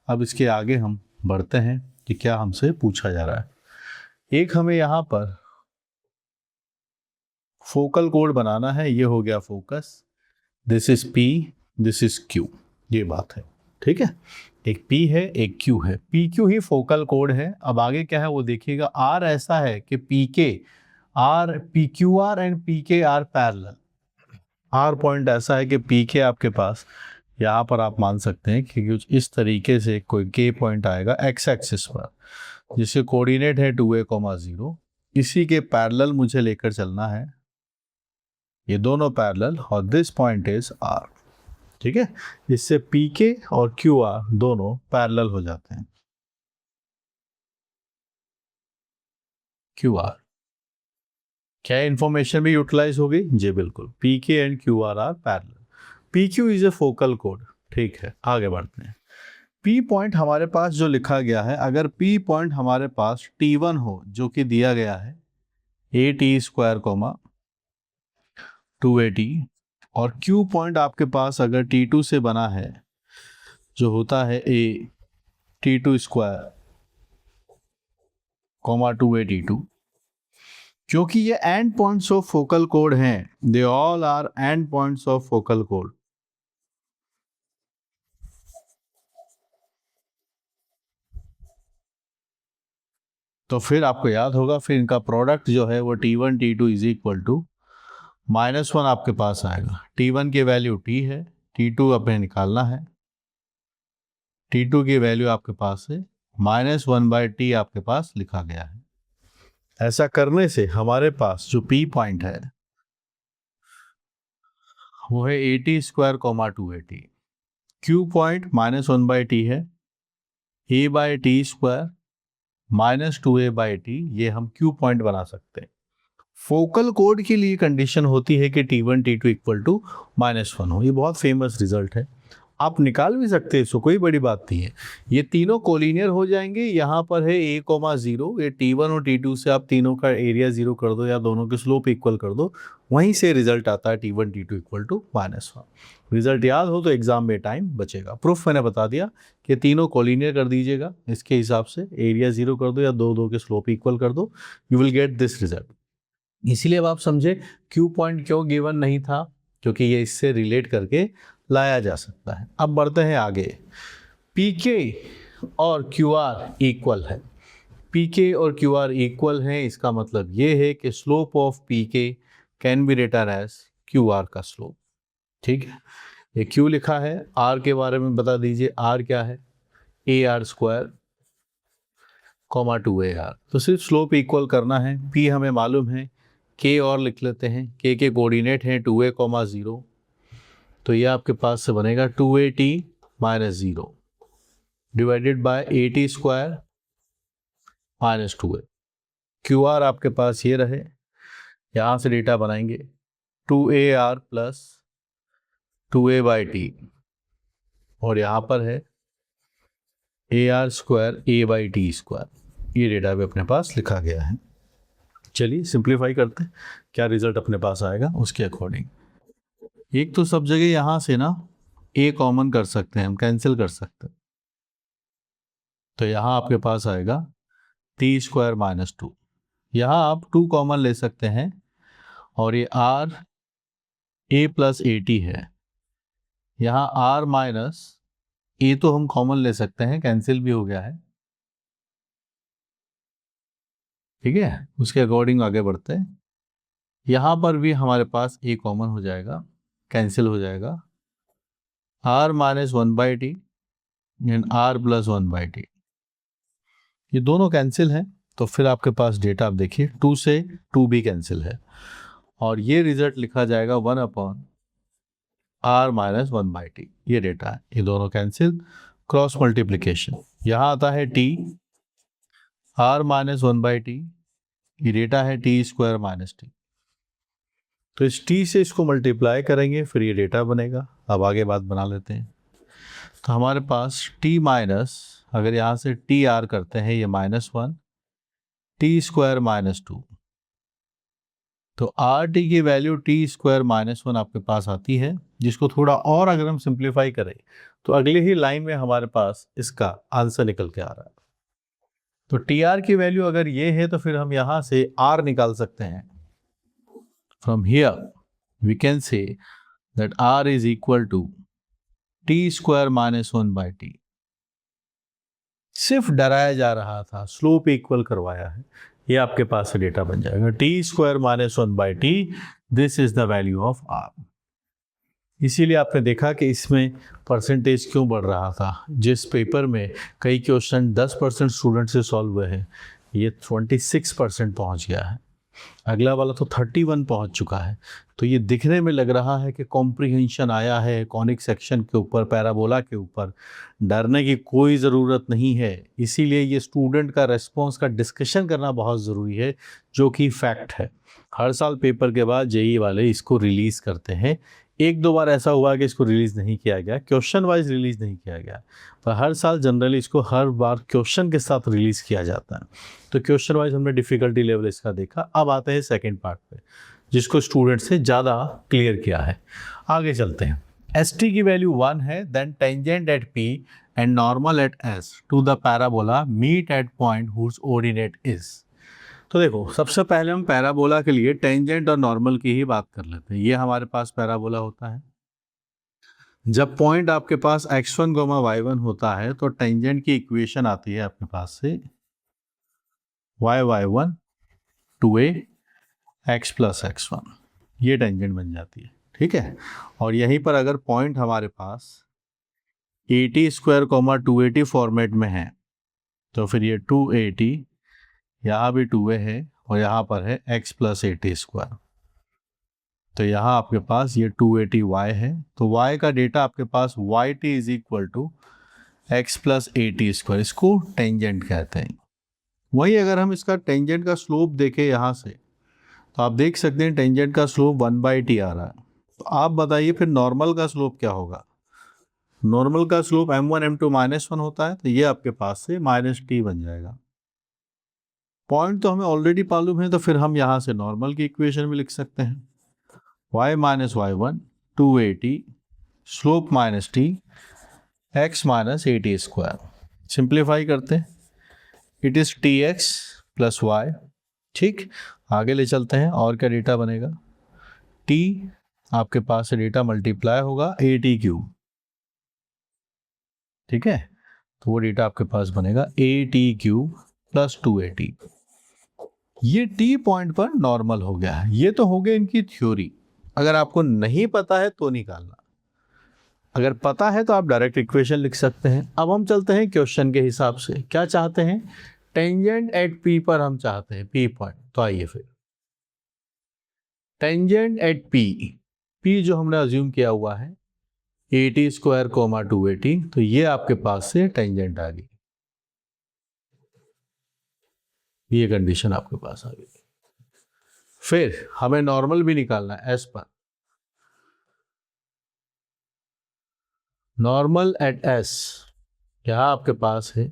S1: अब इसके आगे हम बढ़ते हैं कि क्या हमसे पूछा जा रहा है. एक हमें यहाँ पर फोकल कोड बनाना है, ये हो गया focus. This is P, this is Q, ये बात है. ठीक है, एक P है एक Q है, PQ ही फोकल कोड है. अब आगे क्या है वो देखिएगा. R ऐसा है कि PQR and PK are parallel. R point ऐसा है कि PK आपके पास यहाँ पर आप मान सकते हैं कि कुछ इस तरीके से कोई K पॉइंट आएगा एक्स एक्सिस पर, जिसके कोऑर्डिनेट है 2a, 0. इसी के पैरेलल मुझे लेकर चलना है, ये दोनों पैरेलल, और दिस पॉइंट इज R. ठीक है, इससे PK और QR दोनों पैरेलल हो जाते हैं. QR क्या इंफॉर्मेशन भी यूटिलाइज हो गई जी, बिल्कुल. PK and QR are parallel. PQ is a focal कोड. ठीक है, आगे बढ़ते हैं. P पॉइंट हमारे पास जो लिखा गया है, अगर P पॉइंट हमारे पास T1 हो, जो कि दिया गया है AT², 2AT, और Q पॉइंट आपके पास अगर T2 से बना है, जो होता है T2², 2AT2. क्योंकि ये एंड पॉइंट्स ऑफ फोकल कोड हैं, they all are end points of focal कोड. तो फिर आपको याद होगा, फिर इनका प्रोडक्ट जो है वो T1 T2 is equal to -1 आपके पास आएगा. T1 की वैल्यू T है, T2 अपने निकालना है. T2 की वैल्यू आपके पास है -1/T आपके पास लिखा गया है. ऐसा करने से हमारे पास जो P पॉइंट है वो है AT², 2AT. Q point -1/T है, A/T² -2A/T, ये हम Q पॉइंट बना सकते हैं. फोकल कोड के लिए कंडीशन होती है कि T1 T2 इक्वल टू -1 हो. ये बहुत फेमस रिजल्ट है, आप निकाल भी सकते हैं इसको, कोई बड़ी बात नहीं है. ये तीनों कोलिनियर हो जाएंगे. यहाँ पर है A, 0, ये T1 और T2 से आप तीनों का एरिया 0 कर दो या दोनों के स्लोप इक्वल कर दो, वहीं से रिजल्ट आता है T1 T2 equal to -1. Result याद हो तो एग्जाम में टाइम बचेगा. प्रूफ मैंने बता दिया कि तीनों कोलिनियर कर दीजिएगा, इसके हिसाब से एरिया 0 कर दो या दो के स्लोप इक्वल कर दो, you will get this result. इसीलिए अब आप समझे Q पॉइंट क्यों गिवन नहीं था, क्योंकि ये इससे रिलेट करके लाया जा सकता है. अब बढ़ते हैं आगे. PK और QR इक्वल है. पी के और क्यू आर इक्वल हैं, इसका मतलब ये है कि slope of P K can be written as Q R का स्लोप। ठीक है, ये क्यू लिखा है, आर के बारे में बता दीजिए, आर क्या है, A R square comma 2AR। तो सिर्फ स्लोप इक्वल करना है। पी हमें मालूम है, के और लिख लेते हैं, के कोऑर्डिनेट हैं 2a, 0, तो ये आपके पास से बनेगा 2AT minus 0 divided by AT square minus 2a। Q R आपके पास ये रहे, यहाँ से डेटा बनाएंगे 2AR प्लस 2a/t, और यहाँ पर है AR स्क्वायर a/t स्क्वायर। ये डेटा भी अपने पास लिखा गया है। चलिए सिंप्लीफाई करते हैं, क्या रिजल्ट अपने पास आएगा उसके अकॉर्डिंग। एक तो सब जगह यहाँ से ना a कॉमन कर सकते हैं, हम कैंसिल कर सकते हैं, तो यहाँ आपके पास आएगा t स्क्वायर माइनस 2। यहाँ आप 2 कॉमन ले सकते हैं, और ये r a प्लस AT है, यहाँ r माइनस a तो हम कॉमन ले सकते हैं, कैंसिल भी हो गया है। ठीक है, उसके अकॉर्डिंग आगे बढ़ते हैं। यहाँ पर भी हमारे पास a कॉमन हो जाएगा, कैंसिल हो जाएगा, r minus 1/t and r plus 1/t, ये दोनों कैंसिल हैं। तो फिर आपके पास डेटा आप देखिए 2 से 2 भी कैंसिल है, और ये रिजल्ट लिखा जाएगा 1/r माइनस 1/t। ये डेटा है, ये दोनों कैंसिल, क्रॉस मल्टीप्लिकेशन, यहाँ आता है t, r माइनस 1/t, ये डेटा है t स्क्वायर माइनस t। तो इस t से इसको मल्टीप्लाई करेंगे, फिर ये डेटा बनेगा। अब आगे बात बना लेते हैं। तो हमारे पास t माइनस, अगर यहाँ से टी आर करते हैं, ये -1 t स्क्वायर माइनस 2, तो आर टी की वैल्यू t स्क्वायर -1 आपके पास आती है, जिसको थोड़ा और अगर हम सिंप्लीफाई करें तो अगले ही लाइन में हमारे पास इसका आंसर निकल के आ रहा है। तो टी आर की वैल्यू अगर ये है तो फिर हम यहाँ से r निकाल सकते हैं। From here we can say that r is equal to t square minus 1/t। सिर्फ डराया जा रहा था, स्लोप इक्वल करवाया है, ये आपके पास से डेटा बन जाएगा t square minus 1/t, this is the value of r। इसीलिए आपने देखा कि इसमें परसेंटेज क्यों बढ़ रहा था। जिस पेपर में कई क्वेश्चन 10% स्टूडेंट से सॉल्व हुए हैं, ये 26% पहुंच गया है, अगला वाला तो 31 पहुंच चुका है। तो ये दिखने में लग रहा है कि कॉम्प्रिहेंशन आया है कॉनिक सेक्शन के ऊपर, पैराबोला के ऊपर। डरने की कोई ज़रूरत नहीं है, इसीलिए ये स्टूडेंट का रेस्पॉन्स का डिस्कशन करना बहुत ज़रूरी है, जो कि फैक्ट है। हर साल पेपर के बाद जेईई वाले इसको रिलीज़ करते हैं। एक दो बार ऐसा हुआ कि इसको रिलीज़ नहीं किया गया, क्वेश्चन वाइज रिलीज़ नहीं किया गया, पर हर साल जनरली इसको हर बार क्वेश्चन के साथ रिलीज़ किया जाता है। तो क्वेश्चन वाइज हमने डिफ़िकल्टी लेवल इसका देखा। अब आते हैं सेकंड पार्ट पे, जिसको स्टूडेंट से ज़्यादा क्लियर किया है। आगे चलते हैं। एस टी की वैल्यू 1 है, then tangent at P and normal at S to the parabola meet at point whose ordinate is. तो देखो, सबसे पहले हम पैराबोला के लिए टेंजेंट और नॉर्मल की ही बात कर लेते हैं। ये हमारे पास पैराबोला होता है। जब पॉइंट आपके पास x1, y1 होता है तो टेंजेंट की इक्वेशन आती है आपके पास से y1 2a x plus x1, ये टेंजेंट बन जाती है। ठीक है, और यहीं पर अगर पॉइंट हमारे पास AT स्क्वायर 2AT फॉर्मेट में है तो फिर ये 2AT, यहाँ भी 2a है, और यहाँ पर है x प्लस AT स्क्वायर, तो यहाँ आपके पास ये 280y है। तो y का डेटा आपके पास yt is equal to x plus AT square, इसको टेंजेंट कहते हैं। वही अगर हम इसका टेंजेंट का स्लोप देखें यहाँ से, तो आप देख सकते हैं टेंजेंट का स्लोप 1/t आ रहा है। तो आप बताइए फिर नॉर्मल का स्लोप क्या होगा। नॉर्मल का स्लोप m1 m2 -1 होता है, तो ये आपके पास से -t बन जाएगा। पॉइंट तो हमें ऑलरेडी मालूम है, तो फिर हम यहाँ से नॉर्मल की इक्वेशन भी लिख सकते हैं, y minus y1 2AT slope -t x minus AT square. Simplify करते हैं, it is tx plus y। ठीक, आगे ले चलते हैं, और क्या डेटा बनेगा, t आपके पास से डेटा मल्टीप्लाई होगा AT3। ठीक है, तो वो डेटा आपके पास बनेगा AT3 प्लस 280। ये टी पॉइंट पर नॉर्मल हो गया है। ये तो हो गया इनकी थ्योरी। अगर आपको नहीं पता है तो निकालना, अगर पता है तो आप डायरेक्ट इक्वेशन लिख सकते हैं। अब हम चलते हैं क्वेश्चन के हिसाब से। क्या चाहते हैं? टेंजेंट एट पी पर हम चाहते हैं, पी पॉइंट। तो आइए फिर, टेंजेंट एट पी, पी जो हमने अज्यूम किया हुआ है 80 स्क्वायर कोमा 280, तो ये आपके पास से टेंजेंट आ गई। ये कंडीशन आपके पास आ गई। फिर हमें नॉर्मल भी निकालना है एस पर। नॉर्मल एट एस, यहां आपके पास है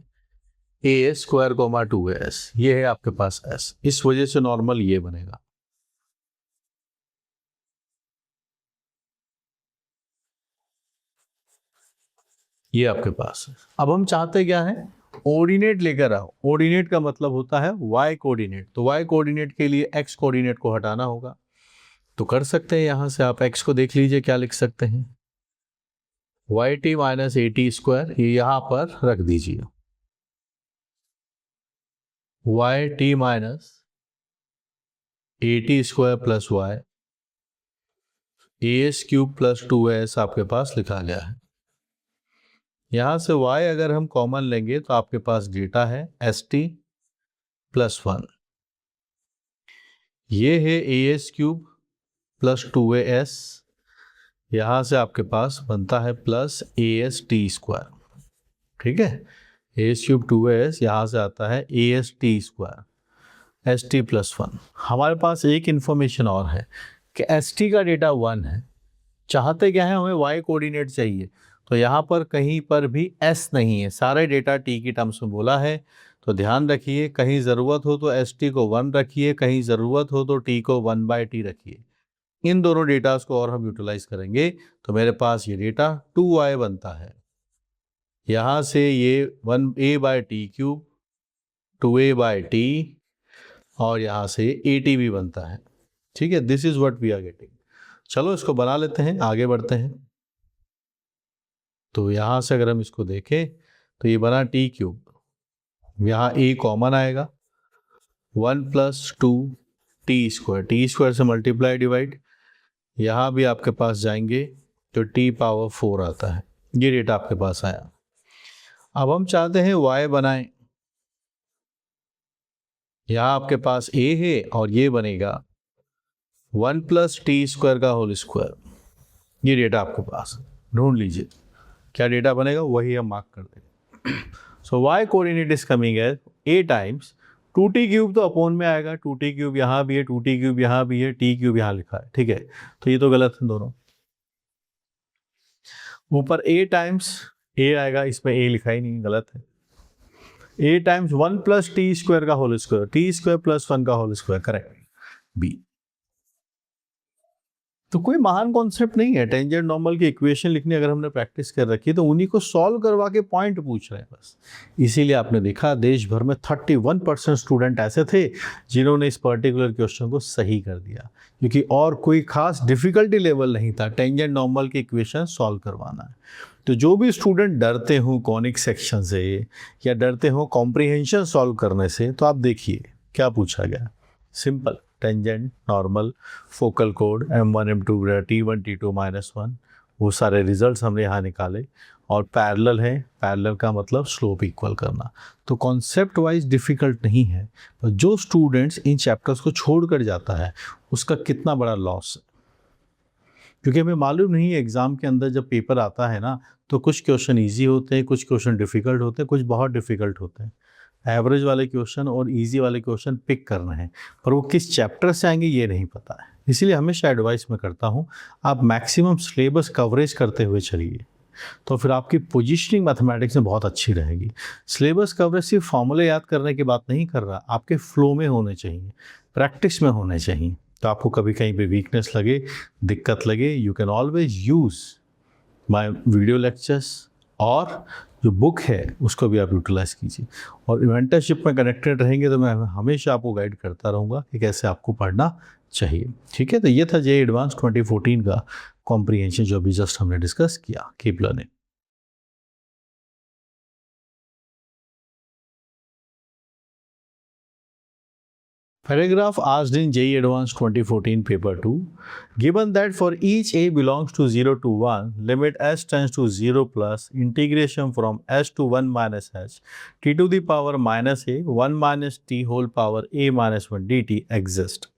S1: ए स्क्वायर कोमा 2as, ये है आपके पास एस। इस वजह से नॉर्मल ये बनेगा। ये आपके पास है। अब हम चाहते क्या है? ऑर्डिनेट लेकर आओ। ऑर्डिनेट का मतलब होता है वाई कोऑर्डिनेट। तो वाई कोऑर्डिनेट के लिए एक्स कोऑर्डिनेट को हटाना होगा। तो कर सकते हैं, यहां से आप एक्स को देख लीजिए, क्या लिख सकते हैं? Y T minus A T square, ये यहां पर रख दीजिए। Y T minus A T square plus Y, A S cube plus 2as आपके पास लिखा गया है। यहां से y अगर हम कॉमन लेंगे तो आपके पास डेटा है एस टी प्लस 1। ये है ए एस क्यूब प्लस 2as, यहां से आपके पास बनता है plus A S T square. ठीक है, ए एस क्यूब 2as, यहां से आता है A S T square, S T plus 1। हमारे पास एक इंफॉर्मेशन और है कि एस टी का डेटा 1 है। चाहते क्या है? हमें y कोऑर्डिनेट चाहिए। तो यहाँ पर कहीं पर भी s नहीं है, सारे डेटा t की टर्म्स में बोला है। तो ध्यान रखिए, कहीं ज़रूरत हो तो एस टी को 1 रखिए, कहीं ज़रूरत हो तो t को 1/t रखिए। इन दोनों डेटास को और हम यूटिलाइज करेंगे तो मेरे पास ये डेटा 2y बनता है। यहाँ से ये 1a/t³ 2a/t, और यहाँ से a/t भी बनता है। ठीक है, this is what we are getting. चलो इसको बना लेते हैं, आगे बढ़ते हैं। तो यहाँ से अगर हम इसको देखें तो ये बना t³, यहाँ a कॉमन आएगा, 1 + 2t², t² से मल्टीप्लाई डिवाइड, यहाँ भी आपके पास जाएंगे तो t⁴ आता है। ये डेटा आपके पास आया। अब हम चाहते हैं y बनाएं। यहाँ आपके पास a है और ये बनेगा 1 + t² का होल स्क्वायर। ये डेटा आपके पास ढूंढ लीजिए, क्या डेटा बनेगा वही हम मार्क कर देंगे। So y coordinate is coming as a times 2t³ तो अपोन में आएगा, 2t³ यहाँ भी है, 2t³ यहाँ भी है, t³ यहाँ लिखा है। ठीक है, तो ये तो गलत है दोनों। ऊपर a टाइम्स a आएगा, इसमें a लिखा ही नहीं, गलत है। a टाइम्स 1 + t² का होल स्क्वायर, t² + 1 का होल स्क्वायर, करेक्ट, b। तो कोई महान कॉन्सेप्ट नहीं है। टेंजेंट नॉर्मल की इक्वेशन लिखनी अगर हमने प्रैक्टिस कर रखी है तो उन्हीं को सॉल्व करवा के पॉइंट पूछ रहे हैं बस। इसीलिए आपने देखा देश भर में 31% स्टूडेंट ऐसे थे जिन्होंने इस पर्टिकुलर क्वेश्चन को सही कर दिया, क्योंकि और कोई खास डिफिकल्टी लेवल नहीं था, टेंजेंट नॉर्मल की इक्वेशन सॉल्व करवाना है। तो जो भी स्टूडेंट डरते हो कॉनिक सेक्शन से या डरते हो कॉम्प्रिहेंशन सॉल्व करने से, तो आप देखिए क्या पूछा गया। Simple, tangent normal focal code m1 m2 t1 t2 -1, वो सारे रिजल्ट्स हमने यहाँ निकाले। और पैरेलल है, पैरेलल का मतलब स्लोप इक्वल करना। तो कॉन्सेप्ट वाइज डिफ़िकल्ट नहीं है, पर जो स्टूडेंट्स इन चैप्टर्स को छोड़ कर जाता है उसका कितना बड़ा लॉस है। क्योंकि हमें मालूम नहीं है एग्ज़ाम के अंदर जब पेपर आता है ना, तो कुछ क्वेश्चन ईजी होते हैं, कुछ क्वेश्चन डिफ़िकल्ट होते हैं, कुछ बहुत डिफ़िकल्ट होते हैं। एवरेज वाले क्वेश्चन और इजी वाले क्वेश्चन पिक करना है, पर वो किस चैप्टर से आएंगे ये नहीं पता है। इसीलिए हमेशा एडवाइस मैं करता हूँ आप मैक्सिमम सिलेबस कवरेज करते हुए चलिए, तो फिर आपकी पोजीशनिंग मैथमेटिक्स में बहुत अच्छी रहेगी। सिलेबस कवरेज सिर्फ फॉर्मूले याद करने की बात नहीं कर रहा, आपके फ्लो में होने चाहिए, प्रैक्टिस में होने चाहिए। तो आपको कभी कहीं पे वीकनेस लगे, दिक्कत लगे, you can always use my video lectures, और जो बुक है उसको भी आप यूटिलाइज़ कीजिए। और मेंटरशिप में कनेक्टेड रहेंगे तो मैं हमेशा आपको गाइड करता रहूँगा कि कैसे आपको पढ़ना चाहिए। ठीक है, तो ये था जेईई एडवांस 2014 का कॉम्प्रिहेंशन जो अभी जस्ट हमने डिस्कस किया। Keep learning. Paragraph asked in JEE Advanced 2014 Paper 2, given that for each a belongs to 0 to 1, limit s tends to 0 plus integration from s to 1 minus h t to the power minus a 1 minus t whole power a minus 1 dt exist.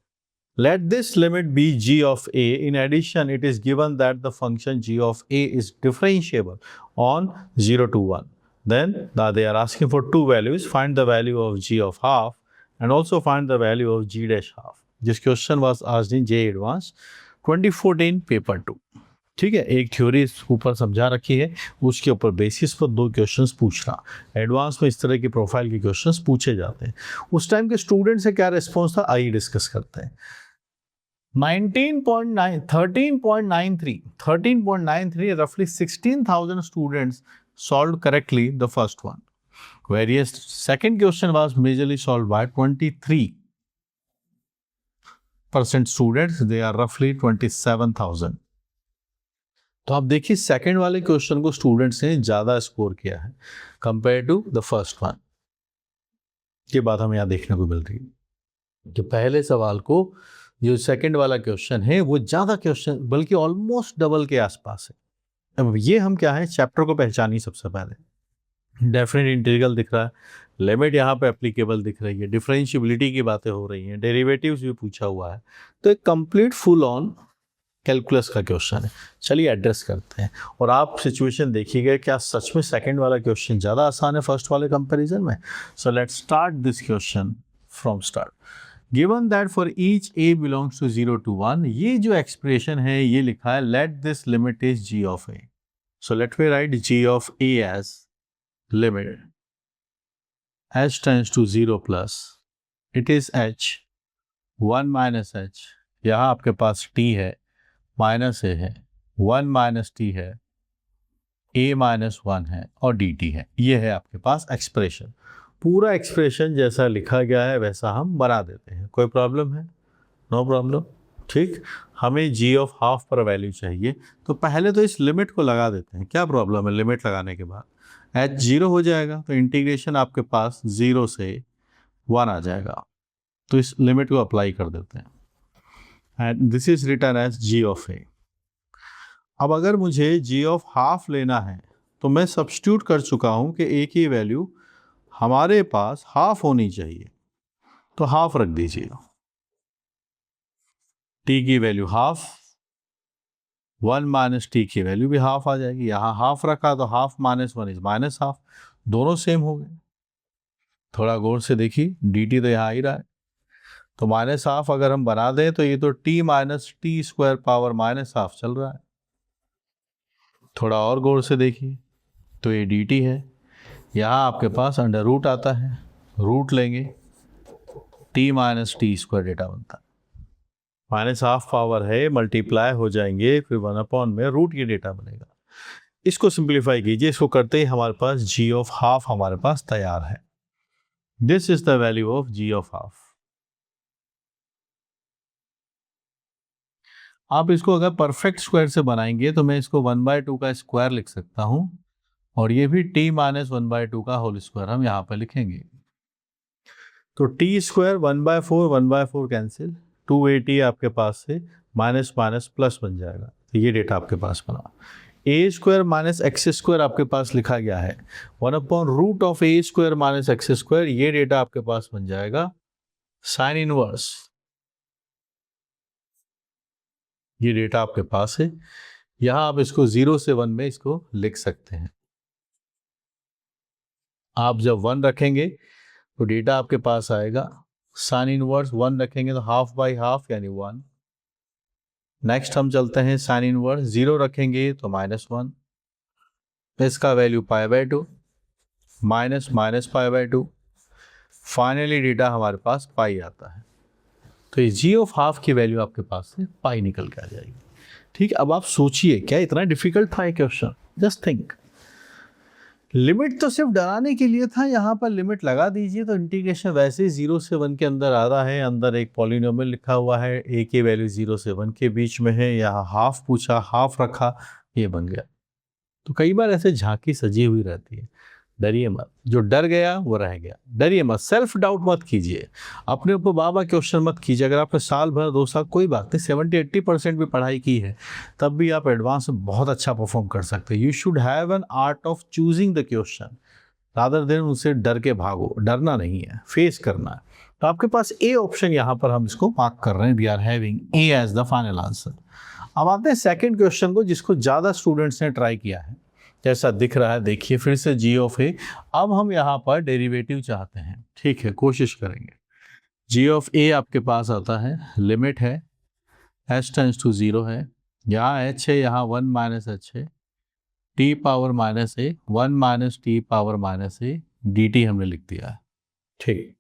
S1: Let this limit be g of a. In addition, it is given that the function g of a is differentiable on 0 to 1. Then they are asking for two values. Find the value of g of half and also find the value of g dash half. This question was asked in JEE Advanced 2014 Paper 2. ठीक है, एक theory ऊपर समझा रखी है, उसके ऊपर basis पर दो क्वेश्चंस पूछना। एडवांस में इस तरह की प्रोफाइल के क्वेश्चंस पूछे जाते हैं। उस टाइम के स्टूडेंट से क्या रिस्पॉन्स था, आइए डिस्कस करते हैं। 13.93, roughly 16,000 students solved correctly the first one. Whereas second question was majorly solved by 23% students, they are roughly 27,000. तो आप देखिए सेकंड वाले क्वेश्चन को स्टूडेंट्स ने ज़्यादा स्कोर किया है compare to the first one. ये बात हमें यहाँ देखने को मिल रही है कि पहले सवाल को जो सेकंड वाला क्वेश्चन है वो ज़्यादा क्वेश्चन बल्कि ऑलमोस्ट डबल के आसपास है। अब ये हम क्या है, चैप्टर को पहचानिए। सबसे पहले डेफिनेट इंटीग्रल दिख रहा है, लिमिट यहाँ पे एप्लीकेबल दिख रही है, डिफरेंशियबिलिटी की बातें हो रही हैं, डेरिवेटिव्स भी पूछा हुआ है। तो एक कंप्लीट फुल ऑन कैलकुलस का क्वेश्चन है। चलिए एड्रेस करते हैं और आप सिचुएशन देखिएगा क्या सच में सेकंड वाला क्वेश्चन ज़्यादा आसान है फर्स्ट वाले कंपैरिजन में। So let's start this question from start. Given that for each A belongs to 0 to 1, ये जो एक्सप्रेशन है ये लिखा है let this limit is ji of A. So let me write G of A as limit h tends to 0 plus it is h 1 minus h, यहाँ आपके पास t है, minus ए है, 1 माइनस टी है, a माइनस 1 है और dt है। ये है आपके पास एक्सप्रेशन। पूरा एक्सप्रेशन जैसा लिखा गया है वैसा हम बना देते हैं। कोई प्रॉब्लम है? No problem. ठीक, हमें g ऑफ हाफ पर वैल्यू चाहिए तो पहले तो इस लिमिट को लगा देते हैं। क्या प्रॉब्लम है? लिमिट लगाने के बाद h 0 हो जाएगा तो इंटीग्रेशन आपके पास 0 से 1 आ जाएगा। तो इस लिमिट को अप्लाई कर देते हैं and this is written as g of a। अब अगर मुझे g ऑफ हाफ लेना है तो मैं सब्स्टिट्यूट कर चुका हूं कि a की वैल्यू हमारे पास हाफ होनी चाहिए, तो हाफ रख दीजिए। t की वैल्यू हाफ, 1 माइनस टी की वैल्यू भी हाफ आ जाएगी। यहाँ हाफ रखा तो half minus 1 is minus half, दोनों सेम हो गए। थोड़ा गौर से देखिए, dt तो यहाँ आ ही रहा है, तो माइनस हाफ अगर हम बना दें तो ये तो t minus T square power minus half चल रहा है। थोड़ा और गौर से देखिए तो ये dt है, यहाँ आपके पास अंडर रूट आता है, रूट लेंगे t minus T square data बनता है। माइनस हाफ पावर है, मल्टीप्लाई हो जाएंगे, फिर 1 में रूट ये डेटा बनेगा। इसको सिंप्लीफाई कीजिए, इसको करते ही हमारे पास g ऑफ हाफ हमारे पास तैयार है। This is the value of g of half. आप इसको अगर परफेक्ट स्क्वायर से बनाएंगे तो मैं इसको 1/2 का स्क्वायर लिख सकता हूं और ये भी t माइनस 1/2 का होल स्क्वायर हम यहाँ पर लिखेंगे। तो t स्क्वायर 1/4 1/4 कैंसिल, 280 आपके पास से माइनस माइनस प्लस बन जाएगा। तो ये डेटा आपके पास बना। A square minus x square आपके पास लिखा गया है, 1/रूट of A square minus x square, ये डेटा आपके पास बन जाएगा साइन इनवर्स। ये डेटा आपके पास है, यहां आप इसको 0 से 1 में इसको लिख सकते हैं। आप जब 1 रखेंगे तो डेटा आपके पास आएगा साइन इनवर्स, 1 रखेंगे तो हाफ बाई हाफ यानी 1। नेक्स्ट हम चलते हैं साइन इनवर्स, 0 रखेंगे तो -1, इसका value π/2 minus minus π/2, finally data हमारे पास पाई आता है। तो ये g ऑफ हाफ की वैल्यू आपके पास से पाई निकल के आ जाएगी। ठीक, अब आप सोचिए क्या इतना डिफिकल्ट था ये क्वेश्चन? जस्ट थिंक, लिमिट तो सिर्फ डराने के लिए था, यहाँ पर लिमिट लगा दीजिए तो इंटीग्रेशन वैसे ही 0 से 1 के अंदर आ रहा है। अंदर एक पॉलिनोमियल लिखा हुआ है, a की वैल्यू 0 से 1 के बीच में है, यहाँ हाफ पूछा, हाफ रखा, ये बन गया। तो कई बार ऐसे झांकी सजी हुई रहती है। डरिए मत, जो डर गया वो रह गया। डरिए मत, सेल्फ डाउट मत कीजिए, अपने ऊपर बाबा क्वेश्चन मत कीजिए। अगर आपने साल भर 2 साल कोई बात नहीं 70-80% भी पढ़ाई की है तब भी आप एडवांस में बहुत अच्छा परफॉर्म कर सकते हैं। You should have an art of choosing the question rather than उनसे डर के भागो। डरना नहीं है, फेस करना है। तो आपके पास ए ऑप्शन यहाँ पर हम इसको मार्क कर रहे हैं, we are having A as the final answer. अब आते हैं सेकंड क्वेश्चन को जिसको ज़्यादा स्टूडेंट्स ने ट्राई किया है। जैसा दिख रहा है देखिए फिर से जी ऑफ ए। अब हम यहाँ पर डेरिवेटिव चाहते हैं, ठीक है, कोशिश करेंगे। जी ऑफ ए आपके पास आता है, लिमिट है एच टेंड्स टू 0 है, यहाँ एच है, यहाँ 1 माइनस एच है, T power minus A, 1 minus T power minus A D T हमने लिख दिया है। ठीक,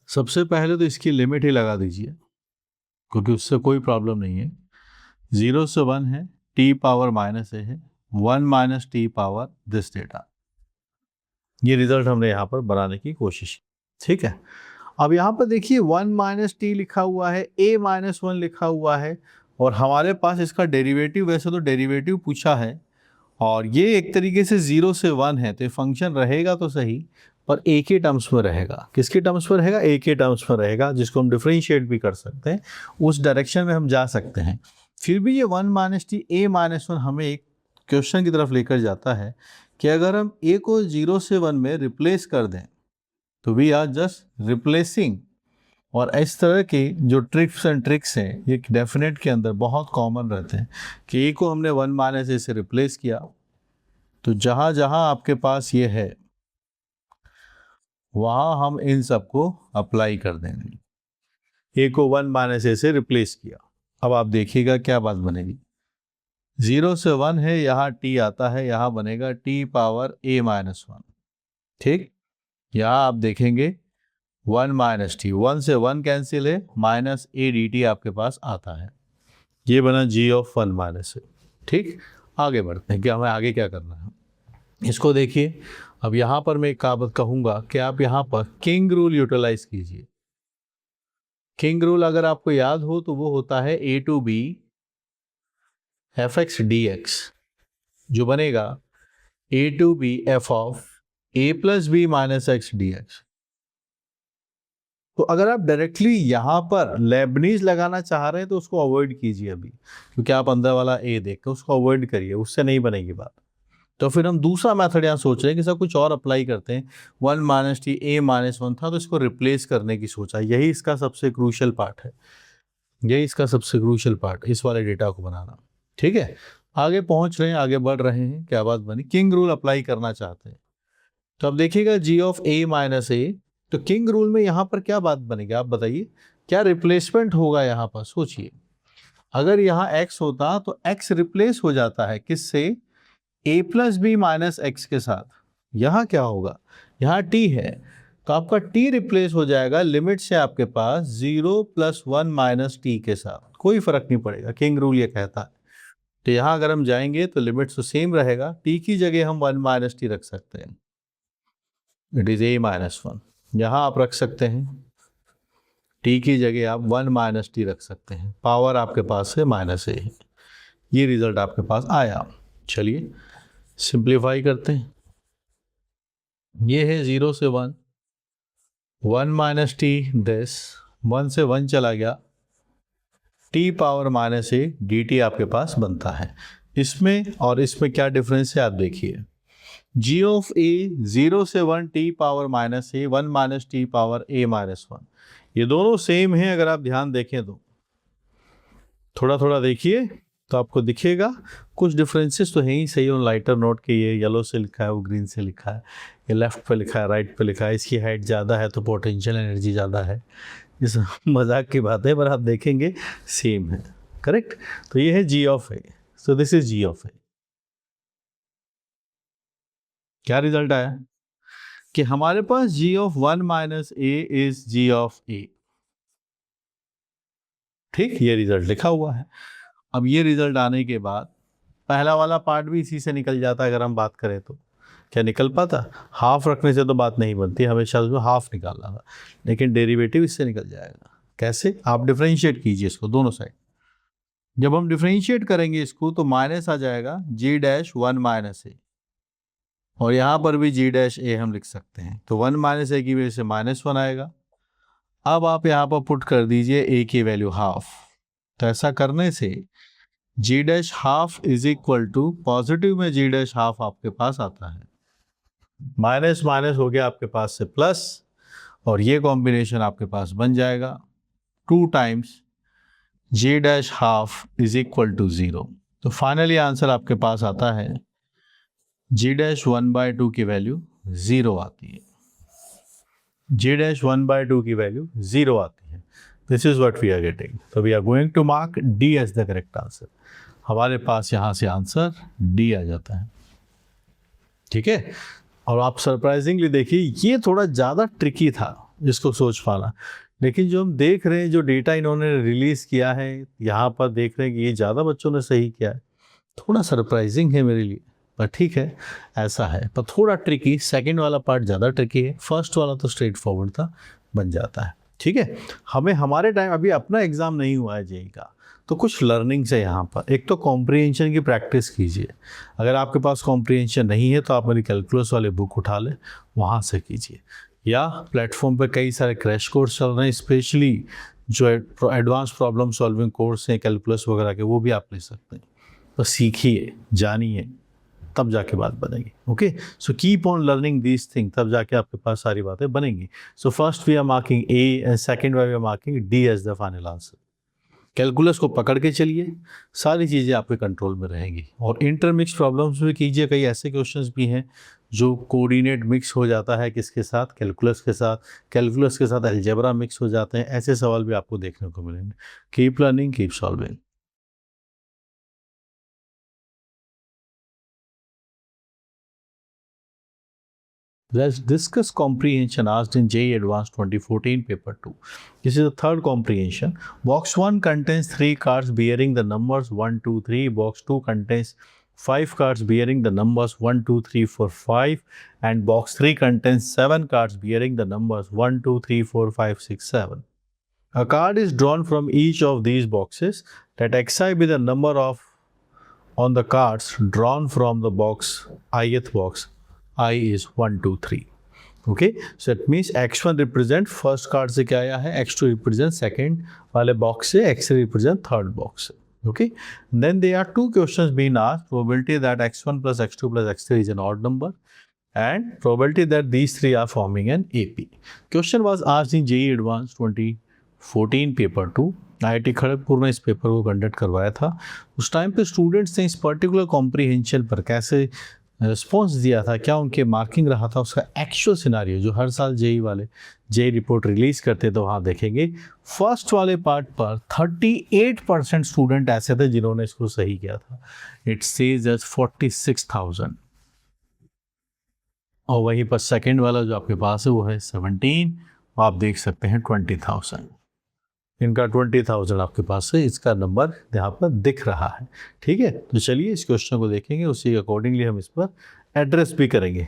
S1: सबसे पहले तो इसकी लिमिट ही लगा दीजिए क्योंकि उससे कोई प्रॉब्लम नहीं है। 0 से 1 है, टी पावर माइनस ए है, 1 minus T power this data. ये रिजल्ट हमने यहाँ पर बनाने की कोशिश की, ठीक है। अब यहाँ पर देखिए 1 माइनस टी लिखा हुआ है, a माइनस 1 लिखा हुआ है, और हमारे पास इसका डेरिवेटिव, वैसे तो डेरिवेटिव पूछा है, और ये एक तरीके से 0 से 1 है, तो ये फंक्शन रहेगा तो सही पर a के टर्म्स में रहेगा। किसके टर्म्स में रहेगा? a के टर्म्स में रहेगा, जिसको हम डिफरेंशिएट भी कर सकते हैं, उस डायरेक्शन में हम जा सकते हैं। फिर भी ये 1 माइनस टी a माइनस 1 हमें एक क्वेश्चन की तरफ लेकर जाता है कि अगर हम a को 0 से 1 में रिप्लेस कर दें तो वी आर जस्ट रिप्लेसिंग। और इस तरह के जो ट्रिक्स एंड ट्रिक्स हैं ये डेफिनेट के अंदर बहुत कॉमन रहते हैं कि a को हमने 1 माइनस ए से रिप्लेस किया तो जहाँ जहाँ आपके पास ये है वहाँ हम इन सबको अप्लाई कर देंगे। a को 1 माइनस ए से रिप्लेस किया, अब आप देखिएगा क्या बात बनेगी। 0 से 1 है, यहाँ t आता है, यहाँ बनेगा t पावर a माइनस 1, ठीक। यहाँ आप देखेंगे 1 माइनस टी, 1 से 1 कैंसिल है, माइनस ए डी टी आपके पास आता है। ये बना जी ऑफ 1 माइनस ए, ठीक। आगे बढ़ते हैं कि हमें आगे क्या करना है इसको देखिए। अब यहाँ पर मैं एक कहावत कहूँगा कि आप यहाँ पर किंग रूल यूटिलाइज कीजिए। किंग रूल अगर आपको याद हो तो वो होता है A to B F X D X, जो बनेगा A to B F of A plus B minus x D X. तो अगर आप डायरेक्टली यहाँ पर लेबनीज लगाना चाह रहे हैं तो उसको अवॉइड कीजिए अभी, क्योंकि आप अंदर वाला ए देख कर उसको अवॉइड करिए, उससे नहीं बनेगी बात। तो फिर हम दूसरा मेथड यहाँ सोच रहे हैं कि सब कुछ और अप्लाई करते हैं। 1 माइनस टी ए माइनस 1 था तो इसको रिप्लेस करने की सोचा, यही इसका सबसे क्रूशियल पार्ट है, यही इसका सबसे क्रूशियल पार्ट, इस वाले डेटा को बनाना, ठीक है। आगे पहुँच रहे हैं, आगे बढ़ रहे हैं, क्या बात बनी, किंग रूल अप्लाई करना चाहते हैं। तो अब देखिएगा जी ऑफ ए माइनस ए, तो किंग रूल में यहाँ पर क्या बात बनेगी आप बताइए, क्या रिप्लेसमेंट होगा यहाँ पर? सोचिए, अगर यहाँ x होता तो x रिप्लेस हो जाता है किससे? a plus B minus X के साथ। यहाँ क्या होगा? यहाँ t है तो आपका t रिप्लेस हो जाएगा लिमिट से आपके पास 0 प्लस 1 माइनस टी के साथ, कोई फर्क नहीं पड़ेगा, किंग रूल ये कहता है। तो यहाँ अगर हम जाएंगे तो लिमिट तो सेम रहेगा, t की जगह हम 1 माइनस टी रख सकते हैं, इट इज a माइनस 1। यहाँ आप रख सकते हैं t की जगह आप 1 माइनस टी रख सकते हैं, पावर आपके पास है माइनस ए है। ये रिजल्ट आपके पास आया। चलिए सिंप्लीफाई करते हैं। ये है 0 से 1, 1 माइनस टी दिस, 1 से 1 चला गया, t power minus A D T आपके पास बनता है। इसमें और इसमें क्या डिफरेंस है आप देखिए। जी ऑफ ए 0 से 1 टी पावर माइनस ए, 1 माइनस टी पावर ए माइनस 1, ये दोनों सेम हैं। अगर आप ध्यान देखें तो थोड़ा थोड़ा देखिए तो आपको दिखेगा कुछ डिफरेंसेस तो हैं ही सही। और लाइटर नोट के ये येलो से लिखा है, वो ग्रीन से लिखा है, ये लेफ्ट पे लिखा है, राइट पे लिखा है, इसकी हाइट ज़्यादा है तो पोटेंशियल एनर्जी ज़्यादा है। इस मजाक की बात है पर आप देखेंगे सेम है, करेक्ट। तो ये है g of A, so this is ji of A. क्या रिजल्ट आया कि हमारे पास g of 1 minus A is g of a, ठीक, ये रिजल्ट लिखा हुआ है। अब ये रिजल्ट आने के बाद पहला वाला पार्ट भी इसी से निकल जाता है। अगर हम बात करें तो क्या निकल पाता? हाफ रखने से तो बात नहीं बनती, हमेशा उसमें हाफ निकालना था, लेकिन डेरिवेटिव इससे निकल जाएगा। कैसे? आप डिफरेंशिएट कीजिए इसको दोनों साइड। जब हम डिफरेंशिएट करेंगे इसको तो माइनस आ जाएगा g डैश 1 माइनस ए, और यहाँ पर भी जी डैश ए हम लिख सकते हैं, तो 1 माइनस ए की वजह से -1 आएगा। अब आप यहाँ पर पुट कर दीजिए ए की वैल्यू हाफ, तो ऐसा करने से g dash half is equal to, positive में जी डैश हाफ आपके पास आता है, माइनस माइनस हो गया आपके पास से प्लस, और ये कॉम्बिनेशन आपके पास बन जाएगा 2 times G dash half is equal to 0। तो फाइनली आंसर आपके पास आता है जी डैश 1/2 की वैल्यू 0 आती है, जी डैश 1/2 की वैल्यू 0 आती है। This is what we are getting, तो we are going to mark D as the correct answer. हमारे पास यहाँ से आंसर डी आ जाता है, ठीक है। और आप सरप्राइजिंगली देखिए, ये थोड़ा ज़्यादा ट्रिकी था जिसको सोच पाना, लेकिन जो हम देख रहे हैं, जो डेटा इन्होंने रिलीज़ किया है, यहाँ पर देख रहे हैं कि ये ज़्यादा बच्चों ने सही किया है, थोड़ा सरप्राइजिंग है मेरे लिए, पर ठीक है, ऐसा है। पर थोड़ा ट्रिकी, सेकंड वाला पार्ट ज़्यादा ट्रिकी है, फर्स्ट वाला तो स्ट्रेट फॉरवर्ड था, बन जाता है, ठीक है। हमें हमारे टाइम, अभी अपना एग्ज़ाम नहीं हुआ है जेई का, तो कुछ लर्निंग्स है यहाँ पर। एक तो कॉम्प्रिहेंशन की प्रैक्टिस कीजिए, अगर आपके पास कॉम्प्रिहेंशन नहीं है तो आप मेरी कैलकुलस वाले बुक उठा लें, वहाँ से कीजिए, या प्लेटफॉर्म पे कई सारे क्रैश कोर्स चल रहे हैं, स्पेशली जो एडवांस प्रॉब्लम सॉल्विंग कोर्स हैं कैलकुलस वगैरह के, वो भी आप ले सकते हैं। तो सीखिए, जानिए, तब जाके बात बनेगी। Okay, so keep on learning these thing, तब जाके आपके पास सारी बातें बनेंगी। So first we are marking A and second we are marking D as the final answer. Calculus को पकड़ के चलिए, सारी चीज़ें आपके कंट्रोल में रहेंगी। और इंटरमिक्स प्रॉब्लम्स भी कीजिए, कई ऐसे क्वेश्चंस भी हैं जो कोऑर्डिनेट मिक्स हो जाता है, किसके साथ, कैलकुलस के साथ, कैलकुलस के साथ अलजेब्रा मिक्स हो जाते हैं, ऐसे सवाल भी आपको देखने को मिलेंगे। Keep learning, keep solving. Let's discuss comprehension asked in JEE Advanced 2014 paper 2. This is the third comprehension. Box 1 contains 3 cards bearing the numbers 1, 2, 3. Box 2 contains 5 cards bearing the numbers 1, 2, 3, 4, 5. And box 3 contains 7 cards bearing the numbers 1, 2, 3, 4, 5, 6, 7. A card is drawn from each of these boxes. Let xi be the number of on the cards drawn from the box, ith box. I is 1, 2, 3. Okay, so it means x1 represent first card से क्या आया है, x2 represent second वाले box से, x3 represent third box से. Okay, then there are two questions being asked. Probability that x1 plus x2 plus x3 is an odd number, and probability that these three are forming an AP. Question was asked in JEE Advanced 2014 paper 2. IIT Kharagpur ने इस paper को conduct करवाया था। उस time पे students ने इस particular comprehension पर कैसे रिस्पॉन्स दिया था, क्या उनके मार्किंग रहा था, उसका एक्चुअल सिनारियो जो हर साल जेई वाले जेई रिपोर्ट रिलीज़ करते तो वहाँ देखेंगे। फर्स्ट वाले पार्ट पर 38% स्टूडेंट ऐसे थे जिन्होंने इसको सही किया था। It says as 46,000। और वहीं पर सेकंड वाला जो आपके पास है वो है 17, आप देख सकते हैं 20,000। इनका 20,000 आपके पास है, इसका नंबर यहाँ पर दिख रहा है, ठीक है। तो चलिए इस क्वेश्चन को देखेंगे, उसी अकॉर्डिंगली हम इस पर एड्रेस भी करेंगे,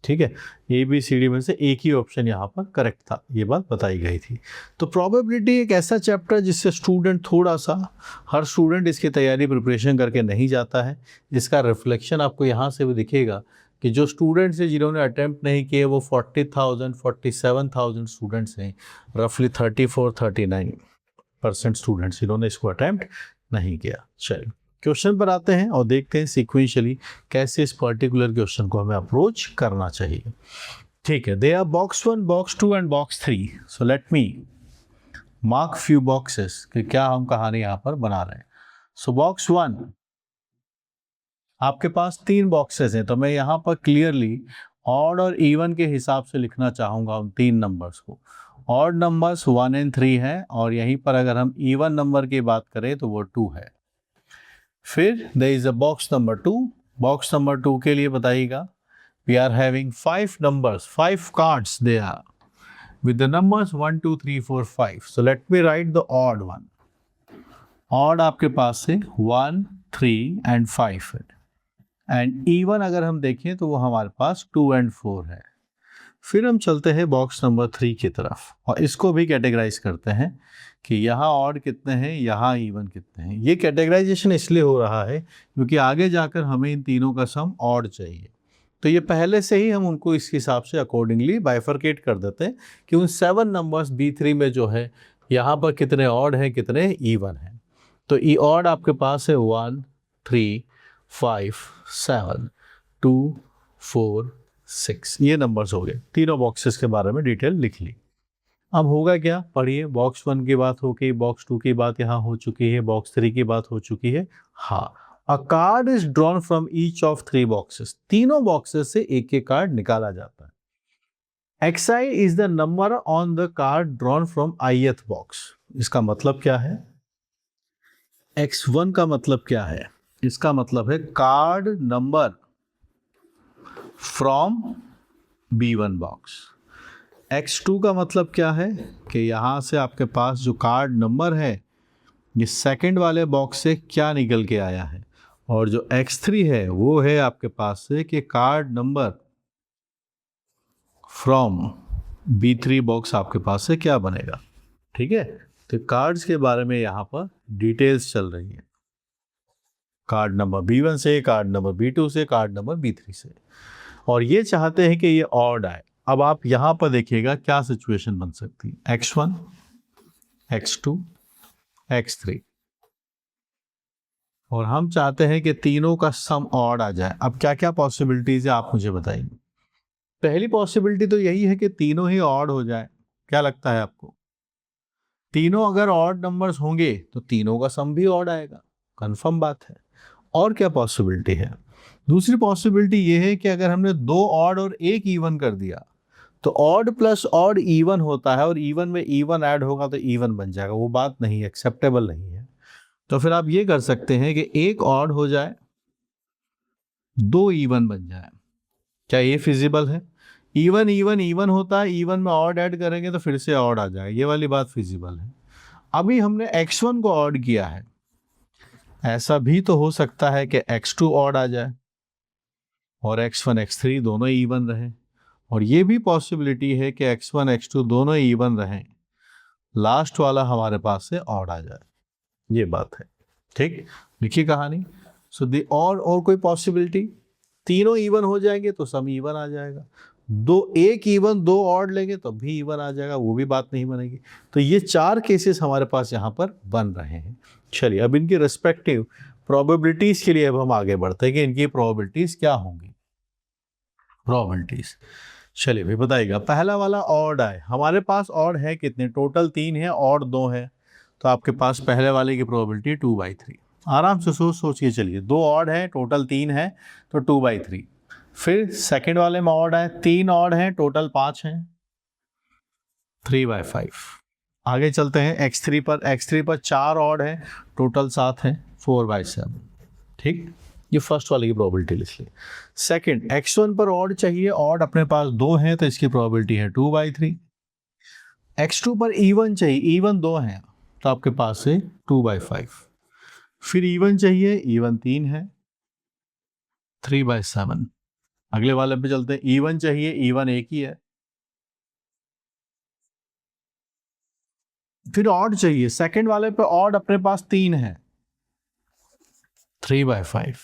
S1: ठीक है। ABCD में से एक ही ऑप्शन यहाँ पर करेक्ट था, ये बात बताई गई थी। तो प्रोबेबिलिटी एक ऐसा चैप्टर जिससे स्टूडेंट थोड़ा सा, हर स्टूडेंट इसकी तैयारी प्रिपरेशन करके नहीं जाता है। इसका रिफ्लेक्शन आपको यहाँ से भी दिखेगा कि जो स्टूडेंट्स हैं जिन्होंने अटैम्प्ट नहीं किए वो 40,000 47,000 स्टूडेंट्स हैं, रफली 34-39% स्टूडेंट्स जिन्होंने इसको अटैम्प्ट नहीं किया। चलिए क्वेश्चन पर आते हैं और देखते हैं सीक्वेंशियली कैसे इस पर्टिकुलर क्वेश्चन को हमें अप्रोच करना चाहिए, ठीक है। They are box 1, box 2 and box 3। So let me mark few boxes कि क्या हम कहानी यहाँ पर बना रहे हैं। सो बॉक्स 1, आपके पास 3 बॉक्सेस हैं, तो मैं यहाँ पर क्लियरली ऑड और इवन के हिसाब से लिखना चाहूँगा उन 3 नंबर्स को। ऑड नंबर्स 1 and 3 हैं, और यहीं पर अगर हम इवन नंबर की बात करें तो वो 2 है। फिर there is a box number 2। Box number 2 के लिए बताइएगा, we are having 5 numbers, 5 cards they are with the numbers 1, 2, 3, 4, 5. So let me write the odd one. Odd आपके पास से 1, 3 and 5 है, एंड इवन अगर हम देखें तो वो हमारे पास 2 and 4 है। फिर हम चलते हैं बॉक्स नंबर 3 की तरफ, और इसको भी कैटेगराइज करते हैं कि यहाँ ऑड कितने हैं, यहाँ इवन कितने हैं। ये कैटेगराइजेशन इसलिए हो रहा है क्योंकि आगे जाकर हमें इन तीनों का सम ऑड चाहिए। तो ये पहले से ही हम उनको इस हिसाब से अकॉर्डिंगली बाइफरकेट कर देते हैं कि उन 7 नंबर्स B3 में जो है यहाँ पर कितने ऑड हैं कितने इवन हैं। तो ई ऑड आपके पास है 1 3 5 7 2 4 6, ये नंबर्स हो गए। तीनों बॉक्सेस के बारे में डिटेल लिख ली। अब होगा क्या, पढ़िए। बॉक्स 1 की बात हो गई, बॉक्स 2 की बात यहाँ हो चुकी है, बॉक्स 3 की बात हो चुकी है। हाँ, अ card is drawn from each of 3 boxes, तीनों बॉक्सेस से एक एक कार्ड निकाला जाता है। xi is the number on the card drawn from ith box. इसका मतलब क्या है? x1 का मतलब क्या है? इसका मतलब है card number from B1 box. x2 का मतलब क्या है कि यहां से आपके पास जो कार्ड नंबर है ये सेकंड वाले बॉक्स से क्या निकल के आया है, और जो x3 है वो है आपके पास से कि card number from B3 box आपके पास से क्या बनेगा। ठीक है, तो कार्ड्स के बारे में यहाँ पर डिटेल्स चल रही है, कार्ड नंबर B1 से, कार्ड नंबर B2 से, कार्ड नंबर B3 से, और ये चाहते हैं कि ये ऑड आए। अब आप यहाँ पर देखिएगा क्या सिचुएशन बन सकती है, x1 x2 x3, और हम चाहते हैं कि तीनों का सम ऑड आ जाए। अब क्या क्या पॉसिबिलिटीज है आप मुझे बताइए। पहली पॉसिबिलिटी तो यही है कि तीनों ही ऑड हो जाए। क्या लगता है आपको? तीनों अगर ऑड नंबर्स होंगे तो तीनों का सम भी ऑड आएगा, कंफर्म बात है। और क्या पॉसिबिलिटी है? दूसरी पॉसिबिलिटी ये है कि अगर हमने 2 ऑड और 1 इवन कर दिया तो ऑड प्लस ऑड इवन होता है, और इवन में इवन ऐड होगा तो इवन बन जाएगा। वो बात नहीं, एक्सेप्टेबल नहीं है। तो फिर आप ये कर सकते हैं कि एक ऑड हो जाए, 2 इवन बन जाए। क्या ये फिजिबल है? इवन इवन इवन होता है, इवन में ऑड ऐड करेंगे तो फिर से ऑड आ जाएगा, ये वाली बात फिजिबल है। अभी हमने x1 को ऑड किया है, ऐसा भी तो हो सकता है कि x2 ऑड आ जाए और x1 x3 दोनों इवन रहे, और ये भी पॉसिबिलिटी है कि x1 x2 दोनों इवन रहें, लास्ट वाला हमारे पास से ऑड आ जाए। ये बात है। ठीक, लिखिए कहानी। सो दी और कोई पॉसिबिलिटी, तीनों इवन हो जाएंगे तो सम इवन आ जाएगा, एक इवन 2 ऑड लेंगे तो भी इवन आ जाएगा, वो भी बात नहीं बनेगी। तो ये 4 केसेस हमारे पास यहाँ पर बन रहे हैं। चलिए, अब इनकी रिस्पेक्टिव प्रोबेबिलिटीज के लिए अब हम आगे बढ़ते हैं कि इनकी प्रोबेबिलिटीज क्या होंगी। प्रोबेबिलिटीज, चलिए भाई बताइएगा। पहला वाला ऑड आए, हमारे पास ऑड है कितने? टोटल 3 है, ऑड 2 है, तो आपके पास पहले वाले की प्रोबेबिलिटी 2/3। आराम से सोच के चलिए, 2 ऑड है, टोटल 3 है, तो 2/3। फिर सेकंड वाले में ऑड है, 3 ऑड है, टोटल 5 है, 3/5। आगे चलते हैं x3 पर। x3 पर 4 ऑड है, टोटल 7 है, 4/7। ठीक, ये फर्स्ट वाले की प्रोबेबिलिटी लिख ली। सेकंड, x1 पर ऑड चाहिए, ऑड अपने पास 2 है तो इसकी प्रोबेबिलिटी है 2/3। x2 पर इवन चाहिए, इवन 2 है तो आपके पास है 2/5। फिर इवन चाहिए, इवन 3 है, 3/7। अगले वाले पे चलते हैं, इवन चाहिए, इवन 1 ही है। फिर ऑड चाहिए, सेकंड वाले पे ऑड अपने पास 3 है, 3/5।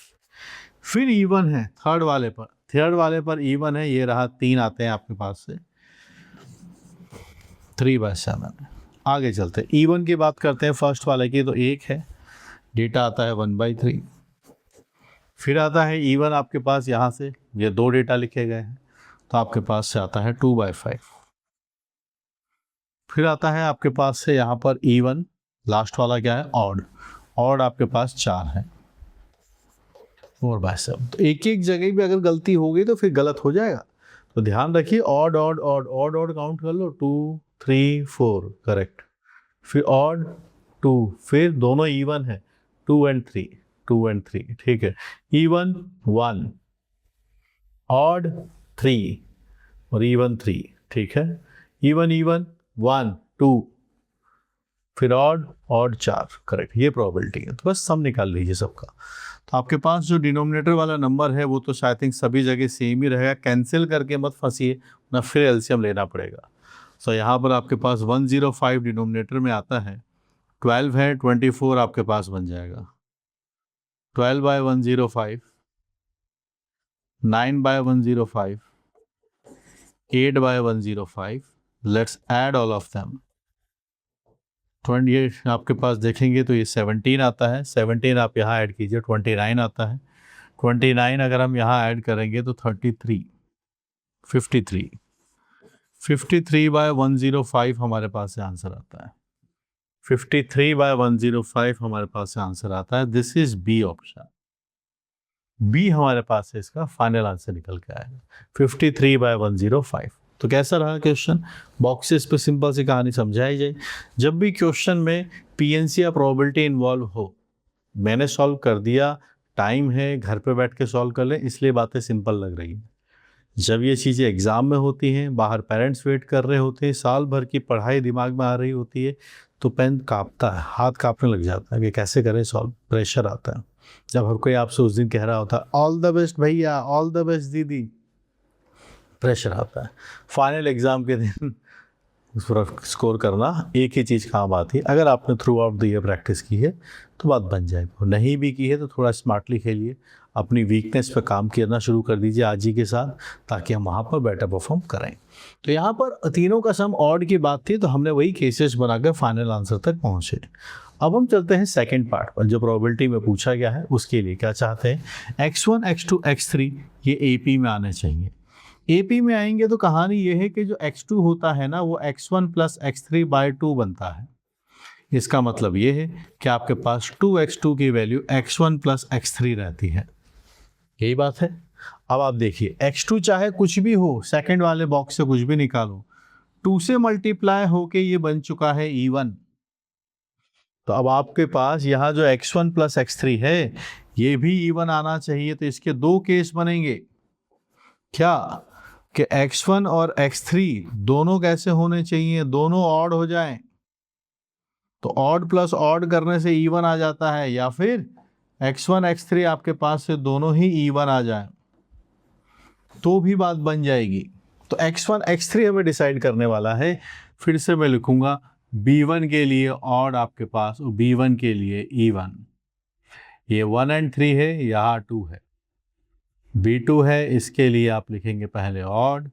S1: फिर इवन है थर्ड वाले पर इवन है, ये रहा 3 आते हैं आपके पास से, 3/7। आगे चलते हैं, इवन की बात करते हैं फर्स्ट वाले की, तो 1 है, डेटा आता है 1/3। फिर आता है इवन आपके पास, यहाँ से ये 2 डेटा लिखे गए हैं तो आपके पास से आता है 2/5। फिर आता है आपके पास से यहाँ पर इवन, लास्ट वाला क्या है? ऑड। ऑड आपके पास 4 है, 4/7। तो एक एक जगह भी अगर गलती हो गई तो फिर गलत हो जाएगा, तो ध्यान रखिए। Odd odd odd odd odd count कर लो, 2 3 4, करेक्ट। फिर ऑड 2, फिर दोनों इवन है, 2 and 3, 2 and 3, ठीक है। इवन 1, ऑड 3 और इवन 3, ठीक है। इवन 1 2, फिर ऑड 4, करेक्ट। ये प्रोबेबिलिटी है, तो बस सम निकाल लीजिए सबका। तो आपके पास जो डिनोमिनेटर वाला नंबर है वो तो शायद थिंक सभी जगह सेम ही रहेगा, कैंसिल करके मत फंसिए ना, फिर एलसीएम लेना पड़ेगा। सो यहाँ पर आपके पास 105 डिनोमिनेटर में आता है, 12 है, 24 आपके पास बन जाएगा। 12/105 9/105, 8/105, let's add all of them. 28 आपके पास देखेंगे तो ये 17 आता है, 17 आप यहाँ ऐड कीजिए 29 आता है, 29 अगर हम यहाँ ऐड करेंगे तो 33, 53, 53/105 हमारे पास से आंसर आता है, 53/105 हमारे पास से आंसर आता है। This is B option, B हमारे पास से इसका फाइनल आंसर निकल के आएगा 53/105। तो कैसा रहा क्वेश्चन? बॉक्सेस पे सिंपल सी कहानी समझाई जाए। जब भी क्वेश्चन में पीएनसी या प्रोबेबिलिटी इन्वॉल्व हो, मैंने सॉल्व कर दिया, टाइम है, घर पे बैठ के सॉल्व कर लें, इसलिए बातें सिंपल लग रही हैं। जब ये चीज़ें एग्ज़ाम में होती हैं, बाहर पेरेंट्स वेट कर रहे होते हैं, साल भर की पढ़ाई दिमाग में आ रही होती है, तो पेन कांपता है, हाथ कांपने लग जाता है कि कैसे करें सॉल्व, प्रेशर आता है। जब हर कोई आपसे उस दिन कह रहा होता है ऑल द बेस्ट भैया, ऑल द बेस्ट दीदी, प्रेशर आता है। फाइनल एग्ज़ाम के दिन उस पर स्कोर करना एक ही चीज़ काम आती है। अगर आपने through out the year practice की है तो बात बन जाएगी, नहीं भी की है तो थोड़ा स्मार्टली खेलिए, अपनी वीकनेस पे काम करना शुरू कर दीजिए आज ही के साथ, ताकि हम वहाँ पर बेटर परफॉर्म करें। तो यहाँ पर तीनों का सम ऑड की बात थी, तो हमने वही केसेस बनाकर फाइनल आंसर तक पहुँचे। अब हम चलते हैं सेकंड पार्ट पर, जो प्रोबेबिलिटी में पूछा गया है उसके लिए क्या चाहते हैं, x1, x2, x3 ये AP में आने चाहिए। AP में आएंगे तो कहानी ये है कि जो x2 होता है ना, वो x1 + x3/2 बनता है। इसका मतलब ये है कि आपके पास 2x2 की वैल्यू x1 + x3 रहती है। यही बात है। अब आप देखिए x2 चाहे कुछ भी हो, सेकंड वाले बॉक्स से कुछ भी निकालो, 2 से मल्टीप्लाई होके ये बन चुका है E1। तो अब आपके पास यहाँ जो x1 + x3 है, ये भी E1 आना चाहिए। तो इसके दो केस बनेंगे, क्या कि x1 और x3 दोनों कैसे होने चाहिए, दोनों ऑड हो जाएं। तो ऑड प्लस ऑड करने से E1 आ जाता है, या फिर x1 x3 आपके पास से दोनों ही E1 आ जाएं तो भी बात बन जाएगी। तो x1 x3 हमें डिसाइड करने वाला है। फिर से मैं लिखूंगा B1 के लिए ऑड आपके पास, B1 के लिए E1, ये 1 और 3 है, यहाँ 2 है। B2 है, इसके लिए आप लिखेंगे पहले ऑड,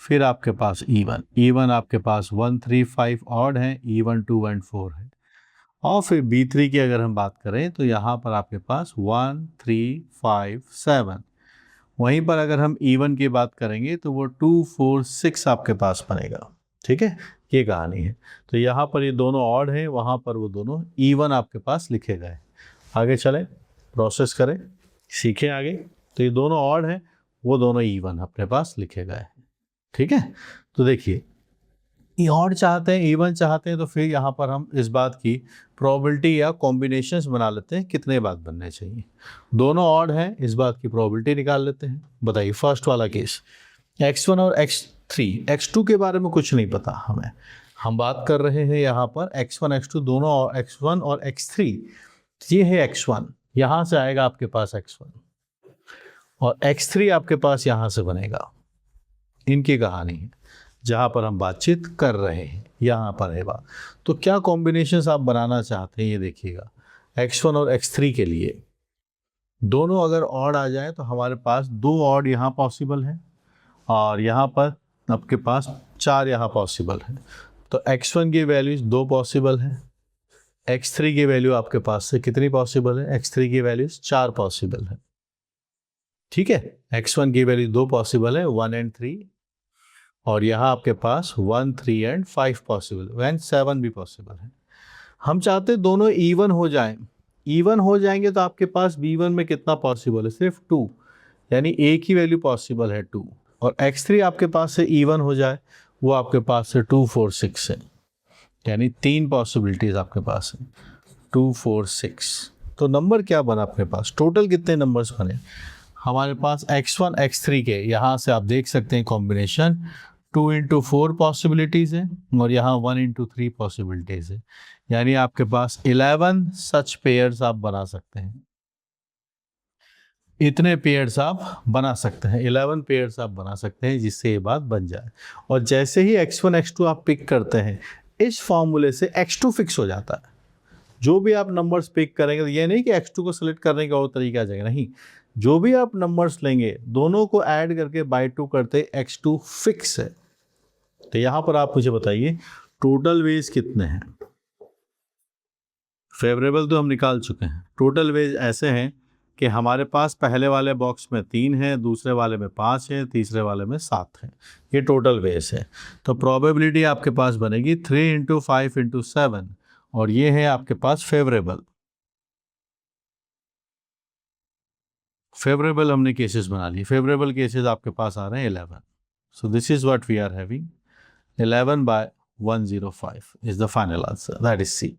S1: फिर आपके पास E1, E1 आपके पास 1 3 5 ऑड है, E1 2 और 4 है। और फिर B3 की अगर हम बात करें तो यहाँ पर आपके पास 1 3 5 7। वहीं पर अगर हम E1 की बात करेंगे तो वो 2 4 6 आपके पास बनेगा। ठीक है, ये कहानी है। तो यहाँ पर ये दोनों ऑड है, वहाँ पर वो दोनों E1 आपके पास लिखे गए। आगे चलें, प्रोसेस करें, सीखें आगे। तो ये दोनों ऑड है, वो दोनों E1 अपने पास लिखे गए हैं। ठीक है, तो देखिए ऑड चाहते हैं, E1 चाहते हैं, तो फिर यहाँ पर हम इस बात की प्रोबेबिलिटी या कॉम्बिनेशंस बना लेते हैं, कितने बात बनने चाहिए। दोनों ऑड हैं, इस बात की प्रोबेबिलिटी निकाल लेते हैं। बताइए फर्स्ट वाला केस, x1 और x3, x2 के बारे में कुछ नहीं पता हमें, हम बात कर रहे हैं यहाँ पर x1 x2 दोनों, और x1 और x3। ये है x1, यहाँ से आएगा आपके पास x1, और x3 आपके पास यहाँ से बनेगा। इनकी कहानी है जहाँ पर हम बातचीत कर रहे हैं, यहाँ पर है बात। तो क्या कॉम्बिनेशंस आप बनाना चाहते हैं, ये देखिएगा। x1 और x3 के लिए दोनों अगर ऑड आ जाए तो हमारे पास 2 ऑड यहाँ पॉसिबल है, और यहाँ पर आपके पास 4 यहाँ पॉसिबल है। तो x1 की वैल्यूज 2 पॉसिबल है, x3 की वैल्यू आपके पास से कितनी पॉसिबल है, x3 की वैल्यूज 4 पॉसिबल है। ठीक है, x1 की वैल्यू 2 पॉसिबल है, 1 और 3, और यहाँ आपके पास 1 3 और 5 पॉसिबल, एंड 7 भी पॉसिबल है। हम चाहते हैं दोनों E1 हो जाएं। E1 हो जाएंगे तो आपके पास B1 में कितना पॉसिबल है, सिर्फ 2, यानी एक ही वैल्यू पॉसिबल है 2। और x3 आपके पास से E1 हो जाए, वो आपके पास से 2 4 6 है, यानी 3 पॉसिबिलिटीज आपके पास है, 2 4 6। तो नंबर क्या बना अपने पास, टोटल कितने नंबर्स बने हमारे पास x1 x3 के। यहाँ से आप देख सकते हैं कॉम्बिनेशन 2 × 4 पॉसिबिलिटीज़ है, और यहाँ 1 × 3 पॉसिबिलिटीज़ है, यानी आपके पास 11 सच पेयर्स आप बना सकते हैं। इतने पेयर्स आप बना सकते हैं, 11 पेयर्स आप बना सकते हैं, जिससे ये बात बन जाए। और जैसे ही x1 x2 आप पिक करते हैं, इस फॉर्मूले से x2 फिक्स हो जाता है। जो भी आप नंबर्स पिक करेंगे, तो ये नहीं कि x2 को सेलेक्ट करने का और तरीका आ जाएगा, नहीं, जो भी आप नंबर्स लेंगे दोनों को ऐड करके बाय 2 करते x2 फिक्स है। तो यहां पर आप मुझे बताइए टोटल वेज कितने हैं। फेवरेबल तो हम निकाल चुके हैं, टोटल वेज ऐसे हैं कि हमारे पास पहले वाले बॉक्स में 3 है, दूसरे वाले में 5 है, तीसरे वाले में 7 है। ये टोटल वेज है। तो प्रोबेबिलिटी आपके पास बनेगी 3 × 5 × 7, और ये है आपके पास फेवरेबल। फेवरेबल हमने केसेस बना लिए, फेवरेबल केसेस आपके पास आ रहे हैं 11। So this is what we are having, 11/105 is the final answer, that is C.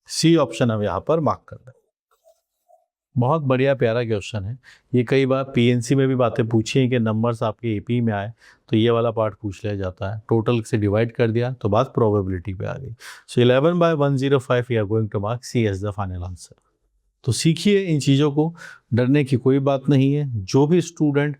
S1: C option हम यहाँ पर मार्क कर दें। बहुत बढ़िया प्यारा क्वेश्चन है। ये कई बार पीएनसी में भी बातें पूछी हैं कि नंबर्स आपके एपी में आए तो ये वाला पार्ट पूछ लिया जाता है, टोटल से डिवाइड कर दिया तो बात प्रोबेबिलिटी पे आ गई। सो 11/105 we are going to mark C as the final answer. तो सीखिए इन चीज़ों को, डरने की कोई बात नहीं है। जो भी स्टूडेंट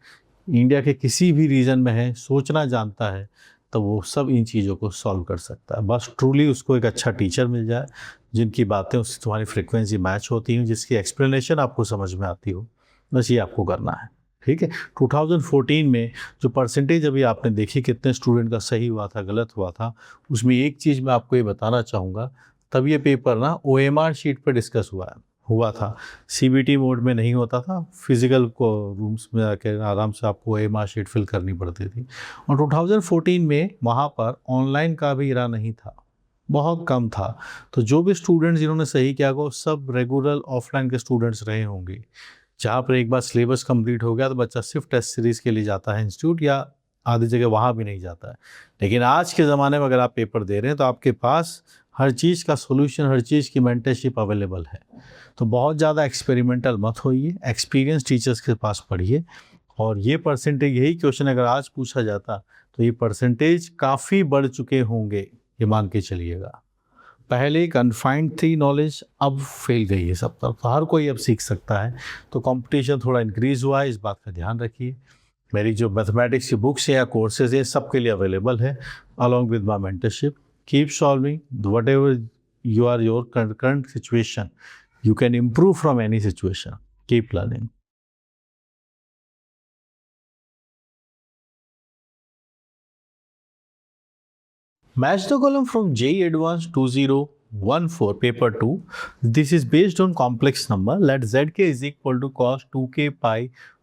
S1: इंडिया के किसी भी रीजन में है, सोचना जानता है, तो वो सब इन चीज़ों को सॉल्व कर सकता है। बस ट्रूली उसको एक अच्छा टीचर मिल जाए जिनकी बातें उससे तुम्हारी फ्रिक्वेंसी मैच होती हैं, जिसकी एक्सप्लेनेशन आपको समझ में आती हो, बस ये आपको करना है। ठीक है। 2014 में जो परसेंटेज अभी आपने देखी कितने स्टूडेंट का सही हुआ था गलत हुआ था, उसमें एक चीज़ मैं आपको ये बताना चाहूँगा, तब ये पेपर ना OMR शीट पर डिस्कस हुआ था, CBT मोड में नहीं होता था। फिजिकल को रूम्स में आकर आराम से आपको OMR शीट फिल करनी पड़ती थी। और 2014 में वहाँ पर ऑनलाइन का भी इरा नहीं था, बहुत कम था। तो जो भी स्टूडेंट्स जिन्होंने सही किया वो सब रेगुलर ऑफलाइन के स्टूडेंट्स रहे होंगे, जहाँ पर एक बार सिलेबस कंप्लीट हो गया तो बच्चा सिर्फ टेस्ट सीरीज़ के लिए जाता है इंस्टीट्यूट, या आधी जगह वहाँ भी नहीं जाता है। लेकिन आज के ज़माने में अगर आप पेपर दे रहे हैं तो आपके पास हर चीज़ का सोल्यूशन, हर चीज़ की मेंटरशिप अवेलेबल है। तो बहुत ज़्यादा एक्सपेरिमेंटल मत होइए, एक्सपीरियंस टीचर्स के पास पढ़िए। और ये परसेंटेज, यही क्वेश्चन अगर आज पूछा जाता तो ये परसेंटेज काफ़ी बढ़ चुके होंगे, ये मान के चलिएगा। पहले कन्फाइंड थी नॉलेज, अब फैल गई है सब तरफ, तो हर कोई अब सीख सकता है। तो कंपटीशन थोड़ा इंक्रीज़ हुआ है, इस बात का ध्यान रखिए। मेरी जो मैथमेटिक्स की बुक्स है या कोर्सेज है सबके लिए अवेलेबल है, along with my mentorship. Keep solving what ever you are your current situation, you can improve from any situation. Keep learning. Match the column from JEE Advanced 2014 paper 2. This is based on complex number. Let zk is equal to cos 2k pi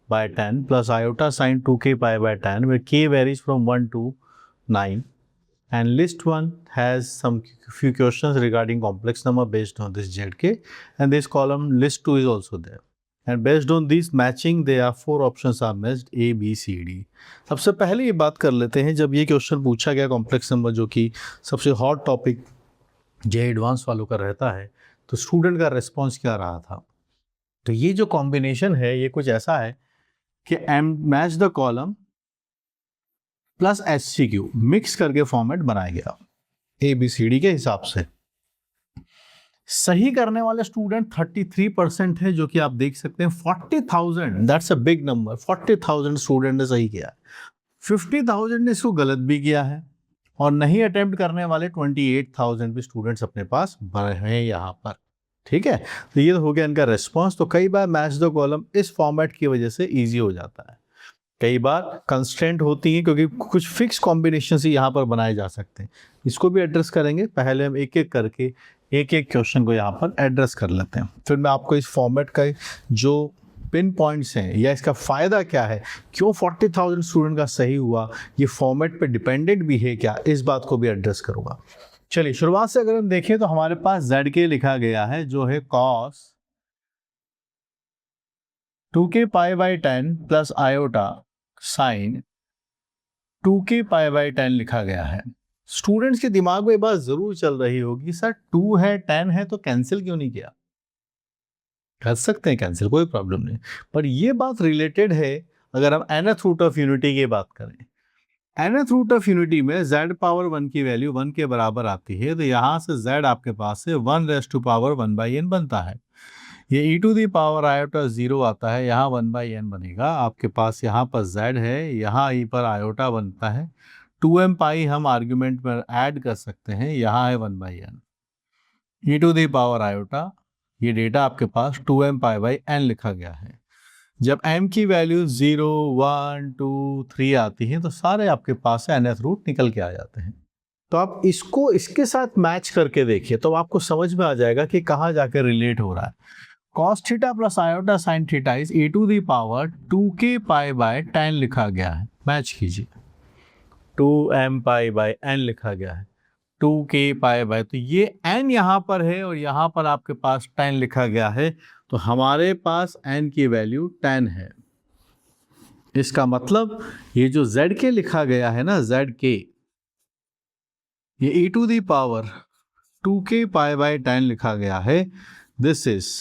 S1: by 10 plus iota sin 2k pi by 10, where k varies from 1 to 9. And list 1 has some few questions regarding complex number based on this ZK, and this column list 2 is also there. And based on this matching, there are 4 options are matched A, B, C, D. सबसे पहले ये बात कर लेते हैं, जब ये question पूछा गया कॉम्प्लेक्स नंबर, जो कि सबसे हॉट टॉपिक जे एडवांस वालों का रहता है, तो स्टूडेंट का रिस्पॉन्स क्या रहा था। तो ये जो कॉम्बिनेशन है ये कुछ ऐसा है कि match the column plus HCQ mix करके फॉर्मेट बनाया गया ABCD के हिसाब से। सही करने वाले स्टूडेंट 33% है, जो कि आप देख सकते हैं 40,000, that's a big number. 40,000 student ने सही किया है, 50,000 ने इसको गलत भी किया है, और नहीं अटेम्प्ट करने वाले 28,000 भी स्टूडेंट्स अपने पास हैं यहाँ पर। ठीक है, तो ये हो गया इनका रिस्पॉन्स। तो कई बार मैच द कॉलम इस फॉर्मेट की वजह से ईजी हो जाता है, कई बार कंस्ट्रेंट होती हैं क्योंकि कुछ फिक्स कॉम्बिनेशन से यहाँ पर बनाए जा सकते हैं। इसको भी एड्रेस करेंगे, पहले हम एक एक करके एक एक क्वेश्चन को यहाँ पर एड्रेस कर लेते हैं, फिर मैं आपको इस फॉर्मेट का जो पिन पॉइंट्स हैं या इसका फ़ायदा क्या है, क्यों 40,000 स्टूडेंट का सही हुआ, ये फॉर्मेट पे डिपेंडेंट भी है क्या, इस बात को भी एड्रेस करूँगा। चलिए शुरुआत से अगर हम देखें तो हमारे पास ZK लिखा गया है, जो है cos 2k pi by 10 plus iota sign 2k pi by 10 लिखा गया है। स्टूडेंट्स के दिमाग में बात जरूर चल रही होगी, सर 2 है 10 है तो कैंसिल क्यों नहीं किया। कर सकते हैं कैंसिल, कोई प्रॉब्लम नहीं, पर ये बात रिलेटेड है अगर हम nth रूट ऑफ यूनिटी की बात करें। nth रूट ऑफ यूनिटी में z पावर 1 की वैल्यू 1 के बराबर आती है, तो यहाँ से z आपके पास से 1 रेज़ टू पावर 1/n बनता है। ये e to the power iota 0 आता है, यहाँ 1/n बनेगा। आपके पास यहाँ पर z है, यहाँ e पर आयोटा बनता है। 2m पाई हम आर्ग्यूमेंट में ऐड कर सकते हैं, यहाँ है 1/n। e to the power iota, ये डेटा आपके पास 2m पाई बाई n लिखा गया है। जब m की वैल्यू 0, 1, 2, 3 आती है तो सारे आपके पास से nth रूट निकल के आ जाते हैं। तो आप इसको इसके साथ मैच करके देखिए तो आपको समझ में आ जाएगा कि कहाँ जाकर रिलेट हो रहा है। cos theta plus iota sine theta is e to the power 2k pi by 10 लिखा गया है। मैच कीजिए, 2m पाई बाय n लिखा गया है, 2k पाई बाय, तो ये n यहाँ पर है और यहाँ पर आपके पास 10 लिखा गया है, तो हमारे पास n की वैल्यू 10 है। इसका मतलब ये जो zk लिखा गया है ना, zk, ये e to the power 2k pi by 10 लिखा गया है। This is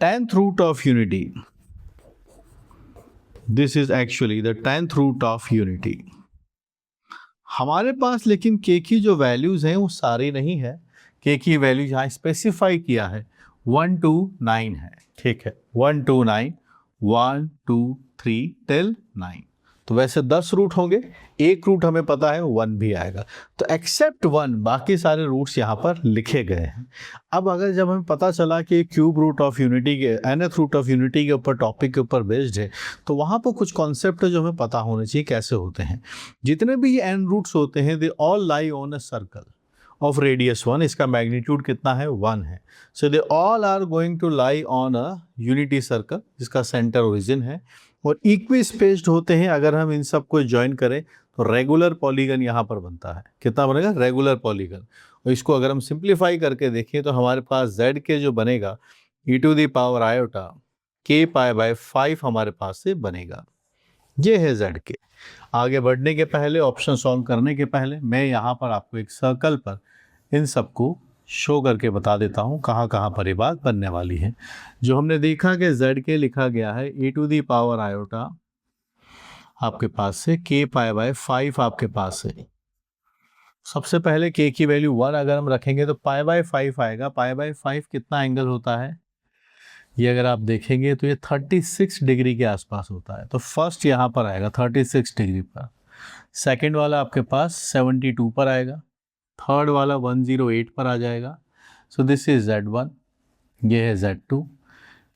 S1: 10th root of unity. This is actually the 10th root of unity. हमारे पास लेकिन k की जो वैल्यूज हैं वो सारी नहीं है। k की वैल्यू यहाँ स्पेसिफाई किया है 1 to 9 है, ठीक है, 1 to 9, 1 2 3 till 9। तो वैसे 10 रूट होंगे, एक रूट हमें पता है 1 भी आएगा, तो एक्सेप्ट 1 बाकी सारे रूट्स यहाँ पर लिखे गए हैं। अब अगर जब हमें पता चला कि क्यूब रूट ऑफ यूनिटी के nth रूट ऑफ यूनिटी के ऊपर टॉपिक के ऊपर बेस्ड है, तो वहाँ पर कुछ कॉन्सेप्ट है जो हमें पता होने चाहिए कैसे होते हैं। जितने भी ये n रूट्स होते हैं they all lie on a circle of radius 1, इसका मैग्नीट्यूड कितना है 1 है, so they all are going to lie on a unity circle जिसका सेंटर ओरिजिन है और इक्वी स्पेस्ड होते हैं। अगर हम इन सब को ज्वाइन करें तो रेगुलर पॉलीगन यहाँ पर बनता है। कितना बनेगा? Regular polygon. और इसको अगर हम सिंप्लीफाई करके देखें तो हमारे पास z के जो बनेगा e to the power iota k pi by 5 हमारे पास से बनेगा। ये है z के। आगे बढ़ने के पहले, ऑप्शन सॉल्व करने के पहले मैं यहाँ पर आपको एक सर्कल पर इन सबको शो करके बता देता हूँ कहाँ कहाँ पर ये बात बनने वाली है। जो हमने देखा कि z के लिखा गया है e to the power iota आपके पास से k पाई बाय 5 आपके पास है। सबसे पहले k की वैल्यू 1 अगर हम रखेंगे तो पाई बाय 5 आएगा। पाई बाय 5 कितना एंगल होता है? ये अगर आप देखेंगे तो ये 36 डिग्री के आसपास होता है। तो फर्स्ट यहाँ पर आएगा 36 डिग्री पर, सेकंड वाला आपके पास 72 पर आएगा, थर्ड वाला 108 पर आ जाएगा। सो दिस इज Z1, ये है Z2,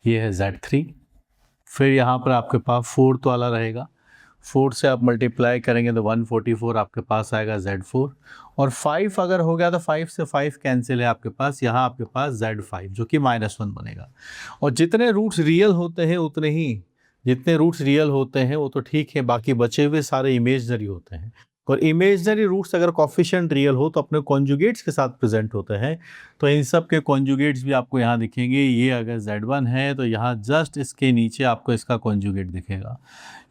S1: ये है Z3। फिर यहाँ पर आपके पास फोर्थ वाला रहेगा, 4 से आप मल्टीप्लाई करेंगे तो 144 आपके पास आएगा Z4। और 5 अगर हो गया तो 5 से 5 कैंसिल है आपके पास, यहाँ आपके पास Z5 जो कि -1 बनेगा। और जितने रूट्स रियल होते हैं उतने ही, जितने रूट्स रियल होते हैं वो तो ठीक है, बाकी बचे हुए सारे इमेजनरी होते हैं। और इमेजनरी रूट्स अगर कॉफिशिएंट रियल हो तो अपने कॉन्जुगेट्स के साथ प्रेजेंट होते हैं। तो इन सब के कॉन्जुगेट्स भी आपको यहाँ दिखेंगे। ये अगर Z1 है तो यहाँ जस्ट इसके नीचे आपको इसका कॉन्जुगेट दिखेगा।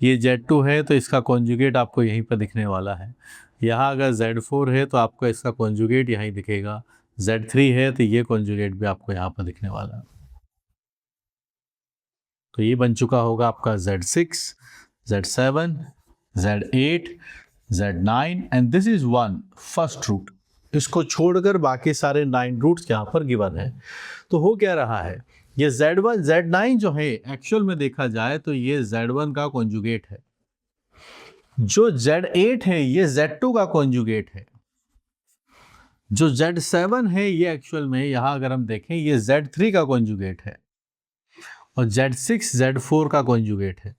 S1: ये Z2 है तो इसका कॉन्जुगेट आपको यहीं पर दिखने वाला है। यहाँ अगर Z4 है तो आपको इसका कॉन्जुगेट यहीं दिखेगा। Z3 है तो ये कॉन्जुगेट भी आपको यहाँ पर दिखने वाला है। तो ये बन चुका होगा आपका Z6, Z7, Z8, Z9 and this is 1 first root. इसको छोड़कर बाकी सारे 9 रूट्स यहाँ पर गिवन है। तो हो क्या रहा है, ये Z1 Z9 जो है एक्चुअल में देखा जाए तो ये Z1 का कॉन्जुगेट है, जो Z8 है ये Z2 का कॉन्जुगेट है, जो Z7 है ये एक्चुअल में यहाँ अगर हम देखें ये Z3 का कॉन्जुगेट है और Z6 Z4 का कॉन्जुगेट है।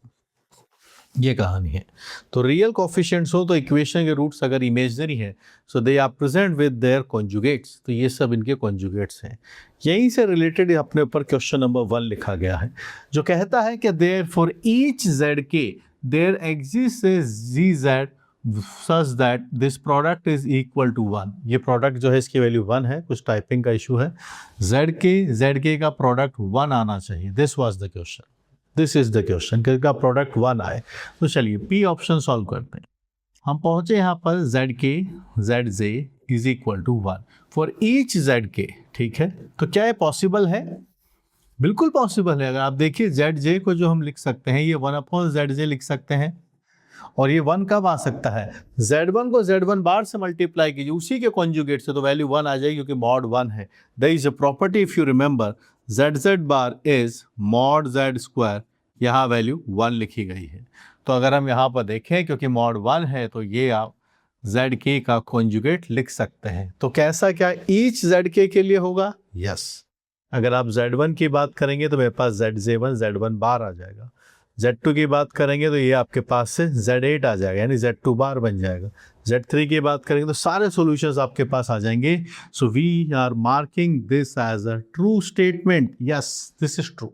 S1: ये कहानी है। तो रियल कोफिशिएंट्स हो तो इक्वेशन के रूट्स अगर इमेजनरी है so they are present with their conjugates, तो ये सब इनके कॉन्जुगेट्स हैं। यहीं से रिलेटेड अपने ऊपर क्वेश्चन नंबर 1 लिखा गया है जो कहता है कि there for each ZK there exist a ZZ such that this product is equal to 1। ये प्रोडक्ट जो है इसकी वैल्यू 1 है, कुछ टाइपिंग का इशू है। ZK का प्रोडक्ट 1 आना चाहिए। This was the question, this is the question का प्रोडक्ट 1 आए। तो चलिए P ऑप्शन सॉल्व करते हैं। हम पहुंचे यहाँ पर ZK ZJ is equal to 1 for each ZK, ठीक है। तो क्या ये पॉसिबल है? बिल्कुल पॉसिबल है। अगर आप देखिए ZJ को जो हम लिख सकते हैं ये 1/ZJ लिख सकते हैं। और ये 1 कब आ सकता है? Z1 को Z1 बार से मल्टीप्लाई कीजिए उसी के कॉन्जुगेट से, तो वैल्यू 1 आ जाएगी क्योंकि मॉड 1 है। There is a property if you remember ZZ bar is mod Z square, यहाँ वैल्यू 1 लिखी गई है। तो अगर हम यहाँ पर देखें क्योंकि मॉड 1 है तो ये आप जेड के का कॉन्जुगेट लिख सकते हैं। तो कैसा, क्या ईच जेड के लिए होगा? यस। अगर आप Z1 की बात करेंगे तो मेरे पास ZJ1 Z1 बार आ जाएगा। Z2 की बात करेंगे तो ये आपके पास से Z8 आ जाएगा, यानी Z2 बार बन जाएगा। Z3 की बात करेंगे तो सारे सॉल्यूशंस आपके पास आ जाएंगे। So we are marking this as a true statement. Yes, this is true.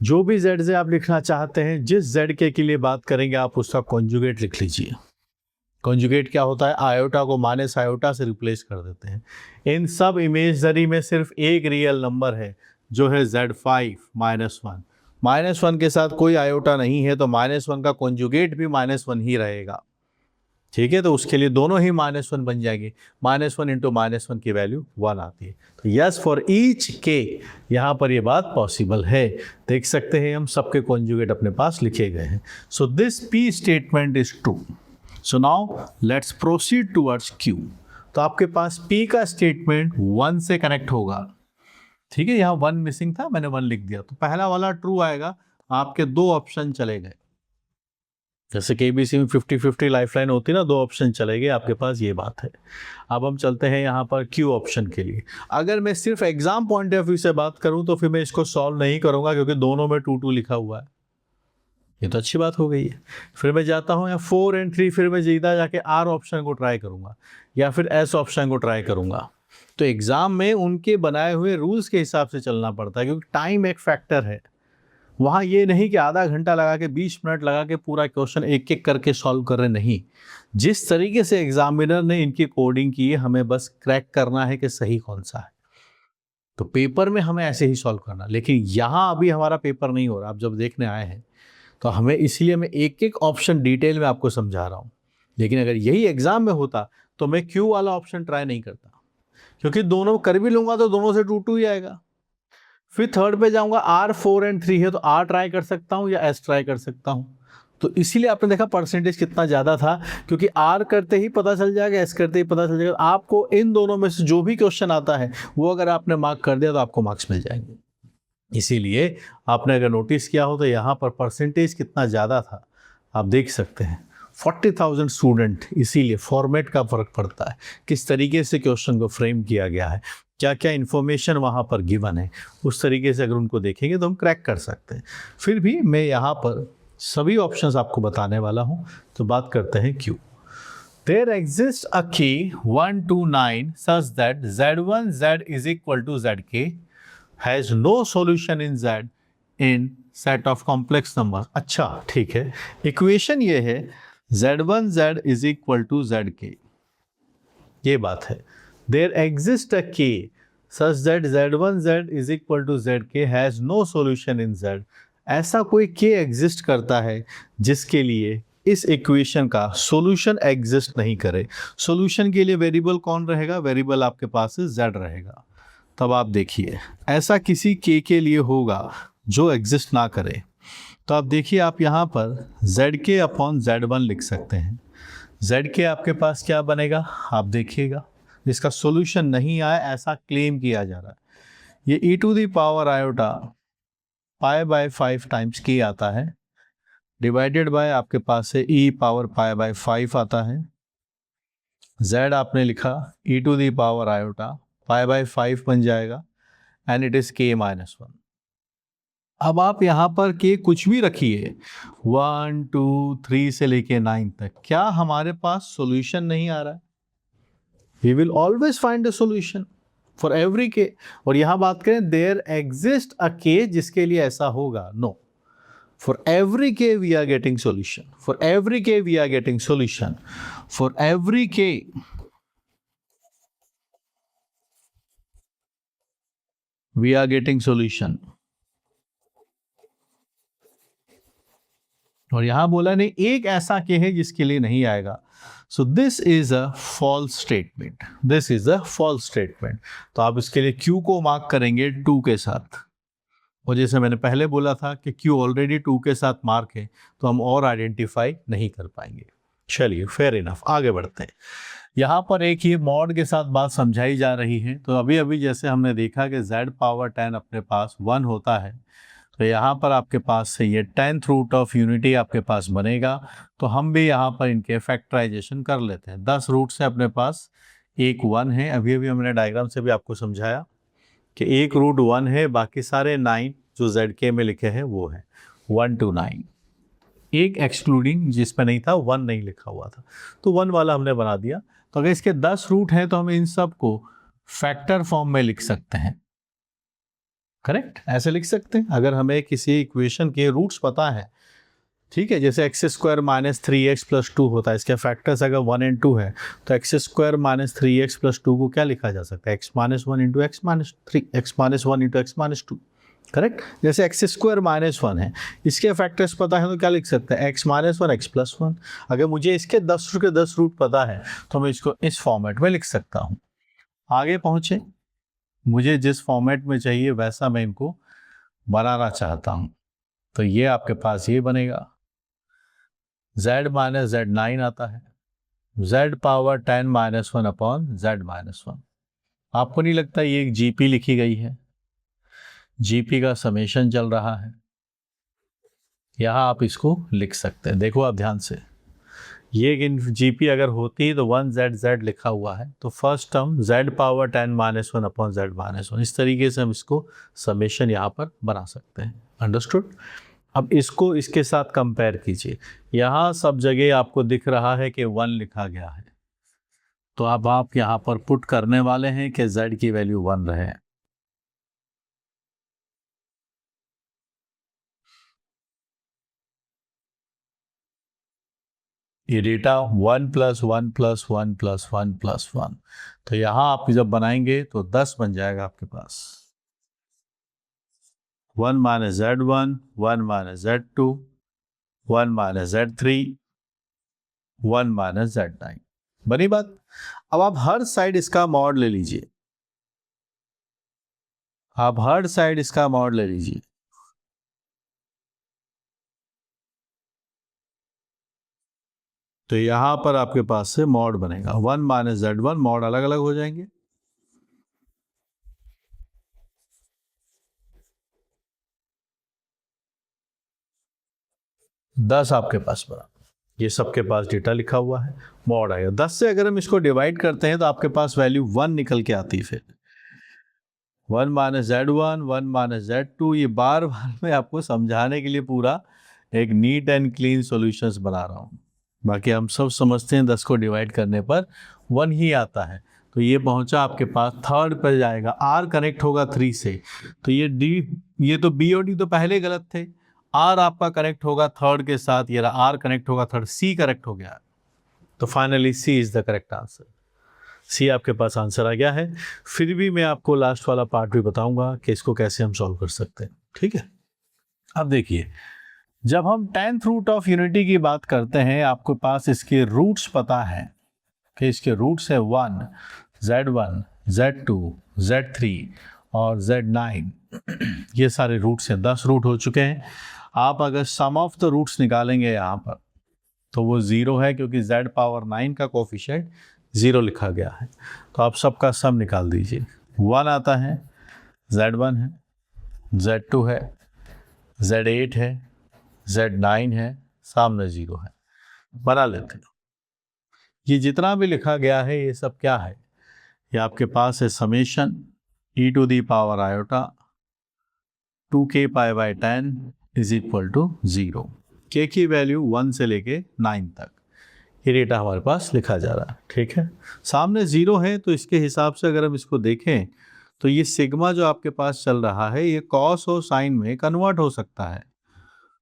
S1: जो भी ZJ आप लिखना चाहते हैं, जिस ZK के लिए बात करेंगे आप उसका कॉन्जुगेट लिख लीजिए। कॉन्जुगेट क्या होता है? आयोटा को माइनस आयोटा से रिप्लेस कर देते हैं। इन सब इमेजनरी में सिर्फ एक रियल नंबर है जो है Z5 -1। -1 के साथ कोई आयोटा नहीं है तो -1 का कॉन्जुगेट भी -1 ही रहेगा। ठीक है, तो उसके लिए दोनों ही -1 बन जाएंगे। -1 इंटू -1 की वैल्यू 1 आती है। तो यस फॉर ईच के यहाँ पर ये बात पॉसिबल है। देख सकते हैं हम सबके कॉन्जुगेट अपने पास लिखे गए हैं। So this P statement is true. So now let's proceed towards Q। तो आपके पास P का स्टेटमेंट 1 से कनेक्ट होगा। ठीक है, यहाँ 1 मिसिंग था, मैंने 1 लिख दिया, तो पहला वाला ट्रू आएगा। आपके दो ऑप्शन चले गए। जैसे KBC में 50-50 लाइफलाइन होती है ना, दो ऑप्शन चले गए आपके पास, ये बात है। अब हम चलते हैं यहाँ पर Q ऑप्शन के लिए। अगर मैं सिर्फ एग्जाम पॉइंट ऑफ व्यू से बात करूँ तो फिर मैं इसको सॉल्व नहीं करूँगा, क्योंकि दोनों में 2-2 लिखा हुआ है। ये तो अच्छी बात हो गई है। फिर मैं जाता हूँ यहाँ 4 और 3, फिर मैं सीधा जाके R ऑप्शन को ट्राई करूँगा या फिर S ऑप्शन को ट्राई करूँगा। तो एग्ज़ाम में उनके बनाए हुए रूल्स के हिसाब से चलना पड़ता है, क्योंकि टाइम एक फैक्टर है। वहाँ ये नहीं कि आधा घंटा लगा के 20 मिनट लगा के पूरा क्वेश्चन एक एक करके सॉल्व कर रहे, नहीं। जिस तरीके से एग्जामिनर ने इनकी कोडिंग की है, हमें बस क्रैक करना है कि सही कौन सा है। तो पेपर में हमें ऐसे ही सॉल्व करना, लेकिन यहाँ अभी हमारा पेपर नहीं हो रहा। आप जब देखने आए हैं तो हमें, इसलिए मैं एक एक ऑप्शन डिटेल में आपको समझा रहा हूँ। लेकिन अगर यही एग्जाम में होता तो मैं Q वाला ऑप्शन ट्राई नहीं करता, क्योंकि दोनों कर भी लूंगा तो दोनों से 2-2 ही आएगा। फिर थर्ड पे जाऊंगा, R 4 और 3 है तो R ट्राई कर सकता हूँ या S ट्राई कर सकता हूँ। तो इसीलिए आपने देखा परसेंटेज कितना ज़्यादा था, क्योंकि R करते ही पता चल जाएगा, S करते ही पता चल जाएगा। आपको इन दोनों में से जो भी क्वेश्चन आता है वो अगर आपने मार्क कर दिया तो आपको मार्क्स मिल जाएंगे। इसीलिए आपने अगर नोटिस किया हो तो यहाँ पर परसेंटेज कितना ज़्यादा था आप देख सकते हैं, 40,000 स्टूडेंट। इसीलिए फॉर्मेट का फ़र्क पड़ता है, किस तरीके से क्वेश्चन को फ्रेम किया गया है, क्या क्या इन्फॉर्मेशन वहाँ पर गिवन है, उस तरीके से अगर उनको देखेंगे तो हम क्रैक कर सकते हैं। फिर भी मैं यहाँ पर सभी ऑप्शंस आपको बताने वाला हूँ। तो बात करते हैं Q। There exists a key 1 to 9 such that Z1 Z is equal to ZK has no solution in Z in set of complex numbers। अच्छा ठीक है, इक्वेशन ये है Z1 Z is equal to ZK, ये बात है। There exists a K such that Z1 Z is equal to ZK has no solution in Z। ऐसा कोई K एग्जिस्ट करता है जिसके लिए इस इक्वेशन का सॉल्यूशन एग्जिस्ट नहीं करे। सॉल्यूशन के लिए वेरिएबल कौन रहेगा? वेरिएबल आपके पास Z रहेगा। तब आप देखिए, ऐसा किसी K के लिए होगा जो एग्जिस्ट ना करे। तो आप देखिए, आप यहाँ पर ZK अपॉन Z1 लिख सकते हैं। ZK आपके पास क्या बनेगा आप देखिएगा, जिसका सॉल्यूशन नहीं आया ऐसा क्लेम किया जा रहा है। ये e to the power iota π/5 times K आता है, डिवाइडेड बाय आपके पास है e पावर π/5 आता है। Z आपने लिखा e to the power iota π/5 बन जाएगा, एंड इट इज K-1। अब आप यहाँ पर K कुछ भी रखिए, 1 2 3 से लेके 9 तक, क्या हमारे पास सॉल्यूशन नहीं आ रहा है? We will always find a solution for every K। और यहाँ बात करें there exists a K जिसके लिए ऐसा होगा, no। For every K we are getting solution। For every K we are getting solution। For every K we are getting solution। और यहां बोला नहीं एक ऐसा K है जिसके लिए नहीं आएगा। So this is a false statement. This is a false statement. तो आप इसके लिए Q को मार्क करेंगे 2 के साथ। और जैसे मैंने पहले बोला था कि Q ऑलरेडी 2 के साथ मार्क है, तो हम और आइडेंटिफाई नहीं कर पाएंगे। चलिए फेयर इनफ, आगे बढ़ते हैं। यहाँ पर एक ये मॉड के साथ बात समझाई जा रही है। तो अभी अभी जैसे हमने देखा कि Z पावर 10 अपने पास 1 होता है, तो यहाँ पर आपके पास से ये 10th रूट ऑफ यूनिटी आपके पास बनेगा। तो हम भी यहाँ पर इनके फैक्टराइजेशन कर लेते हैं। 10 रूट्स है अपने पास, एक 1 है। अभी अभी हमने डायग्राम से भी आपको समझाया कि एक रूट 1 है, बाकी सारे 9 जो ZK में लिखे हैं वो है 1 to 9, एक एक्सक्लूडिंग जिस पे नहीं था, 1 नहीं लिखा हुआ था, तो 1 वाला हमने बना दिया। तो अगर इसके 10 रूट हैं तो हम इन सब को फैक्टर फॉर्म में लिख सकते हैं। करेक्ट, ऐसे लिख सकते हैं। अगर हमें किसी इक्वेशन के रूट्स पता है, ठीक है, जैसे x square minus 3x plus 2 होता है, इसके फैक्टर्स अगर 1 and 2 है तो x square minus 3x plus 2 को क्या लिखा जा सकता है, x minus 1 into x minus 3, x minus 1 into x minus 2। Correct, जैसे एक्स स्क्वायर माइनस 1 है, इसके फैक्टर्स पता है तो क्या लिख सकते हैं, x माइनस 1 एक्स प्लस 1। अगर मुझे इसके 10 रूट पता है तो मैं इसको इस फॉर्मेट में लिख सकता हूँ। आगे पहुँचे, मुझे जिस फॉर्मेट में चाहिए वैसा मैं इनको बनाना चाहता हूँ। तो ये आपके पास ये बनेगा, z माइनस Z9 आता है, z power 10 minus 1 upon z minus 1। आपको नहीं लगता ये एक GP लिखी गई है, GP का समेशन चल रहा है, यहाँ आप इसको लिख सकते हैं। देखो आप ध्यान से, ये GP अगर होती तो 1z लिखा हुआ है, तो first term z power 10 minus 1 upon z minus 1, इस तरीके से हम इसको समेशन यहाँ पर बना सकते हैं। अंडरस्टूड। अब इसको इसके साथ कंपेयर कीजिए, यहाँ सब जगह आपको दिख रहा है कि 1 लिखा गया है, तो अब आप यहाँ पर पुट करने वाले हैं कि z की वैल्यू 1 रहे। ये data 1 plus 1 plus 1 plus 1 plus 1, तो यहाँ आप जब बनाएंगे तो 10 बन जाएगा आपके पास। 1 minus Z1, 1 minus Z2, 1 minus Z3, 1 minus Z9। बनी बात। अब आप हर साइड इसका मॉड ले लीजिए, आप हर साइड इसका मॉड ले लीजिए। तो यहां पर आपके पास से मॉड बनेगा 1 माइनस Z1, मॉड अलग अलग हो जाएंगे। दस आपके पास बना, ये सबके पास डेटा लिखा हुआ है, मॉड आएगा 10 से। अगर हम इसको डिवाइड करते हैं तो आपके पास वैल्यू 1 निकल के आती है। फिर 1 माइनस Z1, 1 माइनस Z2, ये बार बार मैं आपको समझाने के लिए पूरा एक नीट एंड क्लीन सॉल्यूशंस बना रहा हूँ। बाकी हम सब समझते हैं 10 को डिवाइड करने पर 1 ही आता है। तो ये पहुंचा आपके पास, थर्ड पर जाएगा, R कनेक्ट होगा 3 से, तो ये D, ये तो B और D तो पहले गलत थे, R आपका कनेक्ट होगा थर्ड के साथ, ये R कनेक्ट होगा थर्ड, C करेक्ट हो गया। तो finally C is the correct answer. C आपके पास आंसर आ गया है। फिर भी मैं आपको लास्ट वाला पार्ट भी बताऊंगा कि इसको कैसे हम सॉल्व कर सकते हैं। ठीक है, अब देखिए, जब हम 10th रूट ऑफ यूनिटी की बात करते हैं, आपके पास इसके रूट्स पता है कि इसके रूट्स है 1, Z1, Z2, Z3 और Z9। ये सारे रूट्स हैं, 10 रूट हो चुके हैं। आप अगर सम ऑफ द रूट्स निकालेंगे यहाँ पर तो वो 0 है, क्योंकि Z पावर 9 का कोफिशिएंट 0 लिखा गया है। तो आप सबका सम निकाल दीजिए। 1 आता है, Z1 है, Z2 है, Z8 है, Z9 है, सामने 0 है। बना लेते हैं। ये जितना भी लिखा गया है ये सब क्या है, ये आपके पास है summation e to the power iota 2k pi by 10 is equal to 0। k की वैल्यू 1 से लेके 9 तक ये डेटा हमारे पास लिखा जा रहा है। ठीक है, सामने 0 है, तो इसके हिसाब से अगर हम इसको देखें तो ये सिग्मा जो आपके पास चल रहा है ये कॉस और साइन में कन्वर्ट हो सकता है।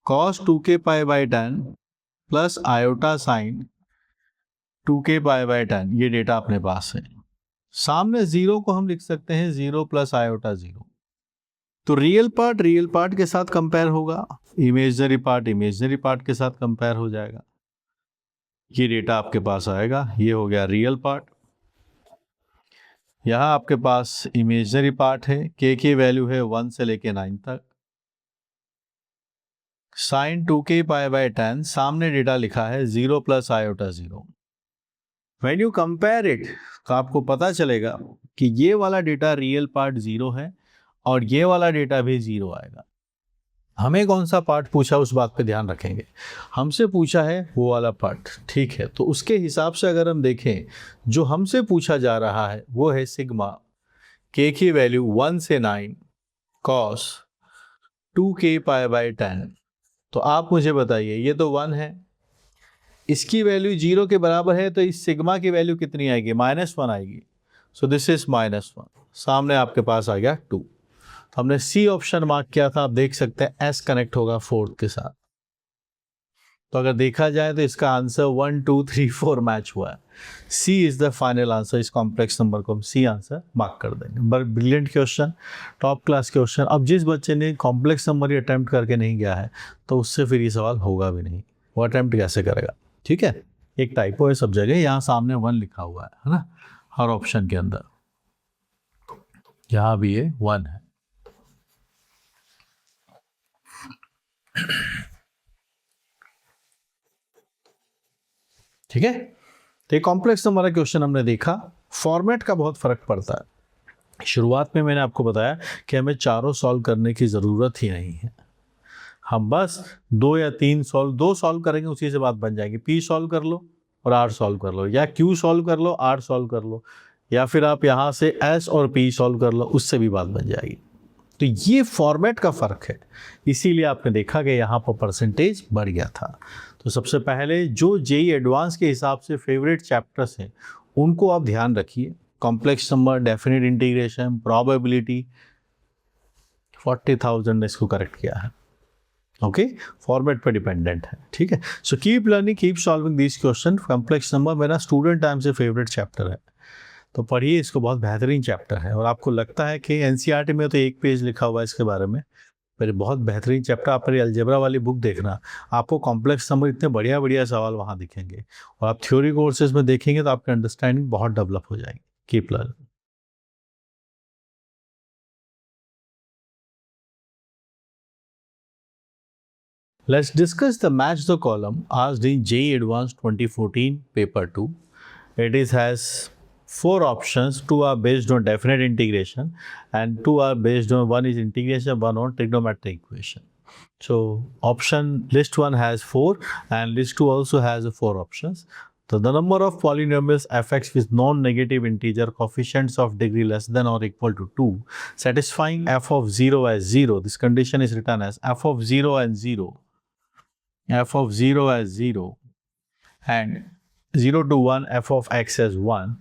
S1: Cos 2k pi by 10 plus iota sign 2k pi by 10, ये डेटा अपने पास है। सामने 0 को हम लिख सकते हैं 0 प्लस आयोटा 0। तो रियल पार्ट के साथ कंपेयर होगा, इमेजनरी पार्ट के साथ कंपेयर हो जाएगा। ये डेटा आपके पास आएगा, ये हो गया रियल पार्ट। यहाँ आपके पास इमेजनरी पार्ट है, k की वैल्यू है 1 से लेके 9 तक। साइन 2k पाई बाई 10, सामने डेटा लिखा है 0 plus iota 0। When you compare it तो आपको पता चलेगा कि ये वाला डेटा रियल पार्ट 0 है और ये वाला डेटा भी 0 आएगा। हमें कौन सा पार्ट पूछा उस बात पे ध्यान रखेंगे। हमसे पूछा है वो वाला पार्ट, ठीक है, तो उसके हिसाब से अगर हम देखें जो हमसे पूछा जा रहा है वो है सिग्मा के की वैल्यू 1 से 9 कॉस 2k पाई बाई 10। तो आप मुझे बताइए, ये तो 1 है, इसकी वैल्यू 0 के बराबर है, तो इस सिग्मा की वैल्यू कितनी आएगी? -1 आएगी। सो दिस इज -1, सामने आपके पास आ गया 2। तो हमने सी ऑप्शन मार्क किया था, आप देख सकते हैं एस कनेक्ट होगा 4 के साथ। तो अगर देखा जाए तो इसका आंसर 1 2 3 4 मैच हुआ है। C is the final answer. इस कॉम्प्लेक्स नंबर को हम सी आंसर मार्क कर देंगे। But brilliant question, top class question. अब जिस बच्चे ने कॉम्प्लेक्स नंबर ही अटेम्प्ट करके नहीं गया है तो उससे फिर ये सवाल होगा भी नहीं, वो अटेम्प्ट कैसे करेगा? ठीक है, एक टाइपो है सब जगह, यहाँ सामने 1 लिखा हुआ है ना, हर ऑप्शन के अंदर, यहाँ भी ये 1 है। ठीक है, तो ये कॉम्प्लेक्स नंबर का क्वेश्चन हमने देखा। फॉर्मेट का बहुत फर्क पड़ता है। शुरुआत में मैंने आपको बताया कि हमें चारों सॉल्व करने की ज़रूरत ही नहीं है, हम बस 2 या 3 सॉल्व, 2 सॉल्व करेंगे उसी से बात बन जाएगी। पी सॉल्व कर लो और आर सॉल्व कर लो, या क्यू सॉल्व कर लो आर सॉल्व कर लो, या फिर आप यहाँ से एस और पी सॉल्व कर लो, उससे भी बात बन जाएगी। तो ये फॉर्मेट का फ़र्क है, इसीलिए आपने देखा कि यहाँ पर परसेंटेज बढ़ गया था। तो सबसे पहले जो जेई एडवांस के हिसाब से फेवरेट चैप्टर्स हैं उनको आप ध्यान रखिए। Complex number, definite integration, probability, 40,000 ने इसको करेक्ट किया है। ओके, फॉर्मेट पे डिपेंडेंट है। ठीक है, so keep learning, keep solving this question. Complex number मेरा स्टूडेंट टाइम से फेवरेट चैप्टर है, तो पढ़िए इसको, बहुत बेहतरीन चैप्टर है। और आपको लगता है कि एनसीईआरटी में तो 1 पेज लिखा हुआ है इसके बारे में, पर बहुत बेहतरीन चैप्टर। आप मेरी अलजेब्रा वाली बुक देखना, आपको कॉम्प्लेक्स नंबर इतने बढ़िया बढ़िया सवाल वहाँ दिखेंगे, और आप थ्योरी कोर्सेज में देखेंगे तो आपकी अंडरस्टैंडिंग बहुत डेवलप हो जाएगी। Keep learning. Let's discuss the match the column asked in JEE Advanced 2014 paper 2. Has 4 options. 2 are based on definite integration and 2 are based on, one is integration, one on trigonometric equation. So option list 1 has 4 and list 2 also has 4 options. So the number of polynomials fx with non-negative integer coefficients of degree less than or equal to 2 satisfying f of 0 as 0. This condition is written as f of 0 and 0. F of 0 as 0 and 0 to 1 f of x as 1.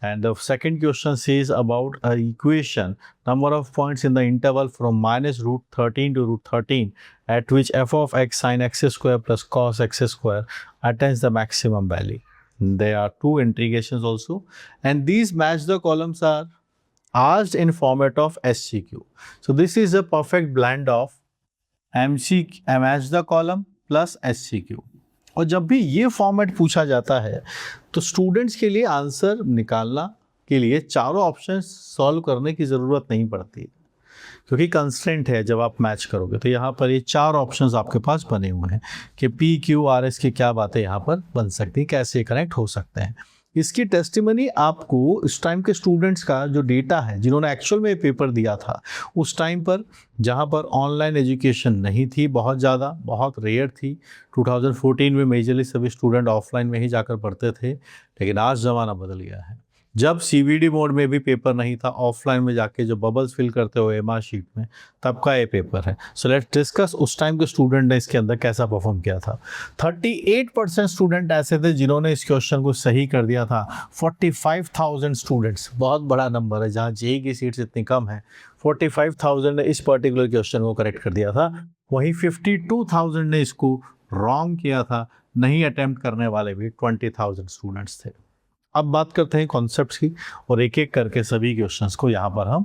S1: And the second question says about an equation, number of points in the interval from -√13 to √13 at which f of x sin x square plus cos x square attains the maximum value. There are 2 integrations also, and these match the columns are asked in format of SCQ. So this is a perfect blend of MCQ, match the column plus SCQ। और जब भी ये format पूछा जाता है तो students के लिए आंसर निकालना के लिए चारों ऑप्शन सॉल्व करने की ज़रूरत नहीं पड़ती, क्योंकि कंस्ट्रेंट है जब आप मैच करोगे। तो यहाँ पर ये 4 ऑप्शंस आपके पास बने हुए हैं कि PQRS की क्या बातें यहाँ पर बन सकती हैं, कैसे कनेक्ट हो सकते हैं। इसकी टेस्टिमनी आपको इस टाइम के स्टूडेंट्स का जो डेटा है, जिन्होंने एक्चुअल में पेपर दिया था उस टाइम पर, जहाँ पर ऑनलाइन एजुकेशन नहीं थी, बहुत ज़्यादा, बहुत रेयर थी। 2014 में मेजरली सभी स्टूडेंट ऑफलाइन में ही जाकर पढ़ते थे, लेकिन आज ज़माना बदल गया है। जब CVD मोड में भी पेपर नहीं था, ऑफलाइन में जाके जो बबल्स फिल करते हो MR शीट में, तब का ये पेपर है। सो लेट्स डिस्कस उस टाइम के स्टूडेंट ने इसके अंदर कैसा परफॉर्म किया था। 38% स्टूडेंट ऐसे थे जिन्होंने इस क्वेश्चन को सही कर दिया था। 45,000 स्टूडेंट्स, बहुत बड़ा नंबर है, जहाँ JEE की सीट्स इतनी कम है, 45,000 ने इस पर्टिकुलर क्वेश्चन को करेक्ट कर दिया था। वहीं 52,000 ने इसको रॉन्ग किया था। नहीं अटेम्प्ट करने वाले भी 20,000 स्टूडेंट्स थे। अब बात करते हैं कॉन्सेप्ट्स की, और एक एक करके सभी क्वेश्चंस को यहाँ पर हम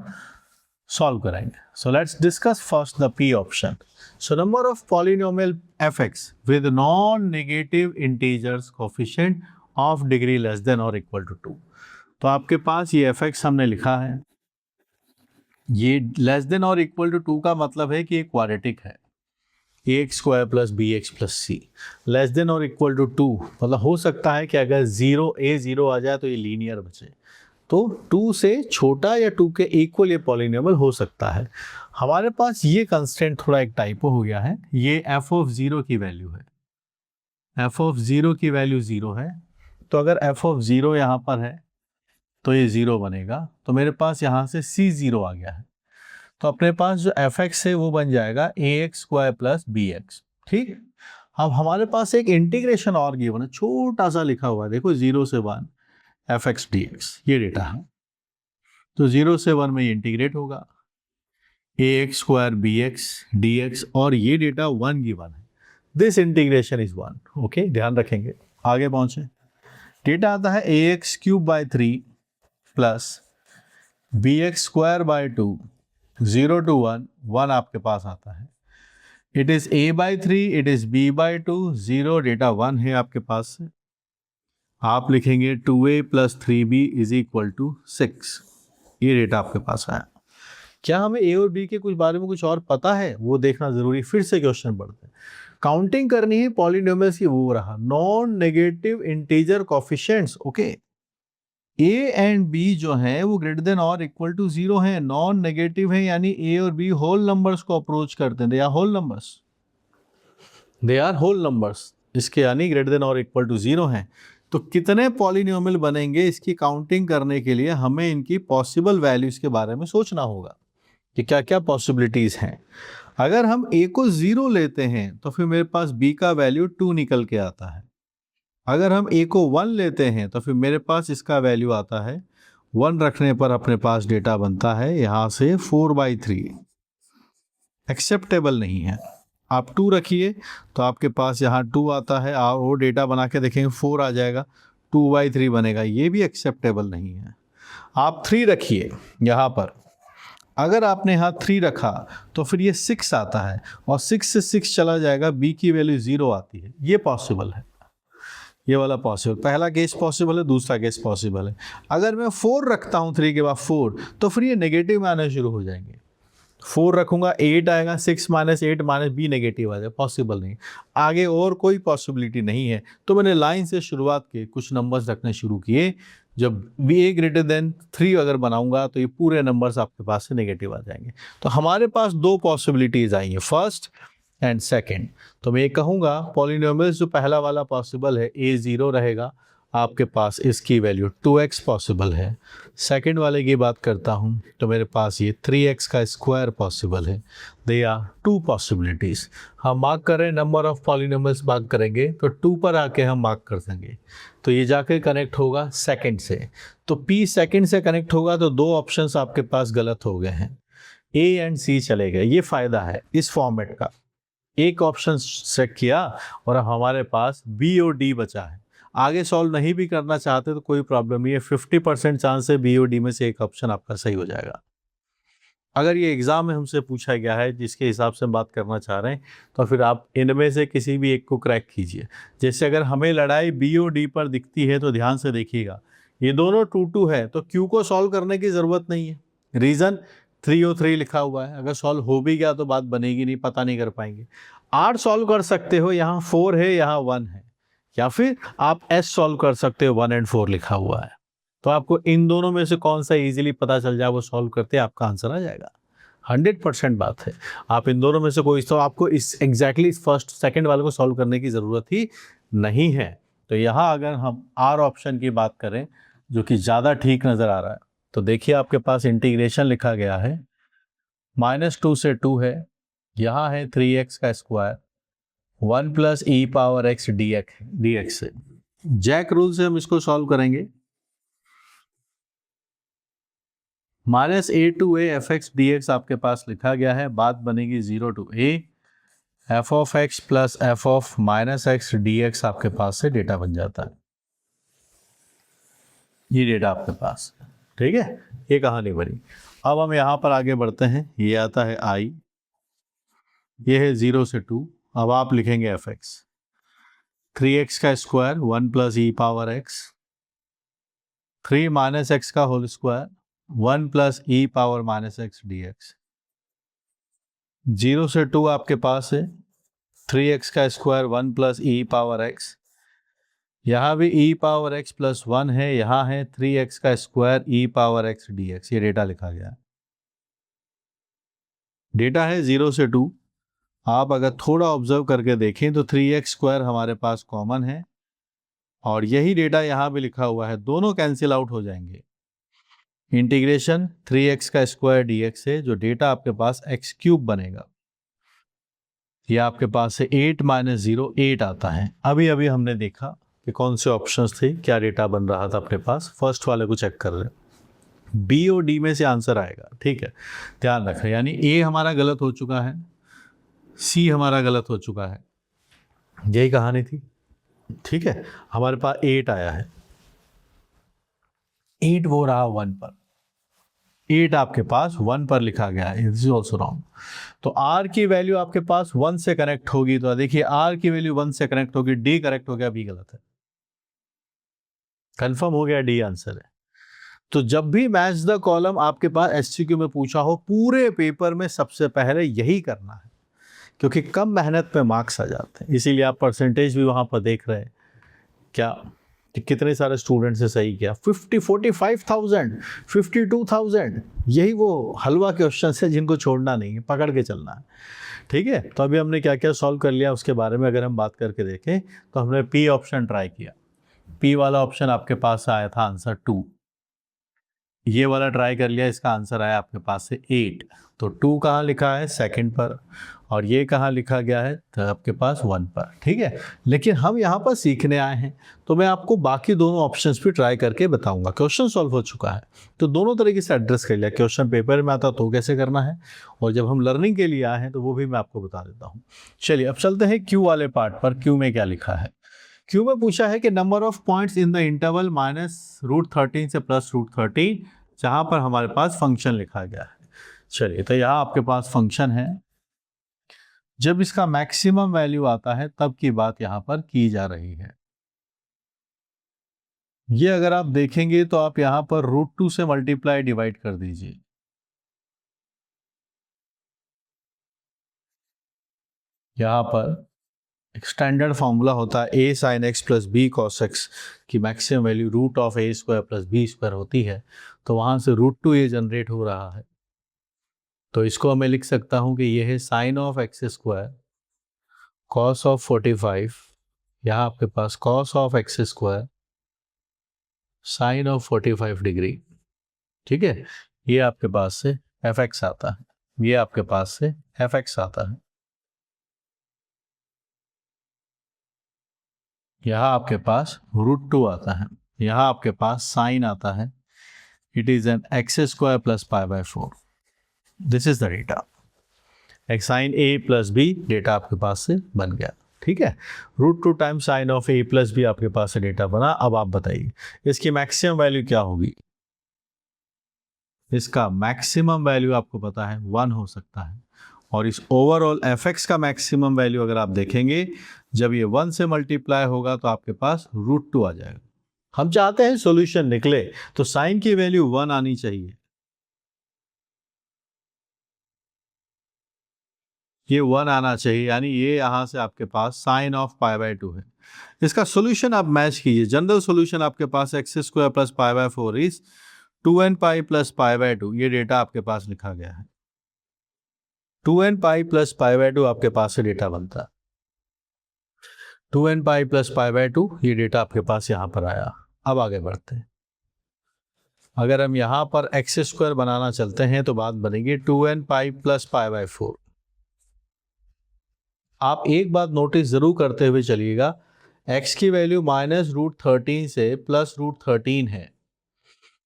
S1: सॉल्व कराएंगे। सो let's discuss first the P option. So number of polynomial fx with non negative integers coefficient of degree less than और इक्वल टू 2। तो आपके पास ये fx हमने लिखा है, ये लेस देन और इक्वल टू 2 का मतलब है कि ये क्वाड्रेटिक है, ax square plus bx plus c। Less than और इक्वल टू 2 मतलब हो सकता है कि अगर 0 a 0 आ जाए तो ये लीनियर बचे, तो 2 से छोटा या 2 के इक्वल ये पॉलिनोमियल हो सकता है। हमारे पास ये कंस्टेंट थोड़ा एक टाइपो हो गया है, ये f ऑफ 0 की वैल्यू है, f ऑफ 0 की वैल्यू 0 है, तो अगर f ऑफ 0 यहाँ पर है तो ये 0 बनेगा, तो मेरे पास यहाँ से c0 आ गया है, तो अपने पास जो fx है वो बन जाएगा ax² प्लस bx। ठीक, अब हमारे पास एक इंटीग्रेशन और गिवन है, छोटा सा लिखा हुआ है, देखो 0 से 1 fx dx, ये डेटा है, तो 0 से 1 में ये इंटीग्रेट होगा ax² bx dx, और ये डेटा 1 गिवन है, दिस इंटीग्रेशन इज 1। ओके, ध्यान रखेंगे। आगे पहुंचे, डेटा आता है ax³ 3 प्लस bx² 2, 0 to 1, 1 आपके पास आता है, it is a/3, it is b/2, 0 data 1 है आपके पास से, आप लिखेंगे 2a plus 3b is equal to 6, ये डेटा आपके पास आया। क्या हमें a और b के कुछ बारे में कुछ और पता है, वो देखना जरूरी। फिर से क्वेश्चन पढ़ते हैं, काउंटिंग करनी है पॉलिनोमियल्स की, वो रहा non negative integer coefficients. Okay, a and b जो है वो ग्रेटर देन और इक्वल टू 0 है, नॉन नेगेटिव है, यानी a और b होल नंबर्स को अप्रोच करते हैं, they are whole numbers, they are whole numbers, इसके यानी ग्रेटर देन और इक्वल टू 0 है। तो कितने पॉलिनोमियल बनेंगे, इसकी काउंटिंग करने के लिए हमें इनकी पॉसिबल वैल्यूज के बारे में सोचना होगा कि क्या क्या पॉसिबिलिटीज हैं। अगर हम a को 0 लेते हैं तो फिर मेरे पास b का वैल्यू 2 निकल के आता है, अगर हम a को 1 लेते हैं तो फिर मेरे पास इसका वैल्यू आता है 1 रखने पर अपने पास डेटा बनता है यहाँ से 4/3, एक्सेप्टेबल नहीं है। आप 2 रखिए तो आपके पास यहाँ 2 आता है, आप वो डेटा बना के देखेंगे 4 आ जाएगा, 2/3 बनेगा, ये भी एक्सेप्टेबल नहीं है। आप 3 रखिए यहाँ पर, अगर आपने यहाँ 3 रखा तो फिर ये 6 आता है, और 6 से 6 चला जाएगा, b की वैल्यू 0 आती है, ये पॉसिबल है, ये वाला पॉसिबल, पहला केस पॉसिबल है, दूसरा केस पॉसिबल है। अगर मैं 4 रखता हूँ 3 के बाद 4, तो फिर ये नेगेटिव में आना शुरू हो जाएंगे, 4 रखूंगा 8 आएगा, 6 माइनस 8 माइनस b नेगेटिव आ जाएगा, पॉसिबल नहीं, आगे और कोई पॉसिबिलिटी नहीं है। तो मैंने लाइन से शुरुआत के कुछ नंबर्स रखने शुरू किए, जब b ग्रेटर देन 3 अगर बनाऊंगा तो ये पूरे नंबर्स आपके पास से नेगेटिव आ जाएंगे। तो हमारे पास 2 पॉसिबिलिटीज आई हैं, फर्स्ट एंड सेकेंड। तो मैं ये कहूँगा पॉलिनोमियल्स जो पहला वाला पॉसिबल है a 0 रहेगा, आपके पास इसकी वैल्यू 2x पॉसिबल है। सेकंड वाले की बात करता हूँ तो मेरे पास ये 3x का स्क्वायर पॉसिबल है। They are 2 possibilities. हम मार्क कर रहे हैं, नंबर ऑफ पॉलिनोमियल्स मार्क करेंगे तो 2 पर आके हम मार्क कर देंगे, तो ये जाकर कनेक्ट होगा सेकंड से। तो p सेकंड से कनेक्ट होगा तो 2 ऑप्शंस आपके पास गलत हो गए हैं, a एंड c चले गए। ये फ़ायदा है इस फॉर्मेट का, एक ऑप्शन सेट किया और हमारे पास b और d बचा है। आगे सॉल्व नहीं भी करना चाहते तो कोई प्रॉब्लम नहीं है, 50% चांस है बी और डी में से एक ऑप्शन आपका सही हो जाएगा। अगर ये एग्ज़ाम में हमसे पूछा गया है जिसके हिसाब से हम बात करना चाह रहे हैं, तो फिर आप इनमें से किसी भी एक को क्रैक कीजिए। जैसे अगर हमें लड़ाई बी और डी पर दिखती है तो ध्यान से देखिएगा, ये दोनों 2-2 है, तो क्यू को सॉल्व करने की ज़रूरत नहीं है। रीज़न 3 और 3 लिखा हुआ है, अगर सॉल्व हो भी गया तो बात बनेगी नहीं, पता नहीं कर पाएंगे। आर सॉल्व कर सकते हो, यहाँ 4 है, यहाँ 1 है, या फिर आप एस सॉल्व कर सकते हो, 1 एंड 4 लिखा हुआ है। तो आपको इन दोनों में से कौन सा इजीली पता चल जाए, वो सॉल्व करते आपका आंसर आ जाएगा। 100% बात है, आप इन दोनों में से कोई, तो आपको इस एग्जैक्टली फर्स्ट सेकंड वाले को सॉल्व करने की ज़रूरत ही नहीं है। तो यहाँ अगर हम आर ऑप्शन की बात करें जो कि ज़्यादा ठीक नज़र आ रहा है, तो देखिए आपके पास इंटीग्रेशन लिखा गया है, -2 से 2 है, यहाँ है 3x का square, 1 plus E power x D x से जैक रूल से हम इसको सॉल्व करेंगे। -a to a F X D x आपके पास लिखा गया है, बात बनेगी 0 to a F of x plus F of minus x D x, आपके पास से डेटा बन जाता है। ये डेटा आपके पास, ठीक है, ये कहानी बनी। अब हम यहाँ पर आगे बढ़ते हैं, ये आता है i, ये है 0 से 2। अब आप लिखेंगे एफ एक्स, 3x का square 1 plus E power x, 3 minus x का whole square 1 plus E power minus x D x. 0 से 2 आपके पास है 3x का square 1 plus E power x, यहाँ भी e पावर x प्लस 1 है, यहाँ है 3x का square e power x dx, ये डेटा लिखा गया है। डेटा है 0 से 2। आप अगर थोड़ा ऑब्जर्व करके देखें तो 3x स्क्वायर हमारे पास कॉमन है और यही डेटा यहाँ भी लिखा हुआ है, दोनों कैंसिल आउट हो जाएंगे। इंटीग्रेशन 3x का स्क्वायर dx है, जो डेटा आपके पास x क्यूब बनेगा। ये आपके पास से 8 माइनस 0 8 आता है। अभी अभी हमने देखा कि कौन से ऑप्शंस थे, क्या डेटा बन रहा था अपने पास। फर्स्ट वाले को चेक कर रहे हैं, बी और डी में से आंसर आएगा, ठीक है, ध्यान रखें। यानी ए हमारा गलत हो चुका है, सी हमारा गलत हो चुका है, यही कहानी थी, ठीक है। हमारे पास 8 आया है, 8 वो रहा 1 पर, 8 आपके पास 1 पर लिखा गया है, दिस इज ऑल्सो रॉन्ग। तो आर की वैल्यू आपके पास 1 से कनेक्ट होगी, तो देखिए आर की वैल्यू 1 से कनेक्ट होगी, डी करेक्ट हो गया, बी गलत है। कंफर्म हो गया, डी आंसर है। तो जब भी मैच द कॉलम आपके पास एससीक्यू में पूछा हो, पूरे पेपर में सबसे पहले यही करना है, क्योंकि कम मेहनत पे मार्क्स आ जाते हैं। इसीलिए आप परसेंटेज भी वहां पर देख रहे हैं क्या, कि कितने सारे स्टूडेंट्स ने सही किया। 45,000 52,000, यही वो हलवा क्वेश्चन है जिनको छोड़ना नहीं है, पकड़ के चलना है, ठीक है। तो अभी हमने क्या क्या सॉल्व कर लिया उसके बारे में अगर हम बात करके देखें तो हमने पी ऑप्शन ट्राई किया। पी वाला ऑप्शन आपके पास आया था आंसर 2, ये वाला ट्राई कर लिया, इसका आंसर आया आपके पास से 8। तो 2 कहाँ लिखा है, सेकंड पर, और ये कहाँ लिखा गया है, तो आपके पास 1 पर, ठीक है। लेकिन हम यहाँ पर सीखने आए हैं, तो मैं आपको बाकी दोनों ऑप्शंस भी ट्राई करके बताऊंगा। क्वेश्चन सॉल्व हो चुका है, तो दोनों तरीके से एड्रेस कर लिया। क्वेश्चन पेपर में आता तो कैसे करना है, और जब हम लर्निंग के लिए आए हैं तो वो भी मैं आपको बता देता हूँ। चलिए अब चलते हैं क्यू वाले पार्ट पर। क्यू में क्या लिखा है, क्यू में पूछा है कि number of points in the interval -√13 से +√13, जहां पर हमारे पास फंक्शन लिखा गया है। चलिए तो यहाँ आपके पास फंक्शन है, जब इसका मैक्सिमम वैल्यू आता है तब की बात यहाँ पर की जा रही है। ये अगर आप देखेंगे तो आप यहाँ पर √2 से मल्टीप्लाई डिवाइड कर दीजिए। यहाँ पर एक स्टैंडर्ड फॉर्मूला होता है a sin x plus b cos x की maximum value √a² plus b² होती है, तो वहां से √2 ये जनरेट हो रहा है। तो इसको मैं लिख सकता हूं कि ये है sign of x² cos of 45, यहाँ आपके पास cos of x² sine of 45 degree, ठीक है। ये आपके पास से fx आता है, ये आपके पास से fx आता है। यहाँ आपके पास √2 आता है, यहाँ आपके पास साइन आता है, it is an x² plus π/4। This is the data, x sine a plus B data आपके पास से बन गया, ठीक है। √2 times sine of a plus B आपके पास से डेटा बना। अब आप बताइए इसकी मैक्सिमम वैल्यू क्या होगी। इसका मैक्सिमम वैल्यू आपको पता है 1 हो सकता है, और इस ओवरऑल fx का मैक्सिमम वैल्यू अगर आप देखेंगे, जब ये 1 से मल्टीप्लाई होगा तो आपके पास √2 आ जाएगा। हम चाहते हैं सॉल्यूशन निकले तो साइन की वैल्यू 1 आनी चाहिए, ये 1 आना चाहिए, यानी ये यहाँ से आपके पास साइन ऑफ π/2 है। इसका सॉल्यूशन आप मैच कीजिए, जनरल सॉल्यूशन आपके पास x² plus π/4 is 2n pi plus π/2, ये डेटा आपके पास लिखा गया है। 2n पाई प्लस π/2 आपके पास से डेटा बनता है, 2n पाई प्लस π/2 ये डेटा आपके पास यहाँ पर आया। अब आगे बढ़ते हैं, अगर हम यहाँ पर x² बनाना चलते हैं तो बात बनेगी 2n पाई प्लस π/4। आप एक बात नोटिस जरूर करते हुए चलिएगा, x की वैल्यू -√13 से +√13 है,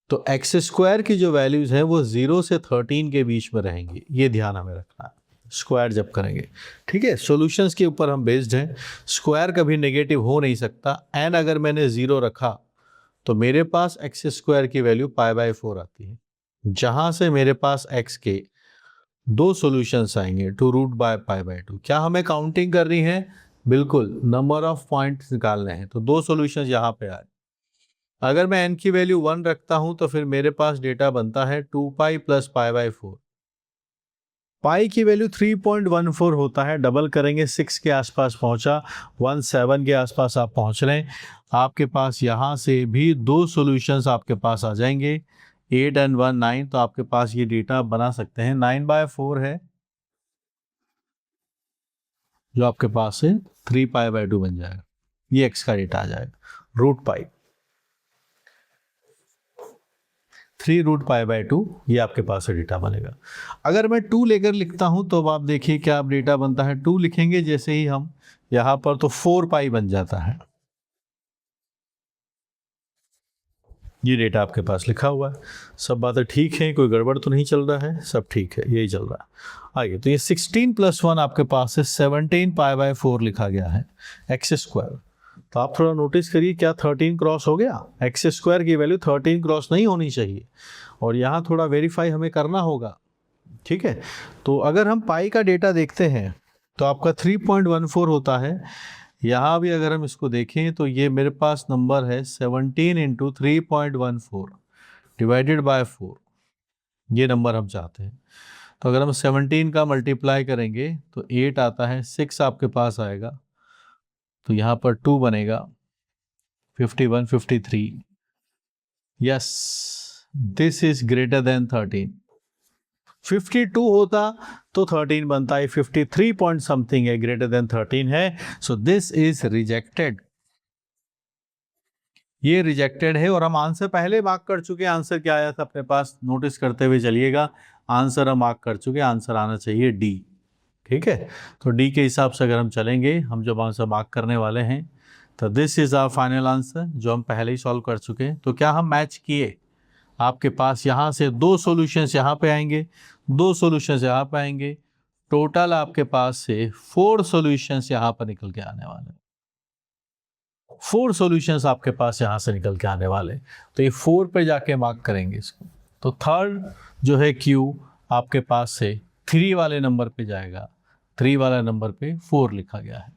S1: तो x² की जो वैल्यूज हैं वो 0 से 13 के बीच में रहेंगी, ये ध्यान हमें रखना है स्क्वायर जब करेंगे, ठीक है। सॉल्यूशंस के ऊपर हम बेस्ड हैं, स्क्वायर कभी नेगेटिव हो नहीं सकता। एन अगर मैंने 0 रखा तो मेरे पास x² की वैल्यू π/4 आती है, जहां से मेरे पास x के 2 सॉल्यूशंस आएंगे, 2√π/2। क्या हमें काउंटिंग करनी है, बिल्कुल नंबर ऑफ पॉइंट्स निकालने हैं, तो 2 सॉल्यूशंस यहाँ पे आए। अगर मैं n की वैल्यू 1 रखता हूं तो फिर मेरे पास डेटा बनता है 2π प्लस π/4। पाई की वैल्यू 3.14 होता है, डबल करेंगे 6 के आसपास पहुंचा, 17 के आसपास आप पहुंच रहे हैं। आपके पास यहाँ से भी दो सॉल्यूशंस आपके पास आ जाएंगे, 8 and 1 9, तो आपके पास ये डेटा बना सकते हैं। 9/4 है जो आपके पास है 3π/2 बन जाएगा, ये एक्स का डेटा आ जाएगा। रूट पाई 3√π/2 ये आपके पास से डेटा बनेगा। अगर मैं 2 लेकर लिखता हूं तो अब आप देखिए क्या आप डेटा बनता है। 2 लिखेंगे जैसे ही हम यहां पर तो 4π बन जाता है। ये डेटा आपके पास लिखा हुआ है। सब बातें ठीक हैं, कोई गड़बड़ तो नहीं चल रहा है, सब ठीक है, यही चल रहा है। आइए, तो ये 16 + 1 आपके पास है 17π/4 लिखा गया है एक्स स्क्वायर। तो आप थोड़ा नोटिस करिए, क्या 13 क्रॉस हो गया? एक्स स्क्वायर की वैल्यू 13 क्रॉस नहीं होनी चाहिए, और यहाँ थोड़ा वेरीफाई हमें करना होगा, ठीक है। तो अगर हम पाई का डेटा देखते हैं तो आपका 3.14 होता है। यहाँ भी अगर हम इसको देखें तो ये मेरे पास नंबर है 17 × 3.14 डिवाइडेड बाय 4, ये नंबर हम चाहते हैं। तो अगर हम 17 का मल्टीप्लाई करेंगे तो 8 आता है, 6 आपके पास आएगा, तो यहाँ पर 2 बनेगा, 51 53। Yes, this is greater then 13। 52 होता तो 13 बनता है, 53 पॉइंट समथिंग है, ग्रेटर देन 13 है, सो दिस इज रिजेक्टेड। ये रिजेक्टेड है। और हम आंसर पहले मार्क कर चुके हैं। आंसर क्या आया था अपने पास, नोटिस करते हुए चलिएगा। आंसर हम मार्क कर चुके हैं, आंसर आना चाहिए डी, ठीक है। तो डी के हिसाब से अगर हम चलेंगे, हम जब आंसर मार्क करने वाले हैं, तो this is our final answer जो हम पहले ही सॉल्व कर चुके हैं। तो क्या हम मैच किए? आपके पास यहाँ से दो सॉल्यूशंस यहाँ पे आएंगे, दो सॉल्यूशंस यहाँ पे आएंगे, टोटल आपके पास से 4 सॉल्यूशंस यहाँ पर निकल के आने वाले, 4 सॉल्यूशंस आपके पास यहाँ से निकल के आने वाले। तो ये 4 पे जाके मार्क करेंगे इसको। तो थर्ड जो है क्यू आपके पास से 3 वाले नंबर पे जाएगा, 3 वाला नंबर पे 4 लिखा गया है।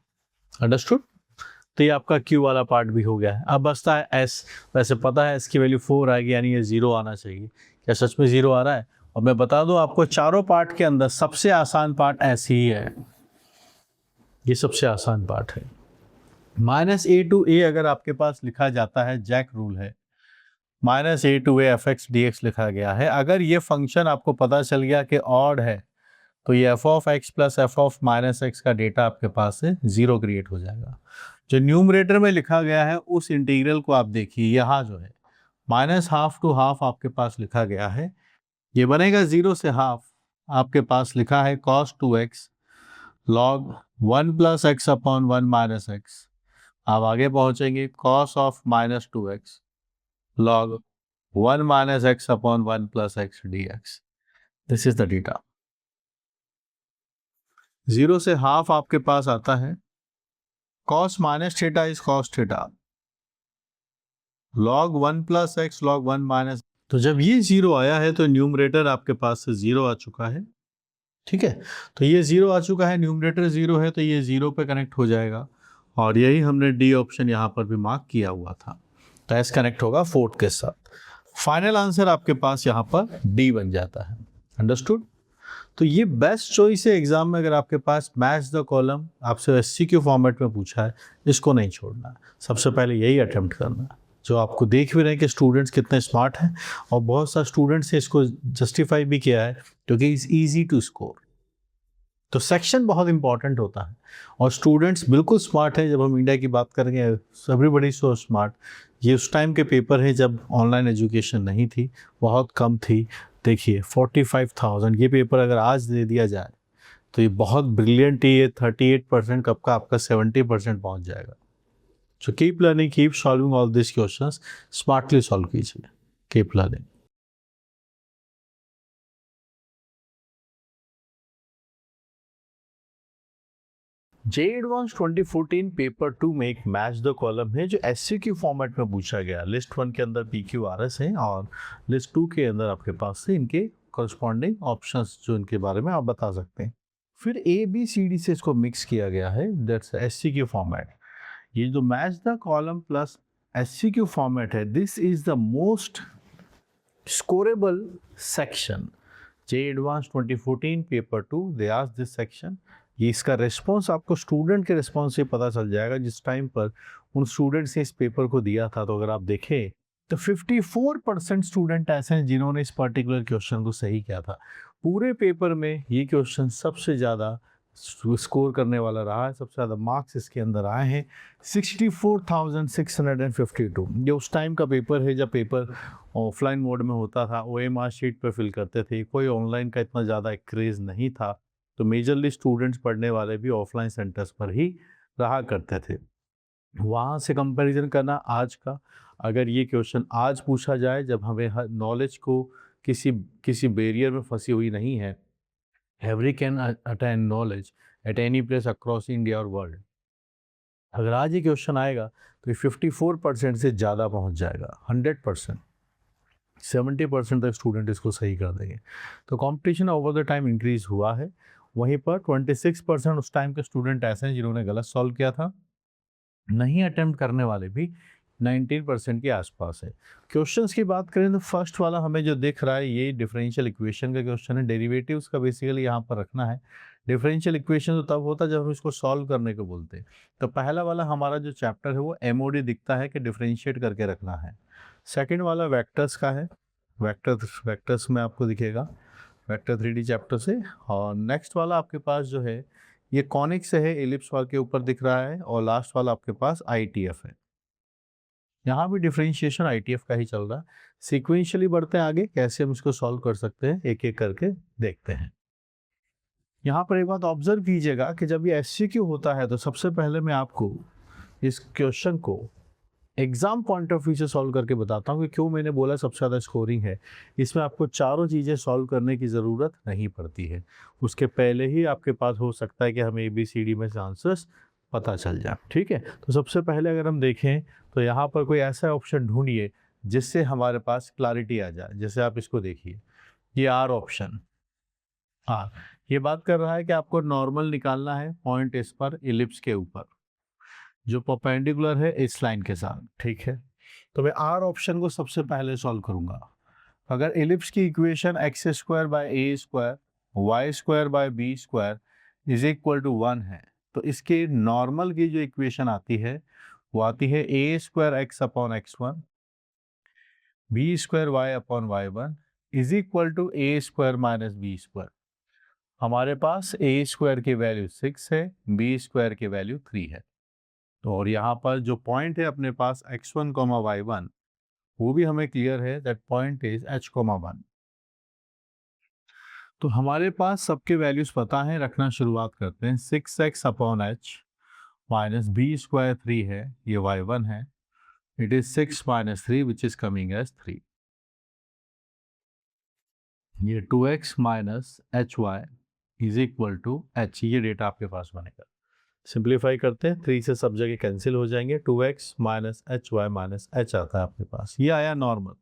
S1: अंडरस्टूड? तो ये आपका क्यू वाला पार्ट भी हो गया है। अब बचता है एस। वैसे पता है एस की वैल्यू 4 आएगी, यानी ये 0 आना चाहिए। क्या सच में 0 आ रहा है? और मैं बता दूं आपको, चारों पार्ट के अंदर सबसे आसान पार्ट एस ही है, ये सबसे आसान पार्ट है। -a to a अगर आपके पास लिखा जाता है, जैक रूल है, -a to a fx dx लिखा गया है। अगर ये फंक्शन आपको पता चल गया कि ऑड है, तो ये f(x + f(-x) का डेटा आपके पास से 0 क्रिएट हो जाएगा। जो न्यूमरेटर में लिखा गया है उस इंटीग्रल को आप देखिए, यहाँ जो है -½ to ½ आपके पास लिखा गया है, ये बनेगा 0 से ½ आपके पास लिखा है cos 2x log 1 + x/1 - x। आप आगे पहुंचेंगे cos of -2x log 1 - x/1 + x dx। This is the data. 0 से ½ आपके पास आता है cos -θ is cos θ log 1 + x log 1 - तो जब ये 0 आया है तो न्यूमरेटर आपके पास से 0 आ चुका है, ठीक है। तो ये 0 आ चुका है, न्यूमरेटर 0 है, तो ये 0 पे कनेक्ट हो जाएगा। और यही हमने डी ऑप्शन यहाँ पर भी मार्क किया हुआ था, तो एस कनेक्ट होगा 4 के साथ। फाइनल आंसर आपके पास यहाँ पर डी बन जाता है। अंडरस्टूड? तो ये बेस्ट चॉइस है एग्जाम में। अगर आपके पास मैच द कॉलम आपसे एससीक्यू फॉर्मेट में पूछा है, इसको नहीं छोड़ना है, सबसे पहले यही अटेम्प्ट करना है। जो आपको देख भी रहे हैं कि स्टूडेंट्स कितने स्मार्ट हैं, और बहुत सारे स्टूडेंट्स ने इसको जस्टिफाई भी किया है क्योंकि इट्स ईजी टू स्कोर। तो सेक्शन बहुत इंपॉर्टेंट होता है, और स्टूडेंट्स बिल्कुल स्मार्ट है। जब हम इंडिया की बात करेंगे, एवरीबॉडी सो स्मार्ट। ये उस टाइम के पेपर है जब ऑनलाइन एजुकेशन नहीं थी, बहुत कम थी। देखिए 45,000 ये पेपर अगर आज दे दिया जाए तो ये बहुत ब्रिलियंट ही है। 38% कब का आपका 70% पहुंच जाएगा। So keep learning, keep solving all this questions, smartly solve कीजिए, keep learning. JEE Advanced 2014 paper 2 में एक मैच द कॉलम है जो SCQ फॉर्मेट में पूछा गया। लिस्ट 1 के अंदर PQRS है, और लिस्ट 2 के अंदर आपके पास से इनके कॉरस्पॉन्डिंग ऑप्शंस जो इनके बारे में आप बता सकते हैं। फिर ABCD से इसको मिक्स किया गया है, दैट्स SCQ फॉर्मेट। ये जो match the column plus SCQ format है, this is the most scorable section. JEE advance 2014 paper 2 they asked this section. ये इसका रिस्पॉन्स आपको स्टूडेंट के रिस्पॉन्स से पता चल जाएगा जिस टाइम पर उन स्टूडेंट्स ने इस पेपर को दिया था। तो अगर आप देखें तो 54% स्टूडेंट ऐसे हैं जिन्होंने इस पर्टिकुलर क्वेश्चन को सही किया था। पूरे पेपर में ये क्वेश्चन सबसे ज़्यादा स्कोर करने वाला रहा है, सबसे ज़्यादा मार्क्स इसके अंदर आए हैं 64,652। ये उस टाइम का पेपर है जब पेपर ऑफलाइन मोड में होता था, OMR शीट पर फिल करते थे, कोई ऑनलाइन का इतना ज़्यादा क्रेज़ नहीं था। तो मेजरली स्टूडेंट्स पढ़ने वाले भी ऑफलाइन सेंटर्स पर ही रहा करते थे। वहाँ से कंपैरिजन करना आज का, अगर ये क्वेश्चन आज पूछा जाए जब हमें हर नॉलेज को किसी बैरियर में फंसी हुई नहीं है, every can attain knowledge at any place across India और वर्ल्ड, अगर आज ये क्वेश्चन आएगा तो ये 54% से ज़्यादा पहुँच जाएगा, 100%, 70% तक स्टूडेंट इसको सही कर देंगे। तो competition over the time increase हुआ है। वहीं पर 26% उस टाइम के स्टूडेंट ऐसे हैं जिन्होंने गलत सॉल्व किया था। नहीं अटेम्प्ट करने वाले भी 19% के आसपास है। क्वेश्चंस की बात करें तो फर्स्ट वाला हमें जो दिख रहा है ये डिफरेंशियल इक्वेशन का क्वेश्चन है। डेरिवेटिव्स का बेसिकली यहाँ पर रखना है। डिफरेंशियल इक्वेशन तो तब होता है जब हम इसको सॉल्व करने को बोलते हैं। तो पहला वाला हमारा जो चैप्टर है वो MOD दिखता है कि डिफरेंशिएट करके रखना है। सेकेंड वाला वेक्टर्स का है, वेक्टर्स में आपको दिखेगा वेक्टर 3D चैप्टर से। और नेक्स्ट वाला आपके पास जो है ये कॉनिक्स है, एलिप्स वाल के ऊपर दिख रहा है। और लास्ट वाला आपके पास ITF है। यहाँ भी डिफरेंशिएशन ITF का ही चल रहा है। सीक्वेंशियली बढ़ते हैं आगे, कैसे हम इसको सॉल्व कर सकते हैं एक एक करके देखते हैं। यहाँ पर एक बात ऑब्जर्व कीजिएगा कि जब ये SCQ होता है तो सबसे पहले मैं आपको इस क्वेश्चन को एग्जाम पॉइंट ऑफ व्यू से सॉल्व करके बताता हूँ कि क्यों मैंने बोला सबसे ज़्यादा स्कोरिंग है। इसमें आपको चारों चीज़ें सॉल्व करने की ज़रूरत नहीं पड़ती है। उसके पहले ही आपके पास हो सकता है कि हमें ABCD में से आंसर्स पता चल जाए। ठीक है, तो सबसे पहले अगर हम देखें तो यहाँ पर कोई ऐसा ऑप्शन ढूंढिए जिससे हमारे पास क्लैरिटी आ जाए। जैसे आप इसको देखिए, ये R ऑप्शन, हाँ, ये बात कर रहा है कि आपको नॉर्मल निकालना है पॉइंट इस पर इलिप्स के ऊपर जो परपेंडिकुलर है इस लाइन के साथ। ठीक है, तो मैं R ऑप्शन को सबसे पहले सॉल्व करूंगा। अगर इलिप्स की equation x² by a² y² by b² is equal to 1 है तो इसके नॉर्मल की जो इक्वेशन आती है वो आती है a² x upon x1 b² y upon y1 is equal to a² minus b²। हमारे पास a² की वैल्यू 6 है, b² की वैल्यू 3 है। तो और यहाँ पर जो पॉइंट है अपने पास x1, y1 वो भी हमें क्लियर है, दैट पॉइंट इज h, 1। तो हमारे पास सबके वैल्यूज पता है, रखना शुरुआत करते हैं। 6x upon h minus b² 3 है, ये y1 है। It is 6 minus 3 which is coming as 3। ये 2x minus hy is equal to h, ये डेटा आपके पास बनेगा। सिंप्लीफाई करते हैं, 3 से सब जगह कैंसिल हो जाएंगे। 2x minus hy minus h आता है आपके पास, ये आया नॉर्मल।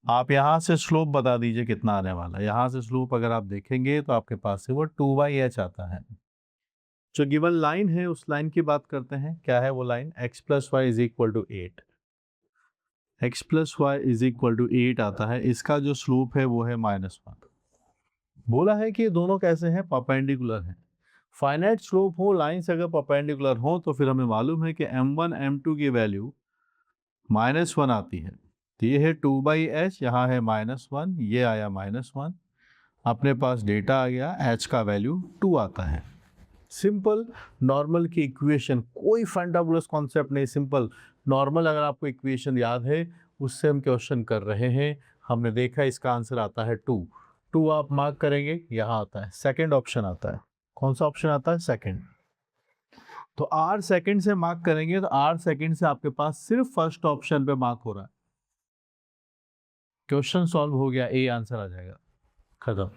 S1: आप यहाँ से स्लोप बता दीजिए कितना आने वाला है। यहाँ से स्लोप अगर आप देखेंगे तो आपके पास से वो 2/h आता है। जो गिवन लाइन है उस लाइन की बात करते हैं। क्या है वो line? x plus y is equal to 8, x plus y is equal to 8 आता है। इसका जो स्लोप है वो है -1। बोला है कि ये दोनों कैसे हैं? परपेंडिकुलर हैं। फाइनाइट स्लोप हो, लाइन से अगर परपेंडिकुलर हो तो फिर हमें मालूम है कि m1 m2 की वैल्यू -1 आती है। तो ये है 2/h, यहाँ है -1, ये आया -1। अपने पास डेटा आ गया, h का वैल्यू 2 आता है। सिंपल नॉर्मल की इक्वेशन, कोई फंडाबुलस कॉन्सेप्ट नहीं, सिंपल नॉर्मल। अगर आपको इक्वेशन याद है उससे हम क्वेश्चन कर रहे हैं। हमने देखा इसका आंसर आता है 2 आप मार्क करेंगे, यहाँ आता है सेकंड ऑप्शन आता है। कौन सा ऑप्शन आता है? सेकंड। तो R सेकंड से मार्क करेंगे तो R सेकंड से आपके पास सिर्फ फर्स्ट ऑप्शन पे मार्क हो रहा है। क्वेश्चन सॉल्व हो गया, A आंसर आ जाएगा, खत्म।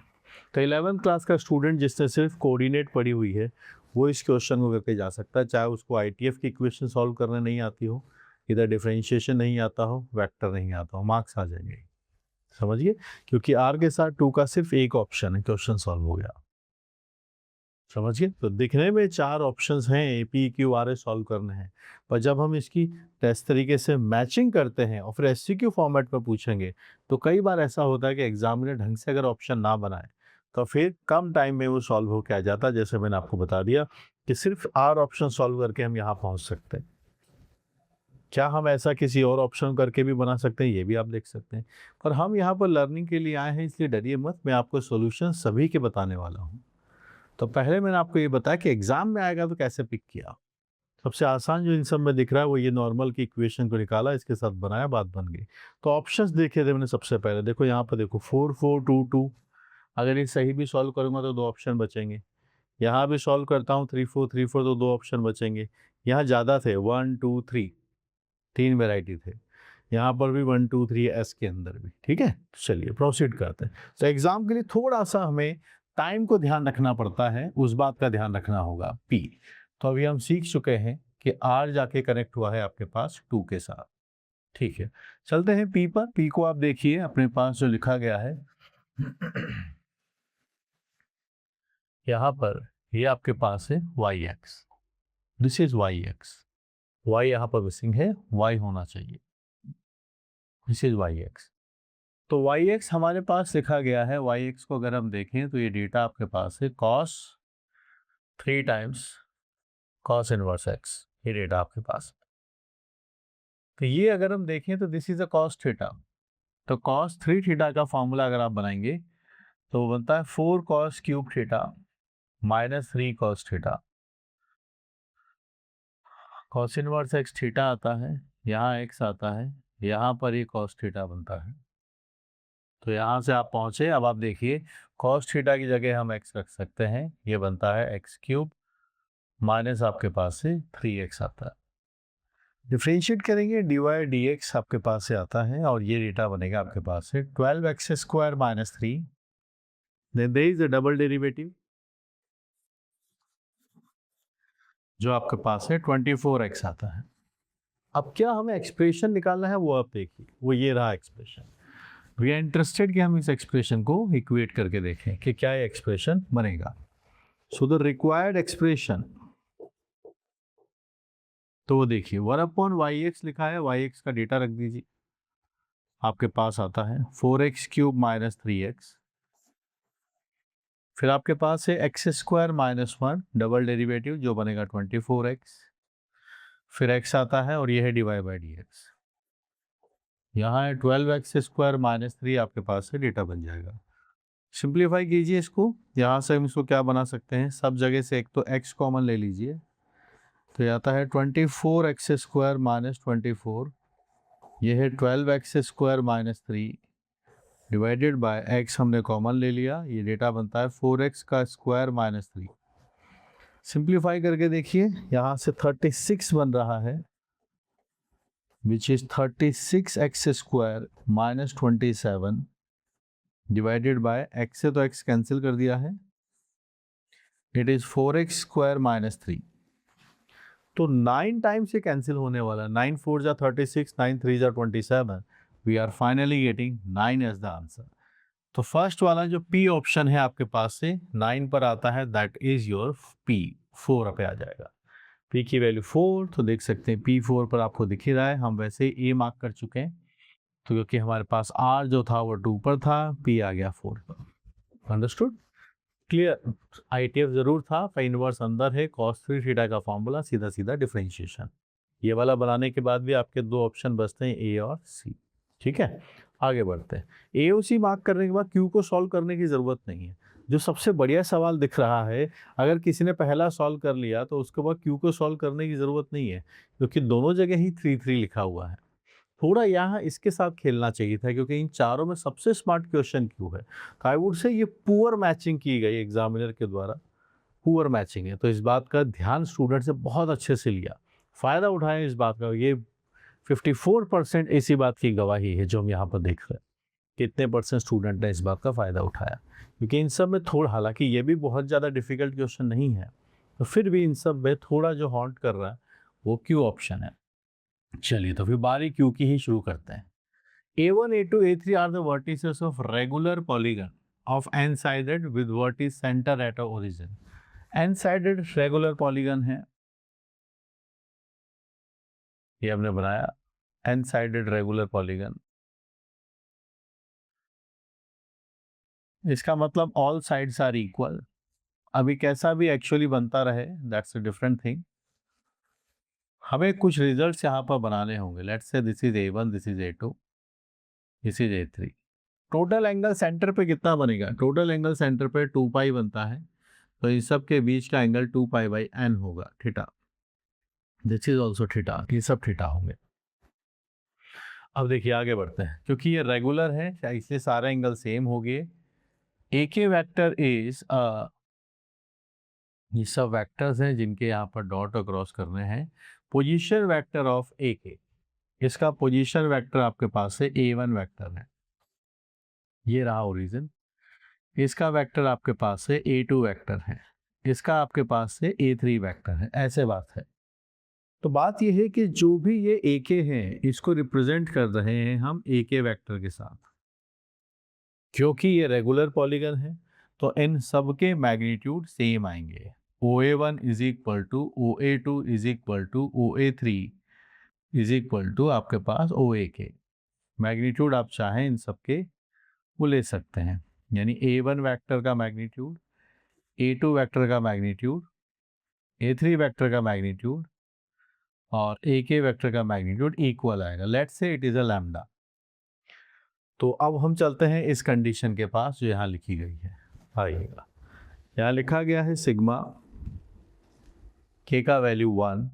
S1: तो 11th क्लास का स्टूडेंट जिसने सिर्फ कोऑर्डिनेट पढ़ी हुई है वो इस क्वेश्चन को करके जा सकता है, चाहे उसको ITF की इक्वेशन सॉल्व करने नहीं आती हो, इधर डिफरेंशिएशन नहीं आता हो, वेक्टर नहीं आता हो, मार्क्स आ जाएंगे। समझिए, क्योंकि R के साथ 2 का सिर्फ एक ऑप्शन है, क्वेश्चन सॉल्व हो गया। समझिए, तो दिखने में 4 ऑप्शंस हैं ए P Q R S solve करने हैं, पर जब हम इसकी टेस्ट तरीके से मैचिंग करते हैं और फिर एससीक्यू फॉर्मेट में पूछेंगे, तो कई बार ऐसा होता है कि एग्जामिनर ढंग से अगर ऑप्शन ना बनाए तो फिर कम टाइम में वो सॉल्व होके आ जाता है। जैसे मैंने आपको बता दिया कि सिर्फ आर ऑप्शन सॉल्व करके हम यहाँ पहुँच सकते हैं। क्या हम ऐसा किसी और ऑप्शन करके भी बना सकते हैं, ये भी आप देख सकते हैं। पर हम यहाँ पर लर्निंग के लिए आए हैं, इसलिए डरिए मत, मैं आपको सोल्यूशन सभी के बताने वाला हूँ। तो पहले मैंने आपको ये बताया कि एग्जाम में आएगा तो कैसे पिक किया। सबसे आसान जो इन सब में दिख रहा है वो ये नॉर्मल की इक्वेशन को निकाला, इसके साथ बनाया, बात बन गई। तो ऑप्शंस देखे थे मैंने सबसे पहले, देखो यहाँ पर देखो 4 4 2 2, अगर ये सही भी सॉल्व करूंगा तो 2 ऑप्शन बचेंगे। यहाँ भी सॉल्व करता हूँ 3 4 3 4 तो 2 ऑप्शन बचेंगे। यहाँ ज़्यादा थे 1 2 3, 3 वेराइटी थे। यहाँ पर भी 1 2 3 एस के अंदर भी। ठीक है, चलिए प्रोसीड करते हैं। तो एग्जाम के लिए थोड़ा सा हमें टाइम को ध्यान रखना पड़ता है, उस बात का ध्यान रखना होगा पी। तो अभी हम सीख चुके हैं कि आर जाके कनेक्ट हुआ है आपके पास 2 के साथ। ठीक है, चलते हैं पी पर। पी को आप देखिए अपने पास जो लिखा गया है यहाँ पर, ये आपके पास है y x, this is y x. Y यहाँ पर मिसिंग है, वाई होना चाहिए, दिस इज वाई एक्स। तो वाई एक्स हमारे पास लिखा गया है। वाई एक्स को अगर हम देखें तो ये डेटा आपके पास है cos 3 times cos inverse x, ये डेटा आपके पास। तो ये अगर हम देखें तो this is a cos theta. तो कॉस 3 थीटा का फॉर्मूला अगर आप बनाएंगे तो वो बनता है 4 cos cube theta minus 3 cos theta. Cos inverse x theta आता है, यहाँ एक्स आता है, यहाँ पर ये कॉस थीटा बनता है। तो यहाँ से आप पहुँचे, अब आप देखिए कॉस थीटा की जगह हम एक्स रख सकते हैं, ये बनता है एक्स क्यूब माइनस आपके पास से 3x आता है। डिफ्रेंशिएट करेंगे डी वाई डी एक्स आपके पास से आता है और ये डेटा बनेगा आपके पास से 12x square minus 3, then there is a double derivative जो आपके पास है 24x आता है। अब क्या हमें एक्सप्रेशन निकालना है वो आप देखिए, वो ये रहा एक्सप्रेशन। वी आर इंटरेस्टेड कि हम इस एक्सप्रेशन को इक्वेट करके देखें कि क्या ये एक्सप्रेशन बनेगा। सो द रिक्वायर्ड एक्सप्रेशन, तो वो देखिए 1/y(x) लिखा है, y(x) का डेटा रख दीजिए, आपके पास आता है 4x क्यूब माइनस 3x। फिर आपके पास है x square minus 1 double derivative जो बनेगा 24x। फिर x आता है और ये है dy बाई डी एक्स। यहाँ है 12x स्क्वायर माइनस 3, आपके पास से डेटा बन जाएगा। सिंप्लीफाई कीजिए इसको, यहाँ से हम इसको क्या बना सकते हैं, सब जगह से एक तो x कॉमन ले लीजिए, तो ये आता है 24x स्क्वायर माइनस 24, ये है 12x square minus 3 divided by x हमने कॉमन ले लिया, ये डेटा बनता है 4x का स्क्वायर माइनस 3। सिंप्लीफाई करके देखिए, यहाँ से 36 बन रहा है which is 36x square minus 27 divided by x से तो x कैंसिल कर दिया है, it is 4x square minus 3। तो 9 टाइम से कैंसिल होने वाला, 9 4 जा 36, 9 3 जा 27, we are finally getting 9 as the answer. तो फर्स्ट वाला जो पी ऑप्शन है आपके पास से 9 पर आता है, दैट इज योर पी, 4 पे आ जाएगा। पी की वैल्यू 4, तो देख सकते हैं पी 4 पर आपको दिख ही रहा है, हम वैसे ही ए मार्क कर चुके हैं, तो क्योंकि हमारे पास आर जो था वो 2 पर था, पी आ गया 4 पर। Understood, clear. आईटीएफ जरूर था, फाइ इनवर्स अंदर है, cos 3 थीटा का फॉर्मूला, सीधा सीधा डिफरेंशिएशन। ये वाला बनाने के बाद भी आपके 2 ऑप्शन बचते हैं, ए और सी। ठीक है, आगे बढ़ते हैं। ए और सी मार्क करने के बाद क्यू को सॉल्व करने की ज़रूरत नहीं है। जो सबसे बढ़िया सवाल दिख रहा है, अगर किसी ने पहला सॉल्व कर लिया तो उसके बाद क्यू को सॉल्व करने की ज़रूरत नहीं है, क्योंकि दोनों जगह ही 3 3 लिखा हुआ है। थोड़ा यहाँ इसके साथ खेलना चाहिए था, क्योंकि इन चारों में सबसे स्मार्ट क्वेश्चन क्यू है। तो आई वुड से ये पुअर मैचिंग की गई एग्जामिनर के द्वारा, पुअर मैचिंग है। तो इस बात का ध्यान स्टूडेंट से बहुत अच्छे से लिया, फ़ायदा उठाएं इस बात का। ये 54% इसी बात की गवाही है जो हम यहाँ पर देख रहे हैं, कितने परसेंट स्टूडेंट ने इस बात का फ़ायदा उठाया। क्योंकि इन सब में थोड़ा, हालांकि ये भी बहुत ज़्यादा डिफिकल्ट क्वेश्चन नहीं है, तो फिर भी इन सब में थोड़ा जो हॉन्ट कर रहा है वो क्यू ऑप्शन है। चलिए, तो फिर बारी क्यू की ही शुरू करते हैं। A1, A2, A3 are the vertices of regular polygon of n-sided with vertex center at a origin. N sided regular polygon है, ये हमने बनाया एन साइडेड रेगुलर पॉलीगन। इसका मतलब ऑल साइड्स आर इक्वल। अभी कैसा भी एक्चुअली बनता रहे, दैट्स अ डिफरेंट थिंग। हमें कुछ रिजल्ट्स यहाँ पर बनाने होंगे। Let's say this is A1, this is A2, this is A3। Total angle centre पे कितना बनेगा? टोटल एंगल सेंटर पे 2 पाई बनता है, तो इन सब के बीच का एंगल 2 पाई बाई n होगा, theta. This is also theta, ये सब थीटा होंगे। अब देखिए आगे बढ़ते हैं, क्योंकि ये रेगुलर है इसलिए सारे एंगल सेम हो गए। ए के वैक्टर इज ये सब वेक्टर्स हैं जिनके यहाँ पर डॉट और क्रॉस करने हैं। पोजीशन वेक्टर ऑफ ए के, इसका पोजीशन वेक्टर आपके पास है A1 वेक्टर है, ये रहा ओरिजिन। इसका वेक्टर आपके पास है A2 वेक्टर है, इसका आपके पास से A3 वेक्टर है, ऐसे बात है। तो बात यह है कि जो भी ये ए के हैं इसको रिप्रेजेंट कर रहे हैं हम ए के वेक्टर के साथ। क्योंकि ये रेगुलर पॉलीगन है तो इन सब के मैग्नीट्यूड सेम आएंगे। OA1 is equal to OA2 is equal to OA3 is equal to आपके पास OA के। मैग्नीट्यूड आप चाहें इन सब के वो ले सकते हैं, यानी A1 वेक्टर का मैग्नीट्यूड, A2 वेक्टर का मैग्नीट्यूड, A3 वेक्टर का मैग्नीट्यूड और A के वेक्टर का मैग्नीट्यूड इक्वल आएगा। Let's say it is a lambda. तो अब हम चलते हैं इस कंडीशन के पास जो यहाँ लिखी गई है। आइएगा, यहाँ लिखा गया है सिग्मा के का वैल्यू 1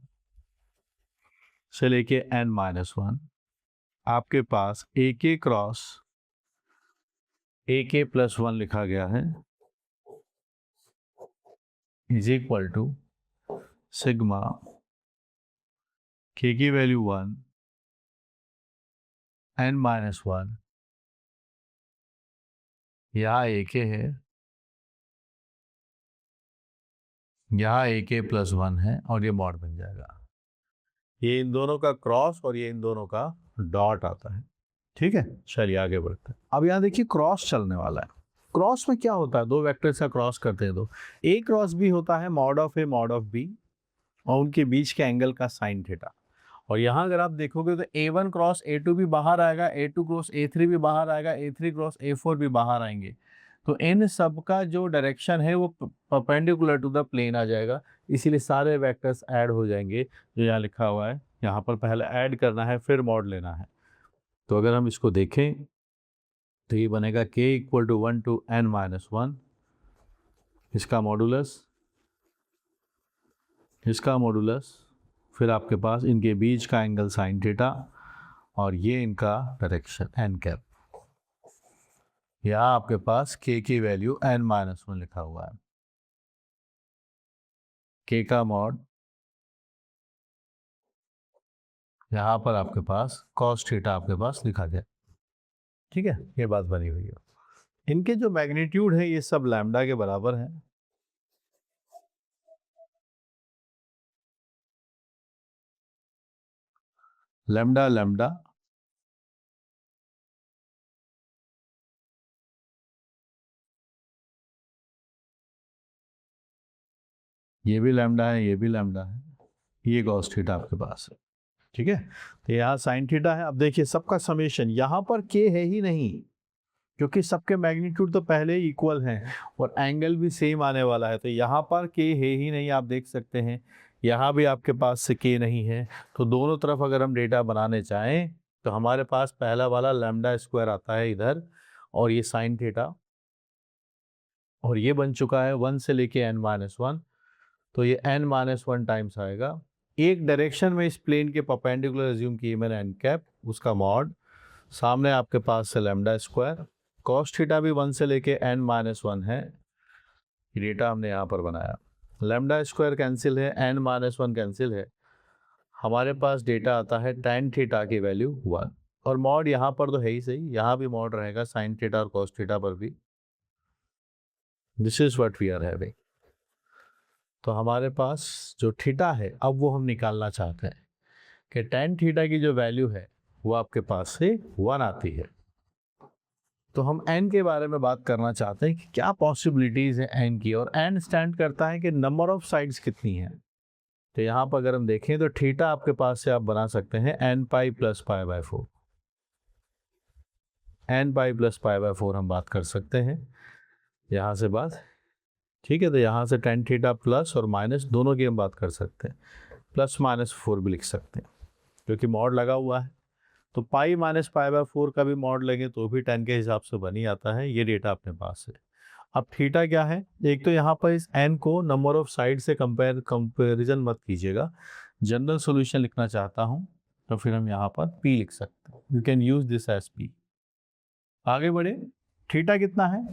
S1: से लेके n-1, आपके पास ए के क्रॉस ए के प्लस 1 लिखा गया है इज इक्वल टू सिग्मा के की वैल्यू 1 n-1, यहाँ ए के है, यहाँ ए के प्लस 1 है और ये मॉड बन जाएगा। ये इन दोनों का क्रॉस और ये इन दोनों का डॉट आता है। ठीक है, चलिए आगे बढ़ते हैं। अब यहाँ देखिए क्रॉस चलने वाला है। क्रॉस में क्या होता है? दो वेक्टर्स का क्रॉस करते हैं तो ए क्रॉस बी होता है mod of A mod of b और उनके बीच के एंगल का साइन थीटा। और यहाँ अगर आप देखोगे तो A1 क्रॉस A2 भी बाहर आएगा, A2 क्रॉस A3 भी बाहर आएगा, A3 क्रॉस A4 भी बाहर आएंगे। तो इन सब का जो डायरेक्शन है वो परपेंडिकुलर टू द प्लेन आ जाएगा, इसीलिए सारे वेक्टर्स ऐड हो जाएंगे जो यहाँ लिखा हुआ है। यहाँ पर पहले ऐड करना है फिर मॉड लेना है। तो अगर हम इसको देखें तो ये बनेगा k equal to 1 to n-1, इसका मॉडुलस, फिर आपके पास इनके बीच का एंगल साइन थीटा और ये इनका डायरेक्शन एन कैप। यहाँ आपके पास k की वैल्यू n-1 लिखा हुआ है, k का मॉड यहाँ पर आपके पास cos थीटा आपके पास लिखा गया। ठीक है, ये बात बनी हुई है। इनके जो मैग्नीट्यूड है ये सब लैम्डा के बराबर है। लैम्डा लैम्डा ये भी लैम्डा है, ये भी लैम्डा है, ये cos थीटा आपके पास है। ठीक है, तो यहाँ साइन थीटा है। अब देखिए सबका समेशन, यहाँ पर k है ही नहीं क्योंकि सबके मैग्नीट्यूड तो पहले ही इक्वल हैं और एंगल भी सेम आने वाला है, तो यहाँ पर k है ही नहीं। आप देख सकते हैं यहाँ भी आपके पास से k नहीं है। तो दोनों तरफ अगर हम डेटा बनाने चाहें तो हमारे पास पहला वाला लैम्डा स्क्वायर आता है इधर और ये साइन थीटा, और ये बन चुका है 1 से लेके n-1, तो ये n-1 टाइम्स आएगा। एक डायरेक्शन में इस प्लेन के परपेंडिकुलर एज्यूम किए मैंने एन कैप, उसका मॉड, सामने आपके पास से लैम्डा स्क्वायर, कॉस थीटा भी 1 से लेके n-1 है, डेटा हमने यहाँ पर बनाया। लैम्डा स्क्वायर कैंसिल है, n-1 कैंसिल है, हमारे पास डेटा आता है tan थीटा की वैल्यू 1 और मॉड यहाँ पर तो है ही सही, यहाँ भी मॉड रहेगा साइन थीटा और कॉस थीटा पर भी। This is what we are having. तो हमारे पास जो थीटा है अब वो हम निकालना चाहते हैं कि tan थीटा की जो वैल्यू है वो आपके पास से 1 आती है। तो हम n के बारे में बात करना चाहते हैं कि क्या पॉसिबिलिटीज़ है n की, और n स्टैंड करता है कि नंबर ऑफ साइड्स कितनी है। तो यहाँ पर अगर हम देखें तो थीटा आपके पास से आप बना सकते हैं n pi plus pi by 4, n pi plus pi by 4 हम बात कर सकते हैं यहाँ से बात, ठीक है। तो यहाँ से टेन थीटा प्लस और माइनस दोनों की हम बात कर सकते हैं, प्लस माइनस 4 भी लिख सकते हैं क्योंकि मॉड लगा हुआ है। तो पाई माइनस पाई बाय 4 का भी मॉड लेंगे तो भी 10 के हिसाब से बन ही आता है। ये डेटा अपने पास है। अब थीटा क्या है, एक तो यहाँ पर इस n को नंबर ऑफ साइड से कंपेरिजन मत कीजिएगा। जनरल सॉल्यूशन लिखना चाहता हूँ तो फिर हम यहाँ पर p लिख सकते हैं। You can use this as p। आगे बढ़े, थीटा कितना है,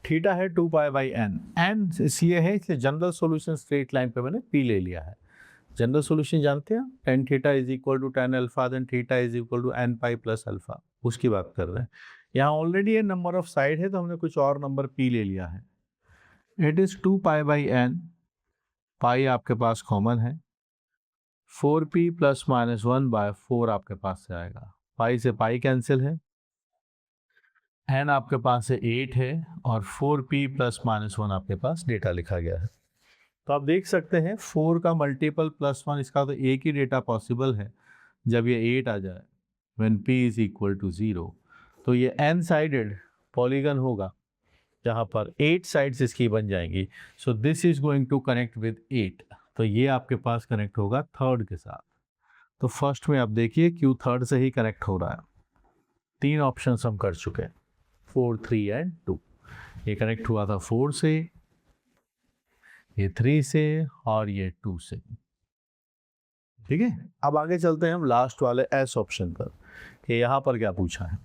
S1: थीटा है 2 पाई बाई n। n ये है इसलिए जनरल सॉल्यूशन स्ट्रेट लाइन पे मैंने p ले लिया है। जनरल सॉल्यूशन जानते हैं, tan theta is equal to tan alpha, then theta is equal to n pi plus alpha, उसकी बात कर रहे हैं। यहाँ ऑलरेडी ये नंबर ऑफ साइड है तो हमने कुछ और नंबर p ले लिया है। It is 2 pi by n, पाई आपके पास कॉमन है, 4p प्लस माइनस 1 बाय 4 आपके पास से आएगा। पाई से पाई कैंसिल है, n आपके पास से 8 है और 4p प्लस माइनस 1 आपके पास डेटा लिखा गया है। तो आप देख सकते हैं 4 का मल्टीपल प्लस 1, इसका तो एक ही डेटा पॉसिबल है जब ये 8 आ जाए, when p is equal to 0। तो ये n साइडेड पॉलीगन होगा जहाँ पर 8 साइड्स इसकी बन जाएंगी। So this is going to connect with 8। तो ये आपके पास कनेक्ट होगा थर्ड के साथ। तो फर्स्ट में आप देखिए क्यों थर्ड से ही कनेक्ट हो रहा है। 3 ऑप्शन हम कर चुके हैं, 4, 3 एंड 2। ये कनेक्ट हुआ था 4 से, ये 3 से और ये 2 से। ठीक है, अब आगे चलते हैं हम लास्ट वाले एस ऑप्शन पर कि यहाँ पर क्या पूछा है।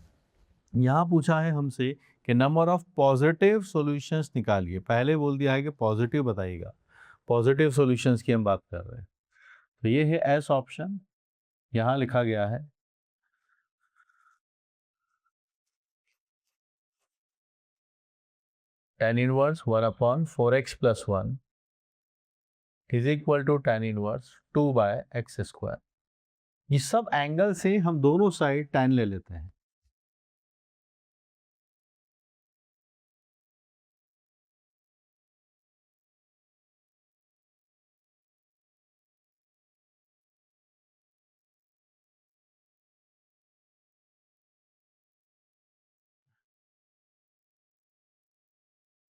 S1: यहाँ पूछा है हमसे कि नंबर ऑफ पॉजिटिव सॉल्यूशंस निकालिए। पहले बोल दिया है कि पॉजिटिव बताइएगा, पॉजिटिव सॉल्यूशंस की हम बात कर रहे हैं। तो ये है एस ऑप्शन, यहाँ लिखा गया है tan inverse 1/4x plus 1 is equal to tan inverse 2/x²। ये सब एंगल से हम दोनों साइड tan ले लेते हैं।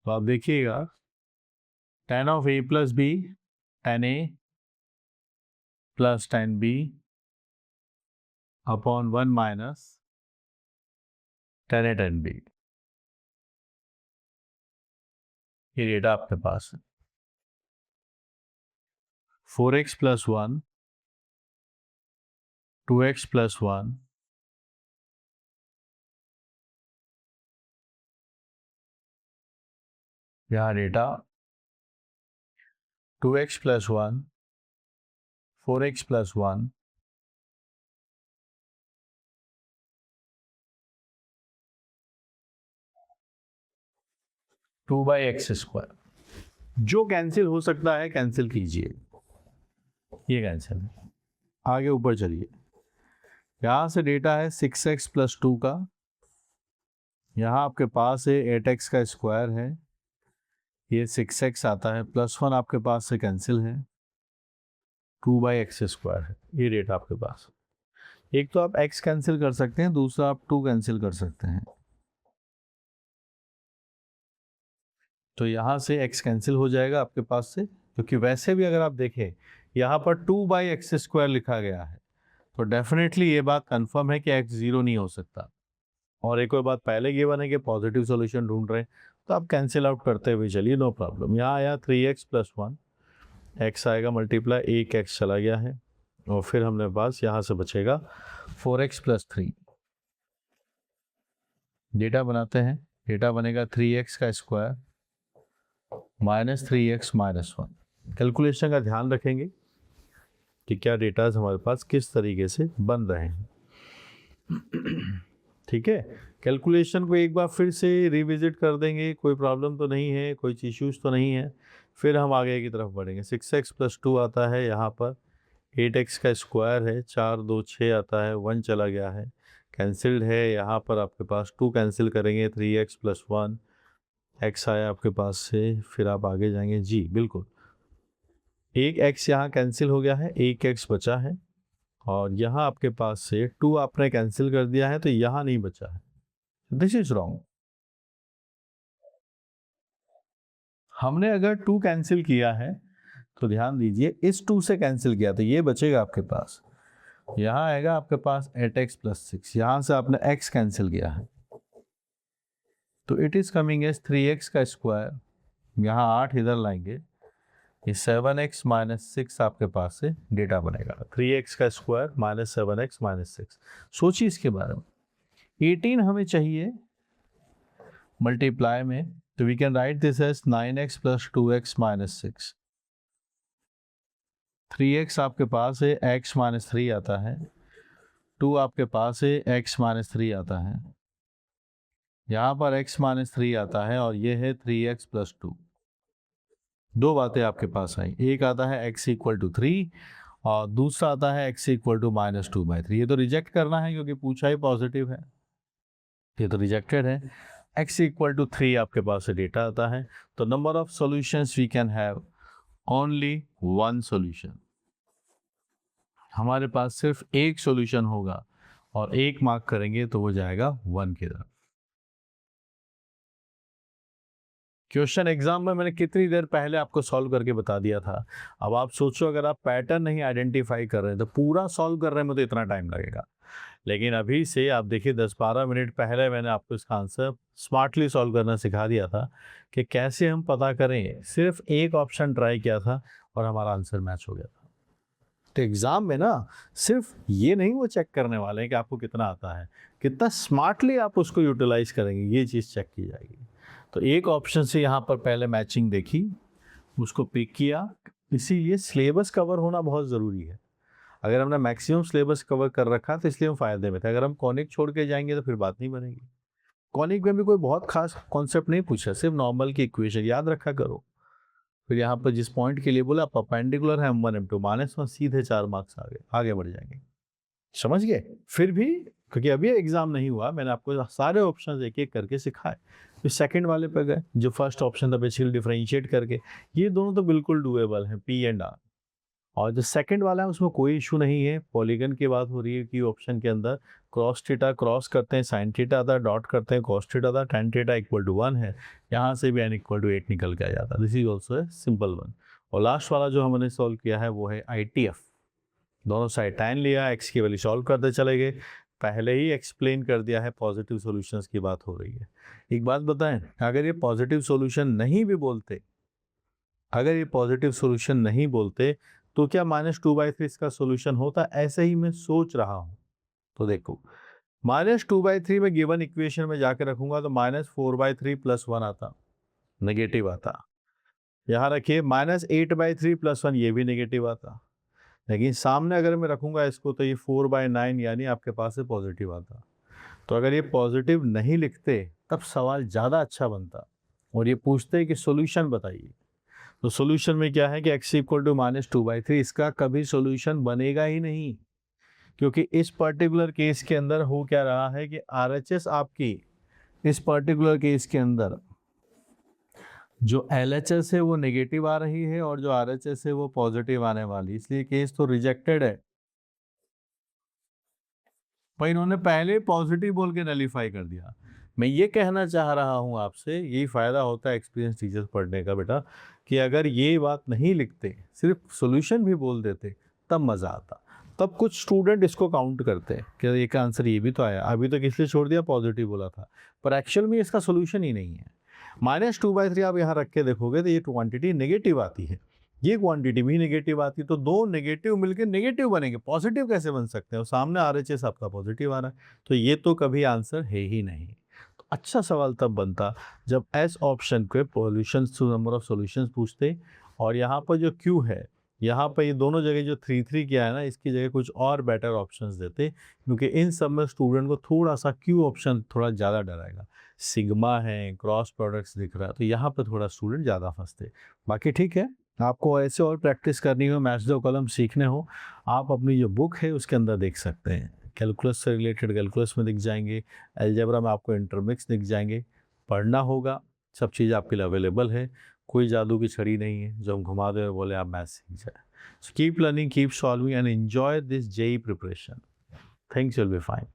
S1: तो आप देखिएगा tan of a plus b, tan a plus tan b upon 1 minus tan a tan b। ये डेटा आपके पास है। 4x प्लस 1, 2x प्लस 1, यहाँ data 2x plus 1, 4x plus 1, two by x square. जो कैंसिल हो सकता है cancel कीजिए, ये कैंसिल है। आगे ऊपर चलिए, यहाँ से डेटा है 6x प्लस 2 का, यहाँ आपके पास है 8x का स्क्वायर है, ये 6x आता है, प्लस 1 आपके पास से कैंसिल है, 2/x² है। ये डेटा आपके पास, एक तो आप x कैंसिल कर सकते हैं, दूसरा आप 2 कैंसिल कर सकते हैं। तो यहाँ से x कैंसिल हो जाएगा आपके पास से, क्योंकि वैसे भी अगर आप देखें यहाँ पर 2/x² लिखा गया है, तो डेफिनेटली ये बात कंफर्म है कि x 0 नहीं हो सकता। और एक और बात पहले ये बने कि पॉजिटिव सॉल्यूशन ढूंढ रहे हैं, तो आप कैंसिल आउट करते हुए चलिए, नो प्रॉब्लम। यहाँ आया 3x प्लस 1, x आएगा मल्टीप्लाई, एक x चला गया है, और फिर हमने पास यहाँ से बचेगा 4x प्लस 3। डेटा बनाते हैं, डेटा बनेगा 3x का square minus 3x minus 1। Calculation का ध्यान रखेंगे कि क्या डेटाज हमारे पास किस तरीके से बन रहे हैं। ठीक है, कैलकुलेशन को एक बार फिर से रिविजिट कर देंगे, कोई प्रॉब्लम तो नहीं है, कोई इश्यूज तो नहीं है, फिर हम आगे की तरफ बढ़ेंगे। 6x प्लस 2 आता है, यहाँ पर 8x का स्क्वायर है, 4 2 6 आता है, 1 चला गया है, कैंसिल्ड है, यहाँ पर आपके पास 2 कैंसिल करेंगे, 3x + 1 x आया आपके पास से, फिर आप आगे जाएंगे जी बिल्कुल, एक x यहाँ कैंसिल हो गया है, एक x बचा है, और यहाँ आपके पास से 2 आपने कैंसिल कर दिया है, तो यहाँ नहीं बचा है, दिस इज रॉन्ग। हमने अगर 2 कैंसिल किया है तो ध्यान दीजिए, इस 2 से कैंसिल किया तो ये बचेगा आपके पास, यहाँ आएगा आपके पास 8x + 6, यहाँ से आपने x कैंसिल किया है, तो it is coming as 3x का स्क्वायर, यहाँ 8 इधर लाएंगे, ये 7x - 6 आपके पास से डेटा बनेगा, 3x का स्क्वायर - 7x - 6। सोचिए इसके बारे में, 18 हमें चाहिए मल्टीप्लाई में, तो we can write this as 9x + 2x - 6। 3x आपके पास है, x - 3 आता है, 2 आपके पास है, x - 3 आता है, यहाँ पर x - 3 आता है, और ये है 3x + 2। दो बातें आपके पास आई, एक आता है x = 3 और दूसरा आता है x = -2/3। ये तो रिजेक्ट करना है क्योंकि पूछा ही पॉजिटिव है, ये तो रिजेक्टेड है। x = 3 आपके पास से डेटा आता है, तो number of solutions we can have only 1 solution, हमारे पास सिर्फ एक सॉल्यूशन होगा, और एक मार्क करेंगे तो वो जाएगा 1 की तरफ। क्वेश्चन एग्जाम में मैंने कितनी देर पहले आपको सॉल्व करके बता दिया था। अब आप सोचो, अगर आप पैटर्न नहीं आइडेंटिफाई कर रहे हैं तो पूरा सॉल्व करने में तो इतना टाइम लगेगा, लेकिन अभी से आप देखिए 10-12 मिनट पहले मैंने आपको इसका आंसर स्मार्टली सॉल्व करना सिखा दिया था कि कैसे हम पता करें। सिर्फ एक ऑप्शन ट्राई किया था और हमारा आंसर मैच हो गया था। तो एग्ज़ाम में ना सिर्फ ये नहीं वो चेक करने वाले हैं कि आपको कितना आता है, कितना स्मार्टली आप उसको यूटिलाइज करेंगे, ये चीज़ चेक की जाएगी। तो एक ऑप्शन से यहाँ पर पहले मैचिंग देखी, उसको पिक किया, इसीलिए सिलेबस कवर होना बहुत ज़रूरी है। अगर हमने मैक्सिमम सिलेबस कवर कर रखा तो इसलिए हम फ़ायदे में थे, अगर हम कॉनिक छोड़ के जाएंगे तो फिर बात नहीं बनेगी। कॉनिक में भी कोई बहुत खास कॉन्सेप्ट नहीं पूछा, सिर्फ नॉर्मल की इक्वेशन याद रखा करो। फिर यहाँ पर जिस पॉइंट के लिए बोला परपेंडिकुलर है M1 M2 -1, सीधे 4 मार्क्स आगे बढ़ जाएंगे, समझ गए। फिर भी क्योंकि अभी एग्जाम नहीं हुआ, मैंने आपको सारे ऑप्शंस एक एक करके सिखाए। फिर सेकंड वाले पे गए, जो फर्स्ट ऑप्शन था बेसिकली डिफरेंशिएट करके, ये दोनों तो बिल्कुल डूएबल हैं, P एंड R। और जो सेकंड वाला है उसमें कोई इशू नहीं है, पॉलीगन की बात हो रही है कि ऑप्शन के अंदर क्रॉस थीटा क्रॉस करते हैं, साइन थीटा आता है, डॉट करते हैं, कॉस थीटा आता, tan थीटा = 1 है, यहाँ से भी n = 8 निकल के आ जाता है। This is also a simple one. और लास्ट वाला जो हमने सॉल्व किया है वो है ITF, दोनों साइड tan लिया, x की वैल्यू सॉल्व करते चले गए, पहले ही एक्सप्लेन कर दिया है, पॉजिटिव सॉल्यूशंस की बात हो रही है। एक बात बताएं, अगर ये पॉजिटिव सॉल्यूशन नहीं भी बोलते, अगर ये पॉजिटिव सॉल्यूशन नहीं बोलते तो क्या -2/3 इसका सॉल्यूशन होता? ऐसे ही मैं सोच रहा हूँ। तो देखो, -2/3 में गिवन इक्वेशन में जाकर रखूंगा तो -4/3 + 1 आता, नेगेटिव आता। यहाँ रखिए -8/3 + 1, ये भी नेगेटिव आता। लेकिन सामने अगर मैं रखूंगा इसको तो ये 4/9 यानी आपके पास से पॉजिटिव आता। तो अगर ये पॉजिटिव नहीं लिखते तब सवाल ज़्यादा अच्छा बनता और ये पूछते कि सॉल्यूशन बताइए। तो सॉल्यूशन में क्या है कि x = -2/3, इसका कभी सॉल्यूशन बनेगा ही नहीं, क्योंकि इस पर्टिकुलर केस के अंदर हो क्या रहा है कि RHS आपकी इस पर्टिकुलर केस के अंदर जो LHS है वो नेगेटिव आ रही है और जो RHS है वो पॉजिटिव आने वाली, इसलिए केस तो रिजेक्टेड है। पर इन्होंने पहले पॉजिटिव बोल के नलीफाई कर दिया। मैं ये कहना चाह रहा हूँ आपसे, यही फ़ायदा होता है एक्सपीरियंस टीचर्स पढ़ने का बेटा, कि अगर ये बात नहीं लिखते, सिर्फ सॉल्यूशन भी बोल देते तब मज़ा आता। तब कुछ स्टूडेंट इसको काउंट करते हैं कि एक आंसर ये भी तो आया, अभी तक इसलिए छोड़ दिया पॉजिटिव बोला था, पर एक्चुअल में इसका सोल्यूशन ही नहीं है। -2/3 आप यहाँ रख के देखोगे तो ये क्वांटिटी नेगेटिव आती है, ये क्वांटिटी भी नेगेटिव आती है, तो दो नेगेटिव मिलकर नेगेटिव बनेंगे, पॉजिटिव कैसे बन सकते हैं? और सामने RHS आपका पॉजिटिव आ रहा है, तो ये तो कभी आंसर है ही नहीं। तो अच्छा सवाल तब बनता जब एस ऑप्शन के solutions to number of solutions पूछते, और यहाँ पर जो क्यू है, यहाँ पर ये दोनों जगह जो 3 किया है ना, इसकी जगह कुछ और बेटर ऑप्शंस देते, क्योंकि इन सब में स्टूडेंट को थोड़ा सा क्यू ऑप्शन थोड़ा ज़्यादा डराएगा। सिग्मा है, क्रॉस प्रोडक्ट्स दिख रहा है, तो यहाँ पर थोड़ा स्टूडेंट ज़्यादा फंसते। बाकी ठीक है, आपको ऐसे और प्रैक्टिस करनी हो, मैथ्स दो कॉलम सीखने हो, आप अपनी जो बुक है उसके अंदर देख सकते हैं। कैलकुलस से रिलेटेड कैलकुलस में दिख जाएंगे, अलजेब्रा में आपको इंटरमिक्स दिख जाएंगे। पढ़ना होगा, सब चीज़ आपके लिए अवेलेबल है, कोई जादू की छड़ी नहीं है जो हम घुमा दे और बोले आप मैथ सीख जाए। So keep learning, keep solving and enjoy this JEE preparation. Things will be fine.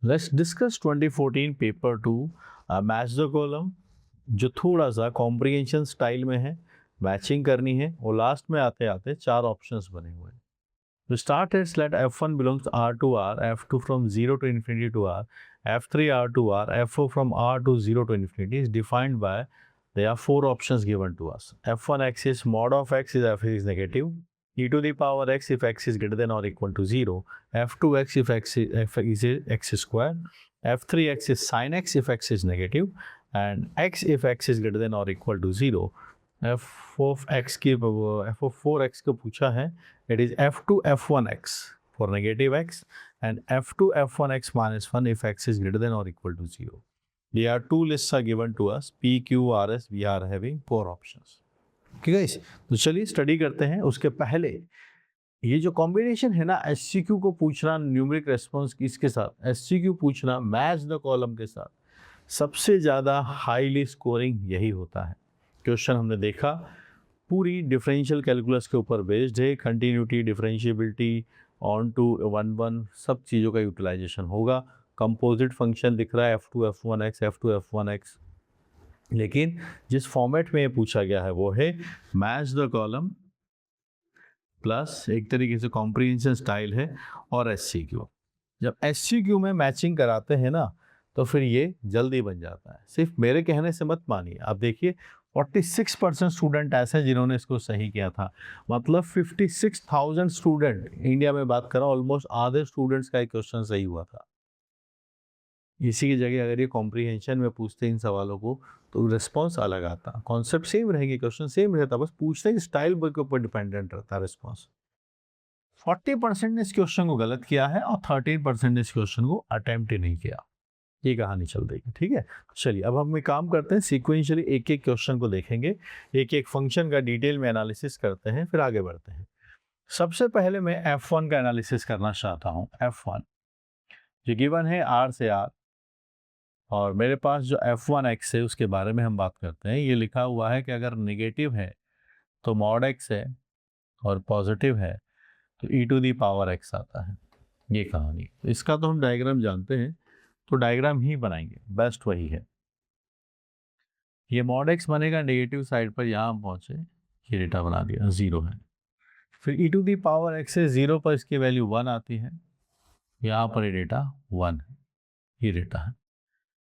S1: Let's discuss 2014 paper 2 match the column, जो थोड़ा सा कॉम्प्रिहेंशन स्टाइल में है, मैचिंग करनी है और लास्ट में आते आते 4 ऑप्शंस बने हुए हैं। To start it, let f1 belongs R to R, f2 from 0 to infinity to R, f3 R to R, f4 from R to 0 to infinity is defined by, there are 4 options given to us. f1x is mod of x is f is negative, e to the power x if x is greater than or equal to 0, f2x if x is x square, f3x is sin x if x is negative, and x if x is greater than or equal to 0. f of x की f of 4x को पूछा है, it is f2 f1x for negative x and f2 f1x minus 1 if x is greater than or equal to 0. There are two lists are given to us, p q r s, we are having 4 options. Okay guys, तो चलिए study करते हैं। उसके पहले ये जो combination है ना, एससीक्यू को पूछना न्यूमेरिक रेस्पॉन्स किसके साथ, एससीक्यू पूछना मैच द कॉलम के साथ, सबसे ज़्यादा हाईली स्कोरिंग यही होता है। क्वेश्चन हमने देखा पूरी डिफरेंशियल कैलकुलस के ऊपर बेस्ड है, कंटिन्यूटी, डिफरेंशिएबिलिटी, ऑन टू 1 सब चीज़ों का यूटिलाइजेशन होगा। कंपोजिट फंक्शन दिख रहा है f2 f1x f2 f1x, लेकिन जिस फॉर्मेट में ये पूछा गया है वो है मैच द कॉलम प्लस एक तरीके से कॉम्प्रिहेंशन स्टाइल है और एससीक्यू। जब एससीक्यू में मैचिंग कराते हैं ना तो फिर ये जल्दी बन जाता है। सिर्फ मेरे कहने से मत मानिए, आप देखिए 46% स्टूडेंट ऐसे हैं जिन्होंने इसको सही किया था। मतलब 56,000 स्टूडेंट, इंडिया में बात कर रहा हूँ, ऑलमोस्ट आधे स्टूडेंट्स का एक क्वेश्चन सही हुआ था। इसी की जगह अगर ये कॉम्प्रिहेंशन में पूछते इन सवालों को तो रिस्पॉन्स अलग आता, कॉन्सेप्ट सेम रहेंगे, क्वेश्चन सेम रहता, बस पूछने की स्टाइल के ऊपर डिपेंडेंट रहता है रिस्पॉन्स। 40% ने इस क्वेश्चन को गलत किया है और 13% ने इस क्वेश्चन को अटेम्प्ट ही नहीं किया। ये कहानी चल देगी, ठीक है। चलिए अब हम एक काम करते हैं, सीक्वेंशियली एक एक क्वेश्चन को देखेंगे, एक एक फंक्शन का डिटेल में एनालिसिस करते हैं, फिर आगे बढ़ते हैं। सबसे पहले मैं f1 का एनालिसिस करना चाहता हूँ। f1 जो गिवन है r से r, और मेरे पास जो f1x है उसके बारे में हम बात करते हैं। ये लिखा हुआ है कि अगर नेगेटिव है तो मॉड x है और पॉजिटिव है तो e to the power x आता है। ये कहानी, इसका तो हम डायग्राम जानते हैं, तो डायग्राम ही बनाएंगे, बेस्ट वही है। ये मॉड x बनेगा नेगेटिव साइड पर, यहाँ हम पहुँचे, ये डेटा बना दिया 0 है। फिर e to the power x से 0 पर इसकी वैल्यू 1 आती है, यहाँ पर ये डेटा 1 है, ये डेटा है,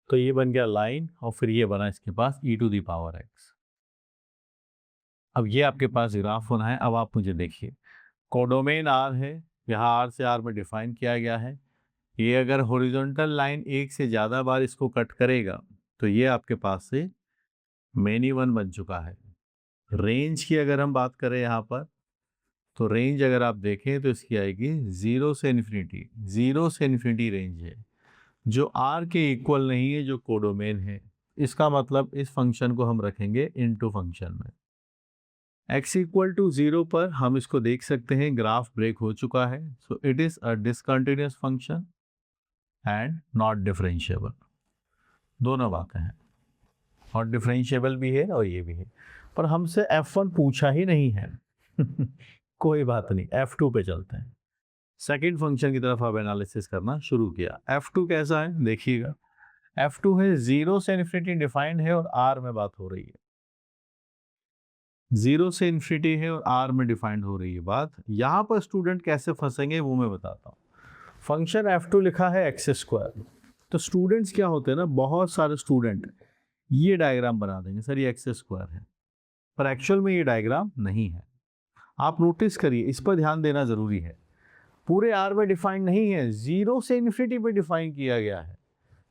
S1: तो ये बन गया लाइन और फिर ये बना इसके पास e to the power x। अब ये आपके पास ग्राफ बना है। अब आप मुझे देखिए, कोडोमेन r है, यहाँ r से r में डिफाइन किया गया है। ये अगर हॉरिजॉन्टल लाइन एक से ज़्यादा बार इसको कट करेगा तो ये आपके पास से मेनी वन बन चुका है। रेंज की अगर हम बात करें यहाँ पर, तो रेंज अगर आप देखें तो इसकी आएगी 0 से इन्फिनिटी, 0 से इन्फिनिटी रेंज है, जो r के इक्वल नहीं है, जो कोडोमेन है। इसका मतलब इस फंक्शन को हम रखेंगे इनटू फंक्शन में। x इक्वल टू 0 पर हम इसको देख सकते हैं, ग्राफ ब्रेक हो चुका है, so it is a discontinuous function and not differentiable. दोनों बातें हैं, और डिफरेंशिएबल भी है और ये भी है, पर हमसे f1 पूछा ही नहीं है। कोई बात नहीं, f2 पे चलते हैं। सेकंड फंक्शन की तरफ अब एनालिसिस करना शुरू किया। f2 कैसा है देखिएगा, f2 है 0 से इन्फिनिटी डिफाइंड है और r में बात हो रही है, 0 से इन्फिनिटी है और r में डिफाइंड हो रही है बात। यहाँ पर स्टूडेंट कैसे फंसेंगे वो मैं बताता हूँ। फंक्शन f2 लिखा है एक्स स्क्वायर, तो स्टूडेंट्स क्या होते हैं ना, बहुत सारे स्टूडेंट ये डायग्राम बना देंगे, सर ये एक्स स्क्वायर है, पर एक्चुअल में ये डायग्राम नहीं है। आप नोटिस करिए, इस पर ध्यान देना ज़रूरी है। पूरे आर में डिफाइन नहीं है, 0 से इन्फिनिटी पे डिफाइन किया गया है,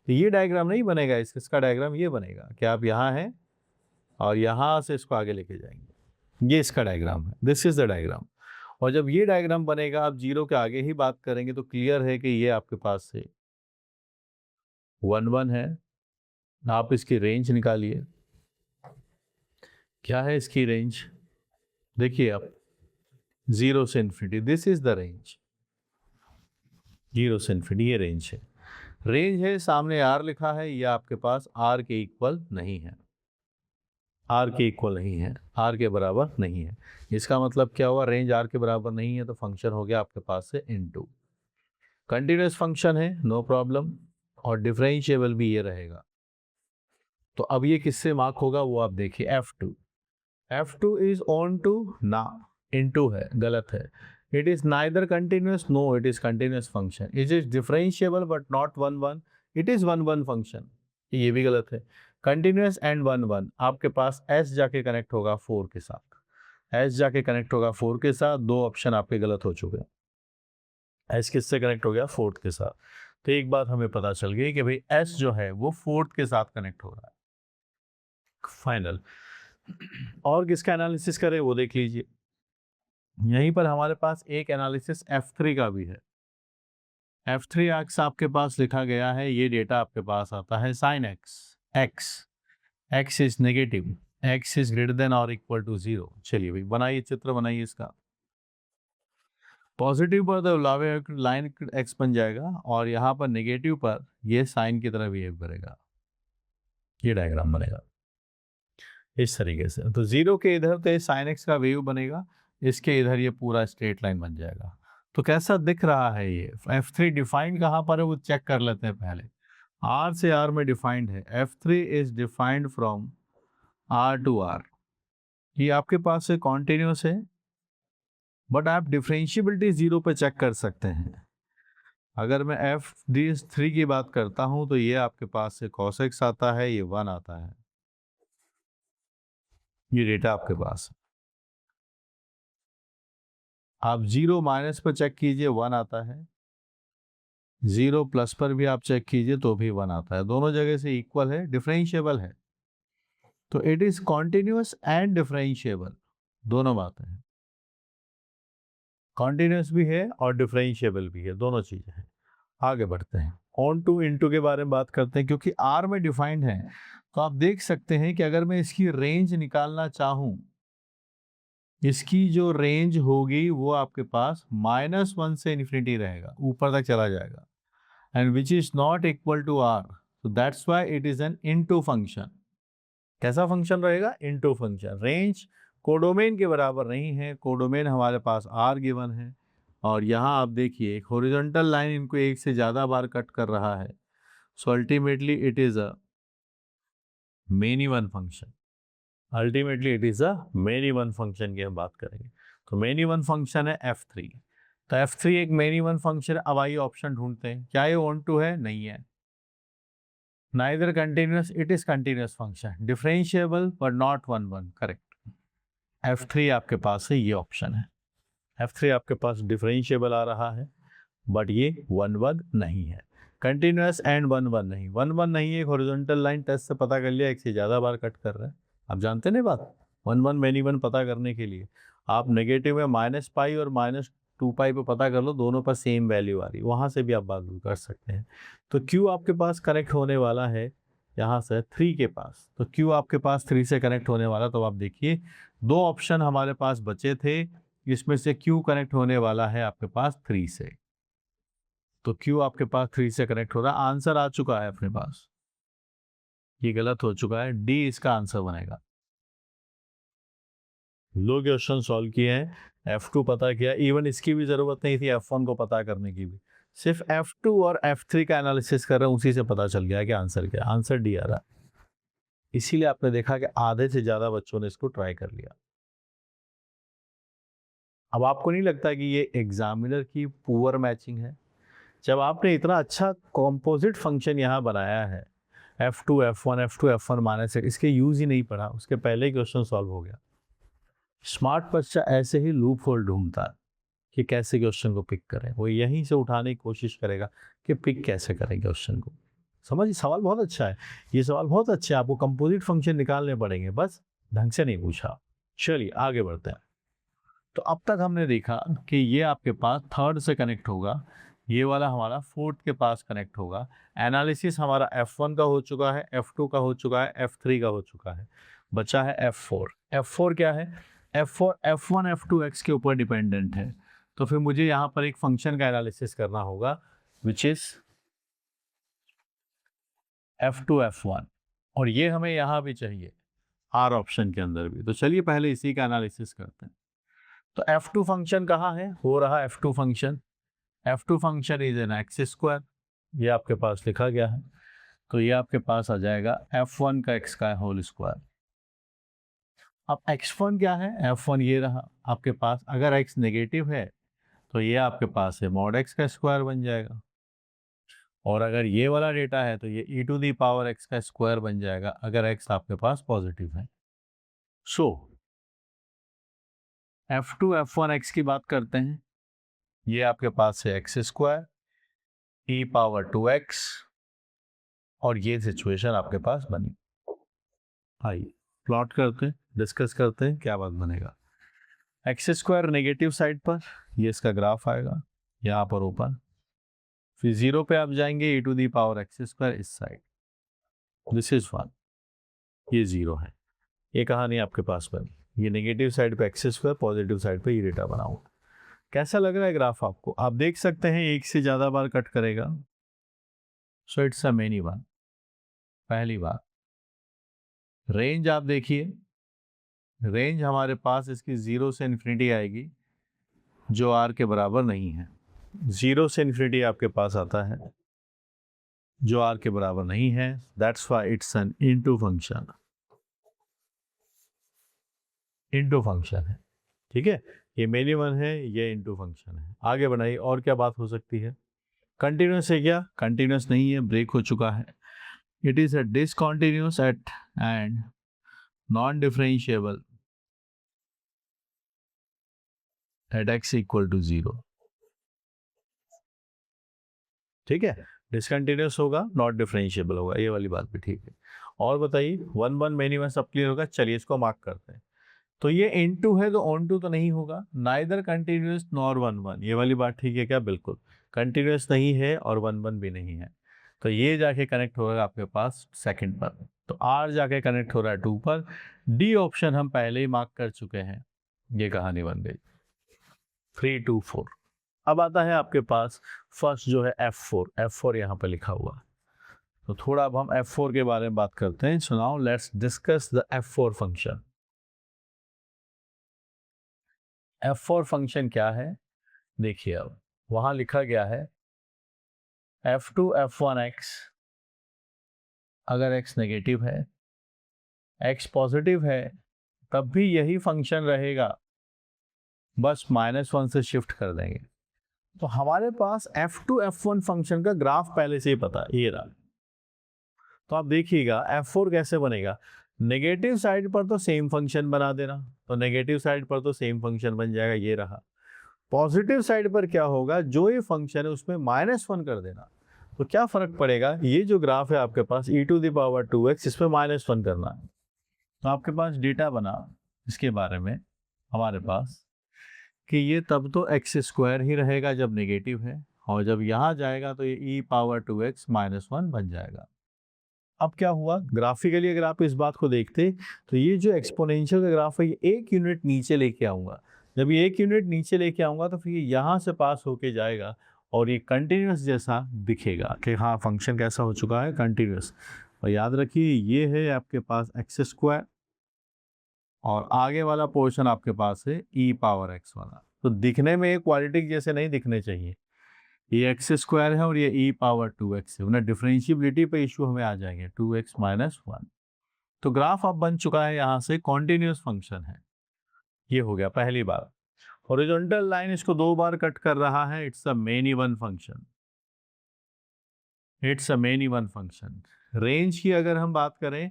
S1: तो ये डायग्राम नहीं बनेगा। इसका डायग्राम ये बनेगा कि आप यहाँ हैं और यहाँ से इसको आगे लेके जाएंगे, ये इसका डायग्राम है, दिस इज द डायग्राम। और जब ये डायग्राम बनेगा, आप 0 के आगे ही बात करेंगे, तो क्लियर है कि ये आपके पास से 1 1 है। आप इसकी रेंज निकालिए, क्या है इसकी रेंज? देखिए आप, 0 से infinity, this is the range. 0 से इन्फिनिटी ये रेंज है। रेंज है, सामने आर लिखा है, ये आपके पास आर के इक्वल नहीं है, आर के इक्वल नहीं है, आर के बराबर नहीं है। इसका मतलब क्या हुआ? रेंज आर के बराबर नहीं है तो फंक्शन हो गया आपके पास से इनटू। कंटिन्यूस फंक्शन है, नो प्रॉब्लम, और डिफरेंशिएबल भी ये रहेगा। तो अब ये किससे मार्क होगा वो आप देखिए, F2। F2 is onto ना, इनटू है, गलत है। It is neither continuous, no it is continuous function. It is differentiable but not 1 1, it is 1 1 function, ये भी गलत है। कंटिन्यूस एंड 1 1, आपके पास S जाके कनेक्ट होगा 4 के साथ, S जाके कनेक्ट होगा 4 के साथ। दो ऑप्शन आपके गलत हो चुके हैं। S किससे कनेक्ट हो गया? 4 के साथ। तो एक बात हमें पता चल गई कि भाई S जो है वो 4 के साथ कनेक्ट हो रहा है। फाइनल। और किसका एनालिसिस करें वो देख लीजिए। यहीं पर हमारे पास एक एनालिसिस F3 का भी है। F3 एक्स आपके पास लिखा गया है, ये डेटा आपके पास आता है sine x is negative, x is greater than और इक्वल टू 0। चलिए भाई बनाइए, चित्र बनाइए इसका। पॉजिटिव पर तो लाइन एक्स बन जाएगा, और यहाँ पर नेगेटिव पर ये साइन की तरह बिहेव करेगा, ये डायग्राम बनेगा इस तरीके से। तो 0 के इधर तो साइन एक्स का वेव बनेगा, इसके इधर ये पूरा स्ट्रेट लाइन बन जाएगा। तो कैसा दिख रहा है ये? F3 डिफाइंड कहाँ पर है वो चेक कर लेते हैं पहले। R से R में डिफाइंड है, F3 is defined from R to R। ये आपके पास से कॉन्टिन्यूस है, बट आप डिफरेंशिएबिलिटी 0 पे चेक कर सकते हैं। अगर मैं F3 की बात करता हूं तो ये आपके पास से cos x आता है, ये 1 आता है, ये डेटा आपके पास है। आप 0 माइनस पर चेक कीजिए, 1 आता है। 0 प्लस पर भी आप चेक कीजिए तो भी 1 आता है। दोनों जगह से इक्वल है, डिफरेंशिएबल है। तो it is continuous and differentiable, दोनों बातें हैं। कॉन्टिन्यूस भी है और डिफरेंशिएबल भी है, दोनों चीजें हैं। आगे बढ़ते हैं, ऑन टू इनटू के बारे में बात करते हैं। क्योंकि आर में डिफाइंड है तो आप देख सकते हैं कि अगर मैं इसकी रेंज निकालना चाहूं, इसकी जो रेंज होगी वो आपके पास -1 से इन्फिनिटी रहेगा, ऊपर तक चला जाएगा, and which is not equal to R. so that's why it is an into function। कैसा फंक्शन रहेगा? into function. रेंज कोडोमेन के बराबर नहीं है, कोडोमेन हमारे पास r गिवन है, और यहाँ आप देखिए एक हॉरिजॉन्टल लाइन इनको एक से ज़्यादा बार कट कर रहा है। So ultimately it is a many one function, ultimately it is a many one function की हम बात करेंगे। तो मेनी वन फंक्शन है F3। तो F3 एक मेनी वन फंक्शन है। अब आइए ऑप्शन ढूंढते हैं, क्या ये ऑन टू है? नहीं है। Neither continuous, it is continuous function, differentiable but not 1 1, correct. F3 आपके पास है, ये ऑप्शन है। F3 आपके पास डिफरेंशिएबल आ रहा है, बट ये 1 1 नहीं है। कंटिन्यूस एंड 1 1 नहीं, 1 1 नहीं है। एक हॉरिजॉन्टल लाइन टेस्ट से पता कर लिया, एक से ज़्यादा बार कट कर रहा है। आप जानते नहीं बात, 1 1 मेनी वन पता करने के लिए आप नेगेटिव में -पाई और -2 पाई पे पता कर लो, दोनों पर सेम वैल्यू आ रही, वहाँ से भी आप बात कर सकते हैं। तो Q आपके पास कनेक्ट होने वाला है यहाँ से 3 के पास। तो Q आपके पास 3 से कनेक्ट होने वाला। तो आप देखिए दो ऑप्शन हमारे पास बचे थे, इसमें से Q कनेक्ट होने वाला है आपके पास 3 से। तो Q आपके पास 3 से कनेक्ट हो रहा है। आंसर आ चुका है अपने पास, ये गलत हो चुका है, D इसका आंसर बनेगा। लो क्वेश्चन सॉल्व किए हैं, F2 पता किया, इवन इसकी भी जरूरत नहीं थी F1 को पता करने की भी, सिर्फ F2 और F3 का एनालिसिस कर रहे हैं, उसी से पता चल गया कि आंसर क्या है। आंसर D आ रहा है। इसीलिए आपने देखा कि आधे से ज्यादा बच्चों ने इसको ट्राई कर लिया। अब आपको नहीं लगता कि ये एग्जामिनर की पुअर मैचिंग है? जब आपने इतना अच्छा कॉम्पोजिट फंक्शन यहाँ बनाया है, F2 F1 F2 F1 minus, इसके यूज ही नहीं पढ़ा, उसके पहले ही क्वेश्चन सॉल्व हो गया। स्मार्ट बच्चा ऐसे ही लूप होल ढूंढता है कि कैसे क्वेश्चन को पिक करें, वो यहीं से उठाने की कोशिश करेगा कि पिक कैसे करें क्वेश्चन को। समझिए, सवाल बहुत अच्छा है, ये सवाल बहुत अच्छा है। आपको कंपोजिट फंक्शन निकालने पड़ेंगे, बस ढंग से नहीं पूछा। चलिए आगे बढ़ते हैं। तो अब तक हमने देखा कि ये आपके पास थर्ड से कनेक्ट होगा, ये वाला हमारा फोर्थ के पास कनेक्ट होगा। एनालिसिस हमारा F1 का हो चुका है, F2 का हो चुका है, F3 का हो चुका है। बचा है f4। f4 क्या है? f4 f1 f2 x के ऊपर डिपेंडेंट है, तो फिर मुझे यहाँ पर एक फंक्शन का एनालिसिस करना होगा विच इज f2 f1, और ये हमें यहाँ भी चाहिए R ऑप्शन के अंदर भी। तो चलिए पहले इसी का एनालिसिस करते हैं। तो f2 फंक्शन कहाँ है? हो रहा f2 function, f2 function is an x square, ये आपके पास लिखा गया है। तो ये आपके पास आ जाएगा f1 का x का होल स्क्वायर। अब x1 क्या है? f1 ये रहा आपके पास। अगर x नेगेटिव है तो ये आपके पास है मॉड x का स्क्वायर बन जाएगा, और अगर ये वाला डेटा है तो ये e to the power x का स्क्वायर बन जाएगा अगर x आपके पास पॉजिटिव है। सो f2 f1 x की बात करते हैं, ये आपके पास है x square e power 2x, और ये सिचुएशन आपके पास बनी। आइए प्लॉट करते हैं, डिस्कस करते हैं क्या बात बनेगा। एक्स स्क्वायर नेगेटिव साइड पर, ये इसका ग्राफ आएगा यहाँ पर ऊपर, फिर 0 पे आप जाएंगे e to the power x square इस साइड, दिस इज 1, ये 0 है। ये कहानी आपके पास बनी, ये नेगेटिव साइड पे एक्स स्क्वायर, पॉजिटिव साइड पे ये डेटा बनाऊंगा। कैसा लग रहा है ग्राफ आपको? आप देख सकते हैं एक से ज़्यादा बार कट करेगा, so it's a many one. पहली बात, रेंज आप देखिए, रेंज हमारे पास इसकी 0 से इन्फिनिटी आएगी जो r के बराबर नहीं है। 0 से इन्फिनिटी आपके पास आता है जो r के बराबर नहीं है, that's why it's an into function, into function है। ठीक है, ये मेनी वन है, ये इनटू फंक्शन है। आगे बढ़ाइए, और क्या बात हो सकती है? कंटिन्यूस है क्या? कंटिन्यूस नहीं है, ब्रेक हो चुका है। It is a discontinuous at and non differentiable at x equal to 0। ठीक है, डिसकंटिन्यूस होगा, नॉट डिफरेंशिएबल होगा, ये वाली बात भी ठीक है। और बताइए, 1 1 मेनी वन सब क्लियर होगा। चलिए इसको मार्क करते हैं। तो ये n2 है तो on2 तो नहीं होगा, नाइदर कंटिन्यूस नॉर 1 1, ये वाली बात ठीक है क्या? बिल्कुल कंटिन्यूस नहीं है और 1 1 भी नहीं है। तो ये जाके कनेक्ट होगा आपके पास सेकंड पर, तो R जाके कनेक्ट हो रहा है 2 पर। डी ऑप्शन हम पहले ही मार्क कर चुके हैं, ये कहानी बन गई 3 2 4। अब आता है आपके पास फर्स्ट जो है f4, f4 यहाँ पर लिखा हुआ है। तो थोड़ा अब हम f4 के बारे में बात करते हैं। सो now let's discuss the f4 function. f4 function क्या है देखिए, अब वहां लिखा गया है f2 f1 x, अगर x नेगेटिव है, x पॉजिटिव है, तब भी यही फंक्शन रहेगा, बस -1 से शिफ्ट कर देंगे। तो हमारे पास f2 f1 फंक्शन का ग्राफ पहले से ही पता है, ये रहा। तो आप देखिएगा f4 कैसे बनेगा। नेगेटिव साइड पर तो सेम फंक्शन बना देना, तो नेगेटिव साइड पर तो सेम फंक्शन बन जाएगा, ये रहा। पॉजिटिव साइड पर क्या होगा, जो ये फंक्शन है उसमें -1 कर देना। तो क्या फर्क पड़ेगा, ये जो ग्राफ है आपके पास e to the power 2x, इसमें -1 करना है। तो आपके पास डेटा बना इसके बारे में हमारे पास कि ये तब तो एक्स स्क्वायर ही रहेगा जब नेगेटिव है, और जब यहाँ जाएगा तो ये e पावर 2x -1 बन जाएगा। अब क्या हुआ ग्राफिकली, अगर आप इस बात को देखते तो ये जो एक्सपोनेंशियल का ग्राफ है, ये 1 यूनिट नीचे लेके आऊँगा। जब ये 1 यूनिट नीचे लेके आऊँगा तो फिर ये यहाँ से पास होके जाएगा और ये कंटिन्यूस जैसा दिखेगा कि हाँ फंक्शन कैसा हो चुका है, कंटिन्यूस। और याद रखिए ये है आपके पास एक्स स्क्वायर, और आगे वाला पोर्शन आपके पास है e पावर x वाला। तो दिखने में क्वालिटी जैसे नहीं दिखने चाहिए, ये एक्स स्क्वायर है और ये e पावर 2x है, वरना डिफरेंशिएबिलिटी पे इशू हमें आ जाएंगे, 2x - 1। तो ग्राफ अब बन चुका है, यहाँ से कॉन्टिन्यूस फंक्शन है, ये हो गया पहली बार। हॉरिजॉन्टल लाइन इसको 2 बार कट कर रहा है, it's a main even function, it's a main even function. Range की अगर हम बात करें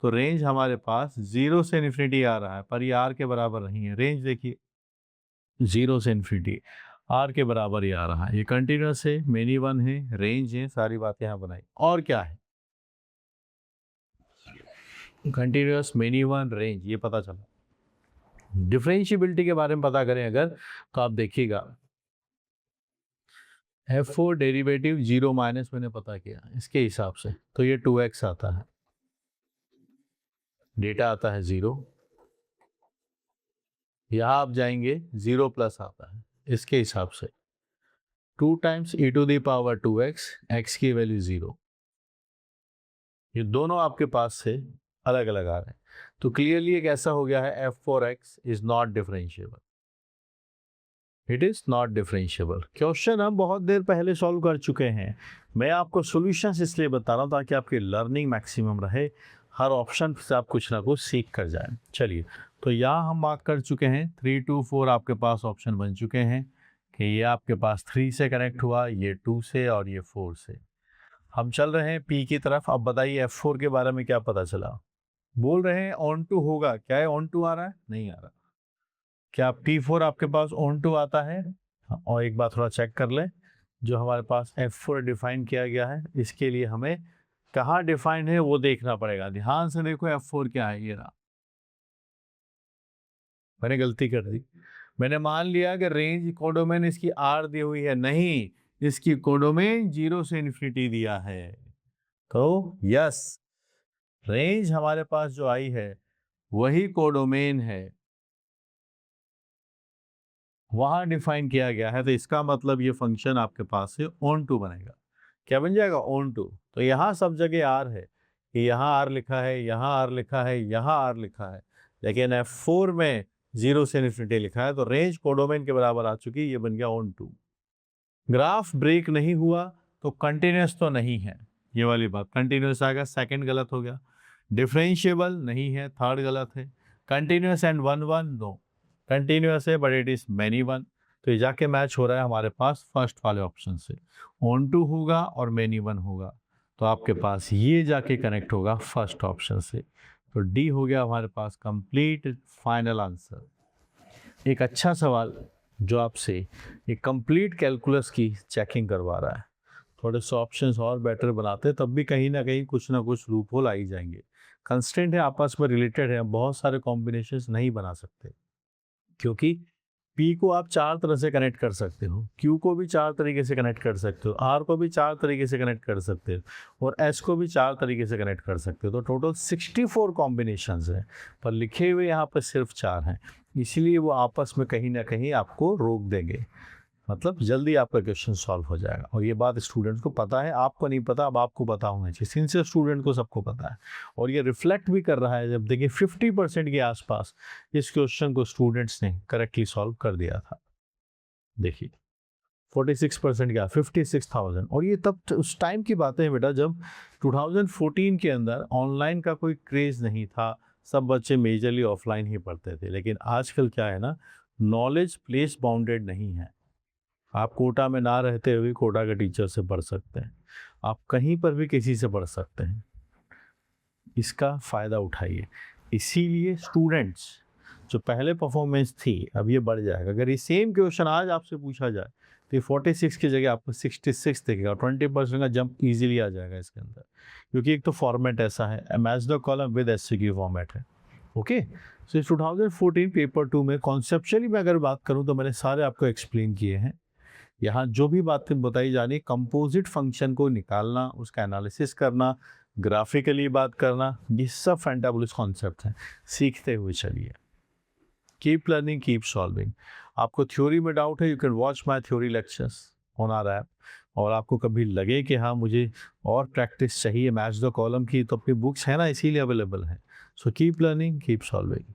S1: तो रेंज हमारे पास 0 से इन्फिनिटी आ रहा है, पर ये r के बराबर नहीं है। रेंज देखिए 0 से इन्फिनिटी r के बराबर ही आ रहा है, ये कंटिन्यूस है, मेनी वन है, रेंज है, सारी बातें यहाँ बनाई। और क्या है, कंटिन्यूस, मेनी वन, रेंज, ये पता चला। डिफरेंशिएबिलिटी के बारे में पता करें अगर, तो आप देखिएगा f4 डेरिवेटिव 0 माइनस मैंने पता किया इसके हिसाब से, तो ये 2x आता है। डेटा आता है 0, यहाँ आप जाएंगे 0 प्लस आता है, इसके हिसाब से 2 times e to the power 2x, x की वैल्यू 0, ये दोनों आपके पास से अलग अलग आ रहे हैं। तो क्लियरली एक ऐसा हो गया है f4x is not differentiable, it is not differentiable. Question हम बहुत देर पहले सॉल्व कर चुके हैं, मैं आपको सॉल्यूशंस इसलिए बता रहा हूँ ताकि आपकी लर्निंग मैक्सिमम रहे, हर ऑप्शन से आप कुछ ना कुछ सीख कर जाएं। चलिए, तो यहाँ हम मार्क कर चुके हैं 3 2 4 आपके पास ऑप्शन बन चुके हैं कि ये आपके पास 3 से कनेक्ट हुआ, ये 2 से और ये 4 से। हम चल रहे हैं P की तरफ। अब बताइए F4 के बारे में क्या पता चला। बोल रहे हैं ऑन टू होगा, क्या है ऑन टू आ रहा है? नहीं आ रहा। क्या P4 आपके पास ऑन टू आता है? हाँ, और एक बार थोड़ा चेक कर लें, जो हमारे पास F4 डिफाइन किया गया है, इसके लिए हमें कहाँ डिफाइन है वो देखना पड़ेगा। ध्यान से देखो F4 क्या है, ये रहा। मैंने गलती कर दी, मैंने मान लिया कि रेंज कोडोमेन इसकी R दी हुई है, नहीं, इसकी कोडोमेन 0 से इन्फिनिटी दिया है। तो यस, रेंज हमारे पास जो आई है वही कोडोमेन है, वहां डिफाइन किया गया है। तो इसका मतलब ये फंक्शन आपके पास से ऑन टू बनेगा। क्या बन जाएगा? Onto. तो यहाँ सब जगह आर है, कि यहाँ आर लिखा है, यहाँ आर लिखा है, यहाँ आर लिखा है, लेकिन F4 में 0 से इन्फिनिटी लिखा है, तो रेंज कोडोमेन के बराबर आ चुकी, ये बन गया ऑन टू। ग्राफ ब्रेक नहीं हुआ तो कंटिन्यूस तो नहीं है, ये वाली बात। कंटिन्यूस आएगा, सेकंड गलत हो गया। डिफरेंशिएबल नहीं है, थर्ड गलत है। Continuous and one one, no, continuous है but it is many one, तो ये जाके मैच हो रहा है हमारे पास फर्स्ट वाले ऑप्शन से। ऑन टू होगा और मैनी वन होगा, तो आपके पास ये जाके कनेक्ट होगा फर्स्ट ऑप्शन से। तो डी हो गया हमारे पास कंप्लीट फाइनल आंसर। एक अच्छा सवाल जो आपसे एक कंप्लीट कैलकुलस की चेकिंग करवा रहा है। थोड़े से ऑप्शंस और बेटर बनाते तब भी कहीं ना कहीं कुछ ना कुछ लूप होल आ ही जाएंगे। कंस्टेंट है, आपस में रिलेटेड है, बहुत सारे कॉम्बिनेशंस नहीं बना सकते, क्योंकि P को आप 4 तरह से कनेक्ट कर सकते हो, Q को भी 4 तरीके से कनेक्ट कर सकते हो, R को भी 4 तरीके से कनेक्ट कर सकते हो, और S को भी 4 तरीके से कनेक्ट कर सकते हो। तो टोटल 64 कॉम्बिनेशंस हैं, पर लिखे हुए यहाँ पर सिर्फ 4 हैं, इसलिए वो आपस में कहीं ना कहीं आपको रोक देंगे, मतलब जल्दी आपका क्वेश्चन सॉल्व हो जाएगा। और ये बात स्टूडेंट्स को पता है, आपको नहीं पता, अब आपको पता होना चाहिए। सिंसियर स्टूडेंट को सबको पता है, और ये रिफ्लेक्ट भी कर रहा है। जब देखिए 50% के आसपास इस क्वेश्चन को स्टूडेंट्स ने करेक्टली सॉल्व कर दिया था। देखिए 46% क्या, 56,000। और ये तब उस टाइम की बातें हैं बेटा, जब 2014 के अंदर ऑनलाइन का कोई क्रेज़ नहीं था, सब बच्चे मेजरली ऑफलाइन ही पढ़ते थे। लेकिन आजकल क्या है ना, नॉलेज प्लेस बाउंडेड नहीं है। आप कोटा में ना रहते हुए कोटा के टीचर से पढ़ सकते हैं, आप कहीं पर भी किसी से पढ़ सकते हैं, इसका फ़ायदा उठाइए। इसीलिए स्टूडेंट्स जो पहले परफॉर्मेंस थी, अब ये बढ़ जाएगा। अगर ये सेम क्वेश्चन आज आपसे पूछा जाए तो ये 46 की जगह आपको 66 देखेगा, 20% का जंप इजीली आ जाएगा इसके अंदर, क्योंकि एक तो फॉर्मेट ऐसा है, match the column with SCQ format है। ओके, सो 2014 पेपर 2 में कॉन्सेप्चुअली मैं अगर बात करूँ तो मैंने सारे आपको एक्सप्लेन किए हैं। यहाँ जो भी बातें बताई जा रही, कंपोजिट फंक्शन को निकालना, उसका एनालिसिस करना, ग्राफिकली बात करना, ये सब फैंटाबुलस कॉन्सेप्ट हैं, सीखते हुए चलिए। Keep learning, keep solving. आपको थ्योरी में डाउट है, you can watch my theory lectures on our app. और आपको कभी लगे कि हाँ मुझे और प्रैक्टिस चाहिए मैच द कॉलम की, तो अपनी बुक्स है ना, इसीलिए अवेलेबल है। So keep learning, keep solving.